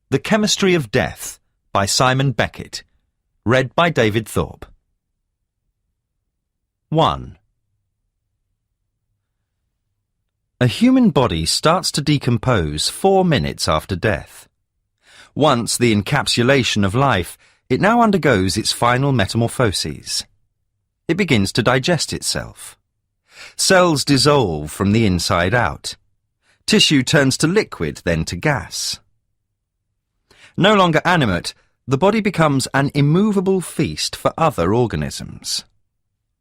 The Chemistry of Death by Simon Beckett. Read by David Thorpe. 1. A human body starts to decompose 4 minutes after death. Once the encapsulation of life, it now undergoes its final metamorphoses. It begins to digest itself. Cells dissolve from the inside out. Tissue turns to liquid, then to gas. No longer animate, the body becomes an immovable feast for other organisms.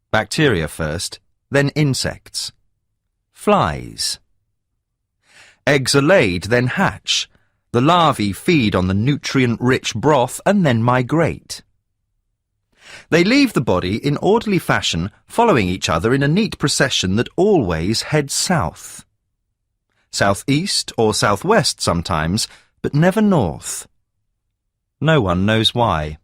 Bacteria first, then insects. Flies. Eggs are laid, then hatch. The larvae feed on the nutrient-rich broth and then migrate. They leave the body in orderly fashion, following each other in a neat procession that always heads south. Southeast or southwest sometimes, but never north. No one knows why.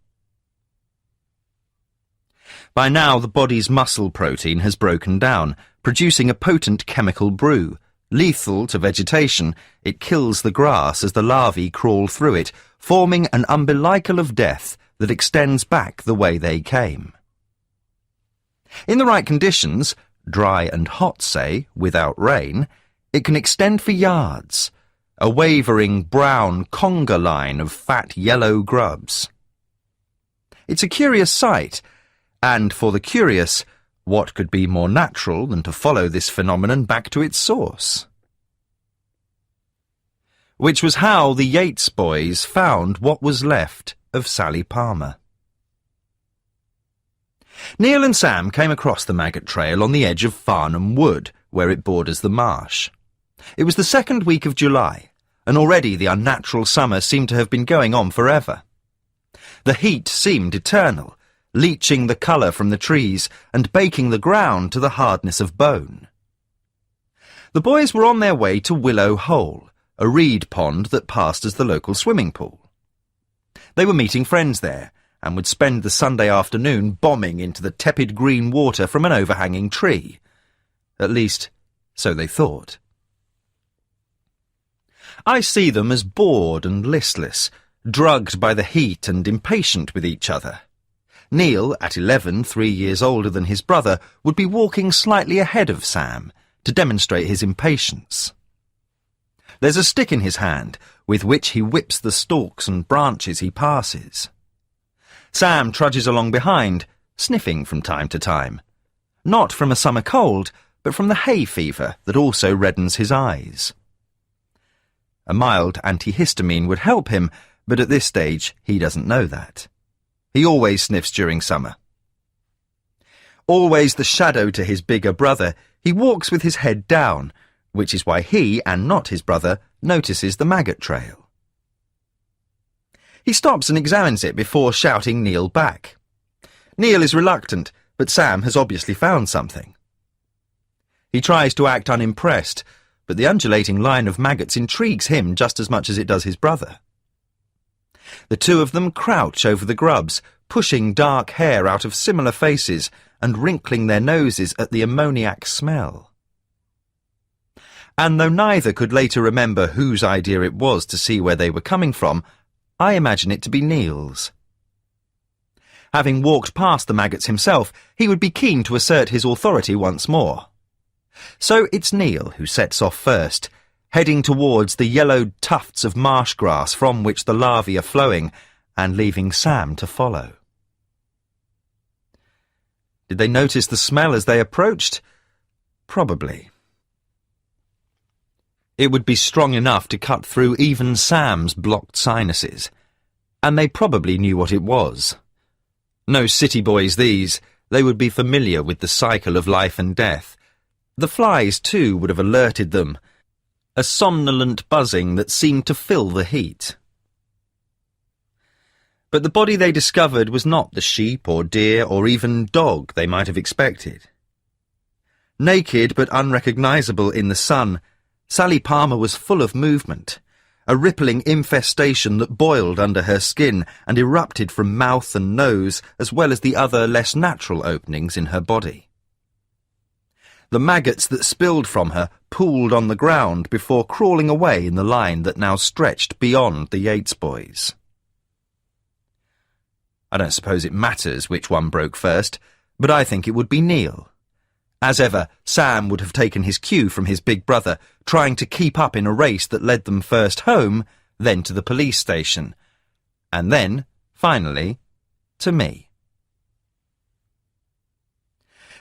By now the body's muscle protein has broken down, producing a potent chemical brew. Lethal to vegetation, it kills the grass as the larvae crawl through it, forming an umbilical of death that extends back the way they came. In the right conditions, dry and hot say, without rain, it can extend for yards, a wavering brown conga line of fat yellow grubs. It's a curious sight, and for the curious, what could be more natural than to follow this phenomenon back to its source? Which was how the Yates boys found what was left of Sally Palmer. Neil and Sam came across the maggot trail on the edge of Farnham Wood, where it borders the marsh. It was the second week of July, and already the unnatural summer seemed to have been going on forever. The heat seemed eternal, leaching the colour from the trees and baking the ground to the hardness of bone. The boys were on their way to Willow Hole, a reed pond that passed as the local swimming pool. They were meeting friends there, and would spend the Sunday afternoon bombing into the tepid green water from an overhanging tree. At least, so they thought. I see them as bored and listless, drugged by the heat and impatient with each other. Neil, at 11, 3 years older than his brother, would be walking slightly ahead of Sam to demonstrate his impatience. There's a stick in his hand, with which he whips the stalks and branches he passes. Sam trudges along behind, sniffing from time to time. Not from a summer cold, but from the hay fever that also reddens his eyes. A mild antihistamine would help him, but at this stage he doesn't know that. He always sniffs during summer. Always the shadow to his bigger brother, he walks with his head down, which is why he, and not his brother, notices the maggot trail. He stops and examines it before shouting Neil back. Neil is reluctant, but Sam has obviously found something. He tries to act unimpressed, but the undulating line of maggots intrigues him just as much as it does his brother. The two of them crouch over the grubs, pushing dark hair out of similar faces and wrinkling their noses at the ammoniac smell. And though neither could later remember whose idea it was to see where they were coming from, I imagine it to be Neil's. Having walked past the maggots himself, he would be keen to assert his authority once more. So it's Neil who sets off first, heading towards the yellowed tufts of marsh grass from which the larvae are flowing, and leaving Sam to follow. Did they notice the smell as they approached? Probably. It would be strong enough to cut through even Sam's blocked sinuses, and they probably knew what it was. No city boys these, they would be familiar with the cycle of life and death. The flies, too, would have alerted them, a somnolent buzzing that seemed to fill the heat. But the body they discovered was not the sheep or deer or even dog they might have expected. Naked but unrecognisable in the sun, Sally Palmer was full of movement, a rippling infestation that boiled under her skin and erupted from mouth and nose as well as the other less natural openings in her body. The maggots that spilled from her pooled on the ground before crawling away in the line that now stretched beyond the Yates boys. I don't suppose it matters which one broke first, but I think it would be Neil. As ever, Sam would have taken his cue from his big brother, trying to keep up in a race that led them first home, then to the police station, and then, finally, to me.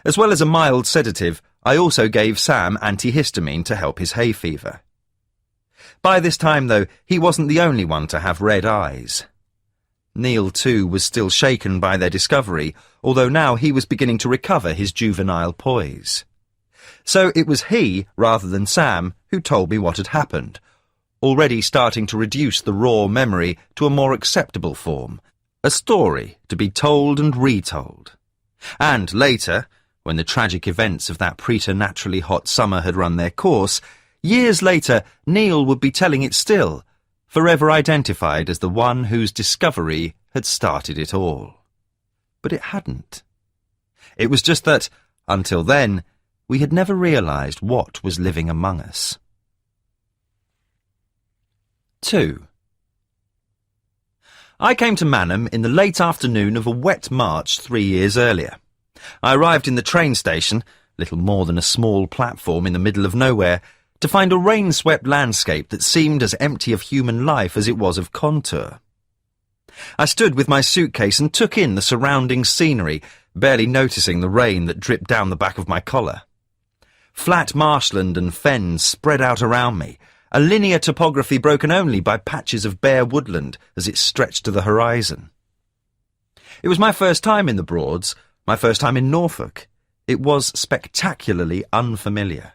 As well as a mild sedative, I also gave Sam antihistamine to help his hay fever. By this time, though, he wasn't the only one to have red eyes. Neil, too, was still shaken by their discovery, although now he was beginning to recover his juvenile poise. So it was he, rather than Sam, who told me what had happened, already starting to reduce the raw memory to a more acceptable form, a story to be told and retold. And later, when the tragic events of that preternaturally hot summer had run their course, years later Neil would be telling it still, forever identified as the one whose discovery had started it all. But it hadn't. It was just that, until then, we had never realised what was living among us. 2. I came to Manham in the late afternoon of a wet March 3 years earlier. I arrived in the train station, little more than a small platform in the middle of nowhere, to find a rain-swept landscape that seemed as empty of human life as it was of contour. I stood with my suitcase and took in the surrounding scenery, barely noticing the rain that dripped down the back of my collar. Flat marshland and fens spread out around me, a linear topography broken only by patches of bare woodland as it stretched to the horizon. It was my first time in the Broads, my first time in Norfolk. It was spectacularly unfamiliar.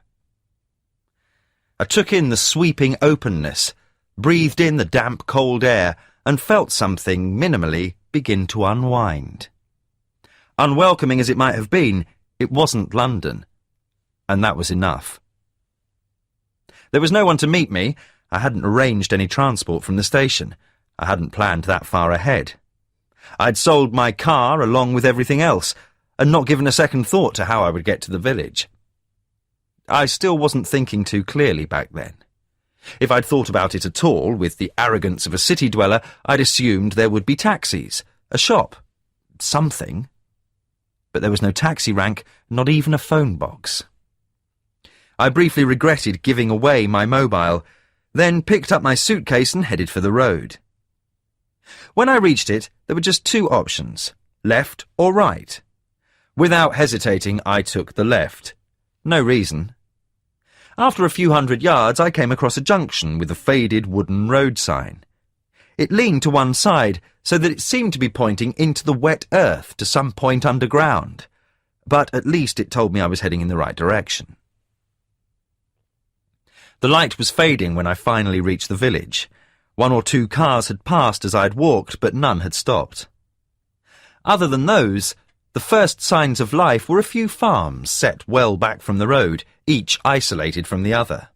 I took in the sweeping openness, breathed in the damp, cold air, and felt something, minimally, begin to unwind. Unwelcoming as it might have been, it wasn't London, and that was enough. There was no one to meet me. I hadn't arranged any transport from the station. I hadn't planned that far ahead. I'd sold my car along with everything else, and not given a second thought to how I would get to the village. I still wasn't thinking too clearly back then. If I'd thought about it at all, with the arrogance of a city dweller, I'd assumed there would be taxis, a shop, something. But there was no taxi rank, not even a phone box. I briefly regretted giving away my mobile, then picked up my suitcase and headed for the road. When I reached it, there were just two options, left or right. Without hesitating, I took the left. No reason. After a few hundred yards, I came across a junction with a faded wooden road sign. It leaned to one side, so that it seemed to be pointing into the wet earth to some point underground, but at least it told me I was heading in the right direction. The light was fading when I finally reached the village. 1 or 2 cars had passed as I'd walked, but none had stopped. Other than those, the first signs of life were a few farms set well back from the road, each isolated from the other.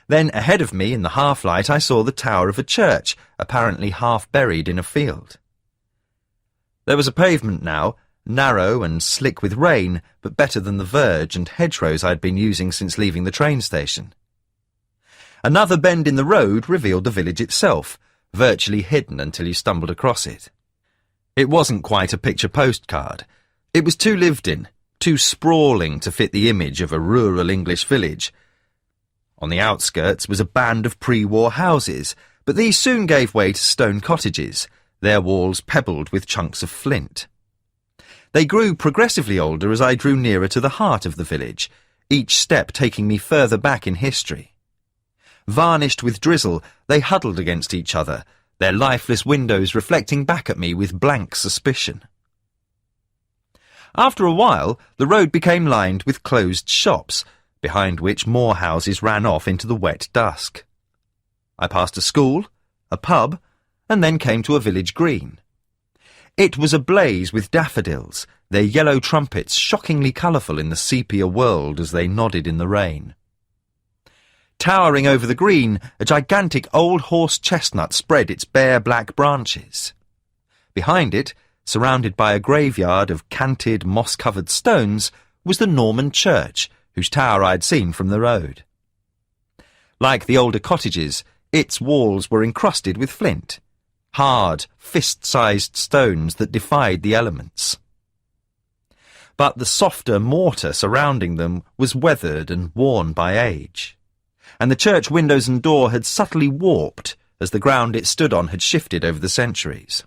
Then ahead of me in the half-light I saw the tower of a church, apparently half buried in a field. There was a pavement now, narrow and slick with rain, but better than the verge and hedgerows I'd been using since leaving the train station. Another bend in the road revealed the village itself, virtually hidden until you stumbled across it. It wasn't quite a picture postcard. It was too lived in, too sprawling to fit the image of a rural English village. On the outskirts was a band of pre-war houses, but these soon gave way to stone cottages, their walls pebbled with chunks of flint. They grew progressively older as I drew nearer to the heart of the village, each step taking me further back in history. Varnished with drizzle, they huddled against each other, their lifeless windows reflecting back at me with blank suspicion. After a while, the road became lined with closed shops, behind which more houses ran off into the wet dusk. I passed a school, a pub, and then came to a village green. It was ablaze with daffodils, their yellow trumpets shockingly colourful in the sepia world as they nodded in the rain. Towering over the green, a gigantic old horse chestnut spread its bare black branches. Behind it, surrounded by a graveyard of canted, moss-covered stones, was the Norman church, whose tower I'd seen from the road. Like the older cottages, its walls were encrusted with flint, hard, fist-sized stones that defied the elements. But the softer mortar surrounding them was weathered and worn by age, and the church windows and door had subtly warped as the ground it stood on had shifted over the centuries.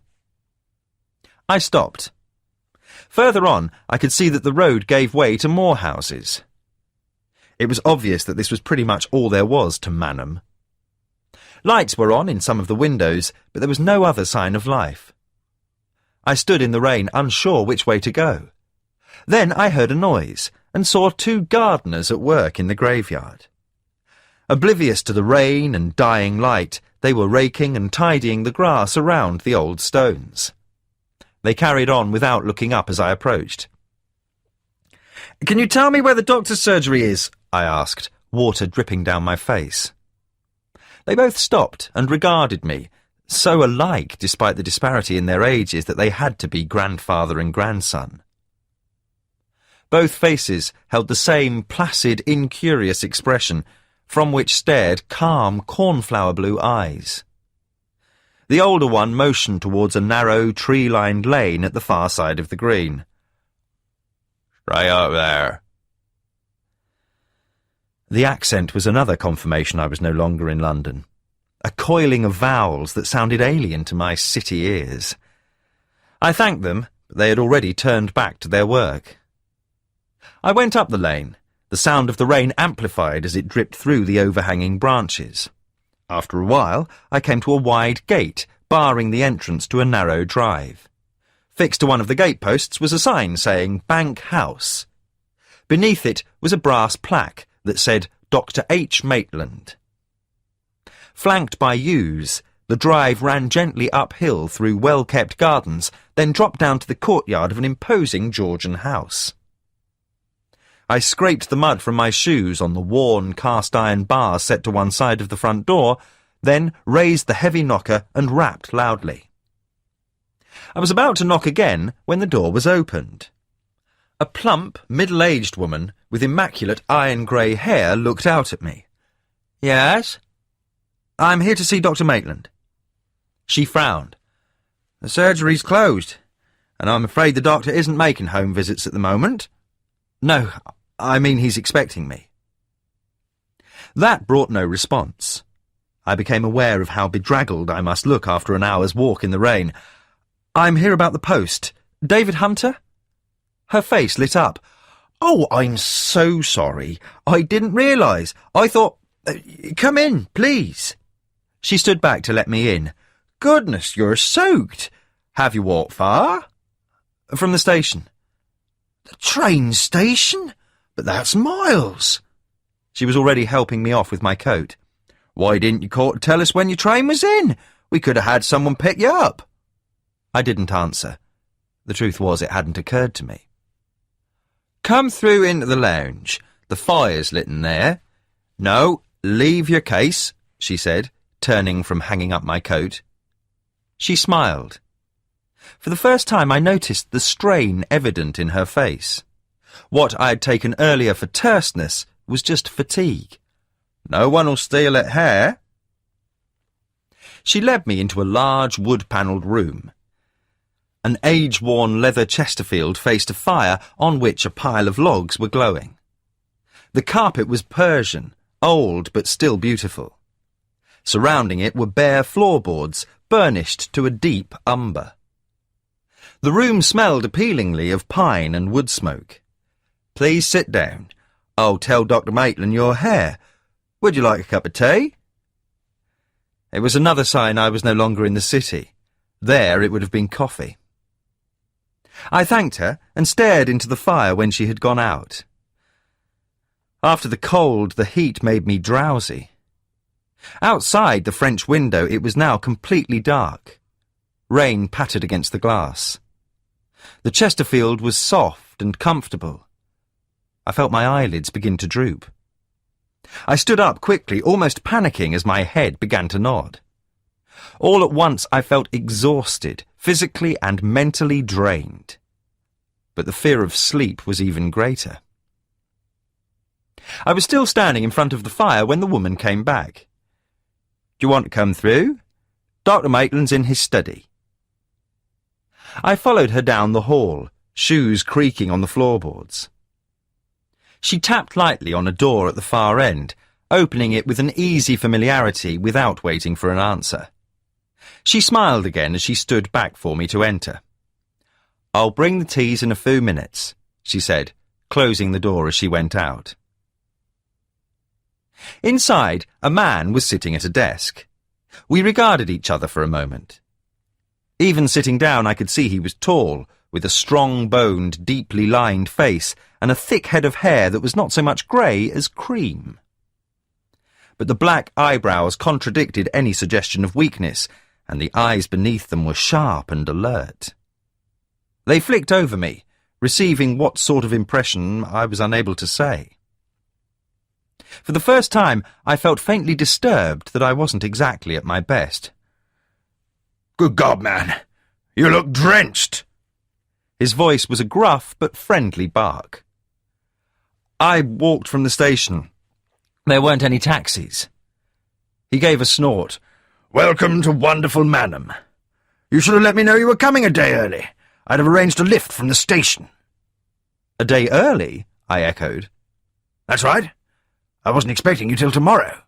I stopped. Further on, I could see that the road gave way to more houses. It was obvious that this was pretty much all there was to Manham. Lights were on in some of the windows, but there was no other sign of life. I stood in the rain, unsure which way to go. Then I heard a noise, and saw 2 gardeners at work in the graveyard. Oblivious to the rain and dying light, they were raking and tidying the grass around the old stones. They carried on without looking up as I approached. "Can you tell me where the doctor's surgery is?" I asked, water dripping down my face. They both stopped and regarded me, so alike despite the disparity in their ages that they had to be grandfather and grandson. Both faces held the same placid, incurious expression, from which stared calm, cornflower-blue eyes. The older one motioned towards a narrow, tree-lined lane at the far side of the green. "Right up there." The accent was another confirmation I was no longer in London, a coiling of vowels that sounded alien to my city ears. I thanked them, but they had already turned back to their work. I went up the lane, the sound of the rain amplified as it dripped through the overhanging branches. After a while, I came to a wide gate, barring the entrance to a narrow drive. Fixed to one of the gateposts was a sign saying Bank House. Beneath it was a brass plaque that said Dr. H. Maitland. Flanked by yews, the drive ran gently uphill through well-kept gardens, then dropped down to the courtyard of an imposing Georgian house. I scraped the mud from my shoes on the worn cast-iron bar set to one side of the front door, then raised the heavy knocker and rapped loudly. I was about to knock again when the door was opened. A plump, middle-aged woman with immaculate iron-grey hair looked out at me. "Yes? I'm here to see Dr. Maitland." She frowned. "The surgery's closed, and I'm afraid the doctor isn't making home visits at the moment." "No, I mean he's expecting me." That brought no response. I became aware of how bedraggled I must look after an hour's walk in the rain. "I'm here about the post. David Hunter?" Her face lit up. "Oh, I'm so sorry. I didn't realise. I thought... come in, please." She stood back to let me in. "Goodness, you're soaked. Have you walked far?" "From the station." "The train station? But that's miles." She was already helping me off with my coat. "Why didn't you call to tell us when your train was in? We could have had someone pick you up." I didn't answer. The truth was it hadn't occurred to me. "Come through into the lounge. The fire's lit in there. No, leave your case," she said, turning from hanging up my coat. She smiled. For the first time I noticed the strain evident in her face. What I had taken earlier for terseness was just fatigue. "No one will steal it here." She led me into a large wood-panelled room. An age-worn leather Chesterfield faced a fire on which a pile of logs were glowing. The carpet was Persian, old but still beautiful. Surrounding it were bare floorboards, burnished to a deep umber. The room smelled appealingly of pine and wood smoke. "Please sit down. I'll tell Dr. Maitland you're here. Would you like a cup of tea?" It was another sign I was no longer in the city. There it would have been coffee. I thanked her and stared into the fire when she had gone out. After the cold, the heat made me drowsy. Outside the French window it was now completely dark. Rain pattered against the glass. The Chesterfield was soft and comfortable. I felt my eyelids begin to droop. I stood up quickly, almost panicking as my head began to nod. All at once I felt exhausted, physically and mentally drained. But the fear of sleep was even greater. I was still standing in front of the fire when the woman came back. "Do you want to come through? Dr. Maitland's in his study." I followed her down the hall, shoes creaking on the floorboards. She tapped lightly on a door at the far end, opening it with an easy familiarity without waiting for an answer. She smiled again as she stood back for me to enter. "I'll bring the teas in a few minutes," she said, closing the door as she went out. Inside, a man was sitting at a desk. We regarded each other for a moment. Even sitting down, I could see he was tall, with a strong-boned, deeply lined face and a thick head of hair that was not so much grey as cream. But the black eyebrows contradicted any suggestion of weakness, and the eyes beneath them were sharp and alert. They flicked over me, receiving what sort of impression I was unable to say. For the first time, I felt faintly disturbed that I wasn't exactly at my best. "Good God, man! You look drenched!" His voice was a gruff but friendly bark. "I walked from the station. There weren't any taxis." He gave a snort. "Welcome to wonderful Manham. You should have let me know you were coming a day early. I'd have arranged a lift from the station." "A day early?" I echoed. "That's right. I wasn't expecting you till tomorrow."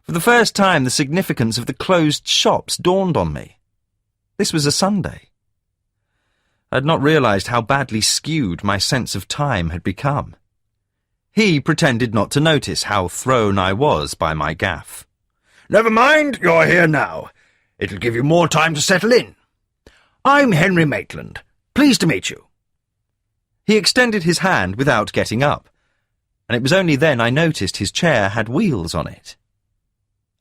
For the first time, the significance of the closed shops dawned on me. This was a Sunday. I had not realised how badly skewed my sense of time had become. He pretended not to notice how thrown I was by my gaffe. "Never mind, you're here now. It'll give you more time to settle in. I'm Henry Maitland. Pleased to meet you." He extended his hand without getting up, and it was only then I noticed his chair had wheels on it.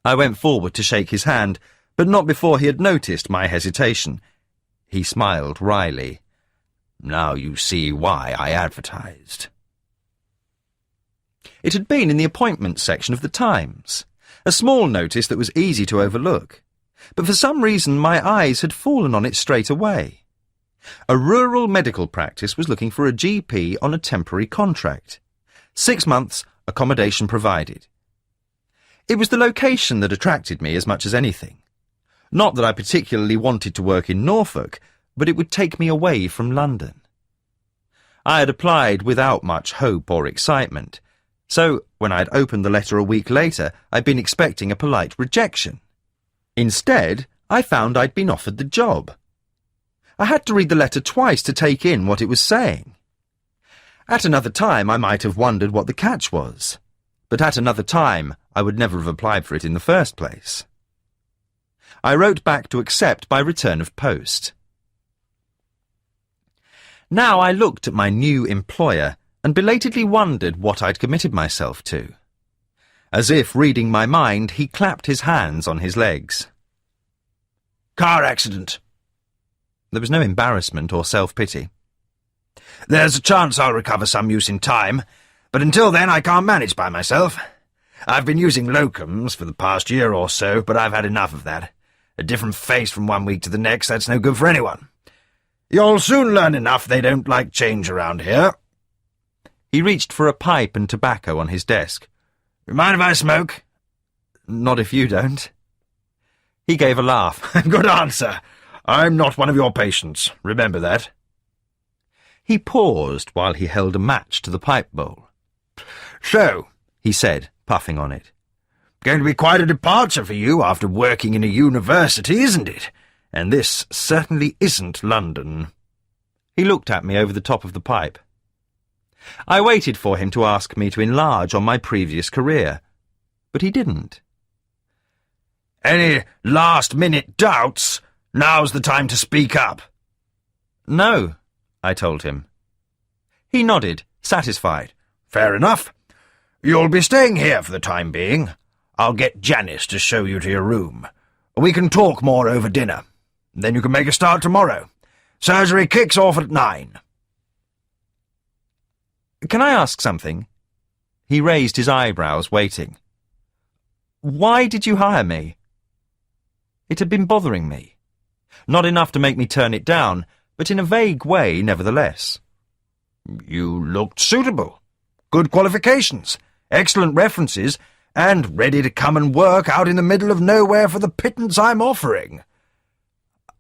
I went forward to shake his hand, but not before he had noticed my hesitation. He smiled wryly. "Now you see why I advertised." It had been in the appointments section of the Times, a small notice that was easy to overlook, but for some reason my eyes had fallen on it straight away. A rural medical practice was looking for a GP on a temporary contract. 6 months, accommodation provided. It was the location that attracted me as much as anything. Not that I particularly wanted to work in Norfolk, but it would take me away from London. I had applied without much hope or excitement, so when I had opened the letter a week later, I'd been expecting a polite rejection. Instead, I found I'd been offered the job. I had to read the letter twice to take in what it was saying. At another time, I might have wondered what the catch was, but at another time, I would never have applied for it in the first place. I wrote back to accept by return of post. Now I looked at my new employer and belatedly wondered what I'd committed myself to. As if reading my mind, he clapped his hands on his legs. "Car accident." There was no embarrassment or self-pity. "There's a chance I'll recover some use in time, but until then I can't manage by myself. I've been using locums for the past year or so, but I've had enough of that. A different face from one week to the next, that's no good for anyone. You'll soon learn enough they don't like change around here." He reached for a pipe and tobacco on his desk. "Mind if I smoke?" "Not if you don't." He gave a laugh. "Good answer. I'm not one of your patients. Remember that." He paused while he held a match to the pipe bowl. "So," he said, puffing on it. "Going to be quite a departure for you after working in a university, isn't it? And this certainly isn't London." He looked at me over the top of the pipe. I waited for him to ask me to enlarge on my previous career, but he didn't. "Any last-minute doubts? Now's the time to speak up." "No," I told him. He nodded, satisfied. "Fair enough. You'll be staying here for the time being. I'll get Janice to show you to your room. We can talk more over dinner. Then you can make a start tomorrow. Surgery kicks off at 9. "Can I ask something?" He raised his eyebrows, waiting. "Why did you hire me?" It had been bothering me. Not enough to make me turn it down, but in a vague way, nevertheless. "You looked suitable. good qualifications, excellent references, and ready to come and work out in the middle of nowhere for the pittance I'm offering."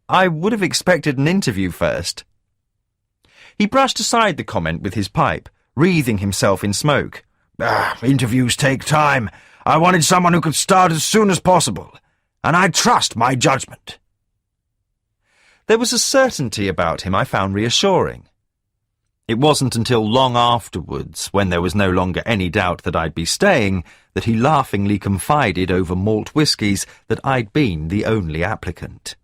I would have expected an interview first. He brushed aside the comment with his pipe, wreathing himself in smoke. Interviews take time. I wanted someone who could start as soon as possible, and I trust my judgment." There was a certainty about him I found reassuring. It wasn't until long afterwards, when there was no longer any doubt that I'd be staying, that he laughingly confided over malt whiskies that I'd been the only applicant.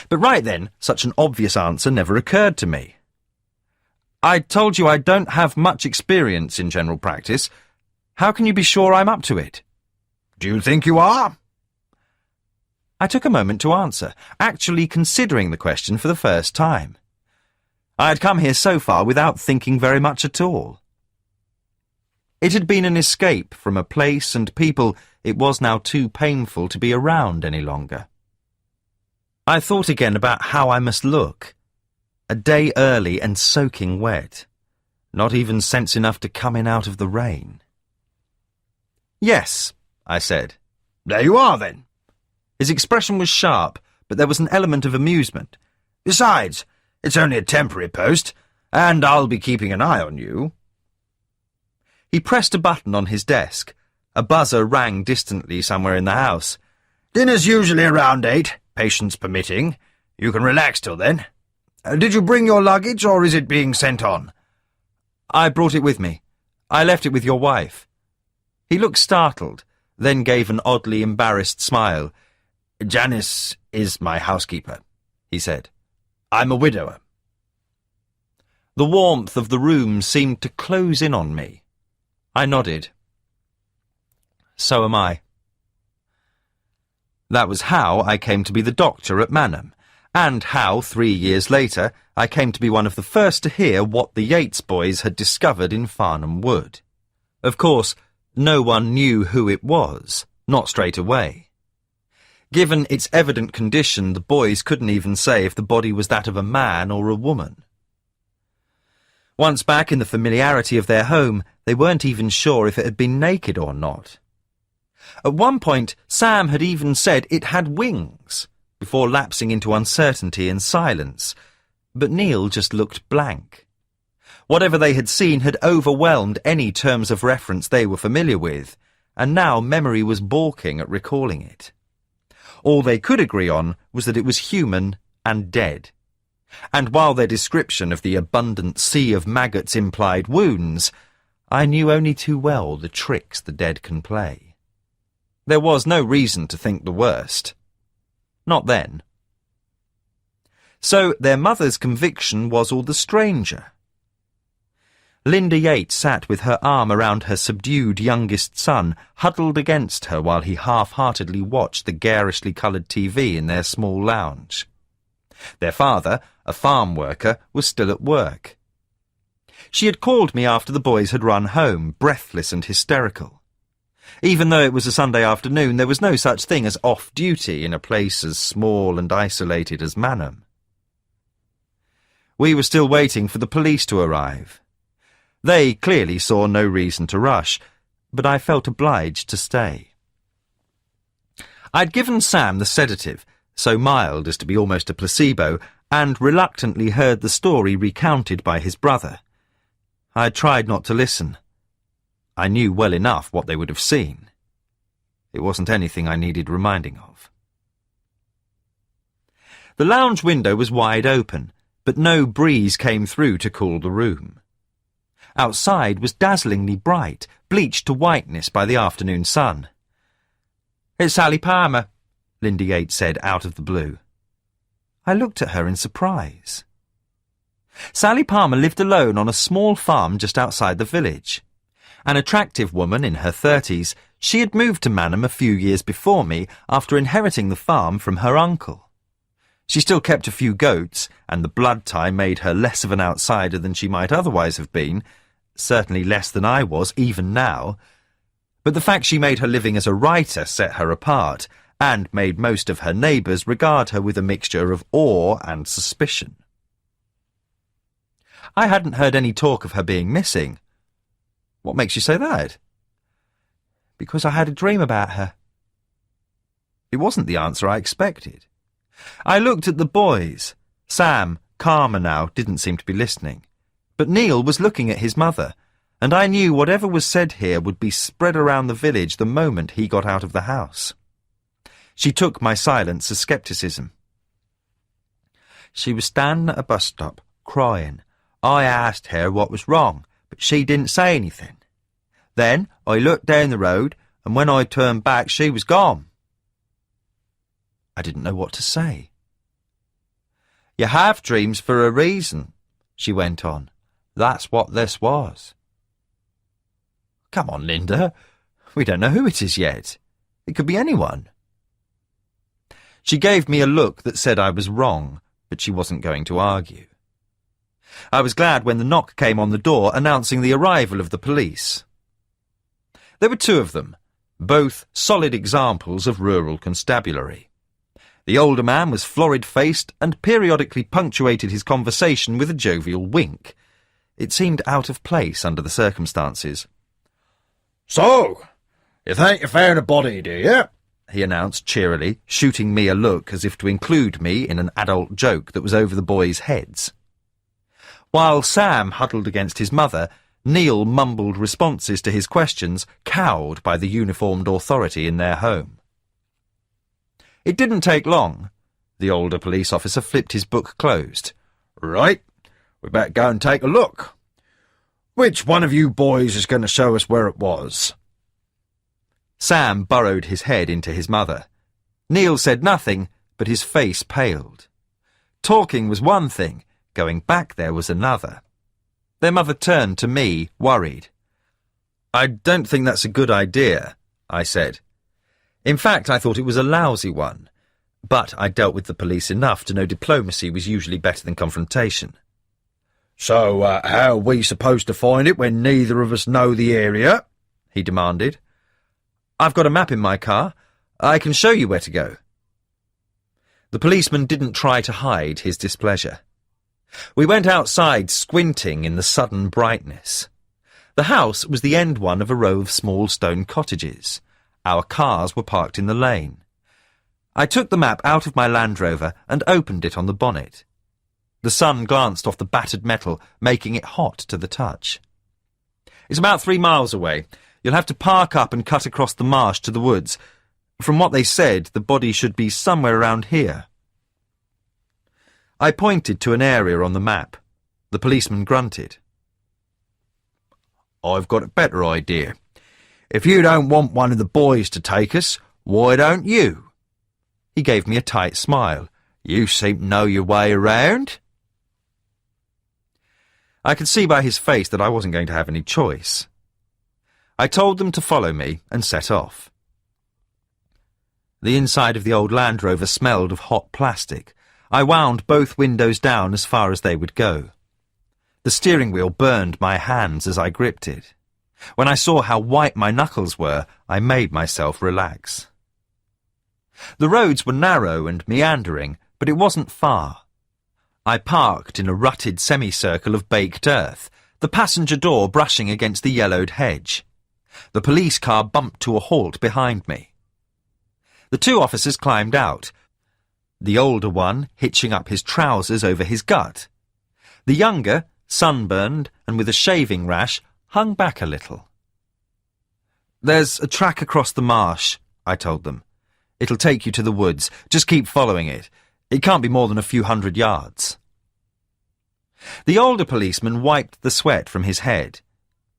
But right then, such an obvious answer never occurred to me. "I told you I don't have much experience in general practice. How can you be sure I'm up to it?" "Do you think you are?" I took a moment to answer, actually considering the question for the first time. I had come here so far without thinking very much at all. It had been an escape from a place and people it was now too painful to be around any longer. I thought again about how I must look. A day early and soaking wet. Not even sense enough to come in out of the rain. "Yes," I said. "There you are, then." His expression was sharp, but there was an element of amusement. "Besides, it's only a temporary post, and I'll be keeping an eye on you." He pressed a button on his desk. A buzzer rang distantly somewhere in the house. "Dinner's usually around 8, patience permitting. You can relax till then. Did you bring your luggage, or is it being sent on?" "I brought it with me. I left it with your wife." He looked startled, then gave an oddly embarrassed smile. "Janice is my housekeeper," he said. "I'm a widower." The warmth of the room seemed to close in on me. I nodded. "So am I." That was how I came to be the doctor at Manham, and how, 3 years later, I came to be one of the first to hear what the Yates boys had discovered in Farnham Wood. Of course, no one knew who it was, not straight away. Given its evident condition, the boys couldn't even say if the body was that of a man or a woman. Once back in the familiarity of their home, they weren't even sure if it had been naked or not. At one point, Sam had even said it had wings, before lapsing into uncertainty and silence, but Neil just looked blank. Whatever they had seen had overwhelmed any terms of reference they were familiar with, and now memory was balking at recalling it. All they could agree on was that it was human and dead. And while their description of the abundant sea of maggots implied wounds, I knew only too well the tricks the dead can play. There was no reason to think the worst. Not then. So their mother's conviction was all the stranger. Linda Yates sat with her arm around her subdued youngest son, huddled against her while he half-heartedly watched the garishly coloured TV in their small lounge. Their father, a farm worker, was still at work. She had called me after the boys had run home, breathless and hysterical. Even though it was a Sunday afternoon, there was no such thing as off-duty in a place as small and isolated as Manham. We were still waiting for the police to arrive. They clearly saw no reason to rush, but I felt obliged to stay. I'd given Sam the sedative, so mild as to be almost a placebo, and reluctantly heard the story recounted by his brother. I tried not to listen. I knew well enough what they would have seen. It wasn't anything I needed reminding of. The lounge window was wide open, but no breeze came through to cool the room. Outside was dazzlingly bright, bleached to whiteness by the afternoon sun. "It's Sally Palmer," Linda Yates said out of the blue. I looked at her in surprise. Sally Palmer lived alone on a small farm just outside the village. An attractive woman in her 30s, she had moved to Manham a few years before me after inheriting the farm from her uncle. She still kept a few goats, and the blood tie made her less of an outsider than she might otherwise have been, certainly less than I was even now. But the fact she made her living as a writer set her apart, and made most of her neighbours regard her with a mixture of awe and suspicion. I hadn't heard any talk of her being missing. What makes you say that? Because I had a dream about her. It wasn't the answer I expected. I looked at the boys. Sam, calmer now, didn't seem to be listening. But Neil was looking at his mother, and I knew whatever was said here would be spread around the village the moment he got out of the house. She took my silence as scepticism. She was standing at a bus stop, crying. I asked her what was wrong, but she didn't say anything. Then I looked down the road, and when I turned back, she was gone. I didn't know what to say. You have dreams for a reason, she went on. That's what this was. Come on, Linda. We don't know who it is yet. It could be anyone. She gave me a look that said I was wrong, but she wasn't going to argue. I was glad when the knock came on the door announcing the arrival of the police. There were two of them, both solid examples of rural constabulary. The older man was florid-faced and periodically punctuated his conversation with a jovial wink. It seemed out of place under the circumstances. So, you think you found a body, do you? He announced cheerily, shooting me a look as if to include me in an adult joke that was over the boys' heads. While Sam huddled against his mother, Neil mumbled responses to his questions, cowed by the uniformed authority in their home. It didn't take long. The older police officer flipped his book closed. Right, we better go and take a look. Which one of you boys is going to show us where it was? Sam burrowed his head into his mother. Neil said nothing, but his face paled. Talking was one thing, going back there was another. Their mother turned to me, worried. I don't think that's a good idea, I said. In fact, I thought it was a lousy one, but I dealt with the police enough to know diplomacy was usually better than confrontation. So, how are we supposed to find it when neither of us know the area? He demanded. I've got a map in my car. I can show you where to go. The policeman didn't try to hide his displeasure. We went outside, squinting in the sudden brightness. The house was the end one of a row of small stone cottages. Our cars were parked in the lane. I took the map out of my Land Rover and opened it on the bonnet. The sun glanced off the battered metal, making it hot to the touch. It's about 3 miles away. You'll have to park up and cut across the marsh to the woods. From what they said, the body should be somewhere around here. I pointed to an area on the map. The policeman grunted. I've got a better idea. If you don't want one of the boys to take us, why don't you? He gave me a tight smile. You seem to know your way around. I could see by his face that I wasn't going to have any choice. I told them to follow me and set off. The inside of the old Land Rover smelled of hot plastic. I wound both windows down as far as they would go. The steering wheel burned my hands as I gripped it. When I saw how white my knuckles were, I made myself relax. The roads were narrow and meandering, but it wasn't far. I parked in a rutted semicircle of baked earth, the passenger door brushing against the yellowed hedge. The police car bumped to a halt behind me. The two officers climbed out, the older one hitching up his trousers over his gut. The younger, sunburned and with a shaving rash, hung back a little. There's a track across the marsh, I told them. It'll take you to the woods. Just keep following it. It can't be more than a few 100 yards. The older policeman wiped the sweat from his head.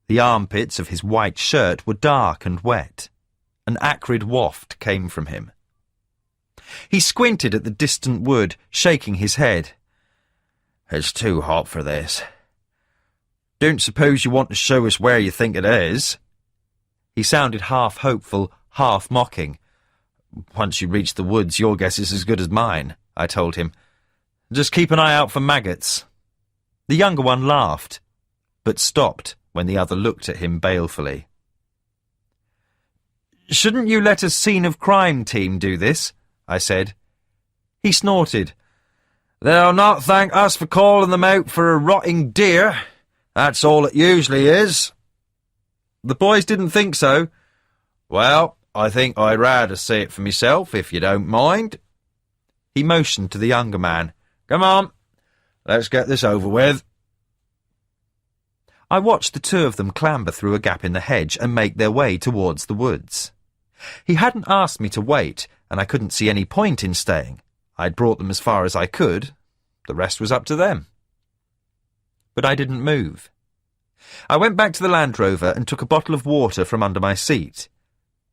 The armpits of his white shirt were dark and wet. An acrid waft came from him. He squinted at the distant wood, shaking his head. It's too hot for this. Don't suppose you want to show us where you think it is? He sounded half hopeful, half mocking. Once you reach the woods, your guess is as good as mine, I told him. Just keep an eye out for maggots. The younger one laughed, but stopped when the other looked at him balefully. Shouldn't you let a scene of crime team do this? I said. He snorted. They'll not thank us for calling them out for a rotting deer. That's all it usually is. The boys didn't think so. Well, I think I'd rather see it for myself, if you don't mind. He motioned to the younger man. Come on, let's get this over with. I watched the two of them clamber through a gap in the hedge and make their way towards the woods. He hadn't asked me to wait, and I couldn't see any point in staying. I'd brought them as far as I could. The rest was up to them. But I didn't move. I went back to the Land Rover and took a bottle of water from under my seat.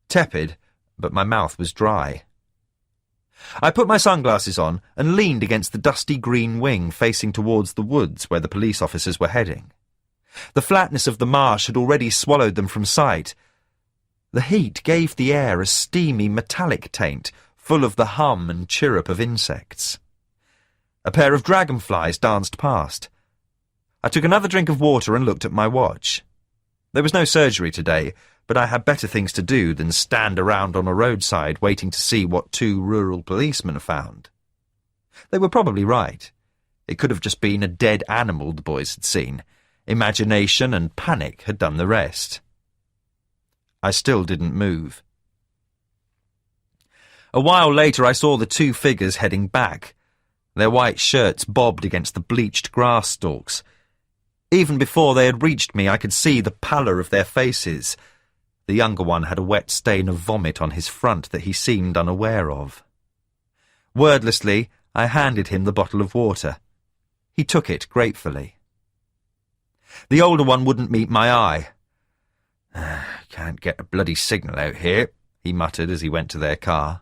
Tepid, but my mouth was dry. I put my sunglasses on and leaned against the dusty green wing facing towards the woods where the police officers were heading. The flatness of the marsh had already swallowed them from sight. The heat gave the air a steamy metallic taint, full of the hum and chirrup of insects. A pair of dragonflies danced past. I took another drink of water and looked at my watch. There was no surgery today, but I had better things to do than stand around on a roadside waiting to see what two rural policemen found. They were probably right. It could have just been a dead animal the boys had seen. Imagination and panic had done the rest. I still didn't move. A while later I saw the two figures heading back. Their white shirts bobbed against the bleached grass stalks. Even before they had reached me, I could see the pallor of their faces. The younger one had a wet stain of vomit on his front that he seemed unaware of. Wordlessly, I handed him the bottle of water. He took it gratefully. The older one wouldn't meet my eye. Can't get a bloody signal out here, he muttered as he went to their car.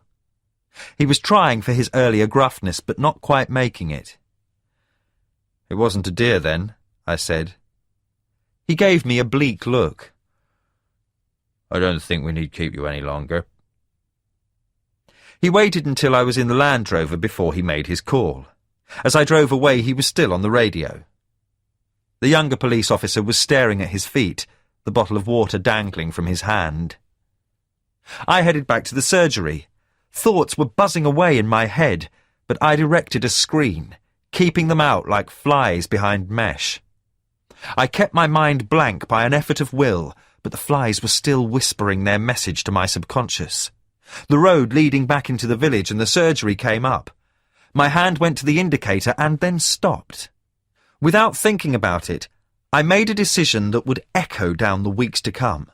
He was trying for his earlier gruffness, but not quite making it. It wasn't a deer, then, I said. He gave me a bleak look. I don't think we need keep you any longer. He waited until I was in the Land Rover before he made his call. As I drove away, he was still on the radio. The younger police officer was staring at his feet, the bottle of water dangling from his hand. I headed back to the surgery. Thoughts were buzzing away in my head, but I'd erected a screen, keeping them out like flies behind mesh. I kept my mind blank by an effort of will, but the flies were still whispering their message to my subconscious. The road leading back into the village and the surgery came up. My hand went to the indicator and then stopped. Without thinking about it, I made a decision that would echo down the weeks to come,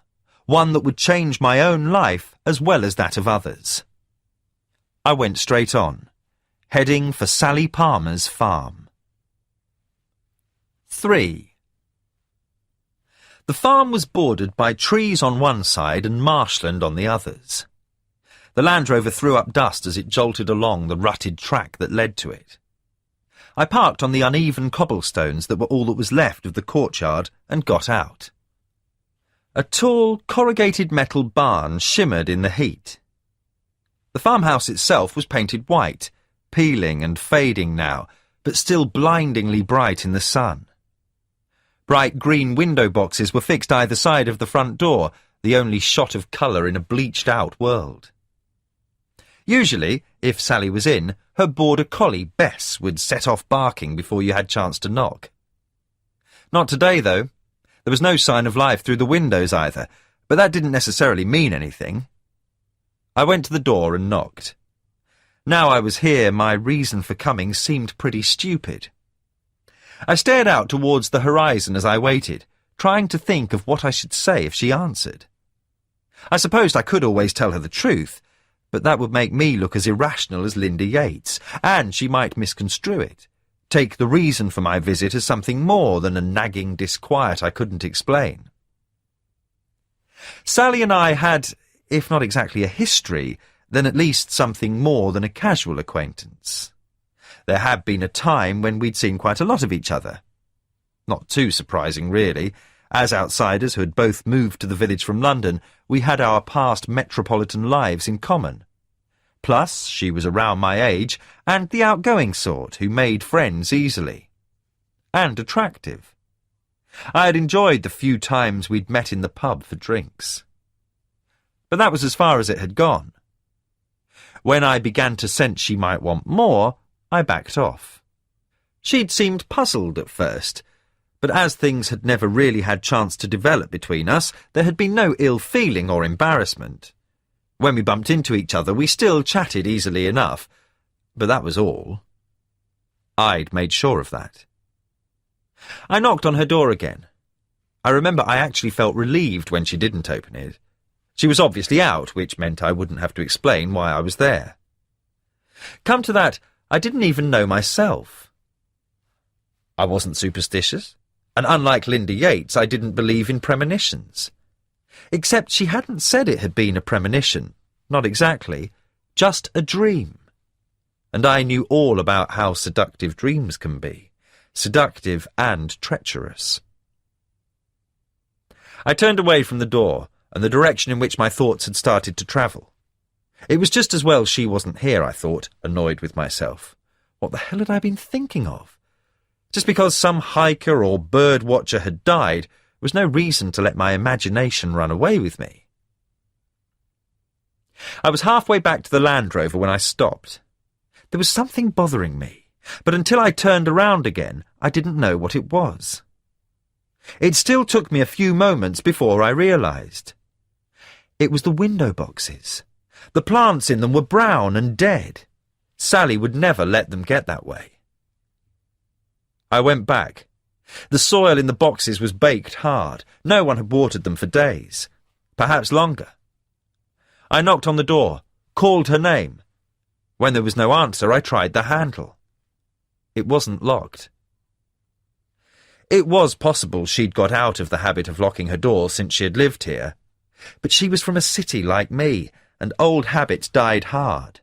one that would change my own life as well as that of others. I went straight on, heading for Sally Palmer's farm. 3. The farm was bordered by trees on one side and marshland on the others. The Land Rover threw up dust as it jolted along the rutted track that led to it. I parked on the uneven cobblestones that were all that was left of the courtyard and got out. A tall, corrugated metal barn shimmered in the heat. The farmhouse itself was painted white, peeling and fading now, but still blindingly bright in the sun. Bright green window boxes were fixed either side of the front door, the only shot of colour in a bleached-out world. Usually, if Sally was in, her border collie, Bess, would set off barking before you had chance to knock. Not today, though. There was no sign of life through the windows either, but that didn't necessarily mean anything. I went to the door and knocked. Now I was here, my reason for coming seemed pretty stupid. I stared out towards the horizon as I waited, trying to think of what I should say if she answered. I supposed I could always tell her the truth, but that would make me look as irrational as Linda Yates, and she might misconstrue it, take the reason for my visit as something more than a nagging disquiet I couldn't explain. Sally and I had, if not exactly a history, then at least something more than a casual acquaintance. There had been a time when we'd seen quite a lot of each other. Not too surprising, really. As outsiders who had both moved to the village from London, we had our past metropolitan lives in common. Plus, she was around my age, and the outgoing sort who made friends easily. And attractive. I had enjoyed the few times we'd met in the pub for drinks. But that was as far as it had gone. When I began to sense she might want more, I backed off. She'd seemed puzzled at first, but as things had never really had chance to develop between us, there had been no ill feeling or embarrassment. When we bumped into each other, we still chatted easily enough, but that was all. I'd made sure of that. I knocked on her door again. I remember I actually felt relieved when she didn't open it. She was obviously out, which meant I wouldn't have to explain why I was there. Come to that, I didn't even know myself. I wasn't superstitious, and unlike Linda Yates, I didn't believe in premonitions. Except she hadn't said it had been a premonition, not exactly, just a dream. And I knew all about how seductive dreams can be, seductive and treacherous. I turned away from the door and the direction in which my thoughts had started to travel. It was just as well she wasn't here, I thought, annoyed with myself. What the hell had I been thinking of? Just because some hiker or bird watcher had died was no reason to let my imagination run away with me. I was halfway back to the Land Rover when I stopped. There was something bothering me, but until I turned around again, I didn't know what it was. It still took me a few moments before I realised. It was the window boxes. The plants in them were brown and dead. Sally would never let them get that way. I went back. The soil in the boxes was baked hard. No one had watered them for days, perhaps longer. I knocked on the door, called her name. When there was no answer, I tried the handle. It wasn't locked. It was possible she'd got out of the habit of locking her door since she had lived here, but she was from a city like me, and old habits died hard.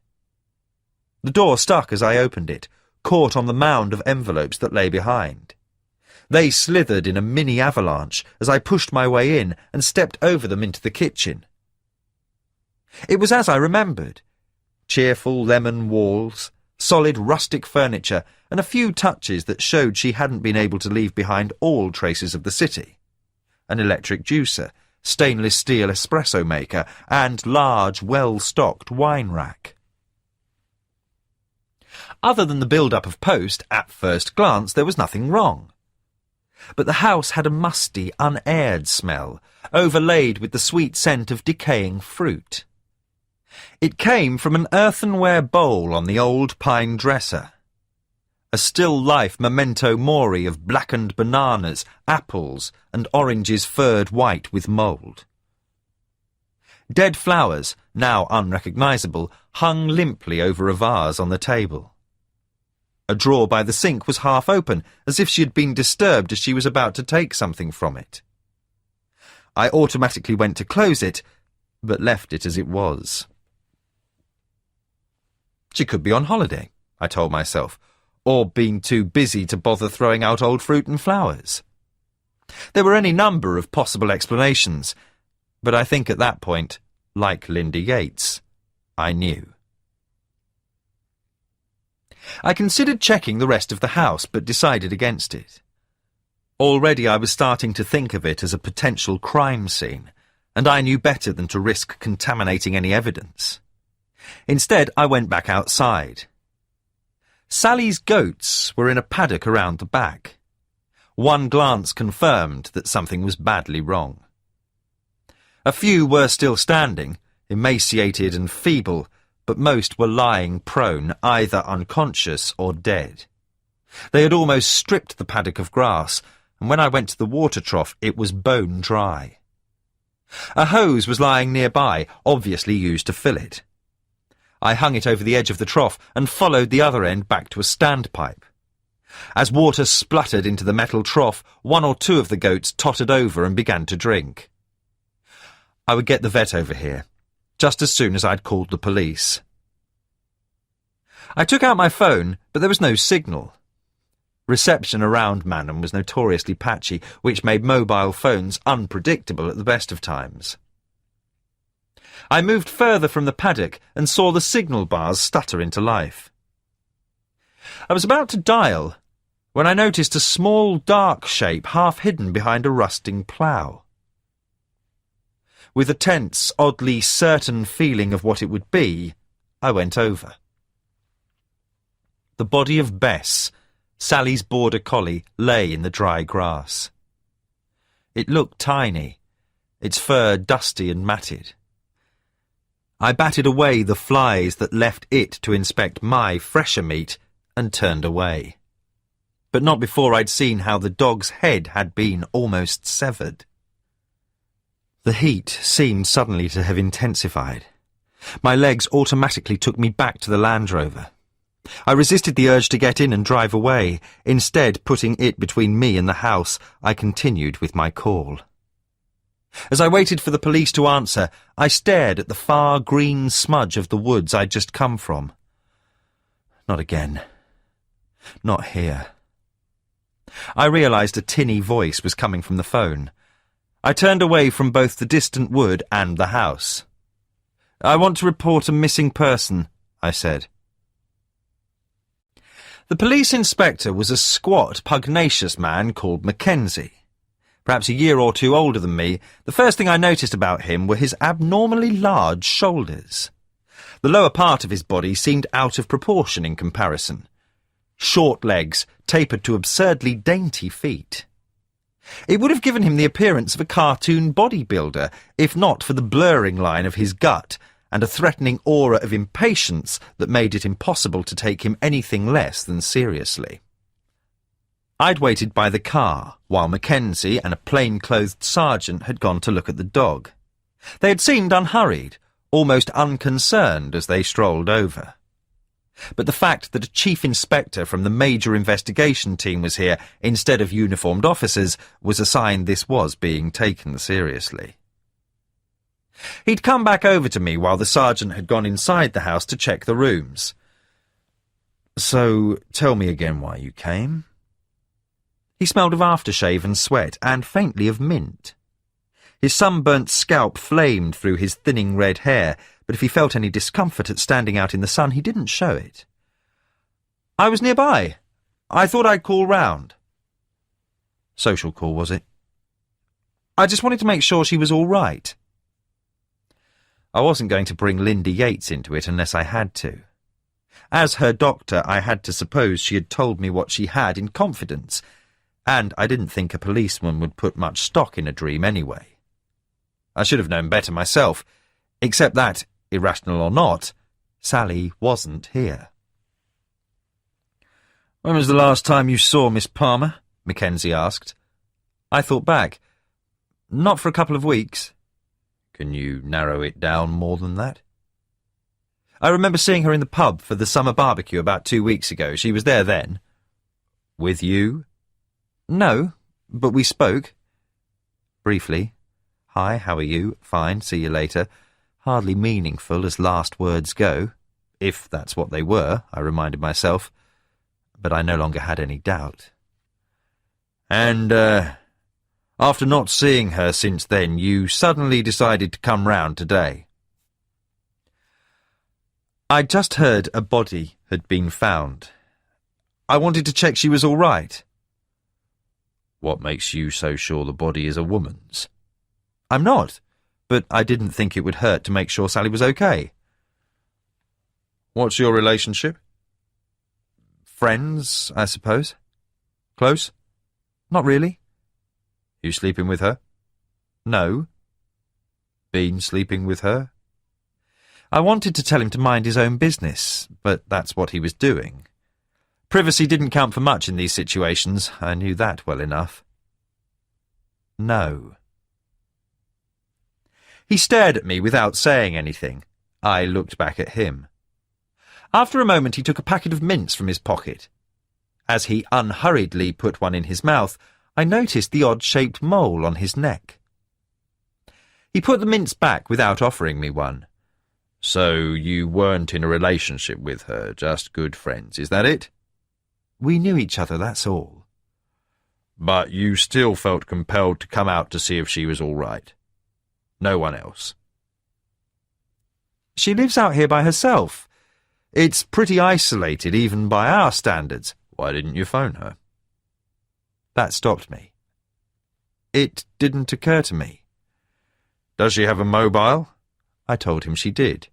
The door stuck as I opened it, caught on the mound of envelopes that lay behind. They slithered in a mini avalanche as I pushed my way in and stepped over them into the kitchen. It was as I remembered. Cheerful lemon walls, solid rustic furniture, and a few touches that showed she hadn't been able to leave behind all traces of the city. An electric juicer, stainless steel espresso maker, and large, well-stocked wine rack. Other than the build-up of post, at first glance there was nothing wrong. But the house had a musty, unaired smell, overlaid with the sweet scent of decaying fruit. It came from an earthenware bowl on the old pine dresser. A still-life memento mori of blackened bananas, apples, and oranges furred white with mould. Dead flowers, now unrecognisable, hung limply over a vase on the table. A drawer by the sink was half open, as if she had been disturbed as she was about to take something from it. I automatically went to close it, but left it as it was. She could be on holiday, I told myself, or been too busy to bother throwing out old fruit and flowers. There were any number of possible explanations, but I think at that point, like Linda Yates, I knew. I considered checking the rest of the house, but decided against it. Already I was starting to think of it as a potential crime scene, and I knew better than to risk contaminating any evidence. Instead, I went back outside. Sally's goats were in a paddock around the back. One glance confirmed that something was badly wrong. A few were still standing, emaciated and feeble, but most were lying prone, either unconscious or dead. They had almost stripped the paddock of grass, and when I went to the water trough, it was bone dry. A hose was lying nearby, obviously used to fill it. I hung it over the edge of the trough and followed the other end back to a standpipe. As water spluttered into the metal trough, one or two of the goats tottered over and began to drink. I would get the vet over here, just as soon as I'd called the police. I took out my phone, but there was no signal. Reception around Manham was notoriously patchy, which made mobile phones unpredictable at the best of times. I moved further from the paddock and saw the signal bars stutter into life. I was about to dial when I noticed a small, dark shape half hidden behind a rusting plough. With a tense, oddly certain feeling of what it would be, I went over. The body of Bess Sally's border collie lay in the dry grass. It looked tiny, its fur dusty and matted. I batted away the flies that left it to inspect my fresher meat and turned away. But not before I'd seen how the dog's head had been almost severed. The heat seemed suddenly to have intensified. My legs automatically took me back to the Land Rover. I resisted the urge to get in and drive away. Instead, putting it between me and the house, I continued with my call. As I waited for the police to answer, I stared at the far green smudge of the woods I'd just come from. Not again. Not here. I realised a tinny voice was coming from the phone. I turned away from both the distant wood and the house. "I want to report a missing person," I said. The police inspector was a squat, pugnacious man called Mackenzie. Perhaps a year or two older than me, the first thing I noticed about him were his abnormally large shoulders. The lower part of his body seemed out of proportion in comparison. Short legs tapered to absurdly dainty feet. It would have given him the appearance of a cartoon bodybuilder, if not for the blurring line of his gut and a threatening aura of impatience that made it impossible to take him anything less than seriously. I'd waited by the car, while Mackenzie and a plain-clothed sergeant had gone to look at the dog. They had seemed unhurried, almost unconcerned as they strolled over. But the fact that a chief inspector from the major investigation team was here instead of uniformed officers was a sign this was being taken seriously. He'd come back over to me while the sergeant had gone inside the house to check the rooms. "So, tell me again why you came." He smelled of aftershave and sweat, and faintly of mint. His sunburnt scalp flamed through his thinning red hair, but if he felt any discomfort at standing out in the sun, he didn't show it. "I was nearby. I thought I'd call round." "Social call, was it?" "I just wanted to make sure she was all right." I wasn't going to bring Linda Yates into it unless I had to. As her doctor, I had to suppose she had told me what she had in confidence, and I didn't think a policeman would put much stock in a dream anyway. I should have known better myself, except that, irrational or not, Sally wasn't here. "When was the last time you saw Miss Palmer?" Mackenzie asked. I thought back. "Not for a couple of weeks." "Can you narrow it down more than that?" "I remember seeing her in the pub for the summer barbecue about 2 weeks ago. She was there then." "With you?" "No, but we spoke." "Briefly. Hi, how are you? Fine, see you later." Hardly meaningful as last words go. If that's what they were, I reminded myself. But I no longer had any doubt. "And, after not seeing her since then, you suddenly decided to come round today?" "I'd just heard a body had been found. I wanted to check she was all right." "What makes you so sure the body is a woman's?" "I'm not, but I didn't think it would hurt to make sure Sally was okay." "What's your relationship?" "Friends, I suppose." "Close?" "Not really." "You sleeping with her?" "No." "Been sleeping with her?" I wanted to tell him to mind his own business, but that's what he was doing. Privacy didn't count for much in these situations. I knew that well enough. "No." He stared at me without saying anything. I looked back at him. After a moment he took a packet of mints from his pocket. As he unhurriedly put one in his mouth, I noticed the odd-shaped mole on his neck. He put the mints back without offering me one. "So you weren't in a relationship with her, just good friends, is that it?" "We knew each other, that's all." "But you still felt compelled to come out to see if she was all right? No one else?" "She lives out here by herself. It's pretty isolated, even by our standards." "Why didn't you phone her?" That stopped me. It didn't occur to me. "Does she have a mobile?" I told him she did.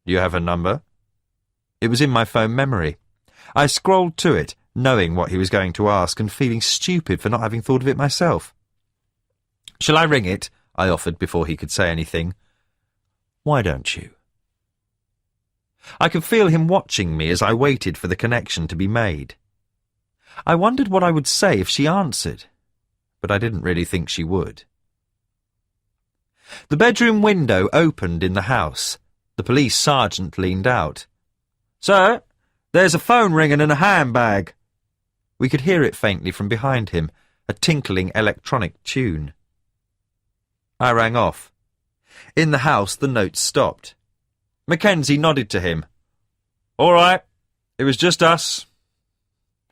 "Do you have her number?" It was in my phone memory. I scrolled to it, knowing what he was going to ask and feeling stupid for not having thought of it myself. "Shall I ring it?" I offered before he could say anything. "Why don't you?" I could feel him watching me as I waited for the connection to be made. I wondered what I would say if she answered, but I didn't really think she would. The bedroom window opened in the house. The police sergeant leaned out. "Sir, there's a phone ringing in a handbag." We could hear it faintly from behind him, a tinkling electronic tune. I rang off. In the house, the notes stopped. Mackenzie nodded to him. "All right, it was just us.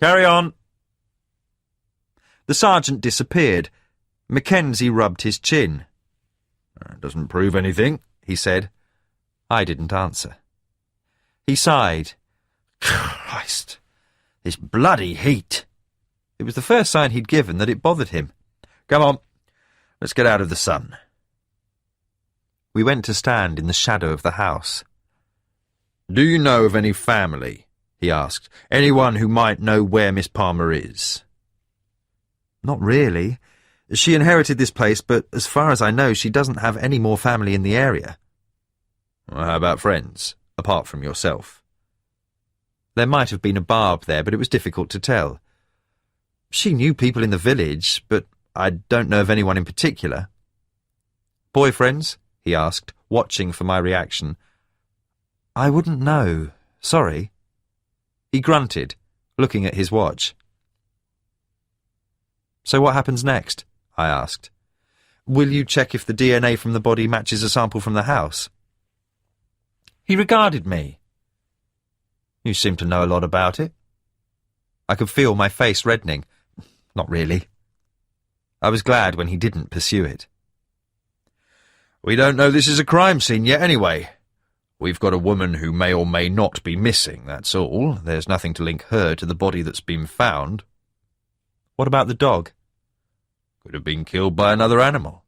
Carry on." The sergeant disappeared. Mackenzie rubbed his chin. "Doesn't prove anything," he said. I didn't answer. He sighed. "Christ, this bloody heat." It was the first sign he'd given that it bothered him. "Come on, let's get out of the sun." We went to stand in the shadow of the house. "Do you know of any family?" he asked. "Anyone who might know where Miss Palmer is?" "Not really. She inherited this place, but as far as I know, she doesn't have any more family in the area." "Well, how about friends, apart from yourself?" There might have been a barb there, but it was difficult to tell. "She knew people in the village, but I don't know of anyone in particular." "Boyfriends?" he asked, watching for my reaction. "I wouldn't know. Sorry." He grunted, looking at his watch. "So what happens next?" I asked. "Will you check if the DNA from the body matches a sample from the house?" He regarded me. "You seem to know a lot about it." I could feel my face reddening. "Not really." I was glad when he didn't pursue it. "We don't know this is a crime scene yet anyway. We've got a woman who may or may not be missing, that's all. There's nothing to link her to the body that's been found." "What about the dog?" "Could have been killed by another animal."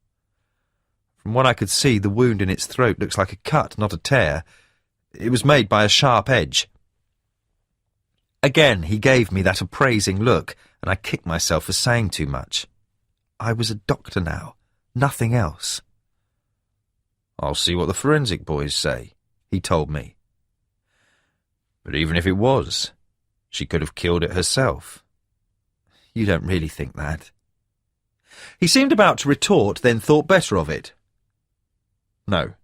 From what I could see, the wound in its throat looks like a cut, not a tear. It was made by a sharp edge. Again, he gave me that appraising look, and I kicked myself for saying too much. I was a doctor now, nothing else. "I'll see what the forensic boys say," he told me. "But even if it was, she could have killed it herself." "You don't really think that?" He seemed about to retort, then thought better of it. No,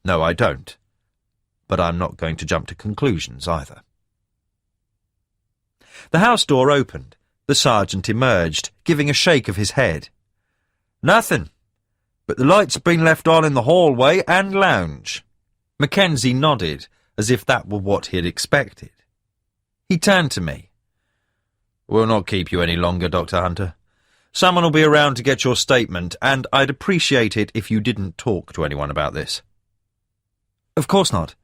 I don't. But I'm not going to jump to conclusions either." The house door opened. The sergeant emerged, giving a shake of his head. "Nothing, but the lights have been left on in the hallway and lounge." Mackenzie nodded, as if that were what he had expected. He turned to me. "We'll not keep you any longer, Dr. Hunter. Someone will be around to get your statement, and I'd appreciate it if you didn't talk to anyone about this." "Of course not."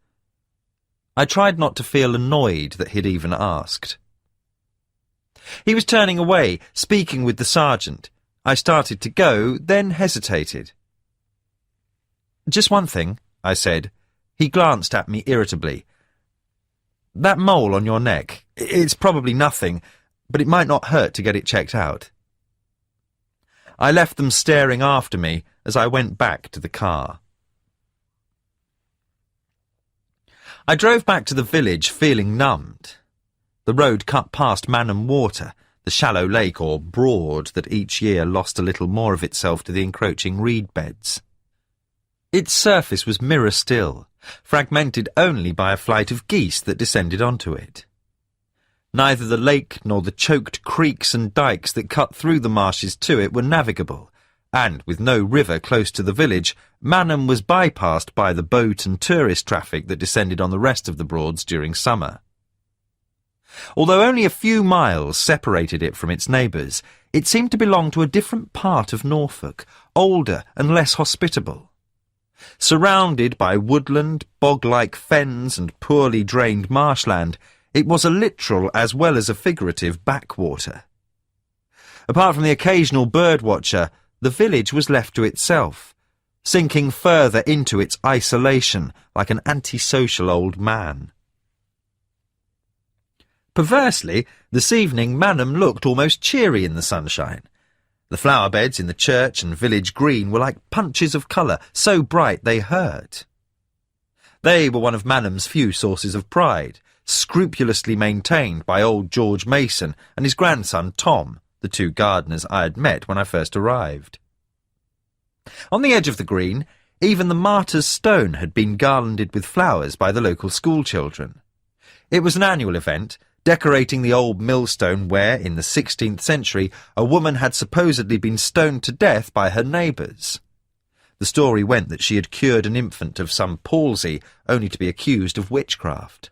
I tried not to feel annoyed that he'd even asked. He was turning away, speaking with the sergeant. I started to go, then hesitated. "Just one thing," I said. He glanced at me irritably. "That mole on your neck, it's probably nothing, but it might not hurt to get it checked out." I left them staring after me as I went back to the car. I drove back to the village feeling numbed. The road cut past Manham Water, the shallow lake or broad that each year lost a little more of itself to the encroaching reed beds. Its surface was mirror still, fragmented only by a flight of geese that descended onto it. Neither the lake nor the choked creeks and dikes that cut through the marshes to it were navigable, and with no river close to the village, Manham was bypassed by the boat and tourist traffic that descended on the rest of the Broads during summer. Although only a few miles separated it from its neighbours, it seemed to belong to a different part of Norfolk, older and less hospitable. Surrounded by woodland, bog-like fens and poorly drained marshland, it was a literal as well as a figurative backwater. Apart from the occasional bird-watcher, the village was left to itself, sinking further into its isolation like an antisocial old man. Perversely, this evening Manham looked almost cheery in the sunshine. The flower beds in the church and village green were like punches of colour, so bright they hurt. They were one of Manham's few sources of pride, scrupulously maintained by old George Mason and his grandson Tom, the two gardeners I had met when I first arrived. On the edge of the green, even the martyr's stone had been garlanded with flowers by the local schoolchildren. It was an annual event, decorating the old millstone where, in the 16th century, a woman had supposedly been stoned to death by her neighbours. The story went that she had cured an infant of some palsy, only to be accused of witchcraft.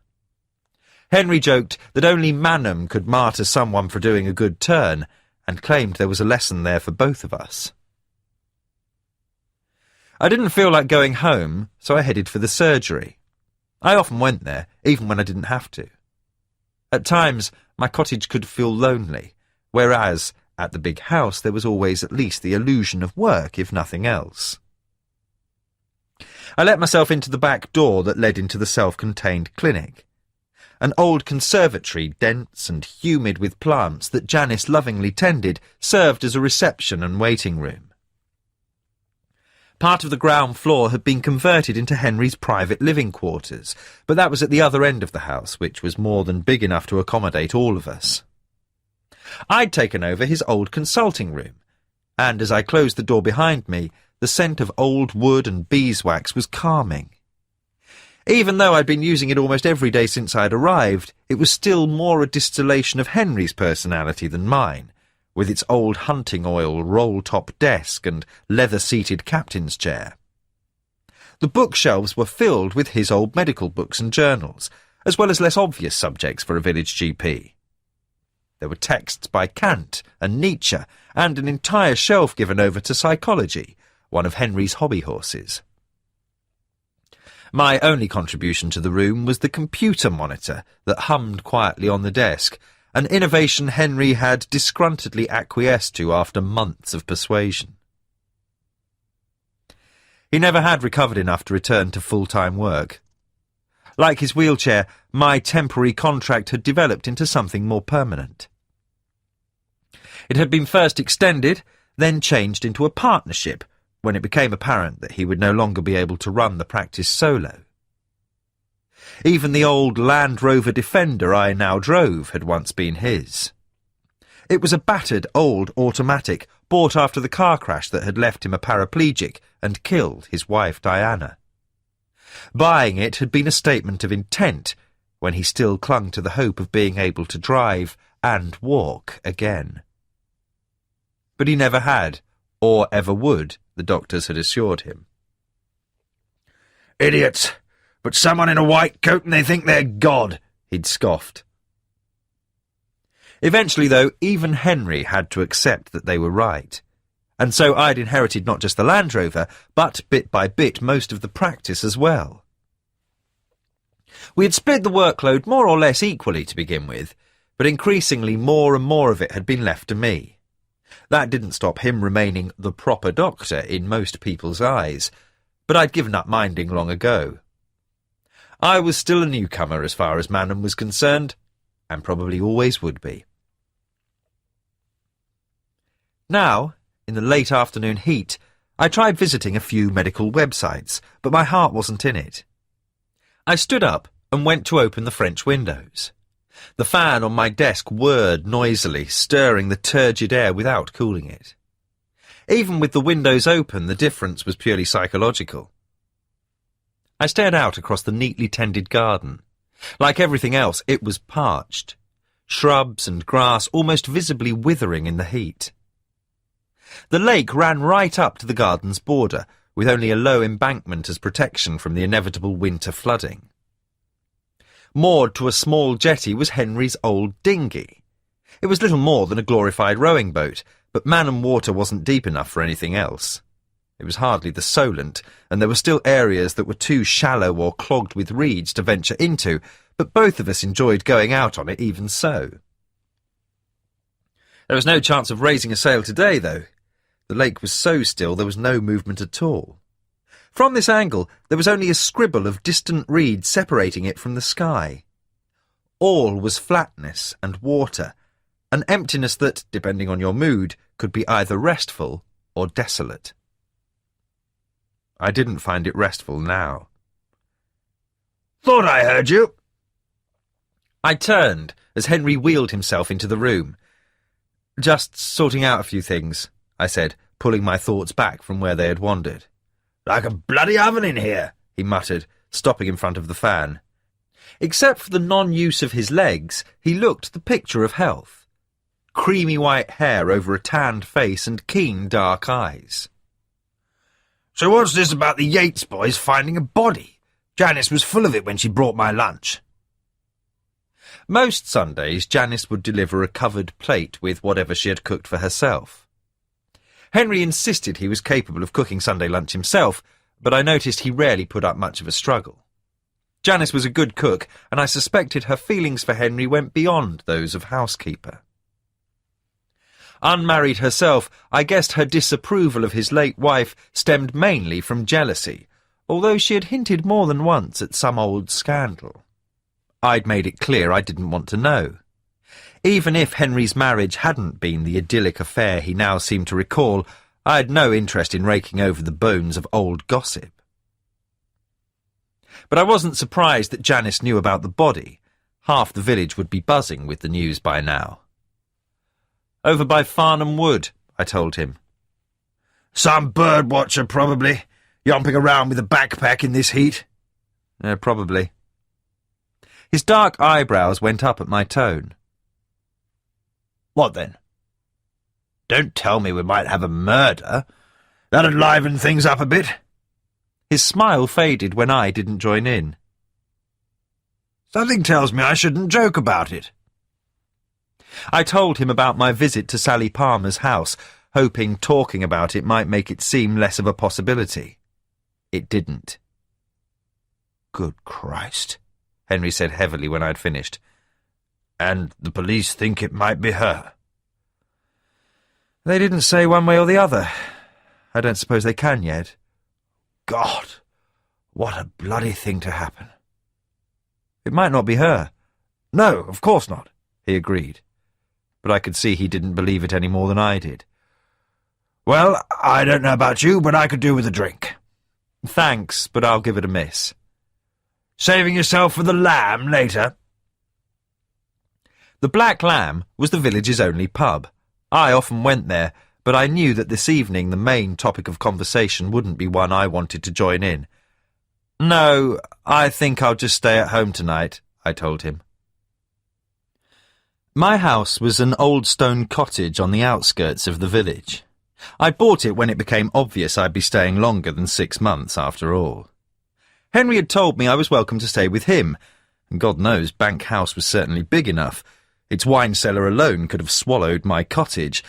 Henry joked that only Manham could martyr someone for doing a good turn, and claimed there was a lesson there for both of us. I didn't feel like going home, so I headed for the surgery. I often went there, even when I didn't have to. At times, my cottage could feel lonely, whereas, at the big house, there was always at least the illusion of work, if nothing else. I let myself into the back door that led into the self-contained clinic. An old conservatory, dense and humid with plants that Janice lovingly tended, served as a reception and waiting room. Part of the ground floor had been converted into Henry's private living quarters, but that was at the other end of the house, which was more than big enough to accommodate all of us. I'd taken over his old consulting room, and as I closed the door behind me, the scent of old wood and beeswax was calming. Even though I'd been using it almost every day since I'd arrived, it was still more a distillation of Henry's personality than mine, with its old hunting oil roll-top desk and leather-seated captain's chair. The bookshelves were filled with his old medical books and journals, as well as less obvious subjects for a village GP. There were texts by Kant and Nietzsche, and an entire shelf given over to psychology, one of Henry's hobby horses. My only contribution to the room was the computer monitor that hummed quietly on the desk, an innovation Henry had disgruntledly acquiesced to after months of persuasion. He never had recovered enough to return to full-time work. Like his wheelchair, my temporary contract had developed into something more permanent. It had been first extended, then changed into a partnership, when it became apparent that he would no longer be able to run the practice solo. Even the old Land Rover Defender I now drove had once been his. It was a battered old automatic bought after the car crash that had left him a paraplegic and killed his wife Diana. Buying it had been a statement of intent when he still clung to the hope of being able to drive and walk again. But he never had, or ever would, the doctors had assured him. "Idiots! But someone in a white coat and they think they're God," he'd scoffed. Eventually, though, even Henry had to accept that they were right. And so I'd inherited not just the Land Rover, but, bit by bit, most of the practice as well. We had split the workload more or less equally to begin with, but increasingly more and more of it had been left to me. That didn't stop him remaining the proper doctor in most people's eyes, but I'd given up minding long ago. I was still a newcomer as far as Manham was concerned, and probably always would be. Now, in the late afternoon heat, I tried visiting a few medical websites, but my heart wasn't in it. I stood up and went to open the French windows. The fan on my desk whirred noisily, stirring the turgid air without cooling it. Even with the windows open, the difference was purely psychological. I stared out across the neatly tended garden. Like everything else, it was parched, shrubs and grass almost visibly withering in the heat. The lake ran right up to the garden's border, with only a low embankment as protection from the inevitable winter flooding. Moored to a small jetty was Henry's old dinghy. It was little more than a glorified rowing boat, but Manham water wasn't deep enough for anything else. It was hardly the Solent, and there were still areas that were too shallow or clogged with reeds to venture into, but both of us enjoyed going out on it even so. There was no chance of raising a sail today, though. The lake was so still there was no movement at all. From this angle, there was only a scribble of distant reeds separating it from the sky. All was flatness and water, an emptiness that, depending on your mood, could be either restful or desolate. I didn't find it restful now. "Thought I heard you." I turned as Henry wheeled himself into the room. "Just sorting out a few things," I said, pulling my thoughts back from where they had wandered. "Like a bloody oven in here," he muttered, stopping in front of the fan. Except for the non-use of his legs, he looked the picture of health. Creamy white hair over a tanned face and keen dark eyes. "So what's this about the Yates boys finding a body? Janice was full of it when she brought my lunch." Most Sundays, Janice would deliver a covered plate with whatever she had cooked for herself. Henry insisted he was capable of cooking Sunday lunch himself, but I noticed he rarely put up much of a struggle. Janice was a good cook, and I suspected her feelings for Henry went beyond those of housekeeper. Unmarried herself, I guessed her disapproval of his late wife stemmed mainly from jealousy, although she had hinted more than once at some old scandal. I'd made it clear I didn't want to know. Even if Henry's marriage hadn't been the idyllic affair he now seemed to recall, I had no interest in raking over the bones of old gossip. But I wasn't surprised that Janice knew about the body. Half the village would be buzzing with the news by now. "Over by Farnham Wood," I told him. "Some bird watcher, probably, yomping around with a backpack in this heat." Probably. His dark eyebrows went up at my tone. "What then? Don't tell me we might have a murder. That'd liven things up a bit." His smile faded when I didn't join in. "Something tells me I shouldn't joke about it." I told him about my visit to Sally Palmer's house, hoping talking about it might make it seem less of a possibility. It didn't. "Good Christ," Henry said heavily when I'd finished. "And the police think it might be her?" "They didn't say one way or the other. I don't suppose they can yet." "God, what a bloody thing to happen." "It might not be her." "No, of course not," he agreed. But I could see he didn't believe it any more than I did. "Well, I don't know about you, but I could do with a drink." "Thanks, but I'll give it a miss." "Saving yourself for the lamb later?" The Black Lamb was the village's only pub. I often went there, but I knew that this evening the main topic of conversation wouldn't be one I wanted to join in. "No, I think I'll just stay at home tonight," I told him. My house was an old stone cottage on the outskirts of the village. I bought it when it became obvious I'd be staying longer than 6 months after all. Henry had told me I was welcome to stay with him, and God knows Bank House was certainly big enough. Its wine cellar alone could have swallowed my cottage,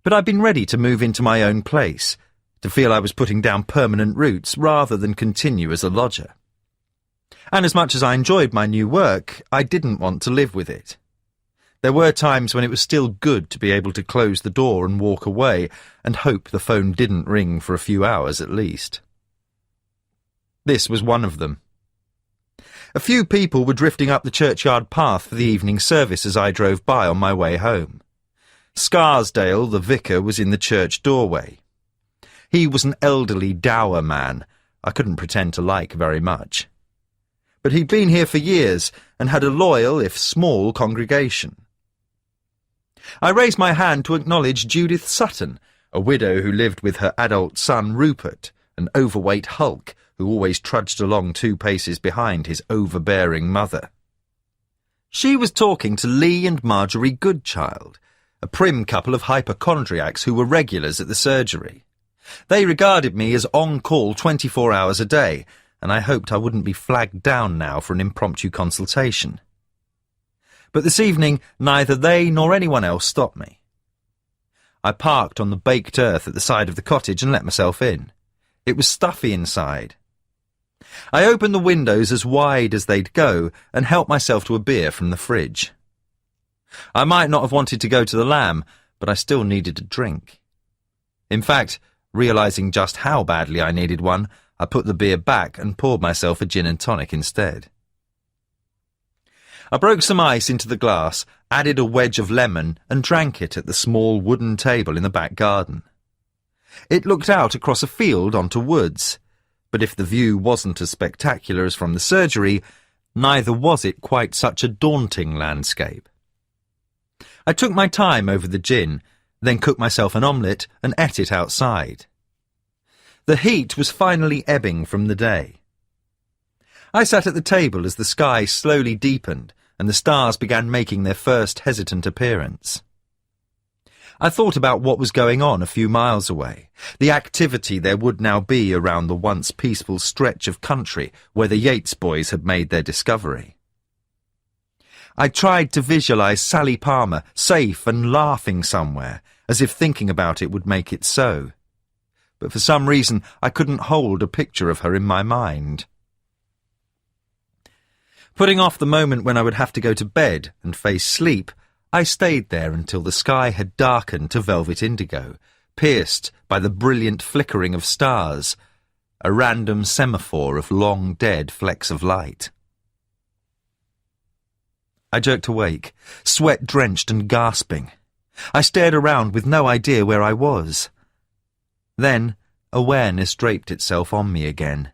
but I'd been ready to move into my own place, to feel I was putting down permanent roots rather than continue as a lodger. And as much as I enjoyed my new work, I didn't want to live with it. There were times when it was still good to be able to close the door and walk away and hope the phone didn't ring for a few hours at least. This was one of them. A few people were drifting up the churchyard path for the evening service as I drove by on my way home. Scarsdale, the vicar, was in the church doorway. He was an elderly, dour man I couldn't pretend to like very much. But he'd been here for years and had a loyal, if small, congregation. I raised my hand to acknowledge Judith Sutton, a widow who lived with her adult son Rupert, an overweight hulk who always trudged along 2 paces behind his overbearing mother. She was talking to Lee and Marjorie Goodchild, a prim couple of hypochondriacs who were regulars at the surgery. They regarded me as on-call 24 hours a day, and I hoped I wouldn't be flagged down now for an impromptu consultation. But this evening, neither they nor anyone else stopped me. I parked on the baked earth at the side of the cottage and let myself in. It was stuffy inside. I opened the windows as wide as they'd go and helped myself to a beer from the fridge. I might not have wanted to go to the Lamb, but I still needed a drink. In fact, realising just how badly I needed one, I put the beer back and poured myself a gin and tonic instead. I broke some ice into the glass, added a wedge of lemon and drank it at the small wooden table in the back garden. It looked out across a field onto woods, but if the view wasn't as spectacular as from the surgery, neither was it quite such a daunting landscape. I took my time over the gin, then cooked myself an omelette and ate it outside. The heat was finally ebbing from the day. I sat at the table as the sky slowly deepened and the stars began making their first hesitant appearance. I thought about what was going on a few miles away, the activity there would now be around the once peaceful stretch of country where the Yates boys had made their discovery. I tried to visualize Sally Palmer safe and laughing somewhere, as if thinking about it would make it so. But for some reason I couldn't hold a picture of her in my mind. Putting off the moment when I would have to go to bed and face sleep, I stayed there until the sky had darkened to velvet indigo, pierced by the brilliant flickering of stars, a random semaphore of long dead flecks of light. I jerked awake, sweat-drenched and gasping. I stared around with no idea where I was. Then awareness draped itself on me again.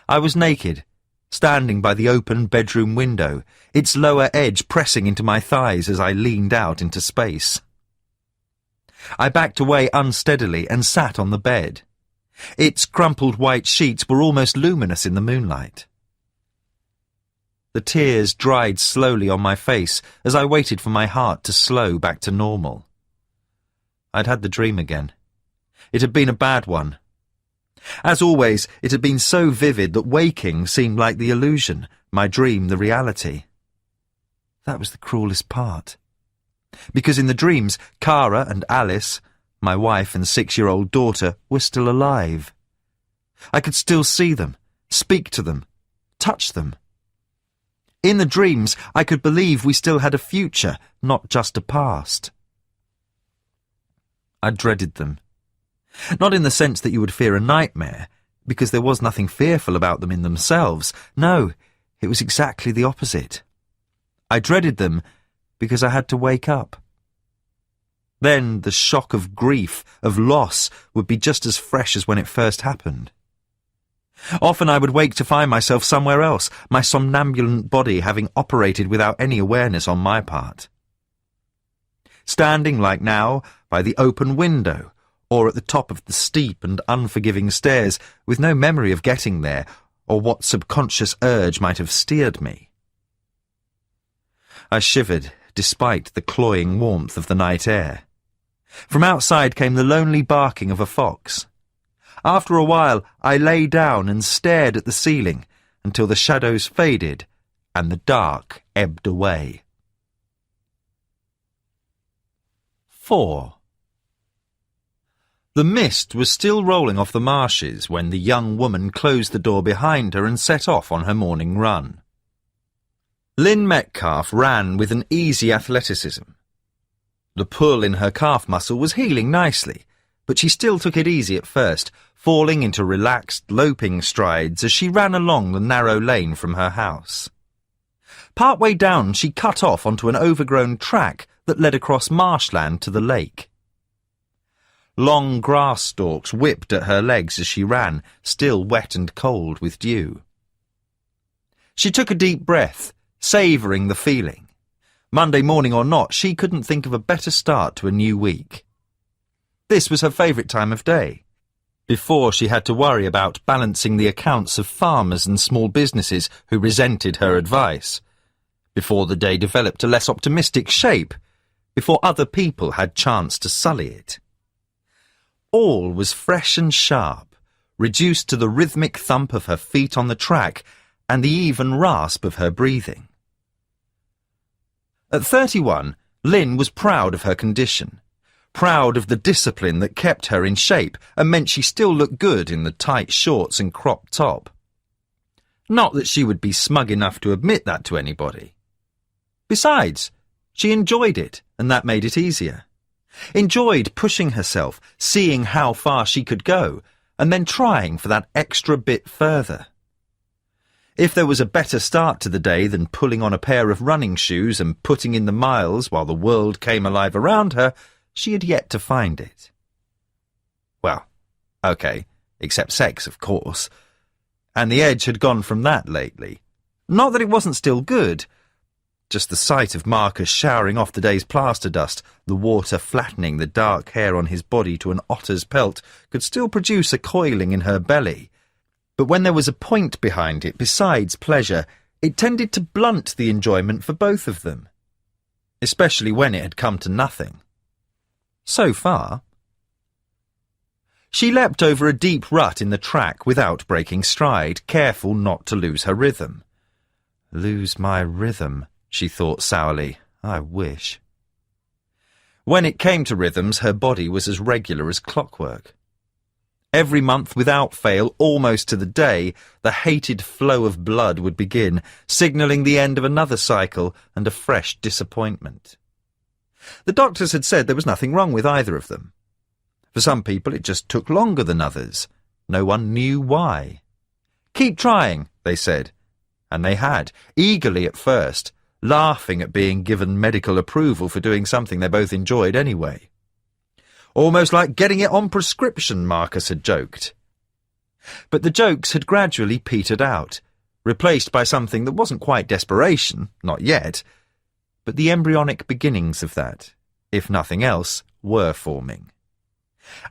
I was naked, standing by the open bedroom window, its lower edge pressing into my thighs as I leaned out into space. I backed away unsteadily and sat on the bed. Its crumpled white sheets were almost luminous in the moonlight. The tears dried slowly on my face as I waited for my heart to slow back to normal. I'd had the dream again. It had been a bad one. As always, it had been so vivid that waking seemed like the illusion, my dream the reality. That was the cruelest part. Because in the dreams, Cara and Alice, my wife and 6-year-old daughter, were still alive. I could still see them, speak to them, touch them. In the dreams, I could believe we still had a future, not just a past. I dreaded them. Not in the sense that you would fear a nightmare, because there was nothing fearful about them in themselves. No, it was exactly the opposite. I dreaded them because I had to wake up. Then the shock of grief, of loss, would be just as fresh as when it first happened. Often I would wake to find myself somewhere else, my somnambulant body having operated without any awareness on my part. Standing, like now, by the open window, or at the top of the steep and unforgiving stairs, with no memory of getting there, or what subconscious urge might have steered me. I shivered, despite the cloying warmth of the night air. From outside came the lonely barking of a fox. After a while, I lay down and stared at the ceiling until the shadows faded and the dark ebbed away. 4. The mist was still rolling off the marshes when the young woman closed the door behind her and set off on her morning run. Lynn Metcalf ran with an easy athleticism. The pull in her calf muscle was healing nicely, but she still took it easy at first, falling into relaxed, loping strides as she ran along the narrow lane from her house. Partway down, she cut off onto an overgrown track that led across marshland to the lake. Long grass stalks whipped at her legs as she ran, still wet and cold with dew. She took a deep breath, savouring the feeling. Monday morning or not, she couldn't think of a better start to a new week. This was her favourite time of day. Before she had to worry about balancing the accounts of farmers and small businesses who resented her advice. Before the day developed a less optimistic shape. Before other people had chance to sully it. All was fresh and sharp, reduced to the rhythmic thump of her feet on the track and the even rasp of her breathing. At 31, Lynn was proud of her condition. Proud of the discipline that kept her in shape and meant she still looked good in the tight shorts and cropped top. Not that she would be smug enough to admit that to anybody. Besides, she enjoyed it, and that made it easier. Enjoyed pushing herself, seeing how far she could go, and then trying for that extra bit further. If there was a better start to the day than pulling on a pair of running shoes and putting in the miles while the world came alive around her, she had yet to find it. Well, okay, except sex, of course. And the edge had gone from that lately. Not that it wasn't still good. Just the sight of Marcus showering off the day's plaster dust, the water flattening the dark hair on his body to an otter's pelt, could still produce a coiling in her belly. But when there was a point behind it besides pleasure, it tended to blunt the enjoyment for both of them, especially when it had come to nothing. So far. She leapt over a deep rut in the track without breaking stride, careful not to lose her rhythm. Lose my rhythm, she thought sourly. I wish. When it came to rhythms, her body was as regular as clockwork. Every month, without fail, almost to the day, the hated flow of blood would begin, signalling the end of another cycle and a fresh disappointment. The doctors had said there was nothing wrong with either of them. For some people it just took longer than others. No one knew why. Keep trying, they said. And they had, eagerly at first, laughing at being given medical approval for doing something they both enjoyed anyway. Almost like getting it on prescription, Marcus had joked. But the jokes had gradually petered out, replaced by something that wasn't quite desperation, not yet, but the embryonic beginnings of that, if nothing else, were forming.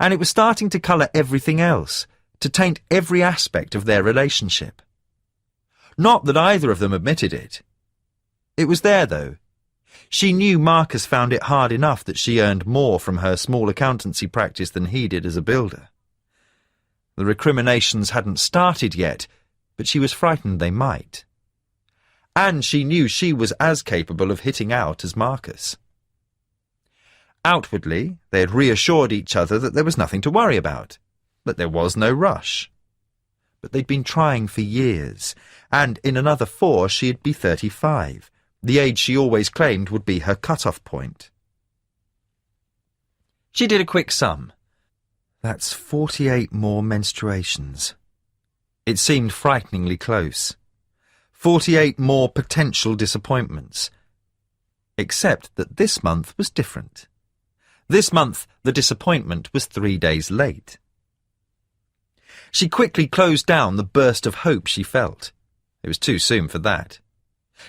And it was starting to colour everything else, to taint every aspect of their relationship. Not that either of them admitted it. It was there, though. She knew Marcus found it hard enough that she earned more from her small accountancy practice than he did as a builder. The recriminations hadn't started yet, but she was frightened they might. And she knew she was as capable of hitting out as Marcus. Outwardly, they had reassured each other that there was nothing to worry about, that there was no rush. But they'd been trying for years, and in another 4 she'd be 35, the age she always claimed would be her cut-off point. She did a quick sum. That's 48 more menstruations. It seemed frighteningly close. 48 more potential disappointments. Except that this month was different. This month, the disappointment was 3 days late. She quickly closed down the burst of hope she felt. It was too soon for that.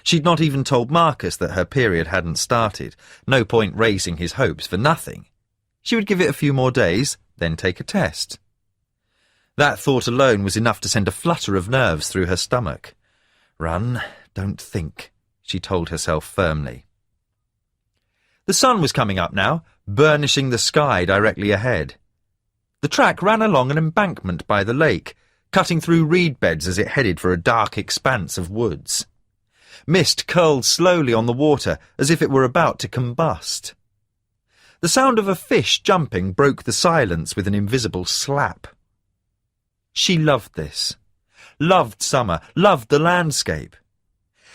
She'd not even told Marcus that her period hadn't started. No point raising his hopes for nothing. She would give it a few more days, then take a test. That thought alone was enough to send a flutter of nerves through her stomach. Run, don't think, she told herself firmly. The sun was coming up now, burnishing the sky directly ahead. The track ran along an embankment by the lake, cutting through reed beds as it headed for a dark expanse of woods. Mist curled slowly on the water as if it were about to combust. The sound of a fish jumping broke the silence with an invisible slap. She loved this. Loved summer, loved the landscape.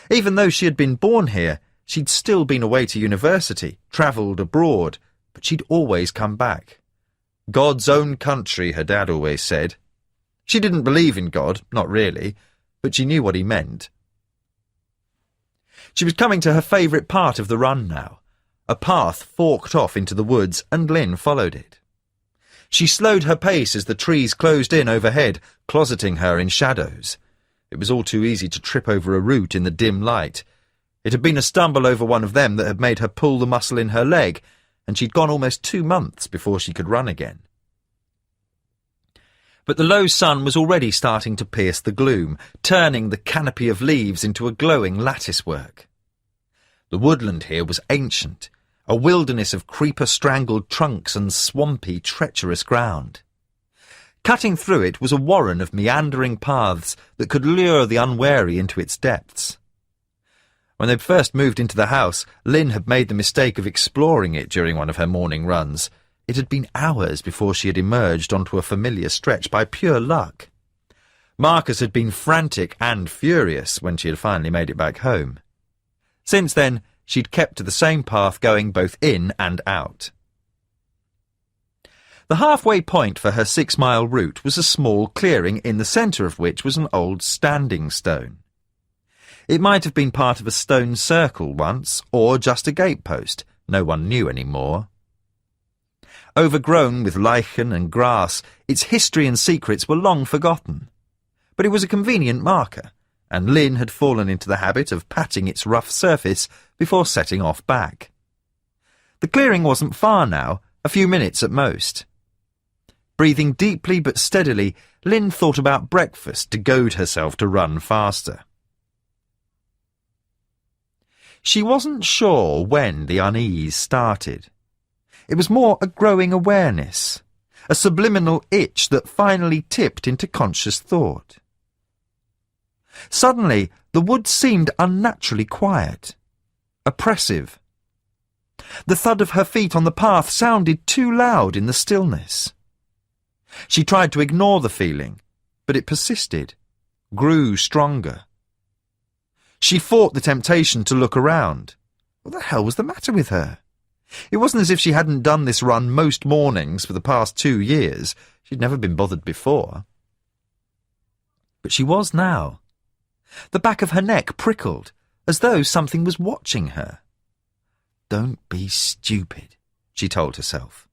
Even though she had been born here, she'd still been away to university, travelled abroad, but she'd always come back. God's own country, her dad always said. She didn't believe in God, not really, but she knew what he meant. She was coming to her favourite part of the run now. A path forked off into the woods, and Lynn followed it. She slowed her pace as the trees closed in overhead, closeting her in shadows. It was all too easy to trip over a root in the dim light. It had been a stumble over one of them that had made her pull the muscle in her leg, and she'd gone almost 2 months before she could run again. But the low sun was already starting to pierce the gloom, turning the canopy of leaves into a glowing latticework. The woodland here was ancient, a wilderness of creeper-strangled trunks and swampy, treacherous ground. Cutting through it was a warren of meandering paths that could lure the unwary into its depths. When they first moved into the house, Lynn had made the mistake of exploring it during one of her morning runs. It had been hours before she had emerged onto a familiar stretch by pure luck. Marcus had been frantic and furious when she had finally made it back home. Since then, she'd kept to the same path going both in and out. The halfway point for her 6-mile route was a small clearing in the centre of which was an old standing stone. It might have been part of a stone circle once, or just a gatepost. No one knew any more. Overgrown with lichen and grass, its history and secrets were long forgotten. But it was a convenient marker, and Lynn had fallen into the habit of patting its rough surface before setting off back. The clearing wasn't far now, a few minutes at most. Breathing deeply but steadily, Lynn thought about breakfast to goad herself to run faster. She wasn't sure when the unease started. It was more a growing awareness, a subliminal itch that finally tipped into conscious thought. Suddenly, the woods seemed unnaturally quiet, oppressive. The thud of her feet on the path sounded too loud in the stillness. She tried to ignore the feeling, but it persisted, grew stronger. She fought the temptation to look around. What the hell was the matter with her? It wasn't as if she hadn't done this run most mornings for the past 2 years. She'd never been bothered before. But she was now. The back of her neck prickled, as though something was watching her. Don't be stupid, she told herself.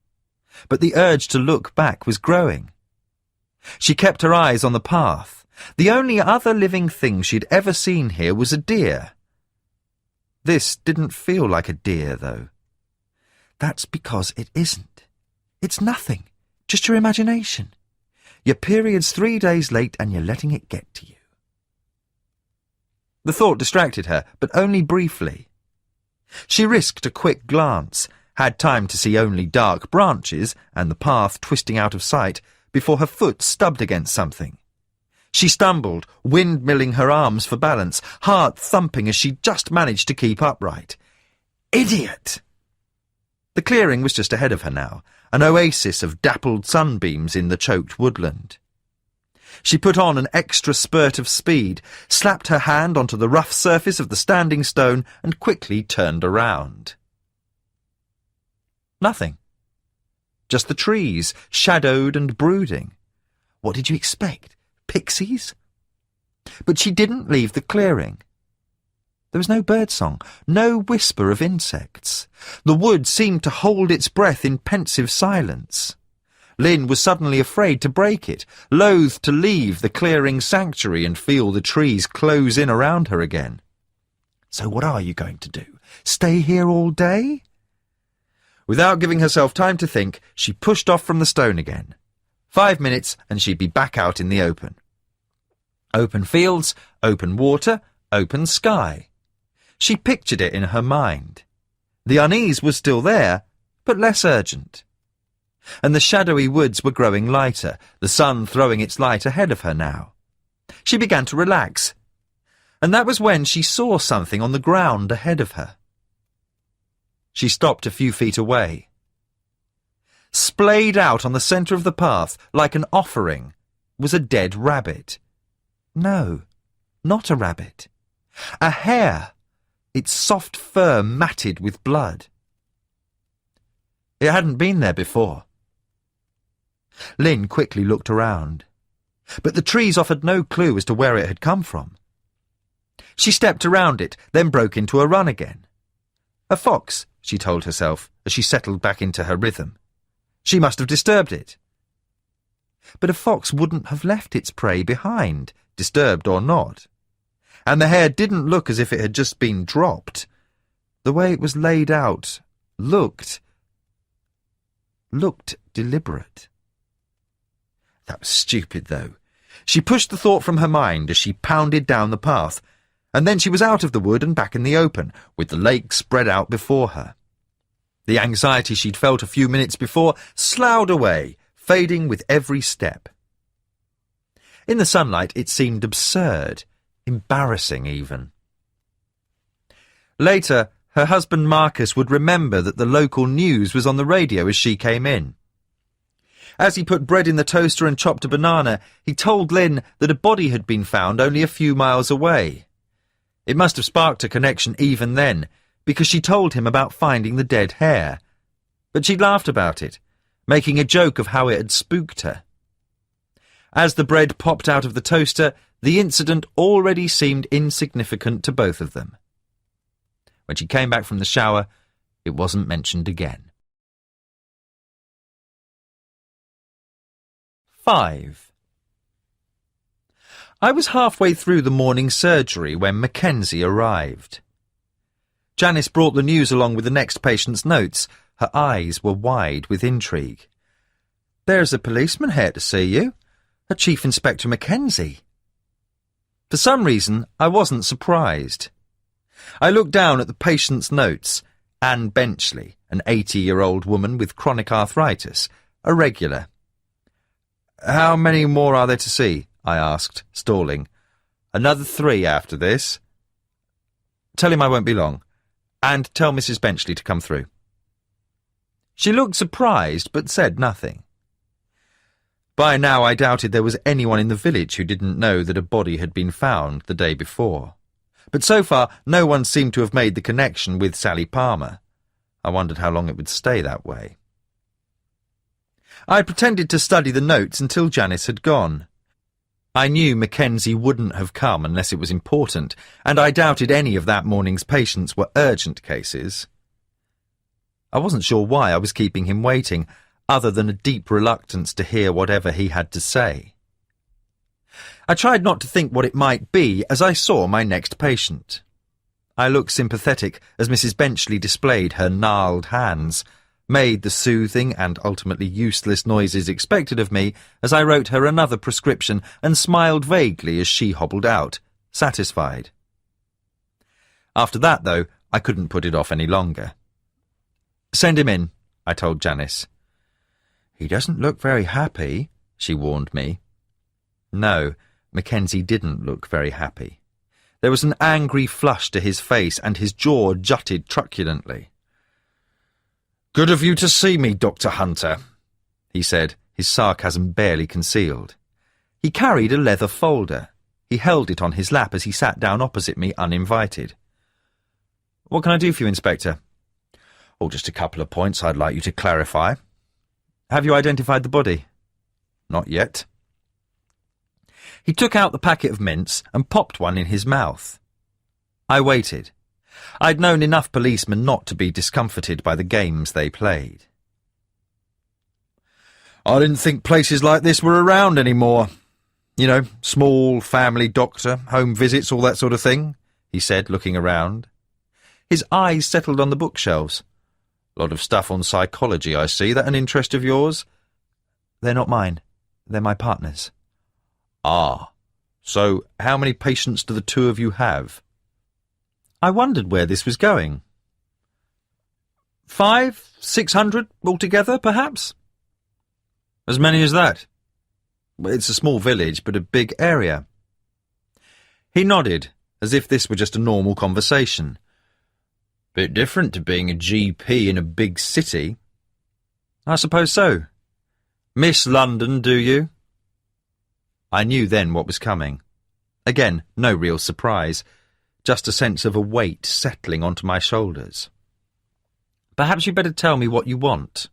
But the urge to look back was growing. She kept her eyes on the path. The only other living thing she'd ever seen here was a deer. This didn't feel like a deer, though. That's because it isn't. It's nothing, just your imagination. Your period's 3 days late and you're letting it get to you. The thought distracted her, but only briefly. She risked a quick glance, had time to see only dark branches and the path twisting out of sight before her foot stubbed against something. She stumbled, windmilling her arms for balance, heart thumping as she just managed to keep upright. Idiot! The clearing was just ahead of her now, an oasis of dappled sunbeams in the choked woodland. She put on an extra spurt of speed, slapped her hand onto the rough surface of the standing stone and quickly turned around. Nothing. Just the trees, shadowed and brooding. What did you expect? Pixies? But she didn't leave the clearing. There was no birdsong, no whisper of insects. The wood seemed to hold its breath in pensive silence. Lynn was suddenly afraid to break it, loath to leave the clearing sanctuary and feel the trees close in around her again. So what are you going to do? Stay here all day? Without giving herself time to think, she pushed off from the stone again. 5 minutes and she'd be back out in the open. Open fields, open water, open sky. She pictured it in her mind. The unease was still there, but less urgent. And the shadowy woods were growing lighter, the sun throwing its light ahead of her now. She began to relax, and that was when she saw something on the ground ahead of her. She stopped a few feet away. Splayed out on the centre of the path, like an offering, was a dead rabbit. No, not a rabbit. A hare, its soft fur matted with blood. It hadn't been there before. Lynn quickly looked around, but the trees offered no clue as to where it had come from. She stepped around it, then broke into a run again. A fox, she told herself as she settled back into her rhythm. She must have disturbed it. But a fox wouldn't have left its prey behind, disturbed or not. And the hare didn't look as if it had just been dropped. The way it was laid out looked deliberate. That was stupid, though. She pushed the thought from her mind as she pounded down the path, and then she was out of the wood and back in the open, with the lake spread out before her. The anxiety she'd felt a few minutes before sloughed away, fading with every step. In the sunlight it seemed absurd, embarrassing even. Later, her husband Marcus would remember that the local news was on the radio as she came in. As he put bread in the toaster and chopped a banana, he told Lynn that a body had been found only a few miles away. It must have sparked a connection even then, because she told him about finding the dead hare. But she'd laughed about it, making a joke of how it had spooked her. As the bread popped out of the toaster, the incident already seemed insignificant to both of them. When she came back from the shower, it wasn't mentioned again. 5. I was halfway through the morning surgery when Mackenzie arrived. Janice brought the news along with the next patient's notes. Her eyes were wide with intrigue. "There's a policeman here to see you, a Chief Inspector Mackenzie." For some reason, I wasn't surprised. I looked down at the patient's notes. Anne Benchley, an 80-year-old woman with chronic arthritis, a regular. "How many more are there to see?" I asked, stalling. "Another 3 after this." "Tell him I won't be long. And tell Mrs. Benchley to come through." She looked surprised, but said nothing. By now I doubted there was anyone in the village who didn't know that a body had been found the day before. But so far no one seemed to have made the connection with Sally Palmer. I wondered how long it would stay that way. I pretended to study the notes until Janice had gone. I knew Mackenzie wouldn't have come unless it was important, and I doubted any of that morning's patients were urgent cases. I wasn't sure why I was keeping him waiting, other than a deep reluctance to hear whatever he had to say. I tried not to think what it might be as I saw my next patient. I looked sympathetic as Mrs. Benchley displayed her gnarled hands, made the soothing and ultimately useless noises expected of me as I wrote her another prescription and smiled vaguely as she hobbled out, satisfied. After that, though, I couldn't put it off any longer. "Send him in," I told Janice. "He doesn't look very happy," she warned me. No, Mackenzie didn't look very happy. There was an angry flush to his face and his jaw jutted truculently. "Good of you to see me, Dr. Hunter," he said, his sarcasm barely concealed. He carried a leather folder. He held it on his lap as he sat down opposite me uninvited. "What can I do for you, Inspector?" "Oh, just a couple of points I'd like you to clarify." "Have you identified the body?" "Not yet." He took out the packet of mints and popped one in his mouth. I waited. I'd known enough policemen not to be discomforted by the games they played. "I didn't think places like this were around anymore. You know, small family doctor, home visits, all that sort of thing," he said, looking around. His eyes settled on the bookshelves. "A lot of stuff on psychology, I see. That an interest of yours?" "They're not mine. They're my partner's." "Ah. So how many patients do the two of you have?" I wondered where this was going. 500, 600 altogether, perhaps? "As many as that?" "It's a small village, but a big area." He nodded, as if this were just a normal conversation. "Bit different to being a GP in a big city." "I suppose so. Miss London, do you?" I knew then what was coming. Again, no real surprise, just a sense of a weight settling onto my shoulders. "Perhaps you'd better tell me what you want."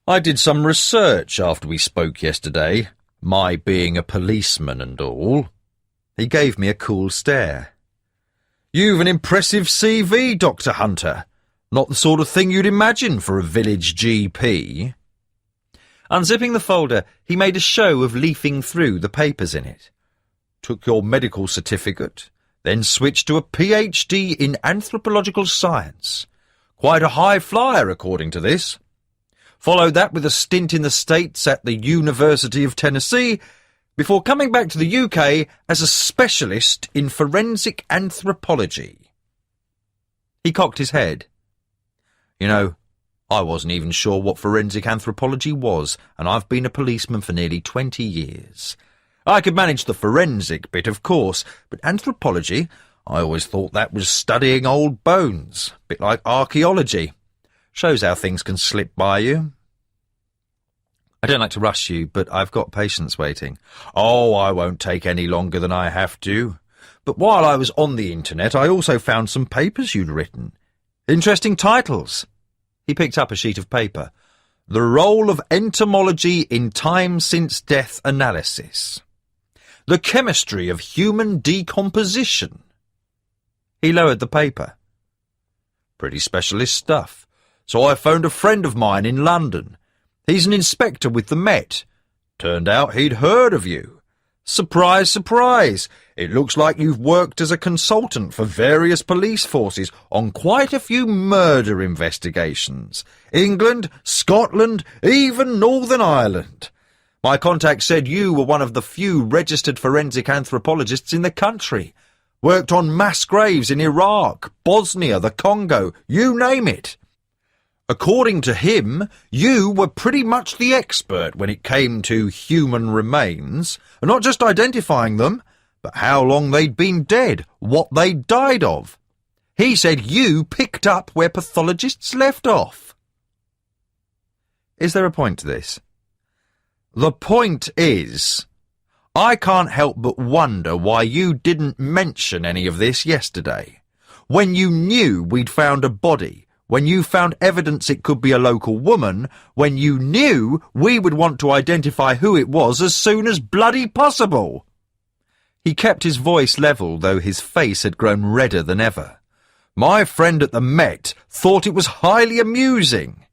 "I did some research after we spoke yesterday, my being a policeman and all." He gave me a cool stare. "You've an impressive CV, Dr. Hunter. Not the sort of thing you'd imagine for a village GP." Unzipping the folder, he made a show of leafing through the papers in it. "Took your medical certificate, then switched to a PhD in anthropological science. Quite a high flyer, according to this. Followed that with a stint in the States at the University of Tennessee, before coming back to the UK as a specialist in forensic anthropology." He cocked his head. "You know, I wasn't even sure what forensic anthropology was, and I've been a policeman for nearly 20 years. I could manage the forensic bit, of course, but anthropology, I always thought that was studying old bones, a bit like archaeology. Shows how things can slip by you." "I don't like to rush you, but I've got patients waiting." "Oh, I won't take any longer than I have to. But while I was on the internet, I also found some papers you'd written. Interesting titles." He picked up a sheet of paper. "The Role of Entomology in Time Since Death Analysis. The chemistry of human decomposition. He lowered the paper. Pretty specialist stuff. So I phoned a friend of mine in London. He's an inspector with the Met. Turned out he'd heard of you. Surprise, surprise. It looks like you've worked as a consultant for various police forces on quite a few murder investigations. England, Scotland, even Northern Ireland. My contact said you were one of the few registered forensic anthropologists in the country. Worked on mass graves in Iraq, Bosnia, the Congo, you name it. According to him, you were pretty much the expert when it came to human remains, and not just identifying them, but how long they'd been dead, what they'd died of. He said you picked up where pathologists left off. Is there a point to this? The point is, I can't help but wonder why you didn't mention any of this yesterday, when you knew we'd found a body, when you found evidence it could be a local woman, when you knew we would want to identify who it was as soon as bloody possible. He kept his voice level, though his face had grown redder than ever. My friend at the Met thought it was highly amusing.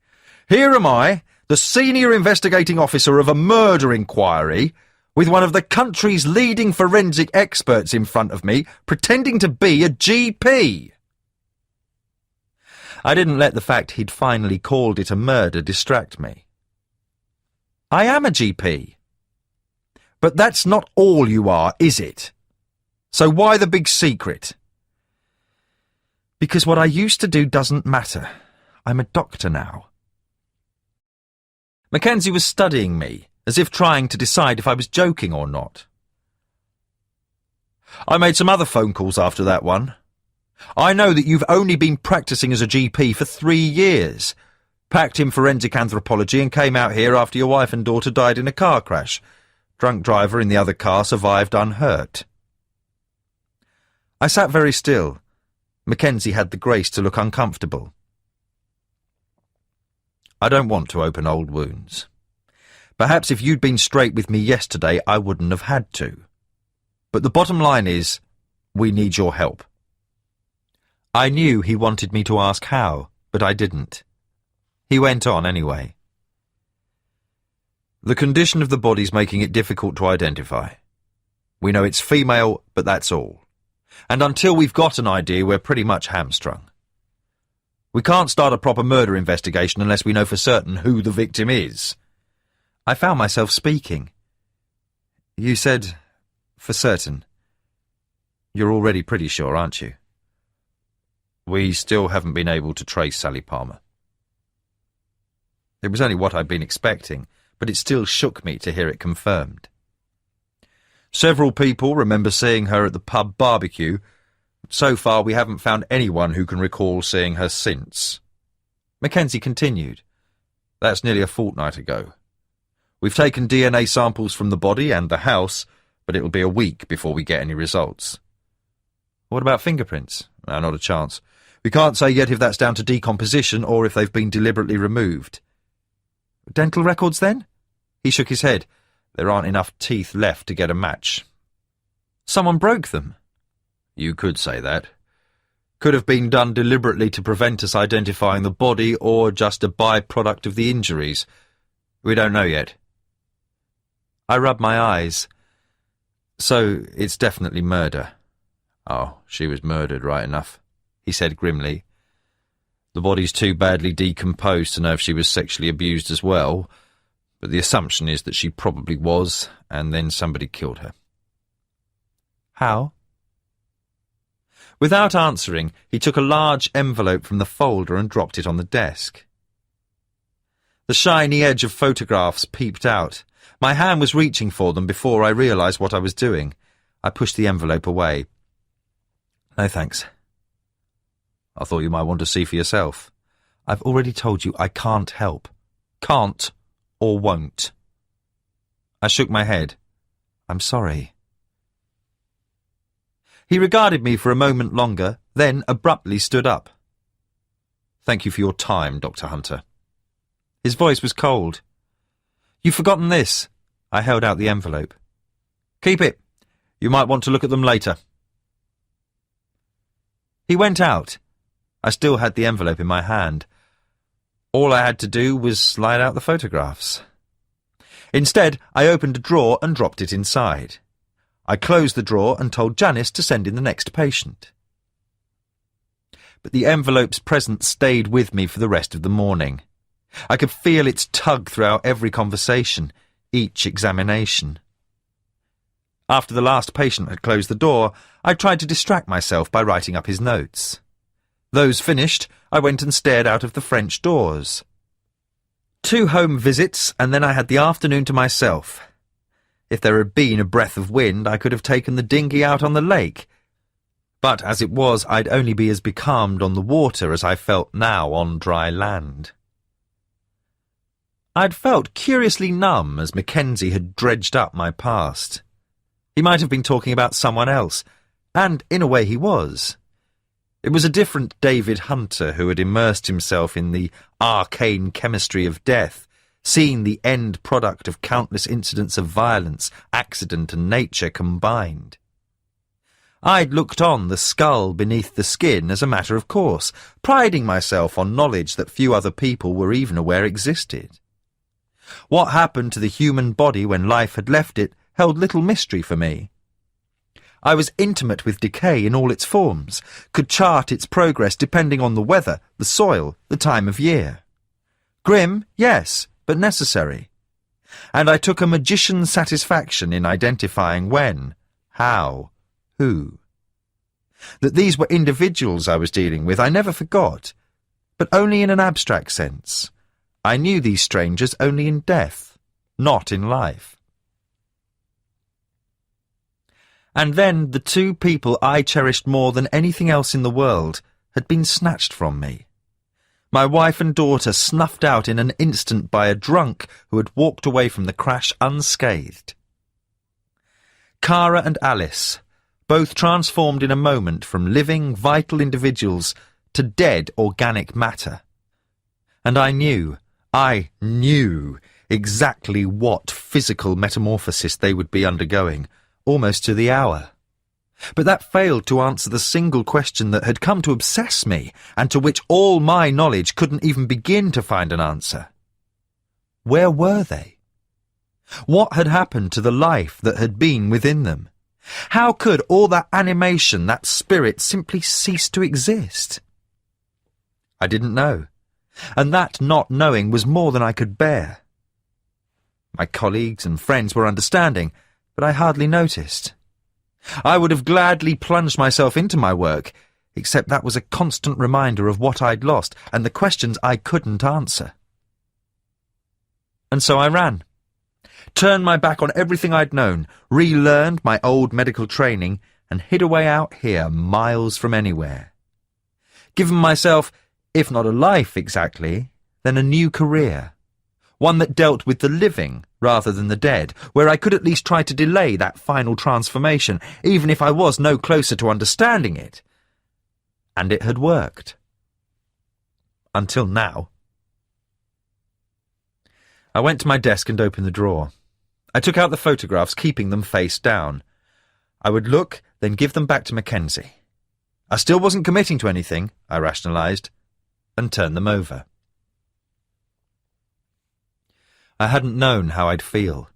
Here am I, the senior investigating officer of a murder inquiry, with one of the country's leading forensic experts in front of me, pretending to be a GP. I didn't let the fact he'd finally called it a murder distract me. I am a GP. But that's not all you are, is it? So why the big secret? Because what I used to do doesn't matter. I'm a doctor now. Mackenzie was studying me, as if trying to decide if I was joking or not. I made some other phone calls after that one. I know that you've only been practicing as a GP for 3 years. Packed in forensic anthropology and came out here after your wife and daughter died in a car crash. Drunk driver in the other car survived unhurt. I sat very still. Mackenzie had the grace to look uncomfortable. I don't want to open old wounds. Perhaps if you'd been straight with me yesterday, I wouldn't have had to. But the bottom line is, we need your help. I knew he wanted me to ask how, but I didn't. He went on anyway. The condition of the body's making it difficult to identify. We know it's female, but that's all. And until we've got an idea, we're pretty much hamstrung. We can't start a proper murder investigation unless we know for certain who the victim is. I found myself speaking. You said, for certain. You're already pretty sure, aren't you? We still haven't been able to trace Sally Palmer. It was only what I'd been expecting, but it still shook me to hear it confirmed. Several people remember seeing her at the pub barbecue. So far, we haven't found anyone who can recall seeing her since. Mackenzie continued. That's nearly a fortnight ago. We've taken DNA samples from the body and the house, but it'll be a week before we get any results. What about fingerprints? No, not a chance. We can't say yet if that's down to decomposition or if they've been deliberately removed. Dental records, then? He shook his head. There aren't enough teeth left to get a match. Someone broke them. You could say that. Could have been done deliberately to prevent us identifying the body or just a byproduct of the injuries. We don't know yet. I rubbed my eyes. So it's definitely murder. Oh, she was murdered, right enough, he said grimly. The body's too badly decomposed to know if she was sexually abused as well, but the assumption is that she probably was, and then somebody killed her. How? Without answering, he took a large envelope from the folder and dropped it on the desk. The shiny edge of photographs peeped out. My hand was reaching for them before I realised what I was doing. I pushed the envelope away. No, thanks. I thought you might want to see for yourself. I've already told you I can't help. Can't or won't. I shook my head. I'm sorry. He regarded me for a moment longer, then abruptly stood up. Thank you for your time, Dr. Hunter. His voice was cold. You've forgotten this. I held out the envelope. Keep it. You might want to look at them later." He went out. I still had the envelope in my hand. All I had to do was slide out the photographs. Instead, I opened a drawer and dropped it inside. I closed the drawer and told Janice to send in the next patient. But the envelope's presence stayed with me for the rest of the morning. I could feel its tug throughout every conversation, each examination. After the last patient had closed the door, I tried to distract myself by writing up his notes. Those finished, I went and stared out of the French doors. 2 home visits, and then I had the afternoon to myself. If there had been a breath of wind, I could have taken the dinghy out on the lake. But as it was, I'd only be as becalmed on the water as I felt now on dry land. I'd felt curiously numb as Mackenzie had dredged up my past. He might have been talking about someone else, and in a way he was. It was a different David Hunter who had immersed himself in the arcane chemistry of death, seen the end product of countless incidents of violence, accident and nature combined. I'd looked on the skull beneath the skin as a matter of course, priding myself on knowledge that few other people were even aware existed. What happened to the human body when life had left it held little mystery for me. I was intimate with decay in all its forms, could chart its progress depending on the weather, the soil, the time of year. Grim, yes, but necessary. And I took a magician's satisfaction in identifying when, how, who. That these were individuals I was dealing with I never forgot, but only in an abstract sense. I knew these strangers only in death, not in life. And then the 2 people I cherished more than anything else in the world had been snatched from me. My wife and daughter snuffed out in an instant by a drunk who had walked away from the crash unscathed. Cara and Alice, both transformed in a moment from living, vital individuals to dead organic matter. And I knew exactly what physical metamorphosis they would be undergoing, almost to the hour. But that failed to answer the single question that had come to obsess me, and to which all my knowledge couldn't even begin to find an answer. Where were they? What had happened to the life that had been within them? How could all that animation, that spirit, simply cease to exist? I didn't know, and that not knowing was more than I could bear. My colleagues and friends were understanding, but I hardly noticed. I would have gladly plunged myself into my work, except that was a constant reminder of what I'd lost and the questions I couldn't answer. And so I ran. Turned my back on everything I'd known, relearned my old medical training, and hid away out here, miles from anywhere. Given myself, if not a life exactly, then a new career. One that dealt with the living rather than the dead, where I could at least try to delay that final transformation, even if I was no closer to understanding it. And it had worked. Until now. I went to my desk and opened the drawer. I took out the photographs, keeping them face down. I would look, then give them back to Mackenzie. I still wasn't committing to anything, I rationalised, and turned them over. I hadn't known how I'd feel,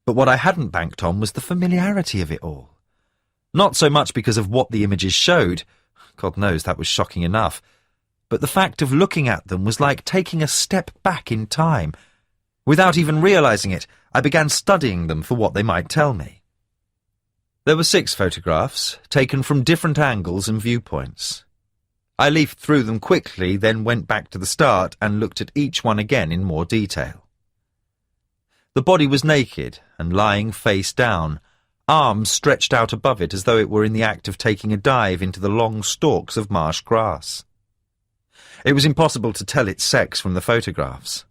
but what I hadn't banked on was the familiarity of it all. Not so much because of what the images showed, God knows that was shocking enough, but the fact of looking at them was like taking a step back in time. Without even realising it, I began studying them for what they might tell me. There were 6 photographs, taken from different angles and viewpoints. I leafed through them quickly, then went back to the start and looked at each one again in more detail. The body was naked and lying face down, arms stretched out above it as though it were in the act of taking a dive into the long stalks of marsh grass. It was impossible to tell its sex from the photographs.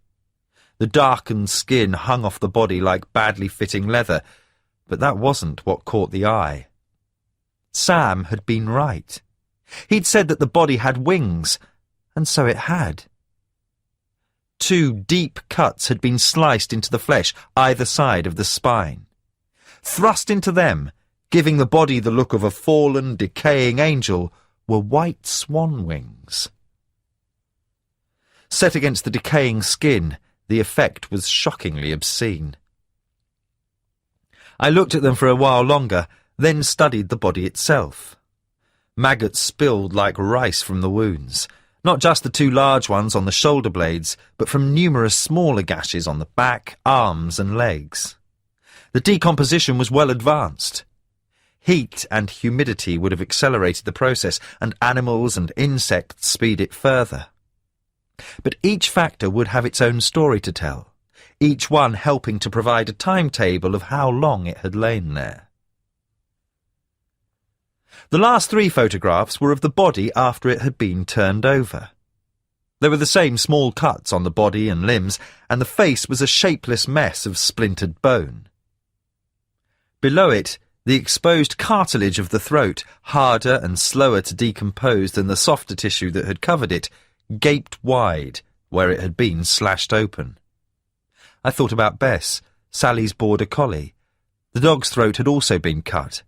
The darkened skin hung off the body like badly fitting leather, but that wasn't what caught the eye. Sam had been right. He'd said that the body had wings, and so it had. 2 deep cuts had been sliced into the flesh either side of the spine. Thrust into them giving the body the look of a fallen, decaying angel, were white swan wings. Set against the decaying skin, the effect was shockingly obscene. I looked at them for a while longer, then studied the body itself. Maggots spilled like rice from the wounds, not just the two large ones on the shoulder blades, but from numerous smaller gashes on the back, arms and legs. The decomposition was well advanced. Heat and humidity would have accelerated the process, and animals and insects speed it further. But each factor would have its own story to tell, each one helping to provide a timetable of how long it had lain there. The last 3 photographs were of the body after it had been turned over. There were the same small cuts on the body and limbs, and the face was a shapeless mess of splintered bone. Below it, the exposed cartilage of the throat, harder and slower to decompose than the softer tissue that had covered it, gaped wide where it had been slashed open. I thought about Bess, Sally's border collie. The dog's throat had also been cut.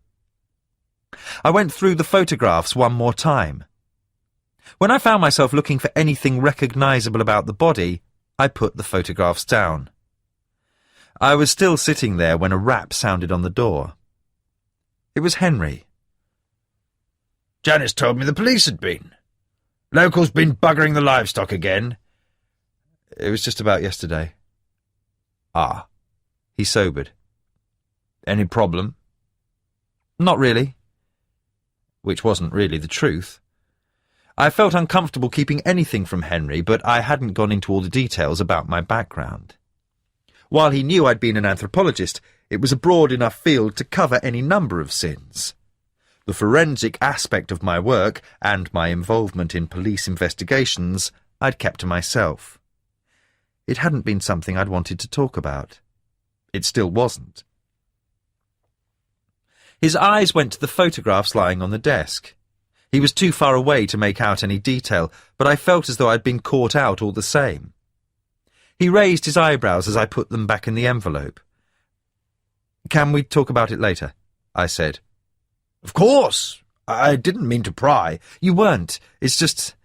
I went through the photographs one more time. When I found myself looking for anything recognisable about the body, I put the photographs down. I was still sitting there when a rap sounded on the door. It was Henry. Janice told me the police had been. Locals been buggering the livestock again. It was just about yesterday. Ah. He sobered. Any problem? Not really. Which wasn't really the truth. I felt uncomfortable keeping anything from Henry, but I hadn't gone into all the details about my background. While he knew I'd been an anthropologist, it was a broad enough field to cover any number of sins. The forensic aspect of my work and my involvement in police investigations I'd kept to myself. It hadn't been something I'd wanted to talk about. It still wasn't. His eyes went to the photographs lying on the desk. He was too far away to make out any detail, but I felt as though I'd been caught out all the same. He raised his eyebrows as I put them back in the envelope. "Can we talk about it later?" I said. "Of course. I didn't mean to pry." "You weren't. It's just...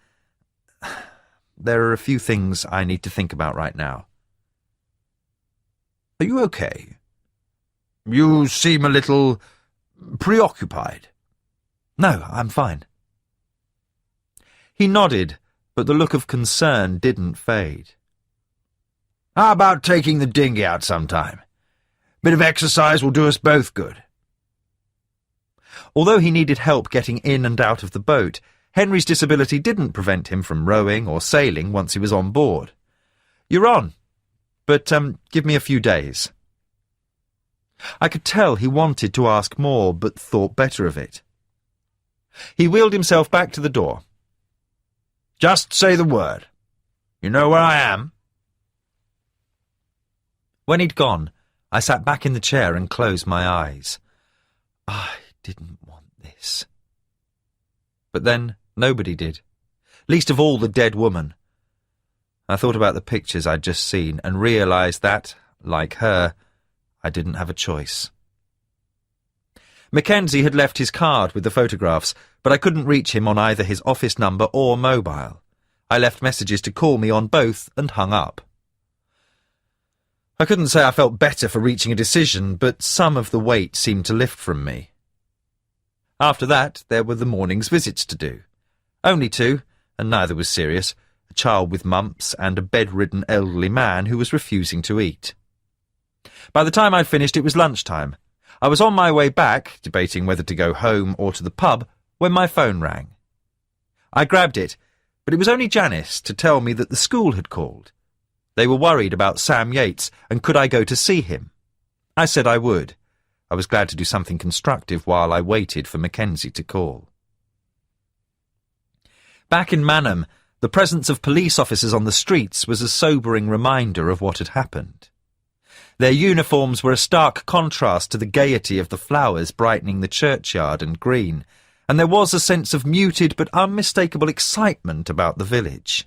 there are a few things I need to think about right now." "Are you okay? You seem a little preoccupied." "No, I'm fine." He nodded, but the look of concern didn't fade. "How about taking the dinghy out sometime? Bit of exercise will do us both good." Although he needed help getting in and out of the boat, Henry's disability didn't prevent him from rowing or sailing once he was on board. "You're on, but give me a few days." I could tell he wanted to ask more, but thought better of it. He wheeled himself back to the door. "Just say the word. You know where I am?" When he'd gone, I sat back in the chair and closed my eyes. I didn't want this. But then nobody did, least of all the dead woman. I thought about the pictures I'd just seen and realised that, like her, I didn't have a choice. Mackenzie had left his card with the photographs, but I couldn't reach him on either his office number or mobile. I left messages to call me on both and hung up. I couldn't say I felt better for reaching a decision, but some of the weight seemed to lift from me. After that, there were the morning's visits to do. Only 2, and neither was serious, a child with mumps and a bedridden elderly man who was refusing to eat. By the time I'd finished, it was lunchtime. I was on my way back, debating whether to go home or to the pub, when my phone rang. I grabbed it, but it was only Janice to tell me that the school had called. They were worried about Sam Yates, and could I go to see him? I said I would. I was glad to do something constructive while I waited for Mackenzie to call. Back in Manham, the presence of police officers on the streets was a sobering reminder of what had happened. Their uniforms were a stark contrast to the gaiety of the flowers brightening the churchyard and green, and there was a sense of muted but unmistakable excitement about the village.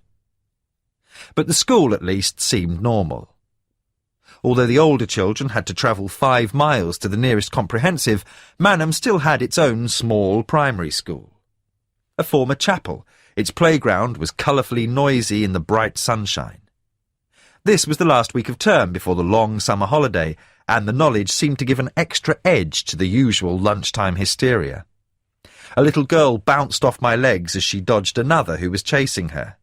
But the school, at least, seemed normal. Although the older children had to travel 5 miles to the nearest comprehensive, Manham still had its own small primary school. A former chapel, its playground was colourfully noisy in the bright sunshine. This was the last week of term before the long summer holiday, and the knowledge seemed to give an extra edge to the usual lunchtime hysteria. A little girl bounced off my legs as she dodged another who was chasing her.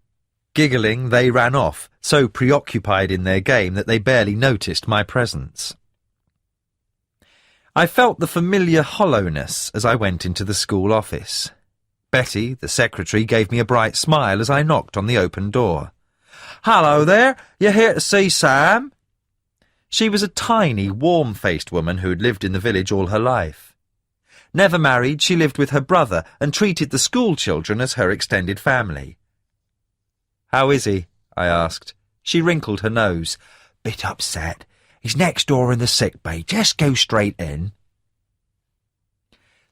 Giggling, they ran off, so preoccupied in their game that they barely noticed my presence. I felt the familiar hollowness as I went into the school office. Betty, the secretary, gave me a bright smile as I knocked on the open door. "Hello there, you here to see Sam?" She was a tiny, warm-faced woman who had lived in the village all her life. Never married, she lived with her brother and treated the school children as her extended family. "How is he?" I asked. She wrinkled her nose. "Bit upset. He's next door in the sick bay. Just go straight in."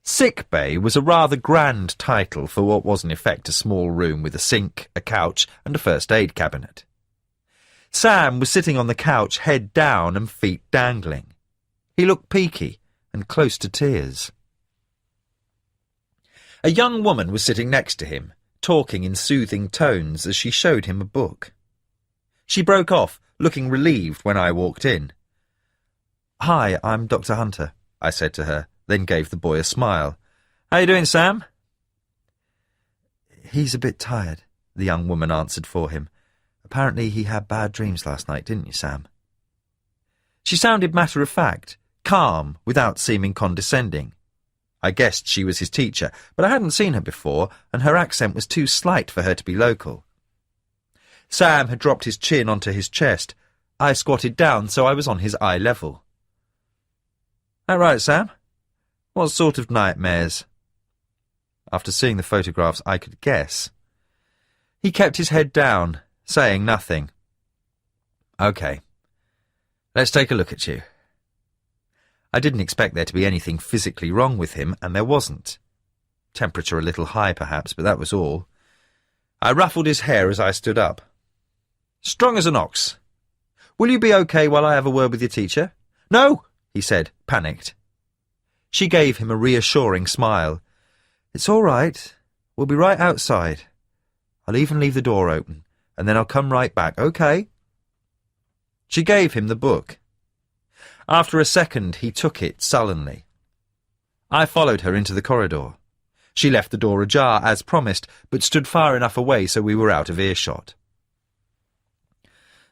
Sick bay was a rather grand title for what was in effect a small room with a sink, a couch and a first aid cabinet. Sam was sitting on the couch, head down and feet dangling. He looked peaky and close to tears. A young woman was sitting next to him, talking in soothing tones as she showed him a book. She broke off, looking relieved when I walked in. "Hi, I'm Dr. Hunter," I said to her, then gave the boy a smile. "How you doing, Sam?" "He's a bit tired," the young woman answered for him. "Apparently he had bad dreams last night, didn't you, Sam?" She sounded matter-of-fact, calm, without seeming condescending. I guessed she was his teacher, but I hadn't seen her before, and her accent was too slight for her to be local. Sam had dropped his chin onto his chest. I squatted down so I was on his eye level. "That right, Sam? What sort of nightmares?" After seeing the photographs, I could guess. He kept his head down, saying nothing. "OK. Let's take a look at you." I didn't expect there to be anything physically wrong with him, and there wasn't. Temperature a little high, perhaps, but that was all. I ruffled his hair as I stood up. "Strong as an ox. Will you be OK while I have a word with your teacher?" "No," he said, panicked. She gave him a reassuring smile. "It's all right. We'll be right outside. I'll even leave the door open, and then I'll come right back, OK?" She gave him the book. After a second, he took it sullenly. I followed her into the corridor. She left the door ajar, as promised, but stood far enough away so we were out of earshot.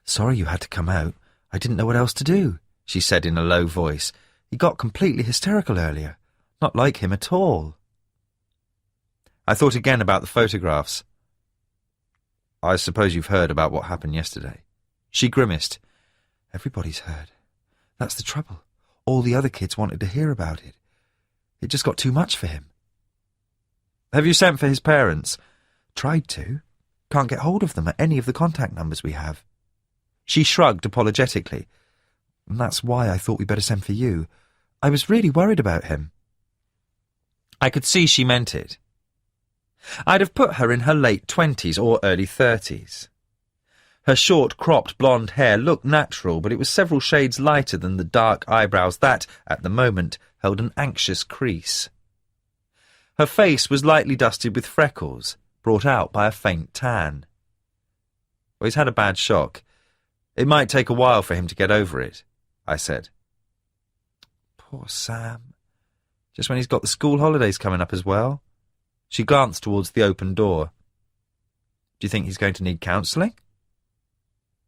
"Sorry you had to come out. I didn't know what else to do," she said in a low voice. "He got completely hysterical earlier. Not like him at all." I thought again about the photographs. "I suppose you've heard about what happened yesterday." She grimaced. "Everybody's heard. That's the trouble. All the other kids wanted to hear about it. It just got too much for him." "Have you sent for his parents?" "Tried to. Can't get hold of them at any of the contact numbers we have." She shrugged apologetically. "And that's why I thought we'd better send for you. I was really worried about him." I could see she meant it. I'd have put her in her late 20s or early 30s. Her short, cropped blonde hair looked natural, but it was several shades lighter than the dark eyebrows that, at the moment, held an anxious crease. Her face was lightly dusted with freckles, brought out by a faint tan. "Well, he's had a bad shock. It might take a while for him to get over it," I said. "Poor Sam. Just when he's got the school holidays coming up as well." She glanced towards the open door. "Do you think he's going to need counselling?"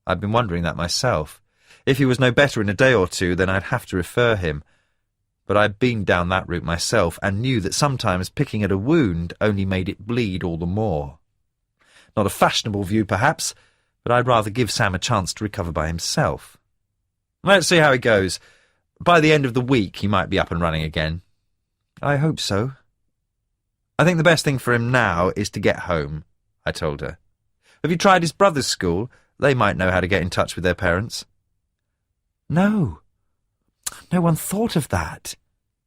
I'd been wondering that myself. If he was no better in a day or two, then I'd have to refer him. But I'd been down that route myself and knew that sometimes picking at a wound only made it bleed all the more. Not a fashionable view, perhaps, but I'd rather give Sam a chance to recover by himself. Let's see how it goes. By the end of the week, he might be up and running again. I hope so. I think the best thing for him now is to get home, I told her. Have you tried his brother's school? They might know how to get in touch with their parents. No. No one thought of that.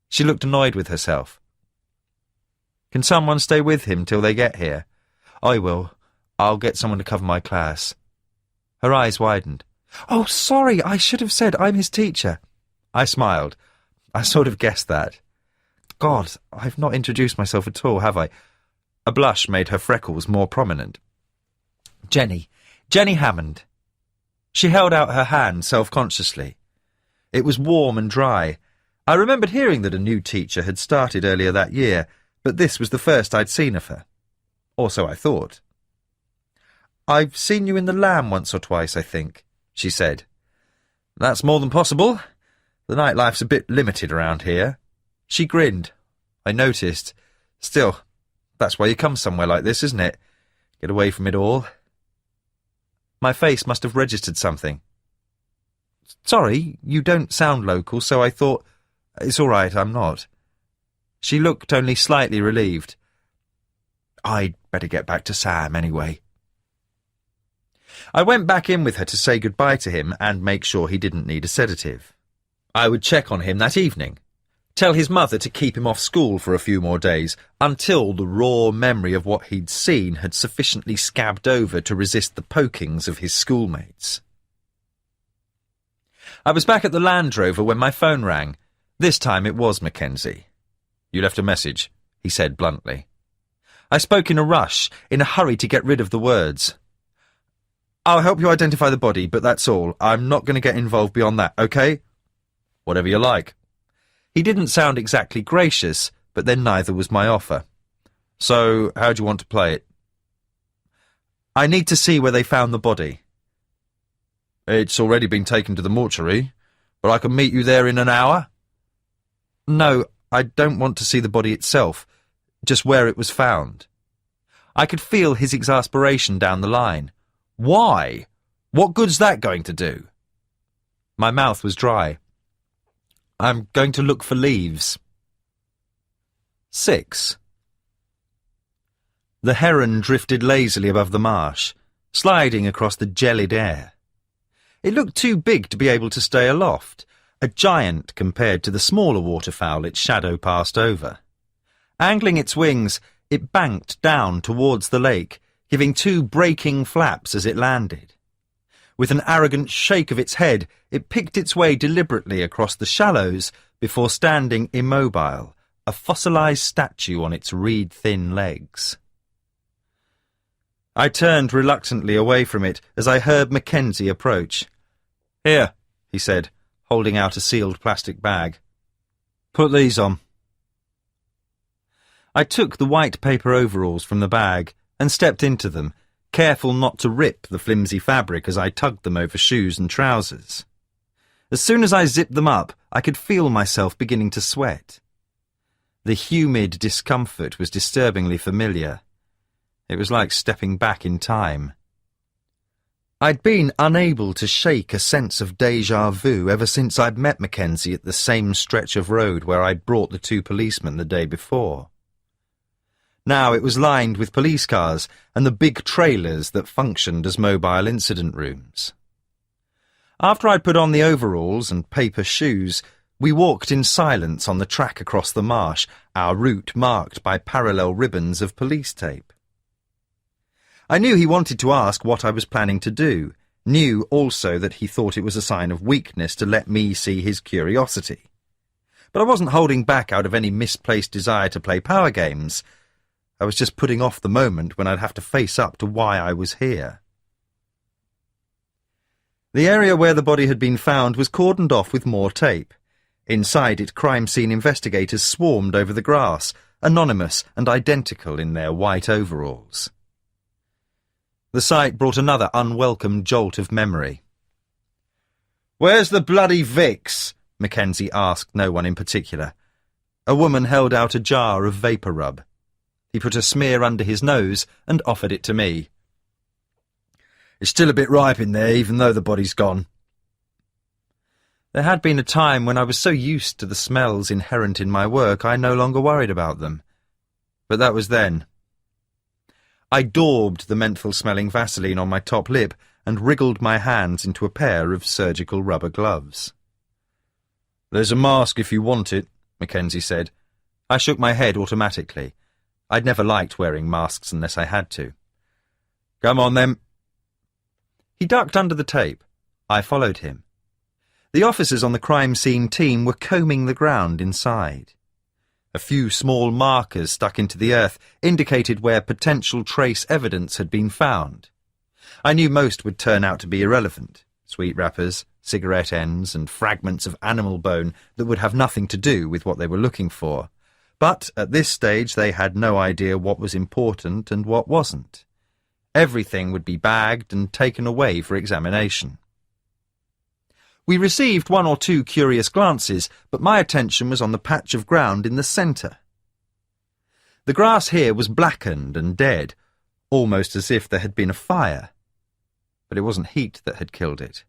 She looked annoyed with herself. Can someone stay with him till they get here? I will. I'll get someone to cover my class. Her eyes widened. "Oh, sorry, I should have said I'm his teacher." I smiled. I sort of guessed that. God, I've not introduced myself at all, have I? A blush made her freckles more prominent. Jenny Hammond." She held out her hand self-consciously. It was warm and dry. I remembered hearing that a new teacher had started earlier that year, but this was the first I'd seen of her. Or so I thought. "I've seen you in the Lamb once or twice, I think," she said. "That's more than possible. The nightlife's a bit limited around here." She grinned. I noticed. Still, that's why you come somewhere like this, isn't it? Get away from it all. My face must have registered something. "Sorry, you don't sound local, so I thought—" "It's all right, I'm not." She looked only slightly relieved. "I'd better get back to Sam anyway." I went back in with her to say goodbye to him and make sure he didn't need a sedative. I would check on him that evening. Tell his mother to keep him off school for a few more days, until the raw memory of what he'd seen had sufficiently scabbed over to resist the pokings of his schoolmates. I was back at the Land Rover when my phone rang. This time it was Mackenzie. "You left a message," he said bluntly. I spoke in a rush, in a hurry to get rid of the words. "I'll help you identify the body, but that's all. I'm not going to get involved beyond that, okay?" "Whatever you like." He didn't sound exactly gracious, but then neither was my offer. "So, how do you want to play it?" "I need to see where they found the body." "It's already been taken to the mortuary, but I can meet you there in an hour." "No, I don't want to see the body itself, just where it was found." I could feel his exasperation down the line. "Why? What good's that going to do?" My mouth was dry. "I'm going to look for leaves." 6. The heron drifted lazily above the marsh, sliding across the gelid air. It looked too big to be able to stay aloft, a giant compared to the smaller waterfowl its shadow passed over. Angling its wings, it banked down towards the lake, giving two breaking flaps as it landed. With an arrogant shake of its head, it picked its way deliberately across the shallows before standing immobile, a fossilized statue on its reed-thin legs. I turned reluctantly away from it as I heard Mackenzie approach. "Here," he said, holding out a sealed plastic bag. "Put these on." I took the white paper overalls from the bag and stepped into them, careful not to rip the flimsy fabric as I tugged them over shoes and trousers. As soon as I zipped them up, I could feel myself beginning to sweat. The humid discomfort was disturbingly familiar. It was like stepping back in time. I'd been unable to shake a sense of déjà vu ever since I'd met Mackenzie at the same stretch of road where I'd brought the two policemen the day before. Now it was lined with police cars and the big trailers that functioned as mobile incident rooms. After I'd put on the overalls and paper shoes, we walked in silence on the track across the marsh, our route marked by parallel ribbons of police tape. I knew he wanted to ask what I was planning to do, knew also that he thought it was a sign of weakness to let me see his curiosity. But I wasn't holding back out of any misplaced desire to play power games. I was just putting off the moment when I'd have to face up to why I was here. The area where the body had been found was cordoned off with more tape. Inside it, crime scene investigators swarmed over the grass, anonymous and identical in their white overalls. The sight brought another unwelcome jolt of memory. "Where's the bloody Vicks?" Mackenzie asked no one in particular. A woman held out a jar of vapour rub. He put a smear under his nose and offered it to me. "It's still a bit ripe in there, even though the body's gone." There had been a time when I was so used to the smells inherent in my work I no longer worried about them. But that was then. I daubed the menthol-smelling Vaseline on my top lip and wriggled my hands into a pair of surgical rubber gloves. "There's a mask if you want it," Mackenzie said. I shook my head automatically. I'd never liked wearing masks unless I had to. "Come on, then." He ducked under the tape. I followed him. The officers on the crime scene team were combing the ground inside. A few small markers stuck into the earth indicated where potential trace evidence had been found. I knew most would turn out to be irrelevant. Sweet wrappers, cigarette ends, and fragments of animal bone that would have nothing to do with what they were looking for. But at this stage they had no idea what was important and what wasn't. Everything would be bagged and taken away for examination. We received one or two curious glances, but my attention was on the patch of ground in the centre. The grass here was blackened and dead, almost as if there had been a fire. But it wasn't heat that had killed it.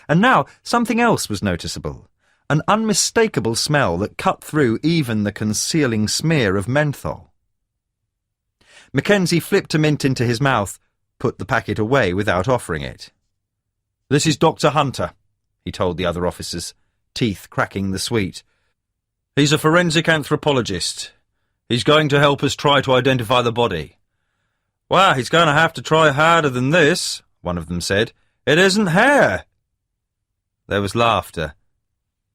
And now something else was noticeable, an unmistakable smell that cut through even the concealing smear of menthol. Mackenzie flipped a mint into his mouth, put the packet away without offering it. "This is Dr. Hunter," he told the other officers, teeth cracking the sweet. "He's a forensic anthropologist. He's going to help us try to identify the body." "Well, he's going to have to try harder than this," one of them said. "It isn't hair." There was laughter.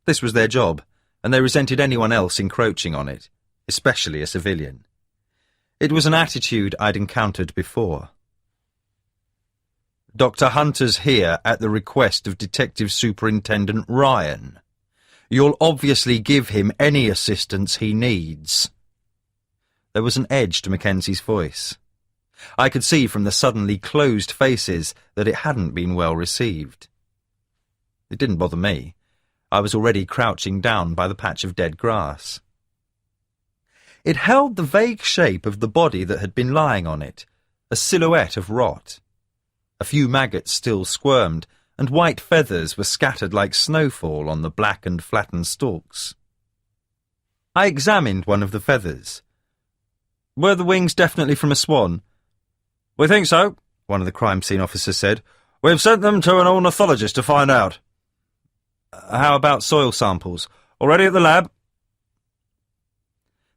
This was their job, and they resented anyone else encroaching on it, especially a civilian. It was an attitude I'd encountered before. "Dr. Hunter's here at the request of Detective Superintendent Ryan. You'll obviously give him any assistance he needs." There was an edge to Mackenzie's voice. I could see from the suddenly closed faces that it hadn't been well received. It didn't bother me. I was already crouching down by the patch of dead grass. It held the vague shape of the body that had been lying on it, a silhouette of rot. A few maggots still squirmed, and white feathers were scattered like snowfall on the black and flattened stalks. I examined one of the feathers. "Were the wings definitely from a swan?" "We think so," one of the crime scene officers said. "We've sent them to an ornithologist to find out." "How about soil samples? Already at the lab?"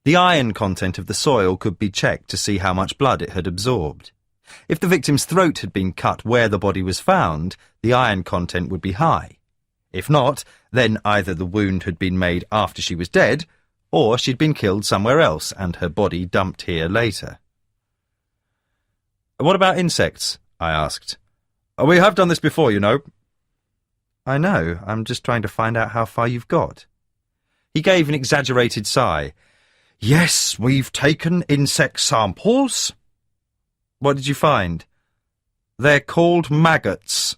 The iron content of the soil could be checked to see how much blood it had absorbed. If the victim's throat had been cut where the body was found, the iron content would be high. If not, then either the wound had been made after she was dead, or she'd been killed somewhere else and her body dumped here later. "What about insects?" I asked. "We have done this before, you know." "I know, I'm just trying to find out how far you've got." He gave an exaggerated sigh. "Yes, we've taken insect samples." "What did you find?" "They're called maggots."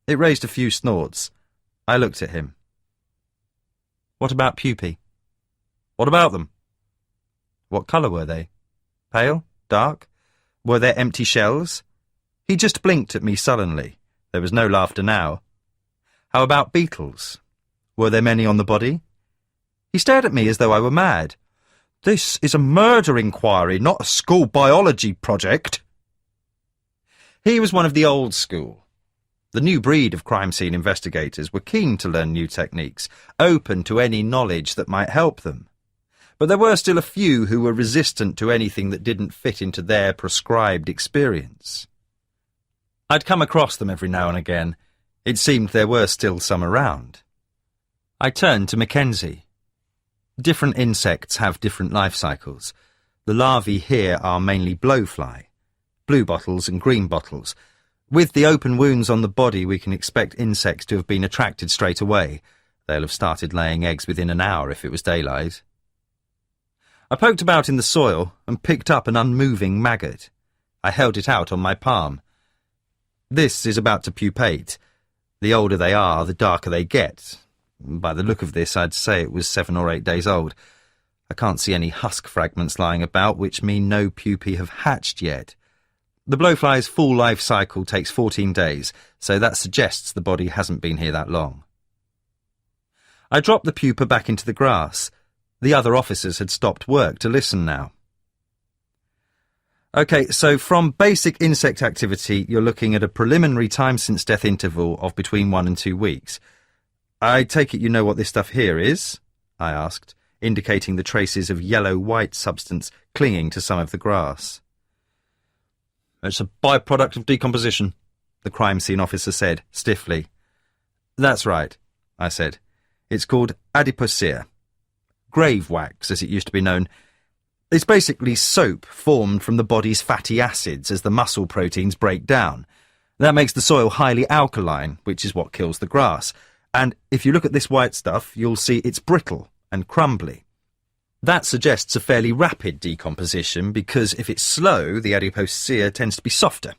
It raised a few snorts. I looked at him. "What about pupae?" "What about them?" "What colour were they? Pale? Dark? Were there empty shells?" He just blinked at me sullenly. There was no laughter now. "How about beetles? Were there many on the body?" He stared at me as though I were mad. "This is a murder inquiry, not a school biology project." He was one of the old school. The new breed of crime scene investigators were keen to learn new techniques, open to any knowledge that might help them. But there were still a few who were resistant to anything that didn't fit into their prescribed experience. I'd come across them every now and again. It seemed there were still some around. I turned to Mackenzie. Different insects have different life cycles. The larvae here are mainly blowfly, blue bottles and green bottles. With the open wounds on the body, we can expect insects to have been attracted straight away. They'll have started laying eggs within an hour if it was daylight. I poked about in the soil and picked up an unmoving maggot. I held it out on my palm. This is about to pupate. The older they are, the darker they get. By the look of this, I'd say it was 7 or 8 days old. I can't see any husk fragments lying about, which mean no pupae have hatched yet. The blowfly's full life cycle takes 14 days, so that suggests the body hasn't been here that long. I dropped the pupa back into the grass. The other officers had stopped work to listen now. OK, so from basic insect activity, you're looking at a preliminary time since death interval of between 1 and 2 weeks. I take it you know what this stuff here is? I asked, indicating the traces of yellow-white substance clinging to some of the grass. It's a byproduct of decomposition, the crime scene officer said, stiffly. That's right, I said. It's called adipocere. Grave wax, as it used to be known. It's basically soap formed from the body's fatty acids as the muscle proteins break down. That makes the soil highly alkaline, which is what kills the grass. And if you look at this white stuff, you'll see it's brittle and crumbly. That suggests a fairly rapid decomposition because if it's slow, the adipocere tends to be softer,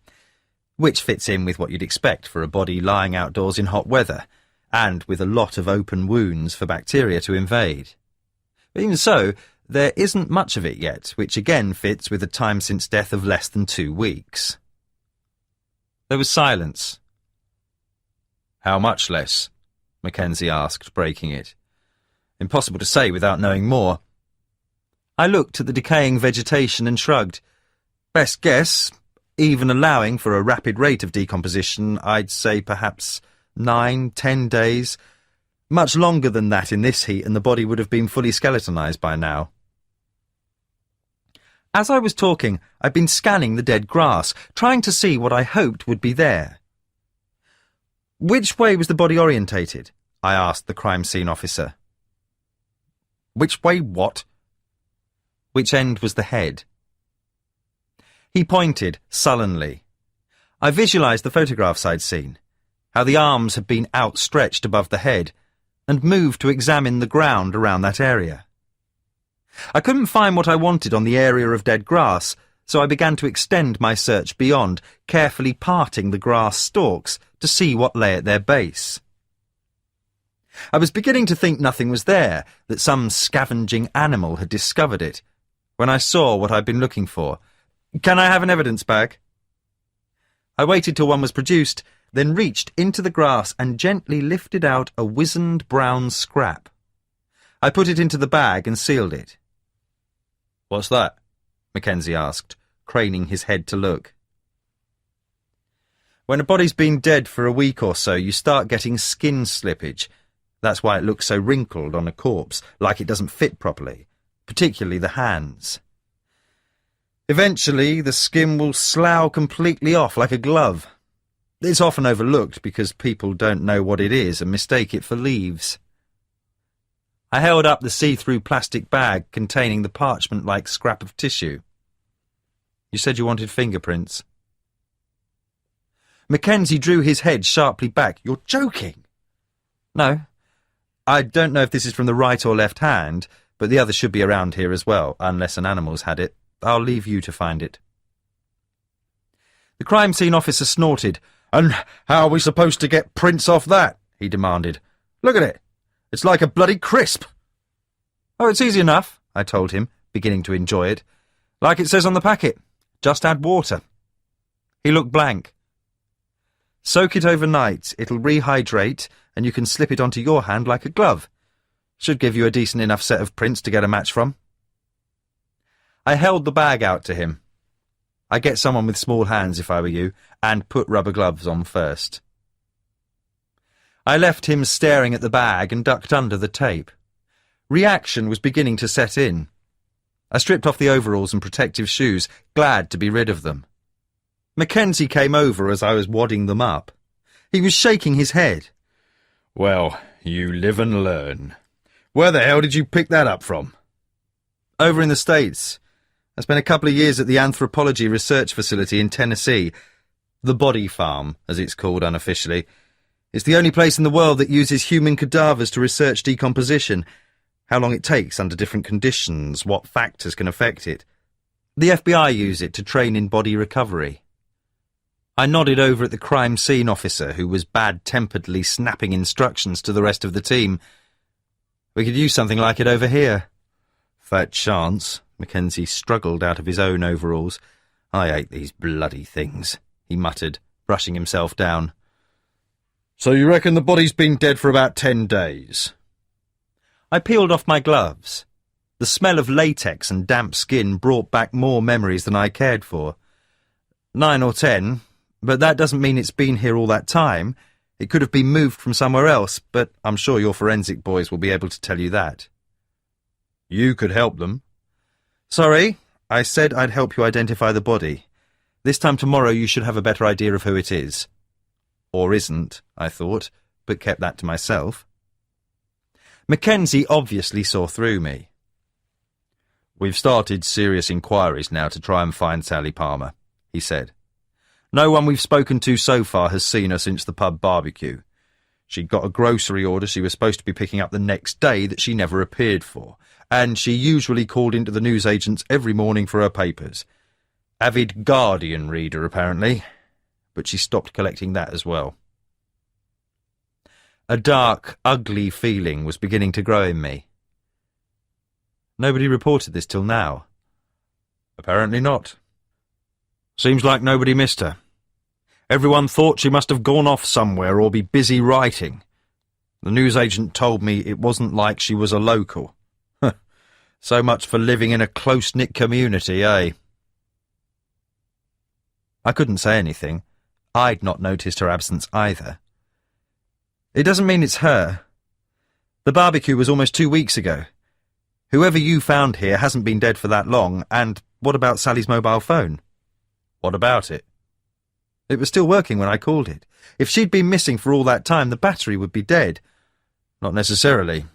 which fits in with what you'd expect for a body lying outdoors in hot weather, and with a lot of open wounds for bacteria to invade. But even so, there isn't much of it yet, which again fits with a time since death of less than 2 weeks. There was silence. How much less? Mackenzie asked, breaking it. Impossible to say without knowing more. I looked at the decaying vegetation and shrugged. Best guess, even allowing for a rapid rate of decomposition, I'd say perhaps 9-10 days. Much longer than that in this heat, and the body would have been fully skeletonized by now. As I was talking, I'd been scanning the dead grass, trying to see what I hoped would be there. Which way was the body orientated? I asked the crime scene officer. Which way what? Which end was the head? He pointed sullenly. I visualised the photographs I'd seen, how the arms had been outstretched above the head, and moved to examine the ground around that area. I couldn't find what I wanted on the area of dead grass, so I began to extend my search beyond, carefully parting the grass stalks to see what lay at their base. I was beginning to think nothing was there, that some scavenging animal had discovered it, when I saw what I'd been looking for. Can I have an evidence bag? I waited till one was produced, then reached into the grass and gently lifted out a wizened brown scrap. I put it into the bag and sealed it. What's that? Mackenzie asked, craning his head to look. When a body's been dead for a week or so, you start getting skin slippage. That's why it looks so wrinkled on a corpse, like it doesn't fit properly, particularly the hands. Eventually, the skin will slough completely off like a glove. It's often overlooked because people don't know what it is and mistake it for leaves. I held up the see-through plastic bag containing the parchment-like scrap of tissue. You said you wanted fingerprints. Mackenzie drew his head sharply back. You're joking? No. I don't know if this is from the right or left hand, but the other should be around here as well, unless an animal's had it. I'll leave you to find it. The crime scene officer snorted. And how are we supposed to get prints off that? He demanded. Look at it. It's like a bloody crisp. Oh, it's easy enough, I told him, beginning to enjoy it. Like it says on the packet. Just add water. He looked blank. Soak it overnight. It'll rehydrate, and you can slip it onto your hand like a glove. Should give you a decent enough set of prints to get a match from. I held the bag out to him. I'd get someone with small hands if I were you, and put rubber gloves on first. I left him staring at the bag and ducked under the tape. Reaction was beginning to set in. I stripped off the overalls and protective shoes, glad to be rid of them. Mackenzie came over as I was wadding them up. He was shaking his head. Well, you live and learn. Where the hell did you pick that up from? Over in the States. I spent a couple of years at the Anthropology Research Facility in Tennessee. The Body Farm, as it's called unofficially. It's the only place in the world that uses human cadavers to research decomposition, how long it takes under different conditions, what factors can affect it. The FBI use it to train in body recovery. I nodded over at the crime scene officer, who was bad-temperedly snapping instructions to the rest of the team. We could use something like it over here. Fat chance. Mackenzie struggled out of his own overalls. I hate these bloody things, he muttered, brushing himself down. So you reckon the body's been dead for about 10 days? I peeled off my gloves. The smell of latex and damp skin brought back more memories than I cared for. 9 or 10, but that doesn't mean it's been here all that time. It could have been moved from somewhere else, but I'm sure your forensic boys will be able to tell you that. You could help them. Sorry, I said I'd help you identify the body. This time tomorrow you should have a better idea of who it is. Or isn't, I thought, but kept that to myself. Mackenzie obviously saw through me. "We've started serious inquiries now to try and find Sally Palmer," he said. "No one we've spoken to so far has seen her since the pub barbecue. She'd got a grocery order she was supposed to be picking up the next day that she never appeared for, and she usually called into the newsagents every morning for her papers. Avid Guardian reader, apparently, but she stopped collecting that as well." A dark, ugly feeling was beginning to grow in me. "Nobody reported this till now?" "Apparently not. Seems like nobody missed her. Everyone thought she must have gone off somewhere or be busy writing. The newsagent told me it wasn't like she was a local. So much for living in a close-knit community, eh?" I couldn't say anything. I'd not noticed her absence either. "It doesn't mean it's her. The barbecue was almost 2 weeks ago. Whoever you found here hasn't been dead for that long, and what about Sally's mobile phone?" "What about it?" "It was still working when I called it. If she'd been missing for all that time, the battery would be dead." "Not necessarily.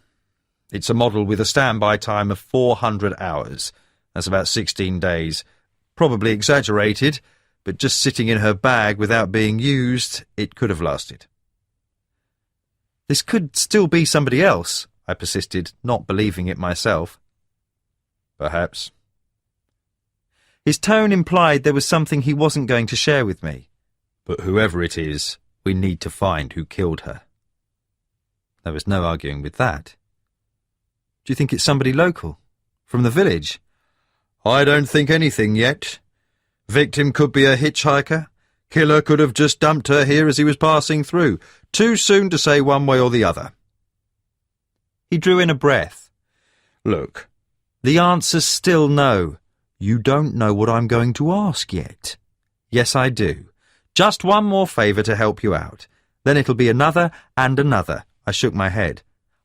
It's a model with a standby time of 400 hours. That's about 16 days. Probably exaggerated, but just sitting in her bag without being used, it could have lasted." "This could still be somebody else," I persisted, not believing it myself. "Perhaps." His tone implied there was something he wasn't going to share with me. "But whoever it is, we need to find who killed her." There was no arguing with that. "Do you think it's somebody local? From the village?" "I don't think anything yet. Victim could be a hitchhiker. Killer could have just dumped her here as he was passing through. Too soon to say one way or the other." He drew in a breath. "Look, the answer's still no. You don't know what I'm going to ask yet." "Yes, I do. Just one more favour to help you out. Then it'll be another and another." I shook my head.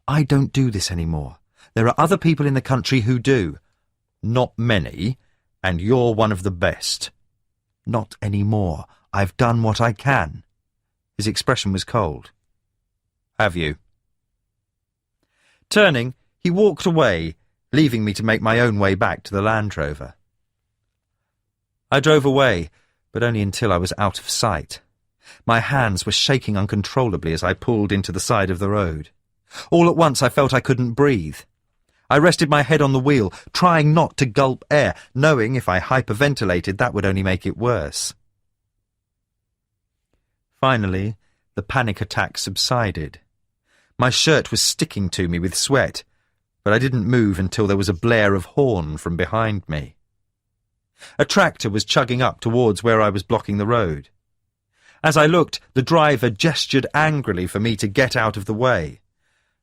"I don't do this anymore. There are other people in the country who do." "Not many, and you're one of the best." "Not any more. I've done what I can." His expression was cold. "Have you?" Turning, he walked away, leaving me to make my own way back to the Land Rover. I drove away, but only until I was out of sight. My hands were shaking uncontrollably as I pulled into the side of the road. All at once I felt I couldn't breathe. I rested my head on the wheel, trying not to gulp air, knowing if I hyperventilated that would only make it worse. Finally, the panic attack subsided. My shirt was sticking to me with sweat, but I didn't move until there was a blare of horn from behind me. A tractor was chugging up towards where I was blocking the road. As I looked, the driver gestured angrily for me to get out of the way.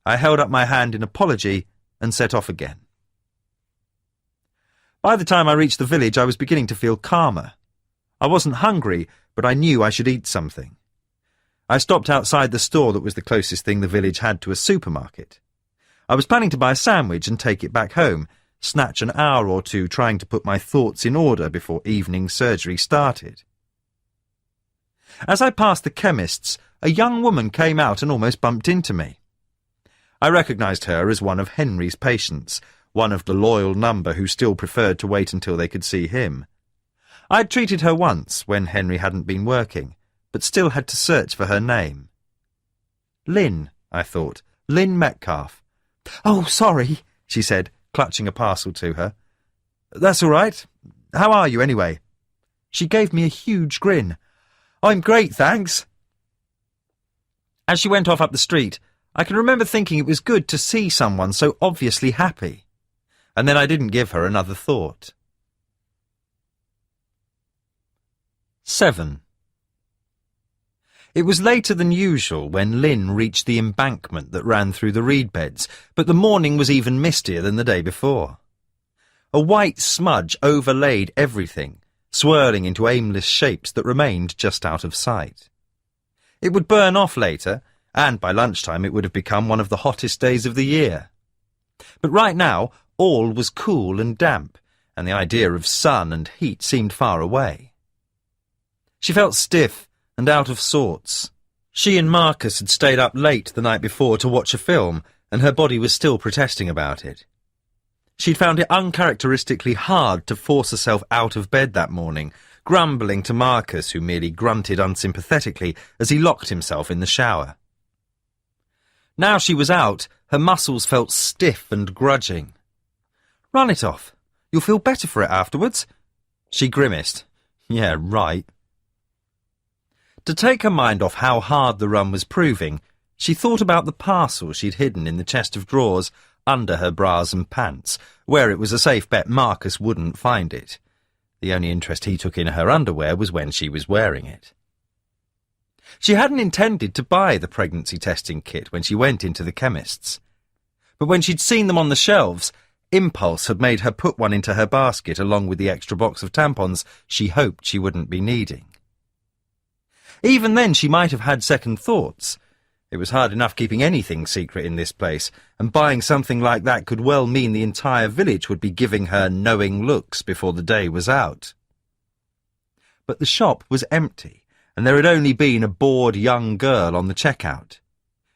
I held up my hand in apology and set off again. By the time I reached the village, I was beginning to feel calmer. I wasn't hungry, but I knew I should eat something. I stopped outside the store that was the closest thing the village had to a supermarket. I was planning to buy a sandwich and take it back home, snatch an hour or two trying to put my thoughts in order before evening surgery started. As I passed the chemist's, a young woman came out and almost bumped into me. I recognised her as one of Henry's patients, one of the loyal number who still preferred to wait until they could see him. I'd treated her once when Henry hadn't been working, but still had to search for her name. Lynn, I thought. Lynn Metcalf. "Oh, sorry," she said, clutching a parcel to her. "That's all right. How are you, anyway?" She gave me a huge grin. "I'm great, thanks." As she went off up the street, I can remember thinking it was good to see someone so obviously happy. And then I didn't give her another thought. 7. It was later than usual when Lynn reached the embankment that ran through the reed beds, but the morning was even mistier than the day before. A white smudge overlaid everything, swirling into aimless shapes that remained just out of sight. It would burn off later, and by lunchtime it would have become one of the hottest days of the year. But right now, all was cool and damp, and the idea of sun and heat seemed far away. She felt stiff and out of sorts. She and Marcus had stayed up late the night before to watch a film, and her body was still protesting about it. She'd found it uncharacteristically hard to force herself out of bed that morning, grumbling to Marcus, who merely grunted unsympathetically as he locked himself in the shower. Now she was out, her muscles felt stiff and grudging. "Run it off. You'll feel better for it afterwards." She grimaced. Yeah, right. To take her mind off how hard the run was proving, she thought about the parcel she'd hidden in the chest of drawers under her bras and pants, where it was a safe bet Marcus wouldn't find it. The only interest he took in her underwear was when she was wearing it. She hadn't intended to buy the pregnancy testing kit when she went into the chemist's. But when she'd seen them on the shelves, impulse had made her put one into her basket along with the extra box of tampons she hoped she wouldn't be needing. Even then she might have had second thoughts. It was hard enough keeping anything secret in this place, and buying something like that could well mean the entire village would be giving her knowing looks before the day was out. But the shop was empty, and there had only been a bored young girl on the checkout.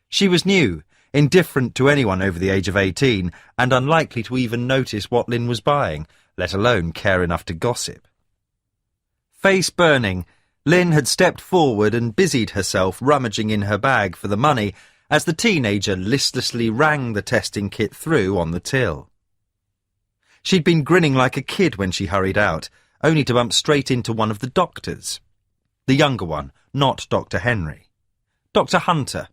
She was new, indifferent to anyone over the age of 18, and unlikely to even notice what Lynn was buying, let alone care enough to gossip. Face burning, Lynn had stepped forward and busied herself rummaging in her bag for the money as the teenager listlessly rang the testing kit through on the till. She'd been grinning like a kid when she hurried out, only to bump straight into one of the doctors. The younger one, not Dr. Henry. Dr. Hunter.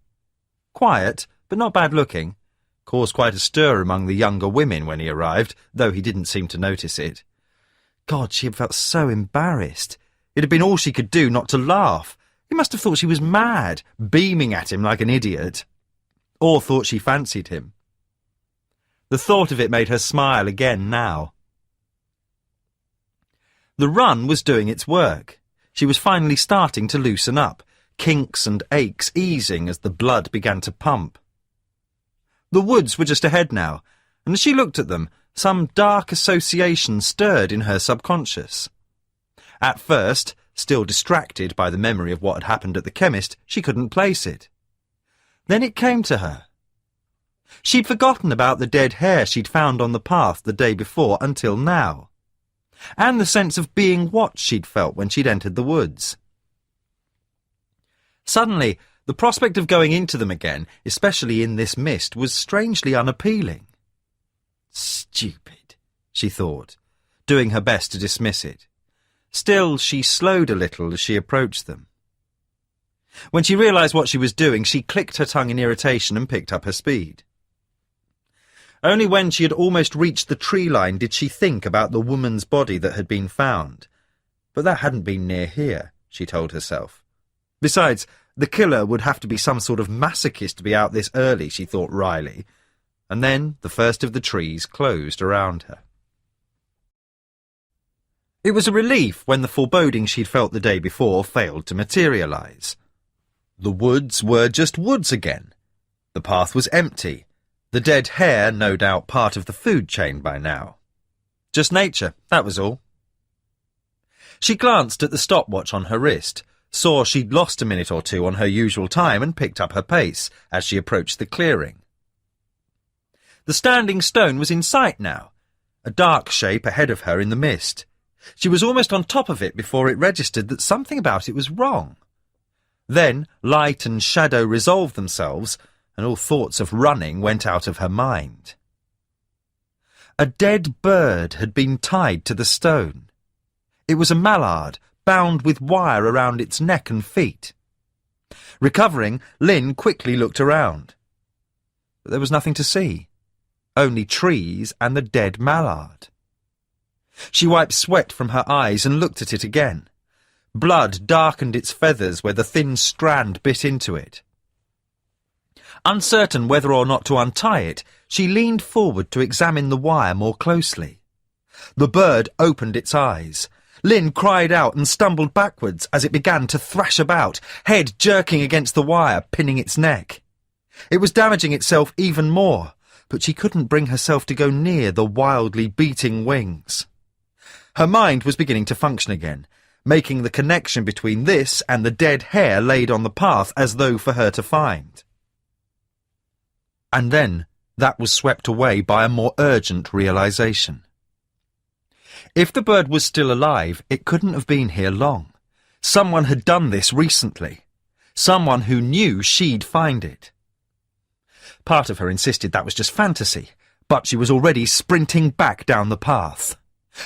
Quiet, but not bad looking. Caused quite a stir among the younger women when he arrived, though he didn't seem to notice it. God, she had felt so embarrassed. It had been all she could do not to laugh. He must have thought she was mad, beaming at him like an idiot. Or thought she fancied him. The thought of it made her smile again now. The run was doing its work. She was finally starting to loosen up, kinks and aches easing as the blood began to pump. The woods were just ahead now, and as she looked at them, some dark association stirred in her subconscious. At first, still distracted by the memory of what had happened at the chemist, she couldn't place it. Then it came to her. She'd forgotten about the dead hare she'd found on the path the day before until now, and the sense of being watched she'd felt when she'd entered the woods. Suddenly, the prospect of going into them again, especially in this mist, was strangely unappealing. Stupid, she thought, doing her best to dismiss it. Still, she slowed a little as she approached them. When she realised what she was doing, she clicked her tongue in irritation and picked up her speed. Only when she had almost reached the tree line did she think about the woman's body that had been found. But that hadn't been near here, she told herself. Besides, the killer would have to be some sort of masochist to be out this early, she thought wryly. And then the first of the trees closed around her. It was a relief when the foreboding she'd felt the day before failed to materialise. The woods were just woods again. The path was empty. The dead hare, no doubt part of the food chain by now. Just nature, that was all. She glanced at the stopwatch on her wrist, saw she'd lost a minute or two on her usual time and picked up her pace as she approached the clearing. The standing stone was in sight now, a dark shape ahead of her in the mist. She was almost on top of it before it registered that something about it was wrong. Then light and shadow resolved themselves, and all thoughts of running went out of her mind. A dead bird had been tied to the stone. It was a mallard, bound with wire around its neck and feet. Recovering, Lynn quickly looked around. But there was nothing to see. Only trees and the dead mallard. She wiped sweat from her eyes and looked at it again. Blood darkened its feathers where the thin strand bit into it. Uncertain whether or not to untie it, she leaned forward to examine the wire more closely. The bird opened its eyes. Lynn cried out and stumbled backwards as it began to thrash about, head jerking against the wire, pinning its neck. It was damaging itself even more, but she couldn't bring herself to go near the wildly beating wings. Her mind was beginning to function again, making the connection between this and the dead hair laid on the path as though for her to find. And then that was swept away by a more urgent realization. If the bird was still alive, it couldn't have been here long. Someone had done this recently. Someone who knew she'd find it. Part of her insisted that was just fantasy, but she was already sprinting back down the path.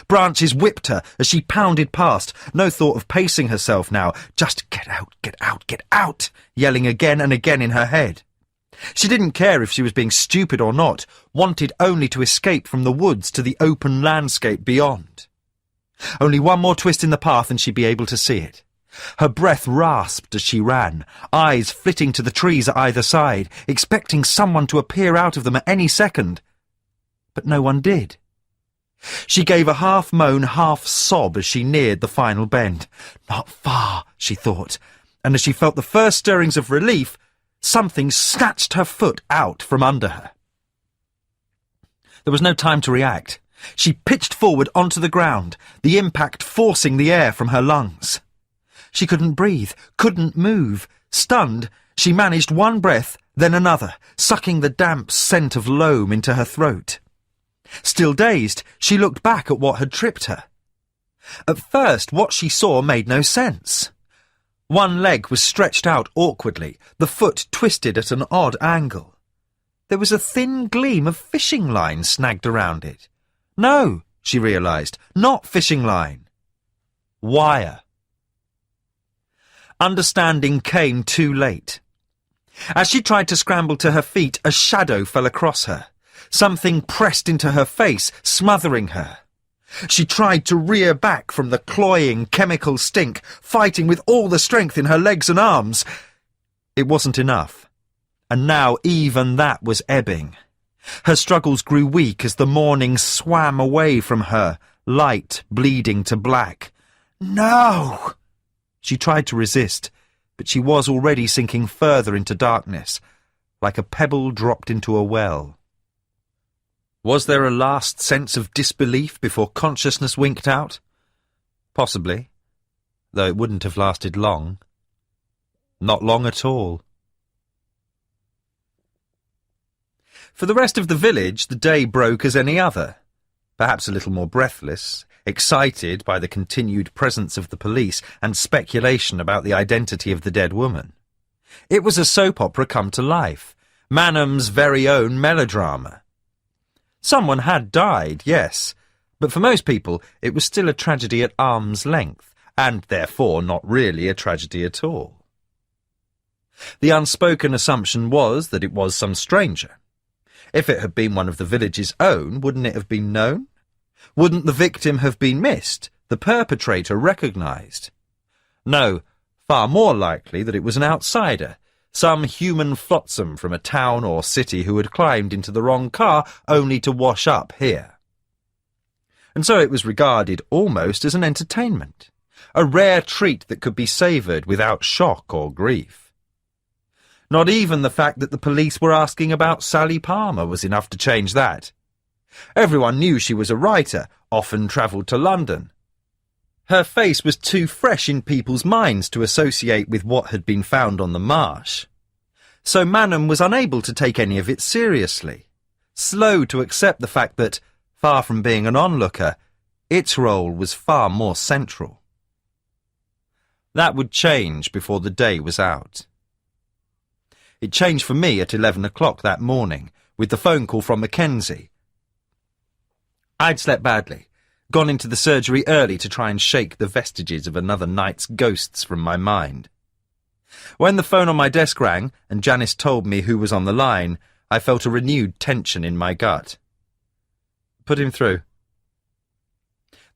Branches whipped her as she pounded past, no thought of pacing herself now, just get out, get out, get out, yelling again and again in her head. She didn't care if she was being stupid or not, wanted only to escape from the woods to the open landscape beyond. Only one more twist in the path and she'd be able to see it. Her breath rasped as she ran, eyes flitting to the trees at either side, expecting someone to appear out of them at any second. But no one did. She gave a half-moan, half-sob as she neared the final bend. Not far, she thought, and as she felt the first stirrings of relief, something snatched her foot out from under her. There was no time to react. She pitched forward onto the ground, the impact forcing the air from her lungs. She couldn't breathe, couldn't move. Stunned, she managed one breath, then another, sucking the damp scent of loam into her throat. Still dazed, she looked back at what had tripped her. At first, what she saw made no sense. One leg was stretched out awkwardly, the foot twisted at an odd angle. There was a thin gleam of fishing line snagged around it. No, she realised, not fishing line. Wire. Understanding came too late. As she tried to scramble to her feet, a shadow fell across her. Something pressed into her face, smothering her. She tried to rear back from the cloying chemical stink, fighting with all the strength in her legs and arms. It wasn't enough, and now even that was ebbing. Her struggles grew weak as the morning swam away from her, light bleeding to black. No! She tried to resist, but she was already sinking further into darkness, like a pebble dropped into a well. Was there a last sense of disbelief before consciousness winked out? Possibly, though it wouldn't have lasted long. Not long at all. For the rest of the village, the day broke as any other, perhaps a little more breathless, excited by the continued presence of the police and speculation about the identity of the dead woman. It was a soap opera come to life, Manham's very own melodrama. Someone had died, yes, but for most people it was still a tragedy at arm's length, and therefore not really a tragedy at all. The unspoken assumption was that it was some stranger. If it had been one of the village's own, wouldn't it have been known? Wouldn't the victim have been missed, the perpetrator recognised? No, far more likely that it was an outsider, some human flotsam from a town or city who had climbed into the wrong car only to wash up here. And so it was regarded almost as an entertainment, a rare treat that could be savoured without shock or grief. Not even the fact that the police were asking about Sally Palmer was enough to change that. Everyone knew she was a writer, often travelled to London. Her face was too fresh in people's minds to associate with what had been found on the marsh. So Manham was unable to take any of it seriously, slow to accept the fact that, far from being an onlooker, its role was far more central. That would change before the day was out. It changed for me at 11 o'clock that morning, with the phone call from Mackenzie. I'd slept badly, gone into the surgery early to try and shake the vestiges of another night's ghosts from my mind. When the phone on my desk rang and Janice told me who was on the line, I felt a renewed tension in my gut. Put him through.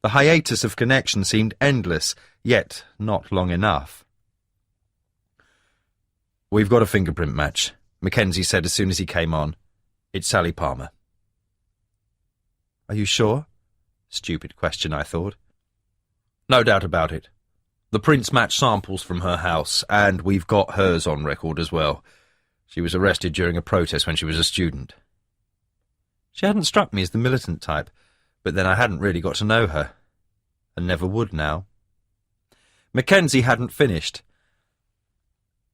The hiatus of connection seemed endless, yet not long enough. "We've got a fingerprint match," Mackenzie said as soon as he came on. "It's Sally Palmer." "Are you sure?" Stupid question, I thought. "No doubt about it. The prints match samples from her house, and we've got hers on record as well. She was arrested during a protest when she was a student." She hadn't struck me as the militant type, but then I hadn't really got to know her, and never would now. Mackenzie hadn't finished.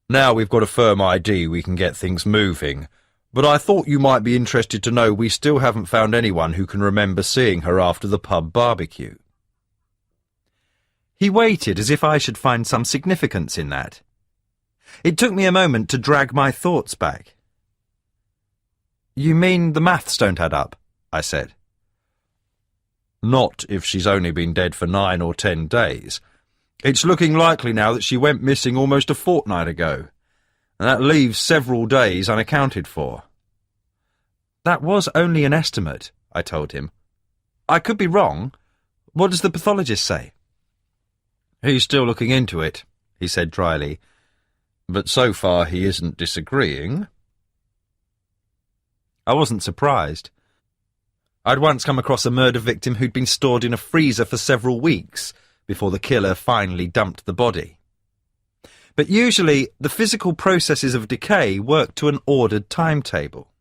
"Now we've got a firm ID, we can get things moving. But I thought you might be interested to know we still haven't found anyone who can remember seeing her after the pub barbecue." He waited as if I should find some significance in that. It took me a moment to drag my thoughts back. "You mean the maths don't add up?" I said. "Not if she's only been dead for 9 or 10 days. It's looking likely now that she went missing almost a fortnight ago, and that leaves several days unaccounted for." "That was only an estimate," I told him. "I could be wrong. What does the pathologist say?" "He's still looking into it," he said dryly, "but so far he isn't disagreeing." I wasn't surprised. I'd once come across a murder victim who'd been stored in a freezer for several weeks before the killer finally dumped the body. But usually, the physical processes of decay work to an ordered timetable.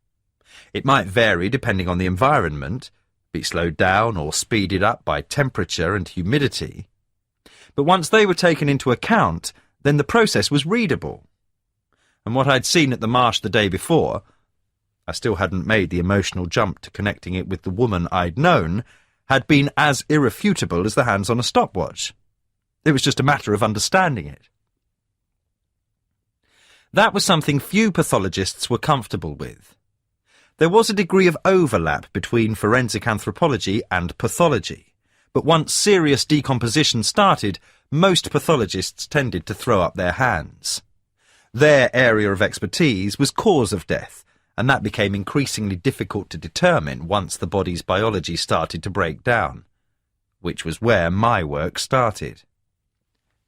It might vary depending on the environment, be slowed down or speeded up by temperature and humidity. But once they were taken into account, then the process was readable. And what I'd seen at the marsh the day before, I still hadn't made the emotional jump to connecting it with the woman I'd known, had been as irrefutable as the hands on a stopwatch. It was just a matter of understanding it. That was something few pathologists were comfortable with. There was a degree of overlap between forensic anthropology and pathology, but once serious decomposition started, most pathologists tended to throw up their hands. Their area of expertise was cause of death, and that became increasingly difficult to determine once the body's biology started to break down, which was where my work started.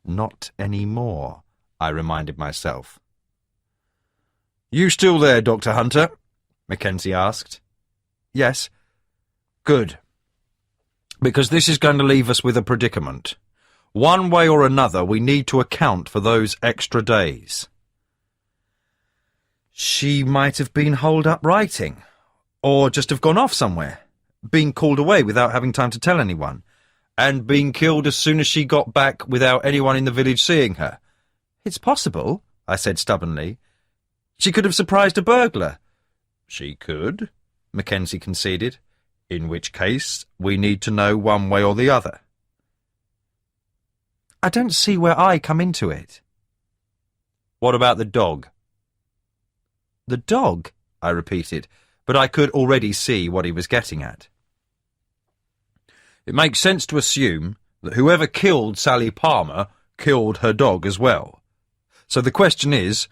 Not anymore, I reminded myself. "You still there, Dr. Hunter?" Mackenzie asked. "Yes." "Good. Because this is going to leave us with a predicament. One way or another, we need to account for those extra days." She might have been holed up writing, or just have gone off somewhere, been called away without having time to tell anyone, and been killed as soon as she got back without anyone in the village seeing her. "It's possible," I said stubbornly. "She could have surprised a burglar." "She could," Mackenzie conceded, "in which case we need to know one way or the other." "I don't see where I come into it." "What about the dog?" "The dog?" I repeated, but I could already see what he was getting at. "It makes sense to assume that whoever killed Sally Palmer killed her dog as well. So the question is,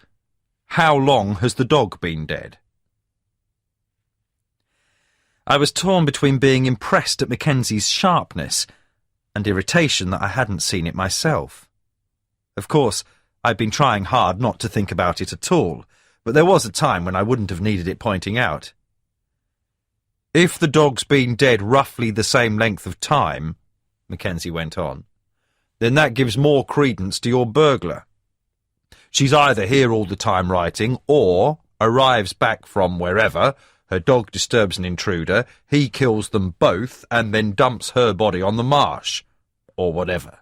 how long has the dog been dead?" I was torn between being impressed at Mackenzie's sharpness and irritation that I hadn't seen it myself. Of course, I'd been trying hard not to think about it at all, but there was a time when I wouldn't have needed it pointing out. "If the dog's been dead roughly the same length of time," Mackenzie went on, "then that gives more credence to your burglar. She's either here all the time writing, or arrives back from wherever, her dog disturbs an intruder, he kills them both, and then dumps her body on the marsh, or whatever.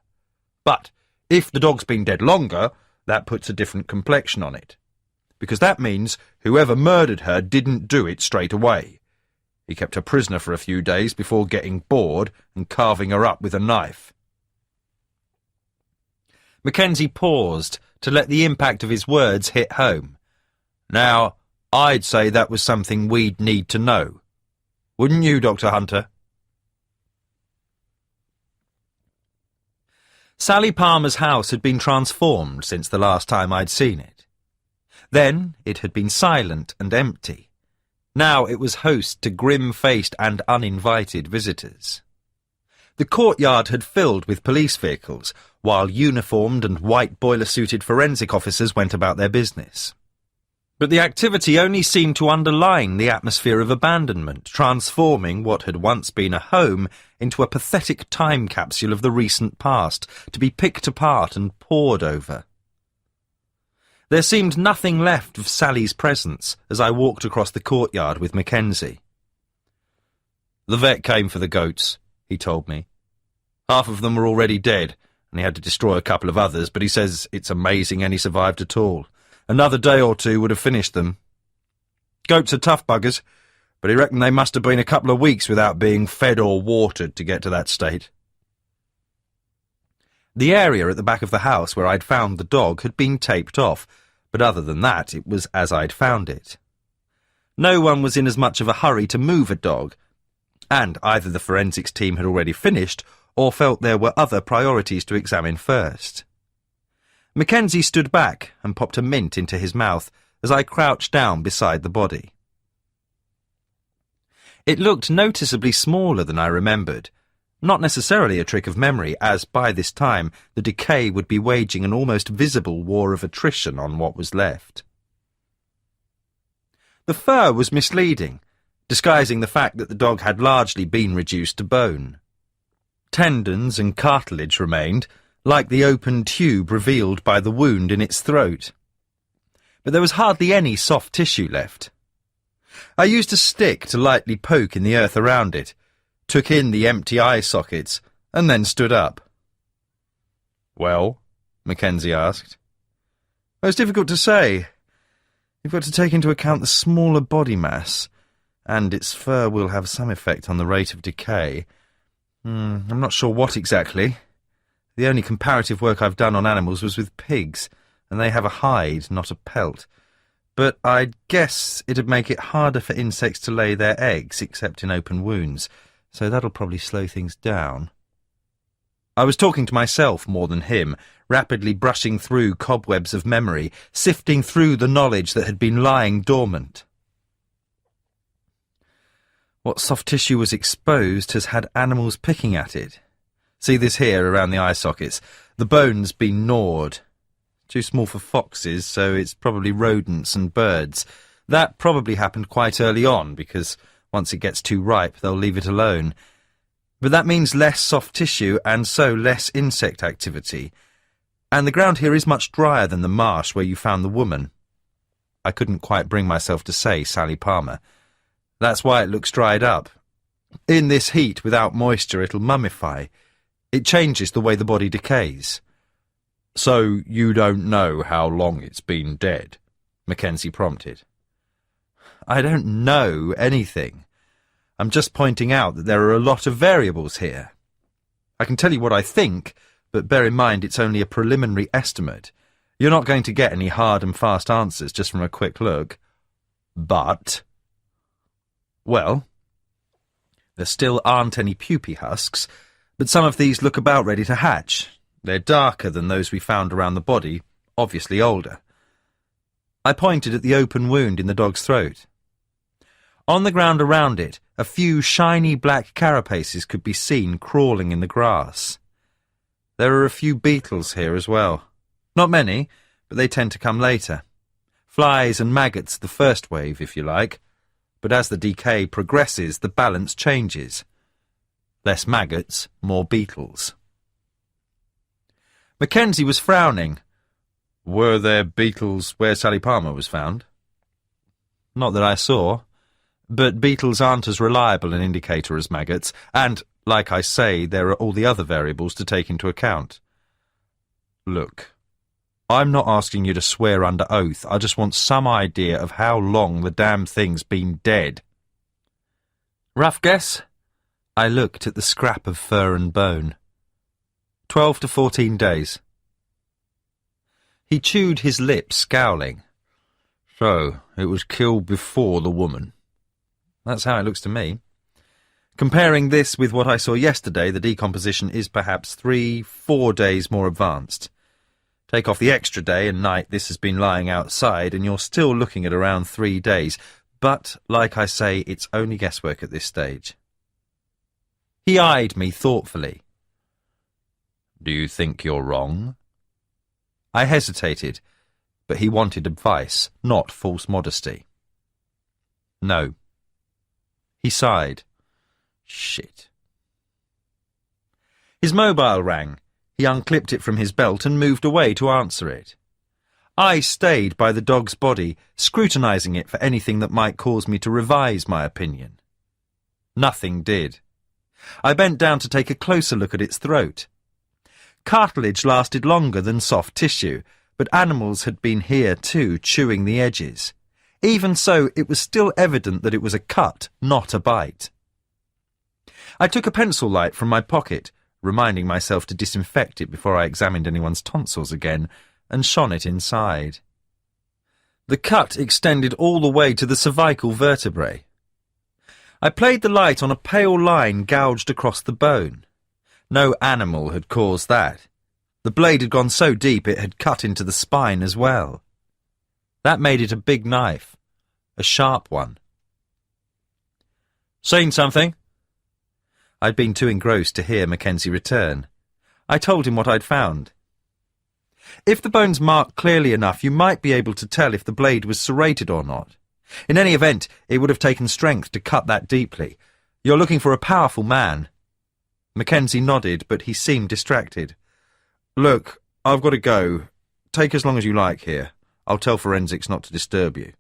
But if the dog's been dead longer, that puts a different complexion on it, because that means whoever murdered her didn't do it straight away. He kept her prisoner for a few days before getting bored and carving her up with a knife." Mackenzie paused to let the impact of his words hit home. "Now, I'd say that was something we'd need to know. Wouldn't you, Dr. Hunter?" Sally Palmer's house had been transformed since the last time I'd seen it. Then it had been silent and empty. Now it was host to grim-faced and uninvited visitors. The courtyard had filled with police vehicles, while uniformed and white boiler-suited forensic officers went about their business. But the activity only seemed to underline the atmosphere of abandonment, transforming what had once been a home into a pathetic time capsule of the recent past, to be picked apart and pored over. There seemed nothing left of Sally's presence as I walked across the courtyard with Mackenzie. "The vet came for the goats," he told me. "Half of them were already dead, and he had to destroy a couple of others, but he says it's amazing any survived at all. Another day or two would have finished them. Goats are tough buggers, but he reckoned they must have been a couple of weeks without being fed or watered to get to that state. The area at the back of the house where I'd found the dog had been taped off, but other than that, it was as I'd found it. No one was in as much of a hurry to move a dog, and either the forensics team had already finished or felt there were other priorities to examine first. Mackenzie stood back and popped a mint into his mouth as I crouched down beside the body. It looked noticeably smaller than I remembered, not necessarily a trick of memory, as by this time the decay would be waging an almost visible war of attrition on what was left. The fur was misleading, disguising the fact that the dog had largely been reduced to bone. Tendons and cartilage remained, like the open tube revealed by the wound in its throat. But there was hardly any soft tissue left. I used a stick to lightly poke in the earth around it, took in the empty eye sockets, and then stood up. "Well?" Mackenzie asked. "Well, it's difficult to say. You've got to take into account the smaller body mass, and its fur will have some effect on the rate of decay. I'm not sure what exactly. The only comparative work I've done on animals was with pigs, and they have a hide, not a pelt. But I'd guess it'd make it harder for insects to lay their eggs, except in open wounds, so that'll probably slow things down." I was talking to myself more than him, rapidly brushing through cobwebs of memory, sifting through the knowledge that had been lying dormant. What soft tissue was exposed has had animals picking at it. See this here around the eye sockets? The bone's been gnawed. Too small for foxes, so it's probably rodents and birds. That probably happened quite early on, because once it gets too ripe, they'll leave it alone. But that means less soft tissue, and so less insect activity. And the ground here is much drier than the marsh where you found the woman. I couldn't quite bring myself to say Sally Palmer. That's why it looks dried up. In this heat, without moisture, it'll mummify. It changes the way the body decays. "So you don't know how long it's been dead?" Mackenzie prompted. "I don't know anything. I'm just pointing out that there are a lot of variables here. I can tell you what I think, but bear in mind it's only a preliminary estimate. You're not going to get any hard and fast answers just from a quick look. But..." "Well, there still aren't any pupae husks, but some of these look about ready to hatch. They're darker than those we found around the body, obviously older." I pointed at the open wound in the dog's throat. On the ground around it, a few shiny black carapaces could be seen crawling in the grass. There are a few beetles here as well. Not many, but they tend to come later. Flies and maggots the first wave, if you like. But as the decay progresses, the balance changes. Less maggots, more beetles. Mackenzie was frowning. "Were there beetles where Sally Palmer was found?" "Not that I saw. But beetles aren't as reliable an indicator as maggots, and, like I say, there are all the other variables to take into account." "Look, I'm not asking you to swear under oath. I just want some idea of how long the damn thing's been dead." "Rough guess?" I looked at the scrap of fur and bone. 12 to 14 days. He chewed his lips, scowling. "So, it was killed before the woman." "That's how it looks to me. Comparing this with what I saw yesterday, the decomposition is perhaps 3-4 days more advanced. Take off the extra day and night this has been lying outside, and you're still looking at around 3 days. But, like I say, it's only guesswork at this stage." He eyed me thoughtfully. "Do you think you're wrong?" I hesitated, but he wanted advice, not false modesty. "No." He sighed. "Shit." His mobile rang. He unclipped it from his belt and moved away to answer it. I stayed by the dog's body, scrutinizing it for anything that might cause me to revise my opinion. Nothing did. I bent down to take a closer look at its throat. Cartilage lasted longer than soft tissue, but animals had been here too, chewing the edges. Even so, it was still evident that it was a cut, not a bite. I took a pencil light from my pocket, reminding myself to disinfect it before I examined anyone's tonsils again, and shone it inside. The cut extended all the way to the cervical vertebrae. I played the light on a pale line gouged across the bone. No animal had caused that. The blade had gone so deep it had cut into the spine as well. That made it a big knife, a sharp one. "Seen something?" I'd been too engrossed to hear Mackenzie return. I told him what I'd found. If the bone's marked clearly enough, you might be able to tell if the blade was serrated or not. In any event, it would have taken strength to cut that deeply. You're looking for a powerful man. Mackenzie nodded, but he seemed distracted. "Look, I've got to go. Take as long as you like here. I'll tell forensics not to disturb you."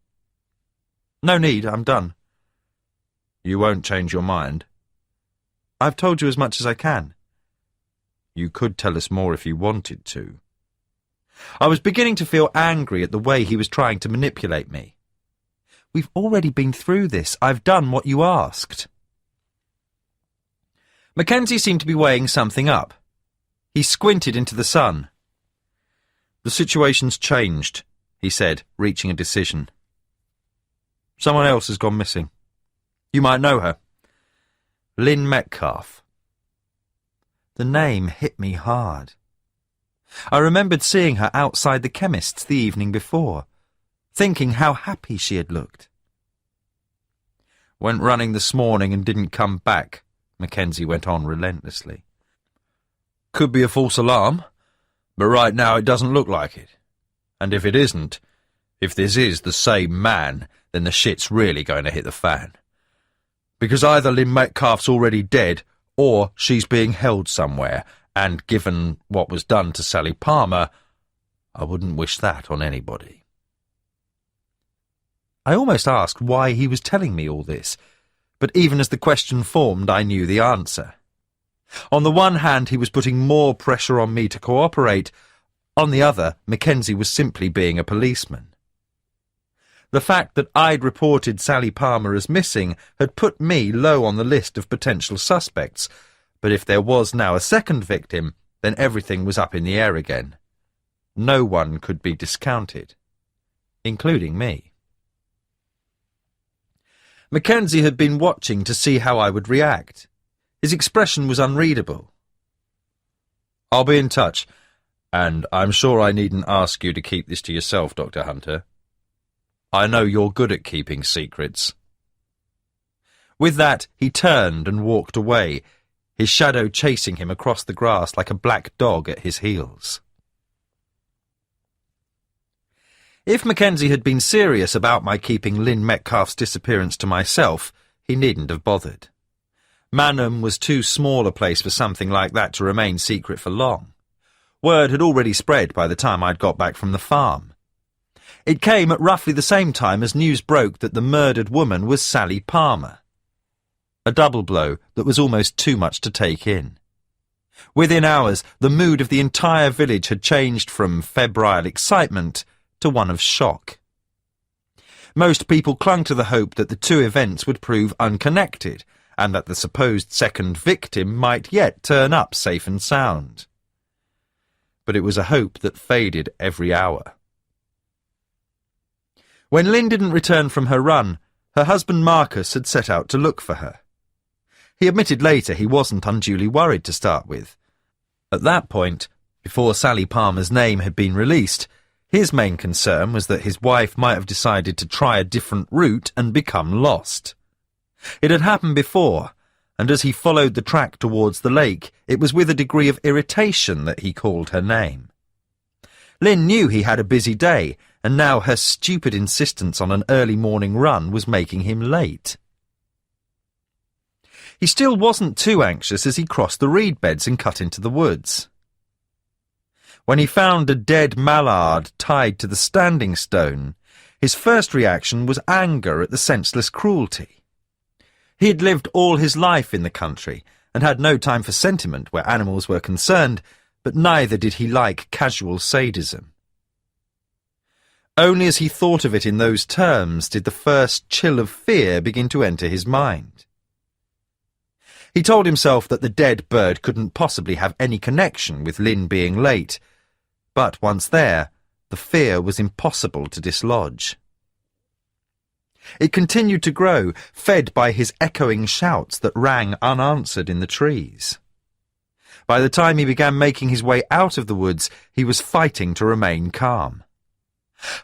"No need, I'm done." "You won't change your mind?" "I've told you as much as I can." "You could tell us more if you wanted to." I was beginning to feel angry at the way he was trying to manipulate me. "We've already been through this. I've done what you asked." Mackenzie seemed to be weighing something up. He squinted into the sun. "The situation's changed," he said, reaching a decision. "Someone else has gone missing. You might know her. Lynn Metcalf." The name hit me hard. I remembered seeing her outside the chemist's the evening before, thinking how happy she had looked. "Went running this morning and didn't come back," Mackenzie went on relentlessly. "Could be a false alarm, but right now it doesn't look like it. And if it isn't, if this is the same man, then the shit's really going to hit the fan. Because either Lynn Metcalf's already dead, or she's being held somewhere, and given what was done to Sally Palmer, I wouldn't wish that on anybody." I almost asked why he was telling me all this, but even as the question formed, I knew the answer. On the one hand, he was putting more pressure on me to cooperate. On the other, Mackenzie was simply being a policeman. The fact that I'd reported Sally Palmer as missing had put me low on the list of potential suspects, but if there was now a second victim, then everything was up in the air again. No one could be discounted, including me. Mackenzie had been watching to see how I would react. His expression was unreadable. "I'll be in touch, and I'm sure I needn't ask you to keep this to yourself, Dr. Hunter. I know you're good at keeping secrets." With that, he turned and walked away, his shadow chasing him across the grass like a black dog at his heels. If Mackenzie had been serious about my keeping Lynn Metcalf's disappearance to myself, he needn't have bothered. Manham was too small a place for something like that to remain secret for long. Word had already spread by the time I'd got back from the farm. It came at roughly the same time as news broke that the murdered woman was Sally Palmer. A double blow that was almost too much to take in. Within hours, the mood of the entire village had changed from febrile excitement to one of shock. Most people clung to the hope that the two events would prove unconnected, and that the supposed second victim might yet turn up safe and sound. But it was a hope that faded every hour. When Lynn didn't return from her run, her husband Marcus had set out to look for her. He admitted later he wasn't unduly worried to start with. At that point, before Sally Palmer's name had been released, his main concern was that his wife might have decided to try a different route and become lost. It had happened before, and as he followed the track towards the lake, it was with a degree of irritation that he called her name. Lynn knew he had a busy day, and now her stupid insistence on an early morning run was making him late. He still wasn't too anxious as he crossed the reed beds and cut into the woods. When he found a dead mallard tied to the standing stone, his first reaction was anger at the senseless cruelty. He had lived all his life in the country and had no time for sentiment where animals were concerned, but neither did he like casual sadism. Only as he thought of it in those terms did the first chill of fear begin to enter his mind. He told himself that the dead bird couldn't possibly have any connection with Lynn being late, but once there, the fear was impossible to dislodge. It continued to grow, fed by his echoing shouts that rang unanswered in the trees. By the time he began making his way out of the woods, he was fighting to remain calm.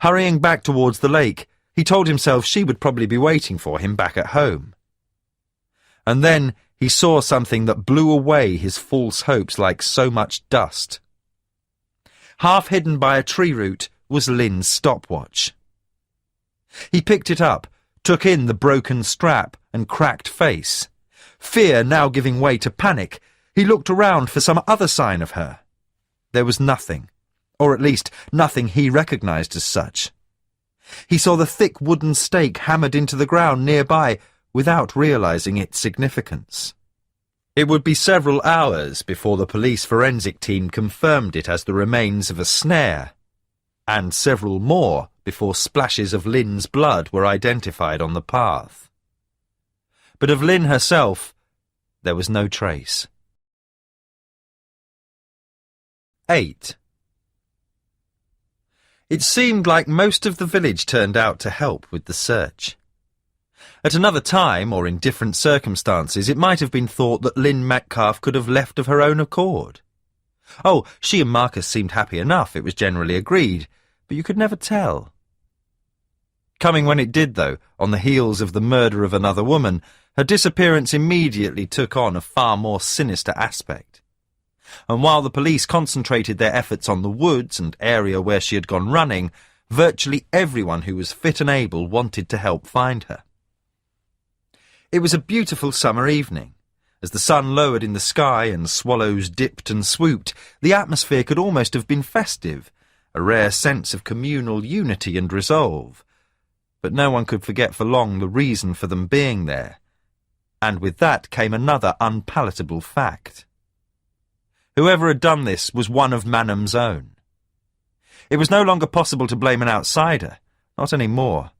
Hurrying back towards the lake, he told himself she would probably be waiting for him back at home. And then he saw something that blew away his false hopes like so much dust. Half hidden by a tree root was Lynn's stopwatch. He picked it up, took in the broken strap and cracked face. Fear now giving way to panic, he looked around for some other sign of her. There was nothing, or at least nothing he recognized as such. He saw the thick wooden stake hammered into the ground nearby without realizing its significance. It would be several hours before the police forensic team confirmed it as the remains of a snare, and several more before splashes of Lynn's blood were identified on the path. But of Lynn herself, there was no trace. 8. It seemed like most of the village turned out to help with the search. At another time, or in different circumstances, it might have been thought that Lynn Metcalfe could have left of her own accord. Oh, she and Marcus seemed happy enough, it was generally agreed, but you could never tell. Coming when it did, though, on the heels of the murder of another woman, her disappearance immediately took on a far more sinister aspect. And while the police concentrated their efforts on the woods and area where she had gone running, virtually everyone who was fit and able wanted to help find her. It was a beautiful summer evening. As the sun lowered in the sky and swallows dipped and swooped, the atmosphere could almost have been festive, a rare sense of communal unity and resolve. But no one could forget for long the reason for them being there. And with that came another unpalatable fact. Whoever had done this was one of Manham's own. It was no longer possible to blame an outsider, not any more.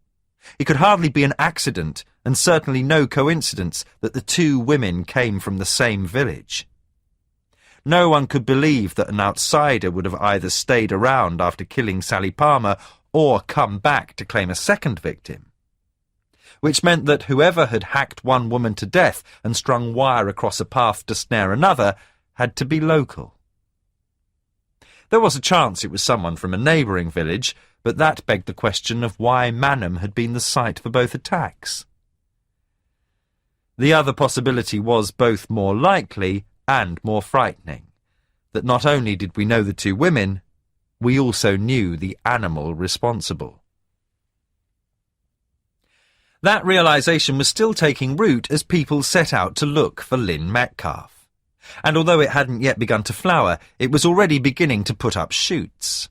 It could hardly be an accident, and certainly no coincidence, that the two women came from the same village. No one could believe that an outsider would have either stayed around after killing Sally Palmer or come back to claim a second victim. Which meant that whoever had hacked one woman to death and strung wire across a path to snare another had to be local. There was a chance it was someone from a neighbouring village, but that begged the question of why Manham had been the site for both attacks. The other possibility was both more likely and more frightening, that not only did we know the two women, we also knew the animal responsible. That realisation was still taking root as people set out to look for Lynn Metcalfe. And although it hadn't yet begun to flower, it was already beginning to put up shoots.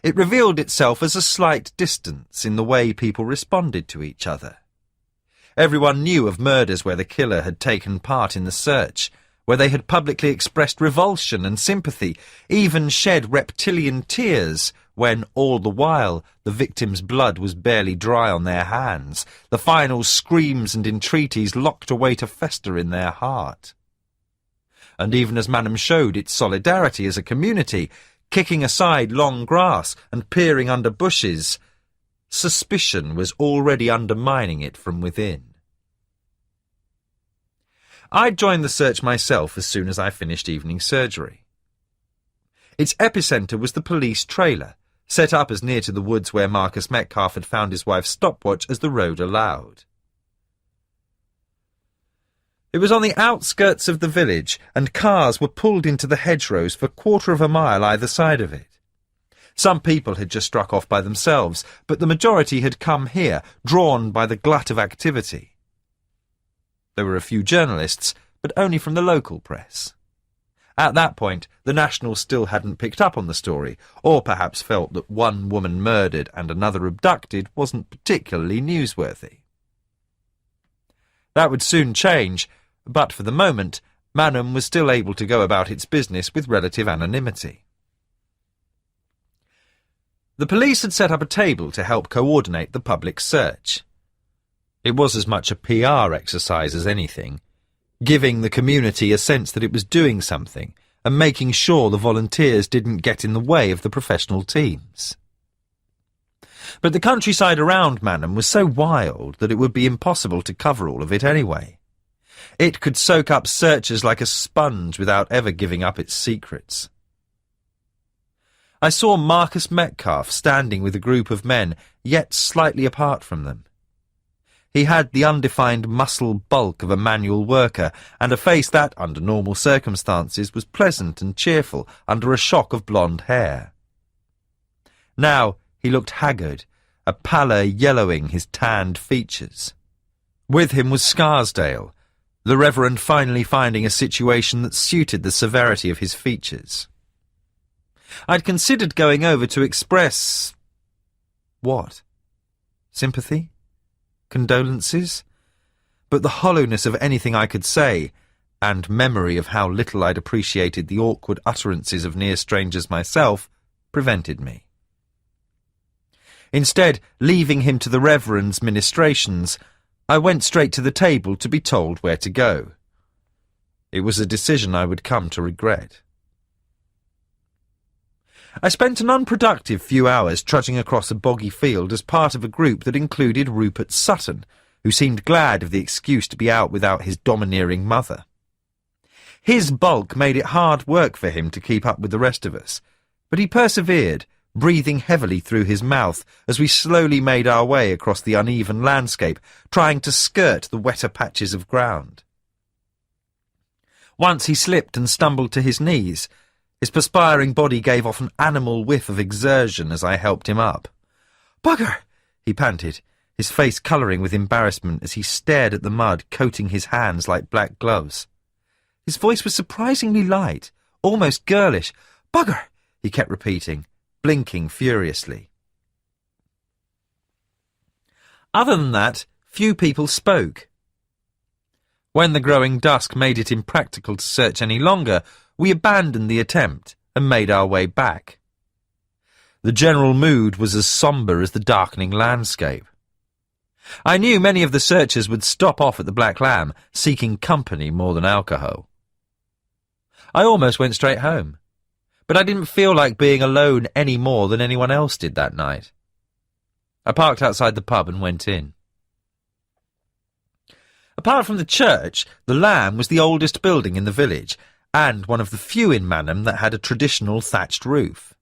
It revealed itself as a slight distance in the way people responded to each other. Everyone knew of murders where the killer had taken part in the search, where they had publicly expressed revulsion and sympathy, even shed reptilian tears when, all the while, the victim's blood was barely dry on their hands, the final screams and entreaties locked away to fester in their heart. And even as Manham showed its solidarity as a community, kicking aside long grass and peering under bushes, suspicion was already undermining it from within. I joined the search myself as soon as I finished evening surgery. Its epicentre was the police trailer, set up as near to the woods where Marcus Metcalfe had found his wife's stopwatch as the road allowed. It was on the outskirts of the village, and cars were pulled into the hedgerows for 1/4 of a mile either side of it. Some people had just struck off by themselves, but the majority had come here, drawn by the glut of activity. There were a few journalists, but only from the local press. At that point, the National still hadn't picked up on the story, or perhaps felt that one woman murdered and another abducted wasn't particularly newsworthy. That would soon change, but for the moment, Manham was still able to go about its business with relative anonymity. The police had set up a table to help coordinate the public search. It was as much a PR exercise as anything, giving the community a sense that it was doing something and making sure the volunteers didn't get in the way of the professional teams. But the countryside around Manham was so wild that it would be impossible to cover all of it anyway. It could soak up searchers like a sponge without ever giving up its secrets. I saw Marcus Metcalf standing with a group of men, yet slightly apart from them. He had the undefined muscle bulk of a manual worker, and a face that, under normal circumstances, was pleasant and cheerful under a shock of blonde hair. Now he looked haggard, a pallor yellowing his tanned features. With him was Scarsdale, the Reverend finally finding a situation that suited the severity of his features. I'd considered going over to express... what? Sympathy? Condolences? But the hollowness of anything I could say, and memory of how little I'd appreciated the awkward utterances of near strangers myself, prevented me. Instead, leaving him to the Reverend's ministrations, I went straight to the table to be told where to go. It was a decision I would come to regret. I spent an unproductive few hours trudging across a boggy field as part of a group that included Rupert Sutton, who seemed glad of the excuse to be out without his domineering mother. His bulk made it hard work for him to keep up with the rest of us, but he persevered, breathing heavily through his mouth as we slowly made our way across the uneven landscape, trying to skirt the wetter patches of ground. Once he slipped and stumbled to his knees. His perspiring body gave off an animal whiff of exertion as I helped him up. "Bugger!" he panted, his face colouring with embarrassment as he stared at the mud coating his hands like black gloves. His voice was surprisingly light, almost girlish. "Bugger!" he kept repeating, blinking furiously. Other than that, few people spoke. When the growing dusk made it impractical to search any longer, we abandoned the attempt and made our way back. The general mood was as sombre as the darkening landscape. I knew many of the searchers would stop off at the Black Lamb, seeking company more than alcohol. I almost went straight home, but I didn't feel like being alone any more than anyone else did that night. I parked outside the pub and went in. Apart from the church, the Lamb was the oldest building in the village, and one of the few in Manham that had a traditional thatched roof.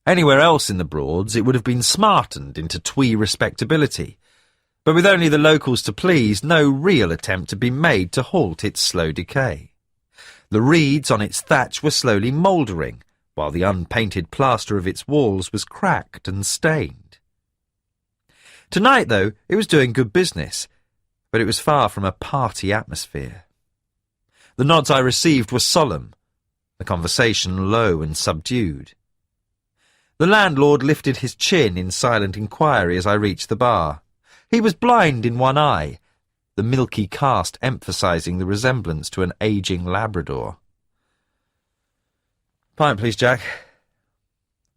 Anywhere else in the Broads it would have been smartened into twee respectability, but with only the locals to please, no real attempt had been made to halt its slow decay. The reeds on its thatch were slowly mouldering, while the unpainted plaster of its walls was cracked and stained. Tonight, though, it was doing good business, but it was far from a party atmosphere. The nods I received were solemn, the conversation low and subdued. The landlord lifted his chin in silent inquiry as I reached the bar. He was blind in one eye, the milky cast emphasising the resemblance to an ageing Labrador. "Pint, please, Jack."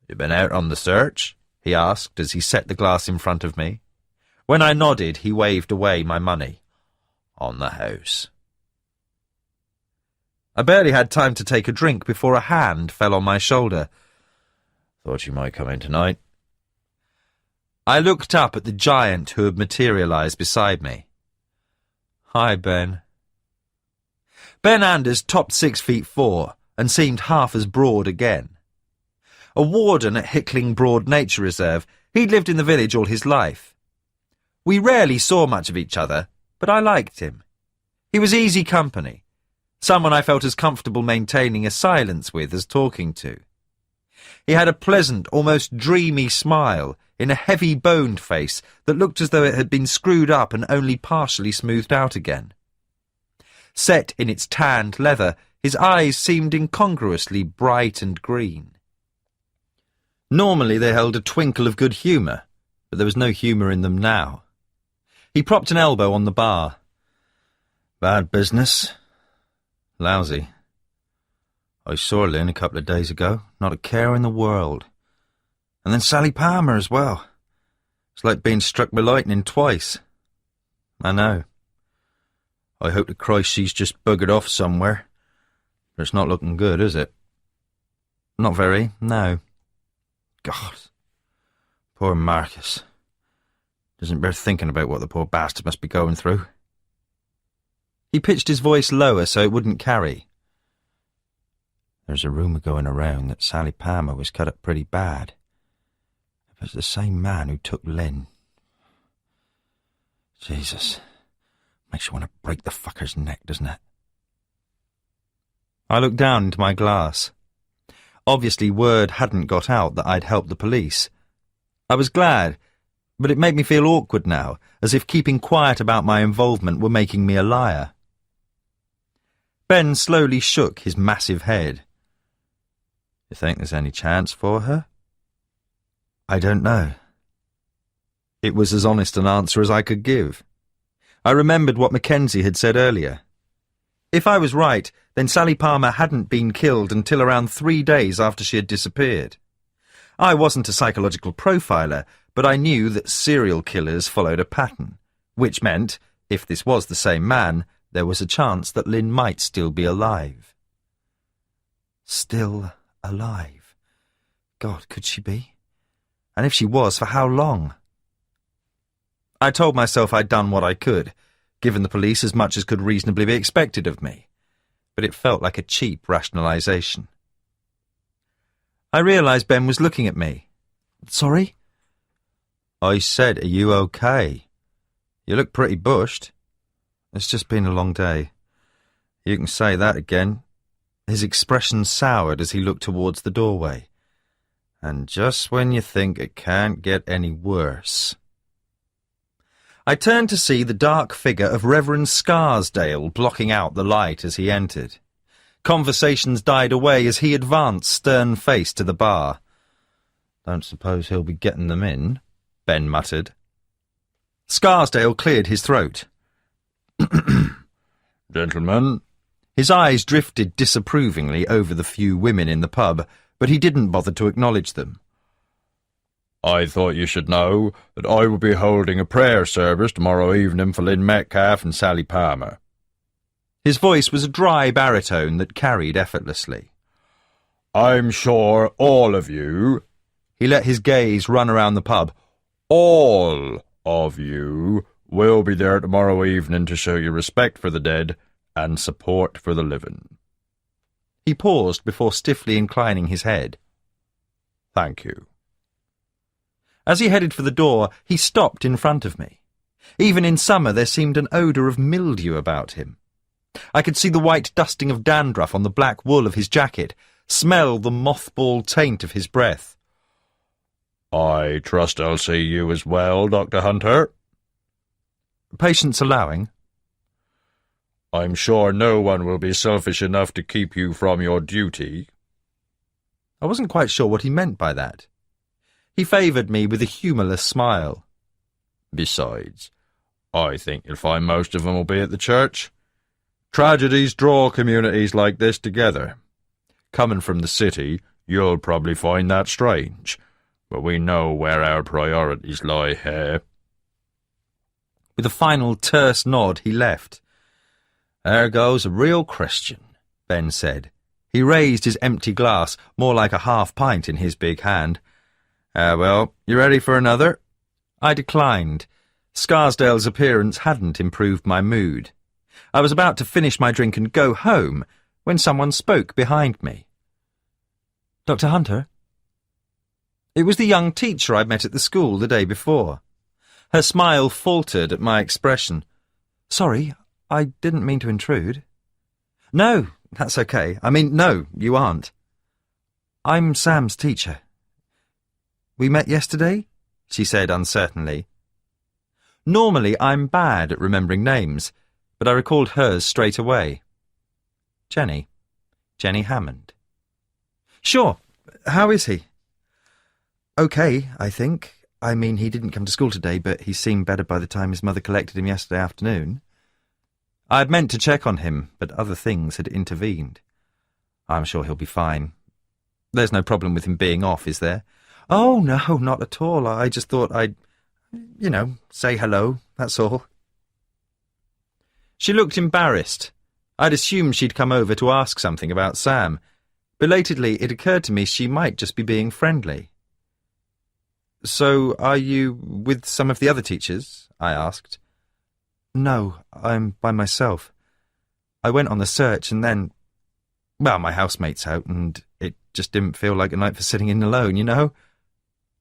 "You been out on the search?" he asked as he set the glass in front of me. When I nodded, he waved away my money. "On the house." I barely had time to take a drink before a hand fell on my shoulder. "Thought you might come in tonight." I looked up at the giant who had materialised beside me. "Hi, Ben." Ben Anders topped 6'4" and seemed half as broad again. A warden at Hickling Broad Nature Reserve, he'd lived in the village all his life. We rarely saw much of each other, but I liked him. He was easy company, someone I felt as comfortable maintaining a silence with as talking to. He had a pleasant, almost dreamy smile in a heavy-boned face that looked as though it had been screwed up and only partially smoothed out again. Set in its tanned leather, his eyes seemed incongruously bright and green. Normally they held a twinkle of good humour, but there was no humour in them now. He propped an elbow on the bar. "Bad business?" Lousy. I saw Lynn a couple of days ago, not a care in the world. And then Sally Palmer as well. It's like being struck by lightning twice. I know. I hope to Christ she's just buggered off somewhere. But it's not looking good, is it? Not very, no. God. Poor Marcus. Doesn't bear thinking about what the poor bastard must be going through. He pitched his voice lower so it wouldn't carry. There's a rumour going around that Sally Palmer was cut up pretty bad. If it's the same man who took Lynn. Jesus. Makes you want to break the fucker's neck, doesn't it? I looked down into my glass. Obviously word hadn't got out that I'd helped the police. I was glad, but it made me feel awkward now, as if keeping quiet about my involvement were making me a liar. Ben slowly shook his massive head. You think there's any chance for her? I don't know. It was as honest an answer as I could give. I remembered what Mackenzie had said earlier. If I was right, then Sally Palmer hadn't been killed until around 3 days after she had disappeared. I wasn't a psychological profiler, but I knew that serial killers followed a pattern, which meant, if this was the same man, there was a chance that Lynn might still be alive. Still alive? God, could she be? And if she was, for how long? I told myself I'd done what I could, given the police as much as could reasonably be expected of me, but it felt like a cheap rationalisation. I realised Ben was looking at me. Sorry? I said, are you okay? You look pretty bushed. It's just been a long day. You can say that again. His expression soured as he looked towards the doorway. And just when you think it can't get any worse. I turned to see the dark figure of Reverend Scarsdale blocking out the light as he entered. Conversations died away as he advanced stern-faced to the bar. Don't suppose he'll be getting them in, Ben muttered. Scarsdale cleared his throat. Gentlemen. His eyes drifted disapprovingly over the few women in the pub, but he didn't bother to acknowledge them. I thought you should know that I will be holding a prayer service tomorrow evening for Lynn Metcalf and Sally Palmer. His voice was a dry baritone that carried effortlessly. I'm sure all of you— he let his gaze run around the pub— all of you will be there tomorrow evening to show your respect for the dead and support for the living. He paused before stiffly inclining his head. Thank you. As he headed for the door, he stopped in front of me. Even in summer there seemed an odour of mildew about him. I could see the white dusting of dandruff on the black wool of his jacket, smell the mothball taint of his breath. I trust I'll see you as well, Dr. Hunter. Patience allowing. I'm sure no one will be selfish enough to keep you from your duty. I wasn't quite sure what he meant by that. He favoured me with a humourless smile. Besides, I think you'll find most of them will be at the church. Tragedies draw communities like this together. Coming from the city, you'll probably find that strange, but we know where our priorities lie here. With a final terse nod, he left. There goes a real Christian, Ben said. He raised his empty glass, more like a half-pint in his big hand. Well, you ready for another? I declined. Scarsdale's appearance hadn't improved my mood. I was about to finish my drink and go home when someone spoke behind me. Dr. Hunter? It was the young teacher I'd met at the school the day before. Her smile faltered at my expression. Sorry, I didn't mean to intrude. No, that's okay. I mean, no, you aren't. I'm Sam's teacher. We met yesterday? She said uncertainly. Normally I'm bad at remembering names, but I recalled hers straight away. Jenny Hammond. Sure. How is he? Okay, I think. I mean, he didn't come to school today, but he seemed better by the time his mother collected him yesterday afternoon. I had meant to check on him, but other things had intervened. I'm sure he'll be fine. There's no problem with him being off, is there? Oh, no, not at all. I just thought I'd, say hello, that's all. She looked embarrassed. I'd assumed she'd come over to ask something about Sam. Belatedly, it occurred to me she might just be being friendly. So, are you with some of the other teachers? I asked. No, I'm by myself. I went on the search and then... Well, my housemate's out and it just didn't feel like a night for sitting in alone, you know?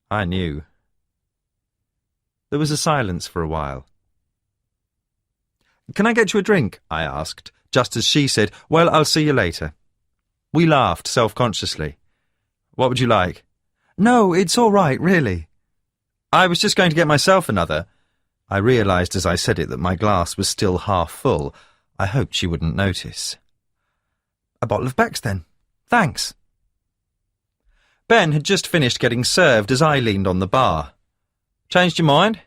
I knew. There was a silence for a while. Can I get you a drink? I asked, just as she said, well, I'll see you later. We laughed self-consciously. What would you like? No, it's all right, really. I was just going to get myself another. I realised as I said it that my glass was still half full. I hoped she wouldn't notice. A bottle of Beck's, then. Thanks. Ben had just finished getting served as I leaned on the bar. Changed your mind?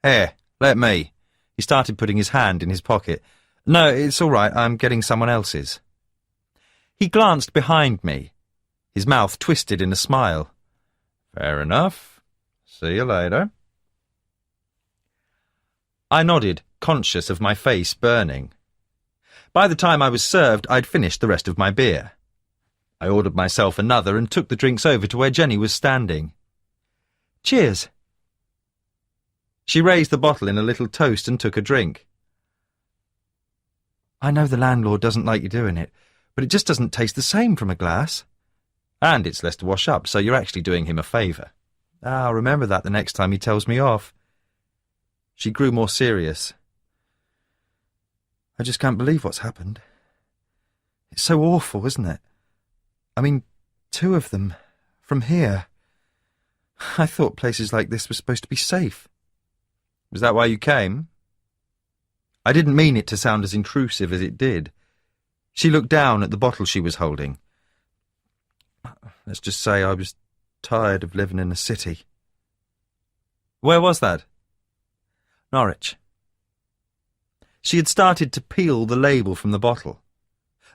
Here, let me. He started putting his hand in his pocket. No, it's all right, I'm getting someone else's. He glanced behind me. His mouth twisted in a smile. Fair enough. See you later. I nodded, conscious of my face burning. By the time I was served, I'd finished the rest of my beer. I ordered myself another and took the drinks over to where Jenny was standing. Cheers. She raised the bottle in a little toast and took a drink. I know the landlord doesn't like you doing it, but it just doesn't taste the same from a glass. And it's less to wash up, so you're actually doing him a favour. I'll remember that the next time he tells me off. She grew more serious. I just can't believe what's happened. It's so awful, isn't it? I mean, 2 of them, from here. I thought places like this were supposed to be safe. Was that why you came? I didn't mean it to sound as intrusive as it did. She looked down at the bottle she was holding. Let's just say I was tired of living in a city. Where was that? Norwich. She had started to peel the label from the bottle.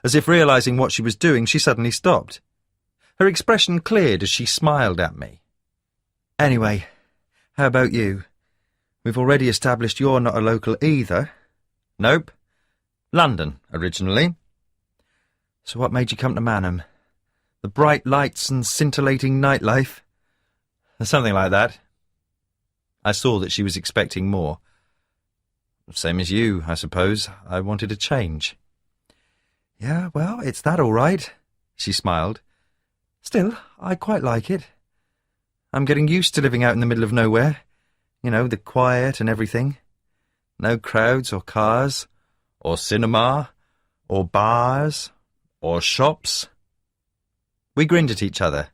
As if realising what she was doing, she suddenly stopped. Her expression cleared as she smiled at me. Anyway, how about you? We've already established you're not a local either. Nope. London, originally. So what made you come to Manham? The bright lights and scintillating nightlife? Something like that. I saw that she was expecting more. Same as you, I suppose. I wanted a change. Yeah, well, it's that all right, she smiled. Still, I quite like it. I'm getting used to living out in the middle of nowhere. You know, the quiet and everything. No crowds or cars, or cinema, or bars, or shops. We grinned at each other.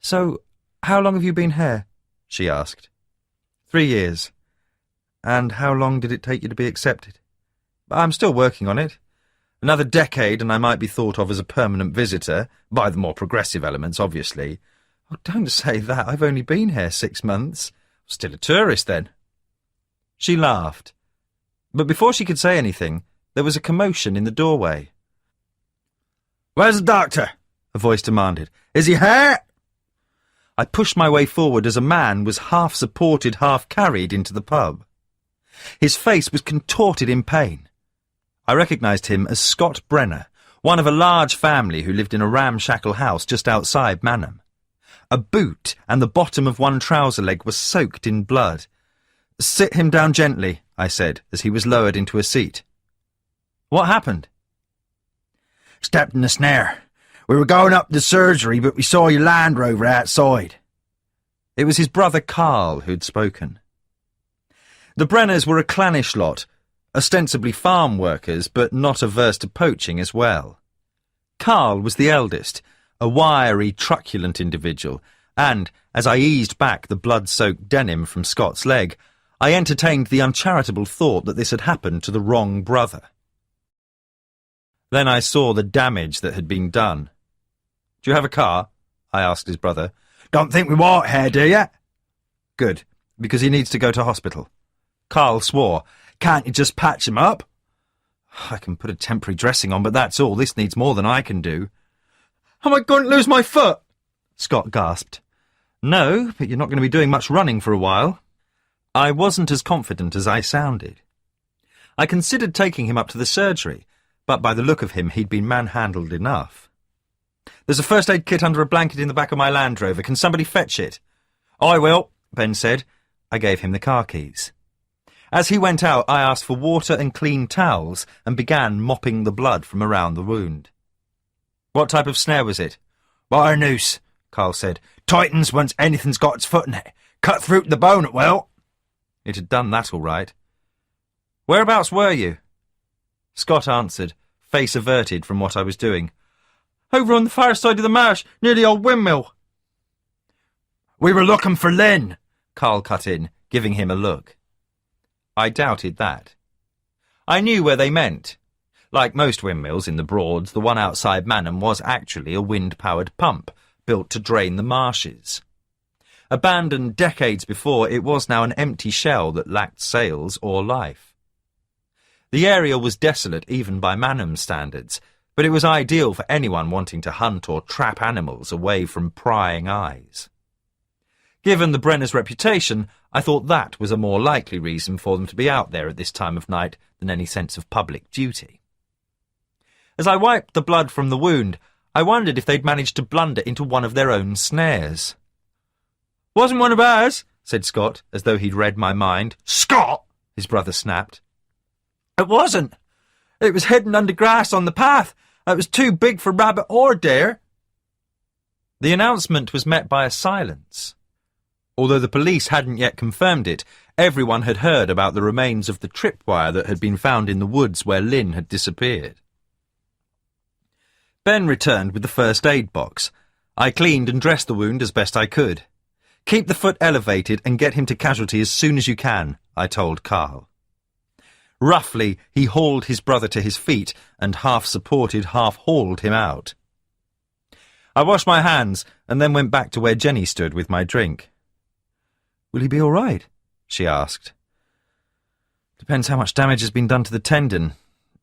So, how long have you been here? She asked. 3 years. And how long did it take you to be accepted? I'm still working on it. Another decade and I might be thought of as a permanent visitor, by the more progressive elements, obviously. Oh, don't say that. I've only been here 6 months. Still a tourist, then. She laughed. But before she could say anything, there was a commotion in the doorway. Where's the doctor? A voice demanded. Is he hurt? I pushed my way forward as a man was half supported, half carried into the pub. His face was contorted in pain. I recognised him as Scott Brenner, one of a large family who lived in a ramshackle house just outside Manham. A boot and the bottom of one trouser leg were soaked in blood. Sit him down gently, I said, as he was lowered into a seat. What happened? Stepped in the snare. We were going up to surgery, but we saw your Land Rover outside. It was his brother Carl who'd spoken. The Brenners were a clannish lot, ostensibly farm workers, but not averse to poaching as well. Carl was the eldest, a wiry, truculent individual, and, as I eased back the blood-soaked denim from Scott's leg, I entertained the uncharitable thought that this had happened to the wrong brother. Then I saw the damage that had been done. Do you have a car? I asked his brother. Don't think we want here, do you? Good, because he needs to go to hospital. Carl swore. Can't you just patch him up? I can put a temporary dressing on, but that's all. This needs more than I can do. Am I going to lose my foot? Scott gasped. No, but you're not going to be doing much running for a while. I wasn't as confident as I sounded. I considered taking him up to the surgery, but by the look of him he'd been manhandled enough. There's a first aid kit under a blanket in the back of my Land Rover. Can somebody fetch it? I will, Ben said. I gave him the car keys. As he went out, I asked for water and clean towels and began mopping the blood from around the wound. What type of snare was it? Wire noose, Carl said. Tightens once anything's got its foot in it. Cut through to the bone, it will. It had done that all right. Whereabouts were you? Scott answered, face averted from what I was doing. Over on the far side of the marsh, near the old windmill. We were looking for Lynn, Carl cut in, giving him a look. I doubted that. I knew where they meant. Like most windmills in the Broads, the one outside Manham was actually a wind-powered pump, built to drain the marshes. Abandoned decades before, it was now an empty shell that lacked sails or life. The area was desolate even by Manham standards, but it was ideal for anyone wanting to hunt or trap animals away from prying eyes. Given the Brenners' reputation, I thought that was a more likely reason for them to be out there at this time of night than any sense of public duty. As I wiped the blood from the wound, I wondered if they'd managed to blunder into one of their own snares. Wasn't one of ours, said Scott, as though he'd read my mind. Scott! His brother snapped. It wasn't. It was hidden under grass on the path. It was too big for rabbit or deer. The announcement was met by a silence. Although the police hadn't yet confirmed it, everyone had heard about the remains of the tripwire that had been found in the woods where Lynn had disappeared. Ben returned with the first aid box. I cleaned and dressed the wound as best I could. Keep the foot elevated and get him to casualty as soon as you can, I told Carl. Roughly, he hauled his brother to his feet and half-supported, half-hauled him out. I washed my hands and then went back to where Jenny stood with my drink. Will he be all right? She asked. Depends how much damage has been done to the tendon.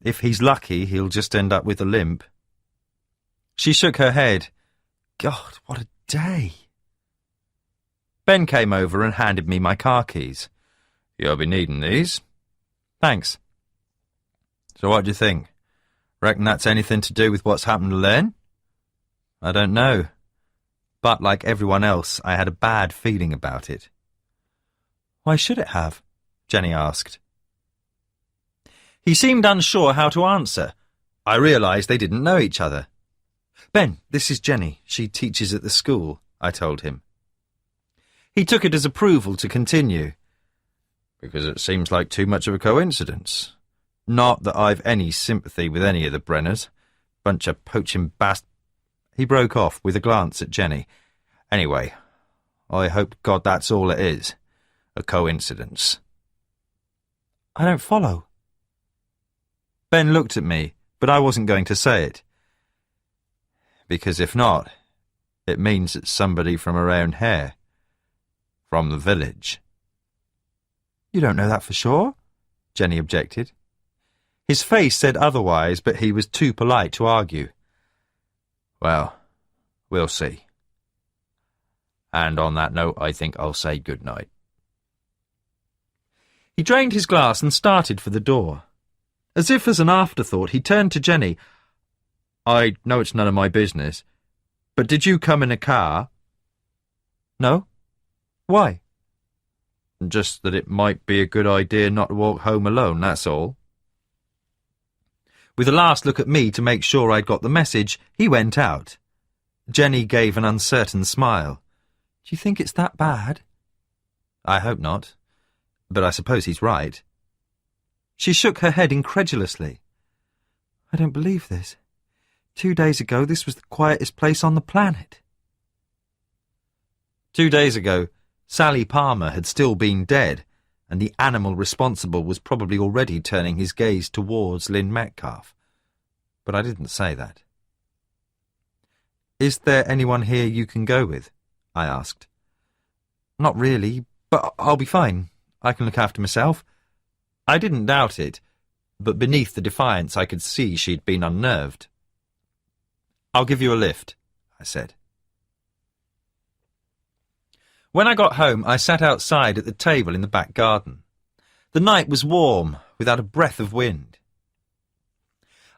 If he's lucky, he'll just end up with a limp. She shook her head. God, what a day. Ben came over and handed me my car keys. You'll be needing these. Thanks. So what do you think? Reckon that's anything to do with what's happened to Len? I don't know. But like everyone else, I had a bad feeling about it. Why should it have? Jenny asked. He seemed unsure how to answer. I realised they didn't know each other. Ben, this is Jenny. She teaches at the school, I told him. He took it as approval to continue. Because it seems like too much of a coincidence. Not that I've any sympathy with any of the Brenners. Bunch of poaching He broke off with a glance at Jenny. Anyway, I hope to God that's all it is. A coincidence. I don't follow. Ben looked at me, but I wasn't going to say it. Because if not, it means it's somebody from around here. From the village. You don't know that for sure? Jenny objected. His face said otherwise, but he was too polite to argue. Well, we'll see. And on that note, I think I'll say good night. He drained his glass and started for the door. As if as an afterthought, he turned to Jenny. I know it's none of my business, but did you come in a car? No. Why? Just that it might be a good idea not to walk home alone, that's all. With a last look at me to make sure I'd got the message, he went out. Jenny gave an uncertain smile. Do you think it's that bad? I hope not, but I suppose he's right. She shook her head incredulously. I don't believe this. 2 days ago, this was the quietest place on the planet. 2 days ago, Sally Palmer had still been dead, and the animal responsible was probably already turning his gaze towards Lynn Metcalf. But I didn't say that. Is there anyone here you can go with? I asked. Not really, but I'll be fine. I can look after myself. I didn't doubt it, but beneath the defiance I could see she'd been unnerved. "I'll give you a lift," I said. When I got home, I sat outside at the table in the back garden. The night was warm, without a breath of wind.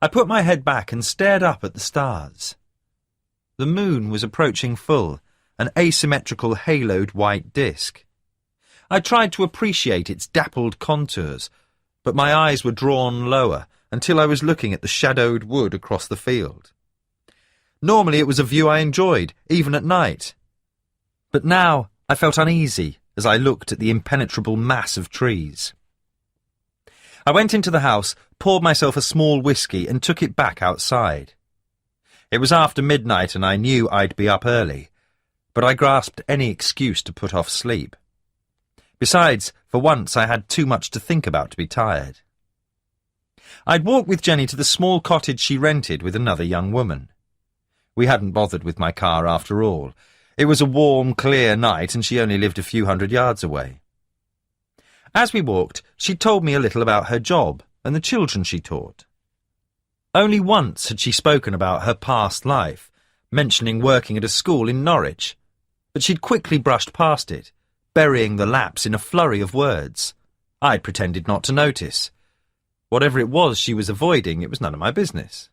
I put my head back and stared up at the stars. The moon was approaching full, an asymmetrical haloed white disk. I tried to appreciate its dappled contours, but my eyes were drawn lower until I was looking at the shadowed wood across the field. Normally it was a view I enjoyed, even at night. But now I felt uneasy as I looked at the impenetrable mass of trees. I went into the house, poured myself a small whisky and took it back outside. It was after midnight and I knew I'd be up early, but I grasped any excuse to put off sleep. Besides, for once I had too much to think about to be tired. I'd walked with Jenny to the small cottage she rented with another young woman. We hadn't bothered with my car after all. It was a warm, clear night and she only lived a few hundred yards away. As we walked, she told me a little about her job and the children she taught. Only once had she spoken about her past life, mentioning working at a school in Norwich, but she'd quickly brushed past it, burying the lapse in a flurry of words. I'd pretended not to notice. Whatever it was she was avoiding, it was none of my business.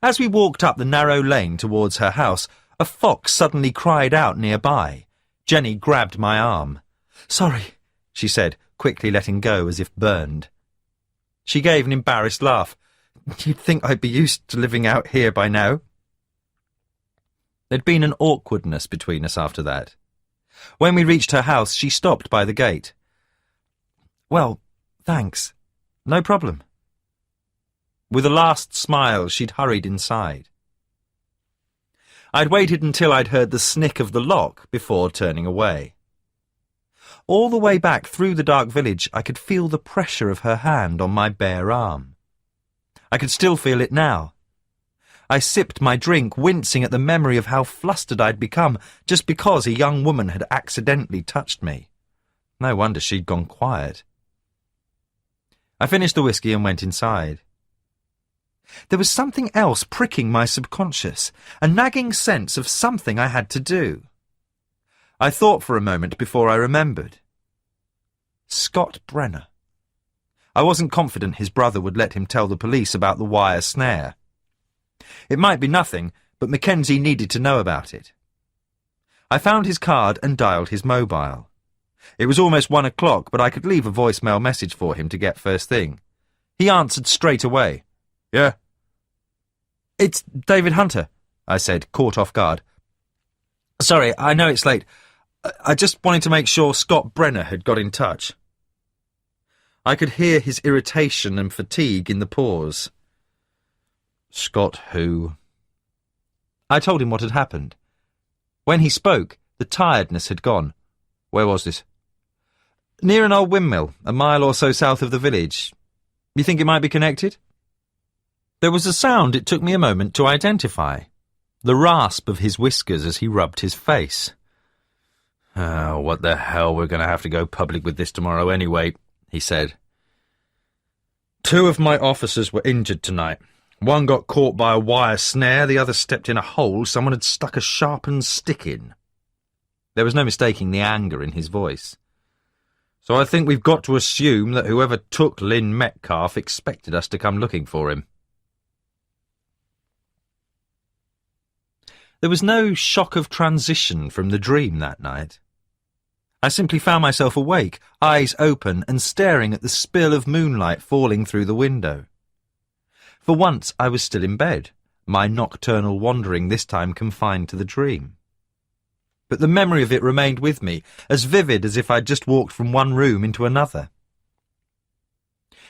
As we walked up the narrow lane towards her house, a fox suddenly cried out nearby. Jenny grabbed my arm. "Sorry," she said, quickly letting go as if burned. She gave an embarrassed laugh. "You'd think I'd be used to living out here by now." There'd been an awkwardness between us after that. When we reached her house, she stopped by the gate. "Well, thanks. No problem." With a last smile, she'd hurried inside. I'd waited until I'd heard the snick of the lock before turning away. All the way back through the dark village, I could feel the pressure of her hand on my bare arm. I could still feel it now. I sipped my drink, wincing at the memory of how flustered I'd become just because a young woman had accidentally touched me. No wonder she'd gone quiet. I finished the whiskey and went inside. There was something else pricking my subconscious, a nagging sense of something I had to do. I thought for a moment before I remembered. Scott Brenner. I wasn't confident his brother would let him tell the police about the wire snare. It might be nothing, but Mackenzie needed to know about it. I found his card and dialed his mobile. It was almost 1 o'clock, but I could leave a voicemail message for him to get first thing. He answered straight away. "Yeah." "It's David Hunter," I said, caught off guard. "Sorry, I know it's late. I just wanted to make sure Scott Brenner had got in touch." I could hear his irritation and fatigue in the pause. "Scott who?" I told him what had happened. When he spoke, the tiredness had gone. "Where was this?" "Near an old windmill, a mile or so south of the village. You think it might be connected?" There was a sound it took me a moment to identify. The rasp of his whiskers as he rubbed his face. "Oh, what the hell, we're going to have to go public with this tomorrow anyway," he said. "2 of my officers were injured tonight. One got caught by a wire snare, the other stepped in a hole someone had stuck a sharpened stick in." There was no mistaking the anger in his voice. "So I think we've got to assume that whoever took Lynn Metcalf expected us to come looking for him." There was no shock of transition from the dream that night. I simply found myself awake, eyes open and staring at the spill of moonlight falling through the window. For once I was still in bed, my nocturnal wandering this time confined to the dream. But the memory of it remained with me, as vivid as if I'd just walked from one room into another.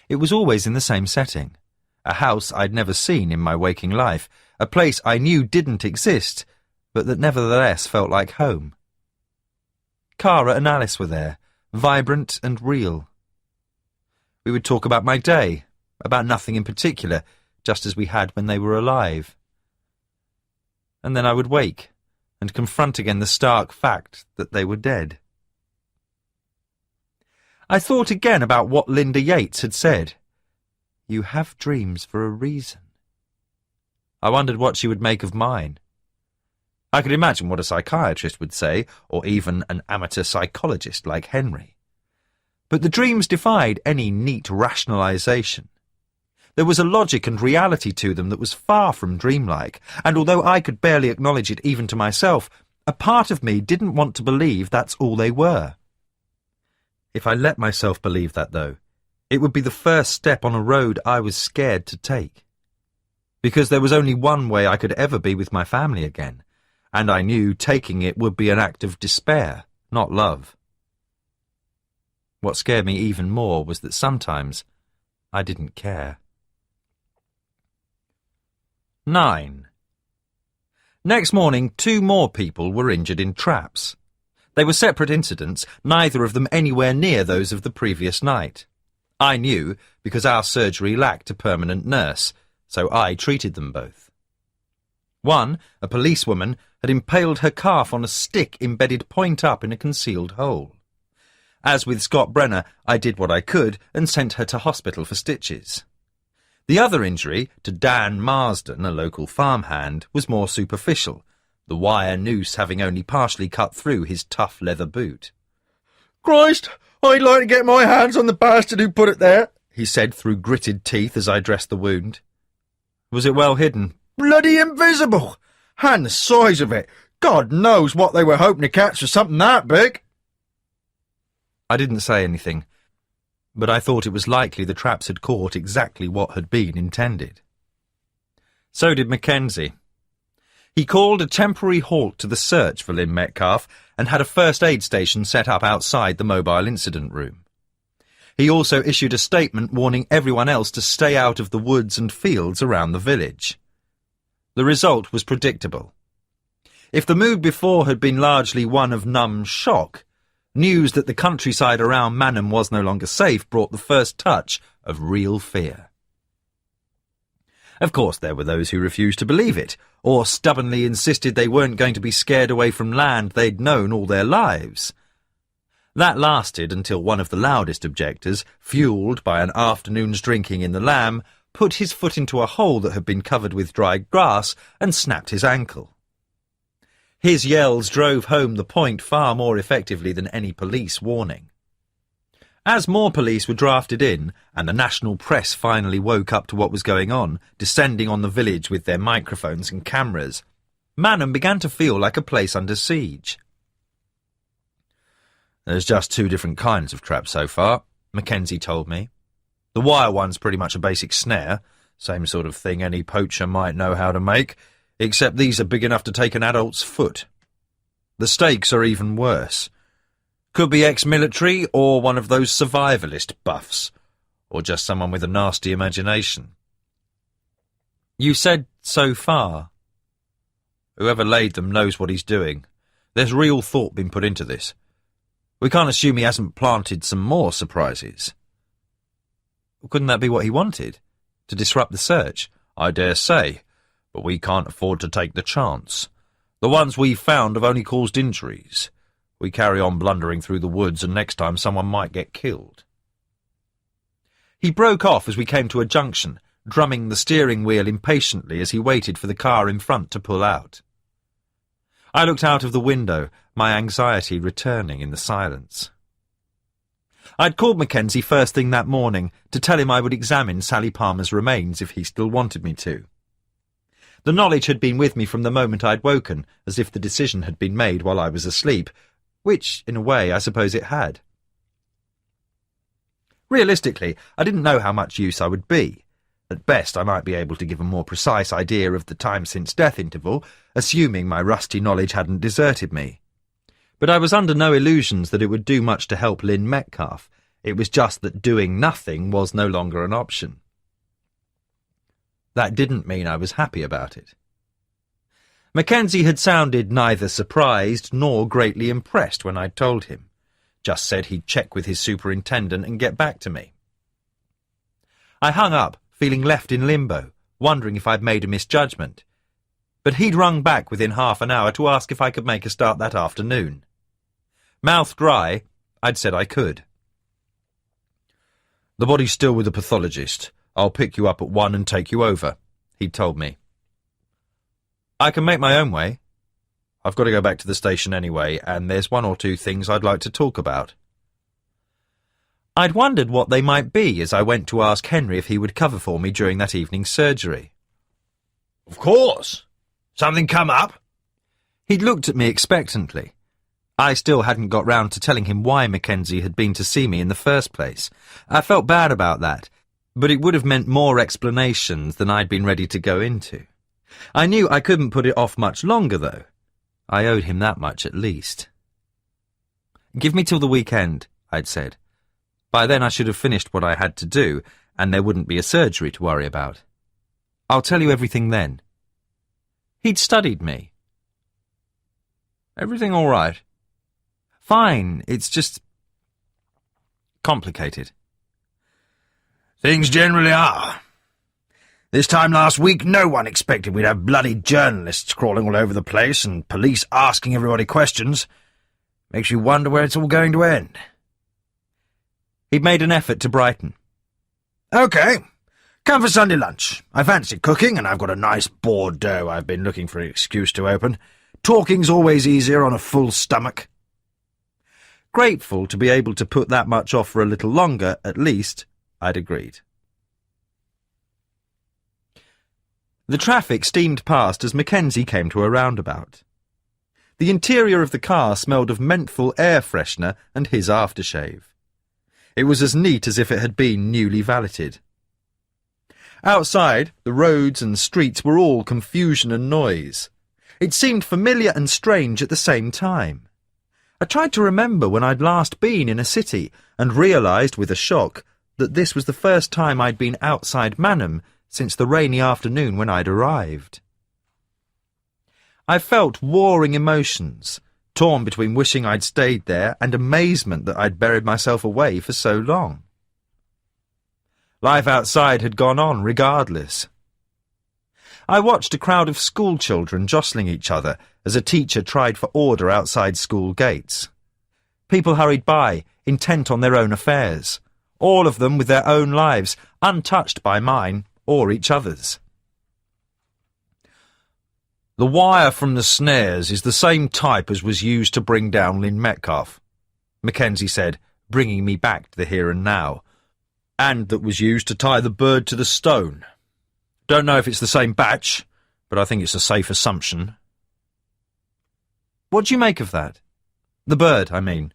It was always in the same setting, a house I'd never seen in my waking life, a place I knew didn't exist, but that nevertheless felt like home. Cara and Alice were there, vibrant and real. We would talk about my day, about nothing in particular, just as we had when they were alive. And then I would wake and confront again the stark fact that they were dead. I thought again about what Linda Yates had said. You have dreams for a reason. I wondered what she would make of mine. I could imagine what a psychiatrist would say, or even an amateur psychologist like Henry. But the dreams defied any neat rationalization. There was a logic and reality to them that was far from dreamlike, and although I could barely acknowledge it even to myself, a part of me didn't want to believe that's all they were. If I let myself believe that, though, it would be the first step on a road I was scared to take. Because there was only one way I could ever be with my family again, and I knew taking it would be an act of despair, not love. What scared me even more was that sometimes I didn't care. 9. Next morning, 2 more people were injured in traps. They were separate incidents, neither of them anywhere near those of the previous night. I knew because our surgery lacked a permanent nurse, so I treated them both. One, a policewoman, had impaled her calf on a stick embedded point up in a concealed hole. As with Scott Brenner, I did what I could and sent her to hospital for stitches. The other injury, to Dan Marsden, a local farmhand, was more superficial, the wire noose having only partially cut through his tough leather boot. "Christ, I'd like to get my hands on the bastard who put it there," he said through gritted teeth as I dressed the wound. Was it well hidden? "Bloody invisible! And the size of it! God knows what they were hoping to catch for something that big." I didn't say anything, but I thought it was likely the traps had caught exactly what had been intended. So did Mackenzie. He called a temporary halt to the search for Lynn Metcalf and had a first aid station set up outside the mobile incident room. He also issued a statement warning everyone else to stay out of the woods and fields around the village. The result was predictable. If the mood before had been largely one of numb shock, news that the countryside around Manham was no longer safe brought the first touch of real fear. Of course, there were those who refused to believe it, or stubbornly insisted they weren't going to be scared away from land they'd known all their lives. That lasted until one of the loudest objectors, fuelled by an afternoon's drinking in the Lamb, put his foot into a hole that had been covered with dried grass and snapped his ankle. His yells drove home the point far more effectively than any police warning. As more police were drafted in, and the national press finally woke up to what was going on, descending on the village with their microphones and cameras, Manham began to feel like a place under siege. "There's just 2 different kinds of traps so far," Mackenzie told me. "The wire one's pretty much a basic snare, same sort of thing any poacher might know how to make, except these are big enough to take an adult's foot. The stakes are even worse. Could be ex-military or one of those survivalist buffs, or just someone with a nasty imagination." "You said so far." "Whoever laid them knows what he's doing. There's real thought been put into this. We can't assume he hasn't planted some more surprises." "Couldn't that be what he wanted? To disrupt the search?" "I dare say, but we can't afford to take the chance. The ones we've found have only caused injuries. We carry on blundering through the woods and next time someone might get killed." He broke off as we came to a junction, drumming the steering wheel impatiently as he waited for the car in front to pull out. I looked out of the window, my anxiety returning in the silence. I'd called Mackenzie first thing that morning to tell him I would examine Sally Palmer's remains if he still wanted me to. The knowledge had been with me from the moment I'd woken, as if the decision had been made while I was asleep, which, in a way, I suppose it had. Realistically, I didn't know how much use I would be. At best, I might be able to give a more precise idea of the time-since-death interval, assuming my rusty knowledge hadn't deserted me. But I was under no illusions that it would do much to help Lynn Metcalf. It was just that doing nothing was no longer an option. That didn't mean I was happy about it. Mackenzie had sounded neither surprised nor greatly impressed when I'd told him. Just said he'd check with his superintendent and get back to me. I hung up, feeling left in limbo, wondering if I'd made a misjudgment. But he'd rung back within half an hour to ask if I could make a start that afternoon. Mouth dry, I'd said I could. "The body's still with the pathologist. I'll pick you up at 1 and take you over, he'd told me. I can make my own way. I've got to go back to the station anyway, and there's 1 or 2 things I'd like to talk about. I'd wondered what they might be as I went to ask Henry if he would cover for me during that evening's surgery. Of course. Something come up? He'd looked at me expectantly. I still hadn't got round to telling him why Mackenzie had been to see me in the first place. I felt bad about that, but it would have meant more explanations than I'd been ready to go into. I knew I couldn't put it off much longer, though. I owed him that much at least. Give me till the weekend, I'd said. By then I should have finished what I had to do, and there wouldn't be a surgery to worry about. I'll tell you everything then. He'd studied me. Everything all right? Fine, it's just complicated. Things generally are. This time last week, no one expected we'd have bloody journalists crawling all over the place and police asking everybody questions. Makes you wonder where it's all going to end. He'd made an effort to brighten. OK, come for Sunday lunch. I fancy cooking, and I've got a nice Bordeaux I've been looking for an excuse to open. Talking's always easier on a full stomach. Grateful to be able to put that much off for a little longer, at least, I'd agreed. The traffic steamed past as Mackenzie came to a roundabout. The interior of the car smelled of menthol air freshener and his aftershave. It was as neat as if it had been newly valeted. Outside, the roads and streets were all confusion and noise. It seemed familiar and strange at the same time. I tried to remember when I'd last been in a city and realised with a shock that this was the first time I'd been outside Manham since the rainy afternoon when I'd arrived. I felt warring emotions, torn between wishing I'd stayed there and amazement that I'd buried myself away for so long. Life outside had gone on regardless. I watched a crowd of school children jostling each other as a teacher tried for order outside school gates. People hurried by, intent on their own affairs, all of them with their own lives, untouched by mine or each other's. The wire from the snares is the same type as was used to bring down Lynn Metcalf, Mackenzie said, bringing me back to the here and now, and that was used to tie the bird to the stone. Don't know if it's the same batch, but I think it's a safe assumption. What do you make of that? The bird, I mean.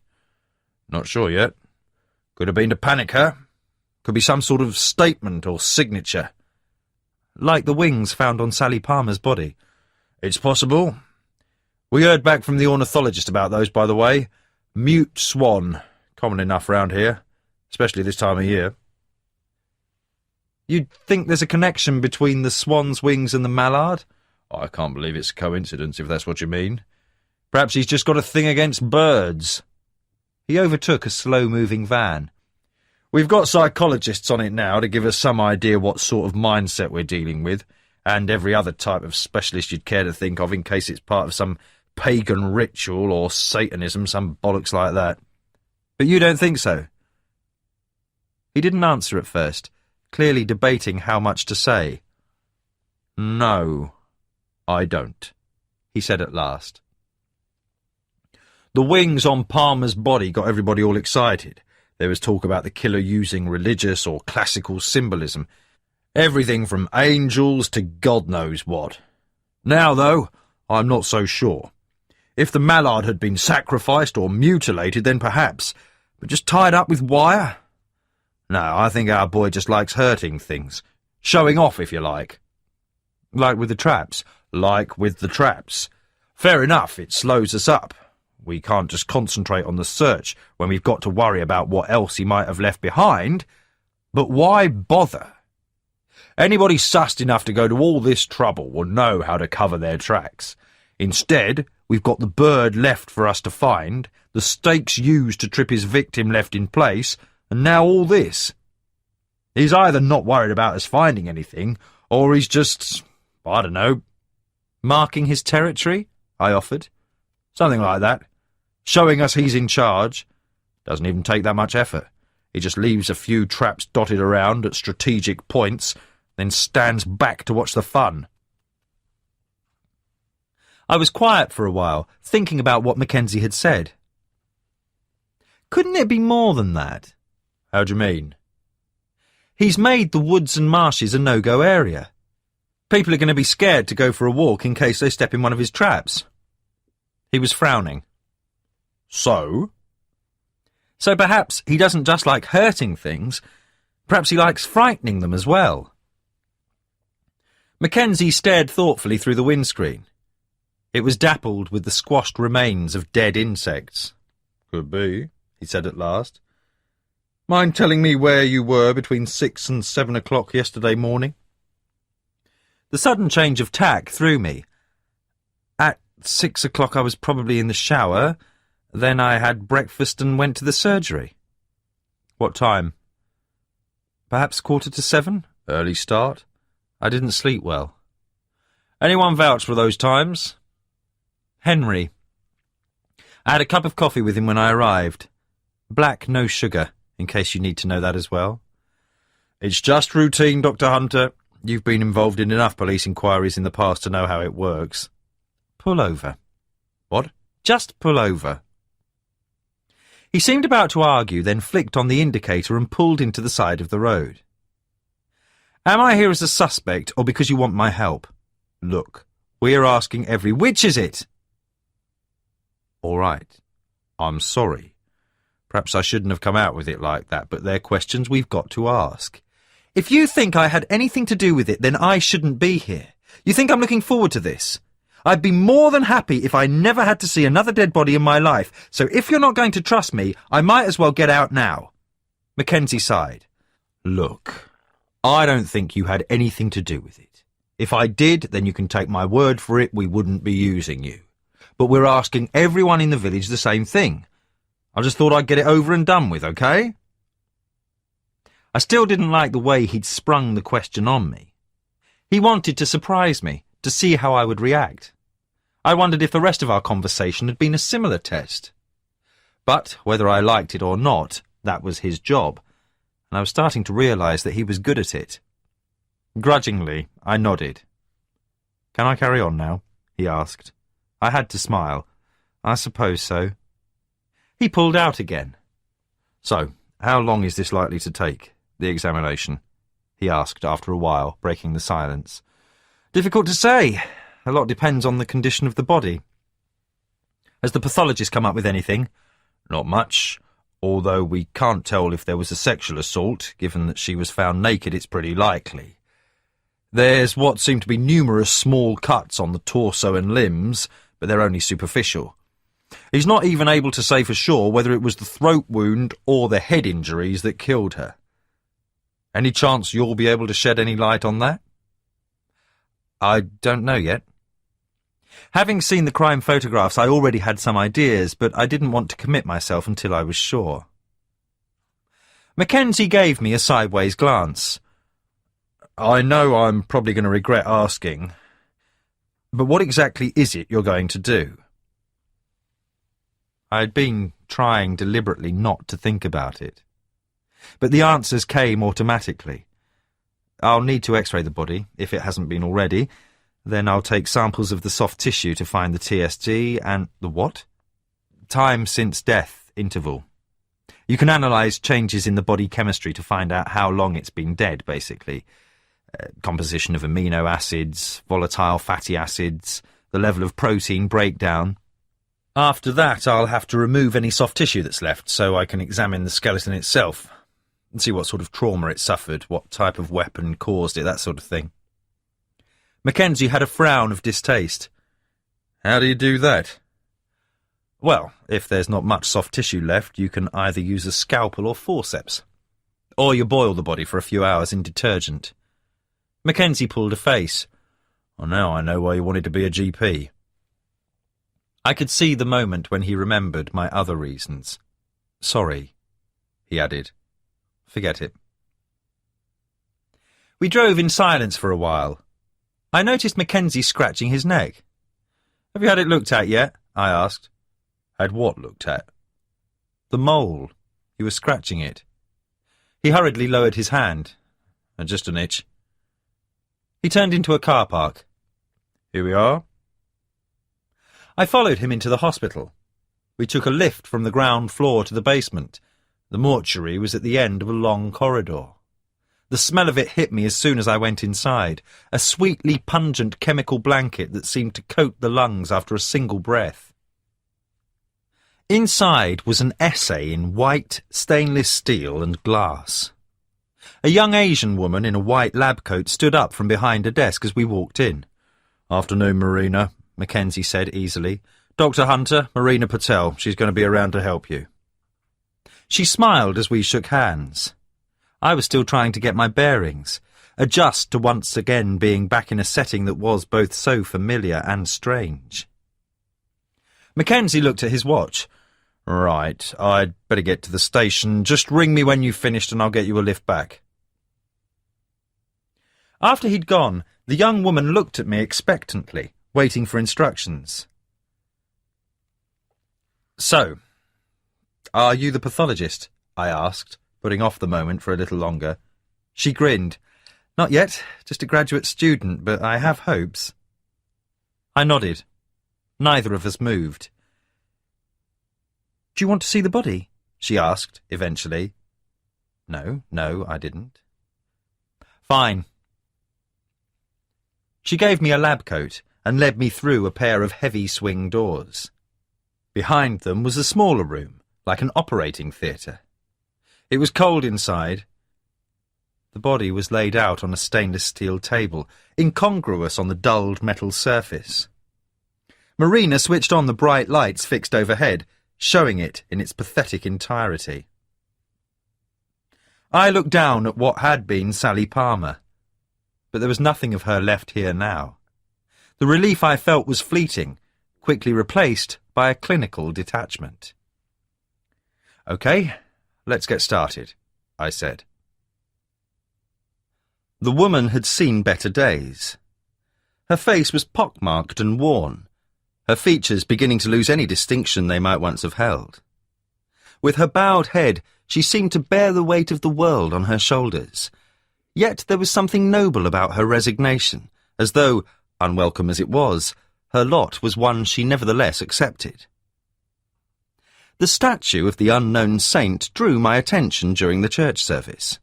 Not sure yet. Could have been to panic her. Could be some sort of statement or signature. Like the wings found on Sally Palmer's body. It's possible. We heard back from the ornithologist about those, by the way. Mute swan. Common enough round here, especially this time of year. You'd think there's a connection between the swan's wings and the mallard? I can't believe it's a coincidence, if that's what you mean. Perhaps he's just got a thing against birds. He overtook a slow-moving van. We've got psychologists on it now to give us some idea what sort of mindset we're dealing with, and every other type of specialist you'd care to think of in case it's part of some pagan ritual or Satanism, some bollocks like that. But you don't think so? He didn't answer at first, clearly debating how much to say. No, I don't, he said at last. The wings on Palmer's body got everybody all excited. There was talk about the killer using religious or classical symbolism. Everything from angels to God knows what. Now, though, I'm not so sure. If the mallard had been sacrificed or mutilated, then perhaps. But just tied up with wire? No, I think our boy just likes hurting things. Showing off, if you like. Like with the traps. Like with the traps. Fair enough, it slows us up. We can't just concentrate on the search when we've got to worry about what else he might have left behind. But why bother? Anybody sussed enough to go to all this trouble will know how to cover their tracks. Instead, we've got the bird left for us to find, the stakes used to trip his victim left in place, and now all this. He's either not worried about us finding anything, or he's just, I don't know, marking his territory, I offered. Something like that. Showing us he's in charge. Doesn't even take that much effort. He just leaves a few traps dotted around at strategic points, then stands back to watch the fun. I was quiet for a while, thinking about what Mackenzie had said. Couldn't it be more than that? How do you mean? He's made the woods and marshes a no-go area. People are going to be scared to go for a walk in case they step in one of his traps. He was frowning. So? So perhaps he doesn't just like hurting things, perhaps he likes frightening them as well. Mackenzie stared thoughtfully through the windscreen. It was dappled with the squashed remains of dead insects. Could be, he said at last. Mind telling me where you were between 6 and 7 o'clock yesterday morning? The sudden change of tack threw me. At 6 o'clock I was probably in the shower. Then I had breakfast and went to the surgery. What time? Perhaps 6:45? Early start. I didn't sleep well. Anyone vouch for those times? Henry. I had a cup of coffee with him when I arrived. Black, no sugar, in case you need to know that as well. It's just routine, Dr. Hunter. You've been involved in enough police inquiries in the past to know how it works. Pull over. What? Just pull over. He seemed about to argue, then flicked on the indicator and pulled into the side of the road. Am I here as a suspect or because you want my help? Look, we're asking which is it? All right. I'm sorry. Perhaps I shouldn't have come out with it like that, but they're questions we've got to ask. If you think I had anything to do with it, then I shouldn't be here. You think I'm looking forward to this? I'd be more than happy if I never had to see another dead body in my life, so if you're not going to trust me, I might as well get out now. Mackenzie sighed. Look, I don't think you had anything to do with it. If I did, then you can take my word for it, we wouldn't be using you. But we're asking everyone in the village the same thing. I just thought I'd get it over and done with, okay? I still didn't like the way he'd sprung the question on me. He wanted to surprise me, to see how I would react. I wondered if the rest of our conversation had been a similar test. But whether I liked it or not, that was his job, and I was starting to realise that he was good at it. Grudgingly, I nodded. Can I carry on now? He asked. I had to smile. I suppose so. He pulled out again. So, how long is this likely to take, the examination? He asked after a while, breaking the silence. Difficult to say. A lot depends on the condition of the body. Has the pathologist come up with anything? Not much, although we can't tell if there was a sexual assault. Given that she was found naked, it's pretty likely. There's what seem to be numerous small cuts on the torso and limbs, but they're only superficial. He's not even able to say for sure whether it was the throat wound or the head injuries that killed her. Any chance you'll be able to shed any light on that? I don't know yet. Having seen the crime photographs, I already had some ideas, but I didn't want to commit myself until I was sure. Mackenzie gave me a sideways glance. I know I'm probably going to regret asking, but what exactly is it you're going to do? I'd been trying deliberately not to think about it, but the answers came automatically. I'll need to x-ray the body, if it hasn't been already. Then I'll take samples of the soft tissue to find the TSG and the what? Time since death interval. You can analyse changes in the body chemistry to find out how long it's been dead, basically. Composition of amino acids, volatile fatty acids, the level of protein breakdown. After that, I'll have to remove any soft tissue that's left so I can examine the skeleton itself and see what sort of trauma it suffered, what type of weapon caused it, that sort of thing. Mackenzie had a frown of distaste. How do you do that? Well, if there's not much soft tissue left, you can either use a scalpel or forceps. Or you boil the body for a few hours in detergent. Mackenzie pulled a face. Oh, now I know why you wanted to be a GP. I could see the moment when he remembered my other reasons. Sorry, he added. Forget it. We drove in silence for a while. I noticed Mackenzie scratching his neck. Have you had it looked at yet? I asked. Had what looked at? The mole. He was scratching it. He hurriedly lowered his hand. Just an itch. He turned into a car park. Here we are. I followed him into the hospital. We took a lift from the ground floor to the basement. The mortuary was at the end of a long corridor. The smell of it hit me as soon as I went inside, a sweetly pungent chemical blanket that seemed to coat the lungs after a single breath. Inside was an essay in white, stainless steel and glass. A young Asian woman in a white lab coat stood up from behind a desk as we walked in. "Afternoon, Marina," Mackenzie said easily. "Dr. Hunter, Marina Patel. She's going to be around to help you." She smiled as we shook hands. I was still trying to get my bearings, adjust to once again being back in a setting that was both so familiar and strange. Mackenzie looked at his watch. "Right, I'd better get to the station. Just ring me when you've finished and I'll get you a lift back." After he'd gone, the young woman looked at me expectantly, waiting for instructions. "So, are you the pathologist?" I asked, putting off the moment for a little longer. She grinned. "Not yet, just a graduate student, but I have hopes." I nodded. Neither of us moved. "Do you want to see the body?" she asked, eventually. No, I didn't. "Fine." She gave me a lab coat and led me through a pair of heavy swing doors. Behind them was a smaller room, like an operating theatre. It was cold inside. The body was laid out on a stainless steel table, incongruous on the dulled metal surface. Marina switched on the bright lights fixed overhead, showing it in its pathetic entirety. I looked down at what had been Sally Palmer, but there was nothing of her left here now. The relief I felt was fleeting, quickly replaced by a clinical detachment. "Okay, let's get started," I said. The woman had seen better days. Her face was pockmarked and worn, her features beginning to lose any distinction they might once have held. With her bowed head, she seemed to bear the weight of the world on her shoulders. Yet there was something noble about her resignation, as though, unwelcome as it was, her lot was one she nevertheless accepted. The statue of the unknown saint drew my attention during the church service.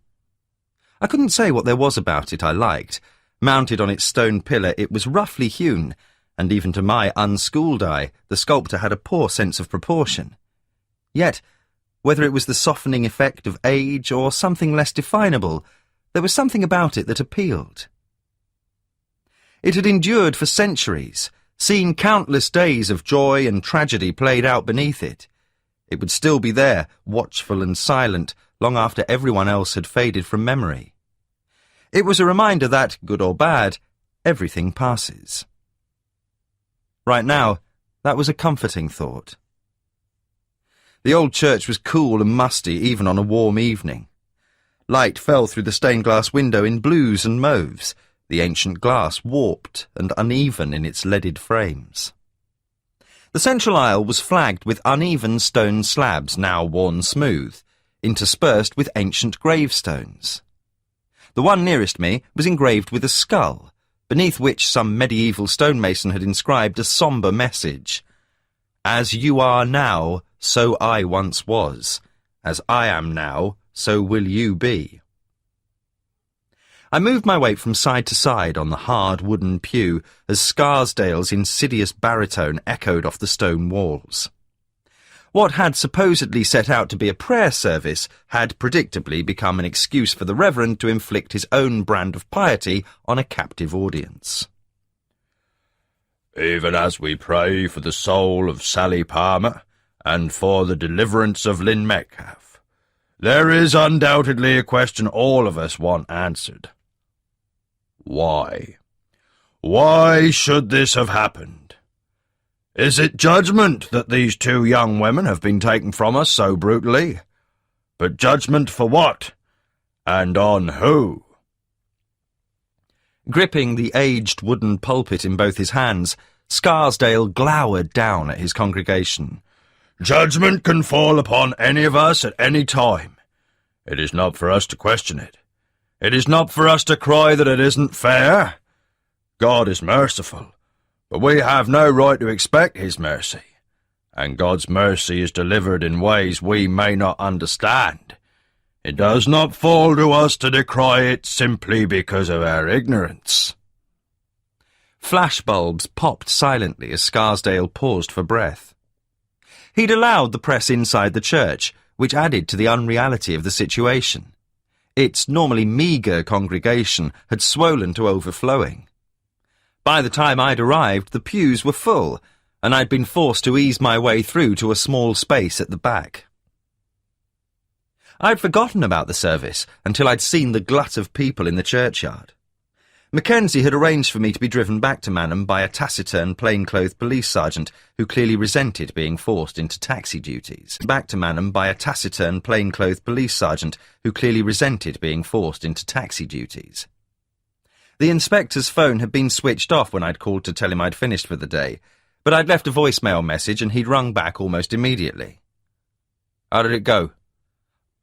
I couldn't say what there was about it I liked. Mounted on its stone pillar, it was roughly hewn, and even to my unschooled eye, the sculptor had a poor sense of proportion. Yet, whether it was the softening effect of age or something less definable, there was something about it that appealed. It had endured for centuries, seen countless days of joy and tragedy played out beneath it. It would still be there, watchful and silent, long after everyone else had faded from memory. It was a reminder that, good or bad, everything passes. Right now, that was a comforting thought. The old church was cool and musty even on a warm evening. Light fell through the stained glass window in blues and mauves, the ancient glass warped and uneven in its leaded frames. The central aisle was flagged with uneven stone slabs now worn smooth, interspersed with ancient gravestones. The one nearest me was engraved with a skull, beneath which some medieval stonemason had inscribed a sombre message. "As you are now, so I once was. As I am now, so will you be." I moved my weight from side to side on the hard wooden pew as Scarsdale's insidious baritone echoed off the stone walls. What had supposedly set out to be a prayer service had predictably become an excuse for the Reverend to inflict his own brand of piety on a captive audience. "Even as we pray for the soul of Sally Palmer and for the deliverance of Lynn Metcalf, there is undoubtedly a question all of us want answered. Why? Why should this have happened? Is it judgment that these two young women have been taken from us so brutally? But judgment for what? And on who?" Gripping the aged wooden pulpit in both his hands, Scarsdale glowered down at his congregation. "Judgment can fall upon any of us at any time. It is not for us to question it. It is not for us to cry that it isn't fair. God is merciful, but we have no right to expect his mercy, and God's mercy is delivered in ways we may not understand. It does not fall to us to decry it simply because of our ignorance." Flashbulbs popped silently as Scarsdale paused for breath. He'd allowed the press inside the church, which added to the unreality of the situation. Its normally meagre congregation had swollen to overflowing. By the time I'd arrived, the pews were full, and I'd been forced to ease my way through to a small space at the back. I'd forgotten about the service until I'd seen the glut of people in the churchyard. Mackenzie had arranged for me to be driven back to Manham by a taciturn, plainclothed police sergeant who clearly resented being forced into taxi duties. The inspector's phone had been switched off when I'd called to tell him I'd finished for the day, but I'd left a voicemail message and he'd rung back almost immediately. "How did it go?"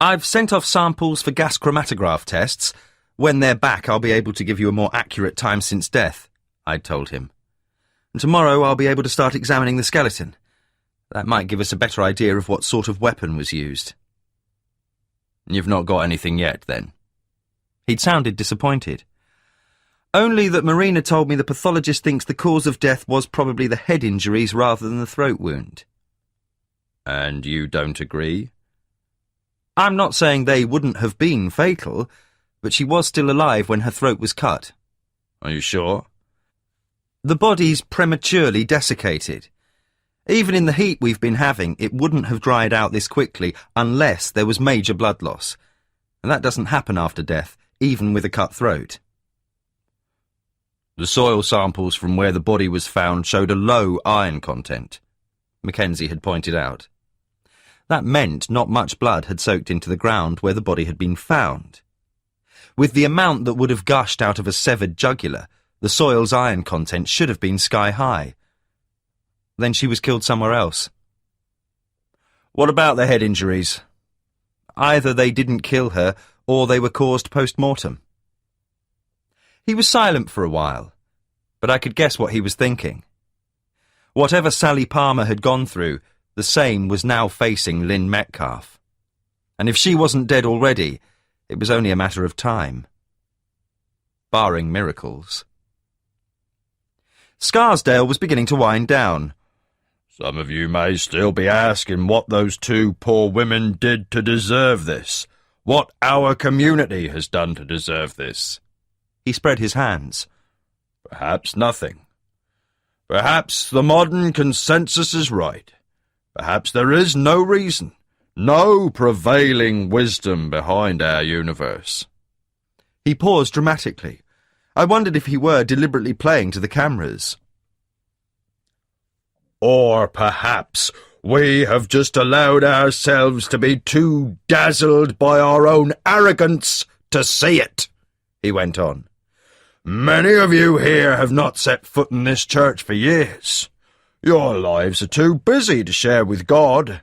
"I've sent off samples for gas chromatograph tests. When they're back, I'll be able to give you a more accurate time since death," I'd told him. "And tomorrow I'll be able to start examining the skeleton. That might give us a better idea of what sort of weapon was used." "You've not got anything yet, then?" He'd sounded disappointed. "Only that Marina told me the pathologist thinks the cause of death was probably the head injuries rather than the throat wound." "And you don't agree?" "I'm not saying they wouldn't have been fatal, but she was still alive when her throat was cut." "Are you sure?" "The body's prematurely desiccated. Even in the heat we've been having, it wouldn't have dried out this quickly unless there was major blood loss. And that doesn't happen after death, even with a cut throat." "The soil samples from where the body was found showed a low iron content," Mackenzie had pointed out. That meant not much blood had soaked into the ground where the body had been found. With the amount that would have gushed out of a severed jugular, the soil's iron content should have been sky-high. Then she was killed somewhere else. "What about the head injuries?" "Either they didn't kill her, or they were caused post-mortem." He was silent for a while, but I could guess what he was thinking. Whatever Sally Palmer had gone through, the same was now facing Lynn Metcalf. And if she wasn't dead already, it was only a matter of time. Barring miracles. Scarsdale was beginning to wind down. "Some of you may still be asking what those two poor women did to deserve this. What our community has done to deserve this." He spread his hands. "Perhaps nothing. Perhaps the modern consensus is right. Perhaps there is no reason, no prevailing wisdom behind our universe." He paused dramatically. I wondered if he were deliberately playing to the cameras. "Or perhaps we have just allowed ourselves to be too dazzled by our own arrogance to see it," he went on. "Many of you here have not set foot in this church for years. Your lives are too busy to share with God.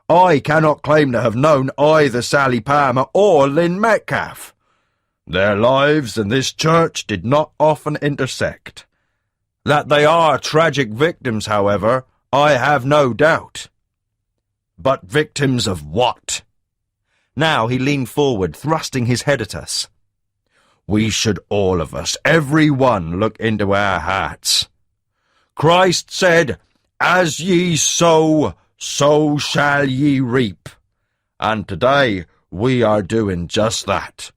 I cannot claim to have known either Sally Palmer or Lynn Metcalf. Their lives and this church did not often intersect. That they are tragic victims, however, I have no doubt. But victims of what?" Now he leaned forward, thrusting his head at us. "We should all of us, every one, look into our hearts. Christ said, 'As ye sow, so shall ye reap.' And today we are doing just that.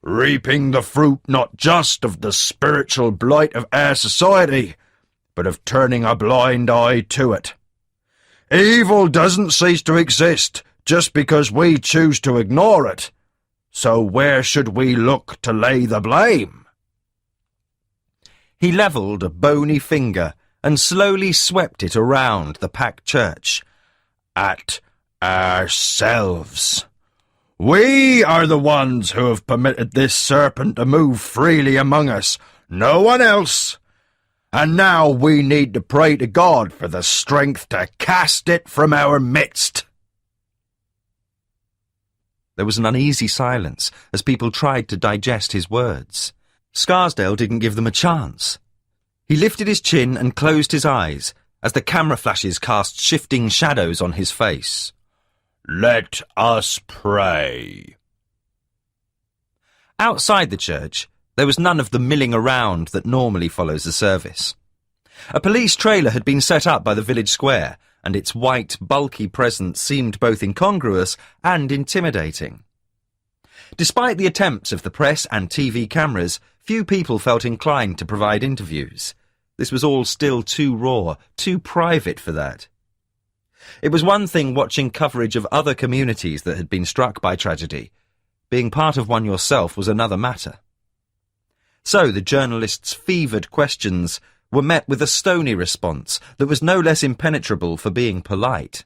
Reaping the fruit not just of the spiritual blight of our society, but of turning a blind eye to it. Evil doesn't cease to exist just because we choose to ignore it. So where should we look to lay the blame?" He levelled a bony finger and slowly swept it around the packed church. "At ourselves. We are the ones who have permitted this serpent to move freely among us, no one else. And now we need to pray to God for the strength to cast it from our midst." There was an uneasy silence as people tried to digest his words. Scarsdale didn't give them a chance. He lifted his chin and closed his eyes as the camera flashes cast shifting shadows on his face. "Let us pray." Outside the church, there was none of the milling around that normally follows the service. A police trailer had been set up by the village square, and its white, bulky presence seemed both incongruous and intimidating. Despite the attempts of the press and TV cameras, few people felt inclined to provide interviews. This was all still too raw, too private for that. It was one thing watching coverage of other communities that had been struck by tragedy. Being part of one yourself was another matter. So the journalists' fevered questions were met with a stony response that was no less impenetrable for being polite.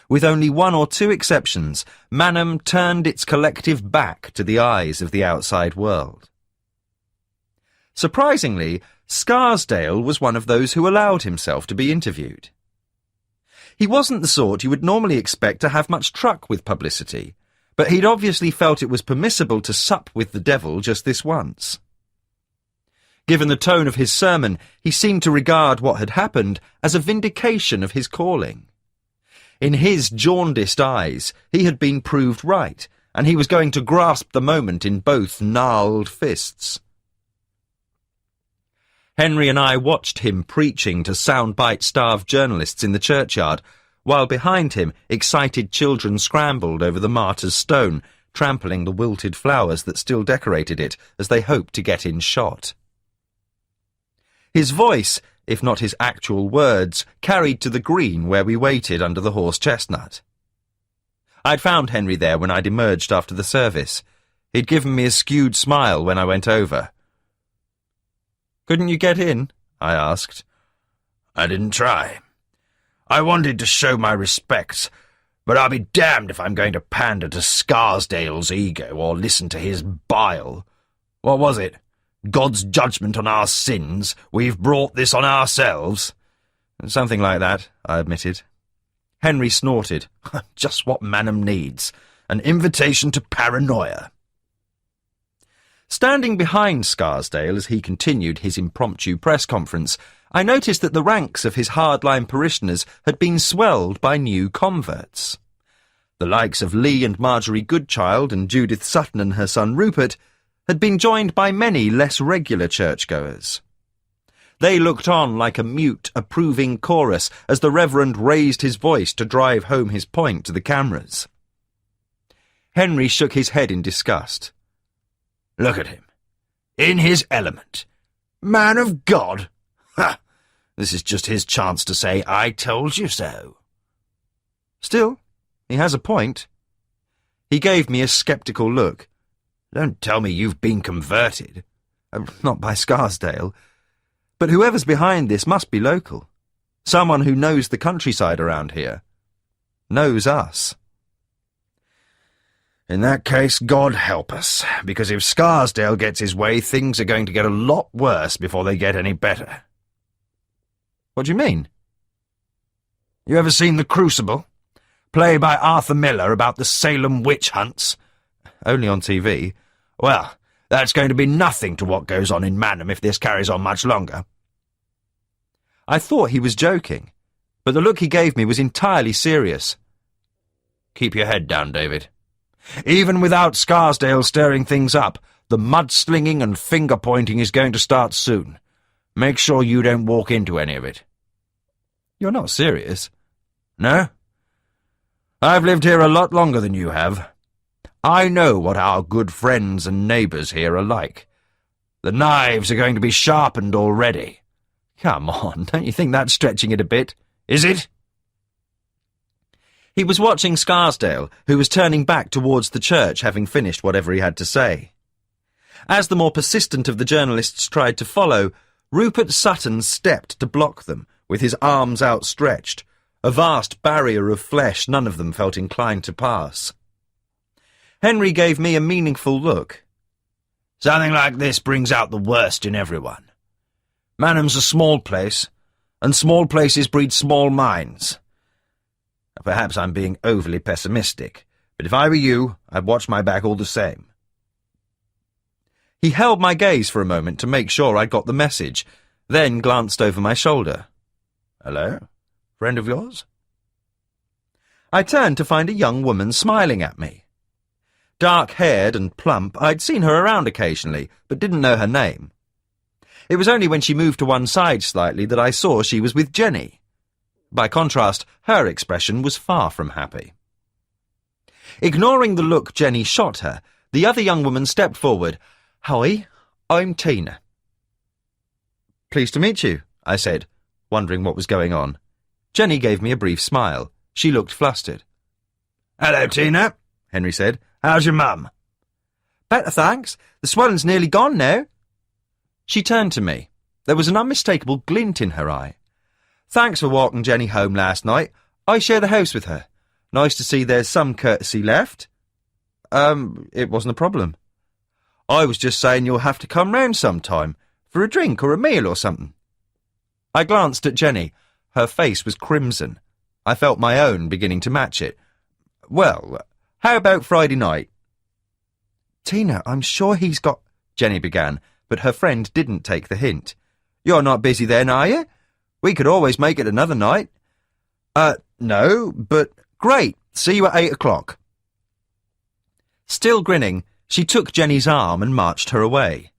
With only one or two exceptions, Manham turned its collective back to the eyes of the outside world. Surprisingly, Scarsdale was one of those who allowed himself to be interviewed. He wasn't the sort you would normally expect to have much truck with publicity, but he'd obviously felt it was permissible to sup with the devil just this once. Given the tone of his sermon, he seemed to regard what had happened as a vindication of his calling. In his jaundiced eyes, he had been proved right, and he was going to grasp the moment in both gnarled fists. Henry and I watched him preaching to soundbite-starved journalists in the churchyard, while behind him excited children scrambled over the martyr's stone, trampling the wilted flowers that still decorated it as they hoped to get in shot. His voice, if not his actual words, carried to the green where we waited under the horse-chestnut. I'd found Henry there when I'd emerged after the service. He'd given me a skewed smile when I went over. "Couldn't you get in?" I asked. "I didn't try. I wanted to show my respects, but I'll be damned if I'm going to pander to Scarsdale's ego or listen to his bile. What was it? God's judgment on our sins? We've brought this on ourselves?" "Something like that," I admitted. Henry snorted. "Just what Manham needs. An invitation to paranoia." Standing behind Scarsdale as he continued his impromptu press conference, I noticed that the ranks of his hardline parishioners had been swelled by new converts. The likes of Lee and Marjorie Goodchild and Judith Sutton and her son Rupert had been joined by many less regular churchgoers. They looked on like a mute, approving chorus as the Reverend raised his voice to drive home his point to the cameras. Henry shook his head in disgust. "Look at him. In his element. Man of God! Ha! This is just his chance to say, 'I told you so.'" "Still, he has a point." He gave me a sceptical look. "Don't tell me you've been converted." "Not by Scarsdale. But whoever's behind this must be local. Someone who knows the countryside around here. Knows us." "In that case, God help us, because if Scarsdale gets his way, things are going to get a lot worse before they get any better." "What do you mean?" "You ever seen The Crucible? Play by Arthur Miller about the Salem witch hunts?" "Only on TV." "Well, that's going to be nothing to what goes on in Manham if this carries on much longer." I thought he was joking, but the look he gave me was entirely serious. "Keep your head down, David. Even without Scarsdale stirring things up, the mudslinging and finger-pointing is going to start soon. Make sure you don't walk into any of it." "You're not serious?" "No. I've lived here a lot longer than you have. I know what our good friends and neighbours here are like. The knives are going to be sharpened already." "Come on, don't you think that's stretching it a bit?" "Is it?" He was watching Scarsdale, who was turning back towards the church, having finished whatever he had to say. As the more persistent of the journalists tried to follow, Rupert Sutton stepped to block them, with his arms outstretched, a vast barrier of flesh none of them felt inclined to pass. Henry gave me a meaningful look. "Something like this brings out the worst in everyone. Manham's a small place, and small places breed small minds. Perhaps I'm being overly pessimistic, But if I were you, I'd watch my back all the same. He held my gaze for a moment to make sure I'd got the message, then glanced over my shoulder. Hello? Friend of yours? I turned to find a young woman smiling at me. Dark-haired and plump, I'd seen her around occasionally, but didn't know her name. It was only when she moved to one side slightly that I saw she was with Jenny. By contrast, her expression was far from happy. Ignoring the look Jenny shot her, the other young woman stepped forward. "Hi, I'm Tina." "Pleased to meet you," I said, wondering what was going on. Jenny gave me a brief smile. She looked flustered. "Hello, Tina," Henry said. "How's your mum?" "Better, thanks. The swelling's nearly gone now." She turned to me. There was an unmistakable glint in her eye. "Thanks for walking Jenny home last night. I share the house with her. Nice to see there's some courtesy left." It wasn't a problem. "I was just saying you'll have to come round sometime, for a drink or a meal or something." I glanced at Jenny. Her face was crimson. I felt my own beginning to match it. "Well, how about Friday night?" "Tina, I'm sure he's got—" Jenny began, but her friend didn't take the hint. "You're not busy then, are you? We could always make it another night." No, but great. See you at 8 o'clock. Still grinning, she took Jenny's arm and marched her away.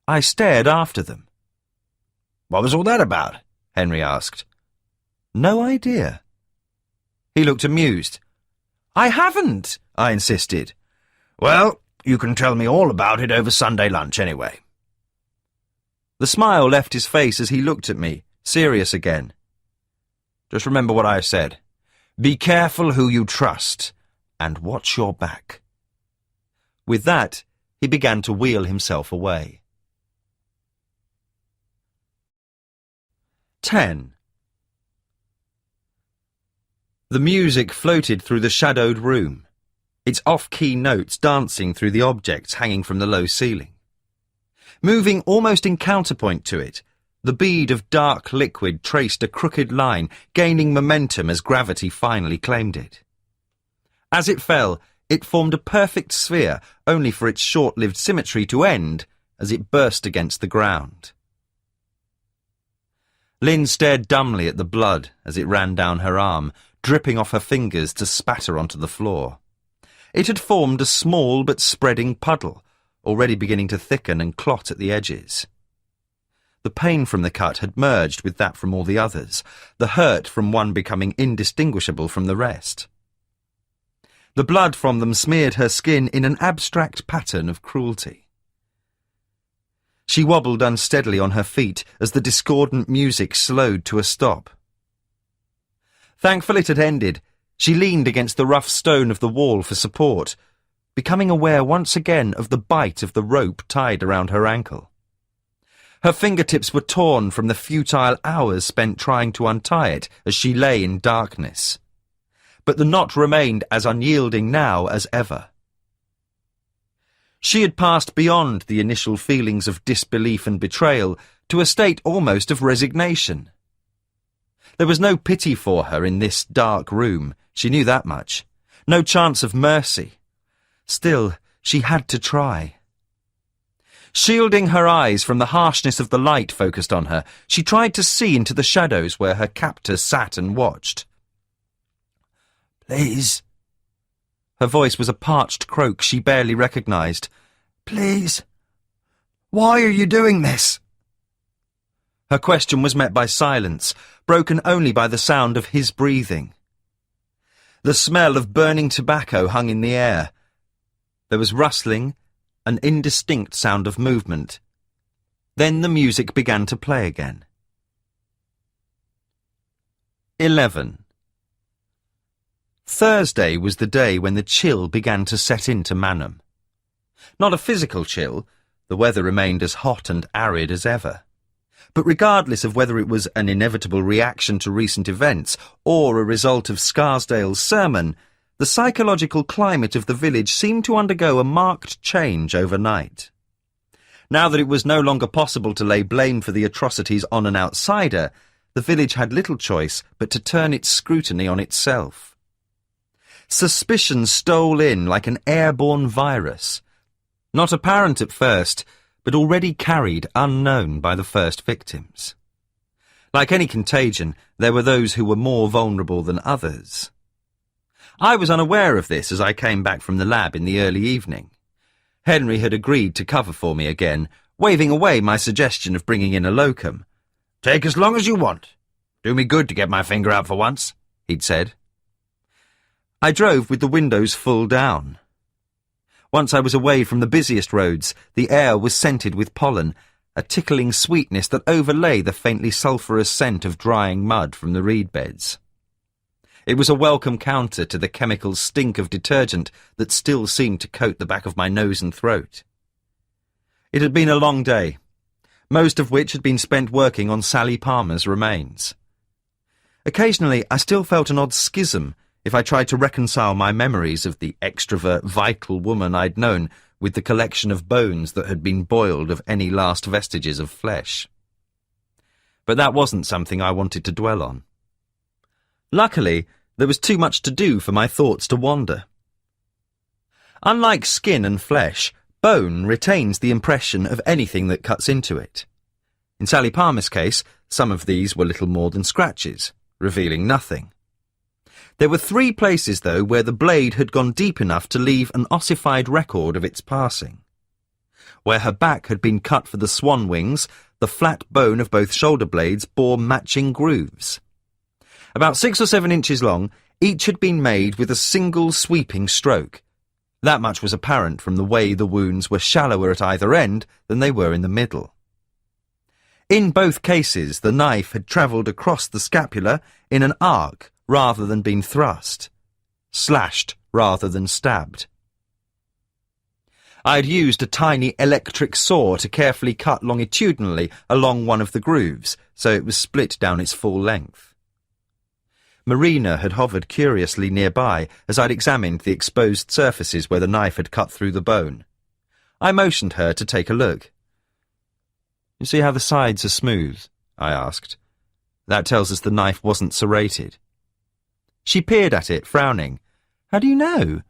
I stared after them. "What was all that about?" Henry asked. "No idea." He looked amused. "I haven't," I insisted. "Well, you can tell me all about it over Sunday lunch anyway." The smile left his face as he looked at me, serious again. "Just remember what I said. Be careful who you trust, and watch your back." With that, he began to wheel himself away. 10. The music floated through the shadowed room, its off-key notes dancing through the objects hanging from the low ceiling. Moving almost in counterpoint to it, the bead of dark liquid traced a crooked line, gaining momentum as gravity finally claimed it. As it fell, it formed a perfect sphere, only for its short-lived symmetry to end as it burst against the ground. Lynn stared dumbly at the blood as it ran down her arm, dripping off her fingers to spatter onto the floor. It had formed a small but spreading puddle, already beginning to thicken and clot at the edges. The pain from the cut had merged with that from all the others, the hurt from one becoming indistinguishable from the rest. The blood from them smeared her skin in an abstract pattern of cruelty. She wobbled unsteadily on her feet as the discordant music slowed to a stop. Thankful it had ended, she leaned against the rough stone of the wall for support, becoming aware once again of the bite of the rope tied around her ankle. Her fingertips were torn from the futile hours spent trying to untie it as she lay in darkness. But the knot remained as unyielding now as ever. She had passed beyond the initial feelings of disbelief and betrayal to a state almost of resignation. There was no pity for her in this dark room, she knew that much. No chance of mercy. Still, she had to try. Shielding her eyes from the harshness of the light focused on her, she tried to see into the shadows where her captor sat and watched. "Please." Her voice was a parched croak she barely recognized. "Please. Why are you doing this?" Her question was met by silence, broken only by the sound of his breathing. The smell of burning tobacco hung in the air. There was rustling, an indistinct sound of movement. Then the music began to play again. 11. Thursday was the day when the chill began to set into Manham. Not a physical chill, the weather remained as hot and arid as ever. But regardless of whether it was an inevitable reaction to recent events or a result of Scarsdale's sermon, the psychological climate of the village seemed to undergo a marked change overnight. Now that it was no longer possible to lay blame for the atrocities on an outsider, the village had little choice but to turn its scrutiny on itself. Suspicion stole in like an airborne virus, not apparent at first, but already carried unknown by the first victims. Like any contagion, there were those who were more vulnerable than others. I was unaware of this as I came back from the lab in the early evening. Henry had agreed to cover for me again, waving away my suggestion of bringing in a locum. "Take as long as you want. Do me good to get my finger out for once," he'd said. I drove with the windows full down. Once I was away from the busiest roads, the air was scented with pollen, a tickling sweetness that overlay the faintly sulphurous scent of drying mud from the reed beds. It was a welcome counter to the chemical stink of detergent that still seemed to coat the back of my nose and throat. It had been a long day, most of which had been spent working on Sally Palmer's remains. Occasionally, I still felt an odd schism if I tried to reconcile my memories of the extrovert, vital woman I'd known with the collection of bones that had been boiled of any last vestiges of flesh. But that wasn't something I wanted to dwell on. Luckily, there was too much to do for my thoughts to wander. Unlike skin and flesh, bone retains the impression of anything that cuts into it. In Sally Palmer's case, some of these were little more than scratches, revealing nothing. There were 3 places, though, where the blade had gone deep enough to leave an ossified record of its passing. Where her back had been cut for the swan wings, the flat bone of both shoulder blades bore matching grooves. About 6 or 7 inches long, each had been made with a single sweeping stroke. That much was apparent from the way the wounds were shallower at either end than they were in the middle. In both cases, the knife had travelled across the scapula in an arc rather than been thrust, slashed rather than stabbed. I had used a tiny electric saw to carefully cut longitudinally along one of the grooves, so it was split down its full length. Marina had hovered curiously nearby as I'd examined the exposed surfaces where the knife had cut through the bone. I motioned her to take a look. "You see how the sides are smooth?" I asked. "That tells us the knife wasn't serrated." She peered at it, frowning. "How do you know?"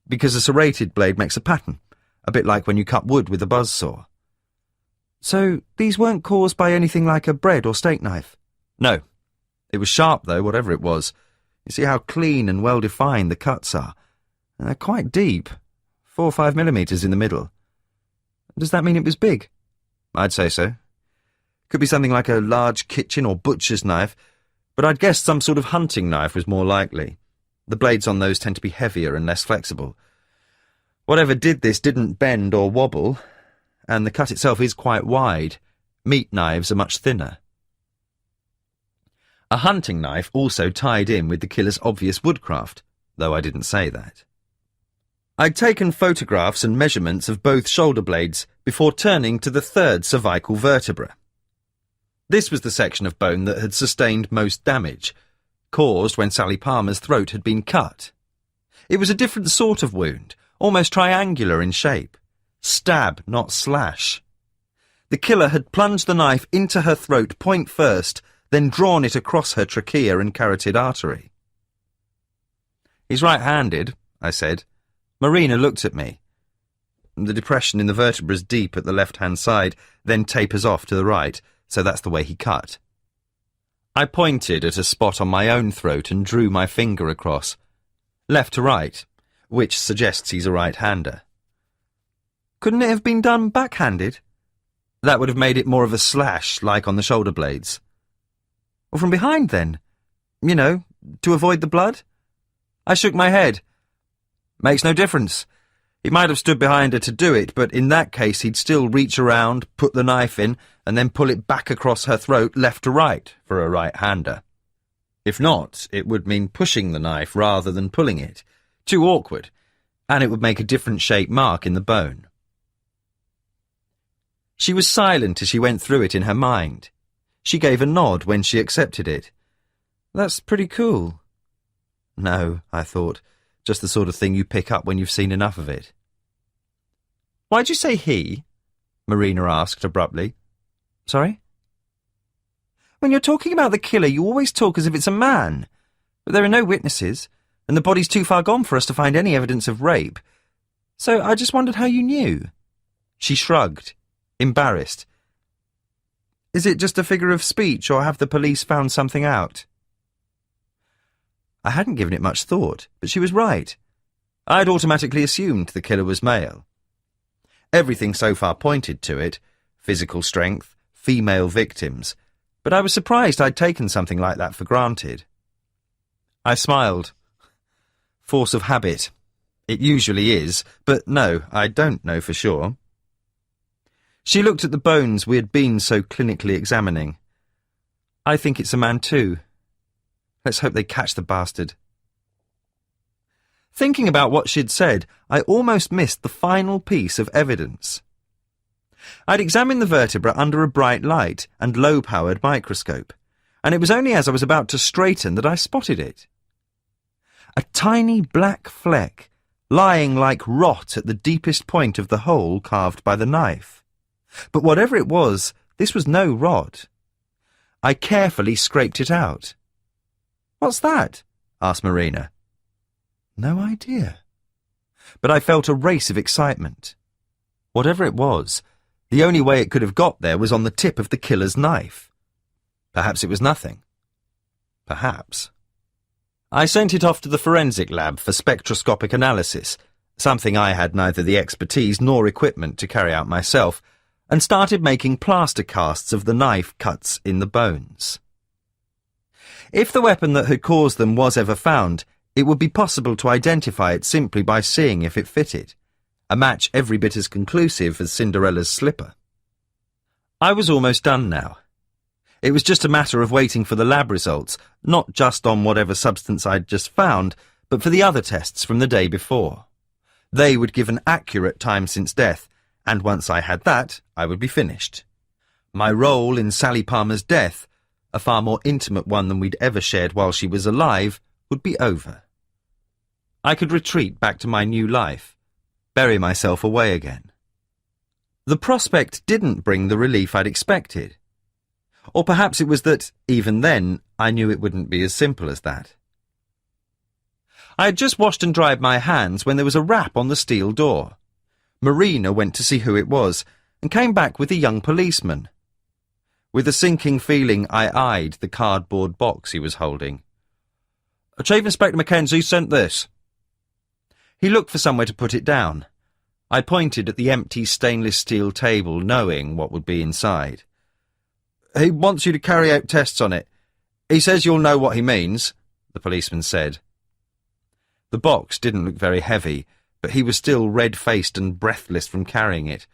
"Because a serrated blade makes a pattern, a bit like when you cut wood with a buzzsaw." "So these weren't caused by anything like a bread or steak knife?" "No. It was sharp, though, whatever it was. You see how clean and well-defined the cuts are. And they're quite deep, 4 or 5 millimetres in the middle." "Does that mean it was big?" "I'd say so. Could be something like a large kitchen or butcher's knife, but I'd guess some sort of hunting knife was more likely. The blades on those tend to be heavier and less flexible. Whatever did this didn't bend or wobble, and the cut itself is quite wide. Meat knives are much thinner." A hunting knife also tied in with the killer's obvious woodcraft, though I didn't say that. I'd taken photographs and measurements of both shoulder blades before turning to the 3rd cervical vertebra. This was the section of bone that had sustained most damage, caused when Sally Palmer's throat had been cut. It was a different sort of wound, almost triangular in shape. Stab, not slash. The killer had plunged the knife into her throat point first, then drawn it across her trachea and carotid artery. "He's right-handed," I said. Marina looked at me. "The depression in the vertebra is deep at the left-hand side, then tapers off to the right, so that's the way he cut." I pointed at a spot on my own throat and drew my finger across. Left to right, which suggests he's a right-hander. "Couldn't it have been done backhanded?" "That would have made it more of a slash, like on the shoulder blades." "Or from behind, then? You know, to avoid the blood?" I shook my head. "Makes no difference. He might have stood behind her to do it, but in that case he'd still reach around, put the knife in, and then pull it back across her throat left to right for a right-hander. If not, it would mean pushing the knife rather than pulling it. Too awkward, and it would make a different shape mark in the bone." She was silent as she went through it in her mind. She gave a nod when she accepted it. "That's pretty cool." No, I thought, just the sort of thing you pick up when you've seen enough of it. "Why'd you say he?" Marina asked abruptly. "Sorry?" "When you're talking about the killer, you always talk as if it's a man. But there are no witnesses. and the body's too far gone for us to find any evidence of rape. So I just wondered how you knew." She shrugged, embarrassed. "Is it just a figure of speech, or have the police found something out?" I hadn't given it much thought, but she was right. I'd automatically assumed the killer was male. Everything so far pointed to it: physical strength, female victims, but I was surprised I'd taken something like that for granted. I smiled. Force of habit. It usually is, but no, I don't know for sure. She looked at the bones we had been so clinically examining. "I think it's a man too. Let's hope they catch the bastard." Thinking about what she'd said, I almost missed the final piece of evidence. I'd examined the vertebra under a bright light and low-powered microscope, and it was only as I was about to straighten that I spotted it. A tiny black fleck, lying like rot at the deepest point of the hole carved by the knife. But whatever it was, this was no rot. I carefully scraped it out. "What's that?" asked Marina. No idea. But I felt a race of excitement. Whatever it was, the only way it could have got there was on the tip of the killer's knife. Perhaps it was nothing. Perhaps. I sent it off to the forensic lab for spectroscopic analysis, something I had neither the expertise nor equipment to carry out myself, and started making plaster casts of the knife cuts in the bones. If the weapon that had caused them was ever found, it would be possible to identify it simply by seeing if it fitted, a match every bit as conclusive as Cinderella's slipper. I was almost done now. It was just a matter of waiting for the lab results, not just on whatever substance I'd just found, but for the other tests from the day before. They would give an accurate time since death, and once I had that, I would be finished. My role in Sally Palmer's death, a far more intimate one than we'd ever shared while she was alive, would be over. I could retreat back to my new life, bury myself away again. The prospect didn't bring the relief I'd expected. Or perhaps it was that, even then, I knew it wouldn't be as simple as that. I had just washed and dried my hands when there was a rap on the steel door. Marina went to see who it was, and came back with a young policeman. With a sinking feeling, I eyed the cardboard box he was holding. "Chief Inspector Mackenzie sent this." He looked for somewhere to put it down. I pointed at the empty stainless steel table, knowing what would be inside. "He wants you to carry out tests on it. He says you'll know what he means," the policeman said. The box didn't look very heavy, but he was still red-faced and breathless from carrying it.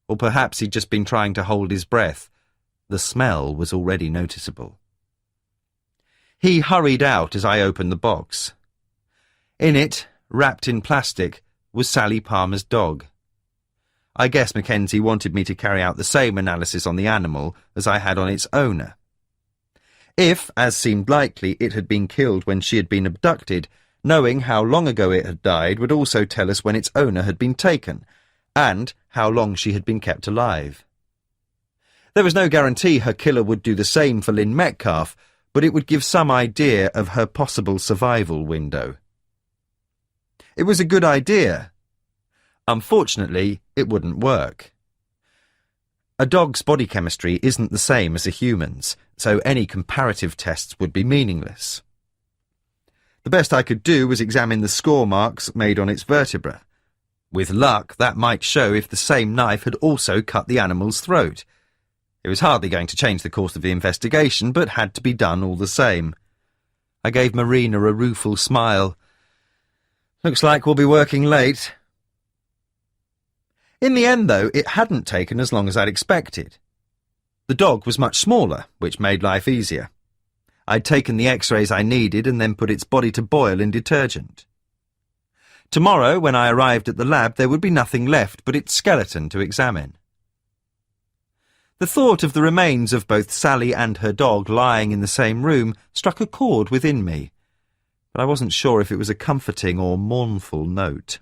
Or perhaps he'd just been trying to hold his breath. The smell was already noticeable. He hurried out as I opened the box. In it, wrapped in plastic, was Sally Palmer's dog. I guess Mackenzie wanted me to carry out the same analysis on the animal as I had on its owner. If, as seemed likely, it had been killed when she had been abducted, knowing how long ago it had died would also tell us when its owner had been taken, and how long she had been kept alive. There was no guarantee her killer would do the same for Lynn Metcalf, but it would give some idea of her possible survival window. It was a good idea. Unfortunately, it wouldn't work. A dog's body chemistry isn't the same as a human's, so any comparative tests would be meaningless. The best I could do was examine the score marks made on its vertebra. With luck, that might show if the same knife had also cut the animal's throat. It was hardly going to change the course of the investigation, but had to be done all the same. I gave Marina a rueful smile. "Looks like we'll be working late." In the end, though, it hadn't taken as long as I'd expected. The dog was much smaller, which made life easier. I'd taken the x-rays I needed and then put its body to boil in detergent. Tomorrow, when I arrived at the lab, there would be nothing left but its skeleton to examine. The thought of the remains of both Sally and her dog lying in the same room struck a chord within me, but I wasn't sure if it was a comforting or mournful note.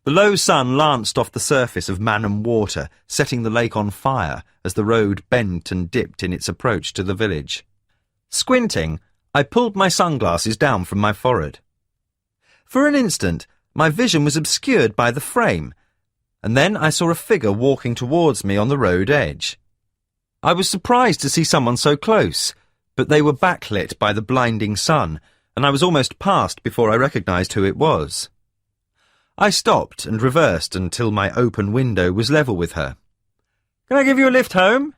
The low sun lanced off the surface of Manham water, setting the lake on fire as the road bent and dipped in its approach to the village. Squinting, I pulled my sunglasses down from my forehead. For an instant, my vision was obscured by the frame, and then I saw a figure walking towards me on the road edge. I was surprised to see someone so close, but they were backlit by the blinding sun, and I was almost past before I recognised who it was. I stopped and reversed until my open window was level with her. "Can I give you a lift home?"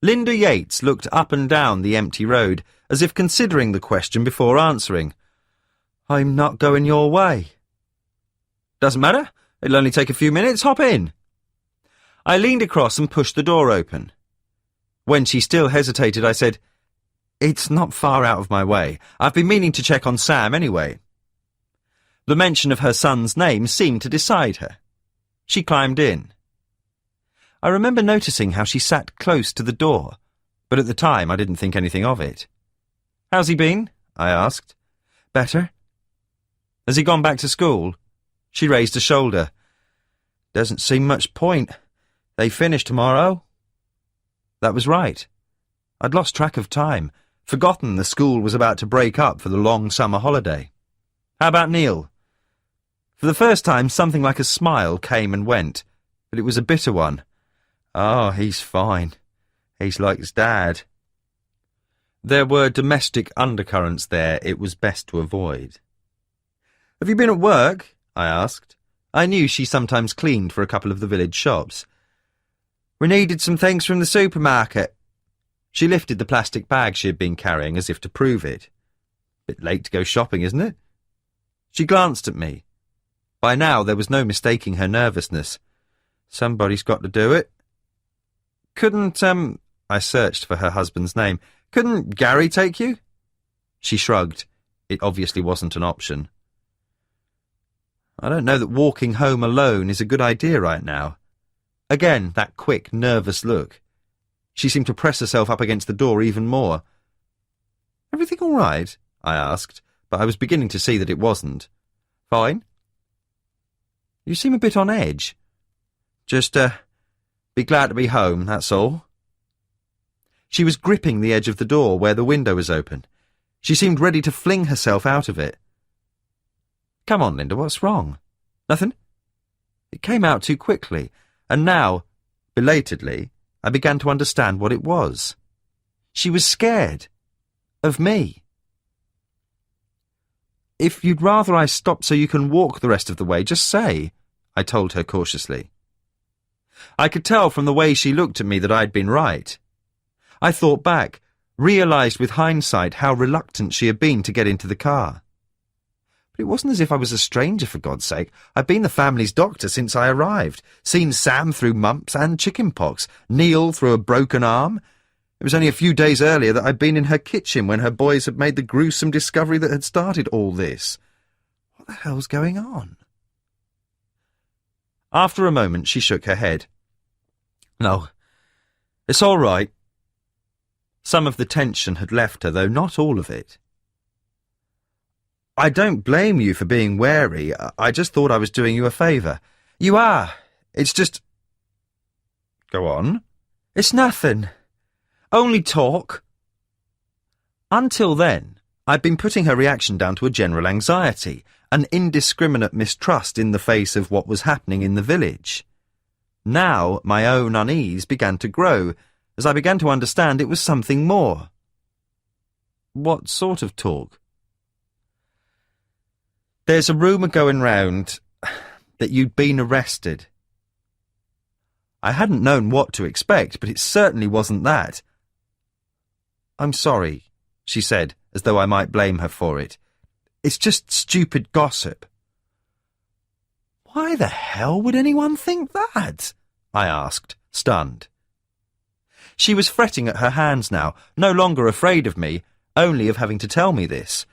Linda Yates looked up and down the empty road, as if considering the question before answering. "I'm not going your way." "Doesn't matter. It'll only take a few minutes. Hop in." I leaned across and pushed the door open. When she still hesitated, I said, "It's not far out of my way. I've been meaning to check on Sam anyway." The mention of her son's name seemed to decide her. She climbed in. I remember noticing how she sat close to the door, but at the time I didn't think anything of it. "How's he been?" I asked. "Better." "Has he gone back to school?" She raised a shoulder. "Doesn't seem much point. They finish tomorrow." That was right. I'd lost track of time, forgotten the school was about to break up for the long summer holiday. "How about Neil?" For the first time, something like a smile came and went, but it was a bitter one. "Oh, he's fine. He's like his dad." There were domestic undercurrents there it was best to avoid. "Have you been at work?" I asked. I knew she sometimes cleaned for a couple of the village shops. "We needed some things from the supermarket." She lifted the plastic bag she had been carrying as if to prove it. "Bit late to go shopping, isn't it?" She glanced at me. By now there was no mistaking her nervousness. "Somebody's got to do it." "Couldn't, I searched for her husband's name. "Couldn't Gary take you?" She shrugged. It obviously wasn't an option. "I don't know that walking home alone is a good idea right now." Again, that quick, nervous look. She seemed to press herself up against the door even more. "Everything all right?" I asked, but I was beginning to see that it wasn't. "Fine." "You seem a bit on edge." "Just, be glad to be home, that's all." She was gripping the edge of the door where the window was open. She seemed ready to fling herself out of it. "Come on, Linda, what's wrong?" "Nothing." It came out too quickly, and now, belatedly, I began to understand what it was. She was scared. Of me. "If you'd rather I stopped so you can walk the rest of the way, just say," I told her cautiously. I could tell from the way she looked at me that I'd been right. I thought back, realised with hindsight how reluctant she had been to get into the car. But it wasn't as if I was a stranger, for God's sake. I'd been the family's doctor since I arrived, seen Sam through mumps and chickenpox, Neil through a broken arm. It was only a few days earlier that I'd been in her kitchen when her boys had made the gruesome discovery that had started all this. What the hell's going on? After a moment, she shook her head. "No, it's all right." Some of the tension had left her, though not all of it. "I don't blame you for being wary. I just thought I was doing you a favour." "You are. It's just—" "Go on." "It's nothing. Only talk." Until then, I'd been putting her reaction down to a general anxiety, an indiscriminate mistrust in the face of what was happening in the village. Now my own unease began to grow, as I began to understand it was something more. "What sort of talk?" "There's a rumour going round that you'd been arrested." I hadn't known what to expect, but it certainly wasn't that. "I'm sorry," she said, as though I might blame her for it. "It's just stupid gossip." "Why the hell would anyone think that?" I asked, stunned. She was fretting at her hands now, no longer afraid of me, only of having to tell me this.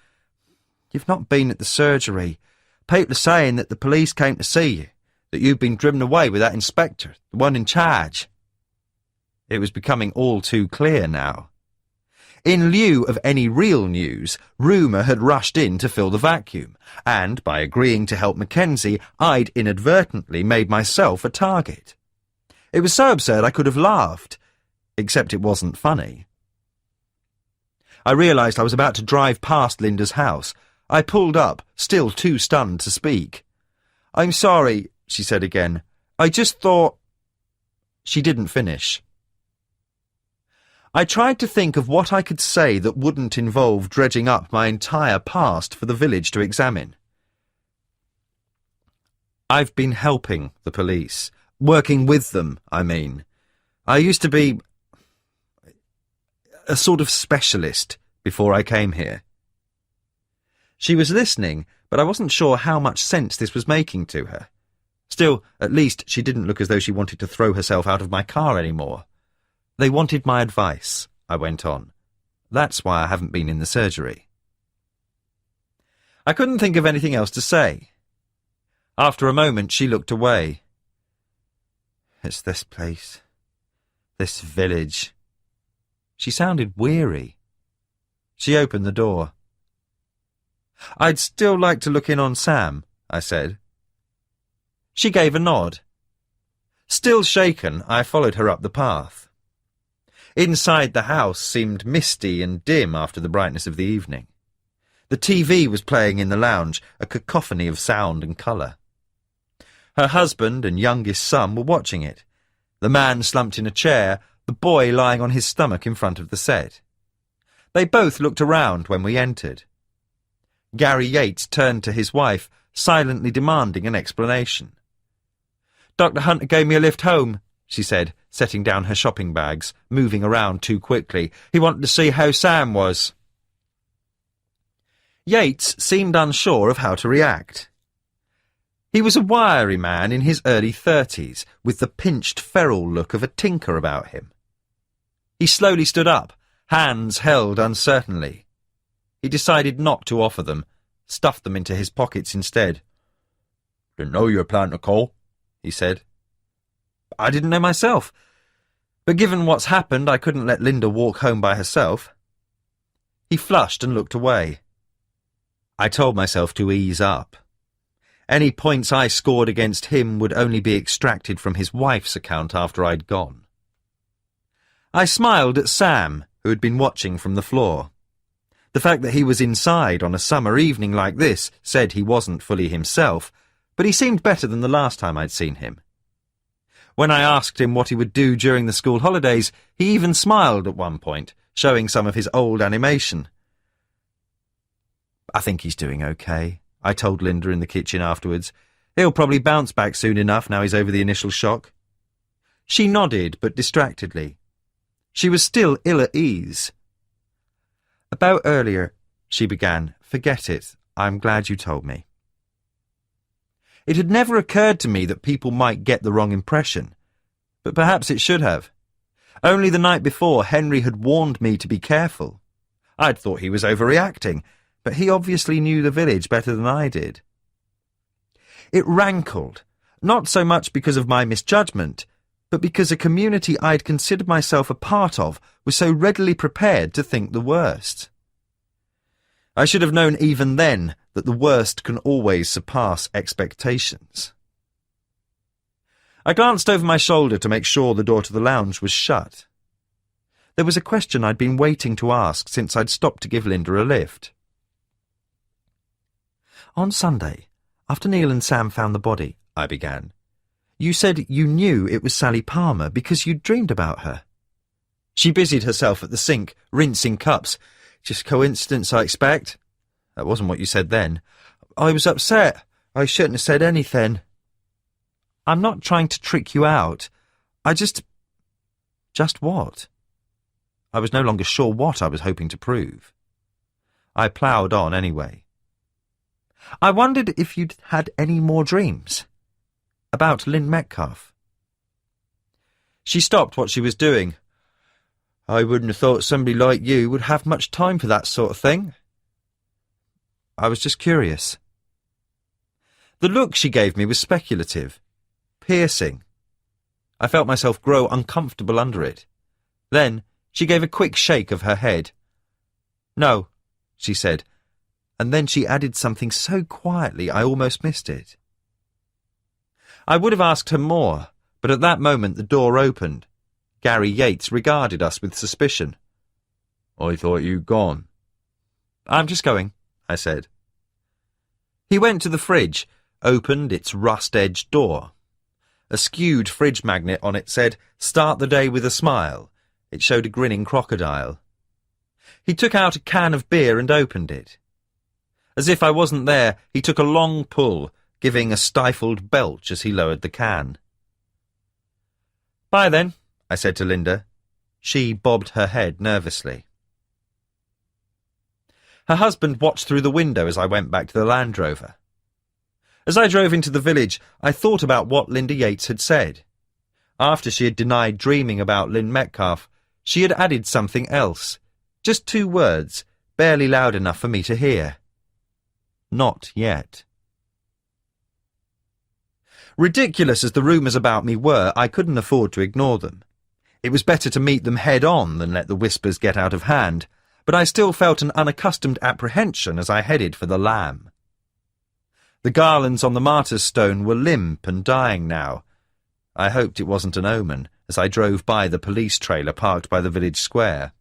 "You've not been at the surgery. People are saying that the police came to see you, that you've been driven away with that inspector, the one in charge." It was becoming all too clear now. In lieu of any real news, rumour had rushed in to fill the vacuum, and by agreeing to help Mackenzie, I'd inadvertently made myself a target. It was so absurd I could have laughed, except it wasn't funny. I realised I was about to drive past Linda's house. I pulled up, still too stunned to speak. "I'm sorry," she said again. "I just thought—" She didn't finish. I tried to think of what I could say that wouldn't involve dredging up my entire past for the village to examine. "I've been helping the police. Working with them, I mean. I used to be a sort of specialist before I came here." She was listening, but I wasn't sure how much sense this was making to her. Still, at least she didn't look as though she wanted to throw herself out of my car anymore. "They wanted my advice," I went on. "That's why I haven't been in the surgery." I couldn't think of anything else to say. After a moment, she looked away. "It's this place. This village." She sounded weary. She opened the door. "I'd still like to look in on Sam," I said. She gave a nod. Still shaken, I followed her up the path. Inside the house seemed misty and dim after the brightness of the evening. The TV was playing in the lounge, a cacophony of sound and colour. Her husband and youngest son were watching it, the man slumped in a chair, the boy lying on his stomach in front of the set. They both looked around when we entered. Gary Yates turned to his wife, silently demanding an explanation. "Dr. Hunter gave me a lift home," she said, setting down her shopping bags, moving around too quickly. "He wanted to see how Sam was." Yates seemed unsure of how to react. He was a wiry man in his early 30s, with the pinched feral look of a tinker about him. He slowly stood up, hands held uncertainly. He decided not to offer them, stuffed them into his pockets instead. "Didn't know you were planning to call," he said. "I didn't know myself, but given what's happened, I couldn't let Linda walk home by herself." He flushed and looked away. I told myself to ease up. Any points I scored against him would only be extracted from his wife's account after I'd gone. I smiled at Sam, who had been watching from the floor. The fact that he was inside on a summer evening like this said he wasn't fully himself, but he seemed better than the last time I'd seen him. When I asked him what he would do during the school holidays, he even smiled at one point, showing some of his old animation. "I think he's doing okay," I told Linda in the kitchen afterwards. "He'll probably bounce back soon enough now he's over the initial shock." She nodded, but distractedly. She was still ill at ease. "About earlier," she began. "Forget it. I'm glad you told me." It had never occurred to me that people might get the wrong impression, but perhaps it should have. Only the night before, Henry had warned me to be careful. I'd thought he was overreacting, but he obviously knew the village better than I did. It rankled, not so much because of my misjudgment, but because a community I'd considered myself a part of was so readily prepared to think the worst. I should have known even then that the worst can always surpass expectations. I glanced over my shoulder to make sure the door to the lounge was shut. There was a question I'd been waiting to ask since I'd stopped to give Linda a lift. "On Sunday, after Neil and Sam found the body," I began, "you said you knew it was Sally Palmer because you'd dreamed about her." She busied herself at the sink, rinsing cups. "Just coincidence, I expect." "That wasn't what you said then." "I was upset. I shouldn't have said anything." "I'm not trying to trick you out. I just..." "Just what?" I was no longer sure what I was hoping to prove. I ploughed on anyway. "I wondered if you'd had any more dreams. About Lynn Metcalf." She stopped what she was doing. "I wouldn't have thought somebody like you would have much time for that sort of thing." I was just curious. The look she gave me was speculative, piercing. I felt myself grow uncomfortable under it. Then she gave a quick shake of her head. "No," she said, and then she added something so quietly I almost missed it. I would have asked her more, but at that moment the door opened. Gary Yates regarded us with suspicion. "I thought you'd gone." "I'm just going," I said. He went to the fridge, opened its rust-edged door. A skewed fridge magnet on it said, "Start the day with a smile." It showed a grinning crocodile. He took out a can of beer and opened it. As if I wasn't there, he took a long pull, giving a stifled belch as he lowered the can. "Bye then," I said to Linda. She bobbed her head nervously. Her husband watched through the window as I went back to the Land Rover. As I drove into the village, I thought about what Linda Yates had said. After she had denied dreaming about Lynn Metcalf, she had added something else. Just 2 words, barely loud enough for me to hear. Not yet. Ridiculous as the rumours about me were, I couldn't afford to ignore them. It was better to meet them head-on than let the whispers get out of hand, but I still felt an unaccustomed apprehension as I headed for the Lamb. The garlands on the martyr's stone were limp and dying now. I hoped it wasn't an omen as I drove by the police trailer parked by the village square.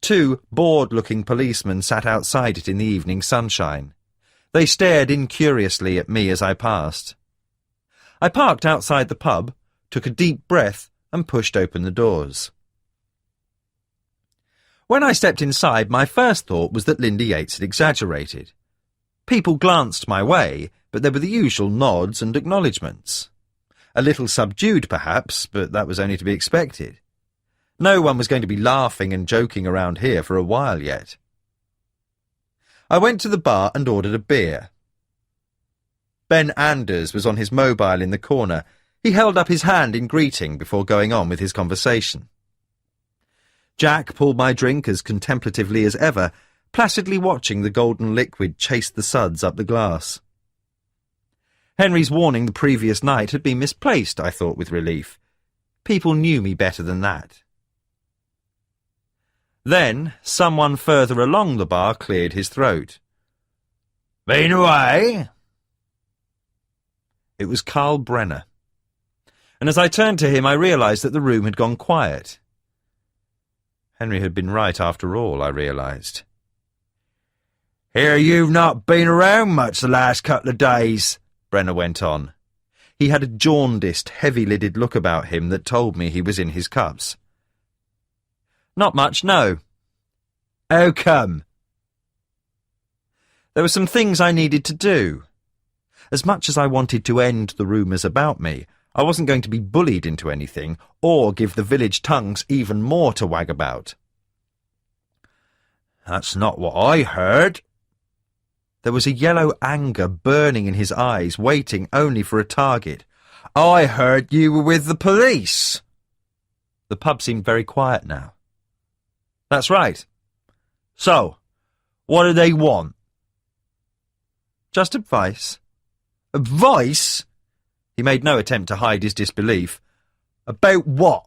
2 bored-looking policemen sat outside it in the evening sunshine. They stared incuriously at me as I passed. I parked outside the pub, took a deep breath and pushed open the doors. When I stepped inside, my first thought was that Linda Yates had exaggerated. People glanced my way, but there were the usual nods and acknowledgements. A little subdued, perhaps, but that was only to be expected. No one was going to be laughing and joking around here for a while yet. I went to the bar and ordered a beer. Ben Anders was on his mobile in the corner. He held up his hand in greeting before going on with his conversation. Jack pulled my drink as contemplatively as ever, placidly watching the golden liquid chase the suds up the glass. Henry's warning the previous night had been misplaced, I thought with relief. People knew me better than that. Then, someone further along the bar cleared his throat. "Been away?" It was Carl Brenner. And as I turned to him, I realised that the room had gone quiet. Henry had been right after all, I realised. "Hear you've not been around much the last couple of days," Brenner went on. He had a jaundiced, heavy-lidded look about him that told me he was in his cups. "Not much, no." "How come?" There were some things I needed to do. As much as I wanted to end the rumours about me, I wasn't going to be bullied into anything or give the village tongues even more to wag about. "That's not what I heard." There was a yellow anger burning in his eyes, waiting only for a target. "I heard you were with the police." The pub seemed very quiet now. "That's right." "So, what do they want?" "Just advice." "Advice?" He made no attempt to hide his disbelief. "About what?"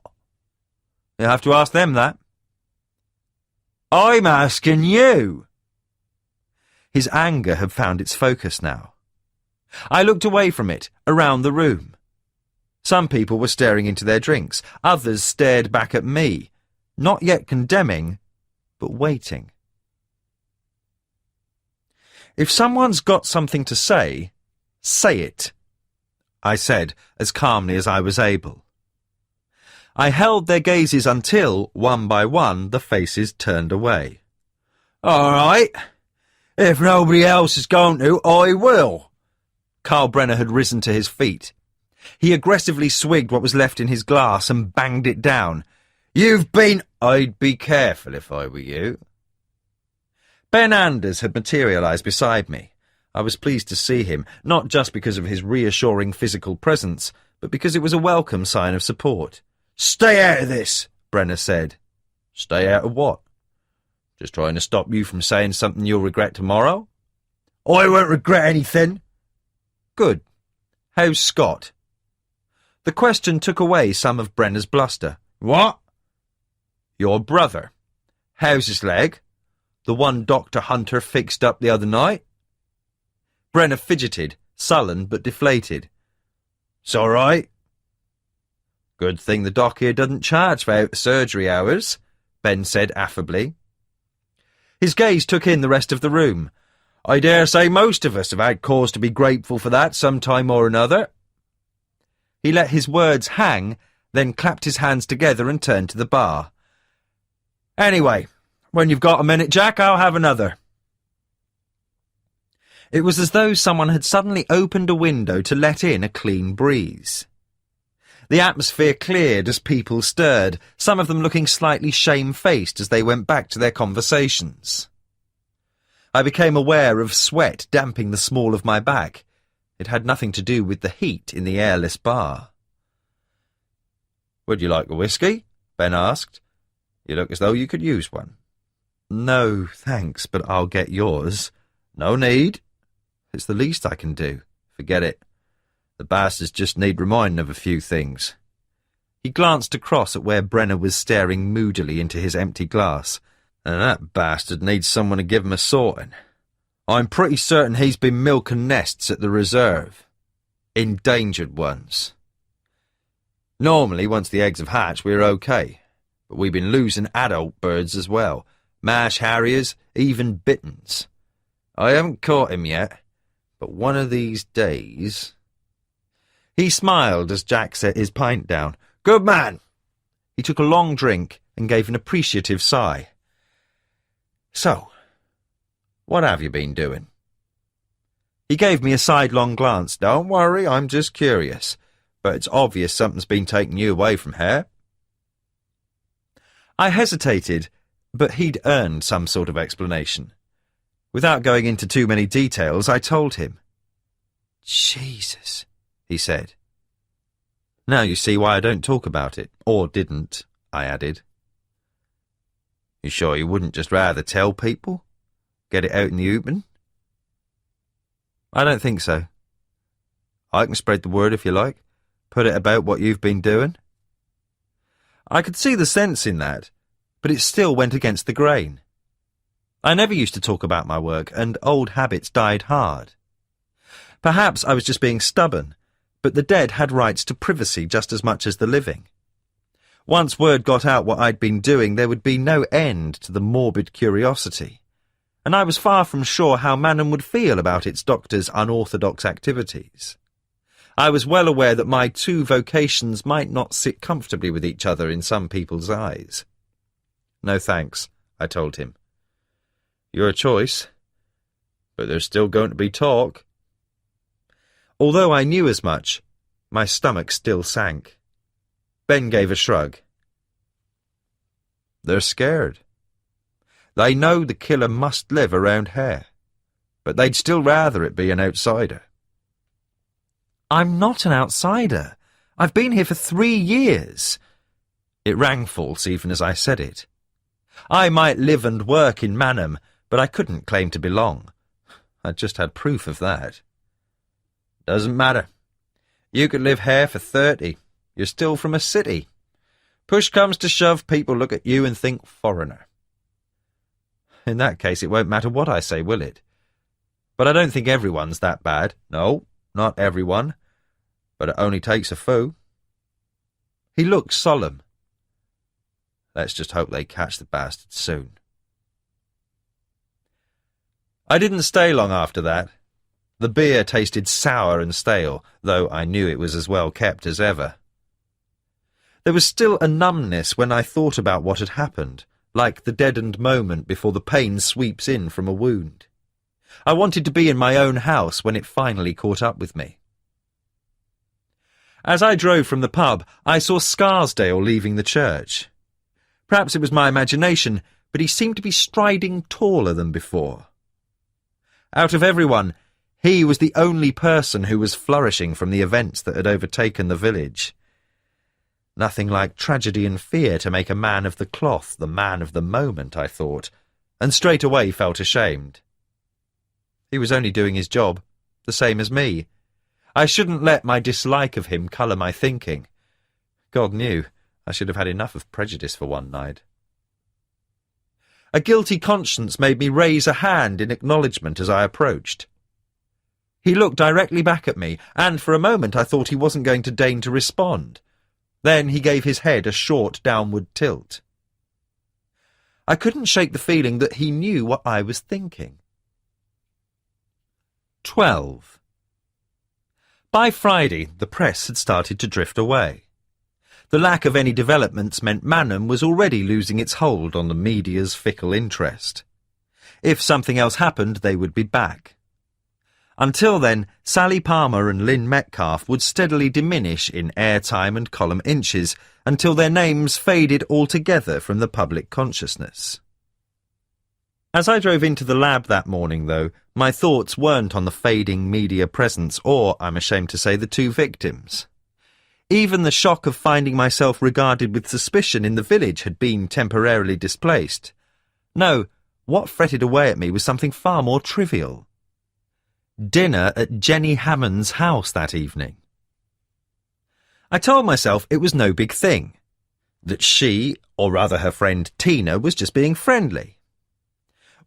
"You'll have to ask them that." "I'm asking you." His anger had found its focus now. I looked away from it, around the room. Some people were staring into their drinks. Others stared back at me, not yet condemning, but waiting. "If someone's got something to say it," I said, as calmly as I was able. I held their gazes until, one by one, the faces turned away. "All right. If nobody else is going to, I will." Carl Brenner had risen to his feet. He aggressively swigged what was left in his glass and banged it down. "You've been—" "I'd be careful if I were you." Ben Anders had materialised beside me. I was pleased to see him, not just because of his reassuring physical presence, but because it was a welcome sign of support. "Stay out of this," Brenner said. "Stay out of what?" "Just trying to stop you from saying something you'll regret tomorrow." "I won't regret anything." "Good. How's Scott?" The question took away some of Brenner's bluster. "What?" "Your brother. How's his leg?" The one Dr. Hunter fixed up the other night. Brenner fidgeted, sullen but deflated. It's all right. Good thing the doc here doesn't charge for out-surgery hours, Ben said affably. His gaze took in the rest of the room. I dare say most of us have had cause to be grateful for that some time or another. He let his words hang, then clapped his hands together and turned to the bar. Anyway, when you've got a minute, Jack, I'll have another. It was as though someone had suddenly opened a window to let in a clean breeze. The atmosphere cleared as people stirred, some of them looking slightly shamefaced as they went back to their conversations. I became aware of sweat damping the small of my back. It had nothing to do with the heat in the airless bar. Would you like a whiskey? Ben asked. You look as though you could use one. No, thanks, but I'll get yours. No need. It's the least I can do. Forget it. The bastards just need reminding of a few things. He glanced across at where Brenner was staring moodily into his empty glass. And that bastard needs someone to give him a sorting. I'm pretty certain he's been milking nests at the reserve. Endangered ones. Normally, once the eggs have hatched, we're okay. But we've been losing adult birds as well. Marsh harriers, even bitterns. I haven't caught him yet, but one of these days... He smiled as Jack set his pint down. Good man! He took a long drink and gave an appreciative sigh. So, what have you been doing? He gave me a sidelong glance. Don't worry, I'm just curious. But it's obvious something's been taking you away from here. I hesitated, but he'd earned some sort of explanation. Without going into too many details, I told him. Jesus, he said. Now you see why I don't talk about it. Or didn't, I added. You sure you wouldn't just rather tell people? Get it out in the open? I don't think so. I can spread the word if you like. Put it about what you've been doing. I could see the sense in that, but it still went against the grain. I never used to talk about my work, and old habits died hard. Perhaps I was just being stubborn, but the dead had rights to privacy just as much as the living. Once word got out what I'd been doing, there would be no end to the morbid curiosity, and I was far from sure how Manham would feel about its doctor's unorthodox activities. I was well aware that my two vocations might not sit comfortably with each other in some people's eyes. No thanks, I told him. Your choice, but there's still going to be talk. Although I knew as much, my stomach still sank. Ben gave a shrug. They're scared. They know the killer must live around here, but they'd still rather it be an outsider. I'm not an outsider. I've been here for 3 years. It rang false even as I said it. I might live and work in Manham, but I couldn't claim to belong. I'd just had proof of that. Doesn't matter. You could live here for 30. You're still from a city. Push comes to shove, people look at you and think foreigner. In that case, it won't matter what I say, will it? But I don't think everyone's that bad. No, not everyone. But it only takes a few. He looked solemn. Let's just hope they catch the bastards soon. I didn't stay long after that. The beer tasted sour and stale, though I knew it was as well kept as ever. There was still a numbness when I thought about what had happened, like the deadened moment before the pain sweeps in from a wound. I wanted to be in my own house when it finally caught up with me. As I drove from the pub, I saw Scarsdale leaving the church. Perhaps it was my imagination, but he seemed to be striding taller than before. Out of everyone, he was the only person who was flourishing from the events that had overtaken the village. Nothing like tragedy and fear to make a man of the cloth the man of the moment, I thought, and straight away felt ashamed. He was only doing his job, the same as me. I shouldn't let my dislike of him colour my thinking. God knew I should have had enough of prejudice for one night. A guilty conscience made me raise a hand in acknowledgement as I approached. He looked directly back at me, and for a moment I thought he wasn't going to deign to respond. Then he gave his head a short downward tilt. I couldn't shake the feeling that he knew what I was thinking. 12. By Friday, the press had started to drift away. The lack of any developments meant Manham was already losing its hold on the media's fickle interest. If something else happened, they would be back. Until then, Sally Palmer and Lynn Metcalf would steadily diminish in airtime and column inches until their names faded altogether from the public consciousness. As I drove into the lab that morning, though, my thoughts weren't on the fading media presence or, I'm ashamed to say, the two victims. Even the shock of finding myself regarded with suspicion in the village had been temporarily displaced. No, what fretted away at me was something far more trivial. Dinner at Jenny Hammond's house that evening. I told myself it was no big thing, that she, or rather her friend Tina, was just being friendly.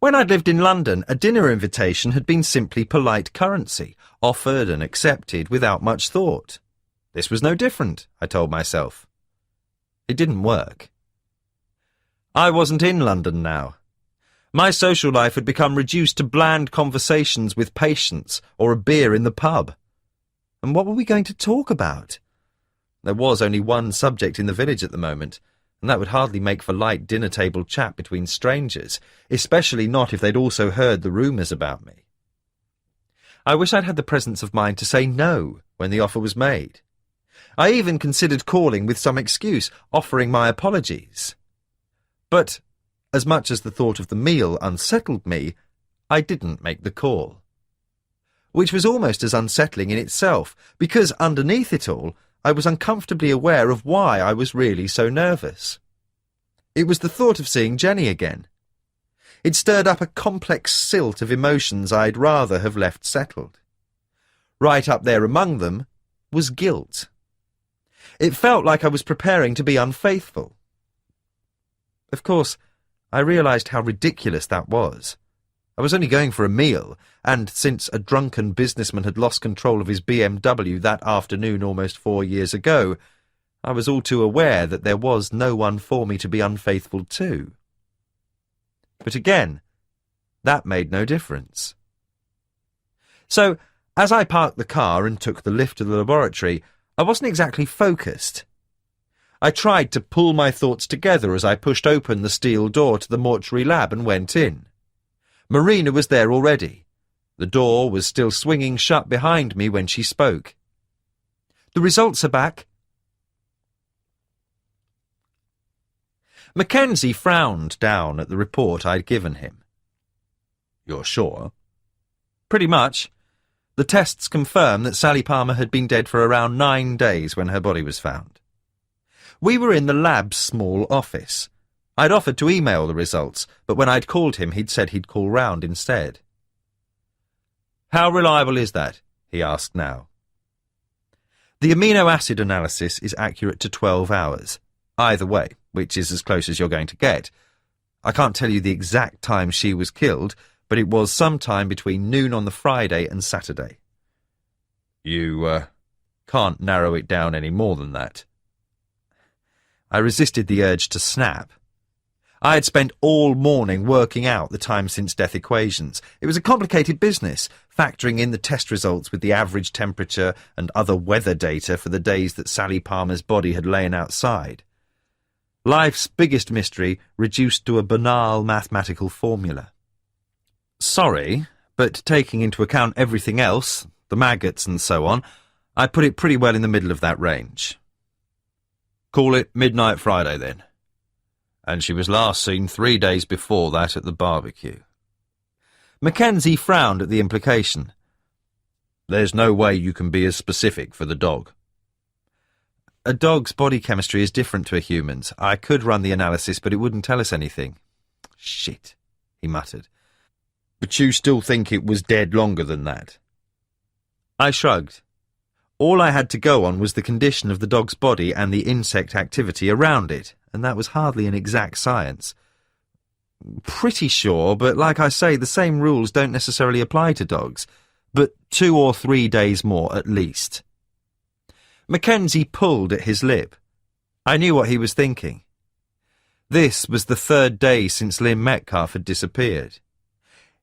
When I'd lived in London, a dinner invitation had been simply polite currency, offered and accepted without much thought. This was no different, I told myself. It didn't work. I wasn't in London now. My social life had become reduced to bland conversations with patients or a beer in the pub. And what were we going to talk about? There was only one subject in the village at the moment, and that would hardly make for light dinner-table chat between strangers, especially not if they'd also heard the rumours about me. I wish I'd had the presence of mind to say no when the offer was made. I even considered calling with some excuse, offering my apologies. But, as much as the thought of the meal unsettled me, I didn't make the call. Which was almost as unsettling in itself, because underneath it all, I was uncomfortably aware of why I was really so nervous. It was the thought of seeing Jenny again. It stirred up a complex silt of emotions I'd rather have left settled. Right up there among them was guilt. It felt like I was preparing to be unfaithful. Of course, I realised how ridiculous that was. I was only going for a meal, and since a drunken businessman had lost control of his BMW that afternoon almost 4 years ago, I was all too aware that there was no one for me to be unfaithful to. But again, that made no difference. So, as I parked the car and took the lift to the laboratory, I wasn't exactly focused. I tried to pull my thoughts together as I pushed open the steel door to the mortuary lab and went in. Marina was there already. The door was still swinging shut behind me when she spoke. "The results are back." Mackenzie frowned down at the report I'd given him. "You're sure?" "Pretty much. The tests confirm that Sally Palmer had been dead for around 9 days when her body was found." We were in the lab's small office. I'd offered to email the results, but when I'd called him, he'd said he'd call round instead. "How reliable is that?" he asked now. "The amino acid analysis is accurate to 12 hours. Either way, which is as close as you're going to get. I can't tell you the exact time she was killed, but it was sometime between noon on the Friday and Saturday." "You, can't narrow it down any more than that?" I resisted the urge to snap. I had spent all morning working out the time-since-death equations. It was a complicated business, factoring in the test results with the average temperature and other weather data for the days that Sally Palmer's body had lain outside. Life's biggest mystery reduced to a banal mathematical formula. Sorry, but taking into account everything else, the maggots and so on, I put it pretty well in the middle of that range. "Call it midnight Friday, then. And she was last seen 3 days before that at the barbecue." Mackenzie frowned at the implication. "There's no way you can be as specific for the dog." "A dog's body chemistry is different to a human's. I could run the analysis, but it wouldn't tell us anything." "Shit," he muttered. "But you still think it was dead longer than that?" I shrugged. All I had to go on was the condition of the dog's body and the insect activity around it, and that was hardly an exact science. Pretty sure, but like I say, the same rules don't necessarily apply to dogs. But 2 or 3 days more at least. Mackenzie pulled at his lip. I knew what he was thinking. This was the 3rd day since Lynn Metcalf had disappeared.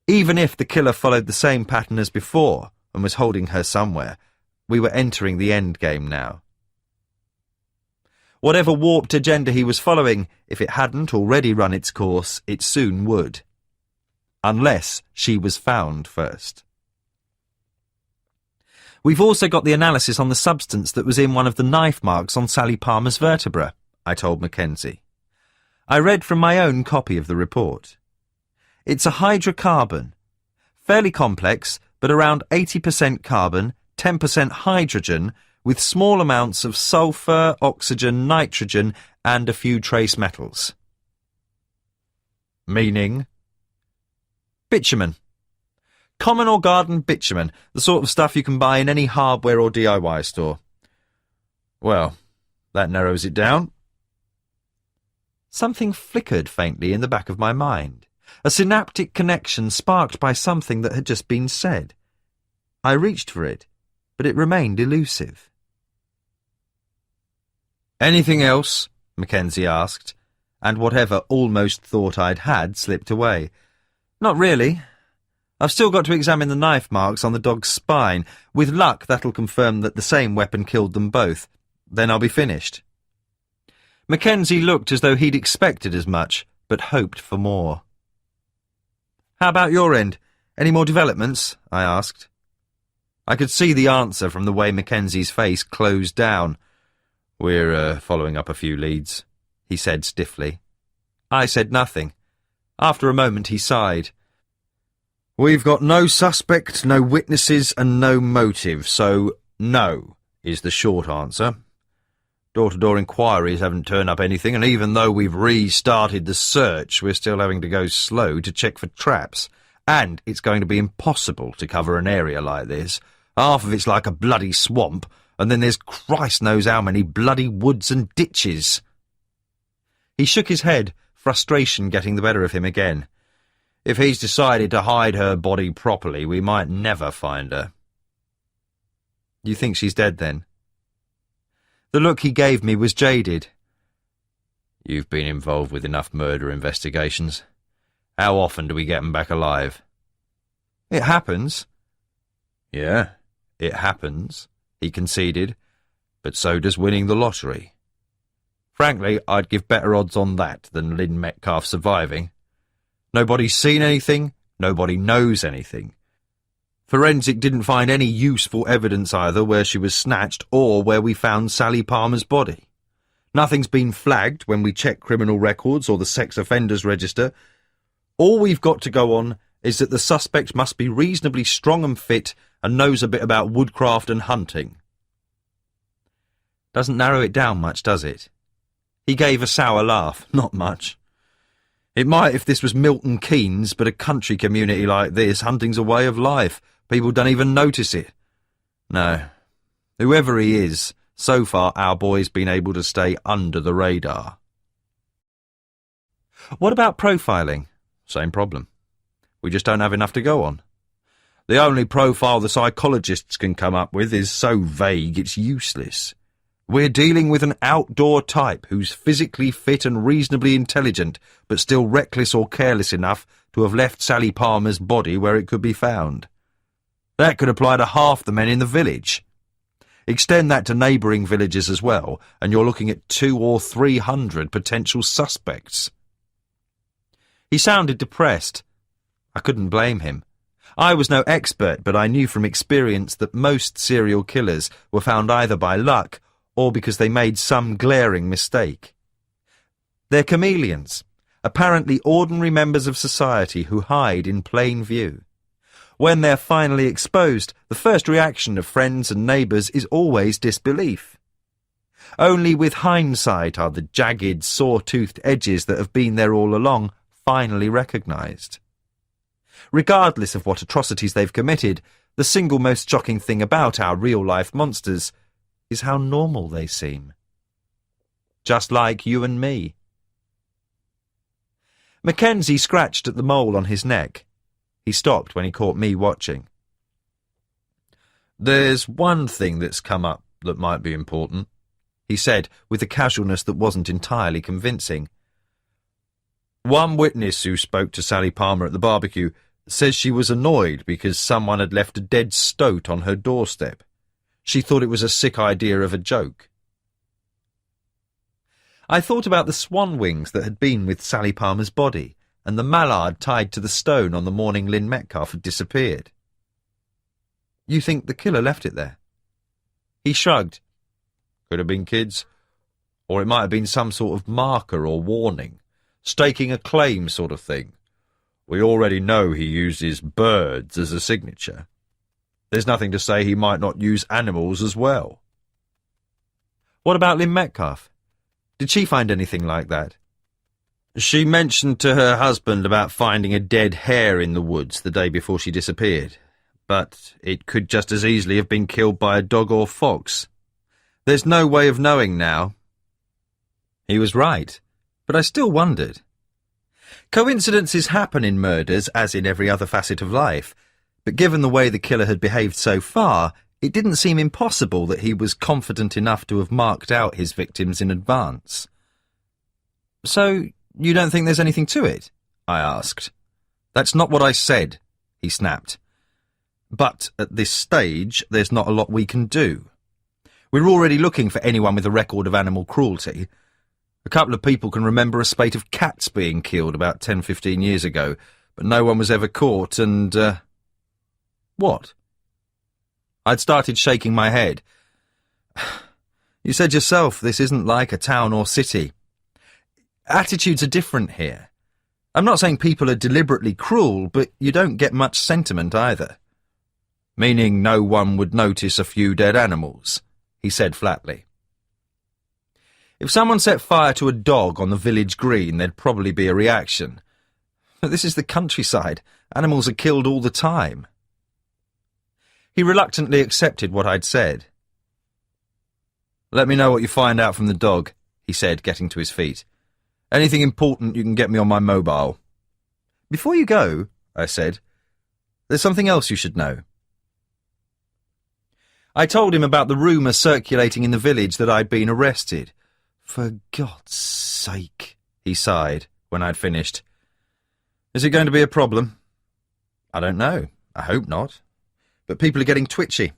Even if the killer followed the same pattern as before and was holding her somewhere, we were entering the end game now. Whatever warped agenda he was following, if it hadn't already run its course, it soon would. Unless she was found first. We've also got the analysis on the substance that was in one of the knife marks on Sally Palmer's vertebra, I told Mackenzie. I read from my own copy of the report. It's a hydrocarbon. Fairly complex, but around 80% carbon, 10% hydrogen, with small amounts of sulfur, oxygen, nitrogen, and a few trace metals. Meaning? Bitumen. Common or garden bitumen, the sort of stuff you can buy in any hardware or DIY store. Well, that narrows it down. Something flickered faintly in the back of my mind, a synaptic connection sparked by something that had just been said. I reached for it, but it remained elusive. Anything else? Mackenzie asked, and whatever almost thought I'd had slipped away. Not really. I've still got to examine the knife marks on the dog's spine. With luck, that'll confirm that the same weapon killed them both. Then I'll be finished. Mackenzie looked as though he'd expected as much, but hoped for more. How about your end? Any more developments? I asked. I could see the answer from the way Mackenzie's face closed down. We're following up a few leads, he said stiffly. I said nothing. After a moment he sighed. We've got no suspect, no witnesses, and no motive, so no is the short answer. Door-to-door inquiries haven't turned up anything, and even though we've restarted the search, we're still having to go slow to check for traps. And it's going to be impossible to cover an area like this. Half of it's like a bloody swamp, and then there's Christ knows how many bloody woods and ditches. He shook his head, frustration getting the better of him again. If he's decided to hide her body properly, we might never find her. You think she's dead, then? The look he gave me was jaded. You've been involved with enough murder investigations. How often do we get 'em back alive? It happens. Yeah, it happens, he conceded, but so does winning the lottery. Frankly, I'd give better odds on that than Lynn Metcalf surviving. Nobody's seen anything, nobody knows anything. Forensic didn't find any useful evidence either where she was snatched or where we found Sally Palmer's body. Nothing's been flagged when we check criminal records or the sex offenders register. All we've got to go on is that the suspect must be reasonably strong and fit and knows a bit about woodcraft and hunting. Doesn't narrow it down much, does it? He gave a sour laugh. Not much. It might if this was Milton Keynes, but a country community like this, hunting's a way of life. People don't even notice it. No. Whoever he is, so far our boy's been able to stay under the radar. What about profiling? Same problem. We just don't have enough to go on. The only profile the psychologists can come up with is so vague it's useless. We're dealing with an outdoor type who's physically fit and reasonably intelligent, but still reckless or careless enough to have left Sally Palmer's body where it could be found. That could apply to half the men in the village. Extend that to neighbouring villages as well, and you're looking at 200 or 300 potential suspects. He sounded depressed. I couldn't blame him. I was no expert, but I knew from experience that most serial killers were found either by luck or because they made some glaring mistake. They're chameleons, apparently ordinary members of society who hide in plain view. When they're finally exposed, the first reaction of friends and neighbours is always disbelief. Only with hindsight are the jagged, saw-toothed edges that have been there all along finally recognised. Regardless of what atrocities they've committed, the single most shocking thing about our real-life monsters is how normal they seem. Just like you and me. Mackenzie scratched at the mole on his neck. He stopped when he caught me watching. "There's one thing that's come up that might be important," he said with a casualness that wasn't entirely convincing. "One witness who spoke to Sally Palmer at the barbecue says she was annoyed because someone had left a dead stoat on her doorstep. She thought it was a sick idea of a joke." I thought about the swan wings that had been with Sally Palmer's body and the mallard tied to the stone on the morning Lynn Metcalf had disappeared. "You think the killer left it there?" He shrugged. "Could have been kids, or it might have been some sort of marker or warning, staking a claim sort of thing. We already know he uses birds as a signature. There's nothing to say he might not use animals as well." "What about Lynn Metcalf? Did she find anything like that?" "She mentioned to her husband about finding a dead hare in the woods the day before she disappeared, but it could just as easily have been killed by a dog or fox. There's no way of knowing now." He was right, but I still wondered. Coincidences happen in murders, as in every other facet of life, but given the way the killer had behaved so far, it didn't seem impossible that he was confident enough to have marked out his victims in advance. "So, you don't think there's anything to it?" I asked. "That's not what I said," he snapped. "But at this stage, there's not a lot we can do. We're already looking for anyone with a record of animal cruelty. A couple of people can remember a spate of cats being killed about 10-15 years ago, but no one was ever caught, and, What? I'd started shaking my head. "You said yourself this isn't like a town or city. Attitudes are different here. I'm not saying people are deliberately cruel, but you don't get much sentiment either." "Meaning no one would notice a few dead animals," he said flatly. "If someone set fire to a dog on the village green, there'd probably be a reaction. But this is the countryside. Animals are killed all the time." He reluctantly accepted what I'd said. "Let me know what you find out from the dog," he said, getting to his feet. "Anything important, you can get me on my mobile." "Before you go," I said, "there's something else you should know." I told him about the rumour circulating in the village that I'd been arrested. "For God's sake," he sighed when I'd finished. "Is it going to be a problem?" "I don't know. I hope not. But people are getting twitchy.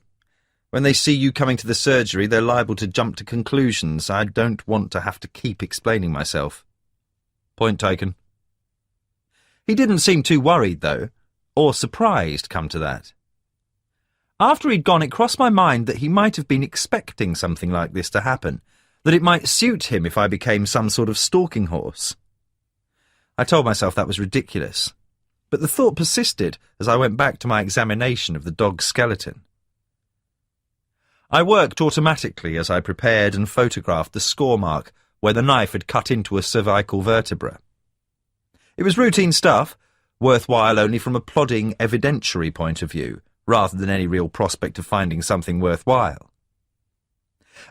When they see you coming to the surgery, they're liable to jump to conclusions. I don't want to have to keep explaining myself." "Point taken." He didn't seem too worried, though, or surprised, come to that. After he'd gone, it crossed my mind that he might have been expecting something like this to happen, that it might suit him if I became some sort of stalking horse. I told myself that was ridiculous, but the thought persisted as I went back to my examination of the dog's skeleton. I worked automatically as I prepared and photographed the score mark where the knife had cut into a cervical vertebra. It was routine stuff, worthwhile only from a plodding evidentiary point of view, rather than any real prospect of finding something worthwhile.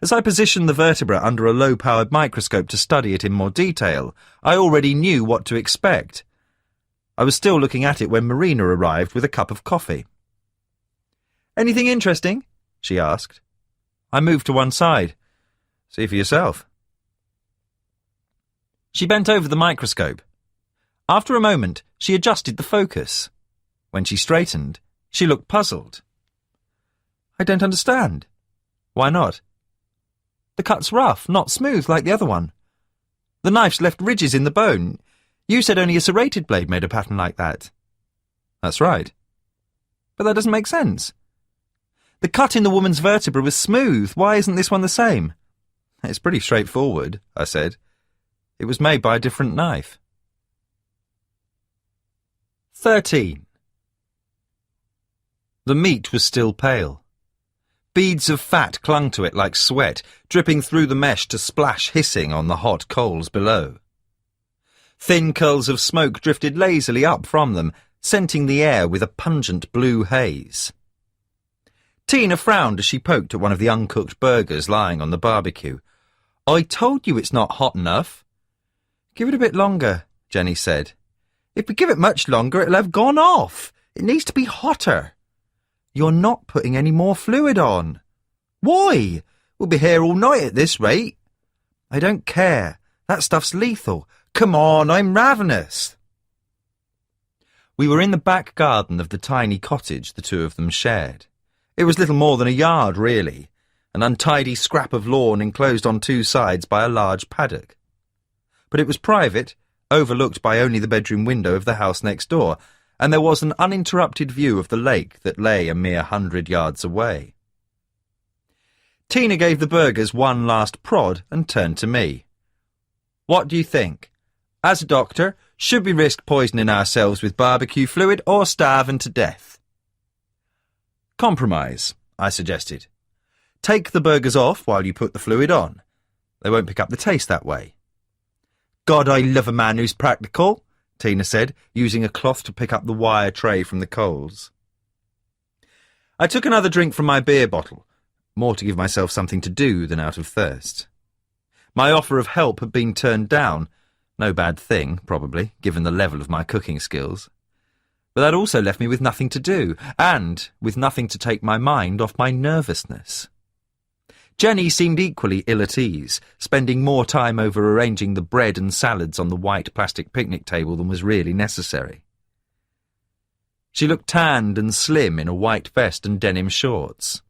As I positioned the vertebra under a low-powered microscope to study it in more detail, I already knew what to expect. I was still looking at it when Marina arrived with a cup of coffee. "Anything interesting?" she asked. I moved to one side. "See for yourself." She bent over the microscope. After a moment, she adjusted the focus. When she straightened, she looked puzzled. "I don't understand." "Why not?" "The cut's rough, not smooth like the other one. The knife's left ridges in the bone. You said only a serrated blade made a pattern like that." "That's right." "But that doesn't make sense. The cut in the woman's vertebra was smooth. Why isn't this one the same?" "It's pretty straightforward," I said. "It was made by a different knife." 13. The meat was still pale. Beads of fat clung to it like sweat, dripping through the mesh to splash hissing on the hot coals below. Thin curls of smoke drifted lazily up from them, scenting the air with a pungent blue haze. Tina frowned as she poked at one of the uncooked burgers lying on the barbecue. "I told you it's not hot enough." "Give it a bit longer," Jenny said, If we give it much longer, it'll have gone off. It needs to be hotter. You're not putting any more fluid on. Why? We'll be here all night at this rate. I don't care. That stuff's lethal. Come on, I'm ravenous. We were in the back garden of the tiny cottage the two of them shared. It was little more than a yard, really, an untidy scrap of lawn enclosed on two sides by a large paddock. But it was private, overlooked by only the bedroom window of the house next door, and there was an uninterrupted view of the lake that lay a mere 100 yards away. Tina gave the burgers one last prod and turned to me. What do you think? As a doctor, should we risk poisoning ourselves with barbecue fluid or starving to death? Compromise, I suggested. Take the burgers off while you put the fluid on. They won't pick up the taste that way. God, I love a man who's practical, Tina said, using a cloth to pick up the wire tray from the coals. I took another drink from my beer bottle, more to give myself something to do than out of thirst. My offer of help had been turned down. No bad thing, probably, given the level of my cooking skills. But that also left me with nothing to do, and with nothing to take my mind off my nervousness. Jenny seemed equally ill at ease, spending more time over arranging the bread and salads on the white plastic picnic table than was really necessary. She looked tanned and slim in a white vest and denim shorts.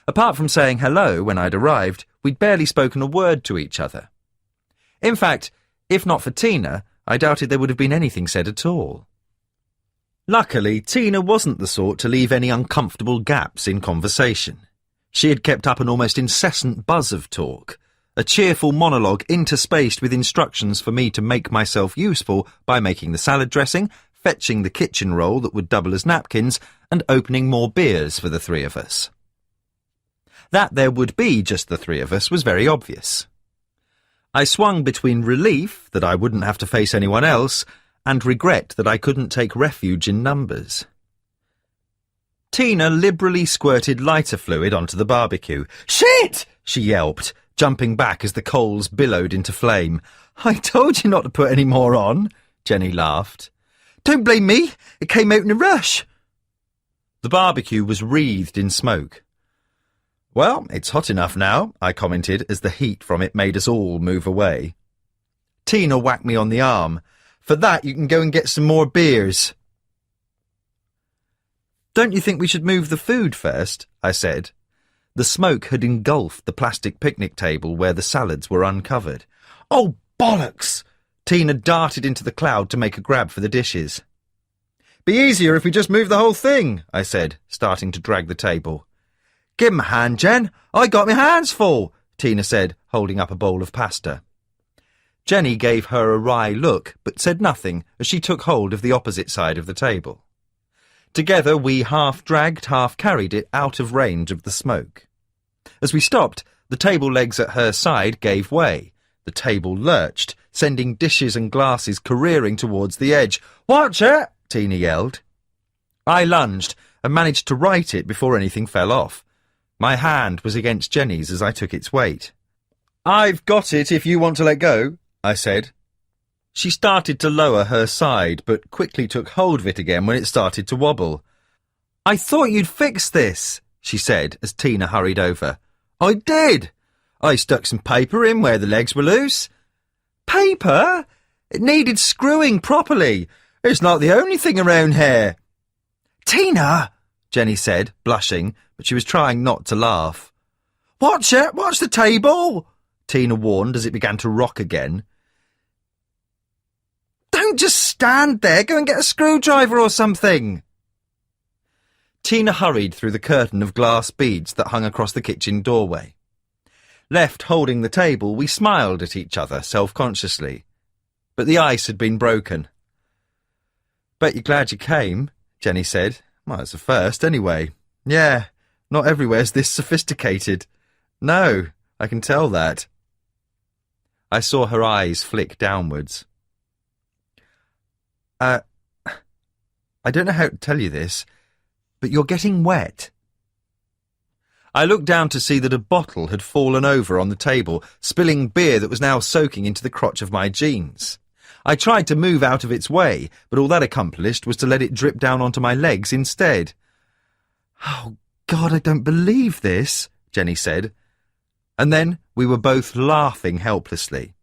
Apart from saying hello when I'd arrived, we'd barely spoken a word to each other. In fact, if not for Tina, I doubted there would have been anything said at all. Luckily, Tina wasn't the sort to leave any uncomfortable gaps in conversation. She had kept up an almost incessant buzz of talk, a cheerful monologue interspaced with instructions for me to make myself useful by making the salad dressing, fetching the kitchen roll that would double as napkins, and opening more beers for the three of us. That there would be just the three of us was very obvious. I swung between relief that I wouldn't have to face anyone else and regret that I couldn't take refuge in numbers. Tina liberally squirted lighter fluid onto the barbecue. "Shit!" she yelped, jumping back as the coals billowed into flame. "I told you not to put any more on," Jenny laughed. "Don't blame me. It came out in a rush." The barbecue was wreathed in smoke. "Well, it's hot enough now," I commented as the heat from it made us all move away. Tina whacked me on the arm. "For that you can go and get some more beers." "Don't you think we should move the food first?" I said. The smoke had engulfed the plastic picnic table where the salads were uncovered. "Oh, bollocks!" Tina darted into the cloud to make a grab for the dishes. "Be easier if we just move the whole thing," I said, starting to drag the table. "Give 'em a hand, Jen. I got my hands full," Tina said, holding up a bowl of pasta. Jenny gave her a wry look, but said nothing as she took hold of the opposite side of the table. Together we half-dragged, half-carried it out of range of the smoke. As we stopped, the table legs at her side gave way. The table lurched, sending dishes and glasses careering towards the edge. "Watch it!" Tina yelled. I lunged and managed to right it before anything fell off. My hand was against Jenny's as I took its weight. "I've got it if you want to let go," I said. She started to lower her side, but quickly took hold of it again when it started to wobble. "I thought you'd fix this," she said as Tina hurried over. "I did. I stuck some paper in where the legs were loose." "Paper? It needed screwing properly. It's not the only thing around here." "Tina," Jenny said, blushing, but she was trying not to laugh. "Watch it! Watch the table!" Tina warned as it began to rock again. "Don't just stand there. Go and get a screwdriver or something." Tina hurried through the curtain of glass beads that hung across the kitchen doorway. Left holding the table, we smiled at each other self-consciously. But the ice had been broken. "Bet you're glad you came," Jenny said. "Well, it's a first, anyway." "Yeah, not everywhere's this sophisticated." "No, I can tell that." I saw her eyes flick downwards. I don't know how to tell you this, but you're getting wet." I looked down to see that a bottle had fallen over on the table, spilling beer that was now soaking into the crotch of my jeans. I tried to move out of its way, but all that accomplished was to let it drip down onto my legs instead. "Oh, God, I don't believe this," Jenny said. And then we were both laughing helplessly.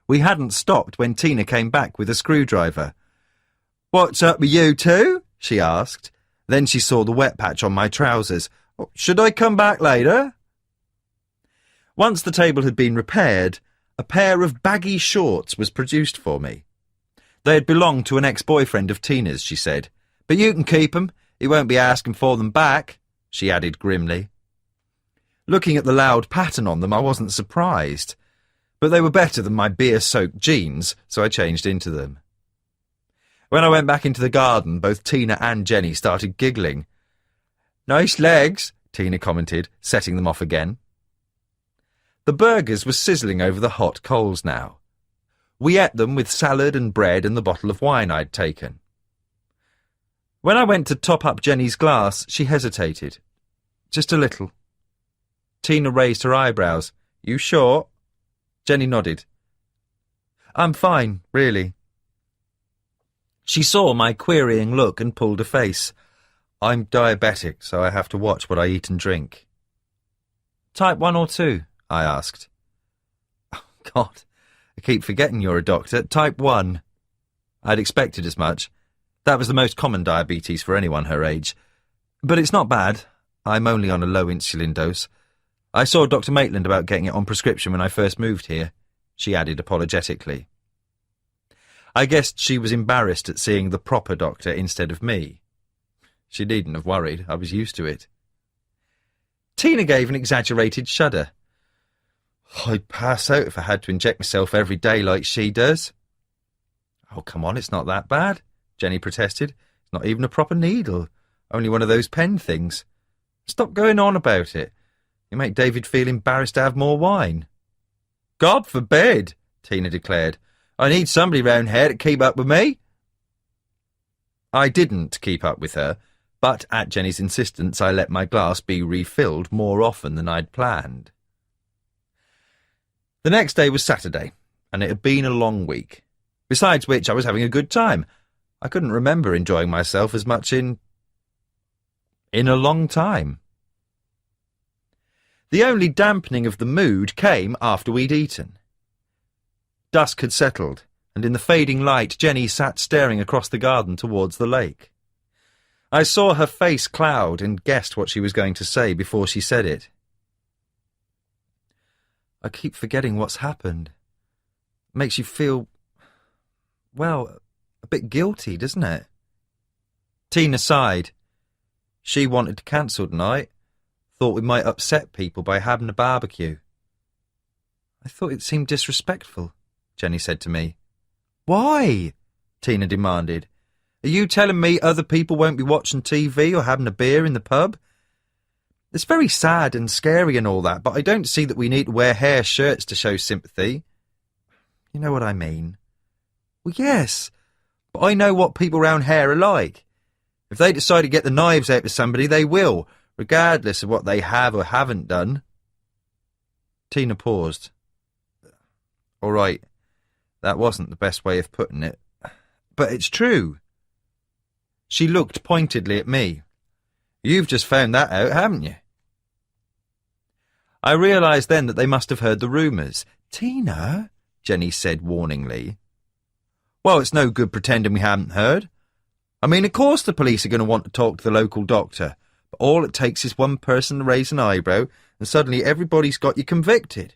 We hadn't stopped when Tina came back with a screwdriver. "What's up with you two?" she asked. Then she saw the wet patch on my trousers. "Should I come back later?" Once the table had been repaired, a pair of baggy shorts was produced for me. They had belonged to an ex-boyfriend of Tina's, she said. "But you can keep 'em. He won't be asking for them back," she added grimly. Looking at the loud pattern on them, I wasn't surprised. But they were better than my beer-soaked jeans, so I changed into them. When I went back into the garden, both Tina and Jenny started giggling. "Nice legs," Tina commented, setting them off again. The burgers were sizzling over the hot coals now. We ate them with salad and bread and the bottle of wine I'd taken. When I went to top up Jenny's glass, she hesitated. "Just a little." Tina raised her eyebrows. "You sure?" Jenny nodded. "I'm fine, really." She saw my querying look and pulled a face. "I'm diabetic, so I have to watch what I eat and drink." "Type 1 or 2? I asked. "Oh, God, I keep forgetting you're a doctor. Type 1. I'd expected as much. That was the most common diabetes for anyone her age. "But it's not bad. I'm only on a low insulin dose. I saw Dr. Maitland about getting it on prescription when I first moved here," she added apologetically. I guessed she was embarrassed at seeing the proper doctor instead of me. She needn't have worried. I was used to it. Tina gave an exaggerated shudder. "I'd pass out if I had to inject myself every day like she does." "Oh, come on, it's not that bad," Jenny protested. "It's not even a proper needle. Only one of those pen things. Stop going on about it. You make David feel embarrassed to have more wine." "God forbid," Tina declared. "I need somebody round here to keep up with me." I didn't keep up with her, but at Jenny's insistence I let my glass be refilled more often than I'd planned. The next day was Saturday, and it had been a long week. Besides which, I was having a good time. I couldn't remember enjoying myself as much in a long time. The only dampening of the mood came after we'd eaten. Dusk had settled, and in the fading light Jenny sat staring across the garden towards the lake. I saw her face cloud and guessed what she was going to say before she said it. "I keep forgetting what's happened. Makes you feel, well, a bit guilty, doesn't it?" Tina sighed. She wanted to cancel tonight. Thought we might upset people by having a barbecue. "I thought it seemed disrespectful," Jenny said to me. "Why?" Tina demanded. "Are you telling me other people won't be watching TV or having a beer in the pub? It's very sad and scary and all that, but I don't see that we need to wear hair shirts to show sympathy. You know what I mean." "Well, yes, but I know what people round here are like. If they decide to get the knives out to somebody, they will, regardless of what they have or haven't done." Tina paused. "All right, that wasn't the best way of putting it, but it's true." She looked pointedly at me. "You've just found that out, haven't you?" I realised then that they must have heard the rumours. "Tina," Jenny said warningly. "Well, it's no good pretending we haven't heard. I mean, of course the police are going to want to talk to the local doctor, but all it takes is one person to raise an eyebrow, and suddenly everybody's got you convicted.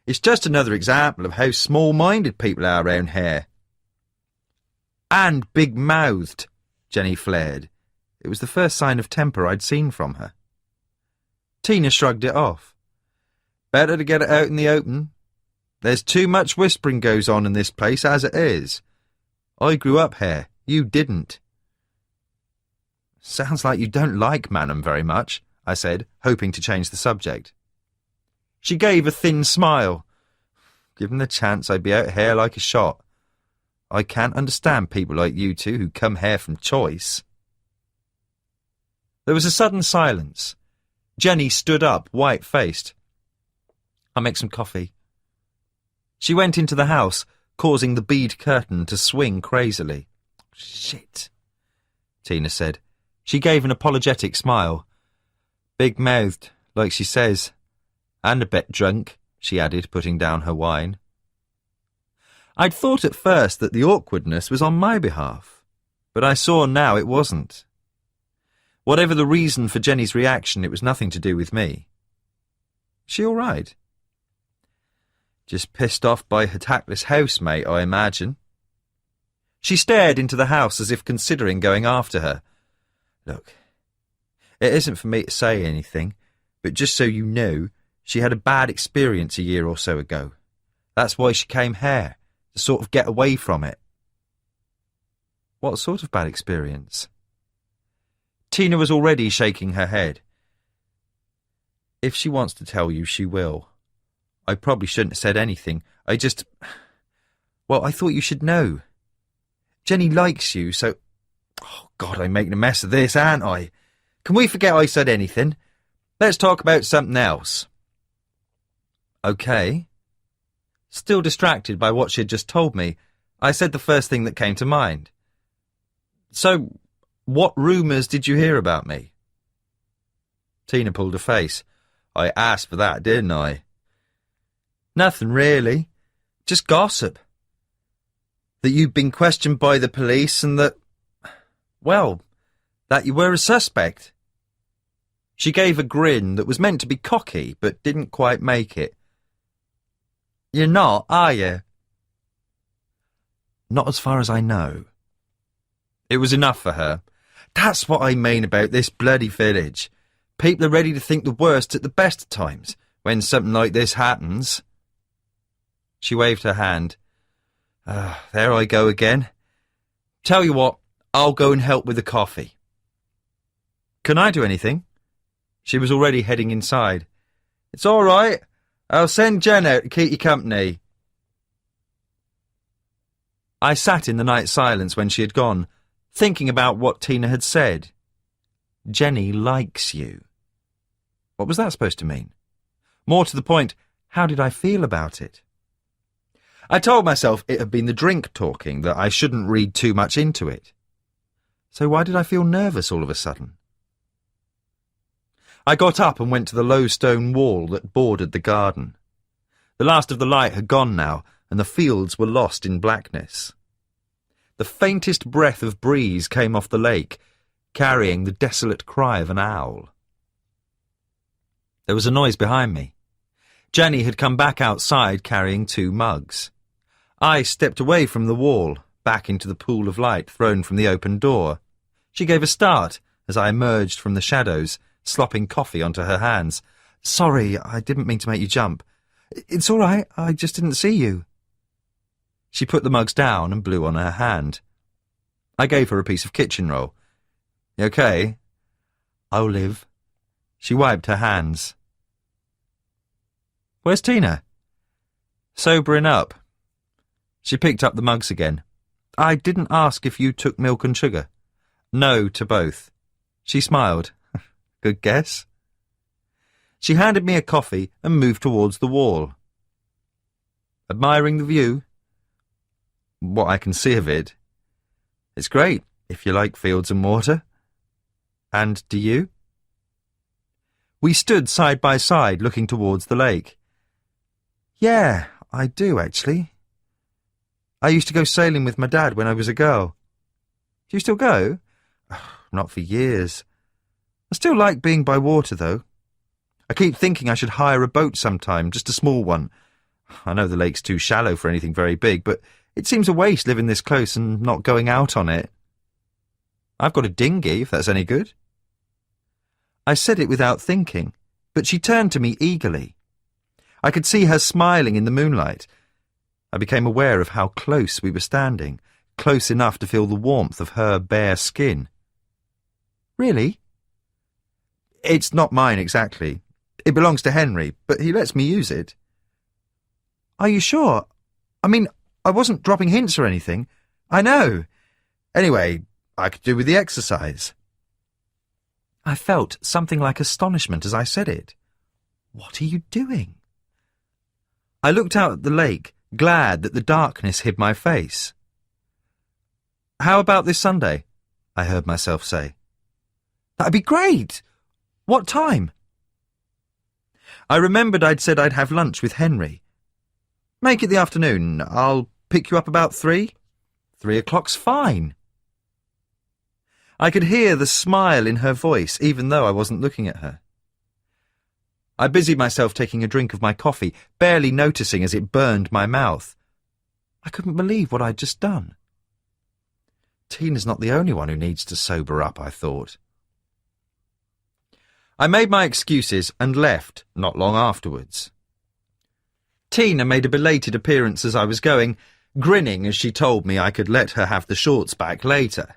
It's just another example of how small-minded people are round here." "And big-mouthed," Jenny flared. It was the first sign of temper I'd seen from her. Tina shrugged it off. "Better to get it out in the open. There's too much whispering goes on in this place as it is. I grew up here. You didn't." "Sounds like you don't like Manham very much," I said, hoping to change the subject. She gave a thin smile. "Given the chance, I'd be out here like a shot. I can't understand people like you two who come here from choice." There was a sudden silence. Jenny stood up, white-faced. "I'll make some coffee." She went into the house, causing the bead curtain to swing crazily. "Shit," Tina said. She gave an apologetic smile. "Big-mouthed, like she says. And a bit drunk," she added, putting down her wine. I'd thought at first that the awkwardness was on my behalf, but I saw now it wasn't. Whatever the reason for Jenny's reaction, it was nothing to do with me. She all right? Just pissed off by her tactless housemate, I imagine. She stared into the house as if considering going after her. "Look, it isn't for me to say anything, but just so you know, she had a bad experience a year or so ago. That's why she came here, to sort of get away from it." "What sort of bad experience?" Tina was already shaking her head. "If she wants to tell you, she will. I probably shouldn't have said anything. I thought you should know. Jenny likes you, so... Oh, God, I'm making a mess of this, aren't I? Can we forget I said anything? Let's talk about something else." "Okay." Still distracted by what she had just told me, I said the first thing that came to mind. "So, what rumours did you hear about me?" Tina pulled a face. "I asked for that, didn't I?" "Nothing really. Just gossip. That you'd been questioned by the police and that you were a suspect." She gave a grin that was meant to be cocky but didn't quite make it. "You're not, are you?" "Not as far as I know." It was enough for her. That's what I mean about this bloody village. People are ready to think the worst at the best of times, when something like this happens. She waved her hand. There I go again. Tell you what, I'll go and help with the coffee." "Can I do anything?" She was already heading inside. "It's all right. I'll send Jen out to keep you company." I sat in the night silence when she had gone, thinking about what Tina had said. Jenny likes you. What was that supposed to mean? More to the point, how did I feel about it? I told myself it had been the drink talking, that I shouldn't read too much into it. So why did I feel nervous all of a sudden? I got up and went to the low stone wall that bordered the garden. The last of the light had gone now, and the fields were lost in blackness. The faintest breath of breeze came off the lake, carrying the desolate cry of an owl. There was a noise behind me. Jenny had come back outside carrying 2 mugs. I stepped away from the wall, back into the pool of light thrown from the open door. She gave a start as I emerged from the shadows, slopping coffee onto her hands. "Sorry, I didn't mean to make you jump." "It's all right, I just didn't see you." She put the mugs down and blew on her hand. I gave her a piece of kitchen roll. "You okay?" "I'll live." She wiped her hands. "Where's Tina?" "Sobering up." She picked up the mugs again. "I didn't ask if you took milk and sugar." "No to both." She smiled. "Good guess." She handed me a coffee and moved towards the wall. "Admiring the view?" "What I can see of it. It's great, if you like fields and water." "And do you?" We stood side by side, looking towards the lake. "Yeah, I do, actually. I used to go sailing with my dad when I was a girl." "Do you still go?" "Not for years. I still like being by water, though. I keep thinking I should hire a boat sometime, just a small one. I know the lake's too shallow for anything very big, but it seems a waste living this close and not going out on it." "I've got a dinghy, if that's any good." I said it without thinking, but she turned to me eagerly. I could see her smiling in the moonlight. I became aware of how close we were standing, close enough to feel the warmth of her bare skin. "Really?" "It's not mine exactly. It belongs to Henry, but he lets me use it." "Are you sure? I mean, I wasn't dropping hints or anything." "I know. Anyway, I could do with the exercise." I felt something like astonishment as I said it. "What are you doing?" I looked out at the lake, glad that the darkness hid my face. "How about this Sunday?" I heard myself say. "That'd be great! What time?" I remembered I'd said I'd have lunch with Henry. "Make it the afternoon. I'll pick you up about 3. 3 o'clock's fine." I could hear the smile in her voice, even though I wasn't looking at her. I busied myself taking a drink of my coffee, barely noticing as it burned my mouth. I couldn't believe what I'd just done. Tina's not the only one who needs to sober up, I thought. I made my excuses and left not long afterwards. Tina made a belated appearance as I was going, grinning as she told me I could let her have the shorts back later.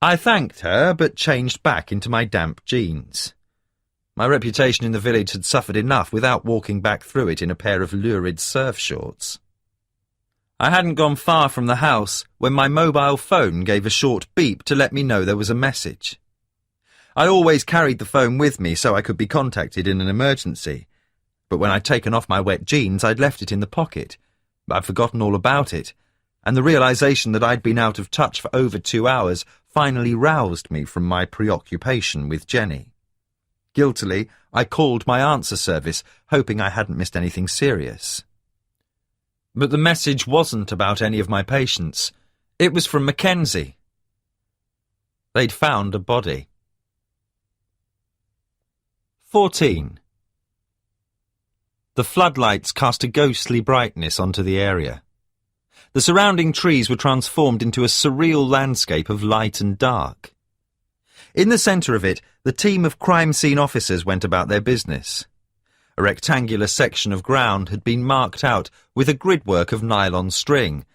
I thanked her, but changed back into my damp jeans. My reputation in the village had suffered enough without walking back through it in a pair of lurid surf shorts. I hadn't gone far from the house when my mobile phone gave a short beep to let me know there was a message. I always carried the phone with me so I could be contacted in an emergency, but when I'd taken off my wet jeans I'd left it in the pocket. I'd forgotten all about it, and the realization that I'd been out of touch for over 2 hours finally roused me from my preoccupation with Jenny. Guiltily, I called my answer service, hoping I hadn't missed anything serious. But the message wasn't about any of my patients. It was from Mackenzie. They'd found a body. 14. The floodlights cast a ghostly brightness onto the area. The surrounding trees were transformed into a surreal landscape of light and dark. In the centre of it, the team of crime scene officers went about their business. A rectangular section of ground had been marked out with a gridwork of nylon string,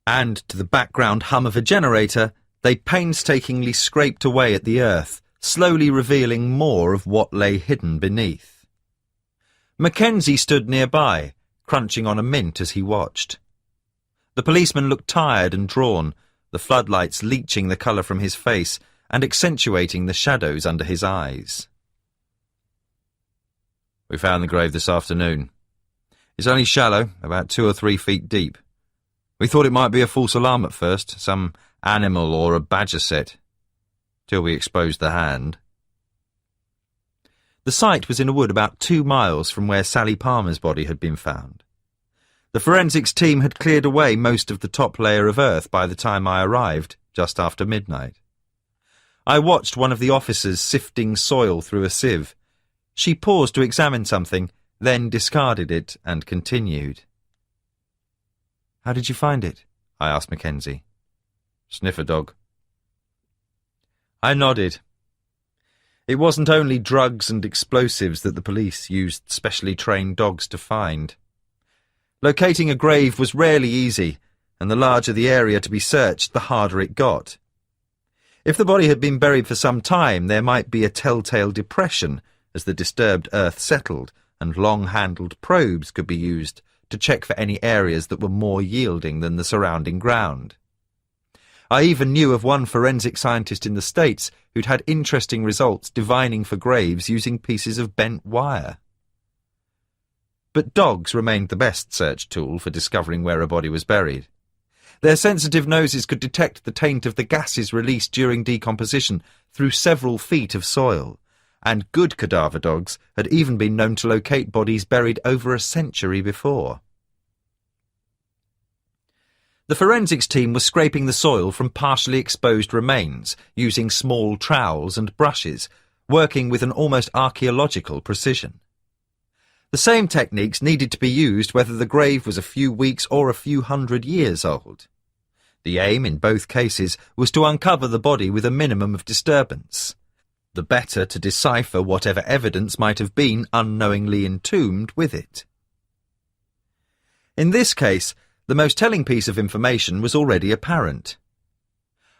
and to the background hum of a generator, they painstakingly scraped away at the earth, slowly revealing more of what lay hidden beneath. Mackenzie stood nearby, crunching on a mint as he watched. The policeman looked tired and drawn, the floodlights leaching the colour from his face and accentuating the shadows under his eyes. "We found the grave this afternoon. It's only shallow, about 2 or 3 feet deep. We thought it might be a false alarm at first, some animal or a badger set, till we exposed the hand." The site was in a wood about 2 miles from where Sally Palmer's body had been found. The forensics team had cleared away most of the top layer of earth by the time I arrived, just after midnight. I watched one of the officers sifting soil through a sieve. She paused to examine something, then discarded it and continued. "How did you find it?" I asked Mackenzie. "Sniffer dog." I nodded. It wasn't only drugs and explosives that the police used specially trained dogs to find. Locating a grave was rarely easy, and the larger the area to be searched, the harder it got. If the body had been buried for some time, there might be a telltale depression as the disturbed earth settled, and long-handled probes could be used to check for any areas that were more yielding than the surrounding ground. I even knew of one forensic scientist in the States who'd had interesting results divining for graves using pieces of bent wire. But dogs remained the best search tool for discovering where a body was buried. Their sensitive noses could detect the taint of the gases released during decomposition through several feet of soil, and good cadaver dogs had even been known to locate bodies buried over a century before. The forensics team was scraping the soil from partially exposed remains, using small trowels and brushes, working with an almost archaeological precision. The same techniques needed to be used whether the grave was a few weeks or a few hundred years old. The aim in both cases was to uncover the body with a minimum of disturbance, the better to decipher whatever evidence might have been unknowingly entombed with it. In this case, the most telling piece of information was already apparent.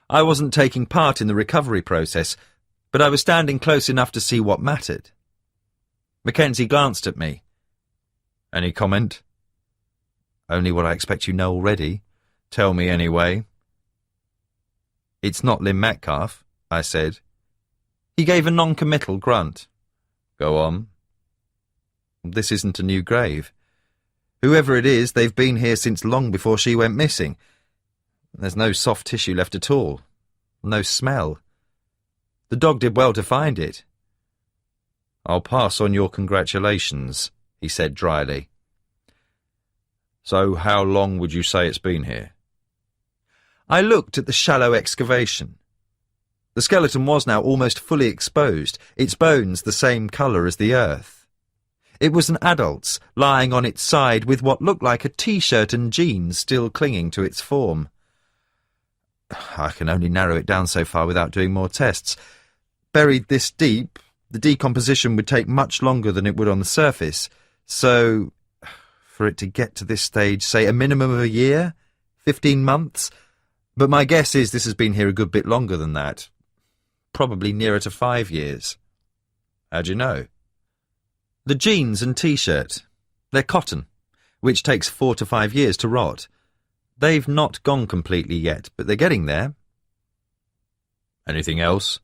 I wasn't taking part in the recovery process, but I was standing close enough to see what mattered. Mackenzie glanced at me. "Any comment?" "Only what I expect you know already. Tell me anyway." "It's not Lynn Metcalf," I said. He gave a non-committal grunt. "Go on." "This isn't a new grave. Whoever it is, they've been here since long before she went missing. There's no soft tissue left at all. No smell. The dog did well to find it. I'll pass on your congratulations, he said dryly. So how long would you say it's been here? I looked at the shallow excavation. The skeleton was now almost fully exposed, its bones the same colour as the earth. It was an adult's, lying on its side with what looked like a t-shirt and jeans still clinging to its form. I can only narrow it down so far without doing more tests. Buried this deep, the decomposition would take much longer than it would on the surface, so for it to get to this stage, say a minimum of a year, 15 months, but my guess is this has been here a good bit longer than that, probably nearer to 5 years. How'd you know? The jeans and t-shirt, they're cotton, which takes 4 to 5 years to rot. They've not gone completely yet, but they're getting there. Anything else?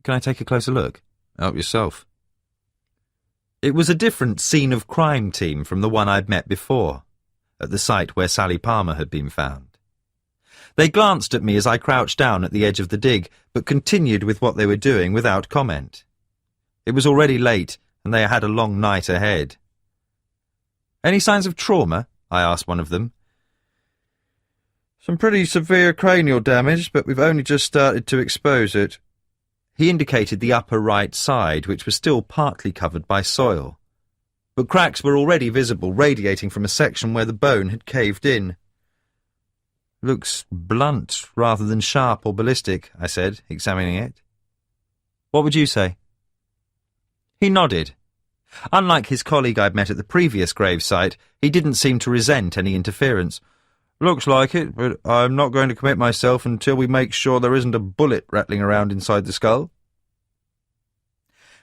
Can I take a closer look? Help yourself. It was a different scene of crime team from the one I'd met before, at the site where Sally Palmer had been found. They glanced at me as I crouched down at the edge of the dig, but continued with what they were doing without comment. It was already late, and they had a long night ahead. Any signs of trauma? I asked one of them. Some pretty severe cranial damage, but we've only just started to expose it. He indicated the upper right side, which was still partly covered by soil. But cracks were already visible, radiating from a section where the bone had caved in. Looks blunt rather than sharp or ballistic, I said, examining it. What would you say? He nodded. Unlike his colleague I'd met at the previous gravesite, he didn't seem to resent any interference. Looks like it, but I'm not going to commit myself until we make sure there isn't a bullet rattling around inside the skull.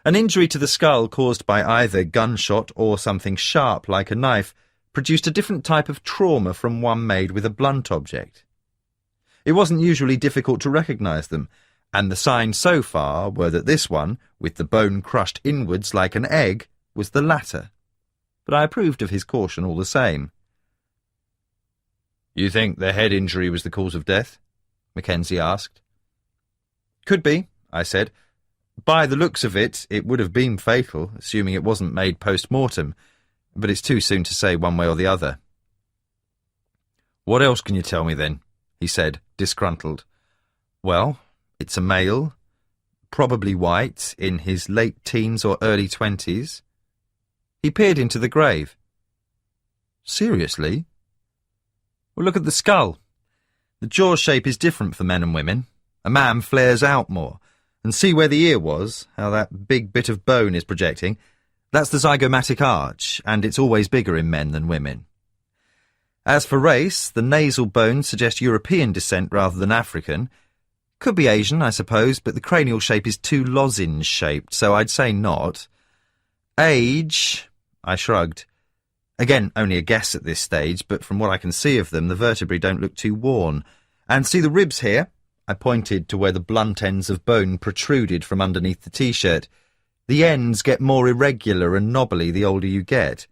An injury to the skull caused by either gunshot or something sharp like a knife produced a different type of trauma from one made with a blunt object. It wasn't usually difficult to recognise them, and the signs so far were that this one, with the bone crushed inwards like an egg, was the latter. But I approved of his caution all the same. You think the head injury was the cause of death? Mackenzie asked. Could be, I said. By the looks of it, it would have been fatal, assuming it wasn't made post-mortem, but it's too soon to say one way or the other. What else can you tell me then? He said, disgruntled. Well, it's a male, probably white, in his late teens or early 20s. He peered into the grave. Seriously? Well, look at the skull. The jaw shape is different for men and women. A man flares out more. And see where the ear was, how that big bit of bone is projecting. That's the zygomatic arch, and it's always bigger in men than women. As for race, the nasal bones suggest European descent rather than African. Could be Asian, I suppose, but the cranial shape is too lozenge-shaped, so I'd say not. Age? I shrugged. Again, only a guess at this stage, but from what I can see of them, the vertebrae don't look too worn. And see the ribs here? I pointed to where the blunt ends of bone protruded from underneath the t-shirt. The ends get more irregular and knobbly the older you get.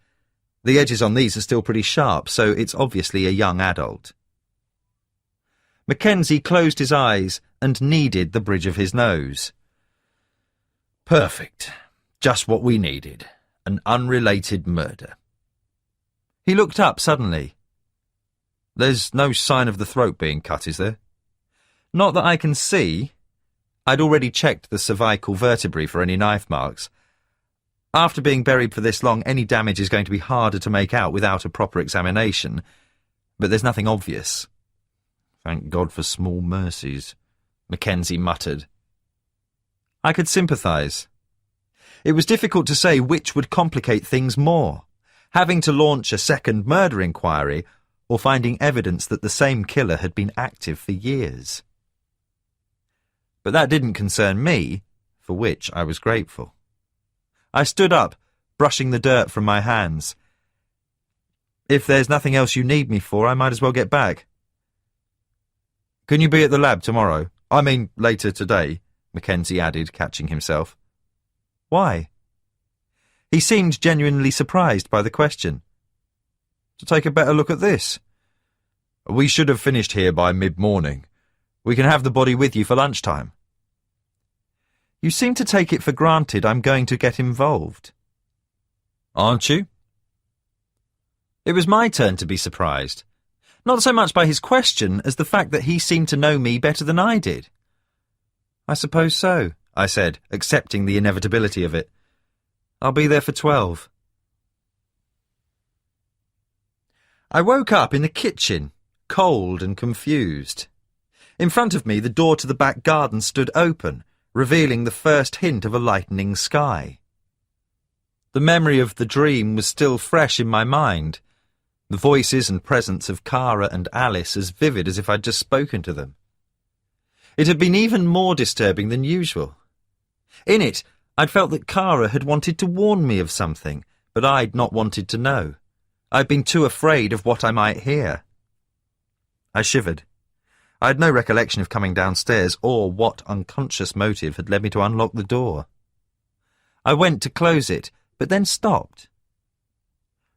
The edges on these are still pretty sharp, so it's obviously a young adult. Mackenzie closed his eyes and kneaded the bridge of his nose. Perfect. Just what we needed. An unrelated murder. He looked up suddenly. There's no sign of the throat being cut, is there? Not that I can see. I'd already checked the cervical vertebrae for any knife marks. After being buried for this long, any damage is going to be harder to make out without a proper examination. But there's nothing obvious. Thank God for small mercies, Mackenzie muttered. I could sympathise. It was difficult to say which would complicate things more. Having to launch a second murder inquiry, or finding evidence that the same killer had been active for years. But that didn't concern me, for which I was grateful. I stood up, brushing the dirt from my hands. If there's nothing else you need me for, I might as well get back. Can you be at the lab tomorrow? I mean, later today, Mackenzie added, catching himself. Why? He seemed genuinely surprised by the question. to take a better look at this. We should have finished here by mid-morning. We can have the body with you for lunchtime. You seem to take it for granted I'm going to get involved. Aren't you? It was my turn to be surprised. Not so much by his question as the fact that he seemed to know me better than I did. I suppose so, I said, accepting the inevitability of it. I'll be there for 12. I woke up in the kitchen, cold and confused. In front of me, the door to the back garden stood open, revealing the first hint of a lightening sky. The memory of the dream was still fresh in my mind, the voices and presence of Cara and Alice as vivid as if I'd just spoken to them. It had been even more disturbing than usual. In it, I'd felt that Cara had wanted to warn me of something, but I'd not wanted to know. I'd been too afraid of what I might hear. I shivered. I had no recollection of coming downstairs or what unconscious motive had led me to unlock the door. I went to close it, but then stopped.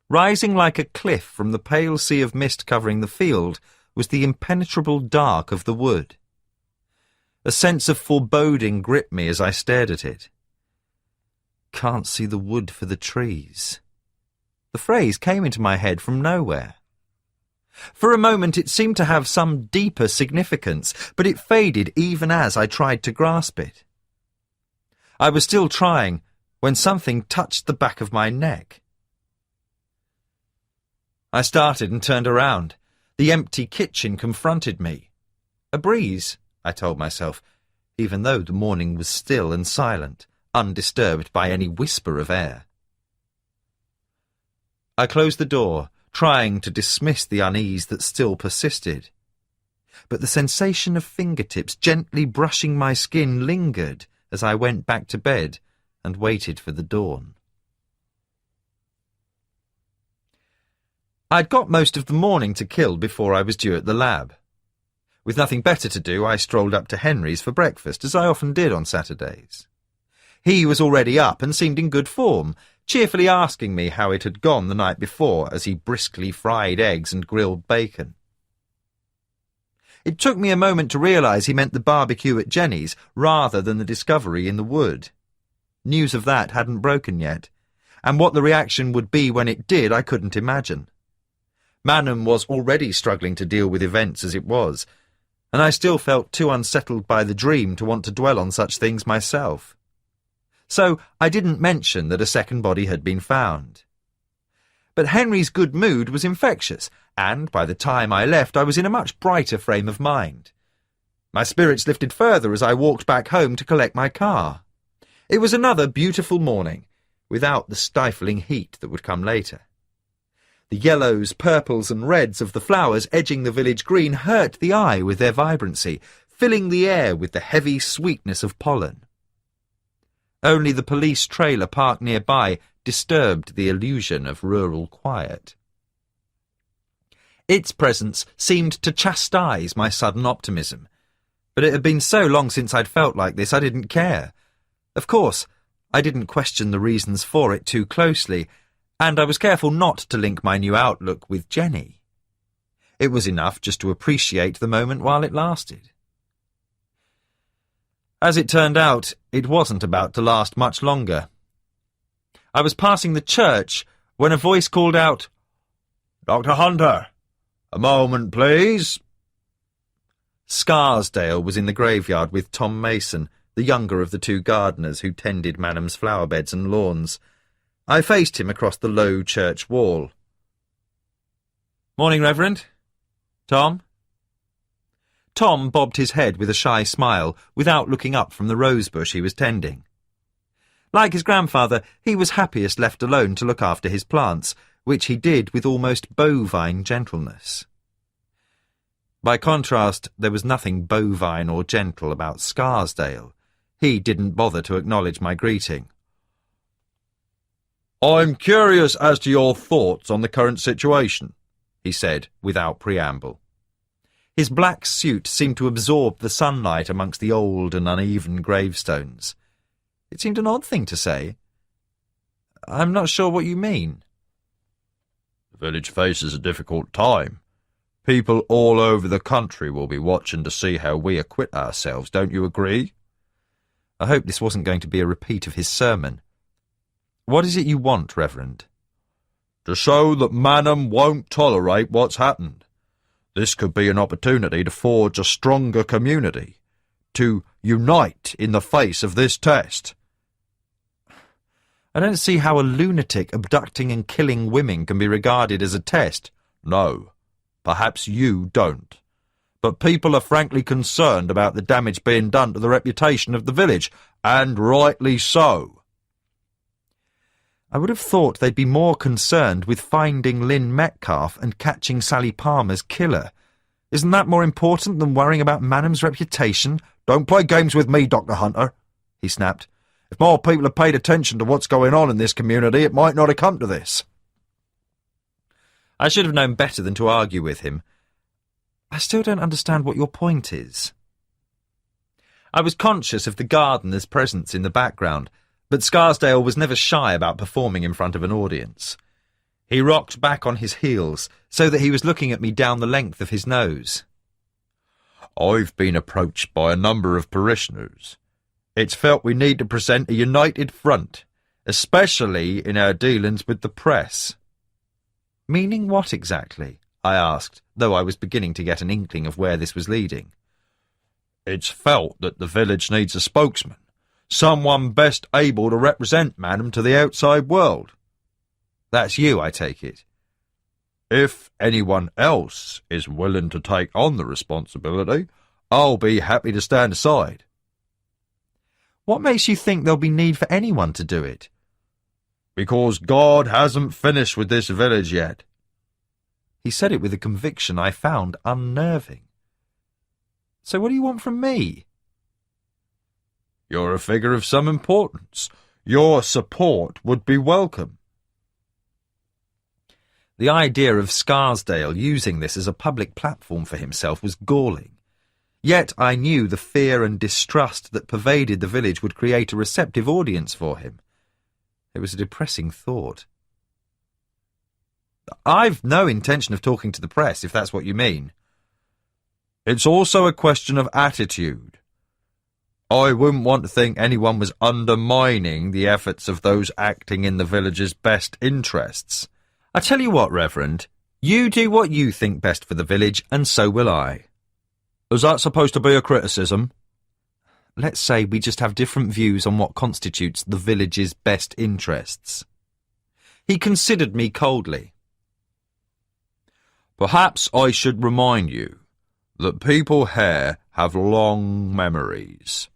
Rising like a cliff from the pale sea of mist covering the field was the impenetrable dark of the wood. A sense of foreboding gripped me as I stared at it. Can't see the wood for the trees. The phrase came into my head from nowhere. For a moment it seemed to have some deeper significance, but it faded even as I tried to grasp it. I was still trying when something touched the back of my neck. I started and turned around. The empty kitchen confronted me. A breeze, I told myself, even though the morning was still and silent, undisturbed by any whisper of air. I closed the door, trying to dismiss the unease that still persisted. But the sensation of fingertips gently brushing my skin lingered as I went back to bed and waited for the dawn. I'd got most of the morning to kill before I was due at the lab. With nothing better to do, I strolled up to Henry's for breakfast, as I often did on Saturdays. He was already up and seemed in good form, cheerfully asking me how it had gone the night before as he briskly fried eggs and grilled bacon. It took me a moment to realise he meant the barbecue at Jenny's rather than the discovery in the wood. News of that hadn't broken yet, and what the reaction would be when it did I couldn't imagine. Manham was already struggling to deal with events as it was, and I still felt too unsettled by the dream to want to dwell on such things myself. So I didn't mention that a second body had been found. But Henry's good mood was infectious, and by the time I left I was in a much brighter frame of mind. My spirits lifted further as I walked back home to collect my car. It was another beautiful morning, without the stifling heat that would come later. The yellows, purples and reds of the flowers edging the village green hurt the eye with their vibrancy, filling the air with the heavy sweetness of pollen. Only the police trailer parked nearby disturbed the illusion of rural quiet. Its presence seemed to chastise my sudden optimism, but it had been so long since I'd felt like this I didn't care. Of course, I didn't question the reasons for it too closely, and I was careful not to link my new outlook with Jenny. It was enough just to appreciate the moment while it lasted. As it turned out, it wasn't about to last much longer. I was passing the church when a voice called out, "Dr. Hunter, a moment, please." Scarsdale was in the graveyard with Tom Mason, the younger of the two gardeners who tended Manham's flower beds and lawns. I faced him across the low church wall. "Morning, Reverend. Tom?" Tom bobbed his head with a shy smile, without looking up from the rosebush he was tending. Like his grandfather, he was happiest left alone to look after his plants, which he did with almost bovine gentleness. By contrast, there was nothing bovine or gentle about Scarsdale. He didn't bother to acknowledge my greeting. "I'm curious as to your thoughts on the current situation," he said, without preamble. His black suit seemed to absorb the sunlight amongst the old and uneven gravestones. It seemed an odd thing to say. "I'm not sure what you mean." The village faces a difficult time. People all over the country will be watching to see how we acquit ourselves, don't you agree? I hoped this wasn't going to be a repeat of his sermon. What is it you want, Reverend? To show that Manham won't tolerate what's happened. This could be an opportunity to forge a stronger community, to unite in the face of this test. I don't see how a lunatic abducting and killing women can be regarded as a test. No, perhaps you don't. But people are frankly concerned about the damage being done to the reputation of the village, and rightly so. I would have thought they'd be more concerned with finding Lynn Metcalf and catching Sally Palmer's killer. Isn't that more important than worrying about Manham's reputation? Don't play games with me, Dr. Hunter, he snapped. If more people had paid attention to what's going on in this community, it might not have come to this. I should have known better than to argue with him. I still don't understand what your point is. I was conscious of the gardener's presence in the background, but Scarsdale was never shy about performing in front of an audience. He rocked back on his heels so that he was looking at me down the length of his nose. I've been approached by a number of parishioners. It's felt we need to present a united front, especially in our dealings with the press. Meaning what exactly? I asked, though I was beginning to get an inkling of where this was leading. It's felt that the village needs a spokesman. Someone best able to represent Manham to the outside world. That's you, I take it. If anyone else is willing to take on the responsibility, I'll be happy to stand aside. What makes you think there'll be need for anyone to do it? Because God hasn't finished with this village yet. He said it with a conviction I found unnerving. So what do you want from me? You're a figure of some importance. Your support would be welcome. The idea of Scarsdale using this as a public platform for himself was galling. Yet I knew the fear and distrust that pervaded the village would create a receptive audience for him. It was a depressing thought. I've no intention of talking to the press, if that's what you mean. It's also a question of attitude. I wouldn't want to think anyone was undermining the efforts of those acting in the village's best interests. I tell you what, Reverend, you do what you think best for the village, and so will I. Is that supposed to be a criticism? Let's say we just have different views on what constitutes the village's best interests. He considered me coldly. Perhaps I should remind you that people here have long memories.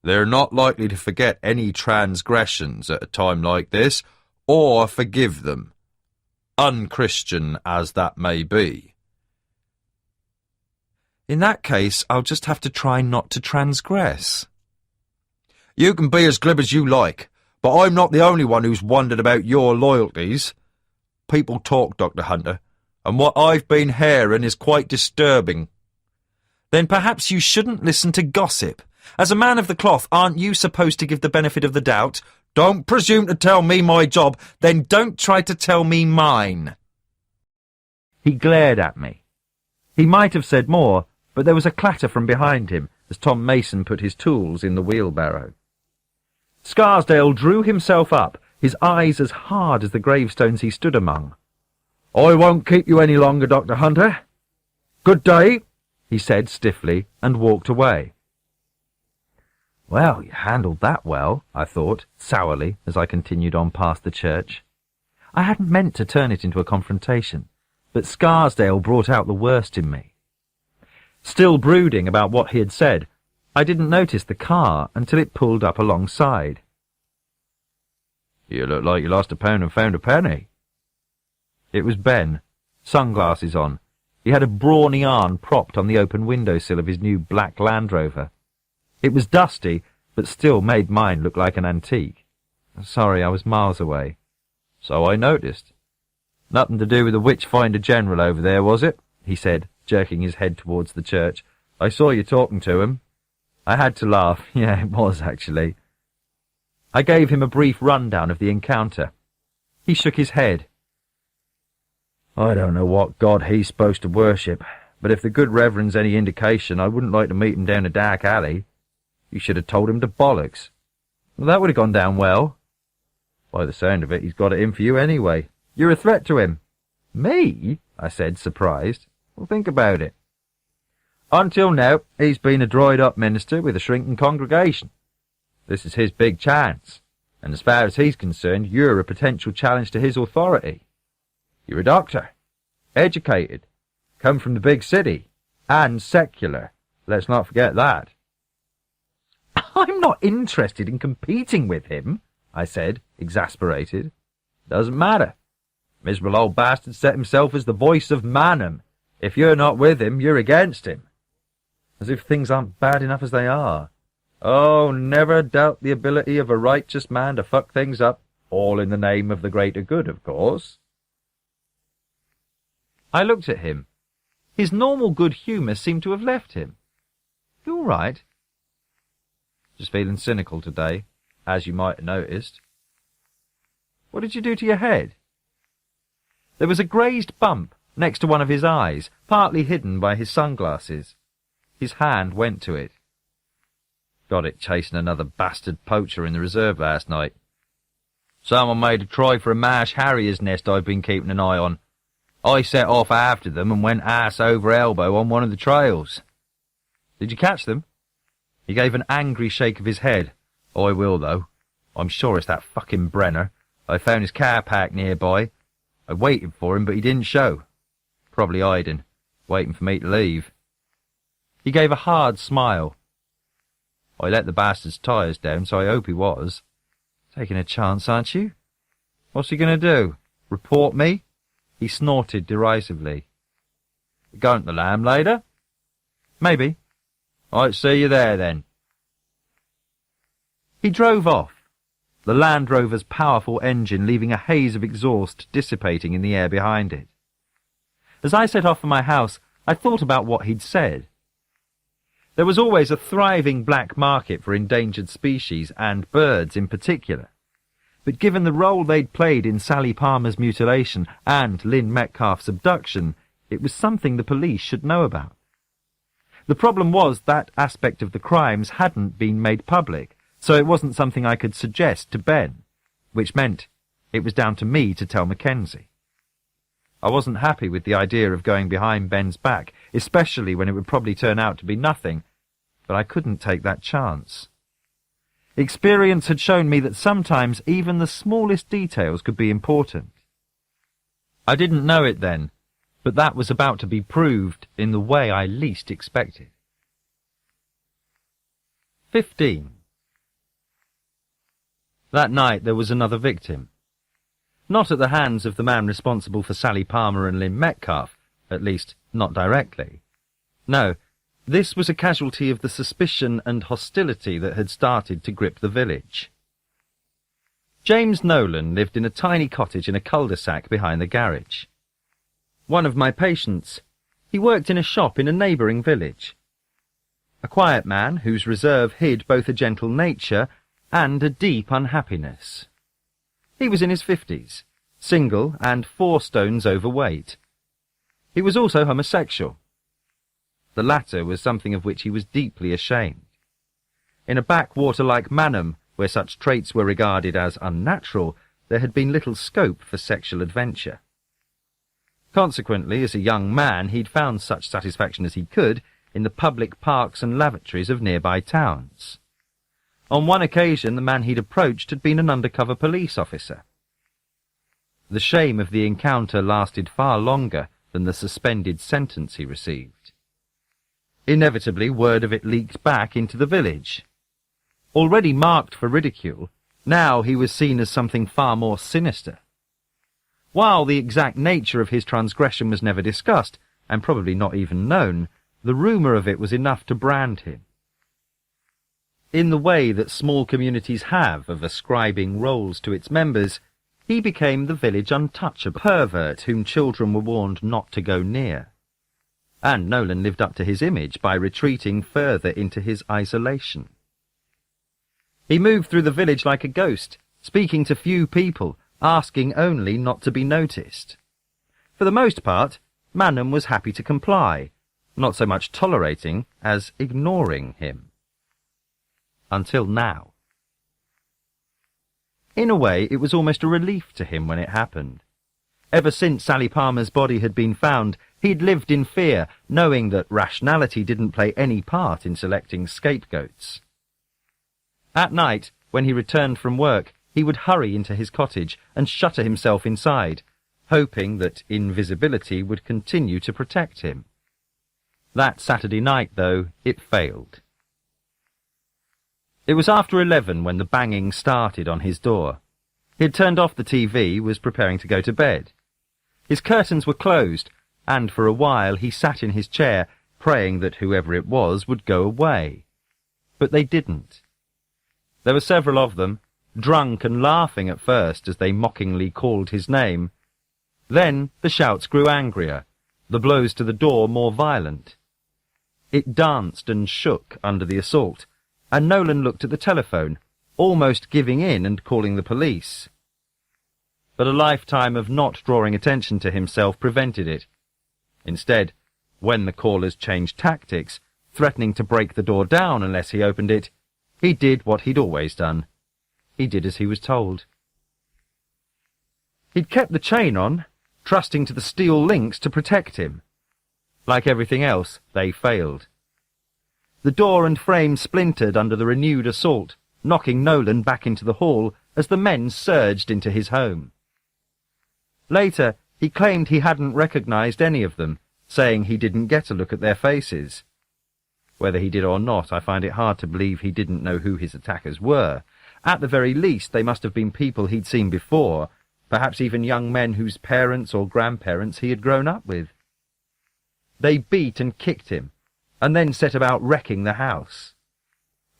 They're not likely to forget any transgressions at a time like this, or forgive them, unchristian as that may be. In that case, I'll just have to try not to transgress. You can be as glib as you like, but I'm not the only one who's wondered about your loyalties. People talk, Dr. Hunter, and what I've been hearing is quite disturbing. Then perhaps you shouldn't listen to gossip. As a man of the cloth, aren't you supposed to give the benefit of the doubt? Don't presume to tell me my job, then don't try to tell me mine. He glared at me. He might have said more, but there was a clatter from behind him as Tom Mason put his tools in the wheelbarrow. Scarsdale drew himself up, his eyes as hard as the gravestones he stood among. I won't keep you any longer, Dr. Hunter. Good day, he said stiffly, and walked away. Well, you handled that well, I thought, sourly, as I continued on past the church. I hadn't meant to turn it into a confrontation, but Scarsdale brought out the worst in me. Still brooding about what he had said, I didn't notice the car until it pulled up alongside. You look like you lost £1 and found a penny. It was Ben, sunglasses on. He had a brawny arm propped on the open windowsill of his new black Land Rover. It was dusty, but still made mine look like an antique. Sorry, I was miles away. So I noticed. Nothing to do with the Witchfinder General over there, was it? He said, jerking his head towards the church. I saw you talking to him. I had to laugh. Yeah, it was, actually. I gave him a brief rundown of the encounter. He shook his head. I don't know what god he's supposed to worship, but if the good reverend's any indication, I wouldn't like to meet him down a dark alley. You should have told him to bollocks. Well, that would have gone down well. By the sound of it, he's got it in for you anyway. You're a threat to him. Me? I said, surprised. Well, think about it. Until now, he's been a dried-up minister with a shrinking congregation. This is his big chance, and as far as he's concerned, you're a potential challenge to his authority. You're a doctor, educated, come from the big city, and secular. Let's not forget that. I'm not interested in competing with him, I said, exasperated. Doesn't matter. Miserable old bastard set himself as the voice of Manham. If you're not with him, you're against him. As if things aren't bad enough as they are. Oh, never doubt the ability of a righteous man to fuck things up, all in the name of the greater good, of course. I looked at him. His normal good humour seemed to have left him. You all right? Just feeling cynical today, as you might have noticed. What did you do to your head? There was a grazed bump next to one of his eyes, partly hidden by his sunglasses. His hand went to it. Got it chasing another bastard poacher in the reserve last night. Someone made a try for a marsh harrier's nest I've been keeping an eye on. I set off after them and went ass over elbow on one of the trails. Did you catch them? He gave an angry shake of his head. I will, though. I'm sure it's that fucking Brenner. I found his car parked nearby. I waited for him, but he didn't show. Probably hiding, waiting for me to leave. He gave a hard smile. I let the bastard's tyres down, so I hope he was. Taking a chance, aren't you? What's he going to do? Report me? He snorted derisively. Going to the lamb later? Maybe. I'll see you there, then. He drove off, the Land Rover's powerful engine leaving a haze of exhaust dissipating in the air behind it. As I set off for my house, I thought about what he'd said. There was always a thriving black market for endangered species, and birds in particular. But given the role they'd played in Sally Palmer's mutilation and Lynn Metcalf's abduction, it was something the police should know about. The problem was that aspect of the crimes hadn't been made public, so it wasn't something I could suggest to Ben, which meant it was down to me to tell Mackenzie. I wasn't happy with the idea of going behind Ben's back, especially when it would probably turn out to be nothing, but I couldn't take that chance. Experience had shown me that sometimes even the smallest details could be important. I didn't know it then, but that was about to be proved in the way I least expected. 15. That night there was another victim. Not at the hands of the man responsible for Sally Palmer and Lynn Metcalf, at least not directly. No, this was a casualty of the suspicion and hostility that had started to grip the village. James Nolan lived in a tiny cottage in a cul-de-sac behind the garage. One of my patients. He worked in a shop in a neighbouring village. A quiet man whose reserve hid both a gentle nature and a deep unhappiness. He was in his 50s, single and 4 stones overweight. He was also homosexual. The latter was something of which he was deeply ashamed. In a backwater like Manham, where such traits were regarded as unnatural, there had been little scope for sexual adventure. Consequently, as a young man, he'd found such satisfaction as he could in the public parks and lavatories of nearby towns. On one occasion, the man he'd approached had been an undercover police officer. The shame of the encounter lasted far longer than the suspended sentence he received. Inevitably, word of it leaked back into the village. Already marked for ridicule, now he was seen as something far more sinister. While the exact nature of his transgression was never discussed, and probably not even known, the rumour of it was enough to brand him. In the way that small communities have of ascribing roles to its members, he became the village untouchable pervert whom children were warned not to go near. And Nolan lived up to his image by retreating further into his isolation. He moved through the village like a ghost, speaking to few people, asking only not to be noticed. For the most part, Manham was happy to comply, not so much tolerating as ignoring him. Until now. In a way, it was almost a relief to him when it happened. Ever since Sally Palmer's body had been found, he'd lived in fear, knowing that rationality didn't play any part in selecting scapegoats. At night, when he returned from work, he would hurry into his cottage and shutter himself inside, hoping that invisibility would continue to protect him. That Saturday night, though, it failed. It was after 11 when the banging started on his door. He had turned off the TV, was preparing to go to bed. His curtains were closed, and for a while he sat in his chair, praying that whoever it was would go away. But they didn't. There were several of them, drunk and laughing at first as they mockingly called his name. Then the shouts grew angrier, the blows to the door more violent. It danced and shook under the assault, and Nolan looked at the telephone, almost giving in and calling the police. But a lifetime of not drawing attention to himself prevented it. Instead, when the callers changed tactics, threatening to break the door down unless he opened it, he did what he'd always done. He did as he was told. He'd kept the chain on, trusting to the steel links to protect him. Like everything else, they failed. The door and frame splintered under the renewed assault, knocking Nolan back into the hall as the men surged into his home. Later, he claimed he hadn't recognized any of them, saying he didn't get a look at their faces. Whether he did or not, I find it hard to believe he didn't know who his attackers were. At the very least, they must have been people he'd seen before, perhaps even young men whose parents or grandparents he had grown up with. They beat and kicked him, and then set about wrecking the house.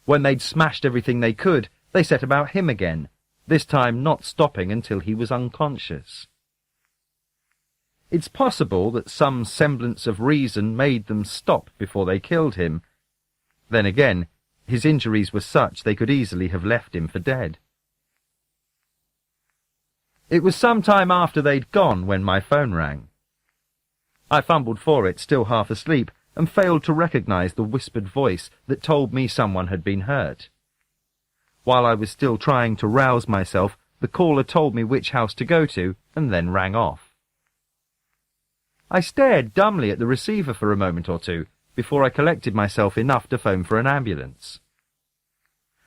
When they'd smashed everything they could, they set about him again, this time not stopping until he was unconscious. It's possible that some semblance of reason made them stop before they killed him. Then again, his injuries were such they could easily have left him for dead. It was some time after they'd gone when my phone rang. I fumbled for it, still half asleep, and failed to recognize the whispered voice that told me someone had been hurt. While I was still trying to rouse myself, the caller told me which house to go to, and then rang off. I stared dumbly at the receiver for a moment or two, before I collected myself enough to phone for an ambulance.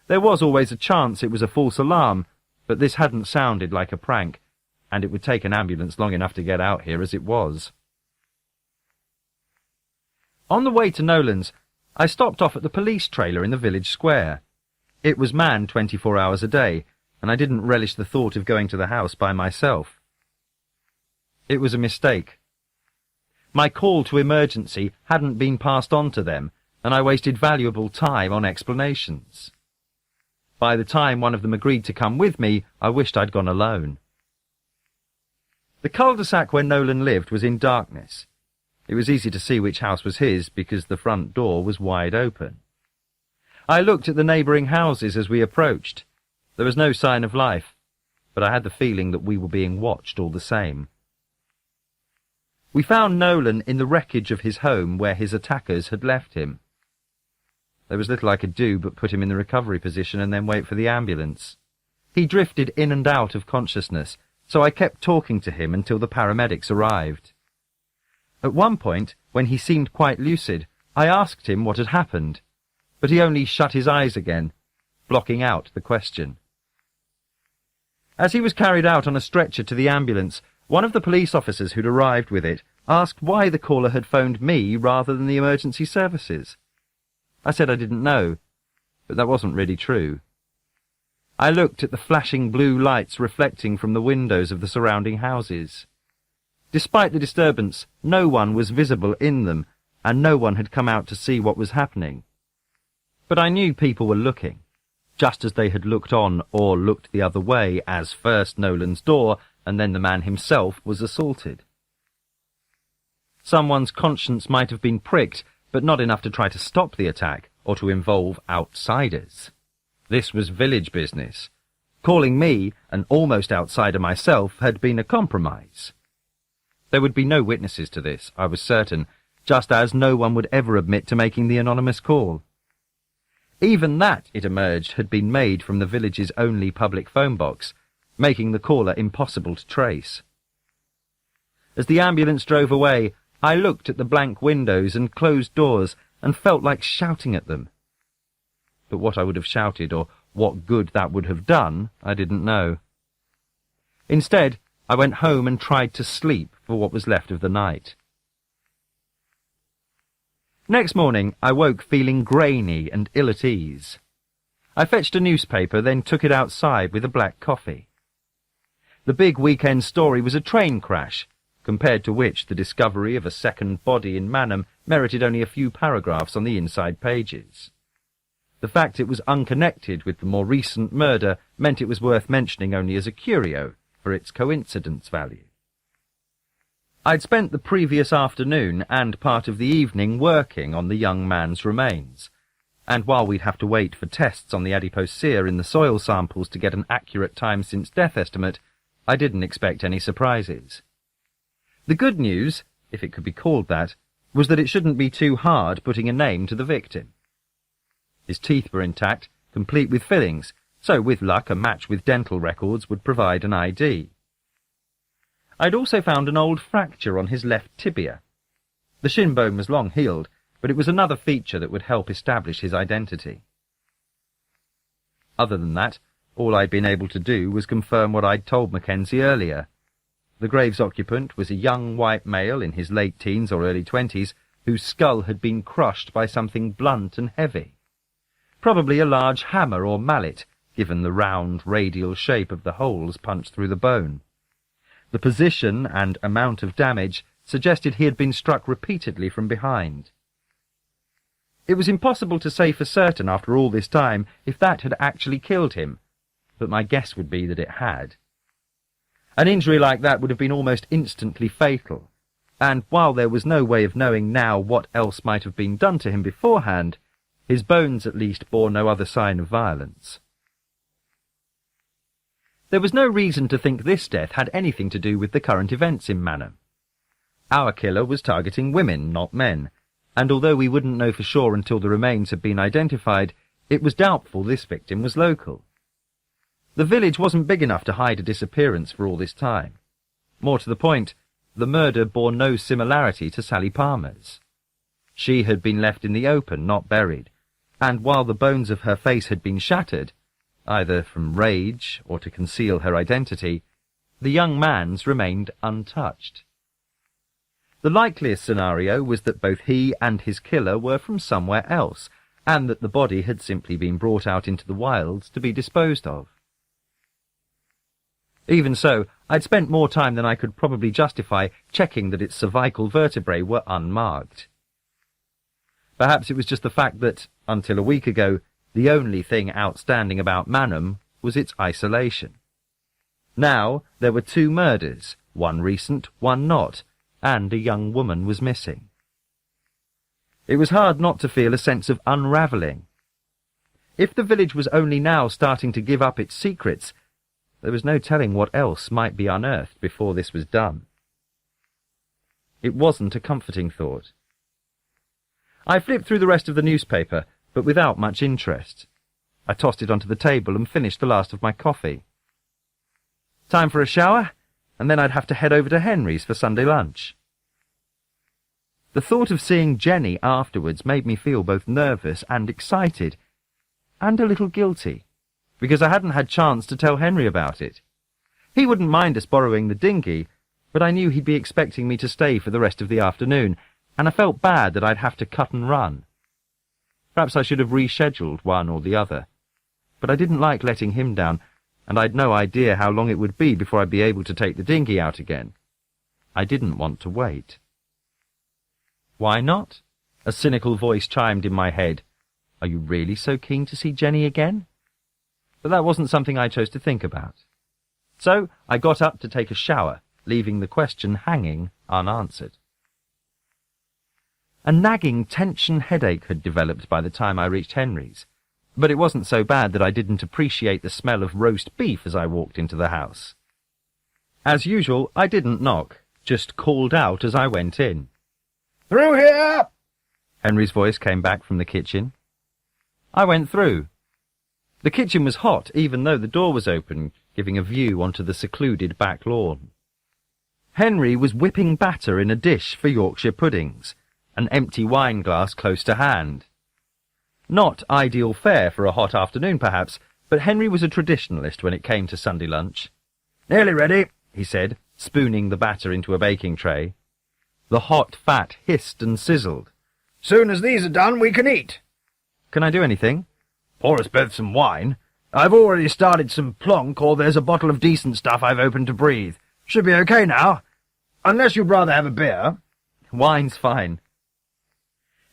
There was always a chance it was a false alarm, but this hadn't sounded like a prank, and it would take an ambulance long enough to get out here as it was. On the way to Nolan's, I stopped off at the police trailer in the village square. It was manned 24 hours a day, and I didn't relish the thought of going to the house by myself. It was a mistake. My call to emergency hadn't been passed on to them, and I wasted valuable time on explanations. By the time one of them agreed to come with me, I wished I'd gone alone. The cul-de-sac where Nolan lived was in darkness. It was easy to see which house was his because the front door was wide open. I looked at the neighbouring houses as we approached. There was no sign of life, but I had the feeling that we were being watched all the same. We found Nolan in the wreckage of his home where his attackers had left him. There was little I could do but put him in the recovery position and then wait for the ambulance. He drifted in and out of consciousness, so I kept talking to him until the paramedics arrived. At one point, when he seemed quite lucid, I asked him what had happened, but he only shut his eyes again, blocking out the question. As he was carried out on a stretcher to the ambulance, one of the police officers who'd arrived with it asked why the caller had phoned me rather than the emergency services. I said I didn't know, but that wasn't really true. I looked at the flashing blue lights reflecting from the windows of the surrounding houses. Despite the disturbance, no one was visible in them, and no one had come out to see what was happening. But I knew people were looking, just as they had looked on or looked the other way as first Nolan's door and then the man himself was assaulted. Someone's conscience might have been pricked, but not enough to try to stop the attack or to involve outsiders. This was village business. Calling me, an almost outsider myself, had been a compromise. There would be no witnesses to this, I was certain, just as no one would ever admit to making the anonymous call. Even that, it emerged, had been made from the village's only public phone box, making the caller impossible to trace. As the ambulance drove away, I looked at the blank windows and closed doors and felt like shouting at them. But what I would have shouted, or what good that would have done, I didn't know. Instead, I went home and tried to sleep for what was left of the night. Next morning, I woke feeling grainy and ill at ease. I fetched a newspaper, then took it outside with a black coffee. The big weekend story was a train crash, compared to which the discovery of a second body in Manham merited only a few paragraphs on the inside pages. The fact it was unconnected with the more recent murder meant it was worth mentioning only as a curio for its coincidence value. I'd spent the previous afternoon and part of the evening working on the young man's remains, and while we'd have to wait for tests on the adipose sear in the soil samples to get an accurate time since death estimate, I didn't expect any surprises. The good news, if it could be called that, was that it shouldn't be too hard putting a name to the victim. His teeth were intact, complete with fillings, so with luck a match with dental records would provide an ID. I'd also found an old fracture on his left tibia. The shin bone was long healed, but it was another feature that would help establish his identity. Other than that, all I'd been able to do was confirm what I'd told Mackenzie earlier. The grave's occupant was a young white male in his late teens or early 20s, whose skull had been crushed by something blunt and heavy. Probably a large hammer or mallet, given the round, radial shape of the holes punched through the bone. The position and amount of damage suggested he had been struck repeatedly from behind. It was impossible to say for certain after all this time if that had actually killed him, but my guess would be that it had. An injury like that would have been almost instantly fatal, and while there was no way of knowing now what else might have been done to him beforehand, his bones at least bore no other sign of violence. There was no reason to think this death had anything to do with the current events in Manham. Our killer was targeting women, not men, and although we wouldn't know for sure until the remains had been identified, it was doubtful this victim was local. The village wasn't big enough to hide a disappearance for all this time. More to the point, the murder bore no similarity to Sally Palmer's. She had been left in the open, not buried, and while the bones of her face had been shattered, either from rage or to conceal her identity, the young man's remained untouched. The likeliest scenario was that both he and his killer were from somewhere else, and that the body had simply been brought out into the wilds to be disposed of. Even so, I'd spent more time than I could probably justify checking that its cervical vertebrae were unmarked. Perhaps it was just the fact that, until a week ago, the only thing outstanding about Manham was its isolation. Now there were 2 murders, one recent, one not, and a young woman was missing. It was hard not to feel a sense of unravelling. If the village was only now starting to give up its secrets, there was no telling what else might be unearthed before this was done. It wasn't a comforting thought. I flipped through the rest of the newspaper, but without much interest. I tossed it onto the table and finished the last of my coffee. Time for a shower, and then I'd have to head over to Henry's for Sunday lunch. The thought of seeing Jenny afterwards made me feel both nervous and excited, and a little guilty, because I hadn't had chance to tell Henry about it. He wouldn't mind us borrowing the dinghy, but I knew he'd be expecting me to stay for the rest of the afternoon, and I felt bad that I'd have to cut and run. Perhaps I should have rescheduled one or the other, but I didn't like letting him down, and I'd no idea how long it would be before I'd be able to take the dinghy out again. I didn't want to wait. Why not? A cynical voice chimed in my head. Are you really so keen to see Jenny again? But that wasn't something I chose to think about. So I got up to take a shower, leaving the question hanging unanswered. A nagging tension headache had developed by the time I reached Henry's, but it wasn't so bad that I didn't appreciate the smell of roast beef as I walked into the house. As usual, I didn't knock, just called out as I went in. "Through here!" Henry's voice came back from the kitchen. I went through. The kitchen was hot, even though the door was open, giving a view onto the secluded back lawn. Henry was whipping batter in a dish for Yorkshire puddings, an empty wine glass close to hand. Not ideal fare for a hot afternoon, perhaps, but Henry was a traditionalist when it came to Sunday lunch. "Nearly ready," he said, spooning the batter into a baking tray. The hot fat hissed and sizzled. "Soon as these are done, we can eat." Can I do anything? "Pour us both some wine. I've already started some plonk, or there's a bottle of decent stuff I've opened to breathe. Should be okay now. Unless you'd rather have a beer." Wine's fine.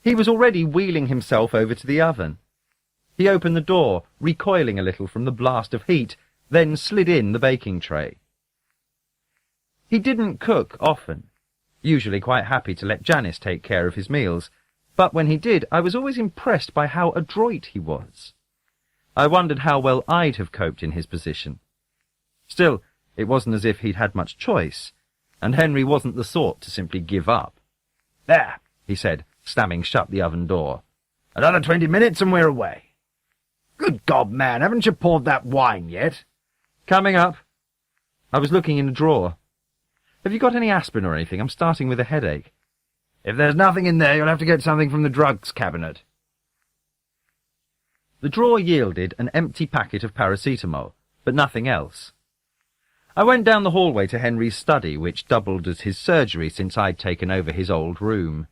He was already wheeling himself over to the oven. He opened the door, recoiling a little from the blast of heat, then slid in the baking tray. He didn't cook often, usually quite happy to let Janice take care of his meals, but when he did, I was always impressed by how adroit he was. I wondered how well I'd have coped in his position. Still, it wasn't as if he'd had much choice, and Henry wasn't the sort to simply give up. "There," he said, slamming shut the oven door. "Another 20 minutes and we're away." "Good God, man, haven't you poured that wine yet?" Coming up. I was looking in a drawer. Have you got any aspirin or anything? I'm starting with a headache. "If there's nothing in there, you'll have to get something from the drugs cabinet." The drawer yielded an empty packet of paracetamol, but nothing else. I went down the hallway to Henry's study, which doubled as his surgery since I'd taken over his old room.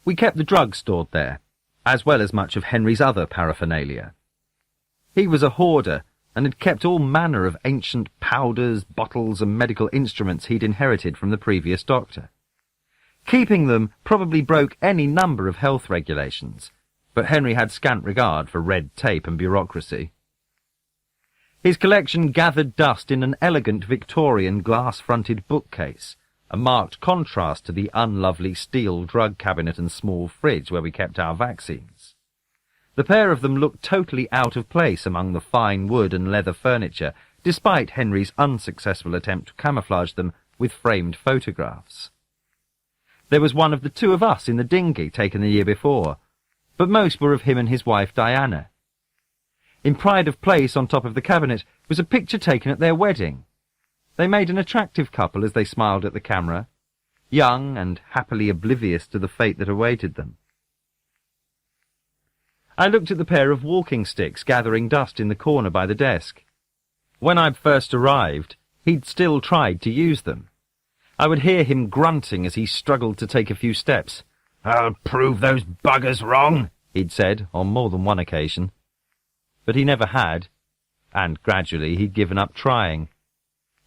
We kept the drugs stored there, as well as much of Henry's other paraphernalia. He was a hoarder, and had kept all manner of ancient powders, bottles, and medical instruments he'd inherited from the previous doctor. Keeping them probably broke any number of health regulations, but Henry had scant regard for red tape and bureaucracy. His collection gathered dust in an elegant Victorian glass-fronted bookcase, a marked contrast to the unlovely steel drug cabinet and small fridge where we kept our vaccines. The pair of them looked totally out of place among the fine wood and leather furniture, despite Henry's unsuccessful attempt to camouflage them with framed photographs. There was one of the two of us in the dinghy taken the year before, but most were of him and his wife Diana. In pride of place on top of the cabinet was a picture taken at their wedding. They made an attractive couple as they smiled at the camera, young and happily oblivious to the fate that awaited them. I looked at the pair of walking sticks gathering dust in the corner by the desk. When I'd first arrived, he'd still tried to use them. I would hear him grunting as he struggled to take a few steps. "I'll prove those buggers wrong," he'd said on more than one occasion. But he never had, and gradually he'd given up trying.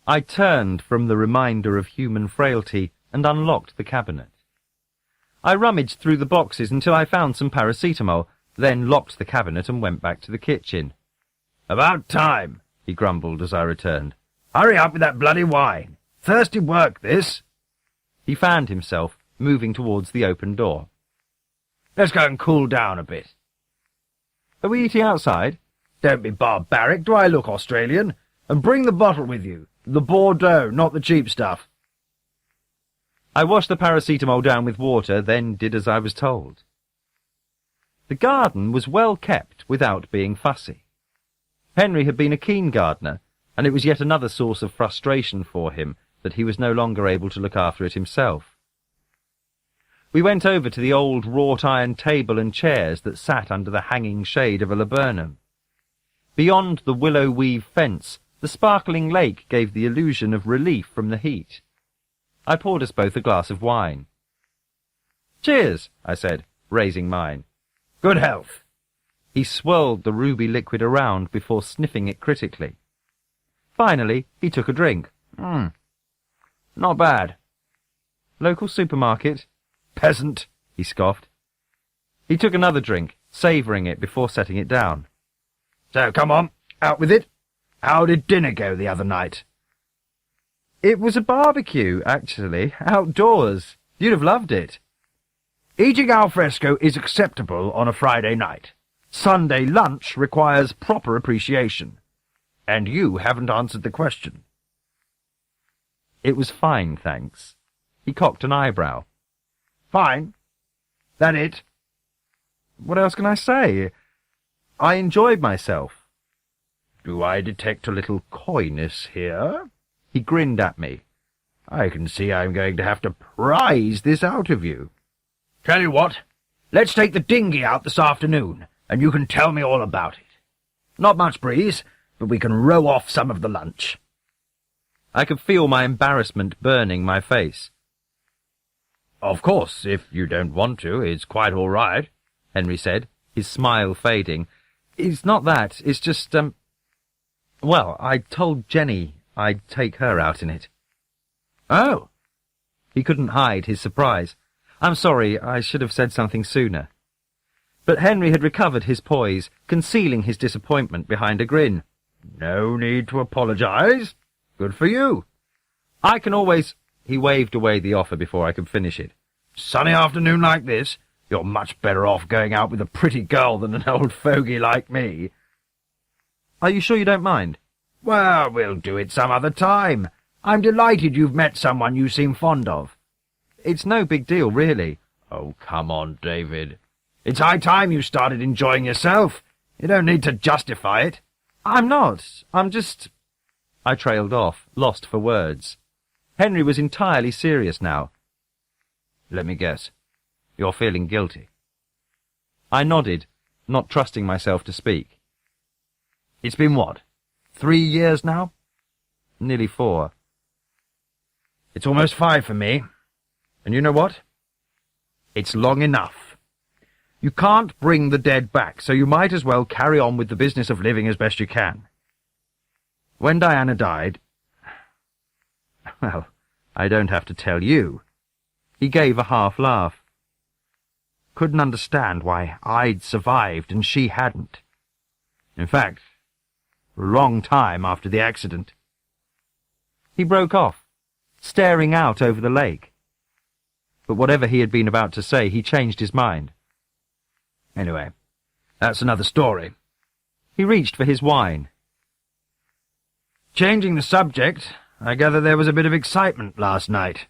I turned from the reminder of human frailty and unlocked the cabinet. I rummaged through the boxes until I found some paracetamol, then locked the cabinet and went back to the kitchen. "About time," he grumbled as I returned. "Hurry up with that bloody wine. Thirsty work, this." He fanned himself, moving towards the open door. "Let's go and cool down a bit." Are we eating outside? "Don't be barbaric. Do I look Australian? And bring the bottle with you. The Bordeaux, not the cheap stuff." I washed the paracetamol down with water, then did as I was told. The garden was well kept without being fussy. Henry had been a keen gardener, and it was yet another source of frustration for him that he was no longer able to look after it himself. We went over to the old wrought-iron table and chairs that sat under the hanging shade of a laburnum. Beyond the willow-weave fence, the sparkling lake gave the illusion of relief from the heat. I poured us both a glass of wine. "Cheers," I said, raising mine. "Good health." He swirled the ruby liquid around before sniffing it critically. Finally, he took a drink. Not bad." "Local supermarket?" "Peasant," he scoffed. He took another drink, savouring it before setting it down. "So, come on, out with it. How did dinner go the other night?" "It was a barbecue, actually, outdoors. You'd have loved it." "Eating al fresco is acceptable on a Friday night. Sunday lunch requires proper appreciation. And you haven't answered the question." "It was fine, thanks." He cocked an eyebrow. Fine. That it? What else can I say? I enjoyed myself. Do I detect a little coyness here? He grinned at me. I can see I'm going to have to prize this out of you. Tell you what, let's take the dinghy out this afternoon, and you can tell me all about it. Not much breeze, but we can row off some of the lunch. I could feel my embarrassment burning my face. Of course, if you don't want to, it's quite all right, Henry said, his smile fading. It's not that, it's just, well, I told Jenny I'd take her out in it. Oh. He couldn't hide his surprise. I'm sorry, I should have said something sooner. But Henry had recovered his poise, concealing his disappointment behind a grin. No need to apologize. Good for you. I can always... He waved away the offer before I could finish it. Sunny afternoon like this, you're much better off going out with a pretty girl than an old fogey like me. Are you sure you don't mind? Well, we'll do it some other time. I'm delighted you've met someone you seem fond of. It's no big deal, really. Oh, come on, David. It's high time you started enjoying yourself. You don't need to justify it. I'm not. I'm just... I trailed off, lost for words. Henry was entirely serious now. Let me guess. You're feeling guilty. I nodded, not trusting myself to speak. It's been what? 3 years now? Nearly 4. It's almost 5 for me. And you know what? It's long enough. You can't bring the dead back, so you might as well carry on with the business of living as best you can. When Diana died... Well, I don't have to tell you. He gave a half laugh. Couldn't understand why I'd survived and she hadn't. In fact, for a long time after the accident. He broke off, staring out over the lake. But whatever he had been about to say, he changed his mind. Anyway, that's another story. He reached for his wine. Changing the subject, I gather there was a bit of excitement last night.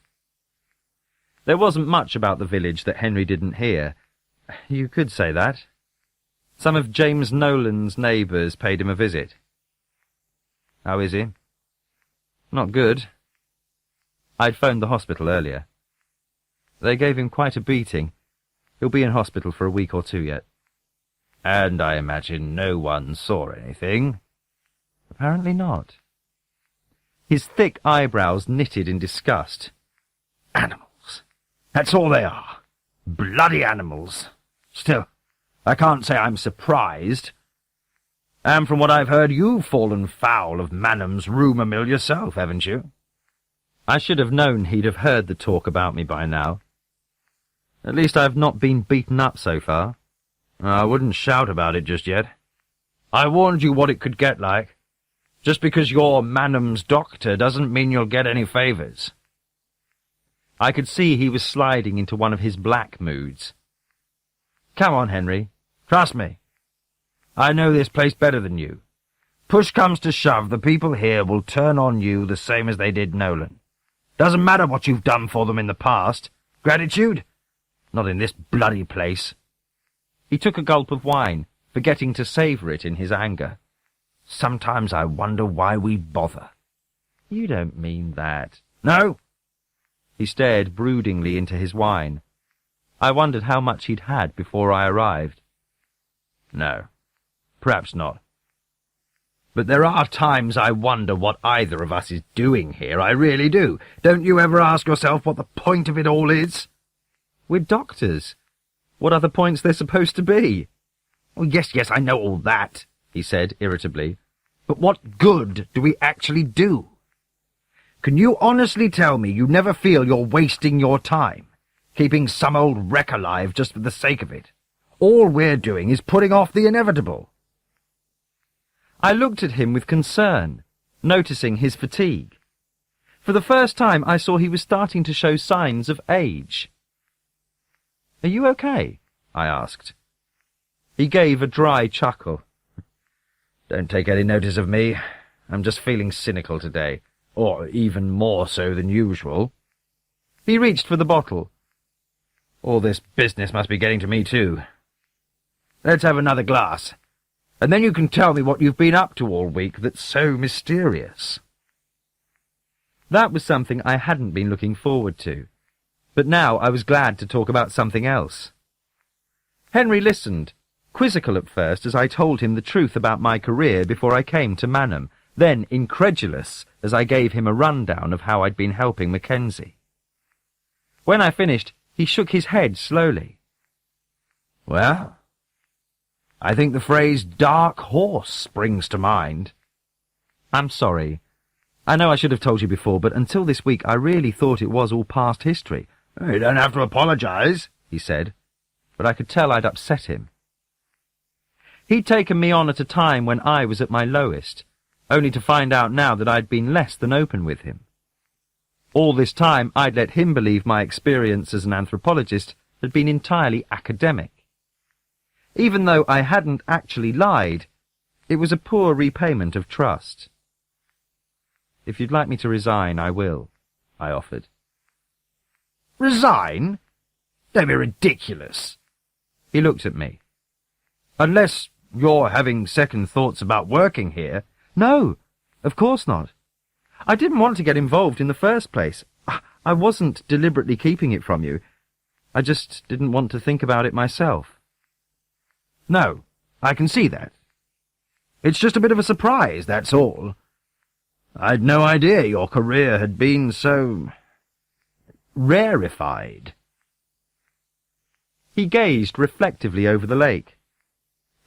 There wasn't much about the village that Henry didn't hear. You could say that. Some of James Nolan's neighbours paid him a visit. How is he? Not good. I'd phoned the hospital earlier. They gave him quite a beating. He'll be in hospital for a week or 2 yet. And I imagine no one saw anything. Apparently not. His thick eyebrows knitted in disgust. Animals. That's all they are. Bloody animals. Still, I can't say I'm surprised. And from what I've heard, you've fallen foul of Manham's rumour mill yourself, haven't you? I should have known he'd have heard the talk about me by now. At least I've not been beaten up so far. I wouldn't shout about it just yet. I warned you what it could get like. Just because you're Manham's doctor doesn't mean you'll get any favours. I could see he was sliding into one of his black moods. Come on, Henry. Trust me. I know this place better than you. Push comes to shove, the people here will turn on you the same as they did Nolan. Doesn't matter what you've done for them in the past. Gratitude? Not in this bloody place. He took a gulp of wine, forgetting to savour it in his anger. Sometimes I wonder why we bother. You don't mean that. No? He stared broodingly into his wine. I wondered how much he'd had before I arrived. No, perhaps not. But there are times I wonder what either of us is doing here, I really do. Don't you ever ask yourself what the point of it all is? We're doctors. What other points there supposed to be? Oh, yes, I know all that, he said irritably. But what good do we actually do? Can you honestly tell me you never feel you're wasting your time, keeping some old wreck alive just for the sake of it? All we're doing is putting off the inevitable. I looked at him with concern, noticing his fatigue. For the first time I saw he was starting to show signs of age. "Are you okay?" I asked. He gave a dry chuckle. "Don't take any notice of me. I'm just feeling cynical today, or even more so than usual." He reached for the bottle. "All this business must be getting to me too. Let's have another glass, and then you can tell me what you've been up to all week that's so mysterious." That was something I hadn't been looking forward to, but now I was glad to talk about something else. Henry listened, quizzical at first as I told him the truth about my career before I came to Manham, then incredulous as I gave him a rundown of how I'd been helping Mackenzie. When I finished, he shook his head slowly. "Well, I think the phrase dark horse springs to mind." "I'm sorry. I know I should have told you before, but until this week I really thought it was all past history." "You don't have to apologize," he said, but I could tell I'd upset him. He'd taken me on at a time when I was at my lowest, only to find out now that I'd been less than open with him. All this time I'd let him believe my experience as an anthropologist had been entirely academic. Even though I hadn't actually lied, it was a poor repayment of trust. "If you'd like me to resign, I will," I offered. "Resign? Don't be ridiculous." He looked at me. "Unless you're having second thoughts about working here." "No, of course not. I didn't want to get involved in the first place. I wasn't deliberately keeping it from you. I just didn't want to think about it myself." "No, I can see that. It's just a bit of a surprise, that's all. I'd no idea your career had been so rarefied." He gazed reflectively over the lake.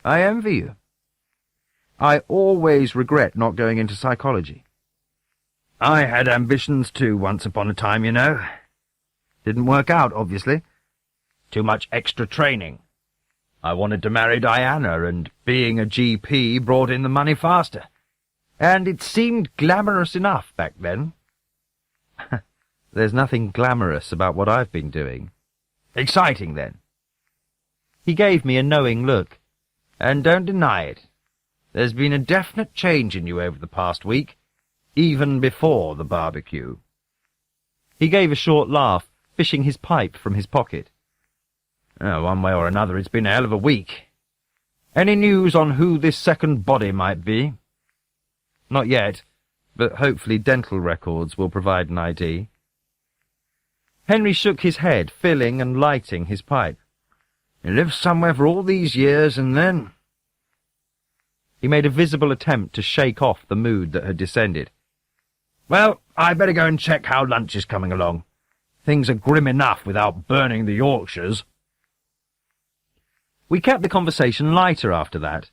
"I envy you. I always regret not going into psychology. I had ambitions too once upon a time, you know. Didn't work out, obviously. Too much extra training. I wanted to marry Diana, and being a GP brought in the money faster. And it seemed glamorous enough back then." "There's nothing glamorous about what I've been doing." "Exciting, then." He gave me a knowing look. "And don't deny it. There's been a definite change in you over the past week, even before the barbecue." He gave a short laugh, fishing his pipe from his pocket. One way or another, it's been a hell of a week. Any news on who this second body might be?" "Not yet, but hopefully dental records will provide an ID." Henry shook his head, filling and lighting his pipe. "You lived somewhere for all these years, and then—" He made a visible attempt to shake off the mood that had descended. "Well, I'd better go and check how lunch is coming along. Things are grim enough without burning the Yorkshires." We kept the conversation lighter after that,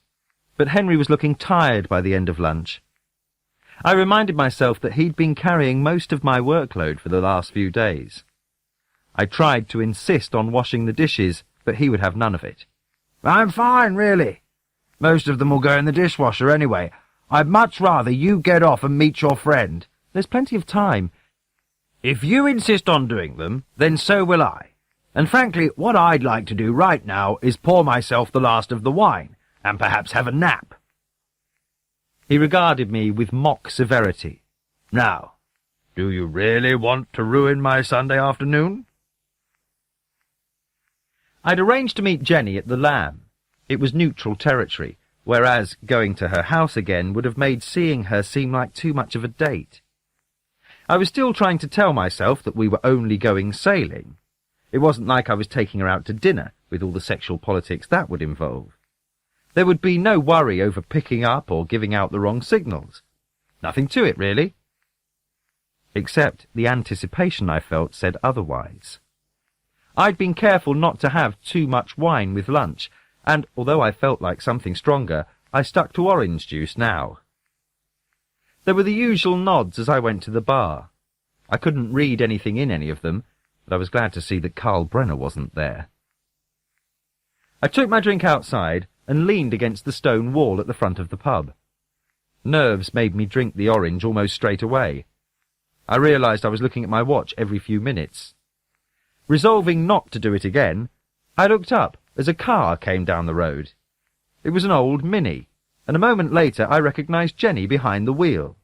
but Henry was looking tired by the end of lunch. I reminded myself that he'd been carrying most of my workload for the last few days. I tried to insist on washing the dishes, but he would have none of it. "I'm fine, really. Most of them will go in the dishwasher anyway. I'd much rather you get off and meet your friend." "There's plenty of time." "If you insist on doing them, then so will I. And frankly, what I'd like to do right now is pour myself the last of the wine, and perhaps have a nap." He regarded me with mock severity. "Now, do you really want to ruin my Sunday afternoon?" I'd arranged to meet Jenny at the Lamb. It was neutral territory, whereas going to her house again would have made seeing her seem like too much of a date. I was still trying to tell myself that we were only going sailing. It wasn't like I was taking her out to dinner, with all the sexual politics that would involve. There would be no worry over picking up or giving out the wrong signals. Nothing to it, really. Except the anticipation I felt said otherwise. I'd been careful not to have too much wine with lunch, and although I felt like something stronger, I stuck to orange juice now. There were the usual nods as I went to the bar. I couldn't read anything in any of them, but I was glad to see that Carl Brenner wasn't there. I took my drink outside and leaned against the stone wall at the front of the pub. Nerves made me drink the orange almost straight away. I realised I was looking at my watch every few minutes. Resolving not to do it again, I looked up as a car came down the road. It was an old Mini, and a moment later I recognised Jenny behind the wheel.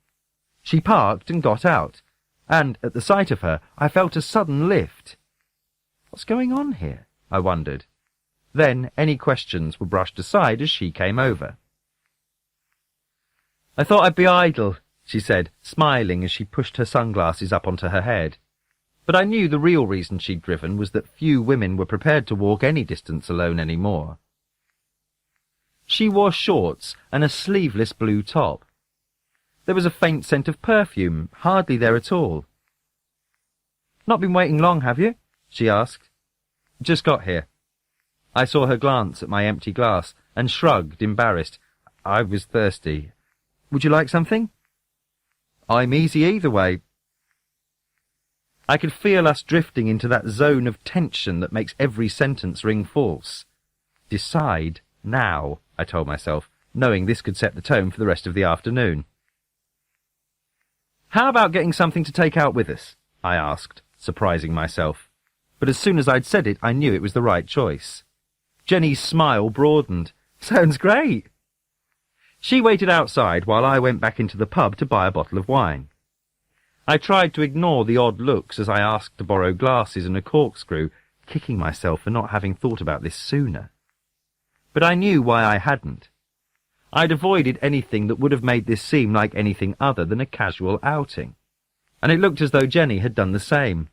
She parked and got out, and at the sight of her I felt a sudden lift. What's going on here? I wondered. Then any questions were brushed aside as she came over. I thought I'd be idle, she said, smiling as she pushed her sunglasses up onto her head. But I knew the real reason she'd driven was that few women were prepared to walk any distance alone any more. She wore shorts and a sleeveless blue top. There was a faint scent of perfume, hardly there at all. "Not been waiting long, have you?" she asked. "Just got here." I saw her glance at my empty glass and shrugged, embarrassed. I was thirsty. "Would you like something?" "I'm easy either way." I could feel us drifting into that zone of tension that makes every sentence ring false. Decide now, I told myself, knowing this could set the tone for the rest of the afternoon. "How about getting something to take out with us?" I asked, surprising myself. But as soon as I'd said it, I knew it was the right choice. Jenny's smile broadened. "Sounds great." She waited outside while I went back into the pub to buy a bottle of wine. I tried to ignore the odd looks as I asked to borrow glasses and a corkscrew, kicking myself for not having thought about this sooner. But I knew why I hadn't. I'd avoided anything that would have made this seem like anything other than a casual outing, and it looked as though Jenny had done the same.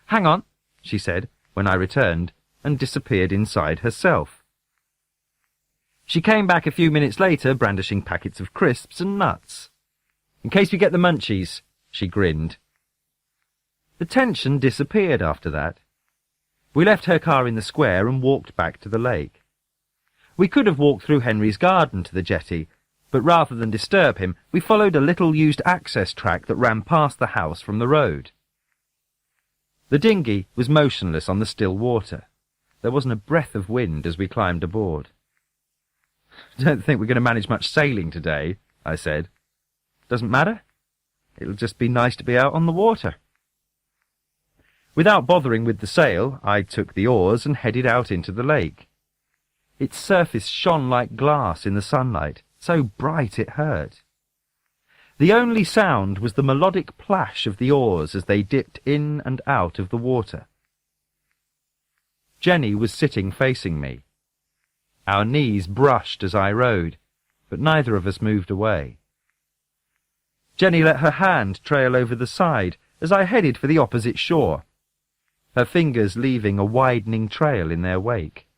"Hang on," she said when I returned, and disappeared inside herself. She came back a few minutes later, brandishing packets of crisps and nuts. "In case we get the munchies," she grinned. The tension disappeared after that. We left her car in the square and walked back to the lake. We could have walked through Henry's garden to the jetty, but rather than disturb him, we followed a little used access track that ran past the house from the road. The dinghy was motionless on the still water. There wasn't a breath of wind as we climbed aboard. "Don't think we're going to manage much sailing today," I said. "Doesn't matter. It'll just be nice to be out on the water." Without bothering with the sail, I took the oars and headed out into the lake. Its surface shone like glass in the sunlight, so bright it hurt. The only sound was the melodic plash of the oars as they dipped in and out of the water. Jenny was sitting facing me. Our knees brushed as I rowed, but neither of us moved away. Jenny let her hand trail over the side as I headed for the opposite shore, her fingers leaving a widening trail in their wake.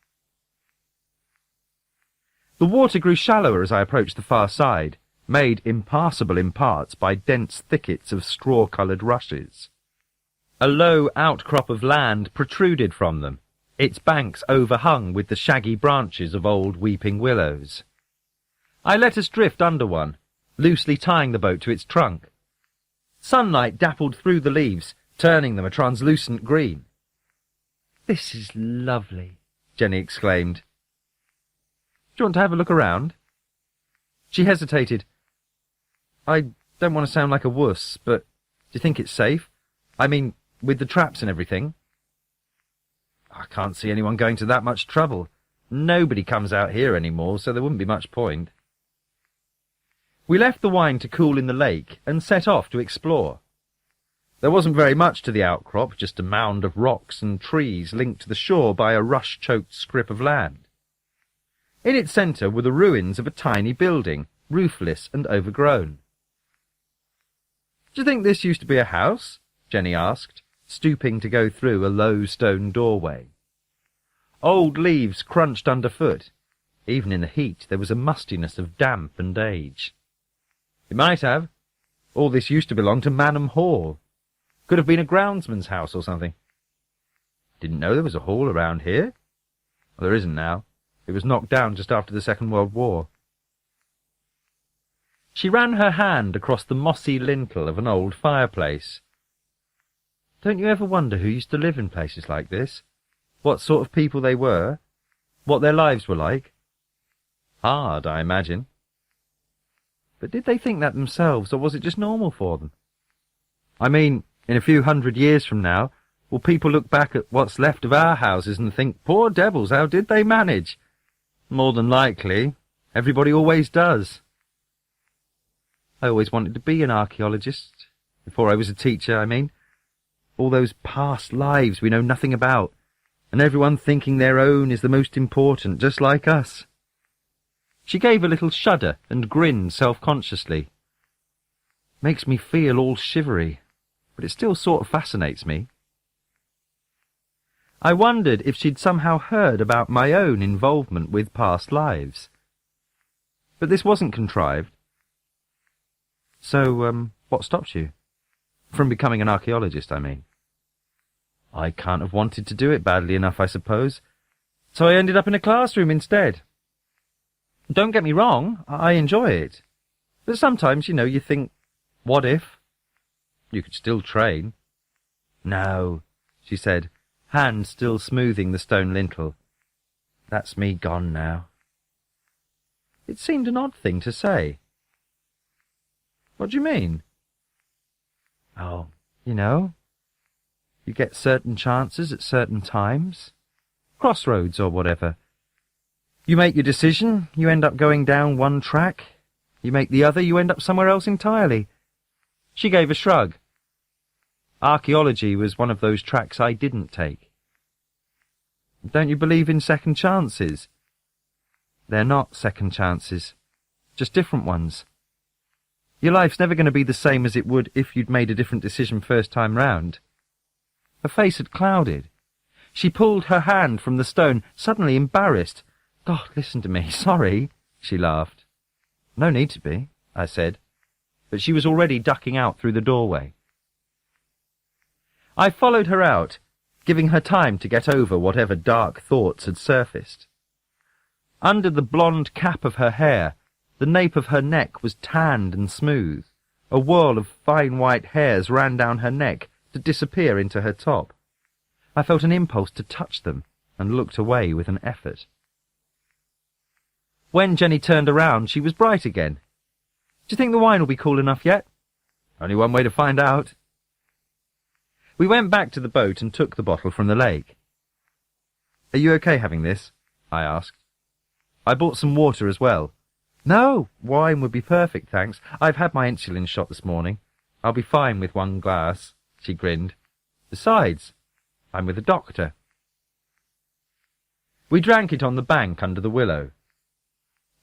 The water grew shallower as I approached the far side, made impassable in parts by dense thickets of straw-coloured rushes. A low outcrop of land protruded from them, its banks overhung with the shaggy branches of old weeping willows. I let us drift under one, loosely tying the boat to its trunk. Sunlight dappled through the leaves, turning them a translucent green. "This is lovely," Jenny exclaimed. "Do you want to have a look around?" She hesitated. "I don't want to sound like a wuss, but do you think it's safe? I mean, with the traps and everything?" "I can't see anyone going to that much trouble. Nobody comes out here anymore, so there wouldn't be much point." We left the wine to cool in the lake and set off to explore. There wasn't very much to the outcrop, just a mound of rocks and trees linked to the shore by a rush-choked strip of land. In its centre were the ruins of a tiny building, roofless and overgrown. "Do you think this used to be a house?" Jenny asked, stooping to go through a low stone doorway. Old leaves crunched underfoot. Even in the heat there was a mustiness of damp and age. "It might have. All this used to belong to Manham Hall. Could have been a groundsman's house or something." "Didn't know there was a hall around here." "Well, there isn't now. It was knocked down just after the Second World War." She ran her hand across the mossy lintel of an old fireplace. "Don't you ever wonder who used to live in places like this? What sort of people they were? What their lives were like? Hard, I imagine. But did they think that themselves, or was it just normal for them? I mean, in a few 100 years from now, will people look back at what's left of our houses and think, 'Poor devils, how did they manage?' More than likely. Everybody always does." I always wanted to be an archaeologist, Before I was a teacher, I mean. All those past lives we know nothing about, and everyone thinking their own is the most important, just like us. She gave a little shudder and grinned self-consciously. Makes me feel all shivery, but it still sort of fascinates me. I wondered if she'd somehow heard about my own involvement with past lives. But this wasn't contrived. So, what stopped you? From becoming an archaeologist, I mean. I can't have wanted to do it badly enough, I suppose. So I ended up in a classroom instead. Don't get me wrong, I enjoy it. But sometimes, you think, what if? You could still train. No, she said, hand still smoothing the stone lintel. That's me gone now. It seemed an odd thing to say. What do you mean? Oh, you get certain chances at certain times. Crossroads or whatever. You make your decision, you end up going down one track. You make the other, you end up somewhere else entirely. She gave a shrug. Archaeology was one of those tracks I didn't take. Don't you believe in second chances? They're not second chances, just different ones. Your life's never going to be the same as it would if you'd made a different decision first time round. Her face had clouded. She pulled her hand from the stone, suddenly embarrassed. God, listen to me, sorry, she laughed. No need to be, I said, but she was already ducking out through the doorway. I followed her out, giving her time to get over whatever dark thoughts had surfaced. Under the blonde cap of her hair, the nape of her neck was tanned and smooth. A whirl of fine white hairs ran down her neck to disappear into her top. I felt an impulse to touch them and looked away with an effort. When Jenny turned around, she was bright again. Do you think the wine will be cool enough yet? Only one way to find out. We went back to the boat and took the bottle from the lake. Are you okay having this? I asked. I bought some water as well. No, wine would be perfect, thanks. I've had my insulin shot this morning. I'll be fine with one glass, she grinned. Besides, I'm with a doctor. We drank it on the bank under the willow.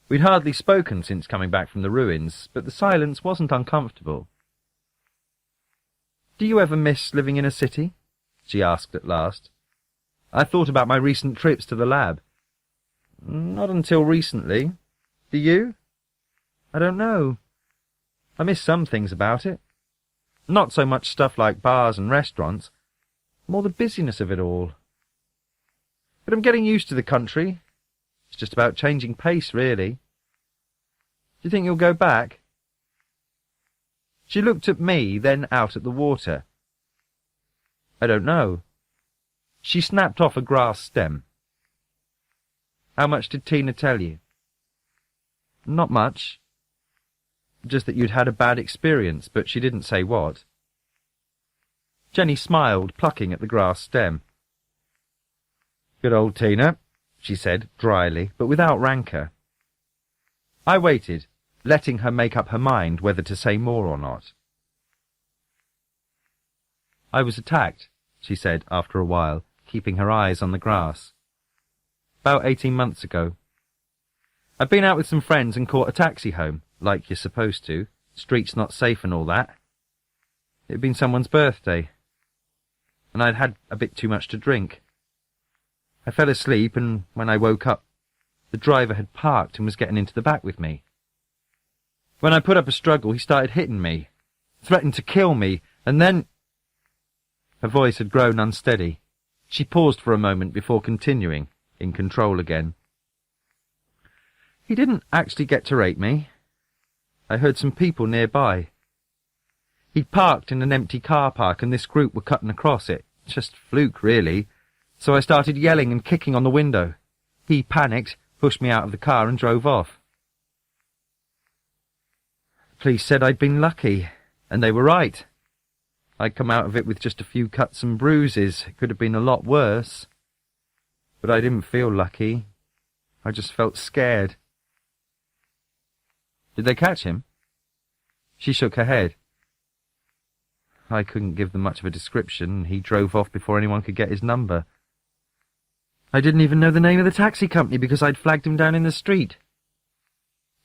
We'd hardly spoken since coming back from the ruins, but the silence wasn't uncomfortable. Do you ever miss living in a city? She asked at last. I thought about my recent trips to the lab. Not until recently. Do you? I don't know. I miss some things about it. Not so much stuff like bars and restaurants, more the busyness of it all. But I'm getting used to the country. It's just about changing pace, really. Do you think you'll go back? She looked at me, then out at the water. I don't know. She snapped off a grass stem. How much did Tina tell you? Not much. Just that you'd had a bad experience, but she didn't say what. Jenny smiled, plucking at the grass stem. Good old Tina, she said, dryly, but without rancour. I waited, letting her make up her mind whether to say more or not. I was attacked, she said after a while, keeping her eyes on the grass. About 18 months ago. I'd been out with some friends and caught a taxi home, like you're supposed to. Street's not safe and all that. It'd been someone's birthday, and I'd had a bit too much to drink. I fell asleep, and when I woke up, the driver had parked and was getting into the back with me. When I put up a struggle, he started hitting me, threatened to kill me, and then... Her voice had grown unsteady. She paused for a moment before continuing, in control again. He didn't actually get to rape me. I heard some people nearby. He'd parked in an empty car park and this group were cutting across it. Just fluke, really. So I started yelling and kicking on the window. He panicked, pushed me out of the car and drove off. The police said I'd been lucky, and they were right. I'd come out of it with just a few cuts and bruises. It could have been a lot worse. But I didn't feel lucky. I just felt scared. Did they catch him? She shook her head. I couldn't give them much of a description, and he drove off before anyone could get his number. I didn't even know the name of the taxi company because I'd flagged him down in the street.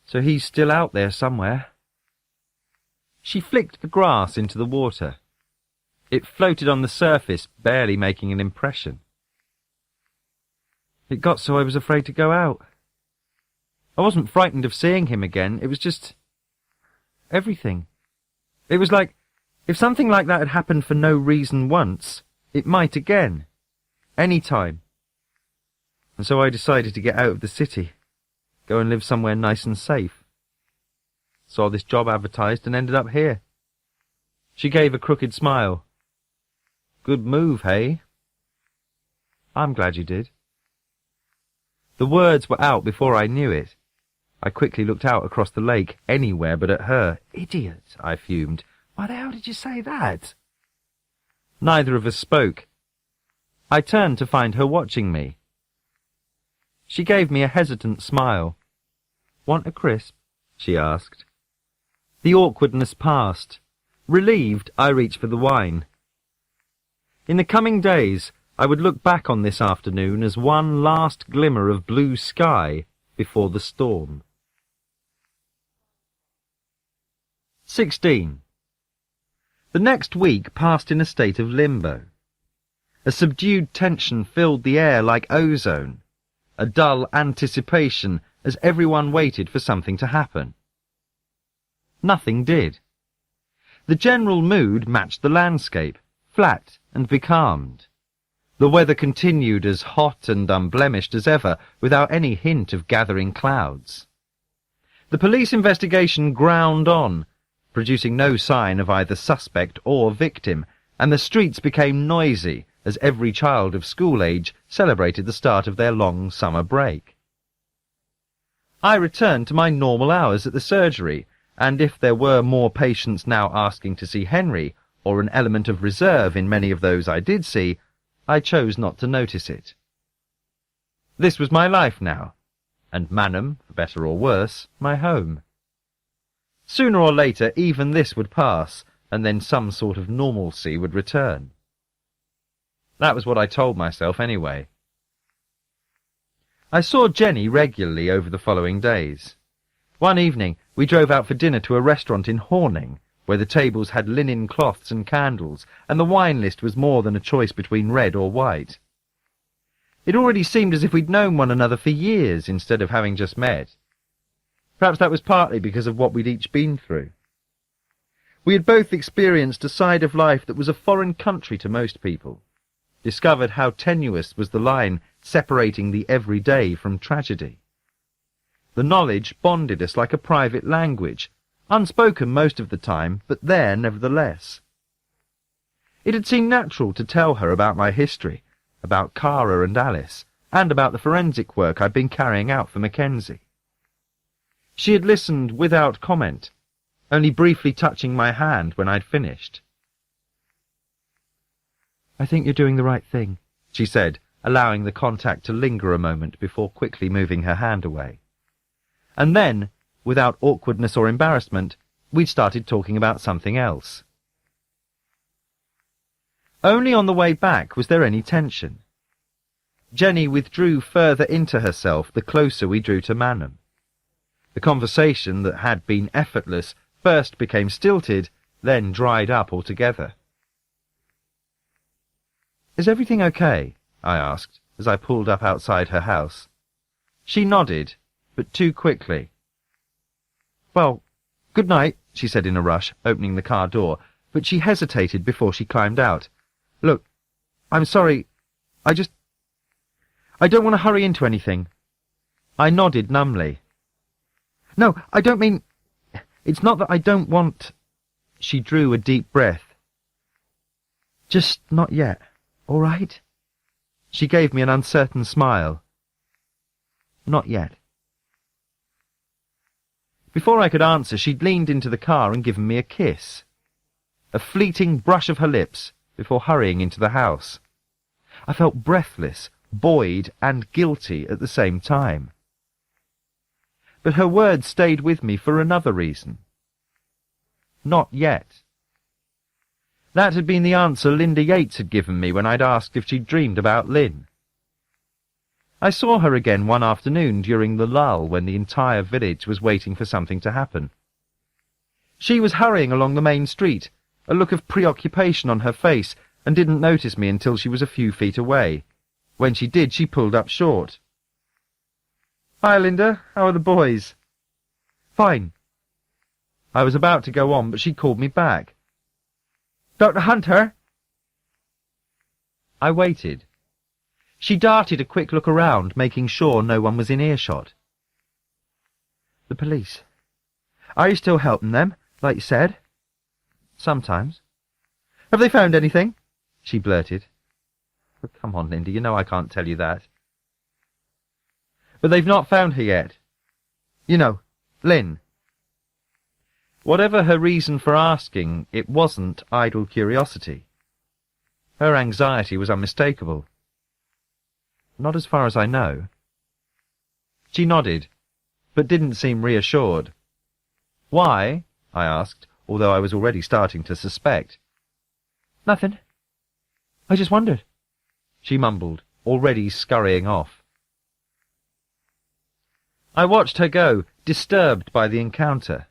So he's still out there somewhere. She flicked the grass into the water. It floated on the surface, barely making an impression. It got so I was afraid to go out. I wasn't frightened of seeing him again, it was just everything. It was like, if something like that had happened for no reason once, it might again. Any time. And so I decided to get out of the city, go and live somewhere nice and safe. Saw this job advertised and ended up here. She gave a crooked smile. Good move, hey? I'm glad you did. The words were out before I knew it. I quickly looked out across the lake, anywhere but at her. Idiot, I fumed. Why the hell did you say that? Neither of us spoke. I turned to find her watching me. She gave me a hesitant smile. Want a crisp? She asked. The awkwardness passed. Relieved, I reached for the wine. In the coming days, I would look back on this afternoon as one last glimmer of blue sky before the storm. 16. The next week passed in a state of limbo. A subdued tension filled the air like ozone, a dull anticipation as everyone waited for something to happen. Nothing did. The general mood matched the landscape, flat and becalmed. The weather continued as hot and unblemished as ever, without any hint of gathering clouds. The police investigation ground on, producing no sign of either suspect or victim, and the streets became noisy as every child of school age celebrated the start of their long summer break. I returned to my normal hours at the surgery, and if there were more patients now asking to see Henry, or an element of reserve in many of those I did see, I chose not to notice it. This was my life now, and Manham, for better or worse, my home. Sooner or later even this would pass, and then some sort of normalcy would return. That was what I told myself anyway. I saw Jenny regularly over the following days. One evening we drove out for dinner to a restaurant in Horning, where the tables had linen cloths and candles, and the wine list was more than a choice between red or white. It already seemed as if we'd known one another for years instead of having just met. Perhaps that was partly because of what we'd each been through. We had both experienced a side of life that was a foreign country to most people, discovered how tenuous was the line separating the everyday from tragedy. The knowledge bonded us like a private language, unspoken most of the time, but there nevertheless. It had seemed natural to tell her about my history, about Cara and Alice, and about the forensic work I'd been carrying out for Mackenzie. She had listened without comment, only briefly touching my hand when I'd finished. I think you're doing the right thing, she said, allowing the contact to linger a moment before quickly moving her hand away. And then, without awkwardness or embarrassment, we'd started talking about something else. Only on the way back was there any tension. Jenny withdrew further into herself the closer we drew to Manham. The conversation that had been effortless first became stilted, then dried up altogether. Is everything okay? I asked, as I pulled up outside her house. She nodded, but too quickly. Well, good night, she said in a rush, opening the car door, but she hesitated before she climbed out. Look, I'm sorry, I don't want to hurry into anything. I nodded numbly. No, I don't mean... It's not that I don't want... She drew a deep breath. Just not yet, all right? She gave me an uncertain smile. Not yet. Before I could answer, she'd leaned into the car and given me a kiss. A fleeting brush of her lips before hurrying into the house. I felt breathless, buoyed and guilty at the same time. But her words stayed with me for another reason. Not yet. That had been the answer Linda Yates had given me when I'd asked if she'd dreamed about Lynn. I saw her again one afternoon during the lull when the entire village was waiting for something to happen. She was hurrying along the main street, a look of preoccupation on her face, and didn't notice me until she was a few feet away. When she did, she pulled up short. "Hi, Linda. How are the boys?" "Fine." I was about to go on, but she called me back. "Dr. Hunter?" I waited. She darted a quick look around, making sure no one was in earshot. "The police. Are you still helping them, like you said?" "Sometimes." "Have they found anything?" she blurted. "Oh, come on, Linda, you know I can't tell you that." "But they've not found her yet. You know, Lynn." Whatever her reason for asking, it wasn't idle curiosity. Her anxiety was unmistakable. "Not as far as I know." She nodded, but didn't seem reassured. "Why?" I asked, although I was already starting to suspect. "Nothing. I just wondered," she mumbled, already scurrying off. I watched her go, disturbed by the encounter.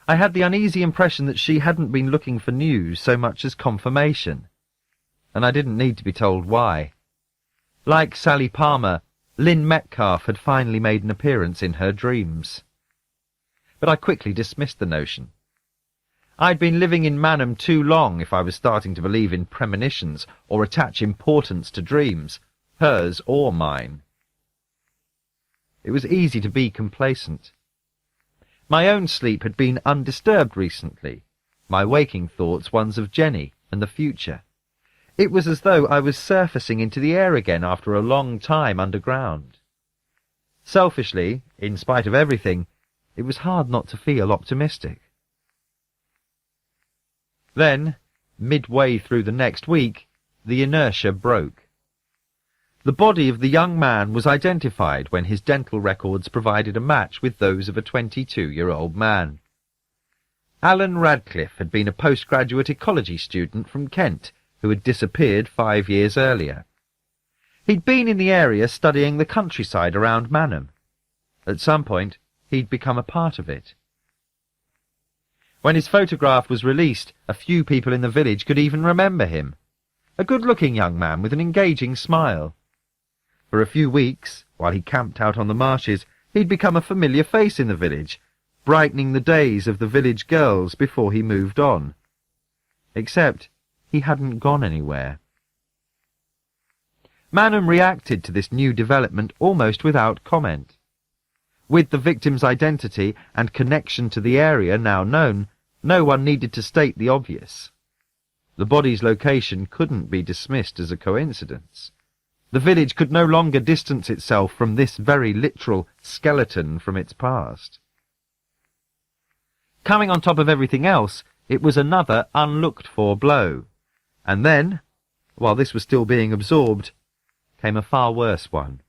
I had the uneasy impression that she hadn't been looking for news so much as confirmation, and I didn't need to be told why. Like Sally Palmer, Lynn Metcalf had finally made an appearance in her dreams. But I quickly dismissed the notion. I'd been living in Manham too long if I was starting to believe in premonitions or attach importance to dreams, hers or mine. It was easy to be complacent. My own sleep had been undisturbed recently, my waking thoughts ones of Jenny and the future. It was as though I was surfacing into the air again after a long time underground. Selfishly, in spite of everything, it was hard not to feel optimistic. Then, midway through the next week, the inertia broke. The body of the young man was identified when his dental records provided a match with those of a 22-year-old man. Alan Radcliffe had been a postgraduate ecology student from Kent who had disappeared 5 years earlier. He'd been in the area studying the countryside around Manham. At some point, he'd become a part of it. When his photograph was released, a few people in the village could even remember him. A good-looking young man with an engaging smile. For a few weeks, while he camped out on the marshes, he'd become a familiar face in the village, brightening the days of the village girls before he moved on. Except he hadn't gone anywhere. Manham reacted to this new development almost without comment. With the victim's identity and connection to the area now known, no one needed to state the obvious. The body's location couldn't be dismissed as a coincidence. The village could no longer distance itself from this very literal skeleton from its past. Coming on top of everything else, it was another unlooked-for blow. And then, while this was still being absorbed, came a far worse one.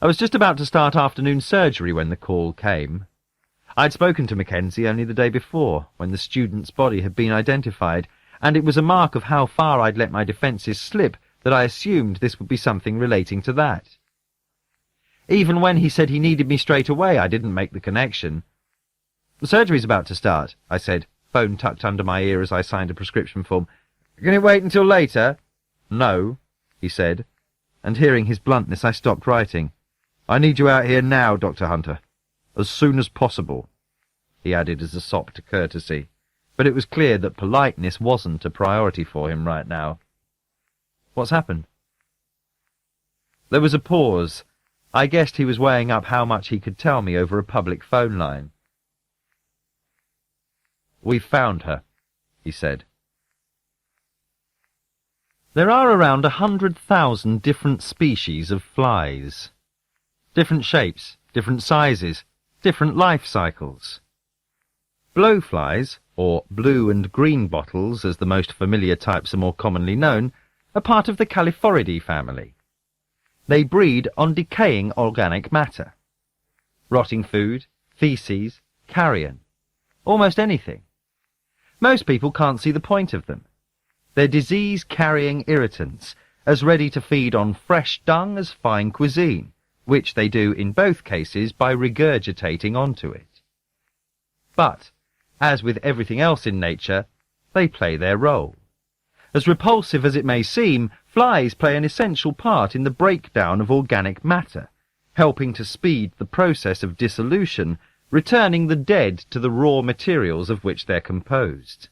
I was just about to start afternoon surgery when the call came. I'd spoken to Mackenzie only the day before, when the student's body had been identified, and it was a mark of how far I'd let my defences slip that I assumed this would be something relating to that. Even when he said he needed me straight away, I didn't make the connection. "The surgery's about to start," I said, phone tucked under my ear as I signed a prescription form. "Can it wait until later?" "No," he said, and hearing his bluntness I stopped writing. "I need you out here now, Dr. Hunter. As soon as possible," he added as a sop to courtesy. But it was clear that politeness wasn't a priority for him right now. "What's happened?" There was a pause. I guessed he was weighing up how much he could tell me over a public phone line. "We've found her," he said. There are around 100,000 different species of flies. Different shapes, different sizes, different life cycles. Blowflies, or blue and green bottles as the most familiar types are more commonly known, are part of the Calliphoridae family. They breed on decaying organic matter. Rotting food, feces, carrion, almost anything. Most people can't see the point of them. They're disease-carrying irritants, as ready to feed on fresh dung as fine cuisine, which they do in both cases by regurgitating onto it. But, as with everything else in nature, they play their role. As repulsive as it may seem, flies play an essential part in the breakdown of organic matter, helping to speed the process of dissolution, returning the dead to the raw materials of which they're composed.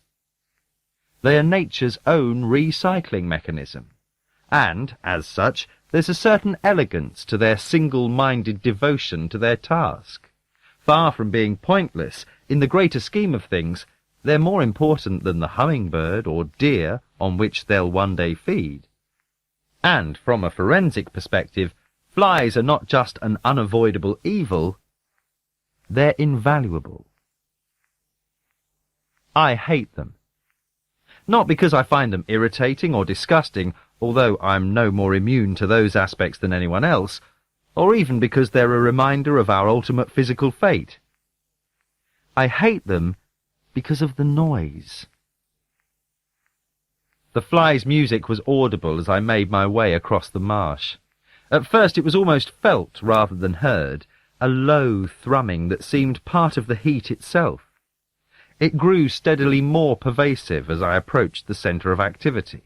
They are nature's own recycling mechanism, and, as such, there's a certain elegance to their single-minded devotion to their task. Far from being pointless, in the greater scheme of things, they're more important than the hummingbird or deer on which they'll one day feed. And, from a forensic perspective, flies are not just an unavoidable evil, they're invaluable. I hate them. Not because I find them irritating or disgusting, although I'm no more immune to those aspects than anyone else, or even because they're a reminder of our ultimate physical fate. I hate them because of the noise. The fly's music was audible as I made my way across the marsh. At first it was almost felt rather than heard, a low thrumming that seemed part of the heat itself. It grew steadily more pervasive as I approached the centre of activity,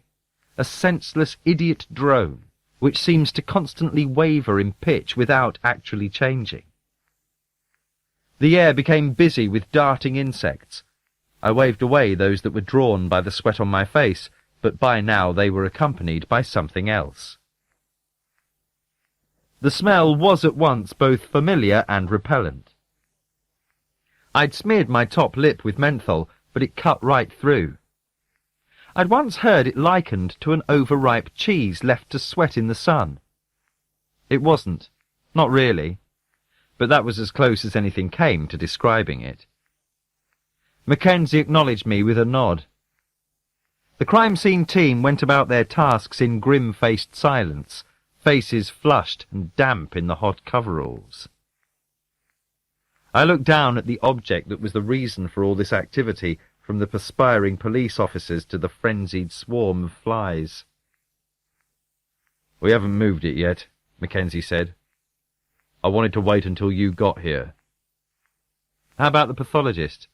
a senseless idiot drone which seems to constantly waver in pitch without actually changing. The air became busy with darting insects. I waved away those that were drawn by the sweat on my face, but by now they were accompanied by something else. The smell was at once both familiar and repellent. I'd smeared my top lip with menthol, but it cut right through. I'd once heard it likened to an overripe cheese left to sweat in the sun. It wasn't, not really, but that was as close as anything came to describing it. Mackenzie acknowledged me with a nod. The crime scene team went about their tasks in grim-faced silence, faces flushed and damp in the hot coveralls. I looked down at the object that was the reason for all this activity, from the perspiring police officers to the frenzied swarm of flies. "We haven't moved it yet," Mackenzie said. "I wanted to wait until you got here." "How about the pathologist?"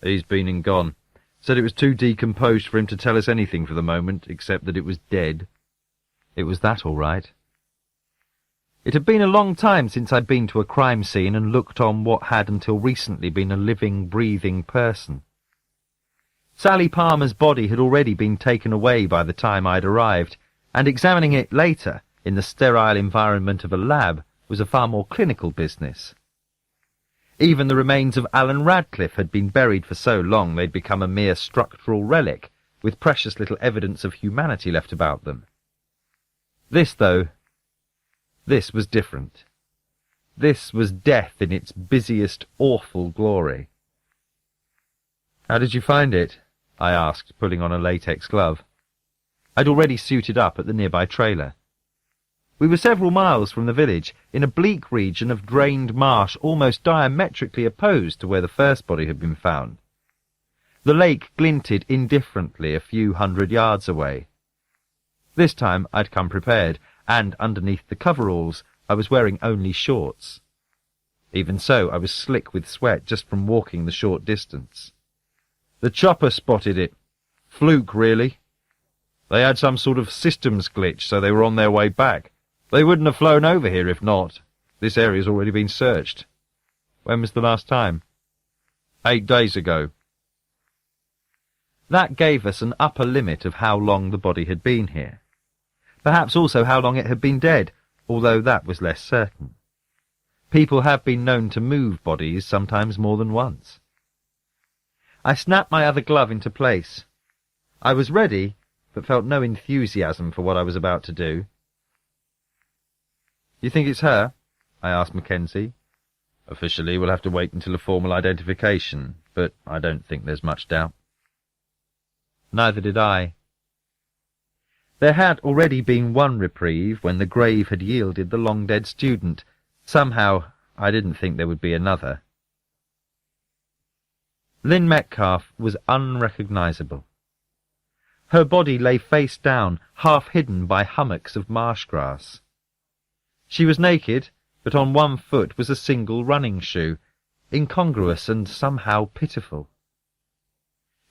"He's been and gone. Said it was too decomposed for him to tell us anything for the moment, except that it was dead." It was that all right. It had been a long time since I'd been to a crime scene and looked on what had until recently been a living, breathing person. Sally Palmer's body had already been taken away by the time I'd arrived, and examining it later, in the sterile environment of a lab, was a far more clinical business. Even the remains of Alan Radcliffe had been buried for so long they'd become a mere structural relic, with precious little evidence of humanity left about them. This, though, this was different. This was death in its busiest, awful glory. "How did you find it?" I asked, pulling on a latex glove. I'd already suited up at the nearby trailer. We were several miles from the village, in a bleak region of drained marsh almost diametrically opposed to where the first body had been found. The lake glinted indifferently a few hundred yards away. This time I'd come prepared, and underneath the coveralls I was wearing only shorts. Even so, I was slick with sweat just from walking the short distance. "The chopper spotted it. Fluke, really. They had some sort of systems glitch, so they were on their way back. They wouldn't have flown over here if not. This area's already been searched." "When was the last time?" 8 days ago. That gave us an upper limit of how long the body had been here. Perhaps also how long it had been dead, although that was less certain. People have been known to move bodies, sometimes more than once. I snapped my other glove into place. I was ready, but felt no enthusiasm for what I was about to do. "You think it's her?" I asked Mackenzie. "Officially, we'll have to wait until a formal identification, but I don't think there's much doubt." Neither did I. There had already been one reprieve when the grave had yielded the long-dead student. Somehow, I didn't think there would be another. Lynn Metcalf was unrecognisable. Her body lay face down, half hidden by hummocks of marsh grass. She was naked, but on one foot was a single running shoe, incongruous and somehow pitiful.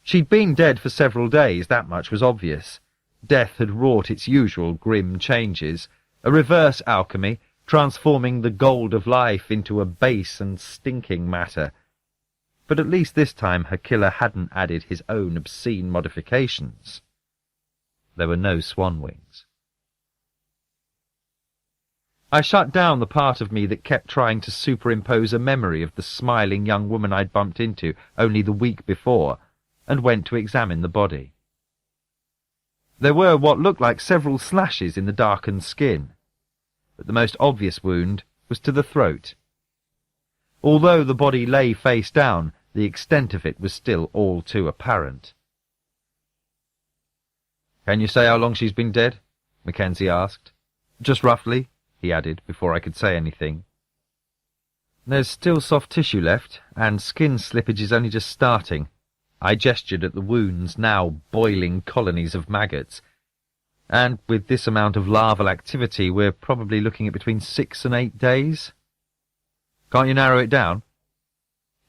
She'd been dead for several days, that much was obvious. Death had wrought its usual grim changes, a reverse alchemy, transforming the gold of life into a base and stinking matter. But at least this time her killer hadn't added his own obscene modifications. There were no swan wings. I shut down the part of me that kept trying to superimpose a memory of the smiling young woman I'd bumped into only the week before, and went to examine the body. There were what looked like several slashes in the darkened skin, but the most obvious wound was to the throat. Although the body lay face down, the extent of it was still all too apparent. "Can you say how long she's been dead?" Mackenzie asked. "Just roughly," he added, before I could say anything. "There's still soft tissue left, and skin slippage is only just starting." I gestured at the wounds, now boiling colonies of maggots. "And with this amount of larval activity, we're probably looking at between 6 and 8 days. Can't you narrow it down?"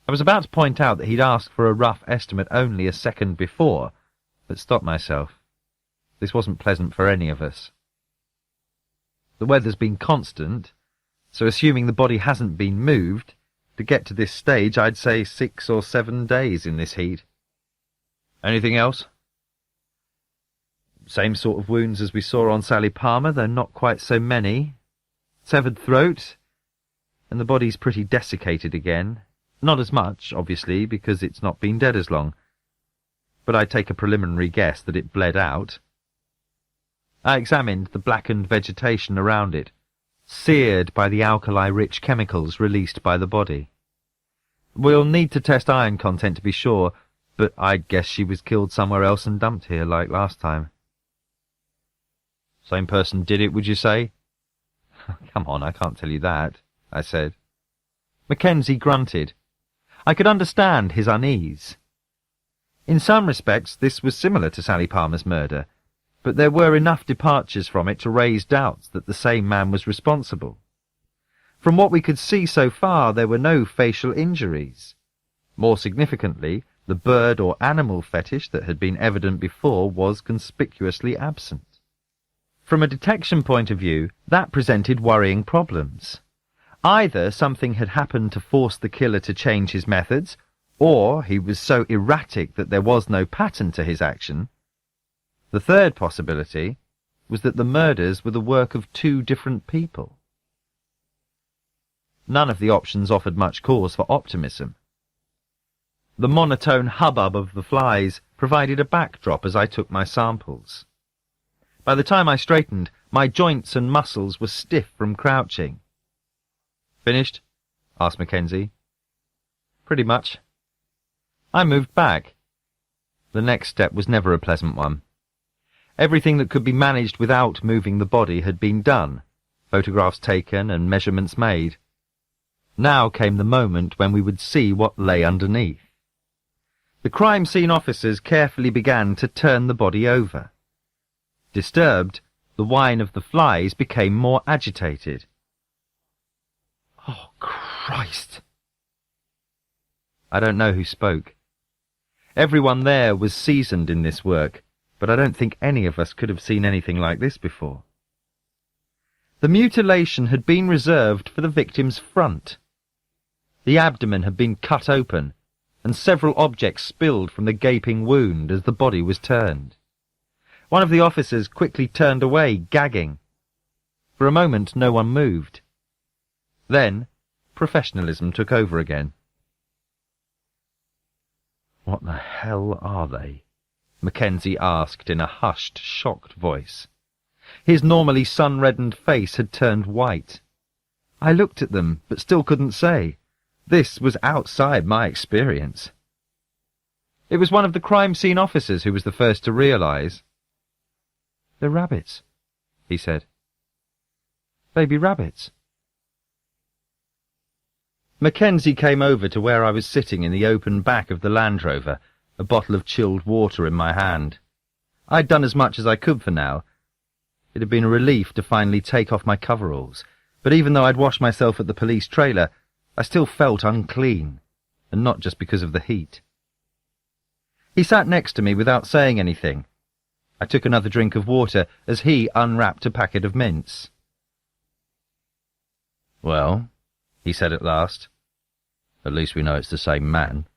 I was about to point out that he'd asked for a rough estimate only a second before, but stopped myself. This wasn't pleasant for any of us. The weather's been constant, so assuming the body hasn't been moved, to get to this stage I'd say 6 or 7 days in this heat. "Anything else?" "Same sort of wounds as we saw on Sally Palmer, though not quite so many. Severed throat, and the body's pretty desiccated again. Not as much, obviously, because it's not been dead as long. But I'd take a preliminary guess that it bled out." I examined the blackened vegetation around it, seared by the alkali-rich chemicals released by the body. "We'll need to test iron content to be sure, but I'd guess she was killed somewhere else and dumped here like last time." "Same person did it, would you say?" "Come on, I can't tell you that," I said. Mackenzie grunted. I could understand his unease. In some respects this was similar to Sally Palmer's murder, but there were enough departures from it to raise doubts that the same man was responsible. From what we could see so far, there were no facial injuries. More significantly, the bird or animal fetish that had been evident before was conspicuously absent. From a detection point of view, that presented worrying problems. Either something had happened to force the killer to change his methods, or he was so erratic that there was no pattern to his action. The third possibility was that the murders were the work of 2 different people. None of the options offered much cause for optimism. The monotone hubbub of the flies provided a backdrop as I took my samples. By the time I straightened, my joints and muscles were stiff from crouching. "Finished?" asked Mackenzie. "Pretty much." I moved back. The next step was never a pleasant one. Everything that could be managed without moving the body had been done, photographs taken and measurements made. Now came the moment when we would see what lay underneath. The crime scene officers carefully began to turn the body over. Disturbed, the whine of the flies became more agitated. "Oh, Christ!" I don't know who spoke. Everyone there was seasoned in this work, but I don't think any of us could have seen anything like this before. The mutilation had been reserved for the victim's front. The abdomen had been cut open, and several objects spilled from the gaping wound as the body was turned. One of the officers quickly turned away, gagging. For a moment no one moved. Then professionalism took over again. "What the hell are they?" Mackenzie asked in a hushed, shocked voice. His normally sun-reddened face had turned white. I looked at them, but still couldn't say. This was outside my experience. It was one of the crime scene officers who was the first to realize. "They're rabbits," he said. "Baby rabbits." Mackenzie came over to where I was sitting in the open back of the Land Rover, a bottle of chilled water in my hand. I'd done as much as I could for now. It had been a relief to finally take off my coveralls, but even though I'd washed myself at the police trailer, I still felt unclean, and not just because of the heat. He sat next to me without saying anything. I took another drink of water as he unwrapped a packet of mints. "Well," he said at last, "at least we know it's the same man."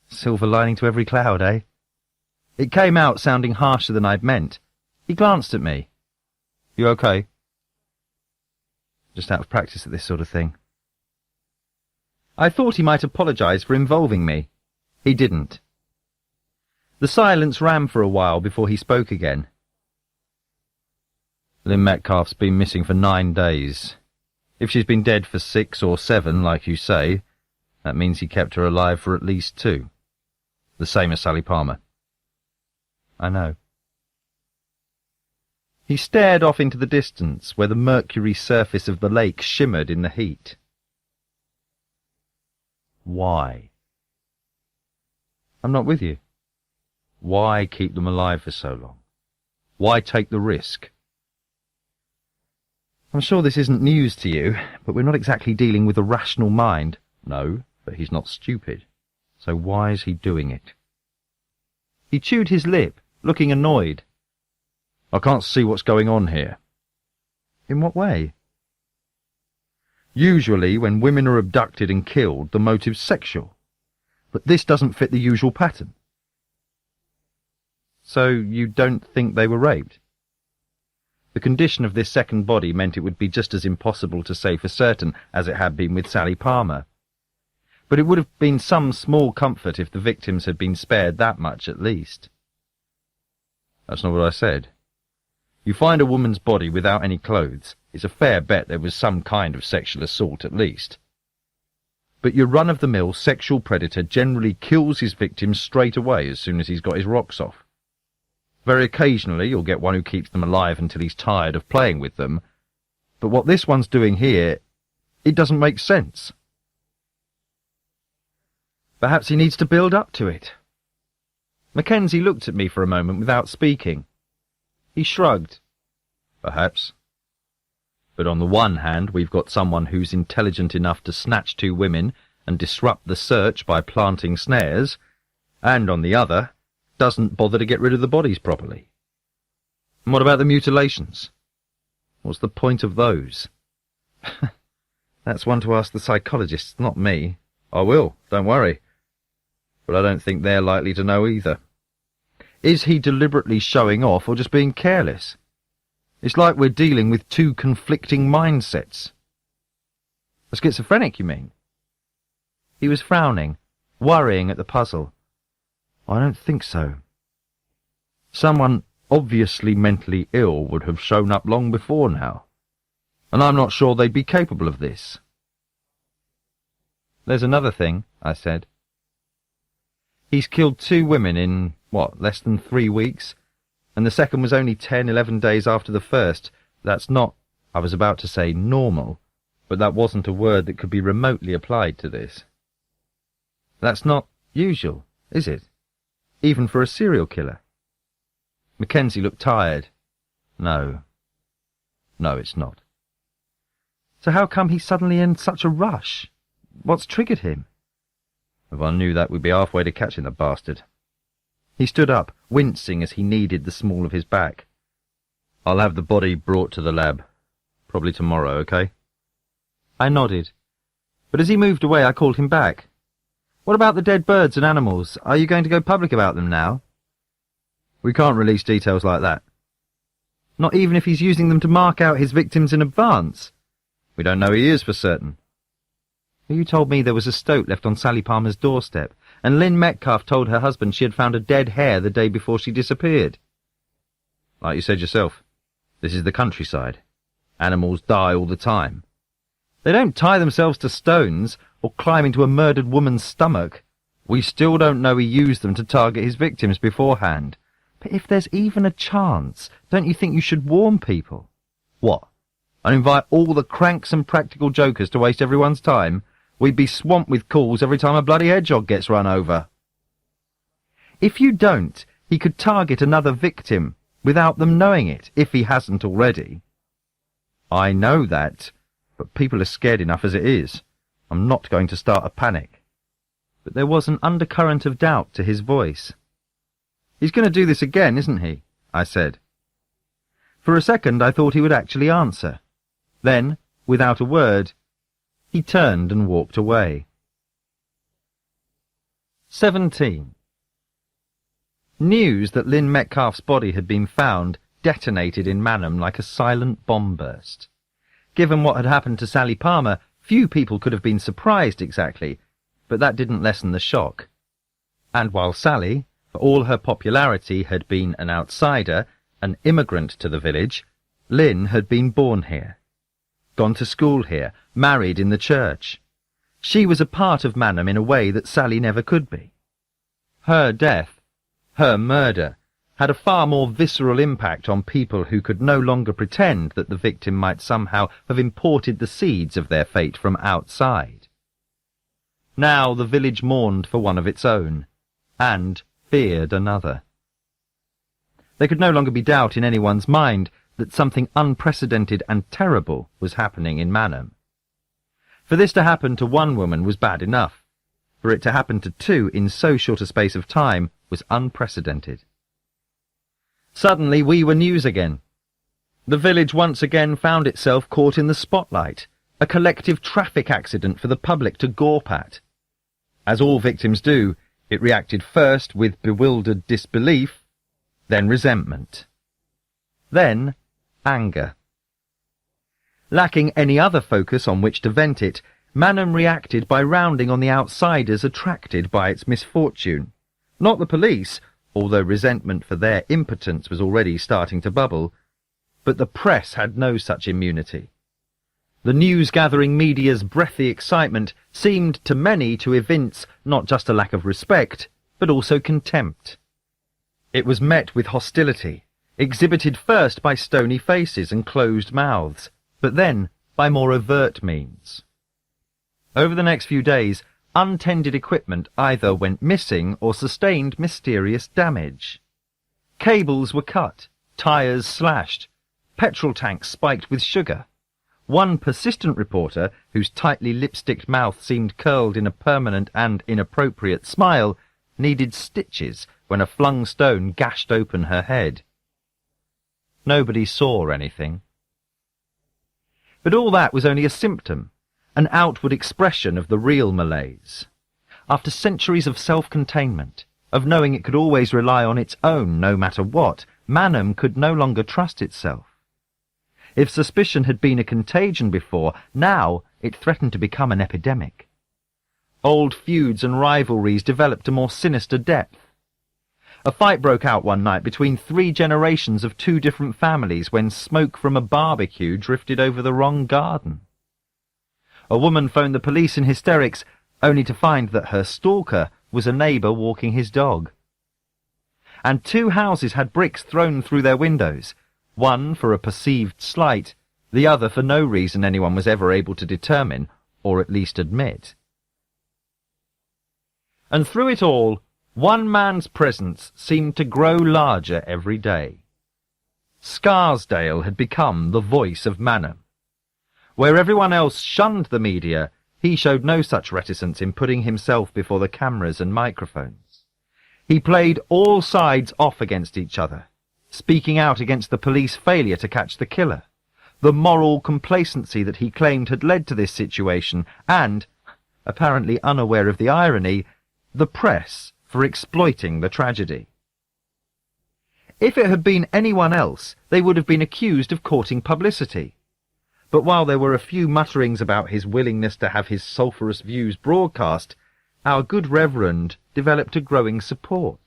Silver lining to every cloud, eh? It came out sounding harsher than I'd meant. He glanced at me. "You okay?" "Just out of practice at this sort of thing." I thought he might apologise for involving me. He didn't. The silence ran for a while before he spoke again. "Lynn Metcalf's been missing for 9 days. If she's been dead for 6 or 7, like you say, that means he kept her alive for at least 2. The same as Sally Palmer." "I know." He stared off into the distance, where the mercury surface of the lake shimmered in the heat. "Why?" "I'm not with you." "Why keep them alive for so long? Why take the risk?" "I'm sure this isn't news to you, but we're not exactly dealing with a rational mind." "No, but he's not stupid. So why is he doing it?" He chewed his lip, looking annoyed. "I can't see what's going on here." "In what way?" "Usually, when women are abducted and killed, the motive's sexual. But this doesn't fit the usual pattern." "So you don't think they were raped?" The condition of this second body meant it would be just as impossible to say for certain as it had been with Sally Palmer. But it would have been some small comfort if the victims had been spared that much at least. "That's not what I said. You find a woman's body without any clothes, it's a fair bet there was some kind of sexual assault at least. But your run-of-the-mill sexual predator generally kills his victims straight away as soon as he's got his rocks off. Very occasionally you'll get one who keeps them alive until he's tired of playing with them, but what this one's doing here, it doesn't make sense." "Perhaps he needs to build up to it." Mackenzie looked at me for a moment without speaking. He shrugged. "Perhaps. But on the one hand, we've got someone who's intelligent enough to snatch 2 women and disrupt the search by planting snares, and on the other, doesn't bother to get rid of the bodies properly. And what about the mutilations? What's the point of those?" "That's one to ask the psychologists, not me." "I will, don't worry. But I don't think they're likely to know either. Is he deliberately showing off or just being careless? It's like we're dealing with 2 conflicting mindsets." "A schizophrenic, you mean?" He was frowning, worrying at the puzzle. "I don't think so. Someone obviously mentally ill would have shown up long before now, and I'm not sure they'd be capable of this." "There's another thing," I said. "He's killed 2 women in, less than 3 weeks? And the second was only 10, 11 days after the first. That's not," I was about to say normal, but that wasn't a word that could be remotely applied to this. "That's not usual, is it? Even for a serial killer?" Mackenzie looked tired. No, it's not." "So how come he's suddenly in such a rush? What's triggered him?" "If I knew that, we'd be halfway to catching the bastard." He stood up, wincing as he kneaded the small of his back. "I'll have the body brought to the lab. Probably tomorrow, okay?" I nodded. But as he moved away, I called him back. "What about the dead birds and animals? Are you going to go public about them now?" "We can't release details like that." "Not even if he's using them to mark out his victims in advance?" "We don't know he is for certain." "You told me there was a stoat left on Sally Palmer's doorstep, and Lynn Metcalf told her husband she had found a dead hare the day before she disappeared." "Like you said yourself, this is the countryside. Animals die all the time." "They don't tie themselves to stones or climb into a murdered woman's stomach." "We still don't know he used them to target his victims beforehand." "But if there's even a chance, don't you think you should warn people?" "What? And invite all the cranks and practical jokers to waste everyone's time? We'd be swamped with calls every time a bloody hedgehog gets run over. If you don't, he could target another victim without them knowing it, if he hasn't already. I know that, but people are scared enough as it is. I'm not going to start a panic. But there was an undercurrent of doubt to his voice. He's going to do this again, isn't he? I said. For a second I thought he would actually answer. Then, without a word, he turned and walked away. 17. News that Lynn Metcalf's body had been found detonated in Manham like a silent bomb burst. Given what had happened to Sally Palmer, few people could have been surprised exactly, but that didn't lessen the shock. And while Sally, for all her popularity, had been an outsider, an immigrant to the village, Lynn had been born here, gone to school here, married in the church. She was a part of Manham in a way that Sally never could be. Her death, her murder, had a far more visceral impact on people who could no longer pretend that the victim might somehow have imported the seeds of their fate from outside. Now the village mourned for one of its own, and feared another. There could no longer be doubt in anyone's mind that something unprecedented and terrible was happening in Manham. For this to happen to one woman was bad enough. For it to happen to two in so short a space of time was unprecedented. Suddenly we were news again. The village once again found itself caught in the spotlight, a collective traffic accident for the public to gawp at. As all victims do, it reacted first with bewildered disbelief, then resentment, then anger. Lacking any other focus on which to vent it, Manham reacted by rounding on the outsiders attracted by its misfortune. Not the police, although resentment for their impotence was already starting to bubble, but the press had no such immunity. The news-gathering media's breathy excitement seemed to many to evince not just a lack of respect, but also contempt. It was met with hostility, exhibited first by stony faces and closed mouths, but then by more overt means. Over the next few days, untended equipment either went missing or sustained mysterious damage. Cables were cut, tyres slashed, petrol tanks spiked with sugar. One persistent reporter, whose tightly lipsticked mouth seemed curled in a permanent and inappropriate smile, needed stitches when a flung stone gashed open her head. Nobody saw anything. But all that was only a symptom, an outward expression of the real malaise. After centuries of self-containment, of knowing it could always rely on its own no matter what, Manham could no longer trust itself. If suspicion had been a contagion before, now it threatened to become an epidemic. Old feuds and rivalries developed a more sinister depth. A fight broke out one night between 3 generations of 2 different families when smoke from a barbecue drifted over the wrong garden. A woman phoned the police in hysterics, only to find that her stalker was a neighbour walking his dog. And 2 houses had bricks thrown through their windows, one for a perceived slight, the other for no reason anyone was ever able to determine, or at least admit. And through it all, one man's presence seemed to grow larger every day. Scarsdale had become the voice of Manham. Where everyone else shunned the media, he showed no such reticence in putting himself before the cameras and microphones. He played all sides off against each other, speaking out against the police failure to catch the killer, the moral complacency that he claimed had led to this situation, and, apparently unaware of the irony, the press for exploiting the tragedy. If it had been anyone else, they would have been accused of courting publicity. But while there were a few mutterings about his willingness to have his sulphurous views broadcast, our good Reverend developed a growing support.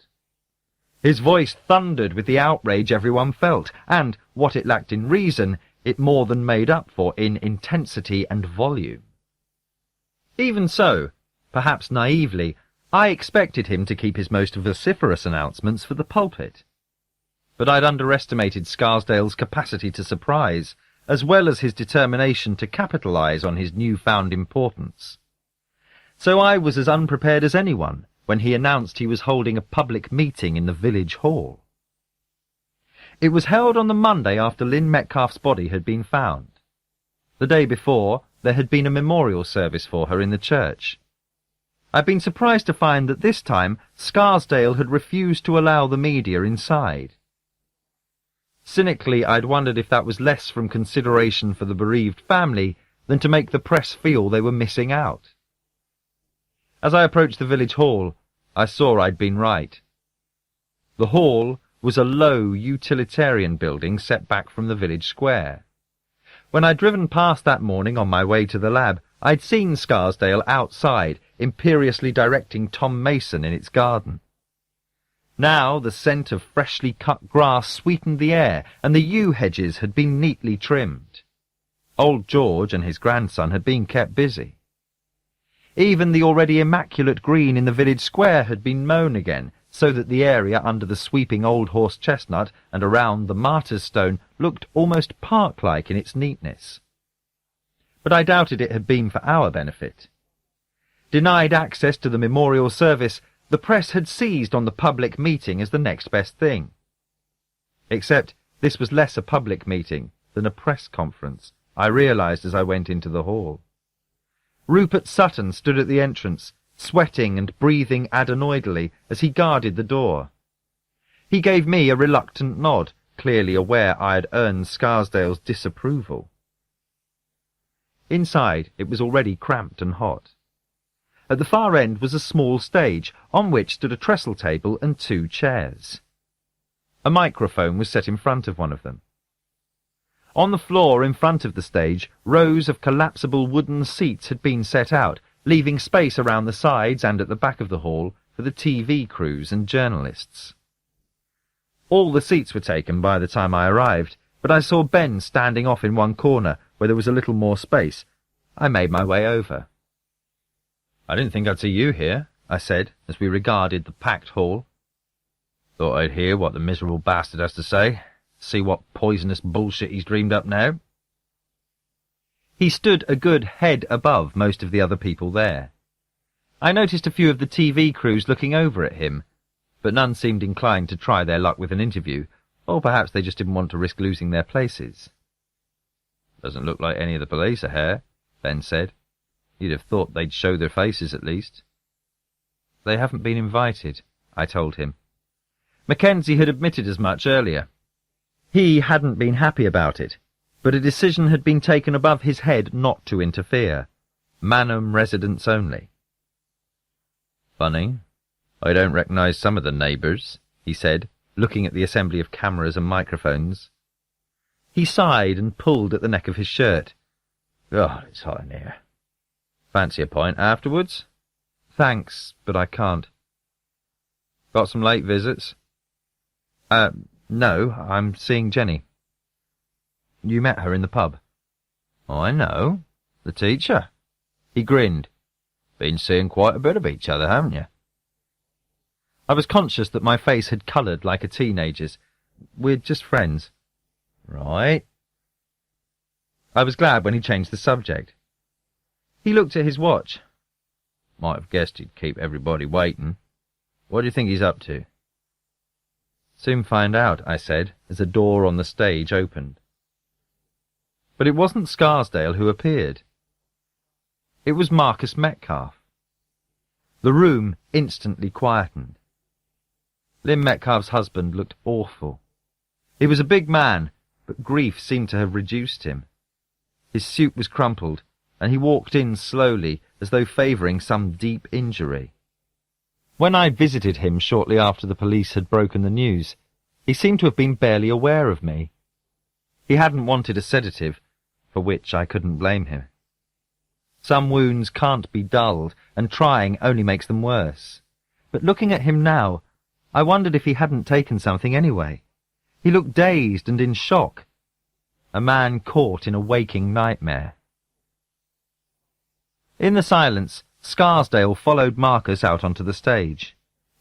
His voice thundered with the outrage everyone felt, and, what it lacked in reason, it more than made up for in intensity and volume. Even so, perhaps naively, I expected him to keep his most vociferous announcements for the pulpit. But I'd underestimated Scarsdale's capacity to surprise, as well as his determination to capitalise on his newfound importance. So I was as unprepared as anyone when he announced he was holding a public meeting in the village hall. It was held on the Monday after Lynn Metcalf's body had been found. The day before, there had been a memorial service for her in the church. I'd been surprised to find that this time Scarsdale had refused to allow the media inside. Cynically, I'd wondered if that was less from consideration for the bereaved family than to make the press feel they were missing out. As I approached the village hall, I saw I'd been right. The hall was a low, utilitarian building set back from the village square. When I'd driven past that morning on my way to the lab, I'd seen Scarsdale outside, imperiously directing Tom Mason in its garden. Now the scent of freshly cut grass sweetened the air, and the yew hedges had been neatly trimmed. Old George and his grandson had been kept busy. Even the already immaculate green in the village square had been mown again, so that the area under the sweeping old horse chestnut and around the martyr's stone looked almost park-like in its neatness. But I doubted it had been for our benefit. Denied access to the memorial service, the press had seized on the public meeting as the next best thing. Except this was less a public meeting than a press conference, I realised as I went into the hall. Rupert Sutton stood at the entrance, sweating and breathing adenoidally as he guarded the door. He gave me a reluctant nod, clearly aware I had earned Scarsdale's disapproval. Inside it was already cramped and hot. At the far end was a small stage, on which stood a trestle table and 2 chairs. A microphone was set in front of one of them. On the floor in front of the stage, rows of collapsible wooden seats had been set out, leaving space around the sides and at the back of the hall for the TV crews and journalists. All the seats were taken by the time I arrived, but I saw Ben standing off in one corner where there was a little more space. I made my way over. "I didn't think I'd see you here," I said, as we regarded the packed hall. "Thought I'd hear what the miserable bastard has to say, see what poisonous bullshit he's dreamed up now." He stood a good head above most of the other people there. I noticed a few of the TV crews looking over at him, but none seemed inclined to try their luck with an interview, or perhaps they just didn't want to risk losing their places. "Doesn't look like any of the police are here," Ben said. "You'd have thought they'd show their faces at least." "They haven't been invited," I told him. Mackenzie had admitted as much earlier. He hadn't been happy about it, but a decision had been taken above his head not to interfere. Manham residents only. "Funny. I don't recognise some of the neighbours," he said, looking at the assembly of cameras and microphones. He sighed and pulled at the neck of his shirt. "God, it's hot in here. Fancy a pint afterwards?" "Thanks, but I can't." "Got some late visits?" No, I'm seeing Jenny." "You met her in the pub." "I know. The teacher." He grinned. "Been seeing quite a bit of each other, haven't you?" I was conscious that my face had coloured like a teenager's. "We're just friends." "Right." I was glad when he changed the subject. He looked at his watch. "Might have guessed he'd keep everybody waiting. What do you think he's up to?" "Soon find out," I said, as a door on the stage opened. But it wasn't Scarsdale who appeared. It was Marcus Metcalf. The room instantly quietened. Lynn Metcalf's husband looked awful. He was a big man, but grief seemed to have reduced him. His suit was crumpled, and he walked in slowly, as though favouring some deep injury. When I visited him shortly after the police had broken the news, he seemed to have been barely aware of me. He hadn't wanted a sedative, for which I couldn't blame him. Some wounds can't be dulled, and trying only makes them worse. But looking at him now, I wondered if he hadn't taken something anyway. He looked dazed and in shock. A man caught in a waking nightmare. In the silence, Scarsdale followed Marcus out onto the stage.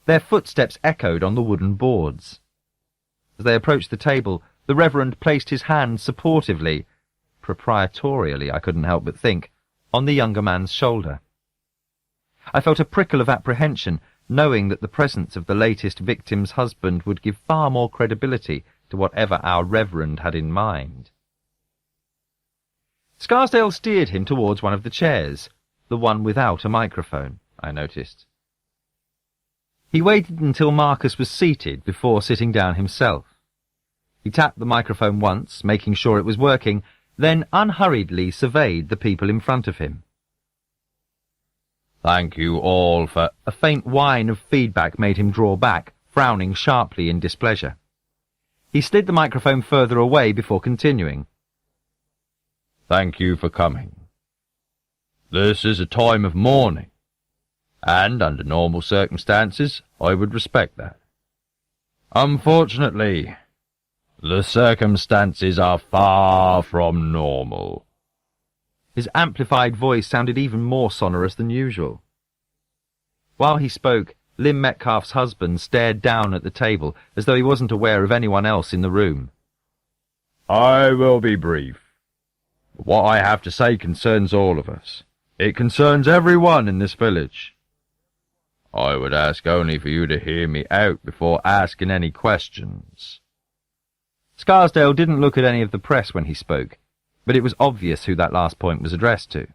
Their footsteps echoed on the wooden boards. As they approached the table, the Reverend placed his hand supportively, proprietorially I couldn't help but think, on the younger man's shoulder. I felt a prickle of apprehension, knowing that the presence of the latest victim's husband would give far more credibility to whatever our Reverend had in mind. Scarsdale steered him towards one of the chairs, the one without a microphone, I noticed. He waited until Marcus was seated before sitting down himself. He tapped the microphone once, making sure it was working, then unhurriedly surveyed the people in front of him. "Thank you all for—" A faint whine of feedback made him draw back, frowning sharply in displeasure. He slid the microphone further away before continuing. "Thank you for coming. This is a time of mourning, and under normal circumstances I would respect that. Unfortunately, the circumstances are far from normal." His amplified voice sounded even more sonorous than usual. While he spoke, Lynn Metcalf's husband stared down at the table as though he wasn't aware of anyone else in the room. "I will be brief. What I have to say concerns all of us. It concerns everyone in this village. I would ask only for you to hear me out before asking any questions." Scarsdale didn't look at any of the press when he spoke, but it was obvious who that last point was addressed to.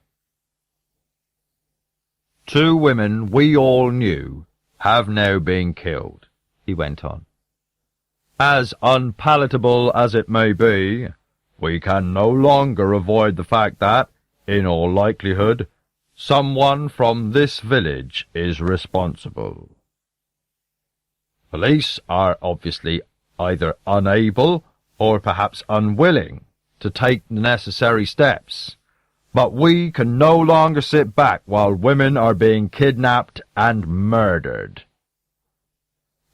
"Two women we all knew have now been killed," he went on. "As unpalatable as it may be, we can no longer avoid the fact that, in all likelihood, someone from this village is responsible. Police are obviously either unable or perhaps unwilling to take the necessary steps, but we can no longer sit back while women are being kidnapped and murdered."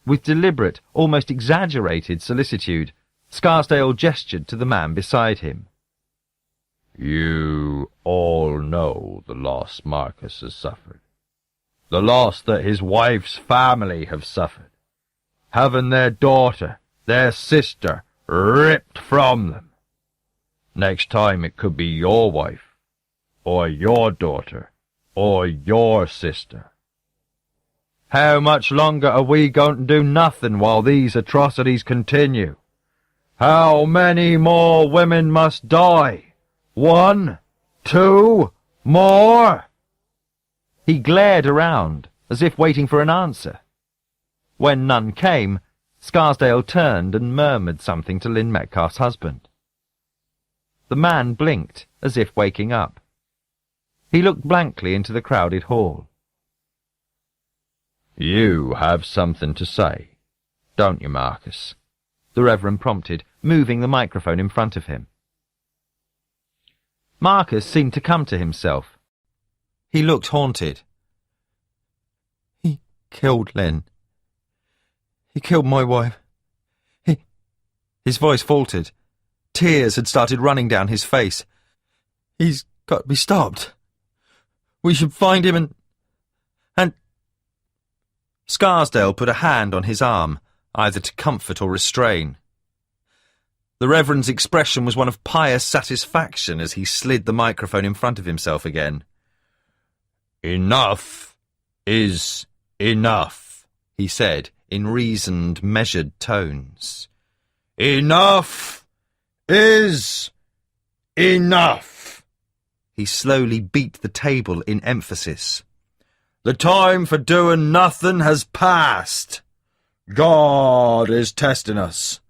With deliberate, almost exaggerated solicitude, Scarsdale gestured to the man beside him. "You all know the loss Marcus has suffered, the loss that his wife's family have suffered, having their daughter, their sister, ripped from them. Next time it could be your wife, or your daughter, or your sister. How much longer are we going to do nothing while these atrocities continue? How many more women must die? 1, 2, more?" He glared around, as if waiting for an answer. When none came, Scarsdale turned and murmured something to Lynn Metcalf's husband. The man blinked, as if waking up. He looked blankly into the crowded hall. "You have something to say, don't you, Marcus?" the Reverend prompted, moving the microphone in front of him. Marcus seemed to come to himself. He looked haunted. "He killed Lynn. He killed my wife. His voice faltered. Tears had started running down his face. "He's got to be stopped. We should find him and... Scarsdale put a hand on his arm, either to comfort or restrain. The Reverend's expression was one of pious satisfaction as he slid the microphone in front of himself again. "Enough is enough," he said, in reasoned, measured tones. "Enough is enough." He slowly beat the table in emphasis. "The time for doing nothing has passed. God is testing us.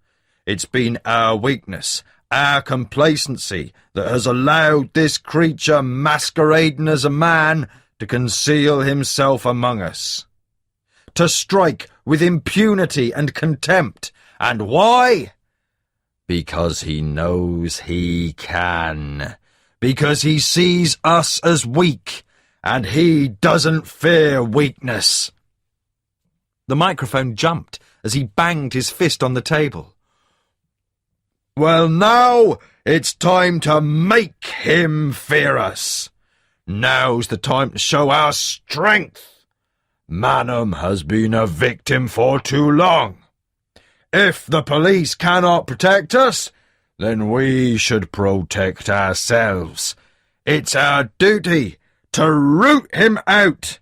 It's been our weakness, our complacency, that has allowed this creature masquerading as a man to conceal himself among us, to strike with impunity and contempt. And why? Because he knows he can. Because he sees us as weak, and he doesn't fear weakness." The microphone jumped as he banged his fist on the table. "Well, now it's time to make him fear us. Now's the time to show our strength. Manham has been a victim for too long. If the police cannot protect us, then we should protect ourselves. It's our duty to root him out.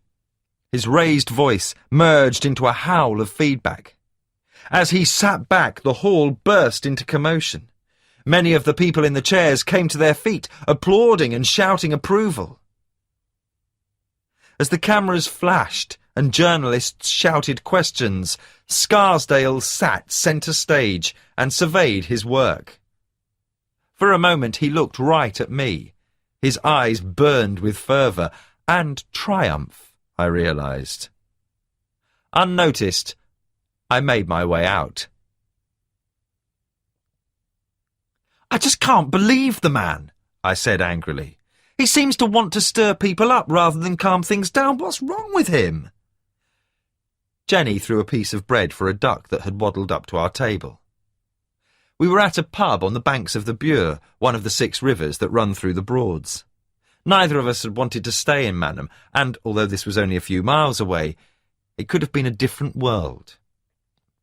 His raised voice merged into a howl of feedback. As he sat back, the hall burst into commotion. Many of the people in the chairs came to their feet, applauding and shouting approval. As the cameras flashed and journalists shouted questions, Scarsdale sat centre stage and surveyed his work. For a moment he looked right at me. His eyes burned with fervour and triumph, I realised. Unnoticed, I made my way out. "I just can't believe the man," I said angrily. "He seems to want to stir people up rather than calm things down. What's wrong with him?" Jenny threw a piece of bread for a duck that had waddled up to our table. We were at a pub on the banks of the Bure, one of the 6 rivers that run through the Broads. Neither of us had wanted to stay in Manham, and although this was only a few miles away, it could have been a different world.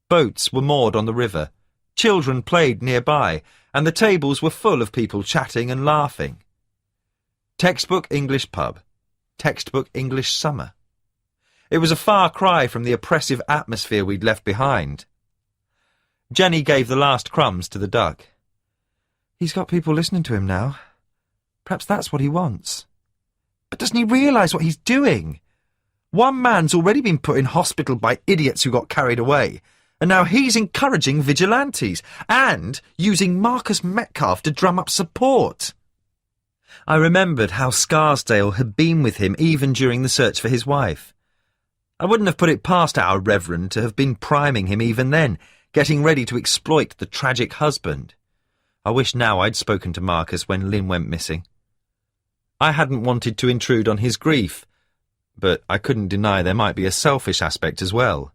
Boats were moored on the river, children played nearby, and the tables were full of people chatting and laughing. Textbook English pub, textbook English summer. It was a far cry from the oppressive atmosphere we'd left behind. Jenny gave the last crumbs to the duck. "He's got people listening to him now. Perhaps that's what he wants. But doesn't he realise what he's doing? One man's already been put in hospital by idiots who got carried away, and now he's encouraging vigilantes and using Marcus Metcalfe to drum up support." I remembered how Scarsdale had been with him even during the search for his wife. I wouldn't have put it past our Reverend to have been priming him even then, getting ready to exploit the tragic husband. I wish now I'd spoken to Marcus when Lynn went missing. I hadn't wanted to intrude on his grief, but I couldn't deny there might be a selfish aspect as well.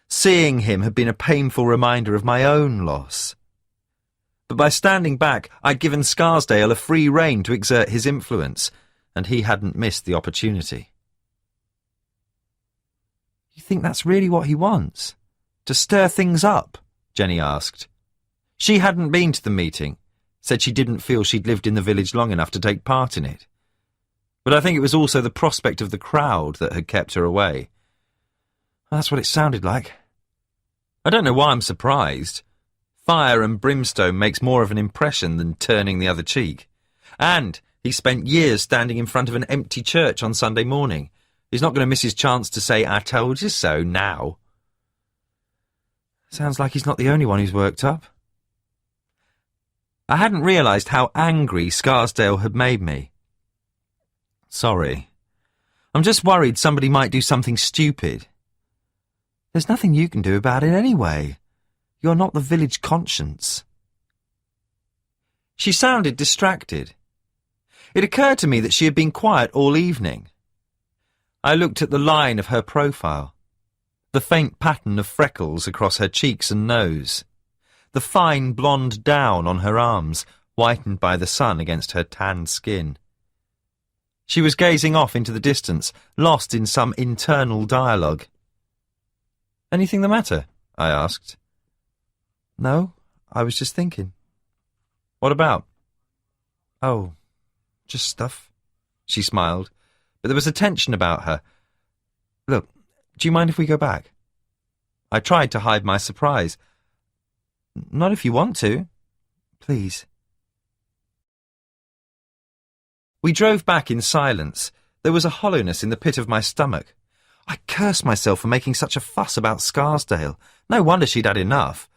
Seeing him had been a painful reminder of my own loss. But by standing back, I'd given Scarsdale a free rein to exert his influence, and he hadn't missed the opportunity. "You think that's really what he wants? To stir things up?" Jenny asked. She hadn't been to the meeting, said she didn't feel she'd lived in the village long enough to take part in it. But I think it was also the prospect of the crowd that had kept her away. That's what it sounded like. I don't know why I'm surprised. Fire and brimstone makes more of an impression than turning the other cheek. And he spent years standing in front of an empty church on Sunday morning. He's not going to miss his chance to say, "I told you so," now. Sounds like he's not the only one who's worked up. I hadn't realised how angry Scarsdale had made me. "Sorry. I'm just worried somebody might do something stupid." "There's nothing you can do about it anyway. You're not the village conscience." She sounded distracted. It occurred to me that she had been quiet all evening. I looked at the line of her profile, the faint pattern of freckles across her cheeks and nose, the fine blonde down on her arms, whitened by the sun against her tanned skin. She was gazing off into the distance, lost in some internal dialogue. "Anything the matter?" I asked. "No, I was just thinking." "What about?" "Oh, just stuff." She smiled, but there was a tension about her. "Look, do you mind if we go back?" I tried to hide my surprise. "Not if you want to. Please." We drove back in silence. There was a hollowness in the pit of my stomach. I cursed myself for making such a fuss about Scarsdale. No wonder she'd had enough.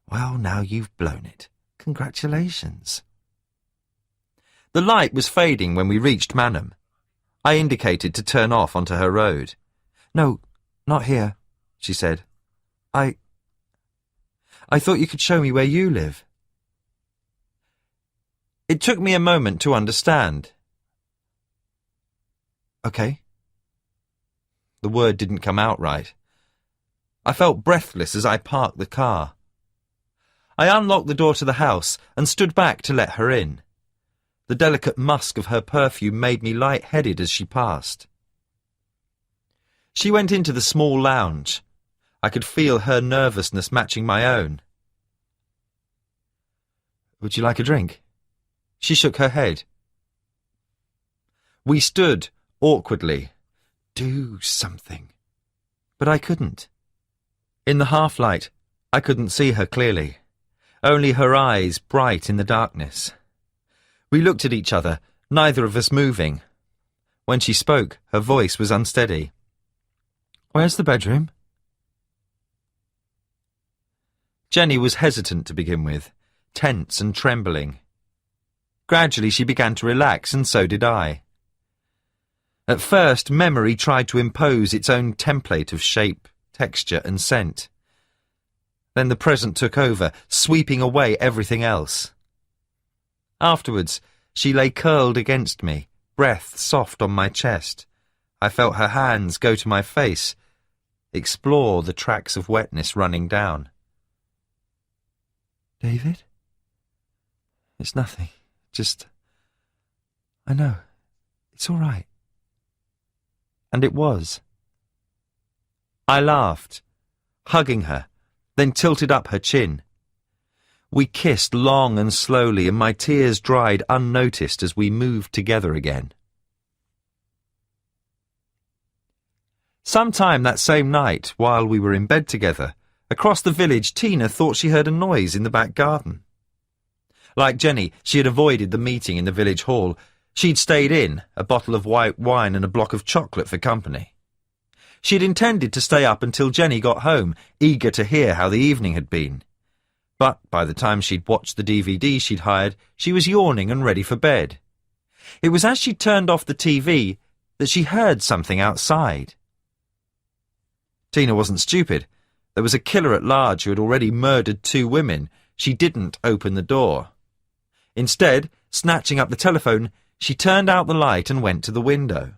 Well, now you've blown it. Congratulations. The light was fading when we reached Manham. I indicated to turn off onto her road. "No, not here," she said. I thought you could show me where you live." It took me a moment to understand. "Okay." The word didn't come out right. I felt breathless as I parked the car. I unlocked the door to the house and stood back to let her in. The delicate musk of her perfume made me light-headed as she passed. She went into the small lounge. I could feel her nervousness matching my own. "Would you like a drink?" She shook her head. We stood, awkwardly, do something. But I couldn't. In the half-light, I couldn't see her clearly, only her eyes bright in the darkness. We looked at each other, neither of us moving. When she spoke, her voice was unsteady. "Where's the bedroom?" Jenny was hesitant to begin with, tense and trembling. Gradually she began to relax, and so did I. At first, memory tried to impose its own template of shape, texture and scent. Then the present took over, sweeping away everything else. Afterwards, she lay curled against me, breath soft on my chest. I felt her hands go to my face, explore the tracks of wetness running down. "David? It's nothing. I know. It's all right." And it was. I laughed, hugging her, then tilted up her chin. We kissed long and slowly, and my tears dried unnoticed as we moved together again. Sometime that same night, while we were in bed together, across the village, Tina thought she heard a noise in the back garden. Like Jenny, she had avoided the meeting in the village hall. She'd stayed in, a bottle of white wine and a block of chocolate for company. She'd intended to stay up until Jenny got home, eager to hear how the evening had been. But by the time she'd watched the DVD she'd hired, she was yawning and ready for bed. It was as she turned off the TV that she heard something outside. Tina wasn't stupid. There was a killer at large who had already murdered 2 women. She didn't open the door. Instead, snatching up the telephone, she turned out the light and went to the window.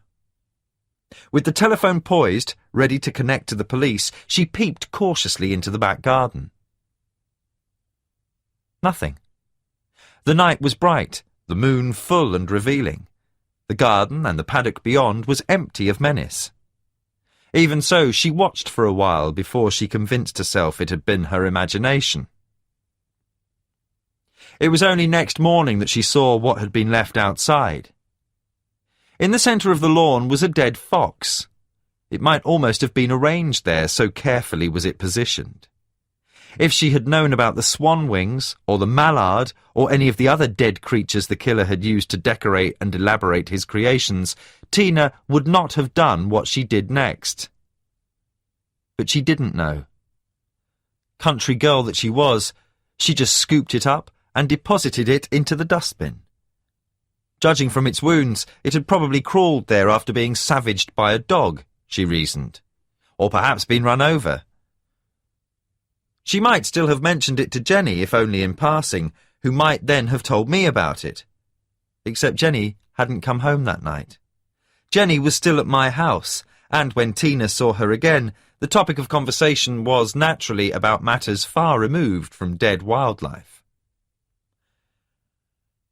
With the telephone poised, ready to connect to the police, she peeped cautiously into the back garden. Nothing. The night was bright, the moon full and revealing. The garden and the paddock beyond was empty of menace. Even so, she watched for a while before she convinced herself it had been her imagination. It was only next morning that she saw what had been left outside. In the centre of the lawn was a dead fox. It might almost have been arranged there, so carefully was it positioned. If she had known about the swan wings, or the mallard, or any of the other dead creatures the killer had used to decorate and elaborate his creations, Tina would not have done what she did next. But she didn't know. Country girl that she was, she just scooped it up and deposited it into the dustbin. Judging from its wounds, it had probably crawled there after being savaged by a dog, she reasoned, or perhaps been run over. She might still have mentioned it to Jenny, if only in passing, who might then have told me about it. Except Jenny hadn't come home that night. Jenny was still at my house, and when Tina saw her again, the topic of conversation was naturally about matters far removed from dead wildlife.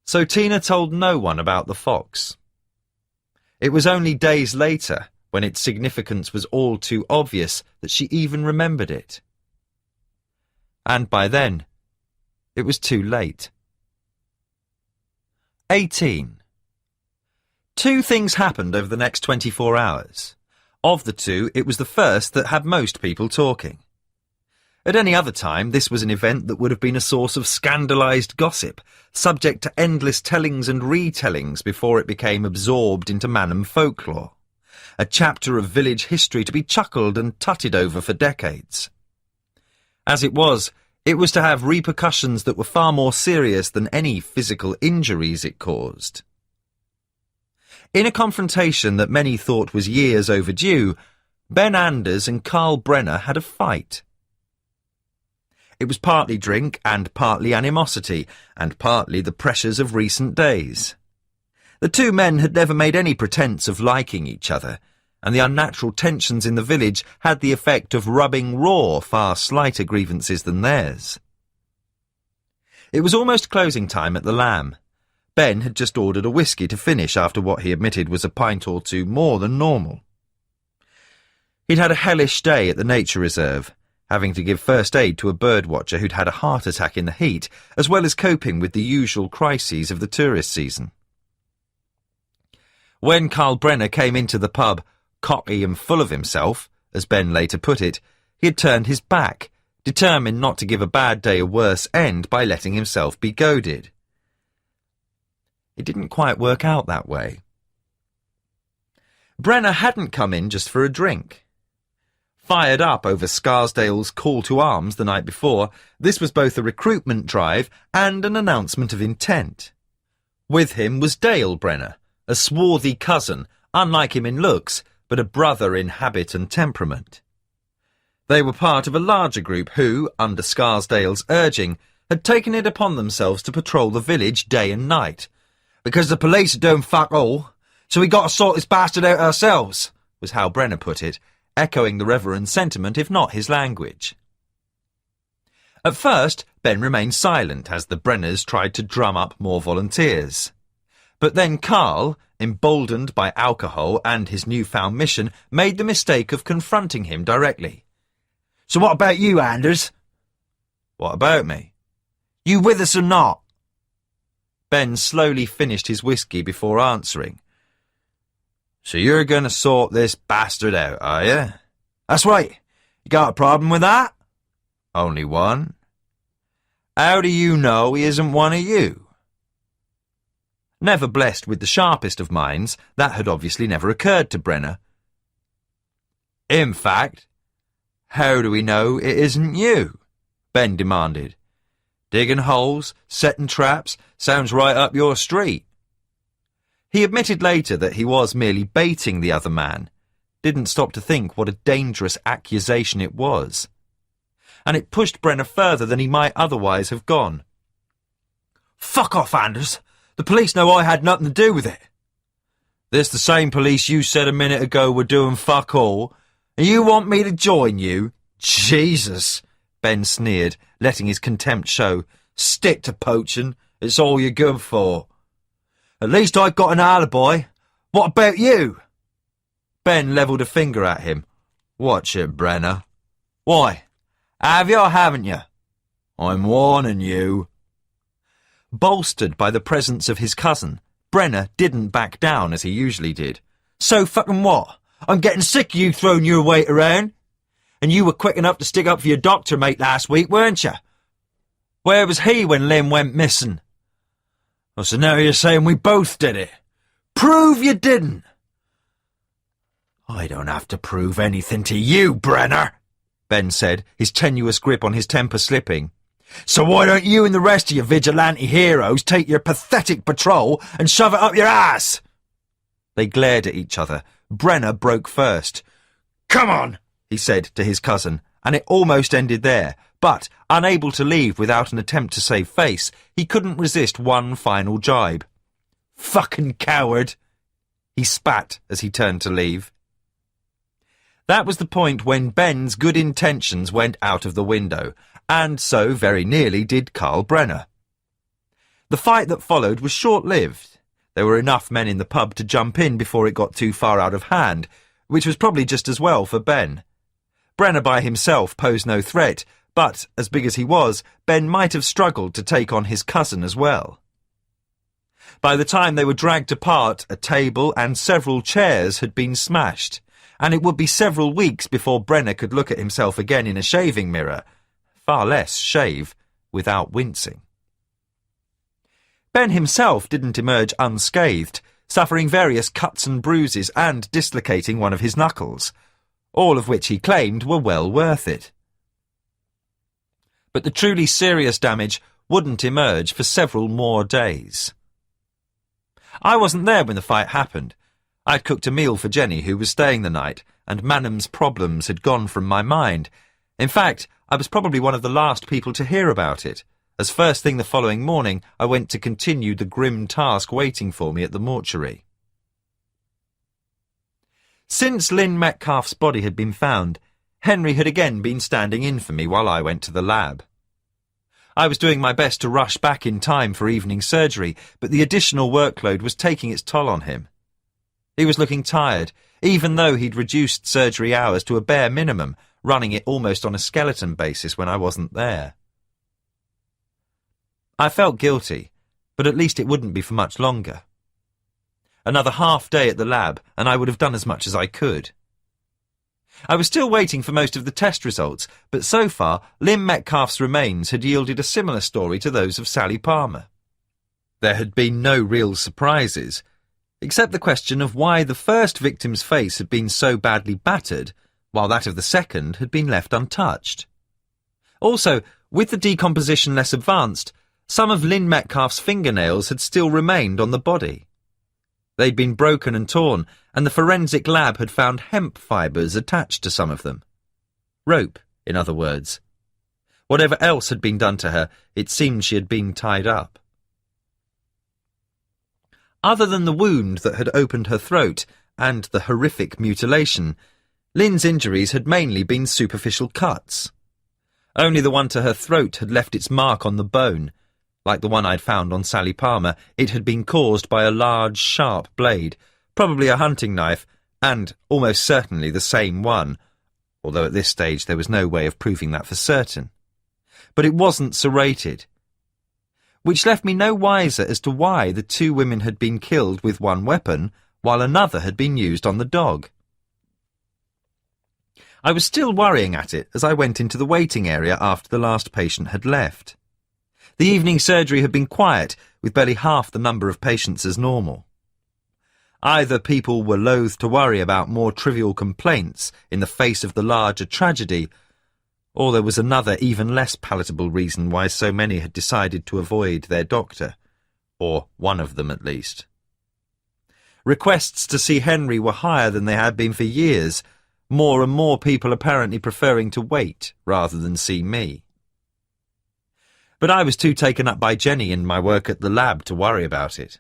So Tina told no one about the fox. It was only days later, when its significance was all too obvious, that she even remembered it. And by then, it was too late. 18. 2 things happened over the next 24 hours. Of the 2, it was the first that had most people talking. At any other time, this was an event that would have been a source of scandalised gossip, subject to endless tellings and retellings before it became absorbed into Manham folklore, a chapter of village history to be chuckled and tutted over for decades. As it was to have repercussions that were far more serious than any physical injuries it caused. In a confrontation that many thought was years overdue, Ben Anders and Carl Brenner had a fight. It was partly drink and partly animosity, and partly the pressures of recent days. The 2 men had never made any pretence of liking each other, and the unnatural tensions in the village had the effect of rubbing raw far slighter grievances than theirs. It was almost closing time at the Lamb. Ben had just ordered a whisky to finish after what he admitted was a pint or 2 more than normal. He'd had a hellish day at the nature reserve, having to give first aid to a birdwatcher who'd had a heart attack in the heat, as well as coping with the usual crises of the tourist season. When Carl Brenner came into the pub, Cocky and full of himself, as Ben later put it, he had turned his back, determined not to give a bad day a worse end by letting himself be goaded. It didn't quite work out that way. Brenner hadn't come in just for a drink. Fired up over Scarsdale's call to arms the night before, this was both a recruitment drive and an announcement of intent. With him was Dale Brenner, a swarthy cousin, unlike him in looks, but a brother in habit and temperament. They were part of a larger group who, under Scarsdale's urging, had taken it upon themselves to patrol the village day and night. "Because the police are doing fuck all, so we got to sort this bastard out ourselves," was how Brenner put it, echoing the Reverend's sentiment, if not his language. At first, Ben remained silent as the Brenners tried to drum up more volunteers. But then Carl, emboldened by alcohol and his newfound mission, made the mistake of confronting him directly. "So what about you, Anders?" "What about me?" "You with us or not?" Ben slowly finished his whiskey before answering. "So you're going to sort this bastard out, are you?" "That's right. You got a problem with that?" "Only one." "How do you know he isn't one of you?" Never blessed with the sharpest of minds, that had obviously never occurred to Brenner. "In fact, how do we know it isn't you?" Ben demanded. "Digging holes, setting traps, sounds right up your street." He admitted later that he was merely baiting the other man, didn't stop to think what a dangerous accusation it was. And it pushed Brenner further than he might otherwise have gone. "Fuck off, Anders. The police know I had nothing to do with it." "This the same police you said a minute ago were doing fuck all, and you want me to join you? Jesus," Ben sneered, letting his contempt show. "Stick to poaching. It's all you're good for." "At least I've got an alibi. What about you?" Ben levelled a finger at him. "Watch it, Brenner." "Why? Have you or haven't you?" "I'm warning you." Bolstered by the presence of his cousin, Brenner didn't back down as he usually did. "So fucking what? I'm getting sick of you throwing your weight around. And you were quick enough to stick up for your doctor mate last week, weren't you? Where was he when Lynn went missing?" "Well, so now you're saying we both did it. Prove you didn't." "I don't have to prove anything to you, Brenner," Ben said, his tenuous grip on his temper slipping. "So why don't you and the rest of your vigilante heroes take your pathetic patrol and shove it up your ass?" They glared at each other. Brenner broke first. "Come on," he said to his cousin, and it almost ended there. But, unable to leave without an attempt to save face, he couldn't resist one final jibe. "Fucking coward," he spat as he turned to leave. That was the point when Ben's good intentions went out of the window, and so very nearly did Carl Brenner. The fight that followed was short-lived. There were enough men in the pub to jump in before it got too far out of hand, which was probably just as well for Ben. Brenner by himself posed no threat, but, as big as he was, Ben might have struggled to take on his cousin as well. By the time they were dragged apart, a table and several chairs had been smashed, and it would be several weeks before Brenner could look at himself again in a shaving mirror, far less shave, without wincing. Ben himself didn't emerge unscathed, suffering various cuts and bruises and dislocating one of his knuckles, all of which he claimed were well worth it. But the truly serious damage wouldn't emerge for several more days. I wasn't there when the fight happened. I'd cooked a meal for Jenny, who was staying the night, and Manham's problems had gone from my mind. In fact, I was probably one of the last people to hear about it, as first thing the following morning I went to continue the grim task waiting for me at the mortuary. Since Lynn Metcalf's body had been found, Henry had again been standing in for me while I went to the lab. I was doing my best to rush back in time for evening surgery, but the additional workload was taking its toll on him. He was looking tired, even though he'd reduced surgery hours to a bare minimum, running it almost on a skeleton basis when I wasn't there. I felt guilty, but at least it wouldn't be for much longer. Another half day at the lab, and I would have done as much as I could. I was still waiting for most of the test results, but so far, Lynn Metcalf's remains had yielded a similar story to those of Sally Palmer. There had been no real surprises, except the question of why the first victim's face had been so badly battered, while that of the second had been left untouched. Also, with the decomposition less advanced, some of Lynn Metcalf's fingernails had still remained on the body. They'd been broken and torn, and the forensic lab had found hemp fibres attached to some of them. Rope, in other words. Whatever else had been done to her, it seemed she had been tied up. Other than the wound that had opened her throat and the horrific mutilation, Lynn's injuries had mainly been superficial cuts. Only the one to her throat had left its mark on the bone. Like the one I'd found on Sally Palmer, it had been caused by a large, sharp blade, probably a hunting knife, and almost certainly the same one, although at this stage there was no way of proving that for certain. But it wasn't serrated, which left me no wiser as to why the two women had been killed with one weapon, while another had been used on the dog. I was still worrying at it as I went into the waiting area after the last patient had left. The evening surgery had been quiet, with barely half the number of patients as normal. Either people were loath to worry about more trivial complaints in the face of the larger tragedy, or there was another even less palatable reason why so many had decided to avoid their doctor, or one of them at least. Requests to see Henry were higher than they had been for years, more and more people apparently preferring to wait rather than see me. But I was too taken up by Jenny and my work at the lab to worry about it.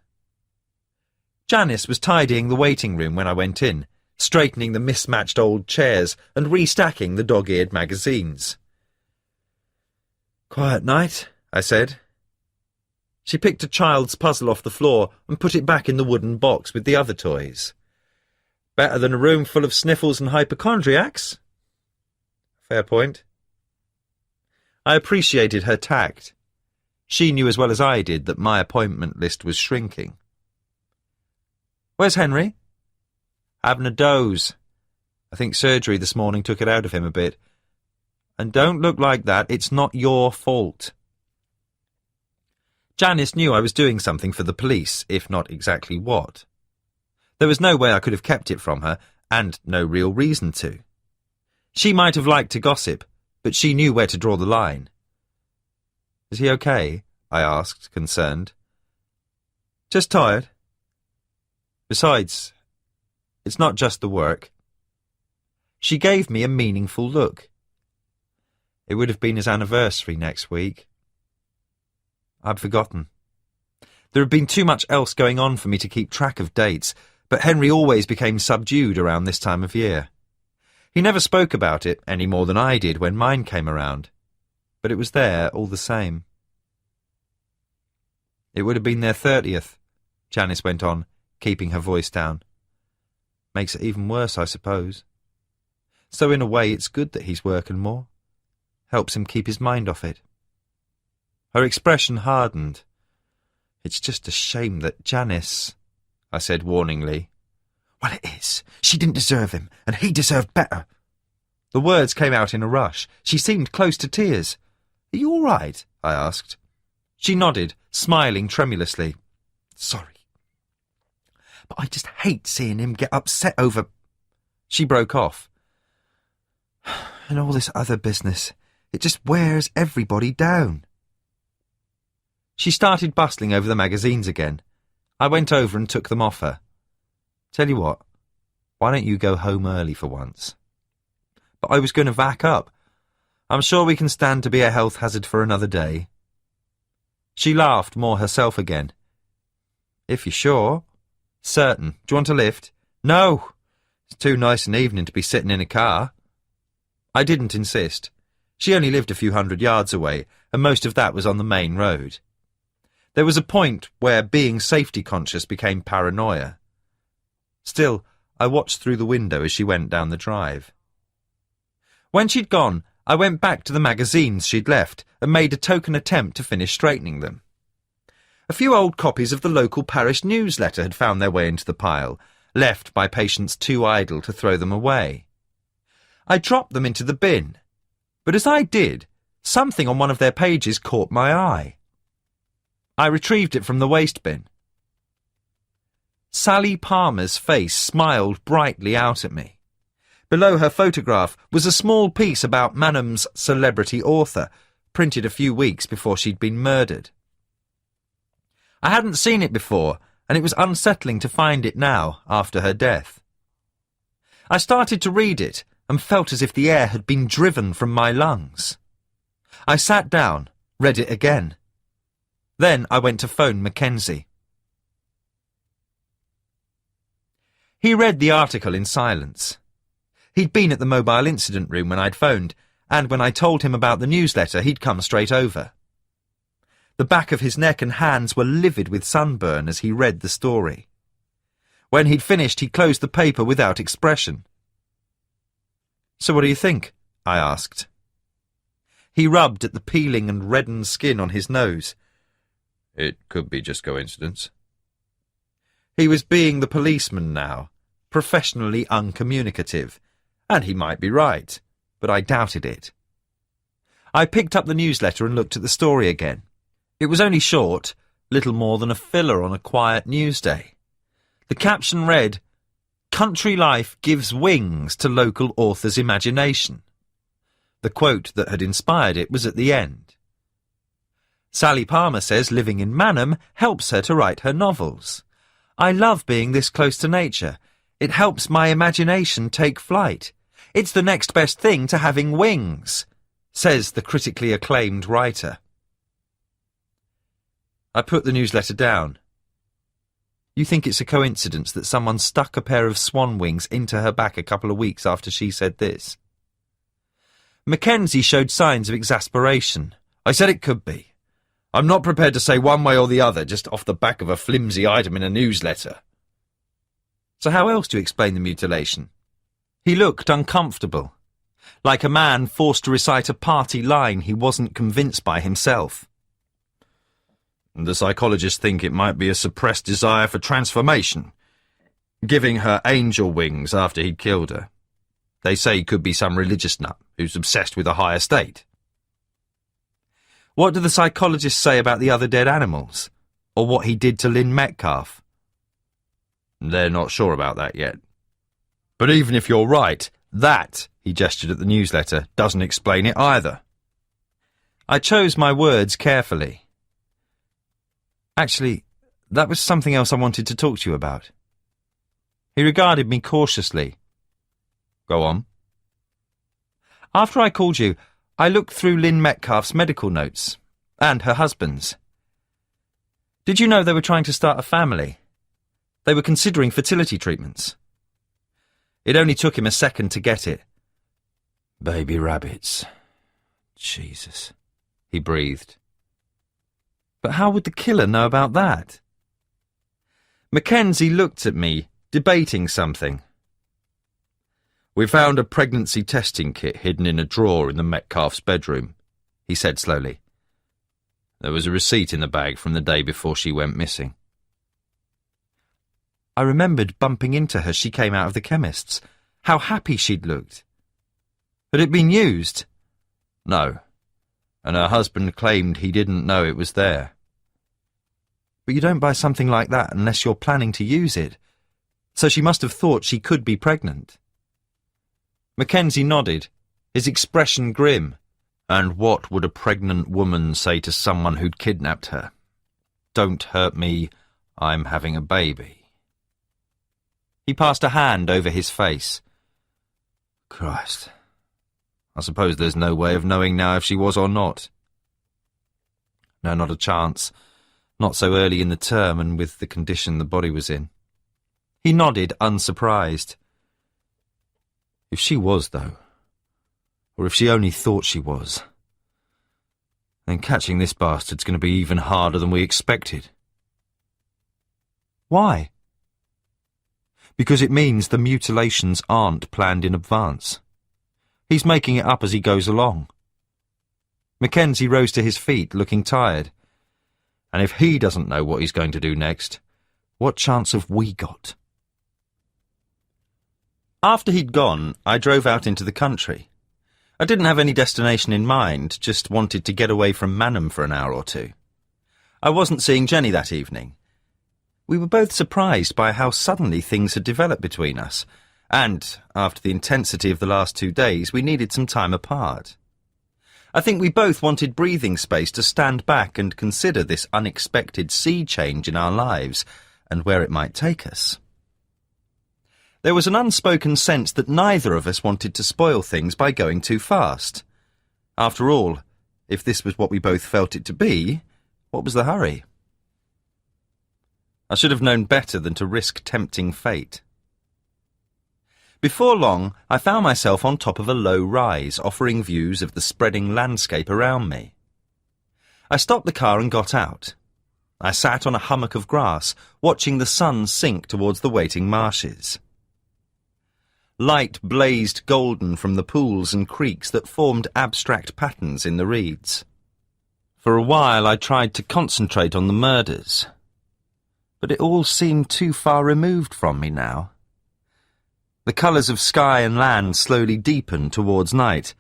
Janice was tidying the waiting room when I went in, straightening the mismatched old chairs and restacking the dog-eared magazines. "Quiet night," I said. She picked a child's puzzle off the floor and put it back in the wooden box with the other toys. "Better than a room full of sniffles and hypochondriacs." Fair point. I appreciated her tact. She knew as well as I did that my appointment list was shrinking. "Where's Henry?" "Having a doze. I think surgery this morning took it out of him a bit. And don't look like that, it's not your fault." Janice knew I was doing something for the police, if not exactly what. There was no way I could have kept it from her, and no real reason to. She might have liked to gossip, but she knew where to draw the line. "Is he okay?" I asked, concerned. "Just tired. Besides, it's not just the work." She gave me a meaningful look. "It would have been his anniversary next week." I'd forgotten. There had been too much else going on for me to keep track of dates, but Henry always became subdued around this time of year. He never spoke about it any more than I did when mine came around, but it was there all the same. "It would have been their 30th, Janice went on, keeping her voice down. "Makes it even worse, I suppose. So in a way it's good that he's working more. Helps him keep his mind off it." Her expression hardened. "It's just a shame that Janice," I said warningly. "Well, it is. She didn't deserve him, and he deserved better." The words came out in a rush. She seemed close to tears. "Are you all right?" I asked. She nodded, smiling tremulously. "Sorry. But I just hate seeing him get upset over—" She broke off. "And all this other business. It just wears everybody down." She started bustling over the magazines again. I went over and took them off her. "Tell you what, why don't you go home early for once?" "But I was going to vac up. I'm sure we can stand to be a health hazard for another day." She laughed more herself again. "If you're sure." "Certain. Do you want a lift?" "No. It's too nice an evening to be sitting in a car." I didn't insist. She only lived a few hundred yards away, and most of that was on the main road. There was a point where being safety-conscious became paranoia. Still, I watched through the window as she went down the drive. When she'd gone, I went back to the magazines she'd left and made a token attempt to finish straightening them. A few old copies of the local parish newsletter had found their way into the pile, left by patients too idle to throw them away. I dropped them into the bin, but as I did, something on one of their pages caught my eye. I retrieved it from the waste bin. Sally Palmer's face smiled brightly out at me. Below her photograph was a small piece about Manham's celebrity author, printed a few weeks before she'd been murdered. I hadn't seen it before, and it was unsettling to find it now, after her death. I started to read it, and felt as if the air had been driven from my lungs. I sat down, read it again. Then I went to phone Mackenzie. He read the article in silence. He'd been at the mobile incident room when I'd phoned, and when I told him about the newsletter, he'd come straight over. The back of his neck and hands were livid with sunburn as he read the story. When he'd finished, he closed the paper without expression. "So what do you think?" I asked. He rubbed at the peeling and reddened skin on his nose. "It could be just coincidence." He was being the policeman now, professionally uncommunicative, and he might be right, but I doubted it. I picked up the newsletter and looked at the story again. It was only short, little more than a filler on a quiet news day. The caption read, "Country life gives wings to local author's imagination." The quote that had inspired it was at the end. Sally Palmer says living in Manham helps her to write her novels. "I love being this close to nature. It helps my imagination take flight. It's the next best thing to having wings," says the critically acclaimed writer. I put the newsletter down. "You think it's a coincidence that someone stuck a pair of swan wings into her back a couple of weeks after she said this?" Mackenzie showed signs of exasperation. "I said it could be. I'm not prepared to say one way or the other just off the back of a flimsy item in a newsletter." "So how else do you explain the mutilation?" He looked uncomfortable, like a man forced to recite a party line he wasn't convinced by himself. "The psychologists think it might be a suppressed desire for transformation, giving her angel wings after he'd killed her. They say he could be some religious nut who's obsessed with a higher state." "What do the psychologists say about the other dead animals? Or what he did to Lynn Metcalf?" "They're not sure about that yet. But even if you're right, that," he gestured at the newsletter, "doesn't explain it either." I chose my words carefully. "Actually, that was something else I wanted to talk to you about." He regarded me cautiously. "Go on." "After I called you, I looked through Lynn Metcalf's medical notes, and her husband's. Did you know they were trying to start a family? They were considering fertility treatments. It only took him a second to get it." "Baby rabbits. Jesus," he breathed. "But how would the killer know about that?" Mackenzie looked at me, debating something. "We found a pregnancy testing kit hidden in a drawer in the Metcalf's bedroom," he said slowly. "There was a receipt in the bag from the day before she went missing." I remembered bumping into her as she came out of the chemist's. How happy she'd looked. Had it been used? No, and her husband claimed he didn't know it was there. But you don't buy something like that unless you're planning to use it, so she must have thought she could be pregnant. Mackenzie nodded, his expression grim. "And what would a pregnant woman say to someone who'd kidnapped her? Don't hurt me, I'm having a baby." He passed a hand over his face. "Christ, I suppose there's no way of knowing now if she was or not." "No, not a chance. Not so early in the term and with the condition the body was in." He nodded, unsurprised. "If she was, though, or if she only thought she was, then catching this bastard's going to be even harder than we expected." "Why?" "Because it means the mutilations aren't planned in advance. He's making it up as he goes along." Mackenzie rose to his feet, looking tired. And if he doesn't know what he's going to do next, what chance have we got? After he'd gone, I drove out into the country. I didn't have any destination in mind, just wanted to get away from Manham for an hour or two. I wasn't seeing Jenny that evening. We were both surprised by how suddenly things had developed between us, and, after the intensity of the last 2 days, we needed some time apart. I think we both wanted breathing space to stand back and consider this unexpected sea change in our lives and where it might take us. There was an unspoken sense that neither of us wanted to spoil things by going too fast. After all, if this was what we both felt it to be, what was the hurry? I should have known better than to risk tempting fate. Before long, I found myself on top of a low rise, offering views of the spreading landscape around me. I stopped the car and got out. I sat on a hummock of grass, watching the sun sink towards the waiting marshes. Light blazed golden from the pools and creeks that formed abstract patterns in the reeds. For a while I tried to concentrate on the murders, but it all seemed too far removed from me now. The colours of sky and land slowly deepened towards night,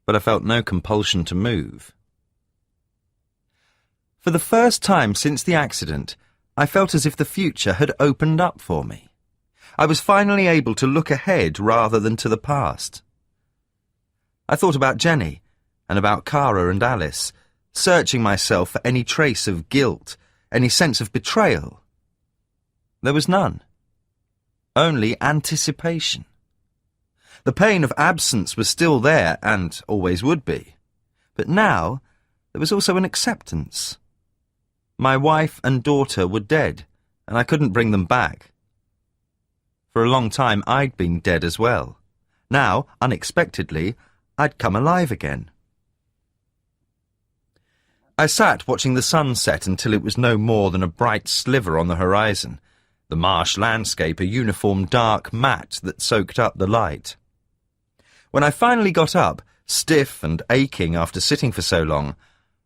but I felt no compulsion to move. For the first time since the accident, I felt as if the future had opened up for me. I was finally able to look ahead rather than to the past. I thought about Jenny and about Cara and Alice, searching myself for any trace of guilt, any sense of betrayal. There was none. Only anticipation. The pain of absence was still there, and always would be. But now there was also an acceptance. My wife and daughter were dead, and I couldn't bring them back. For a long time I'd been dead as well. Now, unexpectedly, I'd come alive again. I sat watching the sun set until it was no more than a bright sliver on the horizon, the marsh landscape a uniform dark mat that soaked up the light. When I finally got up, stiff and aching after sitting for so long,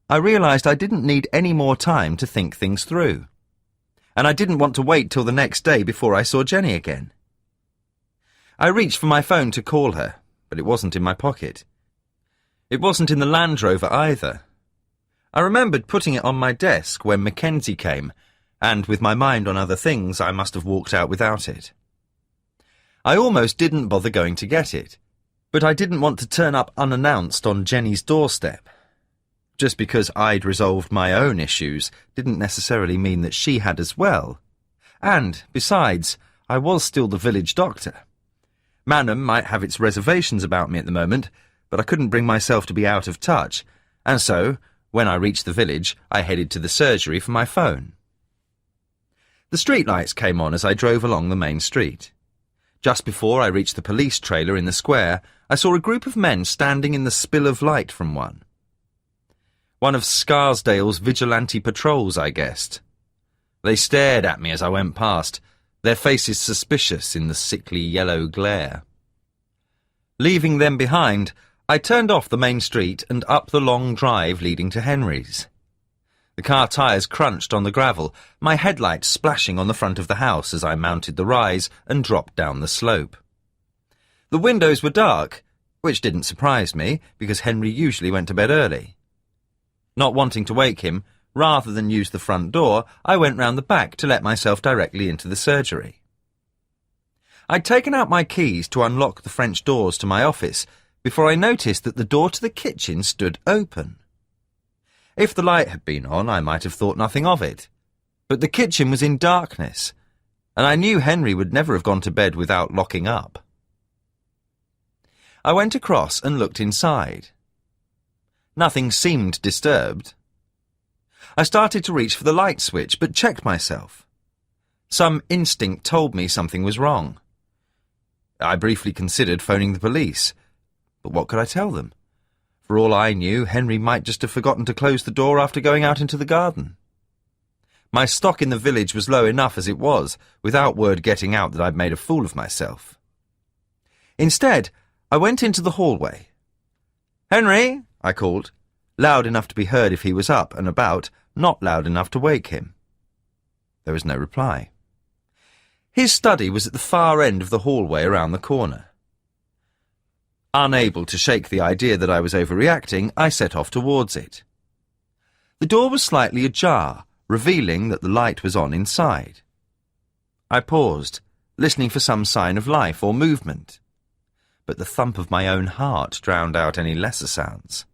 I realised I didn't need any more time to think things through. And I didn't want to wait till the next day before I saw Jenny again. I reached for my phone to call her, but it wasn't in my pocket. It wasn't in the Land Rover either. I remembered putting it on my desk when Mackenzie came, and with my mind on other things, I must have walked out without it. I almost didn't bother going to get it, but I didn't want to turn up unannounced on Jenny's doorstep. Just because I'd resolved my own issues didn't necessarily mean that she had as well. And, besides, I was still the village doctor. Manham might have its reservations about me at the moment, but I couldn't bring myself to be out of touch, and so, when I reached the village, I headed to the surgery for my phone. The streetlights came on as I drove along the main street. Just before I reached the police trailer in the square, I saw a group of men standing in the spill of light from one. One of Scarsdale's vigilante patrols, I guessed. They stared at me as I went past, their faces suspicious in the sickly yellow glare. Leaving them behind, I turned off the main street and up the long drive leading to Henry's. The car tyres crunched on the gravel, my headlights splashing on the front of the house as I mounted the rise and dropped down the slope. The windows were dark, which didn't surprise me, because Henry usually went to bed early. Not wanting to wake him, rather than use the front door, I went round the back to let myself directly into the surgery. I'd taken out my keys to unlock the French doors to my office before I noticed that the door to the kitchen stood open. If the light had been on, I might have thought nothing of it. But the kitchen was in darkness, and I knew Henry would never have gone to bed without locking up. I went across and looked inside. Nothing seemed disturbed. I started to reach for the light switch, but checked myself. Some instinct told me something was wrong. I briefly considered phoning the police, but what could I tell them? For all I knew, Henry might just have forgotten to close the door after going out into the garden. My stock in the village was low enough as it was, without word getting out that I'd made a fool of myself. Instead, I went into the hallway. "Henry," I called, loud enough to be heard if he was up and about, not loud enough to wake him. There was no reply. His study was at the far end of the hallway around the corner. Unable to shake the idea that I was overreacting, I set off towards it. The door was slightly ajar, revealing that the light was on inside. I paused, listening for some sign of life or movement, but the thump of my own heart drowned out any lesser sounds.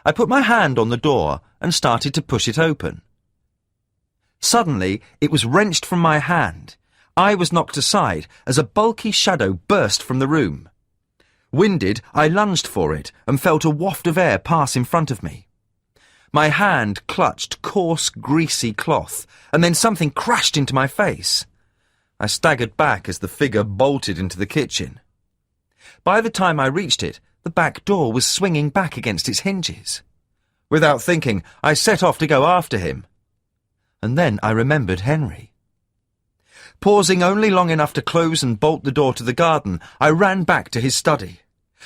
I put my hand on the door and started to push it open. Suddenly, it was wrenched from my hand. I was knocked aside as a bulky shadow burst from the room. Winded, I lunged for it and felt a waft of air pass in front of me. My hand clutched coarse, greasy cloth, and then something crashed into my face. I staggered back as the figure bolted into the kitchen. By the time I reached it, the back door was swinging back against its hinges. Without thinking, I set off to go after him. And then I remembered Henry. Pausing only long enough to close and bolt the door to the garden, I ran back to his study.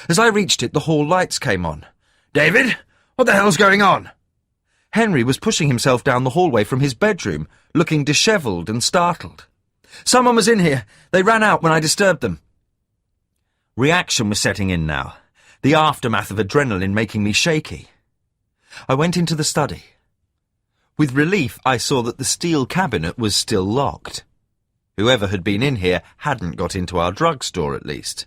As I reached it, the hall lights came on. David, what the hell's going on? Henry was pushing himself down the hallway from his bedroom, looking dishevelled and startled. Someone was in here. They ran out when I disturbed them. Reaction was setting in now, the aftermath of adrenaline making me shaky. I went into the study. With relief, I saw that the steel cabinet was still locked. Whoever had been in here hadn't got into our drugstore, at least.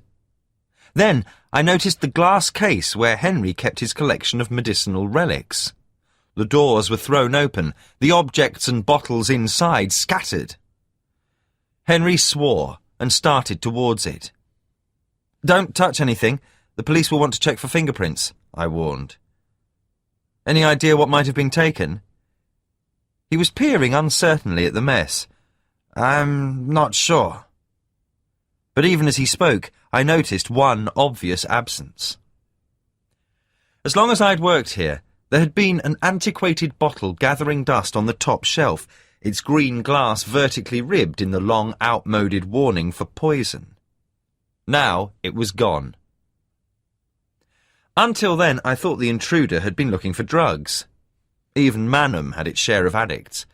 Then I noticed the glass case where Henry kept his collection of medicinal relics. The doors were thrown open, the objects and bottles inside scattered. Henry swore and started towards it. "Don't touch anything. The police will want to check for fingerprints," I warned. "Any idea what might have been taken?" He was peering uncertainly at the mess. "I'm not sure." But even as he spoke, I noticed one obvious absence. As long as I'd worked here, there had been an antiquated bottle gathering dust on the top shelf, its green glass vertically ribbed in the long outmoded warning for poison. Now it was gone. Until then, I thought the intruder had been looking for drugs. Even Manham had its share of addicts,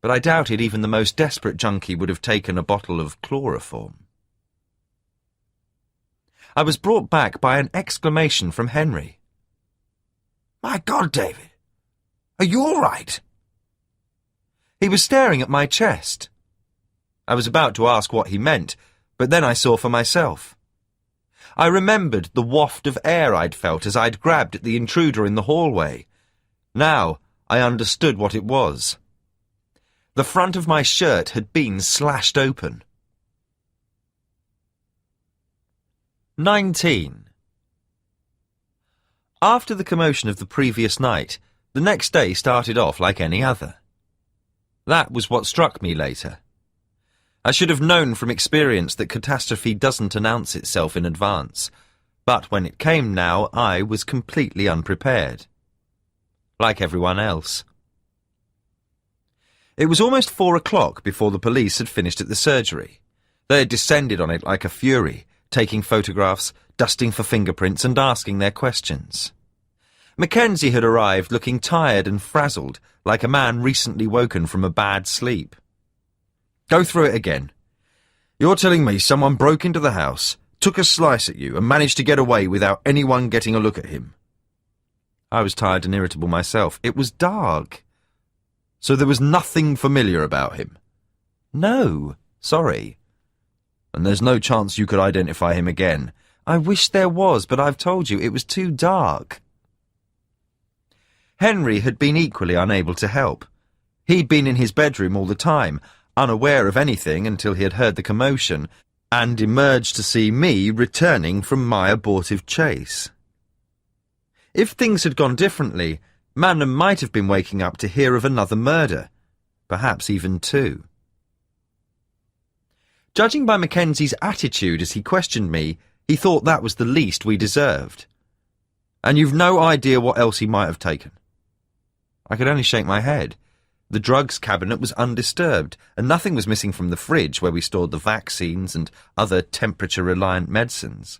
but I doubted even the most desperate junkie would have taken a bottle of chloroform. I was brought back by an exclamation from Henry. "My God, David! Are you all right?" He was staring at my chest. I was about to ask what he meant, but then I saw for myself. I remembered the waft of air I'd felt as I'd grabbed at the intruder in the hallway. Now I understood what it was. The front of my shirt had been slashed open. 19. After the commotion of the previous night, the next day started off like any other. That was what struck me later. I should have known from experience that catastrophe doesn't announce itself in advance, but when it came now, I was completely unprepared. Like everyone else. It was almost 4 o'clock before the police had finished at the surgery. They had descended on it like a fury, taking photographs, dusting for fingerprints and asking their questions. Mackenzie had arrived looking tired and frazzled, like a man recently woken from a bad sleep. "Go through it again. You're telling me someone broke into the house, took a slice at you and managed to get away without anyone getting a look at him?" I was tired and irritable myself. It was dark. "So there was nothing familiar about him?" "No, sorry." "And there's no chance you could identify him again?" "I wish there was, but I've told you, it was too dark." Henry had been equally unable to help. He'd been in his bedroom all the time, unaware of anything until he had heard the commotion, and emerged to see me returning from my abortive chase. If things had gone differently, Manham might have been waking up to hear of another murder, perhaps even 2. Judging by Mackenzie's attitude as he questioned me, he thought that was the least we deserved. "And you've no idea what else he might have taken?" I could only shake my head. The drugs cabinet was undisturbed, and nothing was missing from the fridge where we stored the vaccines and other temperature-reliant medicines.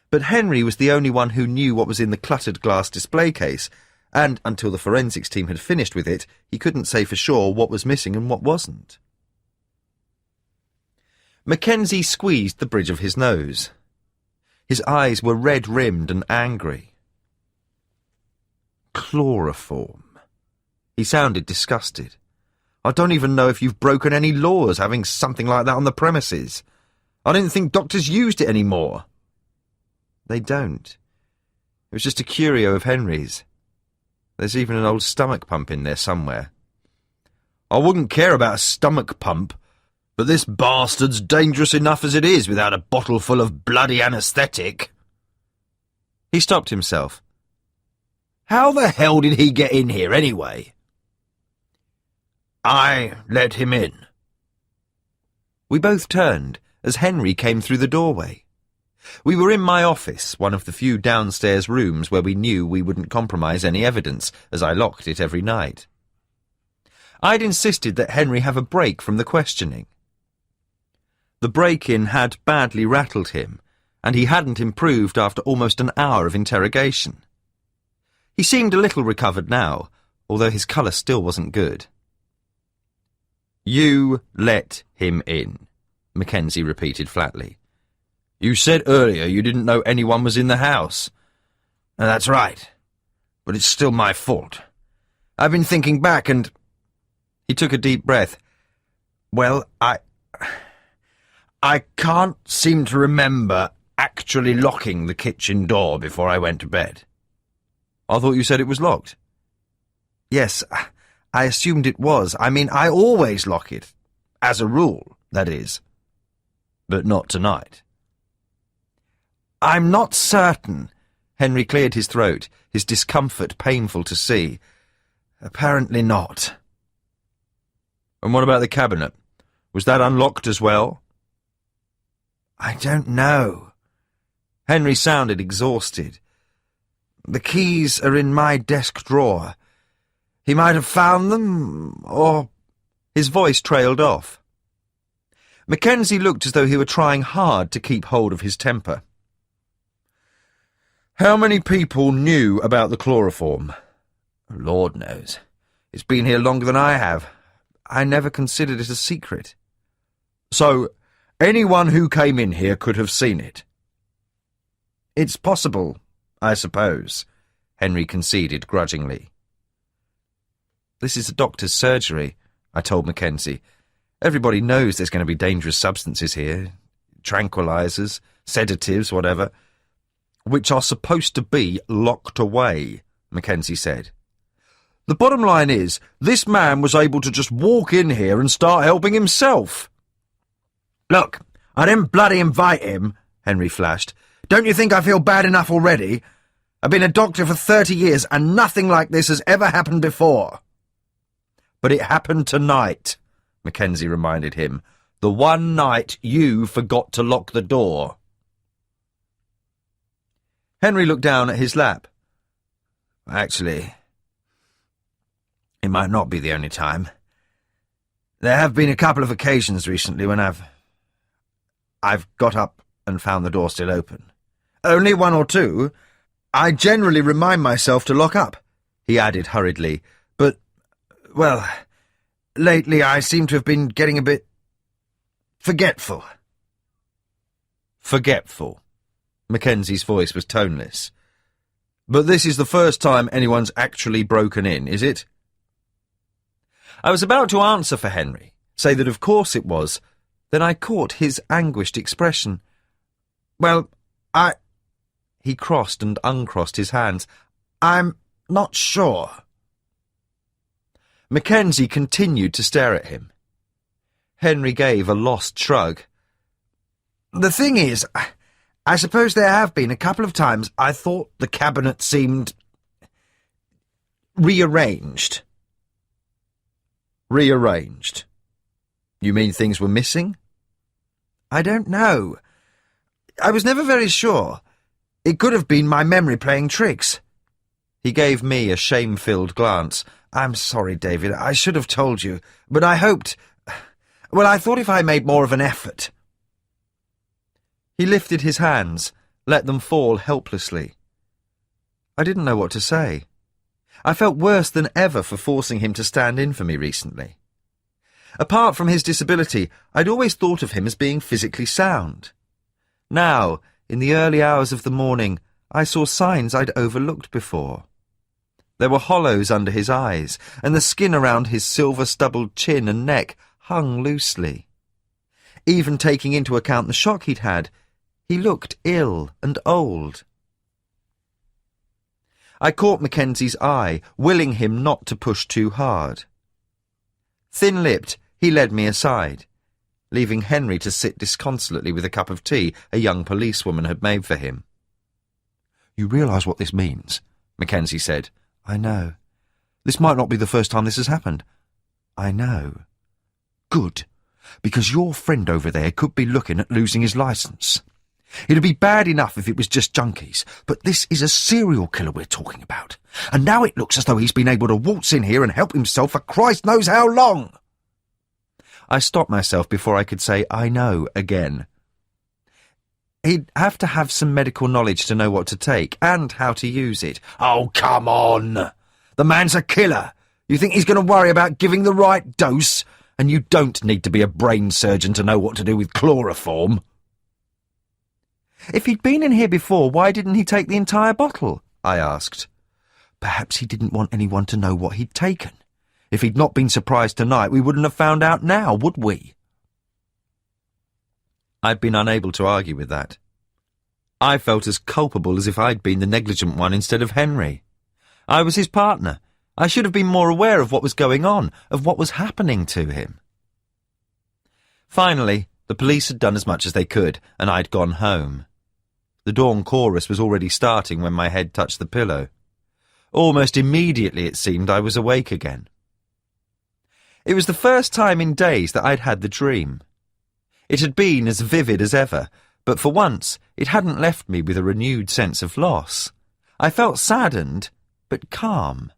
But Henry was the only one who knew what was in the cluttered glass display case, and until the forensics team had finished with it, he couldn't say for sure what was missing and what wasn't. Mackenzie squeezed the bridge of his nose. His eyes were red-rimmed and angry. Chloroform. He sounded disgusted. I don't even know if you've broken any laws having something like that on the premises. I didn't think doctors used it anymore. They don't. It was just a curio of Henry's. There's even an old stomach pump in there somewhere. I wouldn't care about a stomach pump, but this bastard's dangerous enough as it is without a bottle full of bloody anaesthetic. He stopped himself. How the hell did he get in here anyway? I let him in. We both turned as Henry came through the doorway. We were in my office, one of the few downstairs rooms where we knew we wouldn't compromise any evidence, as I locked it every night. I'd insisted that Henry have a break from the questioning. The break-in had badly rattled him, and he hadn't improved after almost an hour of interrogation. He seemed a little recovered now, although his colour still wasn't good. You let him in, Mackenzie repeated flatly. You said earlier you didn't know anyone was in the house. That's right, but it's still my fault. I've been thinking back and... He took a deep breath. Well, I can't seem to remember actually locking the kitchen door before I went to bed. I thought you said it was locked. Yes, I assumed it was. I mean, I always lock it. As a rule, that is. But not tonight. I'm not certain. Henry cleared his throat, his discomfort painful to see. Apparently not. And what about the cabinet? Was that unlocked as well? I don't know. Henry sounded exhausted. The keys are in my desk drawer. He might have found them, or... His voice trailed off. Mackenzie looked as though he were trying hard to keep hold of his temper. How many people knew about the chloroform? Lord knows. It's been here longer than I have. I never considered it a secret. So, anyone who came in here could have seen it? It's possible, I suppose, Henry conceded grudgingly. This is a doctor's surgery, I told Mackenzie. Everybody knows there's going to be dangerous substances here. Tranquilizers, sedatives, whatever. Which are supposed to be locked away, Mackenzie said. The bottom line is, this man was able to just walk in here and start helping himself. Look, I didn't bloody invite him, Henry flashed. Don't you think I feel bad enough already? I've been a doctor for 30 years and nothing like this has ever happened before. But it happened tonight, Mackenzie reminded him. The one night you forgot to lock the door. Henry looked down at his lap. Actually, it might not be the only time. There have been a couple of occasions recently when I've got up and found the door still open. Only one or two. I generally remind myself to lock up, he added hurriedly, but, well, lately I seem to have been getting a bit forgetful. Forgetful? Mackenzie's voice was toneless. But this is the first time anyone's actually broken in, is it? I was about to answer for Henry, say that of course it was, then I caught his anguished expression. Well, He crossed and uncrossed his hands. I'm not sure. Mackenzie continued to stare at him. Henry gave a lost shrug. The thing is, I suppose there have been a couple of times I thought the cabinet seemed rearranged. Rearranged? You mean things were missing? I don't know. I was never very sure. It could have been my memory playing tricks. He gave me a shame-filled glance. I'm sorry, David, I should have told you, but I hoped... Well, I thought if I made more of an effort... He lifted his hands, let them fall helplessly. I didn't know what to say. I felt worse than ever for forcing him to stand in for me recently. Apart from his disability, I'd always thought of him as being physically sound. Now, in the early hours of the morning, I saw signs I'd overlooked before. There were hollows under his eyes, and the skin around his silver-stubbled chin and neck hung loosely. Even taking into account the shock he'd had, he looked ill and old. I caught Mackenzie's eye, willing him not to push too hard. Thin-lipped, he led me aside, leaving Henry to sit disconsolately with a cup of tea a young policewoman had made for him. "You realise what this means?" Mackenzie said. "I know." "This might not be the first time this has happened." "I know." "Good, because your friend over there could be looking at losing his licence. It'd be bad enough if it was just junkies, but this is a serial killer we're talking about, and now it looks as though he's been able to waltz in here and help himself for Christ knows how long." I stopped myself before I could say "I know" again. He'd have to have some medical knowledge to know what to take, and how to use it. "Oh, come on! The man's a killer. You think he's going to worry about giving the right dose? And you don't need to be a brain surgeon to know what to do with chloroform." "If he'd been in here before, why didn't he take the entire bottle?" I asked. "Perhaps he didn't want anyone to know what he'd taken. If he'd not been surprised tonight, we wouldn't have found out now, would we?" I'd been unable to argue with that. I felt as culpable as if I'd been the negligent one instead of Henry. I was his partner. I should have been more aware of what was going on, of what was happening to him. Finally, the police had done as much as they could, and I'd gone home. The dawn chorus was already starting when my head touched the pillow. Almost immediately, it seemed, I was awake again. It was the first time in days that I'd had the dream. It had been as vivid as ever, but for once it hadn't left me with a renewed sense of loss. I felt saddened, but calm.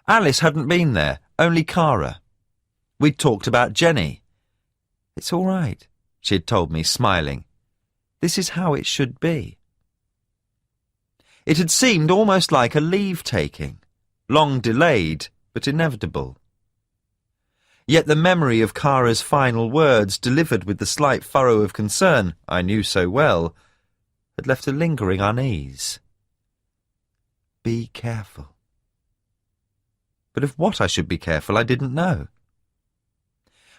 Alice hadn't been there, only Cara. We'd talked about Jenny. "It's all right," she had told me, smiling. "This is how it should be." It had seemed almost like a leave-taking, long delayed, but inevitable. Yet the memory of Cara's final words, delivered with the slight furrow of concern I knew so well, had left a lingering unease. Be careful. But of what I should be careful I didn't know.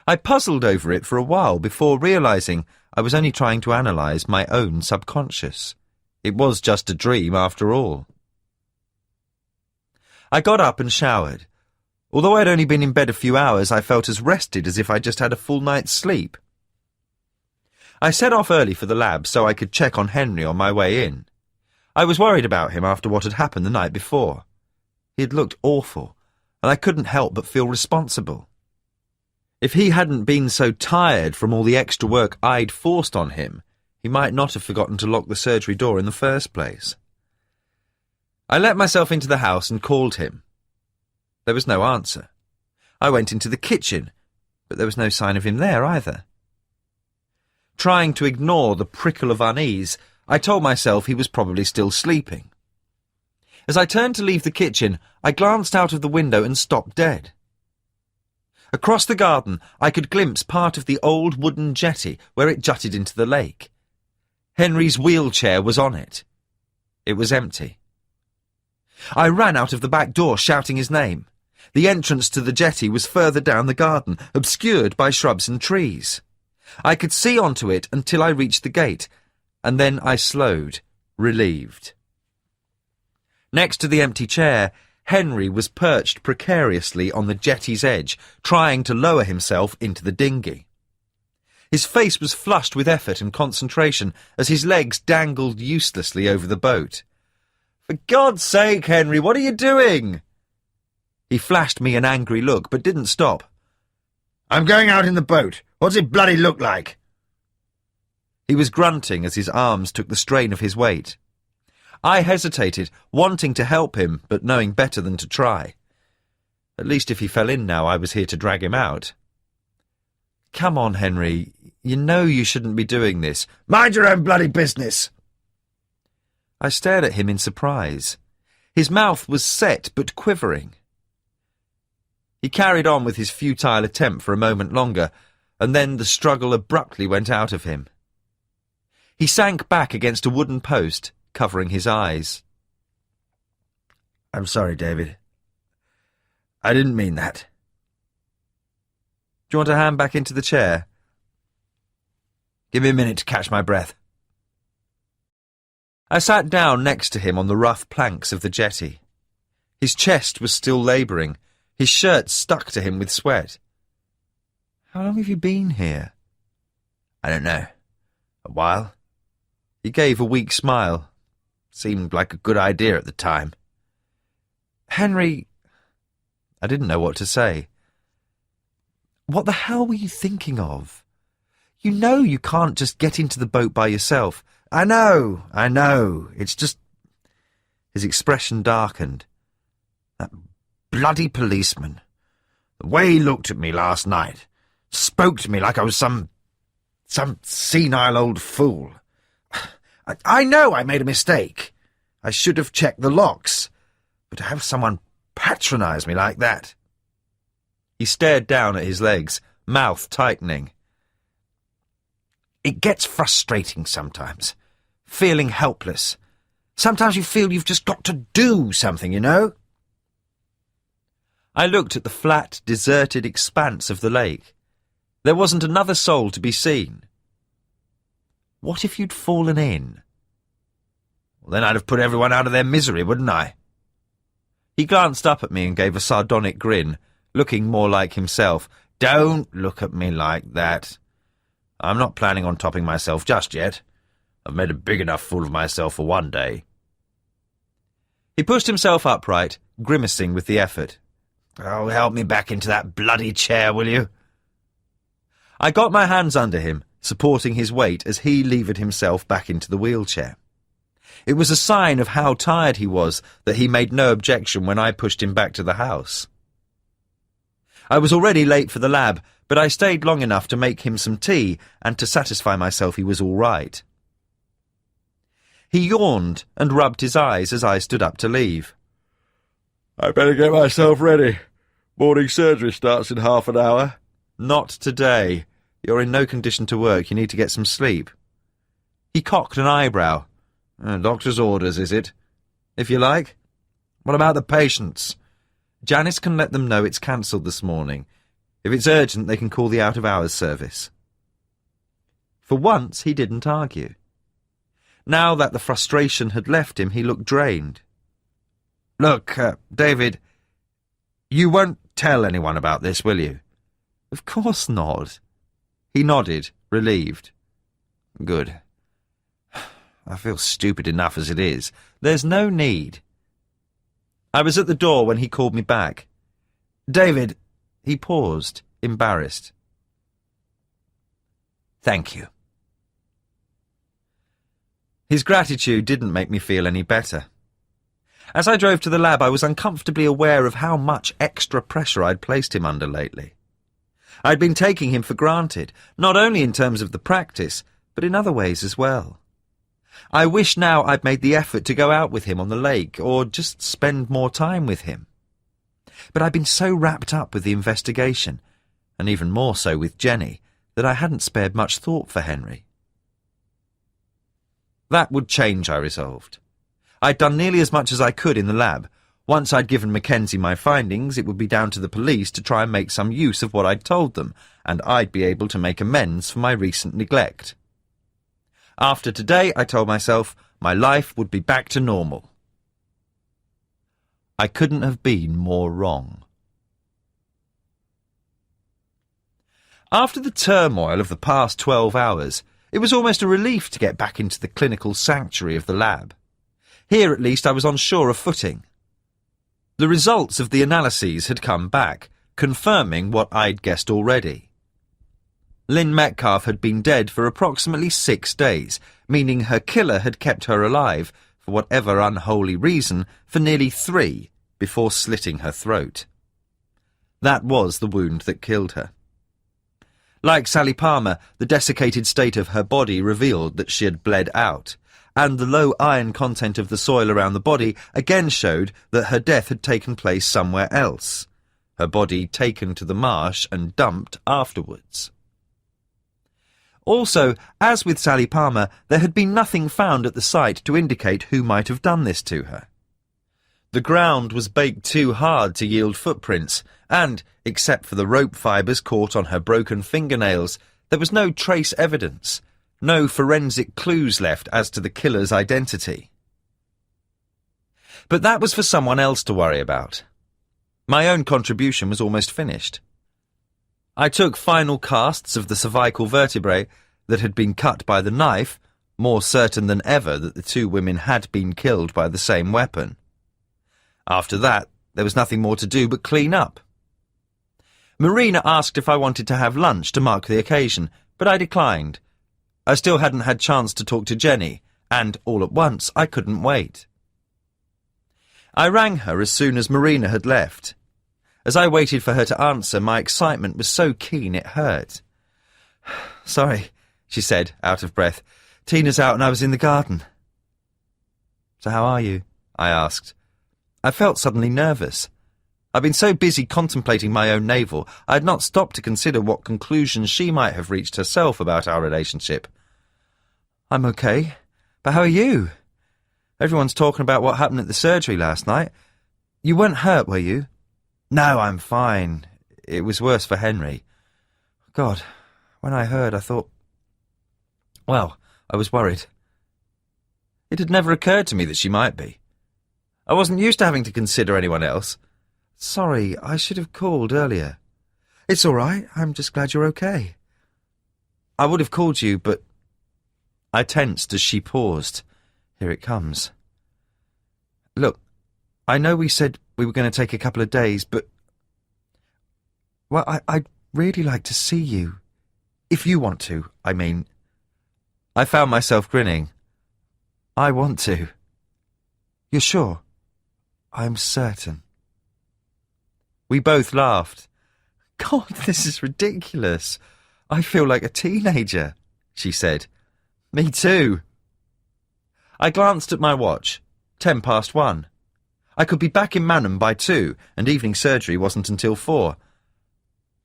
I puzzled over it for a while before realising I was only trying to analyse my own subconscious. It was just a dream after all. I got up and showered. Although I'd only been in bed a few hours, I felt as rested as if I'd just had a full night's sleep. I set off early for the lab so I could check on Henry on my way in. I was worried about him after what had happened the night before. He had looked awful, and I couldn't help but feel responsible. If he hadn't been so tired from all the extra work I'd forced on him, he might not have forgotten to lock the surgery door in the first place. I let myself into the house and called him. There was no answer. I went into the kitchen, but there was no sign of him there either. Trying to ignore the prickle of unease, I told myself he was probably still sleeping. As I turned to leave the kitchen, I glanced out of the window and stopped dead. Across the garden, I could glimpse part of the old wooden jetty where it jutted into the lake. Henry's wheelchair was on it. It was empty. I ran out of the back door, shouting his name. The entrance to the jetty was further down the garden, obscured by shrubs and trees. I could see onto it until I reached the gate, and then I slowed, relieved. Next to the empty chair, Henry was perched precariously on the jetty's edge, trying to lower himself into the dinghy. His face was flushed with effort and concentration as his legs dangled uselessly over the boat. "For God's sake, Henry, what are you doing?" He flashed me an angry look, but didn't stop. "I'm going out in the boat. What's it bloody look like?" He was grunting as his arms took the strain of his weight. I hesitated, wanting to help him, but knowing better than to try. At least if he fell in now, I was here to drag him out. "Come on, Henry. You know you shouldn't be doing this." "Mind your own bloody business." I stared at him in surprise. His mouth was set but quivering. He carried on with his futile attempt for a moment longer, and then the struggle abruptly went out of him. He sank back against a wooden post, covering his eyes. I'm sorry, David. I didn't mean that. Do you want a hand back into the chair? Give me a minute to catch my breath. I sat down next to him on the rough planks of the jetty. His chest was still labouring. His shirt stuck to him with sweat. How long have you been here? I don't know. A while. He gave a weak smile. Seemed like a good idea at the time. Henry... I didn't know what to say. What the hell were you thinking of? You know you can't just get into the boat by yourself. I know. It's just... His expression darkened. That bloody policeman. The way he looked at me last night. Spoke to me like I was some senile old fool. I know I made a mistake. I should have checked the locks. But to have someone patronise me like that... He stared down at his legs, mouth tightening. It gets frustrating sometimes. Feeling helpless. Sometimes you feel you've just got to do something, you know? I looked at the flat, deserted expanse of the lake. There wasn't another soul to be seen. What if you'd fallen in? Well, then I'd have put everyone out of their misery, wouldn't I? He glanced up at me and gave a sardonic grin, looking more like himself. Don't look at me like that. I'm not planning on topping myself just yet. I've made a big enough fool of myself for one day. He pushed himself upright, grimacing with the effort. Oh, help me back into that bloody chair, will you? I got my hands under him, supporting his weight as he levered himself back into the wheelchair. It was a sign of how tired he was that he made no objection when I pushed him back to the house. I was already late for the lab, but I stayed long enough to make him some tea and to satisfy myself he was all right. He yawned and rubbed his eyes as I stood up to leave. I better get myself ready. Morning surgery starts in half an hour. Not today. You're in no condition to work. You need to get some sleep. He cocked an eyebrow. Doctor's orders, is it? If you like. What about the patients? Janice can let them know it's cancelled this morning. If it's urgent, they can call the out-of-hours service. For once, he didn't argue. Now that the frustration had left him, he looked drained. Look, David, you won't tell anyone about this, will you? Of course not. He nodded, relieved. Good. I feel stupid enough as it is. There's no need. I was at the door when he called me back. David... He paused, embarrassed. Thank you. His gratitude didn't make me feel any better. As I drove to the lab, I was uncomfortably aware of how much extra pressure I'd placed him under lately. I'd been taking him for granted, not only in terms of the practice, but in other ways as well. I wish now I'd made the effort to go out with him on the lake, or just spend more time with him. But I'd been so wrapped up with the investigation, and even more so with Jenny, that I hadn't spared much thought for Henry. That would change, I resolved. I'd done nearly as much as I could in the lab. Once I'd given Mackenzie my findings, it would be down to the police to try and make some use of what I'd told them, and I'd be able to make amends for my recent neglect. After today, I told myself, my life would be back to normal. I couldn't have been more wrong. After the turmoil of the past 12 hours, it was almost a relief to get back into the clinical sanctuary of the lab. Here, at least, I was on surer footing. The results of the analyses had come back, confirming what I'd guessed already. Lynn Metcalf had been dead for approximately 6 days, meaning her killer had kept her alive, for whatever unholy reason, for nearly 3 before slitting her throat. That was the wound that killed her. Like Sally Palmer, the desiccated state of her body revealed that she had bled out, and the low iron content of the soil around the body again showed that her death had taken place somewhere else, her body taken to the marsh and dumped afterwards. Also, as with Sally Palmer, there had been nothing found at the site to indicate who might have done this to her. The ground was baked too hard to yield footprints, and, except for the rope fibres caught on her broken fingernails, there was no trace evidence, no forensic clues left as to the killer's identity. But that was for someone else to worry about. My own contribution was almost finished. I took final casts of the cervical vertebrae that had been cut by the knife, more certain than ever that the two women had been killed by the same weapon. After that, there was nothing more to do but clean up. Marina asked if I wanted to have lunch to mark the occasion, but I declined. I still hadn't had chance to talk to Jenny, and all at once I couldn't wait. I rang her as soon as Marina had left. As I waited for her to answer, my excitement was so keen it hurt. "Sorry," she said, out of breath. "Tina's out and I was in the garden." "So how are you?" I asked. I felt suddenly nervous. I'd been so busy contemplating my own navel, I had not stopped to consider what conclusions she might have reached herself about our relationship. "I'm okay, but how are you? Everyone's talking about what happened at the surgery last night. You weren't hurt, were you?" "No, I'm fine. It was worse for Henry." "God, when I heard, I thought... Well, I was worried. It had never occurred to me that she might be. I wasn't used to having to consider anyone else. Sorry, I should have called earlier." "It's all right. I'm just glad you're okay." "I would have called you, but..." I tensed as she paused. Here it comes. "Look, I know we said we were going to take a couple of days, but... Well, I'd really like to see you. If you want to, I mean." I found myself grinning. "I want to." "You're sure?" "I'm certain." We both laughed. "God, this is ridiculous. I feel like a teenager," she said. "Me too." I glanced at my watch. 1:10. I could be back in Manham by 2, and evening surgery wasn't until 4.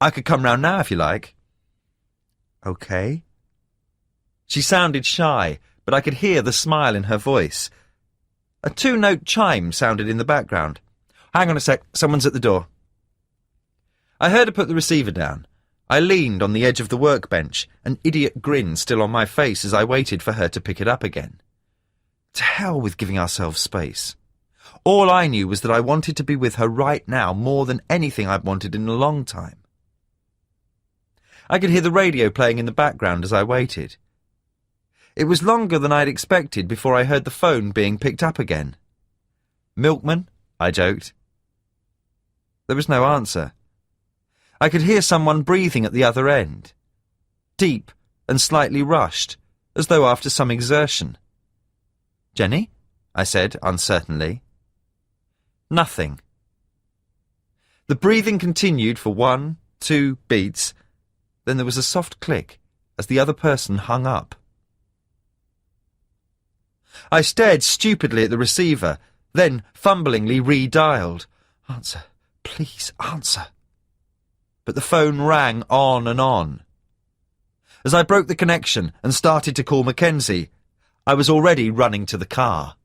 "I could come round now if you like." "Okay." She sounded shy, but I could hear the smile in her voice. A 2-note chime sounded in the background. "Hang on a sec, someone's at the door." I heard her put the receiver down. I leaned on the edge of the workbench, an idiot grin still on my face as I waited for her to pick it up again. To hell with giving ourselves space. All I knew was that I wanted to be with her right now more than anything I'd wanted in a long time. I could hear the radio playing in the background as I waited. It was longer than I'd expected before I heard the phone being picked up again. "Milkman?" I joked. There was no answer. I could hear someone breathing at the other end. Deep and slightly rushed, as though after some exertion. "Jenny?" I said uncertainly. Nothing. The breathing continued for 1, 2 beats, then there was a soft click as the other person hung up. I stared stupidly at the receiver, then fumblingly redialed. "Answer, please, answer." But the phone rang on and on. As I broke the connection and started to call Mackenzie, I was already running to the car.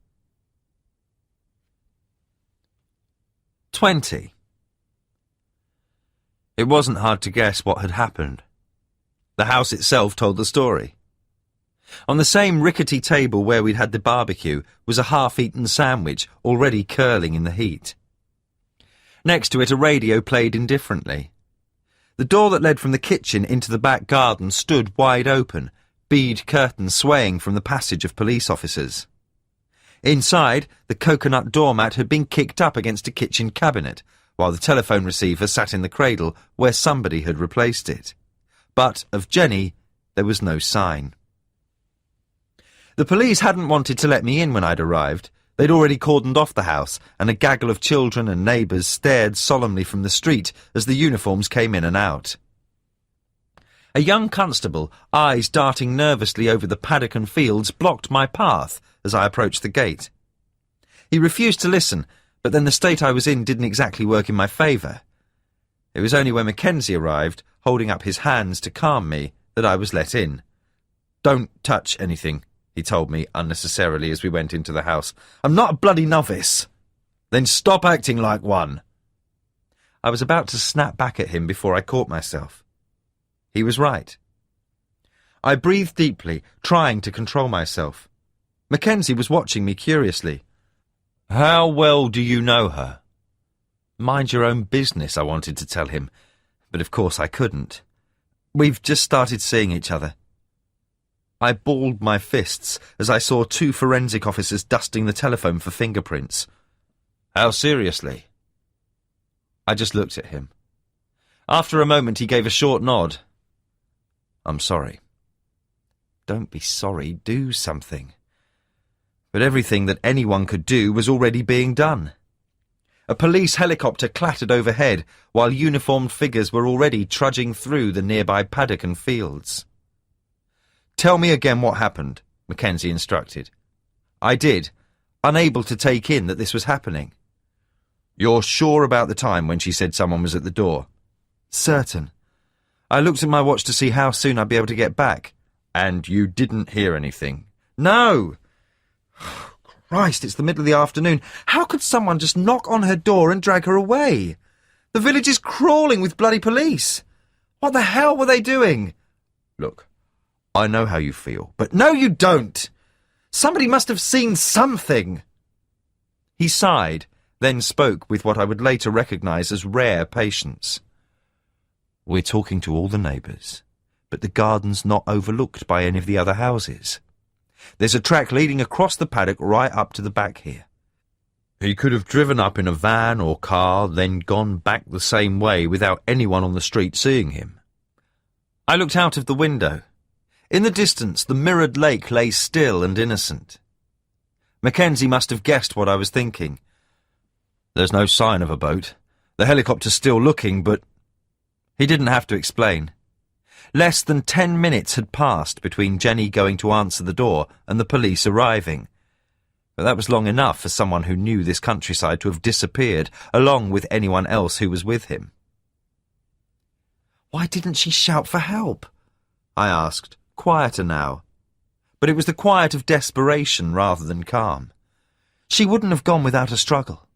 20. It wasn't hard to guess what had happened. The house itself told the story. On the same rickety table where we'd had the barbecue was a half-eaten sandwich already curling in the heat. Next to it a radio played indifferently. The door that led from the kitchen into the back garden stood wide open, bead curtains swaying from the passage of police officers. Inside, the coconut doormat had been kicked up against a kitchen cabinet, while the telephone receiver sat in the cradle where somebody had replaced it. But of Jenny, there was no sign. The police hadn't wanted to let me in when I'd arrived. They'd already cordoned off the house, and a gaggle of children and neighbours stared solemnly from the street as the uniforms came in and out. A young constable, eyes darting nervously over the paddock and fields, blocked my path as I approached the gate. He refused to listen, but then the state I was in didn't exactly work in my favour. It was only when Mackenzie arrived, holding up his hands to calm me, that I was let in. "Don't touch anything," he told me unnecessarily as we went into the house. "I'm not a bloody novice." "Then stop acting like one." I was about to snap back at him before I caught myself. He was right. I breathed deeply, trying to control myself. Mackenzie was watching me curiously. "How well do you know her?" "Mind your own business," I wanted to tell him, but of course I couldn't. "We've just started seeing each other." I balled my fists as I saw 2 forensic officers dusting the telephone for fingerprints. "How seriously?" I just looked at him. After a moment he gave a short nod. "I'm sorry." "Don't be sorry, do something." But everything that anyone could do was already being done. A police helicopter clattered overhead, while uniformed figures were already trudging through the nearby paddock and fields. "Tell me again what happened," Mackenzie instructed. I did, unable to take in that this was happening. "You're sure about the time when she said someone was at the door?" "Certain. I looked at my watch to see how soon I'd be able to get back." "And you didn't hear anything?" "No." Christ, it's the middle of the afternoon. How could someone just knock on her door and drag her away? The village is crawling with bloody police. What the hell were they doing? "Look, I know how you feel, but..." "No, you don't! Somebody must have seen something." He sighed, then spoke with what I would later recognise as rare patience. "We're talking to all the neighbours, but the garden's not overlooked by any of the other houses. There's a track leading across the paddock right up to the back here. He could have driven up in a van or car, then gone back the same way without anyone on the street seeing him." I looked out of the window. In the distance, the mirrored lake lay still and innocent. Mackenzie must have guessed what I was thinking. "There's no sign of a boat. The helicopter's still looking, but..." He didn't have to explain. Less than 10 minutes had passed between Jenny going to answer the door and the police arriving. But that was long enough for someone who knew this countryside to have disappeared, along with anyone else who was with him. "Why didn't she shout for help?" I asked, quieter now. But it was the quiet of desperation rather than calm. She wouldn't have gone without a struggle.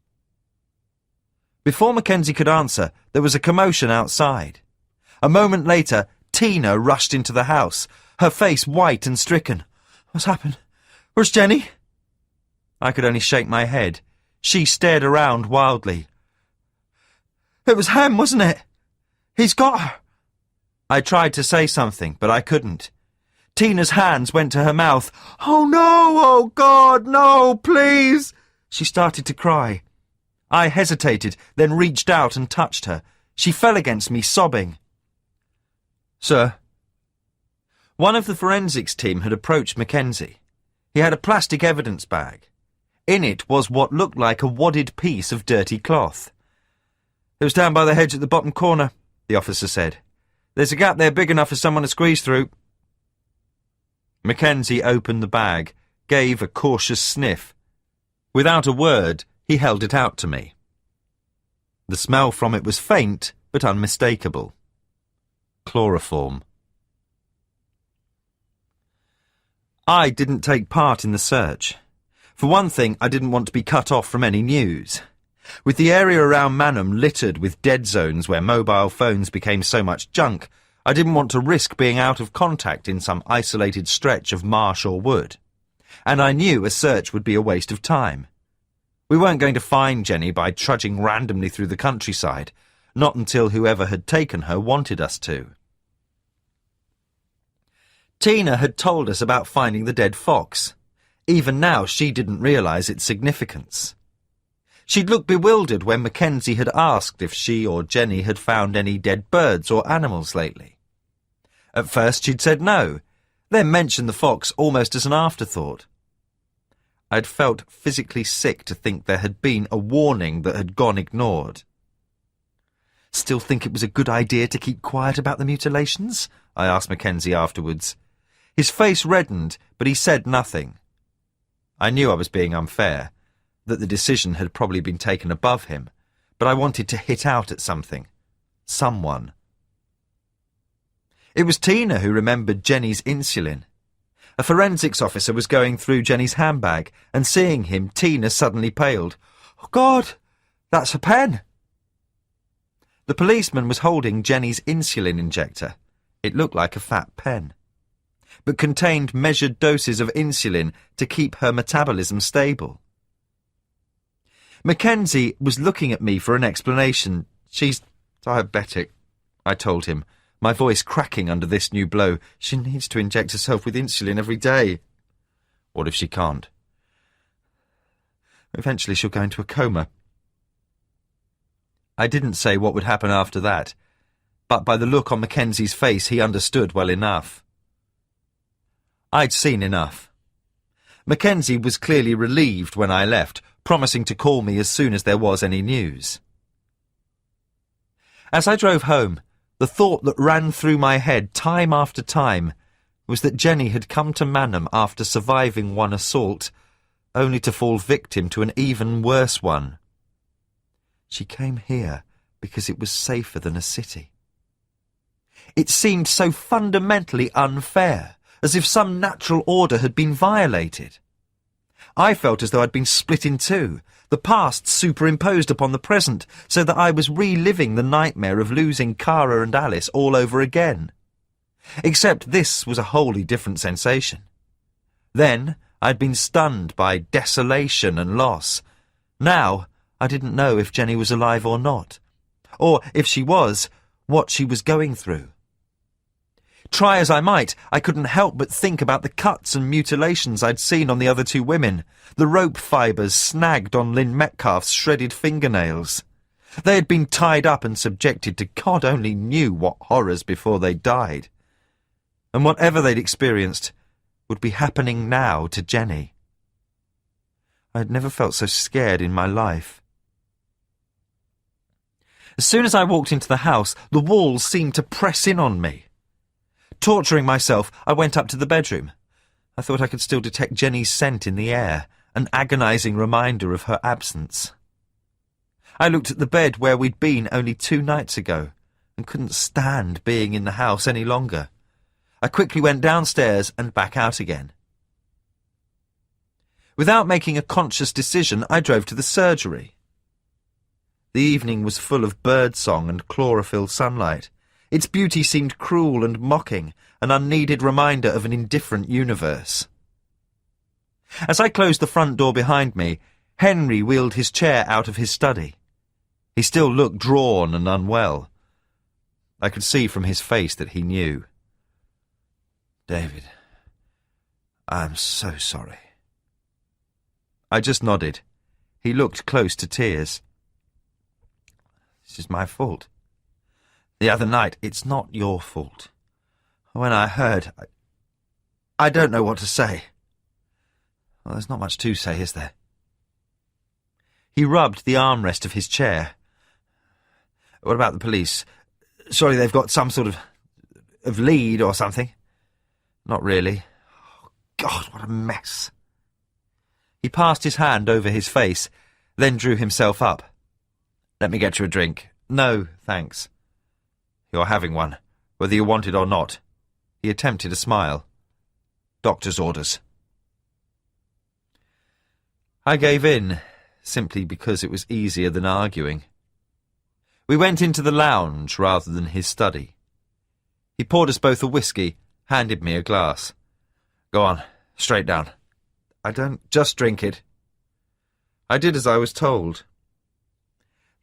Before Mackenzie could answer, there was a commotion outside. A moment later, Tina rushed into the house, her face white and stricken. "What's happened? Where's Jenny?" I could only shake my head. She stared around wildly. "It was Ham, wasn't it? He's got her." I tried to say something, but I couldn't. Tina's hands went to her mouth. "Oh no! Oh God, no, please!" She started to cry. I hesitated, then reached out and touched her. She fell against me, sobbing. "Sir?" One of the forensics team had approached Mackenzie. He had a plastic evidence bag. In it was what looked like a wadded piece of dirty cloth. "It was down by the hedge at the bottom corner," the officer said. "There's a gap there big enough for someone to squeeze through." Mackenzie opened the bag, gave a cautious sniff. Without a word, he held it out to me. The smell from it was faint, but unmistakable. Chloroform. I didn't take part in the search. For one thing, I didn't want to be cut off from any news. With the area around Manham littered with dead zones where mobile phones became so much junk, I didn't want to risk being out of contact in some isolated stretch of marsh or wood. And I knew a search would be a waste of time. We weren't going to find Jenny by trudging randomly through the countryside, not until whoever had taken her wanted us to. Tina had told us about finding the dead fox. Even now, she didn't realise its significance. She'd looked bewildered when Mackenzie had asked if she or Jenny had found any dead birds or animals lately. At first she'd said no, then mentioned the fox almost as an afterthought. I'd felt physically sick to think there had been a warning that had gone ignored. "Still think it was a good idea to keep quiet about the mutilations?" I asked Mackenzie afterwards. His face reddened, but he said nothing. I knew I was being unfair, that the decision had probably been taken above him, but I wanted to hit out at something. Someone. It was Tina who remembered Jenny's insulin. A forensics officer was going through Jenny's handbag, and seeing him, Tina suddenly paled. "Oh, God, that's a pen!" The policeman was holding Jenny's insulin injector. It looked like a fat pen, but contained measured doses of insulin to keep her metabolism stable. Mackenzie was looking at me for an explanation. "She's diabetic," I told him, my voice cracking under this new blow. "She needs to inject herself with insulin every day." "What if she can't?" "Eventually she'll go into a coma." I didn't say what would happen after that, but by the look on Mackenzie's face he understood well enough. I'd seen enough. Mackenzie was clearly relieved when I left, promising to call me as soon as there was any news. As I drove home, the thought that ran through my head time after time was that Jenny had come to Manham after surviving one assault, only to fall victim to an even worse one. She came here because it was safer than a city. It seemed so fundamentally unfair, as if some natural order had been violated. I felt as though I'd been split in two, the past superimposed upon the present, so that I was reliving the nightmare of losing Cara and Alice all over again. Except this was a wholly different sensation. Then I'd been stunned by desolation and loss. Now I didn't know if Jenny was alive or not, or if she was, what she was going through. Try as I might, I couldn't help but think about the cuts and mutilations I'd seen on the other two women, the rope fibres snagged on Lynn Metcalf's shredded fingernails. They had been tied up and subjected to God only knew what horrors before they died. And whatever they'd experienced would be happening now to Jenny. I had never felt so scared in my life. As soon as I walked into the house, the walls seemed to press in on me. Torturing myself, I went up to the bedroom. I thought I could still detect Jenny's scent in the air, an agonising reminder of her absence. I looked at the bed where we'd been only 2 nights ago, and couldn't stand being in the house any longer. I quickly went downstairs and back out again. Without making a conscious decision, I drove to the surgery. The evening was full of birdsong and chlorophyll sunlight. Its beauty seemed cruel and mocking, an unneeded reminder of an indifferent universe. As I closed the front door behind me, Henry wheeled his chair out of his study. He still looked drawn and unwell. I could see from his face that he knew. "David, I'm so sorry." I just nodded. He looked close to tears. "This is my fault. The other night, it's not your fault. When I heard, I don't know what to say." "Well, there's not much to say, is there?" He rubbed the armrest of his chair. "What about the police? Surely they've got some sort of lead or something?" "Not really." Oh, God, what a mess. He passed his hand over his face, then drew himself up. "Let me get you a drink." "No, thanks." "You're having one, whether you want it or not." He attempted a smile. "Doctor's orders." I gave in, simply because it was easier than arguing. We went into the lounge rather than his study. He poured us both a whiskey, handed me a glass. "Go on, straight down." "I don't just drink it." I did as I was told.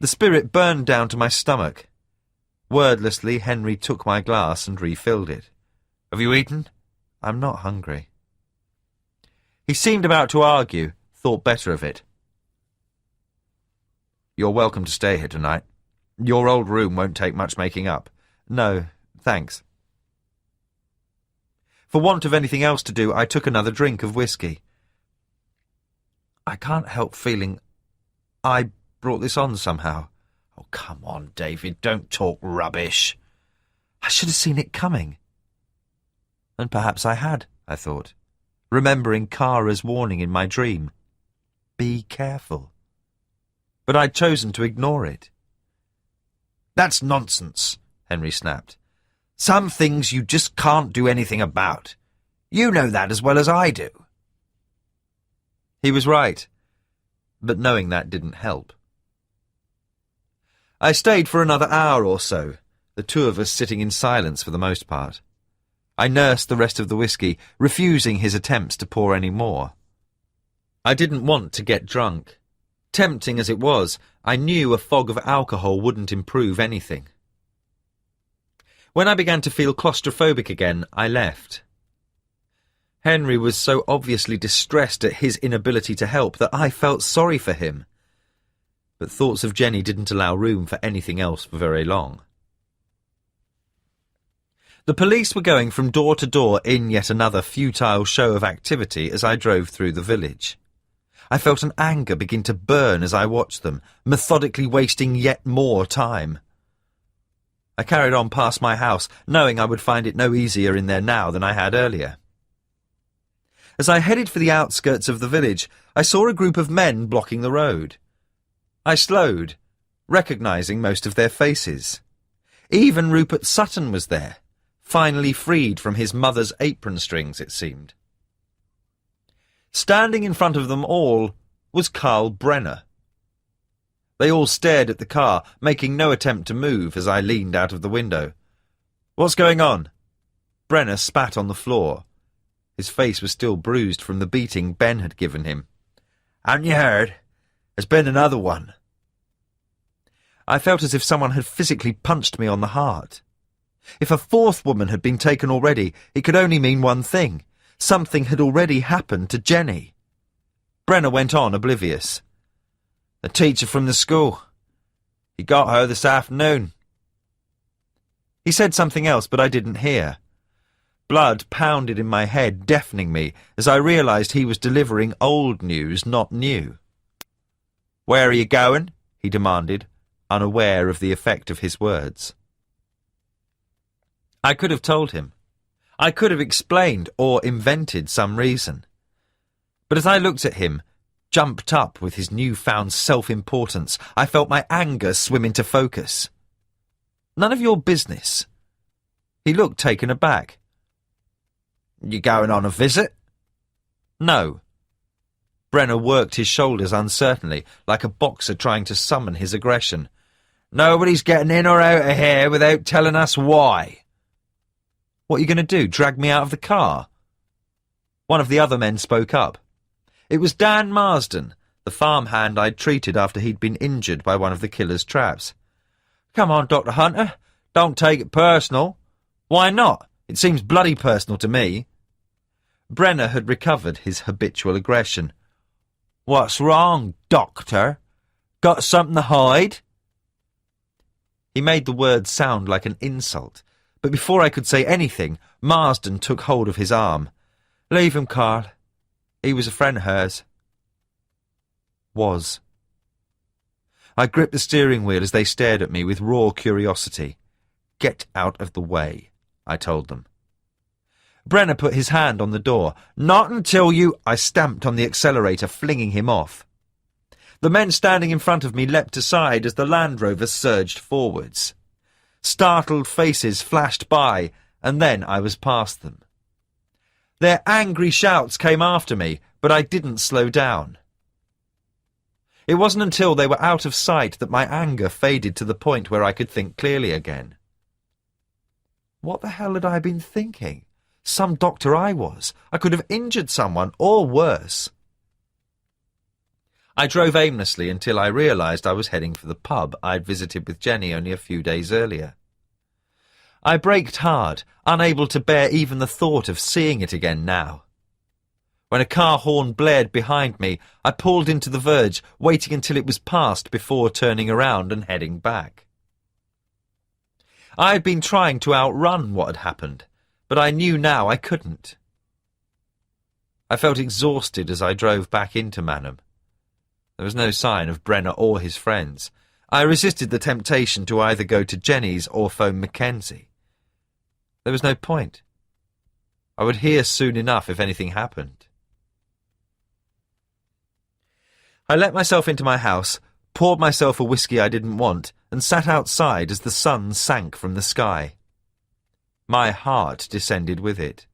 The spirit burned down to my stomach. Wordlessly, Henry took my glass and refilled it. "Have you eaten?" "I'm not hungry." He seemed about to argue, thought better of it. "You're welcome to stay here tonight. Your old room won't take much making up." "No, thanks." For want of anything else to do, I took another drink of whiskey. I can't help feeling I brought this on somehow. "Oh, come on, David, don't talk rubbish." I should have seen it coming. And perhaps I had, I thought. remembering Kara's warning in my dream. Be careful. But I'd chosen to ignore it. That's nonsense, Henry snapped. Some things you just can't do anything about. You know that as well as I do. He was right, but knowing that didn't help. I stayed for another hour or so, the two of us sitting in silence for the most part. I nursed the rest of the whiskey, refusing his attempts to pour any more. I didn't want to get drunk. Tempting as it was, I knew a fog of alcohol wouldn't improve anything. When I began to feel claustrophobic again, I left. Henry was so obviously distressed at his inability to help that I felt sorry for him. But thoughts of Jenny didn't allow room for anything else for very long. The police were going from door to door in yet another futile show of activity as I drove through the village. I felt an anger begin to burn as I watched them, methodically wasting yet more time. I carried on past my house, knowing I would find it no easier in there now than I had earlier. As I headed for the outskirts of the village, I saw a group of men blocking the road. I slowed, recognising most of their faces. Even Rupert Sutton was there, finally freed from his mother's apron strings, it seemed. Standing in front of them all was Carl Brenner. They all stared at the car, making no attempt to move as I leaned out of the window. "What's going on?" Brenner spat on the floor. His face was still bruised from the beating Ben had given him. "Haven't you heard? There's been another one." I felt as if someone had physically punched me on the heart. If a fourth woman had been taken already, it could only mean one thing. Something had already happened to Jenny. Brenner went on, oblivious. "The teacher from the school. He got her this afternoon." He said something else, but I didn't hear. Blood pounded in my head, deafening me, as I realised he was delivering old news, not new. "Where are you going?" he demanded, unaware of the effect of his words. I could have told him. I could have explained or invented some reason. But as I looked at him, jumped up with his newfound self-importance, I felt my anger swim into focus. "None of your business." He looked taken aback. "You going on a visit?" "No." Brenner worked his shoulders uncertainly, like a boxer trying to summon his aggression. "Nobody's getting in or out of here without telling us why." "What are you going to do, drag me out of the car?" One of the other men spoke up. It was Dan Marsden, the farmhand I'd treated after he'd been injured by one of the killer's traps. "Come on, Dr. Hunter, don't take it personal." "Why not? It seems bloody personal to me." Brenner had recovered his habitual aggression. "What's wrong, Doctor? Got something to hide?" He made the words sound like an insult, but before I could say anything, Marsden took hold of his arm. "Leave him, Carl. He was a friend of hers." Was. I gripped the steering wheel as they stared at me with raw curiosity. "Get out of the way," I told them. Brenner put his hand on the door. "Not until you—" I stamped on the accelerator, flinging him off. The men standing in front of me leapt aside as the Land Rover surged forwards. Startled faces flashed by, and then I was past them. Their angry shouts came after me, but I didn't slow down. It wasn't until they were out of sight that my anger faded to the point where I could think clearly again. What the hell had I been thinking? Some doctor I was. I could have injured someone, or worse. I drove aimlessly until I realised I was heading for the pub I'd visited with Jenny only a few days earlier. I braked hard, unable to bear even the thought of seeing it again now. When a car horn blared behind me, I pulled into the verge, waiting until it was past before turning around and heading back. I had been trying to outrun what had happened, but I knew now I couldn't. I felt exhausted as I drove back into Manham. There was no sign of Brenner or his friends. I resisted the temptation to either go to Jenny's or phone Mackenzie. There was no point. I would hear soon enough if anything happened. I let myself into my house, poured myself a whiskey I didn't want, and sat outside as the sun sank from the sky. My heart descended with it.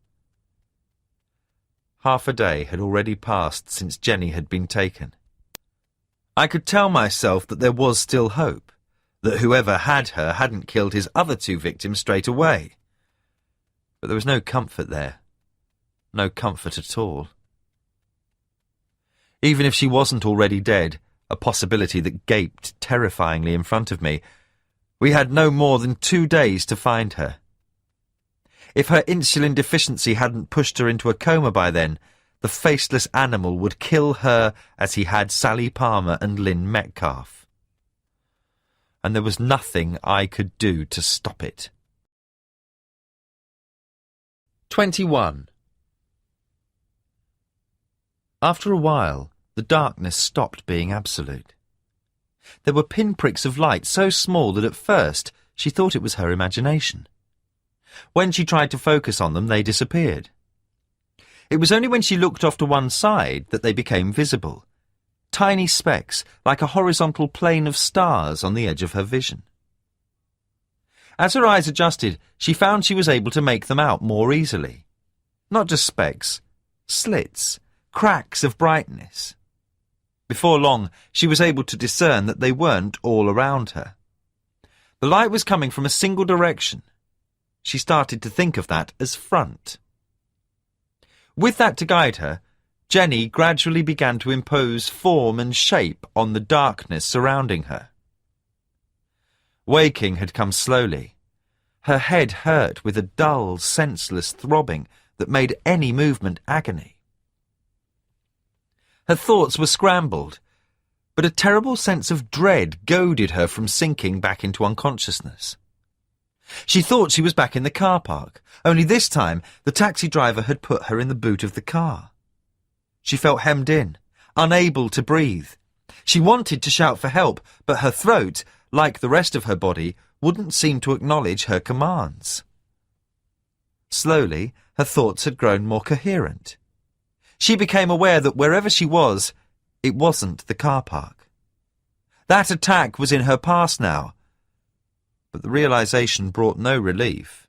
Half a day had already passed since Jenny had been taken. I could tell myself that there was still hope, that whoever had her hadn't killed his other 2 victims straight away. But there was no comfort there. No comfort at all. Even if she wasn't already dead, a possibility that gaped terrifyingly in front of me, we had no more than 2 days to find her. If her insulin deficiency hadn't pushed her into a coma by then, the faceless animal would kill her as he had Sally Palmer and Lynn Metcalf. And there was nothing I could do to stop it. 21. After a while, the darkness stopped being absolute. There were pinpricks of light so small that at first she thought it was her imagination. When she tried to focus on them, they disappeared. It was only when she looked off to one side that they became visible, tiny specks like a horizontal plane of stars on the edge of her vision. As her eyes adjusted, she found she was able to make them out more easily. Not just specks, slits, cracks of brightness. Before long, she was able to discern that they weren't all around her. The light was coming from a single direction. She started to think of that as front. With that to guide her, Jenny gradually began to impose form and shape on the darkness surrounding her. Waking had come slowly. Her head hurt with a dull, senseless throbbing that made any movement agony. Her thoughts were scrambled, but a terrible sense of dread goaded her from sinking back into unconsciousness. She thought she was back in the car park, only this time the taxi driver had put her in the boot of the car. She felt hemmed in, unable to breathe. She wanted to shout for help, but her throat, like the rest of her body, wouldn't seem to acknowledge her commands. Slowly, her thoughts had grown more coherent. She became aware that wherever she was, it wasn't the car park. That attack was in her past now, but the realization brought no relief.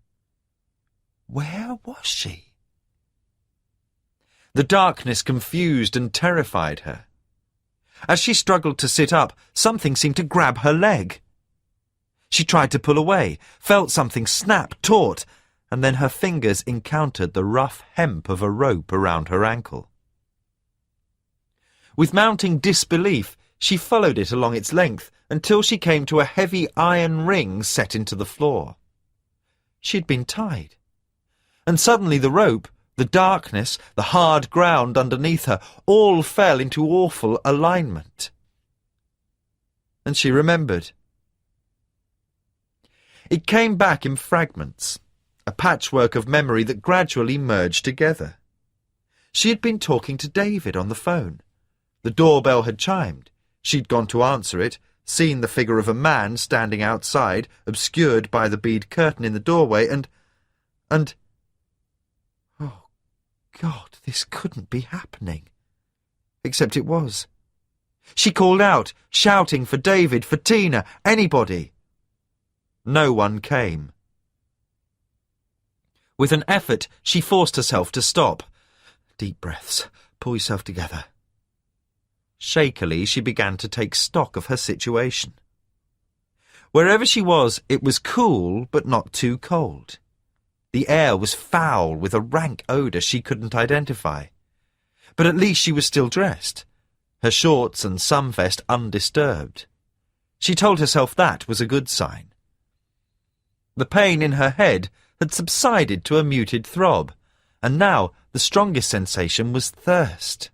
Where was she? The darkness confused and terrified her. As she struggled to sit up, something seemed to grab her leg. She tried to pull away, felt something snap taut, and then her fingers encountered the rough hemp of a rope around her ankle. With mounting disbelief, she followed it along its length until she came to a heavy iron ring set into the floor. She had been tied. And suddenly the rope, the darkness, the hard ground underneath her, all fell into awful alignment. And she remembered. It came back in fragments, a patchwork of memory that gradually merged together. She had been talking to David on the phone. The doorbell had chimed. She'd gone to answer it, seen the figure of a man standing outside, obscured by the bead curtain in the doorway, and... Oh, God, this couldn't be happening. Except it was. She called out, shouting for David, for Tina, anybody. No one came. With an effort, she forced herself to stop. Deep breaths. Pull yourself together. Shakily, she began to take stock of her situation. Wherever she was, it was cool, but not too cold. The air was foul with a rank odour she couldn't identify. But at least she was still dressed, her shorts and sun vest undisturbed. She told herself that was a good sign. The pain in her head had subsided to a muted throb, and now the strongest sensation was thirst.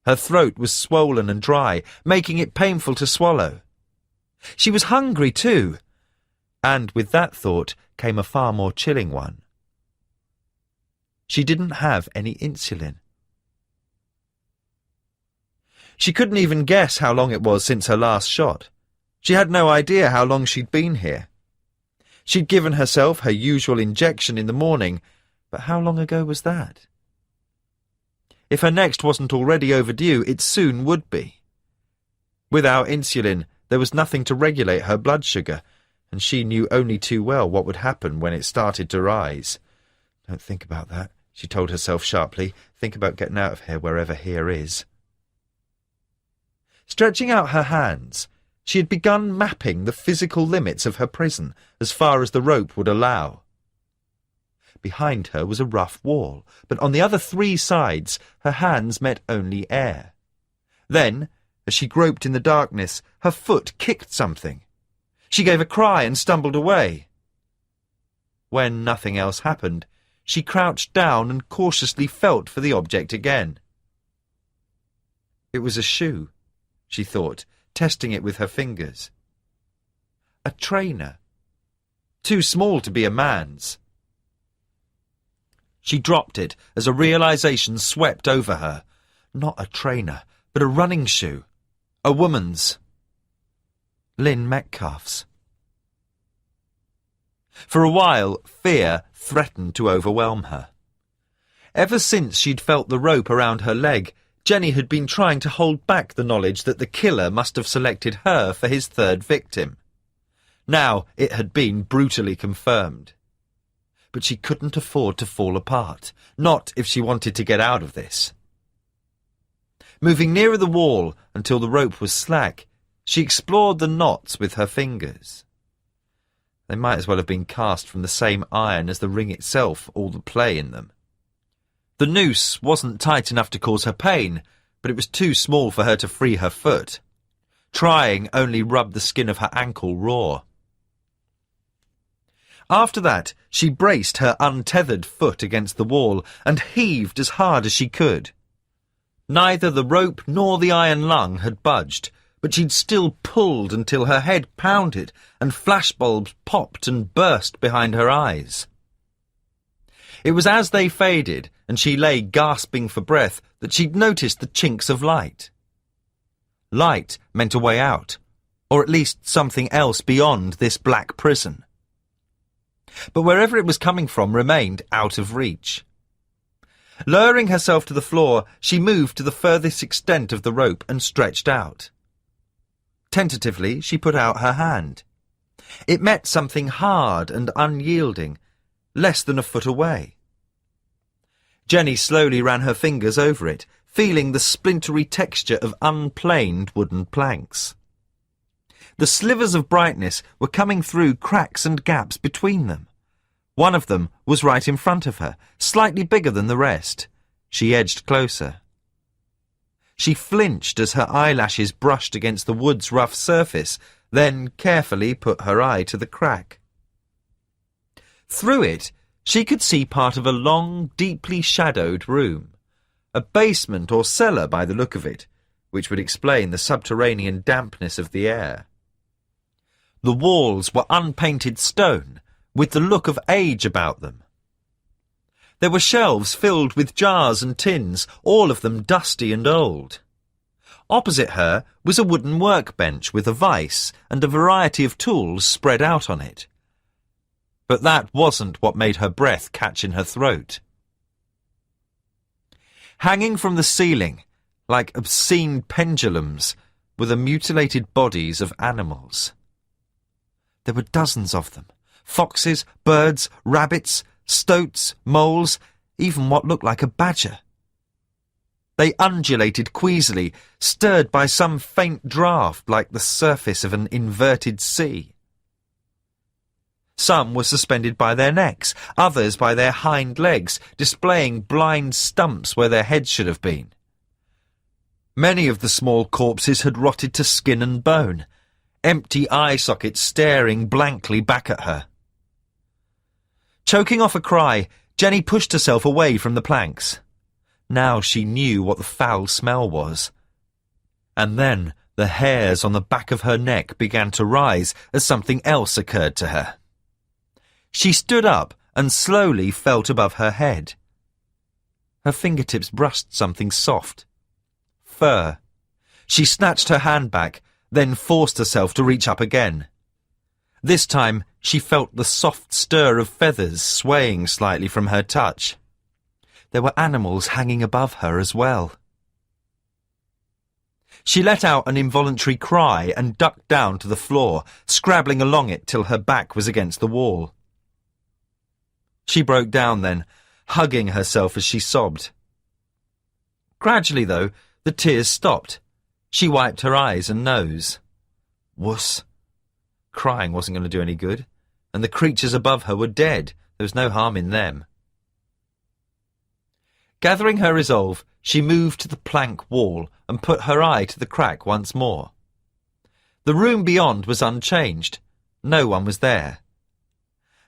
Her throat was swollen and dry, making it painful to swallow. She was hungry too, and with that thought came a far more chilling one. She didn't have any insulin. She couldn't even guess how long it was since her last shot. She had no idea how long she'd been here. She'd given herself her usual injection in the morning, But how long ago was that? If her next wasn't already overdue, it soon would be. Without insulin, there was nothing to regulate her blood sugar, and she knew only too well what would happen when it started to rise. Don't think about that, she told herself sharply. Think about getting out of here, wherever here is. Stretching out her hands, she had begun mapping the physical limits of her prison as far as the rope would allow. Behind her was a rough wall, but on the other 3 sides her hands met only air. Then, as she groped in the darkness, her foot kicked something. She gave a cry and stumbled away. When nothing else happened, she crouched down and cautiously felt for the object again. It was a shoe, she thought, testing it with her fingers. A trainer. Too small to be a man's. She dropped it as a realization swept over her. Not a trainer, but a running shoe. A woman's. Lynn Metcalf's. For a while, fear threatened to overwhelm her. Ever since she'd felt the rope around her leg, Jenny had been trying to hold back the knowledge that the killer must have selected her for his 3rd victim. Now it had been brutally confirmed. But she couldn't afford to fall apart, not if she wanted to get out of this. Moving nearer the wall until the rope was slack, she explored the knots with her fingers. They might as well have been cast from the same iron as the ring itself, all the play in them. The noose wasn't tight enough to cause her pain, but it was too small for her to free her foot. Trying only rubbed the skin of her ankle raw. After that, she braced her untethered foot against the wall and heaved as hard as she could. Neither the rope nor the iron lung had budged, but she'd still pulled until her head pounded and flashbulbs popped and burst behind her eyes. It was as they faded and she lay gasping for breath that she'd noticed the chinks of light. Light meant a way out, or at least something else beyond this black prison. But wherever it was coming from remained out of reach. Lowering herself to the floor, she moved to the furthest extent of the rope and stretched out. Tentatively, she put out her hand. It met something hard and unyielding, less than a foot away. Jenny slowly ran her fingers over it, feeling the splintery texture of unplaned wooden planks. The slivers of brightness were coming through cracks and gaps between them. One of them was right in front of her, slightly bigger than the rest. She edged closer. She flinched as her eyelashes brushed against the wood's rough surface, then carefully put her eye to the crack. Through it, she could see part of a long, deeply shadowed room. A basement or cellar by the look of it, which would explain the subterranean dampness of the air. The walls were unpainted stone, with the look of age about them. There were shelves filled with jars and tins, all of them dusty and old. Opposite her was a wooden workbench with a vise and a variety of tools spread out on it. But that wasn't what made her breath catch in her throat. Hanging from the ceiling, like obscene pendulums, were the mutilated bodies of animals. There were dozens of them. Foxes, birds, rabbits, stoats, moles, even what looked like a badger. They undulated queasily, stirred by some faint draught like the surface of an inverted sea. Some were suspended by their necks, others by their hind legs, displaying blind stumps where their heads should have been. Many of the small corpses had rotted to skin and bone, empty eye sockets staring blankly back at her. Choking off a cry, Jenny pushed herself away from the planks. Now she knew what the foul smell was. And then the hairs on the back of her neck began to rise as something else occurred to her. She stood up and slowly felt above her head. Her fingertips brushed something soft. Fur. She snatched her hand back, then forced herself to reach up again. This time she felt the soft stir of feathers swaying slightly from her touch. There were animals hanging above her as well. She let out an involuntary cry and ducked down to the floor, scrabbling along it till her back was against the wall. She broke down then, hugging herself as she sobbed. Gradually, though, the tears stopped. She wiped her eyes and nose. Wuss. Crying wasn't going to do any good, and the creatures above her were dead. There was no harm in them. Gathering her resolve, she moved to the plank wall and put her eye to the crack once more. The room beyond was unchanged. No one was there.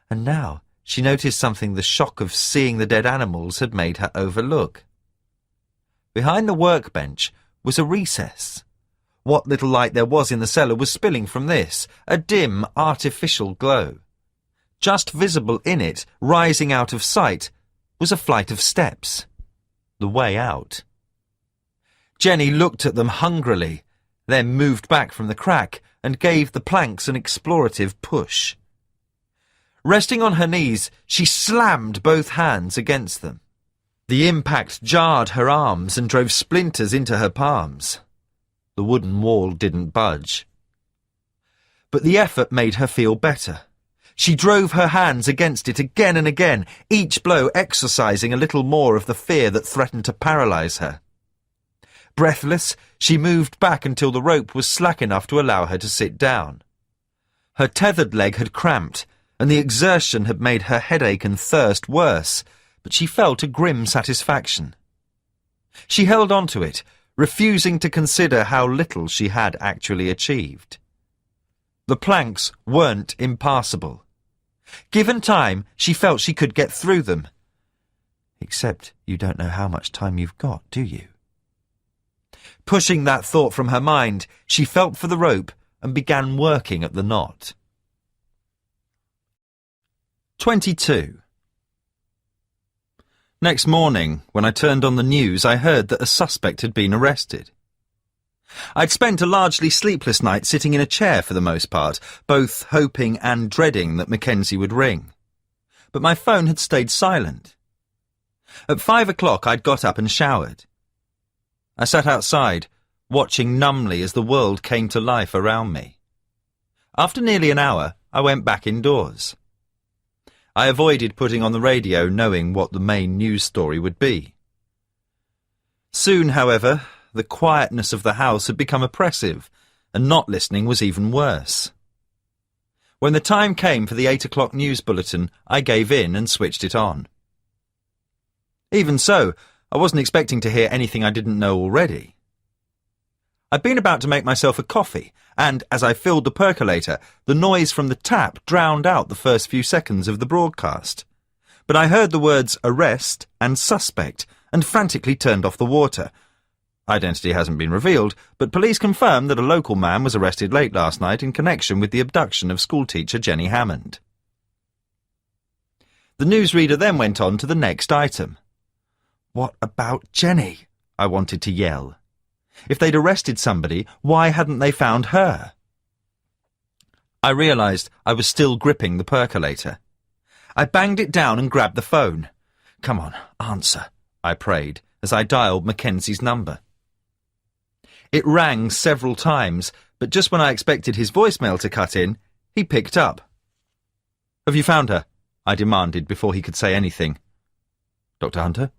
And now she noticed something the shock of seeing the dead animals had made her overlook. Behind the workbench was a recess. What little light there was in the cellar was spilling from this, a dim, artificial glow. Just visible in it, rising out of sight, was a flight of steps. The way out. Jenny looked at them hungrily, then moved back from the crack and gave the planks an explorative push. Resting on her knees, she slammed both hands against them. The impact jarred her arms and drove splinters into her palms. The wooden wall didn't budge. But the effort made her feel better. She drove her hands against it again and again, each blow exercising a little more of the fear that threatened to paralyse her. Breathless, she moved back until the rope was slack enough to allow her to sit down. Her tethered leg had cramped, and the exertion had made her headache and thirst worse, but she felt a grim satisfaction. She held on to it, refusing to consider how little she had actually achieved. The planks weren't impassable. Given time, she felt she could get through them. Except you don't know how much time you've got, do you? Pushing that thought from her mind, she felt for the rope and began working at the knot. 22. Next morning, when I turned on the news, I heard that a suspect had been arrested. I'd spent a largely sleepless night sitting in a chair for the most part, both hoping and dreading that Mackenzie would ring. But my phone had stayed silent. At 5 o'clock I'd got up and showered. I sat outside, watching numbly as the world came to life around me. After nearly an hour, I went back indoors. I avoided putting on the radio, knowing what the main news story would be. Soon, however, the quietness of the house had become oppressive, and not listening was even worse. When the time came for the 8 o'clock news bulletin, I gave in and switched it on. Even so, I wasn't expecting to hear anything I didn't know already. I'd been about to make myself a coffee, and as I filled the percolator, the noise from the tap drowned out the first few seconds of the broadcast. But I heard the words arrest and suspect, and frantically turned off the water. Identity hasn't been revealed, but police confirmed that a local man was arrested late last night in connection with the abduction of schoolteacher Jenny Hammond. The newsreader then went on to the next item. What about Jenny? I wanted to yell. If they'd arrested somebody, why hadn't they found her? I realised I was still gripping the percolator. I banged it down and grabbed the phone. Come on, answer, I prayed, as I dialed Mackenzie's number. It rang several times, but just when I expected his voicemail to cut in, he picked up. Have you found her? I demanded before he could say anything. Dr. Hunter?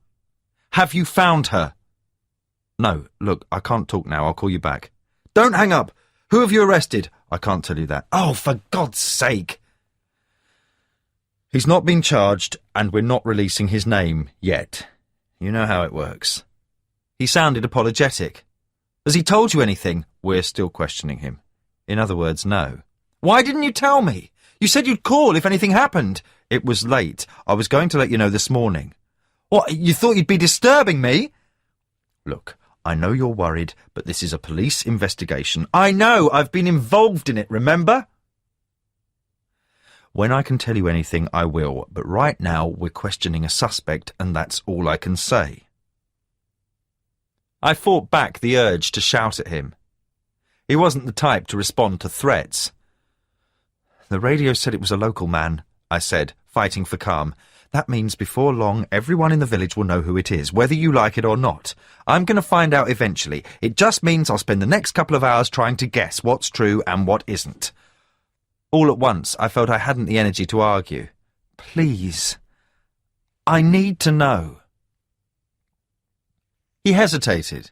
Have you found her? No, look, I can't talk now. I'll call you back. Don't hang up. Who have you arrested? I can't tell you that. Oh, for God's sake. He's not been charged, and we're not releasing his name yet. You know how it works. He sounded apologetic. Has he told you anything? We're still questioning him. In other words, no. Why didn't you tell me? You said you'd call if anything happened. It was late. I was going to let you know this morning. What, you thought you'd be disturbing me? Look, I know you're worried, but this is a police investigation. I know, I've been involved in it, remember? When I can tell you anything, I will, but right now we're questioning a suspect, and that's all I can say. I fought back the urge to shout at him. He wasn't the type to respond to threats. The radio said it was a local man, I said, fighting for calm. That means before long everyone in the village will know who it is, whether you like it or not. I'm going to find out eventually. It just means I'll spend the next couple of hours trying to guess what's true and what isn't. All at once, I felt I hadn't the energy to argue. Please. I need to know. He hesitated.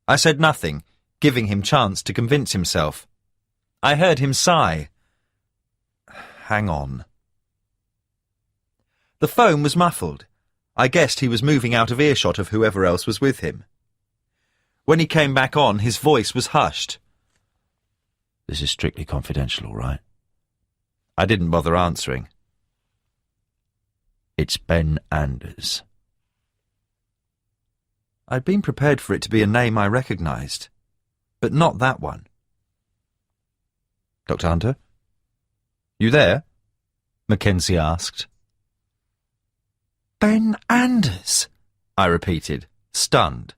I said nothing, giving him chance to convince himself. I heard him sigh. Hang on. The phone was muffled. I guessed he was moving out of earshot of whoever else was with him. When he came back on, his voice was hushed. This is strictly confidential, all right? I didn't bother answering. It's Ben Anders. I'd been prepared for it to be a name I recognised, but not that one. Dr. Hunter? You there? Mackenzie asked. Ben Anders, I repeated, stunned.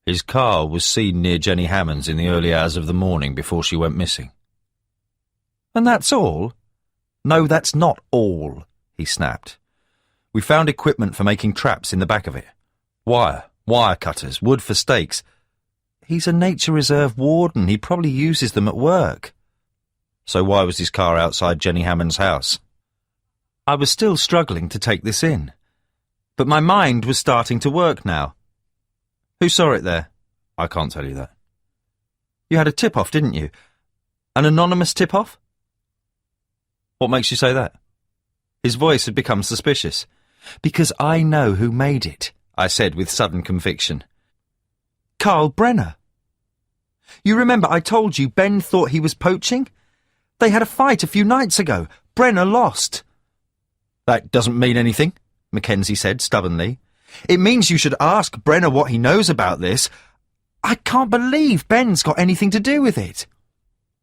His car was seen near Jenny Hammond's in the early hours of the morning before she went missing. And that's all? No, that's not all, he snapped. We found equipment for making traps in the back of it. Wire cutters, wood for stakes. He's a nature reserve warden. He probably uses them at work. So why was his car outside Jenny Hammond's house? I was still struggling to take this in, but my mind was starting to work now. Who saw it there? I can't tell you that. You had a tip-off, didn't you? An anonymous tip-off? What makes you say that? His voice had become suspicious. Because I know who made it, I said with sudden conviction. Carl Brenner. You remember I told you Ben thought he was poaching? They had a fight a few nights ago. Brenner lost. That doesn't mean anything, Mackenzie said stubbornly. It means you should ask Brenner what he knows about this. I can't believe Ben's got anything to do with it.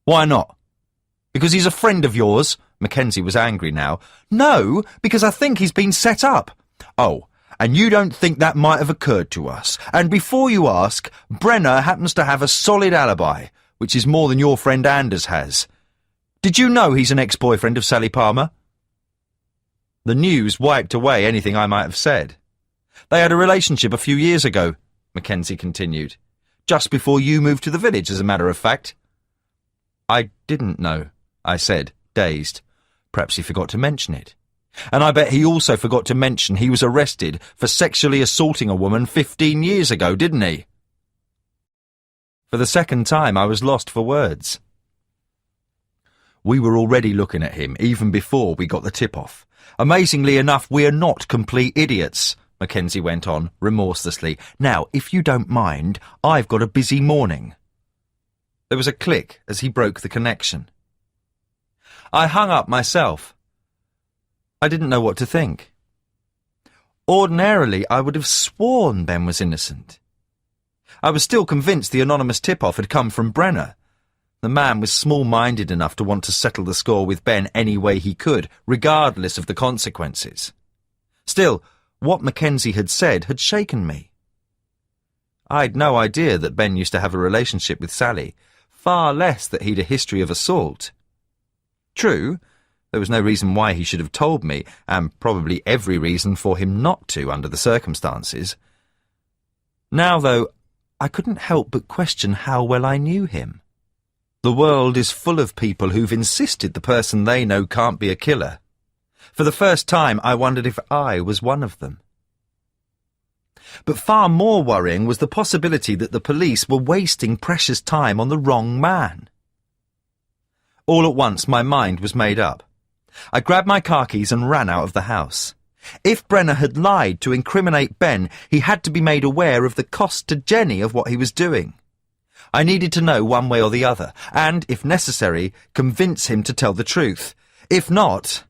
Why not? Because he's a friend of yours? Mackenzie was angry now. No, because I think he's been set up. Oh, and you don't think that might have occurred to us. And before you ask, Brenner happens to have a solid alibi, which is more than your friend Anders has. Did you know he's an ex-boyfriend of Sally Palmer? The news wiped away anything I might have said. They had a relationship a few years ago, Mackenzie continued. Just before you moved to the village, as a matter of fact. I didn't know, I said, dazed. Perhaps he forgot to mention it. And I bet he also forgot to mention he was arrested for sexually assaulting a woman 15 years ago, didn't he? For the second time, I was lost for words. We were already looking at him, even before we got the tip-off. Amazingly enough, we're not complete idiots, Mackenzie went on, remorselessly. Now, if you don't mind, I've got a busy morning. There was a click as he broke the connection. I hung up myself. I didn't know what to think. Ordinarily, I would have sworn Ben was innocent. I was still convinced the anonymous tip-off had come from Brenner. The man was small-minded enough to want to settle the score with Ben any way he could, regardless of the consequences. Still, what Mackenzie had said had shaken me. I'd no idea that Ben used to have a relationship with Sally, far less that he'd a history of assault. True, there was no reason why he should have told me, and probably every reason for him not to under the circumstances. Now, though, I couldn't help but question how well I knew him. The world is full of people who've insisted the person they know can't be a killer. For the first time, I wondered if I was one of them. But far more worrying was the possibility that the police were wasting precious time on the wrong man. All at once, my mind was made up. I grabbed my car keys and ran out of the house. If Brenner had lied to incriminate Ben, he had to be made aware of the cost to Jenny of what he was doing. I needed to know one way or the other, and, if necessary, convince him to tell the truth. If not,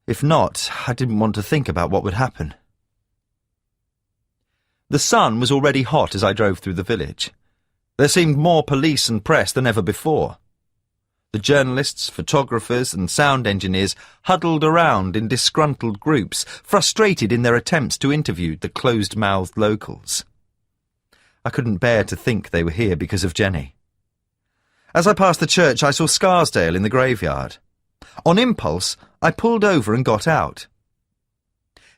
I didn't want to think about what would happen. The sun was already hot as I drove through the village. There seemed more police and press than ever before. The journalists, photographers and sound engineers huddled around in disgruntled groups, frustrated in their attempts to interview the closed-mouthed locals. I couldn't bear to think they were here because of Jenny. As I passed the church, I saw Scarsdale in the graveyard. On impulse, I pulled over and got out.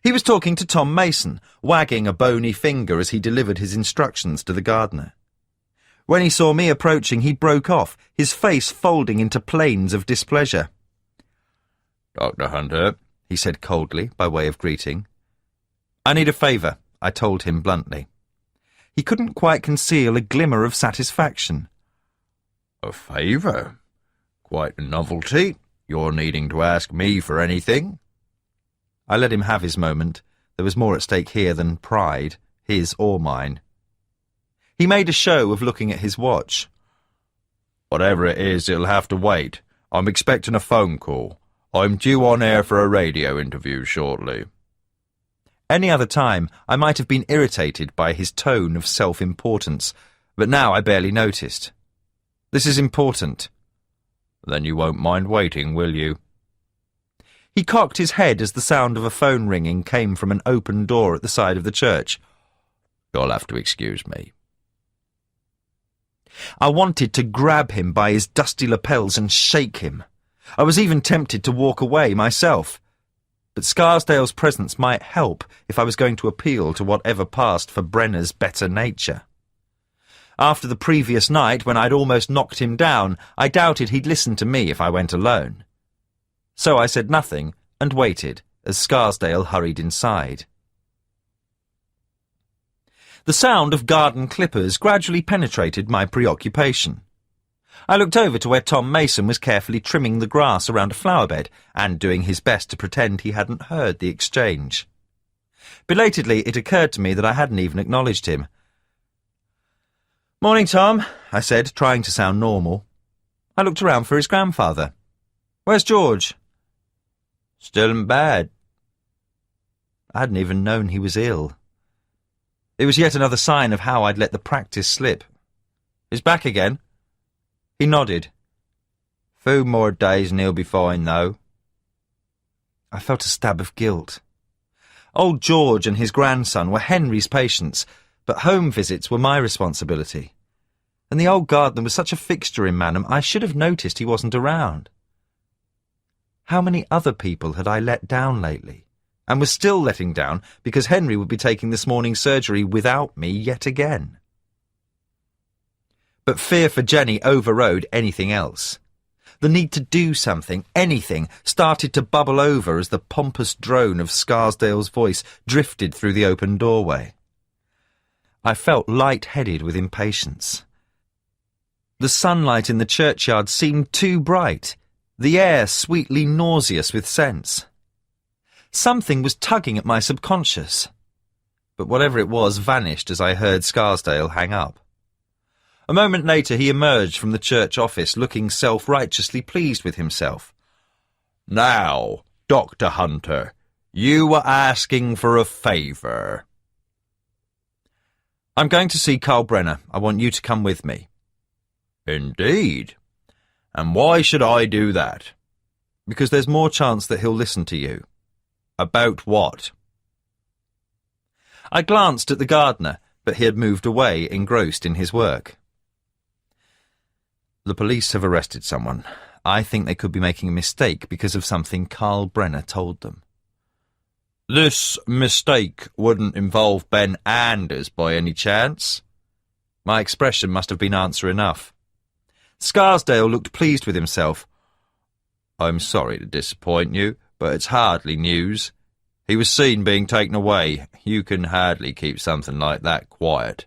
He was talking to Tom Mason, wagging a bony finger as he delivered his instructions to the gardener. When he saw me approaching, he broke off, his face folding into planes of displeasure. "Dr. Hunter," he said coldly, by way of greeting. "I need a favour," I told him bluntly. He couldn't quite conceal a glimmer of satisfaction. "A favour? Quite a novelty. You're needing to ask me for anything?" I let him have his moment. There was more at stake here than pride, his or mine. He made a show of looking at his watch. "Whatever it is, it'll have to wait. I'm expecting a phone call. I'm due on air for a radio interview shortly." Any other time, I might have been irritated by his tone of self-importance, but now I barely noticed. "This is important." "Then you won't mind waiting, will you?" He cocked his head as the sound of a phone ringing came from an open door at the side of the church. "You'll have to excuse me." I wanted to grab him by his dusty lapels and shake him. I was even tempted to walk away myself. But Scarsdale's presence might help if I was going to appeal to whatever passed for Brenner's better nature. After the previous night, when I'd almost knocked him down, I doubted he'd listen to me if I went alone. So I said nothing and waited as Scarsdale hurried inside. The sound of garden clippers gradually penetrated my preoccupation. I looked over to where Tom Mason was carefully trimming the grass around a flower bed and doing his best to pretend he hadn't heard the exchange. Belatedly, it occurred to me that I hadn't even acknowledged him. "Morning, Tom," I said, trying to sound normal. I looked around for his grandfather. "Where's George?" "Still in bed." I hadn't even known he was ill. It was yet another sign of how I'd let the practice slip. "He's back again?" He nodded. "Few more days and he'll be fine, though." I felt a stab of guilt. Old George and his grandson were Henry's patients, but home visits were my responsibility. And the old gardener was such a fixture in Manham, I should have noticed he wasn't around. How many other people had I let down lately, and was still letting down because Henry would be taking this morning's surgery without me yet again? But fear for Jenny overrode anything else. The need to do something, anything, started to bubble over as the pompous drone of Scarsdale's voice drifted through the open doorway. I felt light-headed with impatience. The sunlight in the churchyard seemed too bright, the air sweetly nauseous with scents. Something was tugging at my subconscious, but whatever it was vanished as I heard Scarsdale hang up. A moment later he emerged from the church office looking self-righteously pleased with himself. "Now, Dr. Hunter, you were asking for a favour." "I'm going to see Carl Brenner. I want you to come with me." "Indeed? And why should I do that?" "Because there's more chance that he'll listen to you." "About what?" I glanced at the gardener, but he had moved away, engrossed in his work. "The police have arrested someone. I think they could be making a mistake because of something Carl Brenner told them." "This mistake wouldn't involve Ben Anders by any chance?" My expression must have been answer enough. Scarsdale looked pleased with himself. "I'm sorry to disappoint you, but it's hardly news. He was seen being taken away. You can hardly keep something like that quiet."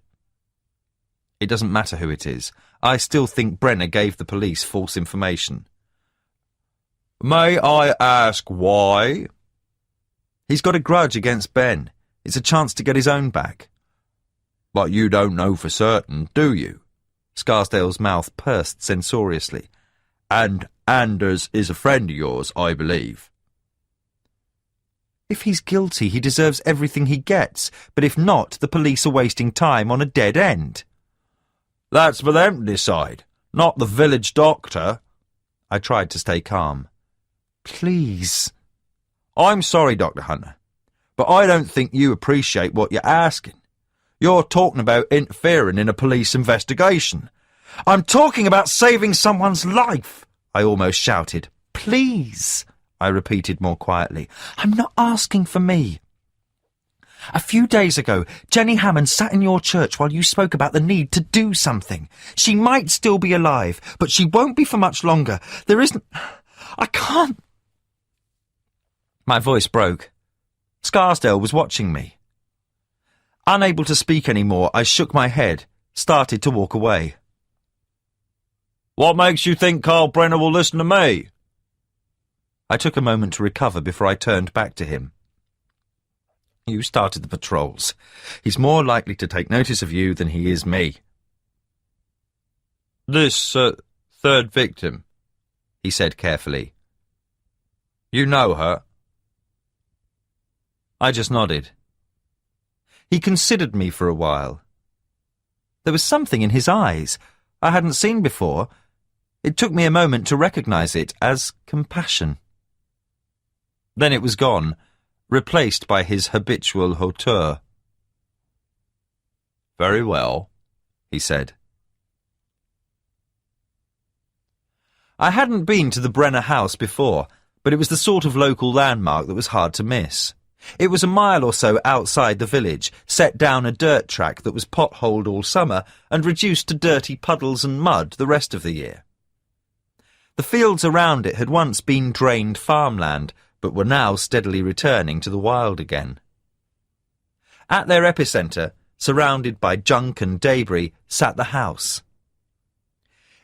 "It doesn't matter who it is. I still think Brenner gave the police false information." "May I ask why?" "He's got a grudge against Ben. It's a chance to get his own back." "But you don't know for certain, do you?" Scarsdale's mouth pursed censoriously. "And Anders is a friend of yours, I believe." "If he's guilty, he deserves everything he gets, but if not, the police are wasting time on a dead end." "That's for them to decide, not the village doctor." I tried to stay calm. "Please." "I'm sorry, Dr. Hunter, but I don't think you appreciate what you're asking. You're talking about interfering in a police investigation, I'm talking about saving someone's life, I almost shouted. Please, I repeated more quietly. I'm not asking for me. A few days ago, Jenny Hammond sat in your church while you spoke about the need to do something. She might still be alive, but she won't be for much longer. There isn't... I can't... My voice broke. Scarsdale was watching me. Unable to speak any more, I shook my head, started to walk away. What makes you think Carl Brenner will listen to me? I took a moment to recover before I turned back to him. You started the patrols. He's more likely to take notice of you than he is me. This, third victim, he said carefully. You know her? I just nodded. He considered me for a while. There was something in his eyes I hadn't seen before. It took me a moment to recognize it as compassion. Then it was gone, replaced by his habitual hauteur. Very well, he said. I hadn't been to the Brenner house before, but it was the sort of local landmark that was hard to miss. It was a mile or so outside the village, set down a dirt track that was potholed all summer and reduced to dirty puddles and mud the rest of the year. The fields around it had once been drained farmland, but were now steadily returning to the wild again. At their epicentre, surrounded by junk and debris, sat the house.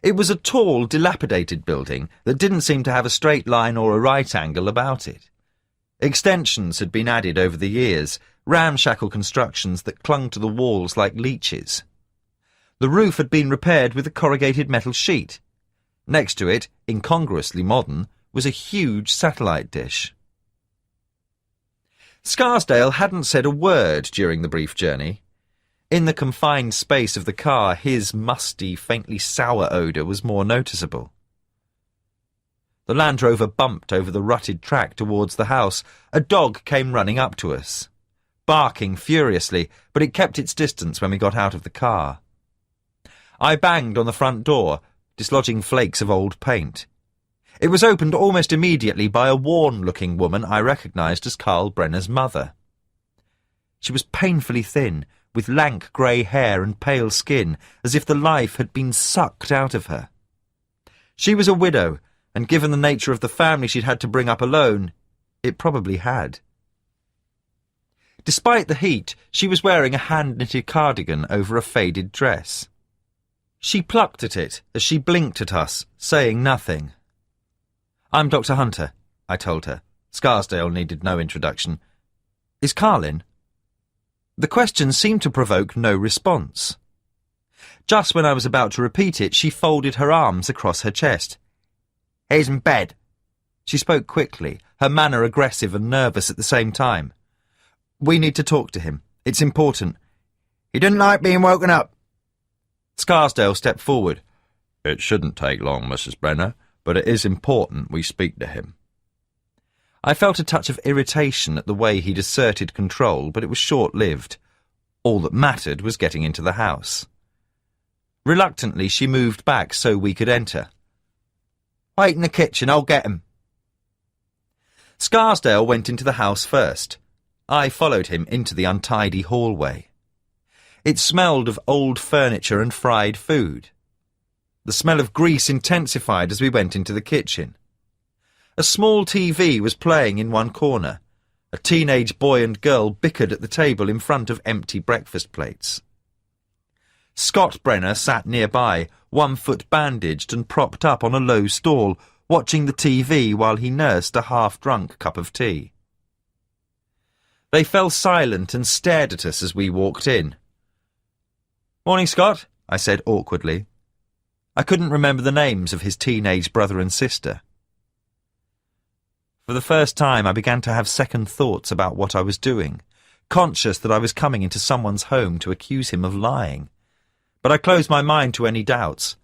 It was a tall, dilapidated building that didn't seem to have a straight line or a right angle about it. Extensions had been added over the years, ramshackle constructions that clung to the walls like leeches. The roof had been repaired with a corrugated metal sheet. Next to it, incongruously modern, was a huge satellite dish. Scarsdale hadn't said a word during the brief journey. In the confined space of the car, his musty, faintly sour odour was more noticeable. The Land Rover bumped over the rutted track towards the house. A dog came running up to us, barking furiously, but it kept its distance when we got out of the car. I banged on the front door, dislodging flakes of old paint. It was opened almost immediately by a worn-looking woman I recognised as Carl Brenner's mother. She was painfully thin, with lank grey hair and pale skin, as if the life had been sucked out of her. She was a widow, and given the nature of the family she'd had to bring up alone, it probably had. Despite the heat, she was wearing a hand-knitted cardigan over a faded dress. She plucked at it as she blinked at us, saying nothing. I'm Dr. Hunter, I told her. Scarsdale needed no introduction. Is Carl in? The question seemed to provoke no response. Just when I was about to repeat it, she folded her arms across her chest. He's in bed. She spoke quickly, her manner aggressive and nervous at the same time. We need to talk to him. It's important. He didn't like being woken up. Scarsdale stepped forward. It shouldn't take long, Mrs. Brenner, but it is important we speak to him. I felt a touch of irritation at the way he'd asserted control, but it was short-lived. All that mattered was getting into the house. Reluctantly, she moved back so we could enter. Wait in the kitchen, I'll get him. Scarsdale went into the house first. I followed him into the untidy hallway. It smelled of old furniture and fried food. The smell of grease intensified as we went into the kitchen. A small TV was playing in one corner. A teenage boy and girl bickered at the table in front of empty breakfast plates. Scott Brenner sat nearby, 1 foot bandaged and propped up on a low stool, watching the TV while he nursed a half-drunk cup of tea. They fell silent and stared at us as we walked in. Morning, Scott, I said awkwardly. I couldn't remember the names of his teenage brother and sister. For the first time, I began to have second thoughts about what I was doing, conscious that I was coming into someone's home to accuse him of lying. But I closed my mind to any doubts.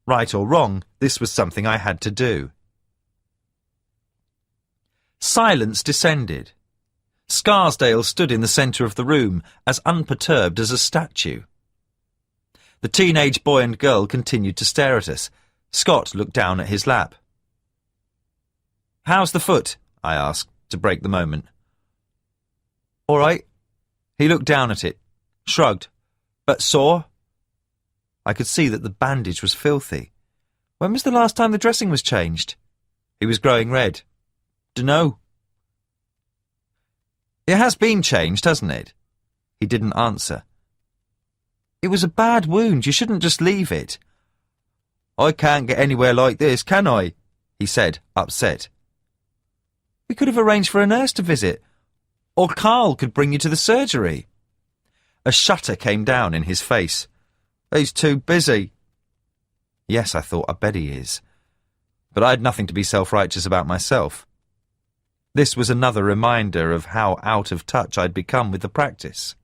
Right or wrong, this was something I had to do. Silence descended. Scarsdale stood in the centre of the room, as unperturbed as a statue. The teenage boy and girl continued to stare at us. Scott looked down at his lap. "How's the foot?" I asked, to break the moment. "All right." He looked down at it, shrugged. "But sore?" I could see that the bandage was filthy. When was the last time the dressing was changed? He was growing red. "Dunno." "It has been changed, hasn't it?" He didn't answer. "It was a bad wound. You shouldn't just leave it." "I can't get anywhere like this, can I?" he said, upset. "We could have arranged for a nurse to visit. Or Carl could bring you to the surgery." A shudder came down in his face. "He's too busy." Yes, I thought, I bet he is. But I had nothing to be self-righteous about myself. This was another reminder of how out of touch I'd become with the practice.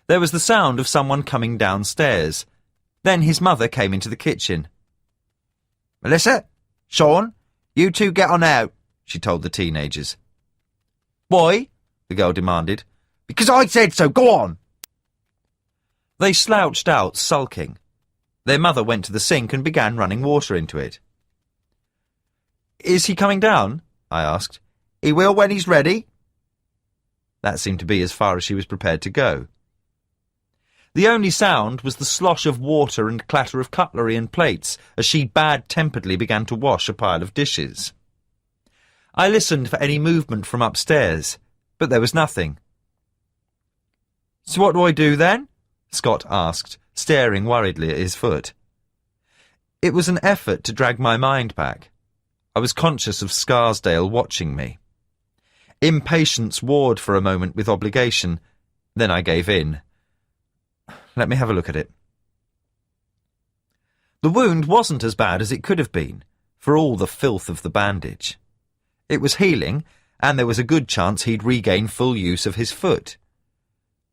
There was the sound of someone coming downstairs. Then his mother came into the kitchen. "Melissa, Sean, you two get on out," she told the teenagers. "Why?" the girl demanded. "Because I said so, go on." They slouched out, sulking. Their mother went to the sink and began running water into it. "Is he coming down?" I asked. "He will when he's ready." That seemed to be as far as she was prepared to go. The only sound was the slosh of water and clatter of cutlery and plates as she bad-temperedly began to wash a pile of dishes. I listened for any movement from upstairs, but there was nothing. "So what do I do then?" Scott asked, staring worriedly at his foot. It was an effort to drag my mind back. I was conscious of Scarsdale watching me. Impatience warred for a moment with obligation. Then I gave in. "Let me have a look at it." The wound wasn't as bad as it could have been, for all the filth of the bandage. It was healing, and there was a good chance he'd regain full use of his foot.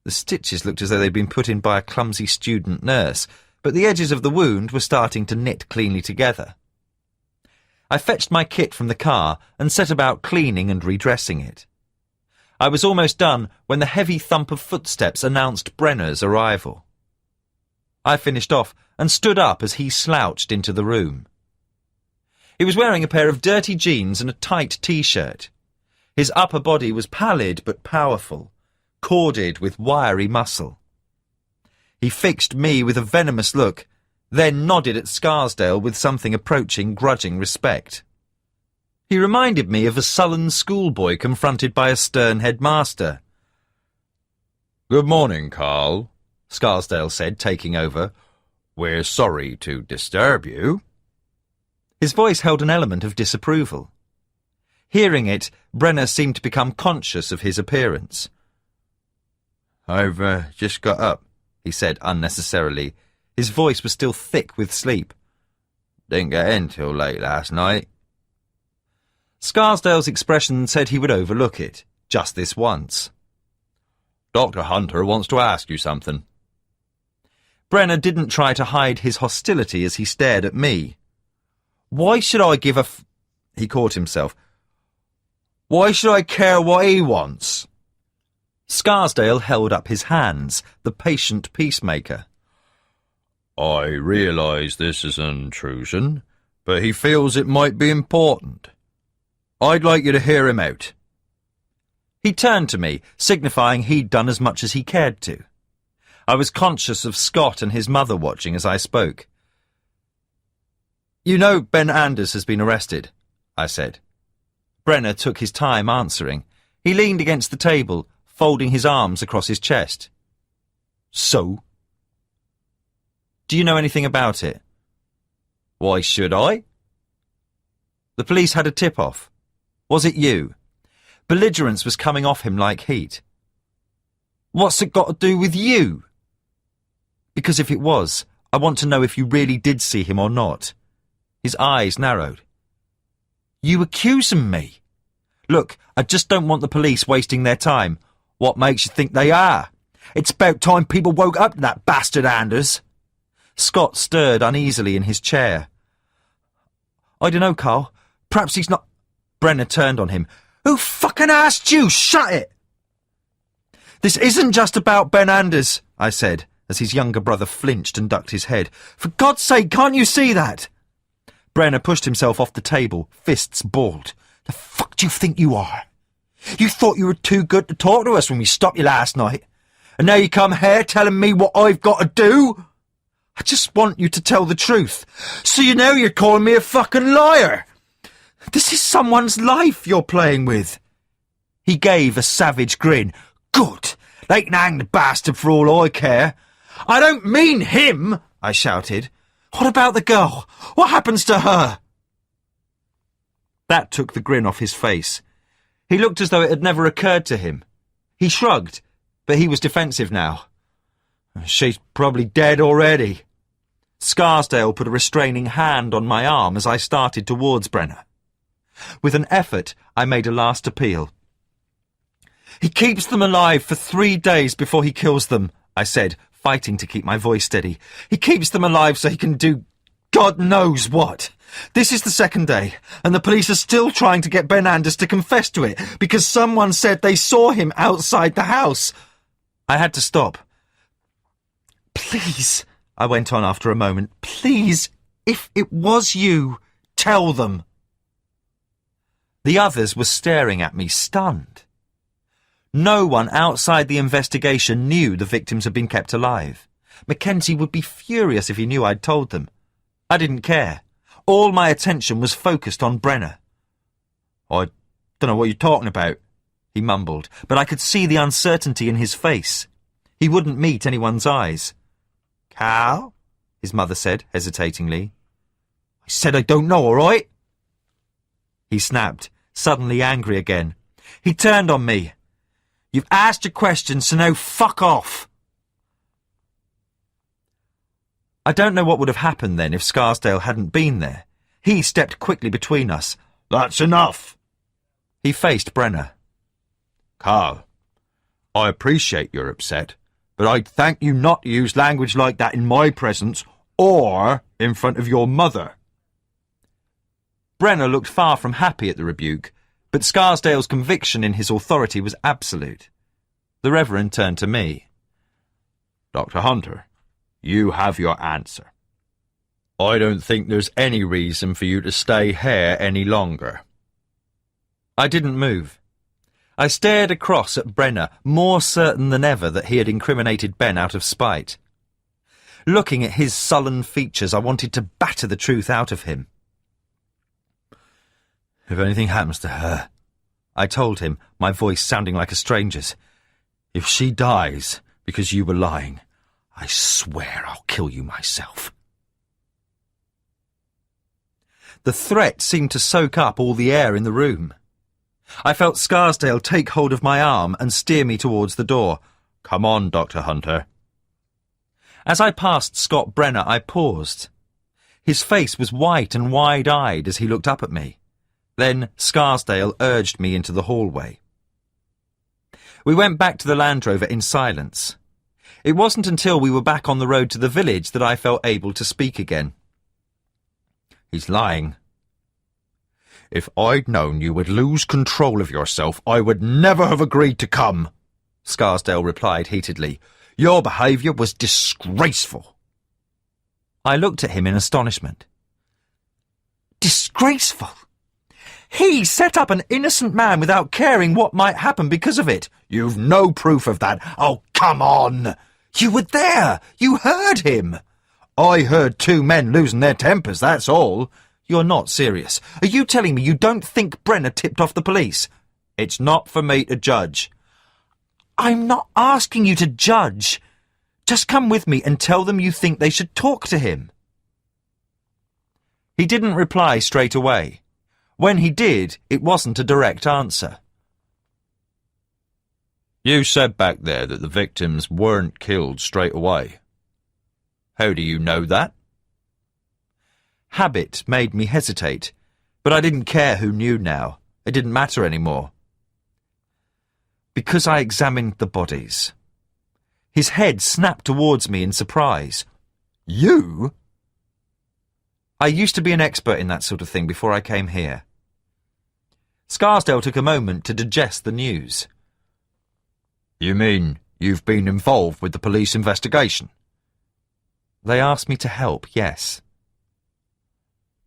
The stitches looked as though they'd been put in by a clumsy student nurse, but the edges of the wound were starting to knit cleanly together. I fetched my kit from the car and set about cleaning and redressing it. I was almost done when the heavy thump of footsteps announced Brenner's arrival. I finished off and stood up as he slouched into the room. He was wearing a pair of dirty jeans and a tight T-shirt. His upper body was pallid but powerful, corded with wiry muscle. He fixed me with a venomous look, then nodded at Scarsdale with something approaching grudging respect. He reminded me of a sullen schoolboy confronted by a stern headmaster. "Good morning, Carl," Scarsdale said, taking over. "We're sorry to disturb you." His voice held an element of disapproval. Hearing it, Brenner seemed to become conscious of his appearance. "I've just got up," he said unnecessarily. His voice was still thick with sleep. "Didn't get in till late last night." Scarsdale's expression said he would overlook it, just this once. "Dr. Hunter wants to ask you something." Brenner didn't try to hide his hostility as he stared at me. "Why should I give a He caught himself. "Why should I care what he wants?" Scarsdale held up his hands, the patient peacemaker. "I realise this is an intrusion, but he feels it might be important. I'd like you to hear him out." He turned to me, signifying he'd done as much as he cared to. I was conscious of Scott and his mother watching as I spoke. "You know Ben Anders has been arrested," I said. Brenner took his time answering. He leaned against the table, folding his arms across his chest. "So?" "Do you know anything about it?" "Why should I?" "The police had a tip-off. Was it you?" Belligerence was coming off him like heat. "What's it got to do with you?" "Because if it was, I want to know if you really did see him or not." His eyes narrowed. "You accusing me?" "Look, I just don't want the police wasting their time." "What makes you think they are? It's about time people woke up to that bastard Anders." Scott stirred uneasily in his chair. "I don't know, Carl. Perhaps he's not—" Brenner turned on him. "Who fucking asked you? Shut it!" "This isn't just about Ben Anders," I said, as his younger brother flinched and ducked his head. "For God's sake, can't you see that?" Brenner pushed himself off the table, fists balled. "The fuck do you think you are? You thought you were too good to talk to us when we stopped you last night, and now you come here telling me what I've got to do? I just want you to tell the truth. So you know you're calling me a fucking liar. This is someone's life you're playing with." He gave a savage grin. "Good. They can hang the bastard for all I care." "I don't mean him," I shouted. "What about the girl? What happens to her?" That took the grin off his face. He looked as though it had never occurred to him. He shrugged, but he was defensive now. "She's probably dead already." Scarsdale put a restraining hand on my arm as I started towards Brenner. With an effort, I made a last appeal. "He keeps them alive for 3 days before he kills them," I said, fighting to keep my voice steady. "He keeps them alive so he can do God knows what. This is the 2nd day, and the police are still trying to get Ben Anders to confess to it because someone said they saw him outside the house." I had to stop. "Please," I went on after a moment, "please, if it was you, tell them." The others were staring at me, stunned. No one outside the investigation knew the victims had been kept alive. Mackenzie would be furious if he knew I'd told them. I didn't care. All my attention was focused on Brenner. "I don't know what you're talking about," he mumbled, but I could see the uncertainty in his face. He wouldn't meet anyone's eyes. "Cal?" his mother said, hesitatingly. "I said I don't know, all right?" He snapped, suddenly angry again. He turned on me. "You've asked your questions, so now fuck off." I don't know what would have happened then if Scarsdale hadn't been there. He stepped quickly between us. "That's enough." He faced Brenner. "Carl, I appreciate you're upset, but I'd thank you not to use language like that in my presence or in front of your mother." Brenner looked far from happy at the rebuke, but Scarsdale's conviction in his authority was absolute. The Reverend turned to me. "Dr. Hunter, you have your answer. I don't think there's any reason for you to stay here any longer." I didn't move. I stared across at Brenner, more certain than ever that he had incriminated Ben out of spite. Looking at his sullen features, I wanted to batter the truth out of him. "If anything happens to her," I told him, my voice sounding like a stranger's, "if she dies because you were lying, I swear I'll kill you myself." The threat seemed to soak up all the air in the room. I felt Scarsdale take hold of my arm and steer me towards the door. "Come on, Dr. Hunter." As I passed Scott Brenner, I paused. His face was white and wide-eyed as he looked up at me. Then Scarsdale urged me into the hallway. We went back to the Land Rover in silence. It wasn't until we were back on the road to the village that I felt able to speak again. "He's lying. If I'd known you would lose control of yourself, I would never have agreed to come," Scarsdale replied heatedly. "Your behaviour was disgraceful." I looked at him in astonishment. Disgraceful? He set up an innocent man without caring what might happen because of it. "You've no proof of that." "Oh, come on." You were there. You heard him. "I heard 2 men losing their tempers, that's all." You're not serious. Are you telling me you don't think Brenner tipped off the police? "It's not for me to judge." I'm not asking you to judge. Just come with me and tell them you think they should talk to him. He didn't reply straight away. When he did, it wasn't a direct answer. "You said back there that the victims weren't killed straight away. How do you know that?" Habit made me hesitate, but I didn't care who knew now. It didn't matter anymore. Because I examined the bodies. His head snapped towards me in surprise. "You?" I used to be an expert in that sort of thing before I came here. Scarsdale took a moment to digest the news. "You mean You've been involved with the police investigation. They asked me to help, yes.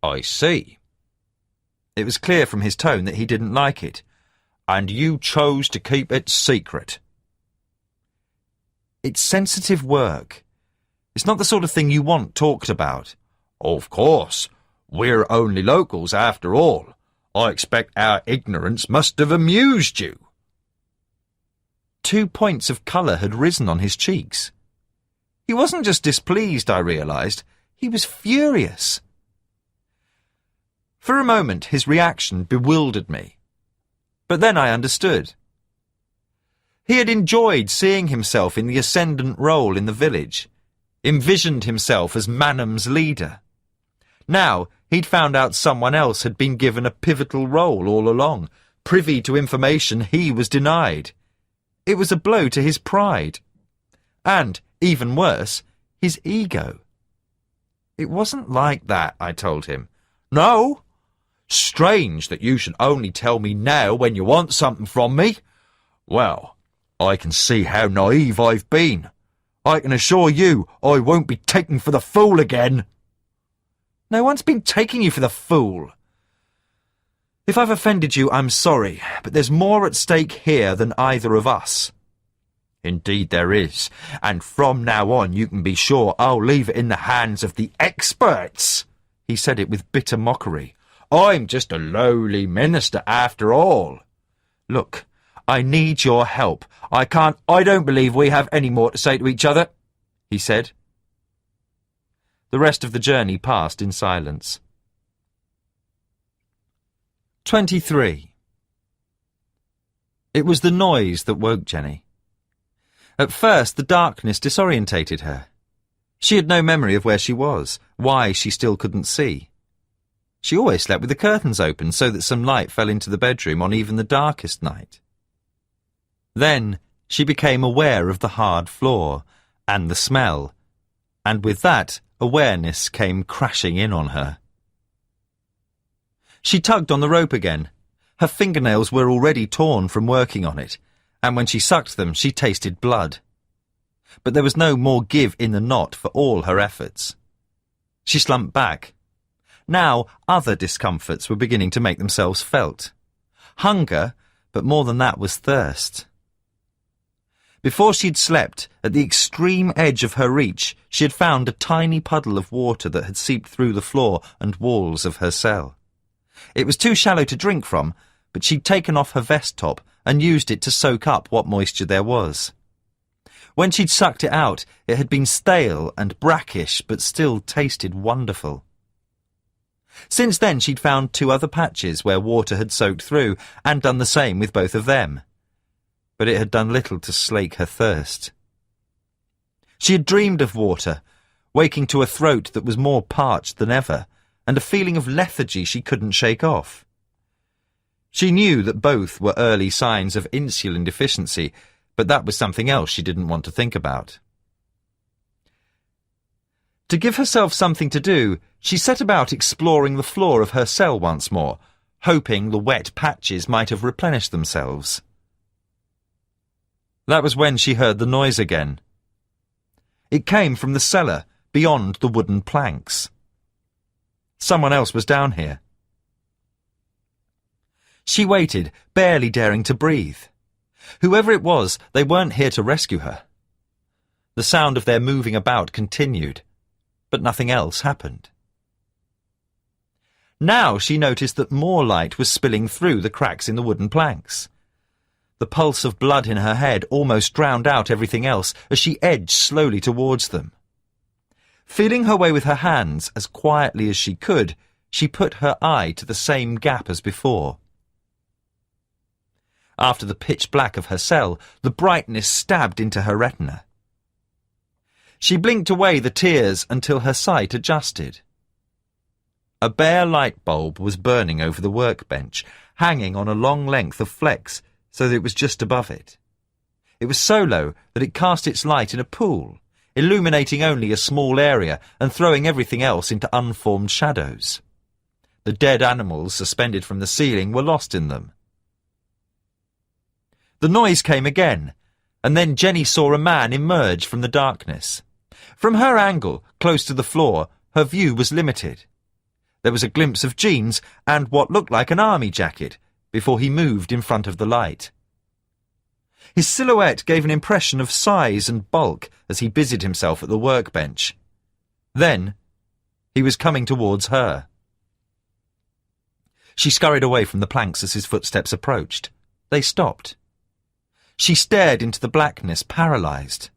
I see. It was clear from his tone that he didn't like it. And you chose to keep it secret. It's sensitive work. It's not the sort of thing you want talked about. Of course. We're only locals after all. I expect our ignorance must have amused you. 2 points of colour had risen on his cheeks. He wasn't just displeased, I realised. He was furious. For a moment, his reaction bewildered me. But then I understood. He had enjoyed seeing himself in the ascendant role in the village, envisioned himself as Manham's leader. Now he'd found out someone else had been given a pivotal role all along, privy to information he was denied. It was a blow to his pride. And, even worse, his ego. It wasn't like that, I told him. No? Strange that you should only tell me now when you want something from me. Well, I can see how naive I've been. I can assure you I won't be taken for the fool again. No one's been taking you for the fool. If I've offended you, I'm sorry, but there's more at stake here than either of us. Indeed there is, and from now on you can be sure I'll leave it in the hands of the experts. He said it with bitter mockery. I'm just a lowly minister after all. Look, I need your help. I don't believe we have any more to say to each other, he said. The rest of the journey passed in silence. 23. It was the noise that woke Jenny. At first, the darkness disorientated her. She had no memory of where she was, why she still couldn't see. She always slept with the curtains open so that some light fell into the bedroom on even the darkest night. Then she became aware of the hard floor and the smell, and with that, awareness came crashing in on her. She tugged on the rope again. Her fingernails were already torn from working on it, and when she sucked them, she tasted blood. But there was no more give in the knot for all her efforts. She slumped back. Now other discomforts were beginning to make themselves felt. Hunger, but more than that was thirst. Before she'd slept, at the extreme edge of her reach, she had found a tiny puddle of water that had seeped through the floor and walls of her cell. It was too shallow to drink from, but she'd taken off her vest top and used it to soak up what moisture there was. When she'd sucked it out, it had been stale and brackish, but still tasted wonderful. Since then she'd found 2 other patches where water had soaked through, and done the same with both of them. But it had done little to slake her thirst. She had dreamed of water, waking to a throat that was more parched than ever, and a feeling of lethargy she couldn't shake off. She knew that both were early signs of insulin deficiency, but that was something else she didn't want to think about. To give herself something to do, she set about exploring the floor of her cell once more, hoping the wet patches might have replenished themselves. That was when she heard the noise again. It came from the cellar, beyond the wooden planks. Someone else was down here. She waited, barely daring to breathe. Whoever it was, they weren't here to rescue her. The sound of their moving about continued, but nothing else happened. Now she noticed that more light was spilling through the cracks in the wooden planks. The pulse of blood in her head almost drowned out everything else as she edged slowly towards them. Feeling her way with her hands as quietly as she could, she put her eye to the same gap as before. After the pitch black of her cell, the brightness stabbed into her retina. She blinked away the tears until her sight adjusted. A bare light bulb was burning over the workbench, hanging on a long length of flex so that it was just above it. It was so low that it cast its light in a pool, illuminating only a small area and throwing everything else into unformed shadows. The dead animals suspended from the ceiling were lost in them. The noise came again, and then Jenny saw a man emerge from the darkness. From her angle, close to the floor, her view was limited. There was a glimpse of jeans and what looked like an army jacket before he moved in front of the light. His silhouette gave an impression of size and bulk as he busied himself at the workbench. Then, he was coming towards her. She scurried away from the planks as his footsteps approached. They stopped. She stared into the blackness, paralysed.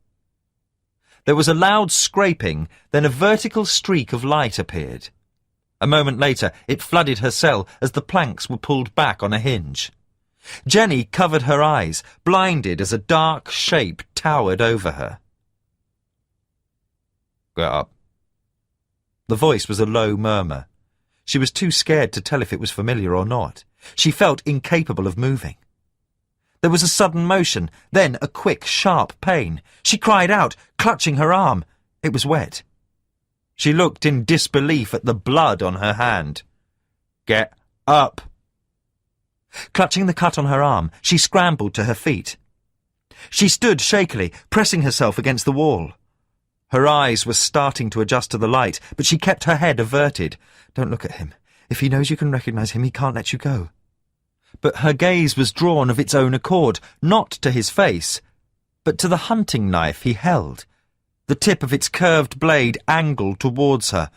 There was a loud scraping, then a vertical streak of light appeared. A moment later, it flooded her cell as the planks were pulled back on a hinge. Jenny covered her eyes, blinded as a dark shape towered over her. "Get up." The voice was a low murmur. She was too scared to tell if it was familiar or not. She felt incapable of moving. There was a sudden motion, then a quick, sharp pain. She cried out, clutching her arm. It was wet. She looked in disbelief at the blood on her hand. "Get up." Clutching the cut on her arm, she scrambled to her feet. She stood shakily, pressing herself against the wall. Her eyes were starting to adjust to the light, but she kept her head averted. "Don't look at him. If he knows you can recognise him, he can't let you go." But her gaze was drawn of its own accord, not to his face, but to the hunting knife he held, the tip of its curved blade angled towards her.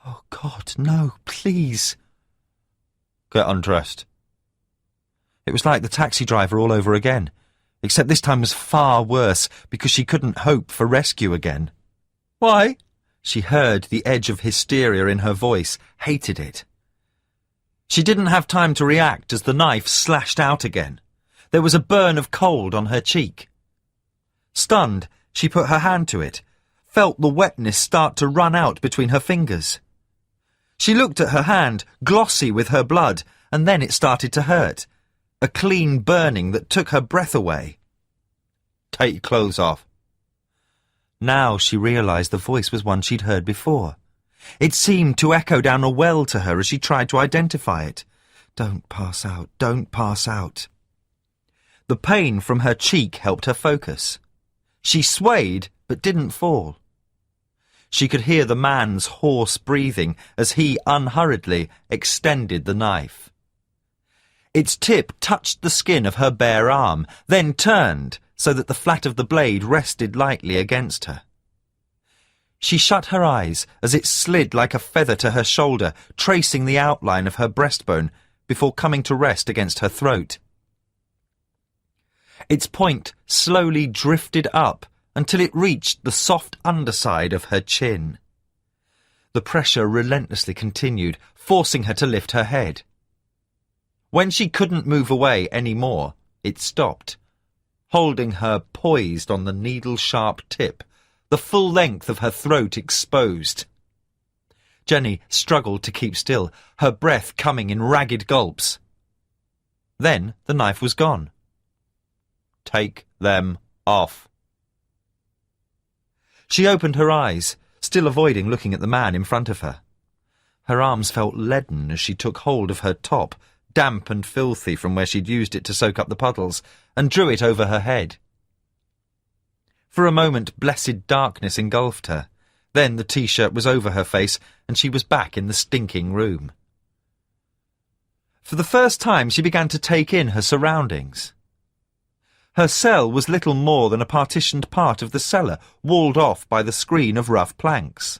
"Oh, God, no, please." "Get undressed." It was like the taxi driver all over again, except this time was far worse because she couldn't hope for rescue again. "Why?" She heard the edge of hysteria in her voice, hated it. She didn't have time to react as the knife slashed out again. There was a burn of cold on her cheek. Stunned, she put her hand to it, felt the wetness start to run out between her fingers. She looked at her hand, glossy with her blood, and then it started to hurt. A clean burning that took her breath away. "Take your clothes off." Now she realised the voice was one she'd heard before. It seemed to echo down a well to her as she tried to identify it. "Don't pass out, don't pass out." The pain from her cheek helped her focus. She swayed, but didn't fall. She could hear the man's hoarse breathing as he unhurriedly extended the knife. Its tip touched the skin of her bare arm, then turned so that the flat of the blade rested lightly against her. She shut her eyes as it slid like a feather to her shoulder, tracing the outline of her breastbone before coming to rest against her throat. Its point slowly drifted up until it reached the soft underside of her chin. The pressure relentlessly continued, forcing her to lift her head. When she couldn't move away any more, it stopped, holding her poised on the needle-sharp tip, the full length of her throat exposed. Jenny struggled to keep still, her breath coming in ragged gulps. Then the knife was gone. "Take them off." She opened her eyes, still avoiding looking at the man in front of her. Her arms felt leaden as she took hold of her top, damp and filthy from where she'd used it to soak up the puddles, and drew it over her head. For a moment, blessed darkness engulfed her. Then the T-shirt was over her face, and she was back in the stinking room. For the first time, she began to take in her surroundings. Her cell was little more than a partitioned part of the cellar, walled off by the screen of rough planks.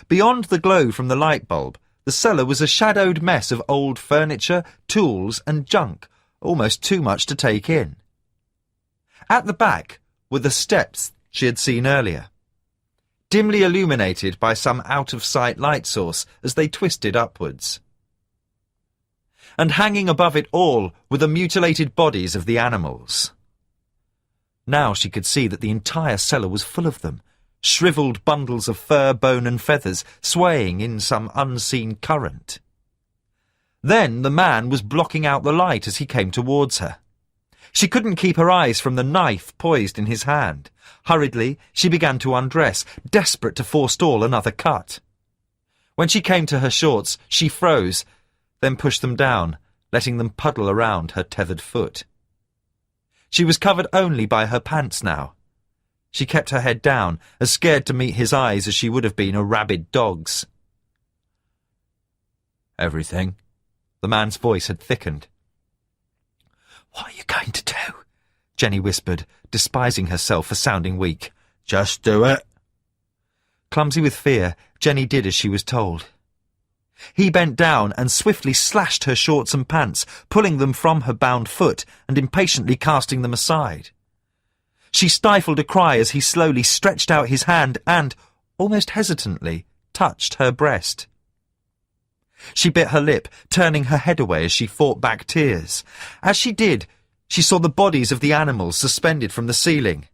Beyond the glow from the light bulb, the cellar was a shadowed mess of old furniture, tools and junk, almost too much to take in. At the back were the steps she had seen earlier, dimly illuminated by some out-of-sight light source as they twisted upwards. And hanging above it all were the mutilated bodies of the animals. Now she could see that the entire cellar was full of them, shriveled bundles of fur, bone and feathers swaying in some unseen current. Then the man was blocking out the light as he came towards her. She couldn't keep her eyes from the knife poised in his hand. Hurriedly, she began to undress, desperate to forestall another cut. When she came to her shorts, she froze, then pushed them down, letting them puddle around her tethered foot. She was covered only by her pants now. She kept her head down, as scared to meet his eyes as she would have been a rabid dog's. Everything? The man's voice had thickened. What are you going to do? Jenny whispered, despising herself for sounding weak. Just do it. Clumsy with fear, Jenny did as she was told. He bent down and swiftly slashed her shorts and pants, pulling them from her bound foot and impatiently casting them aside. She stifled a cry as he slowly stretched out his hand and, almost hesitantly, touched her breast. She bit her lip, turning her head away as she fought back tears. As she did, she saw the bodies of the animals suspended from the ceiling.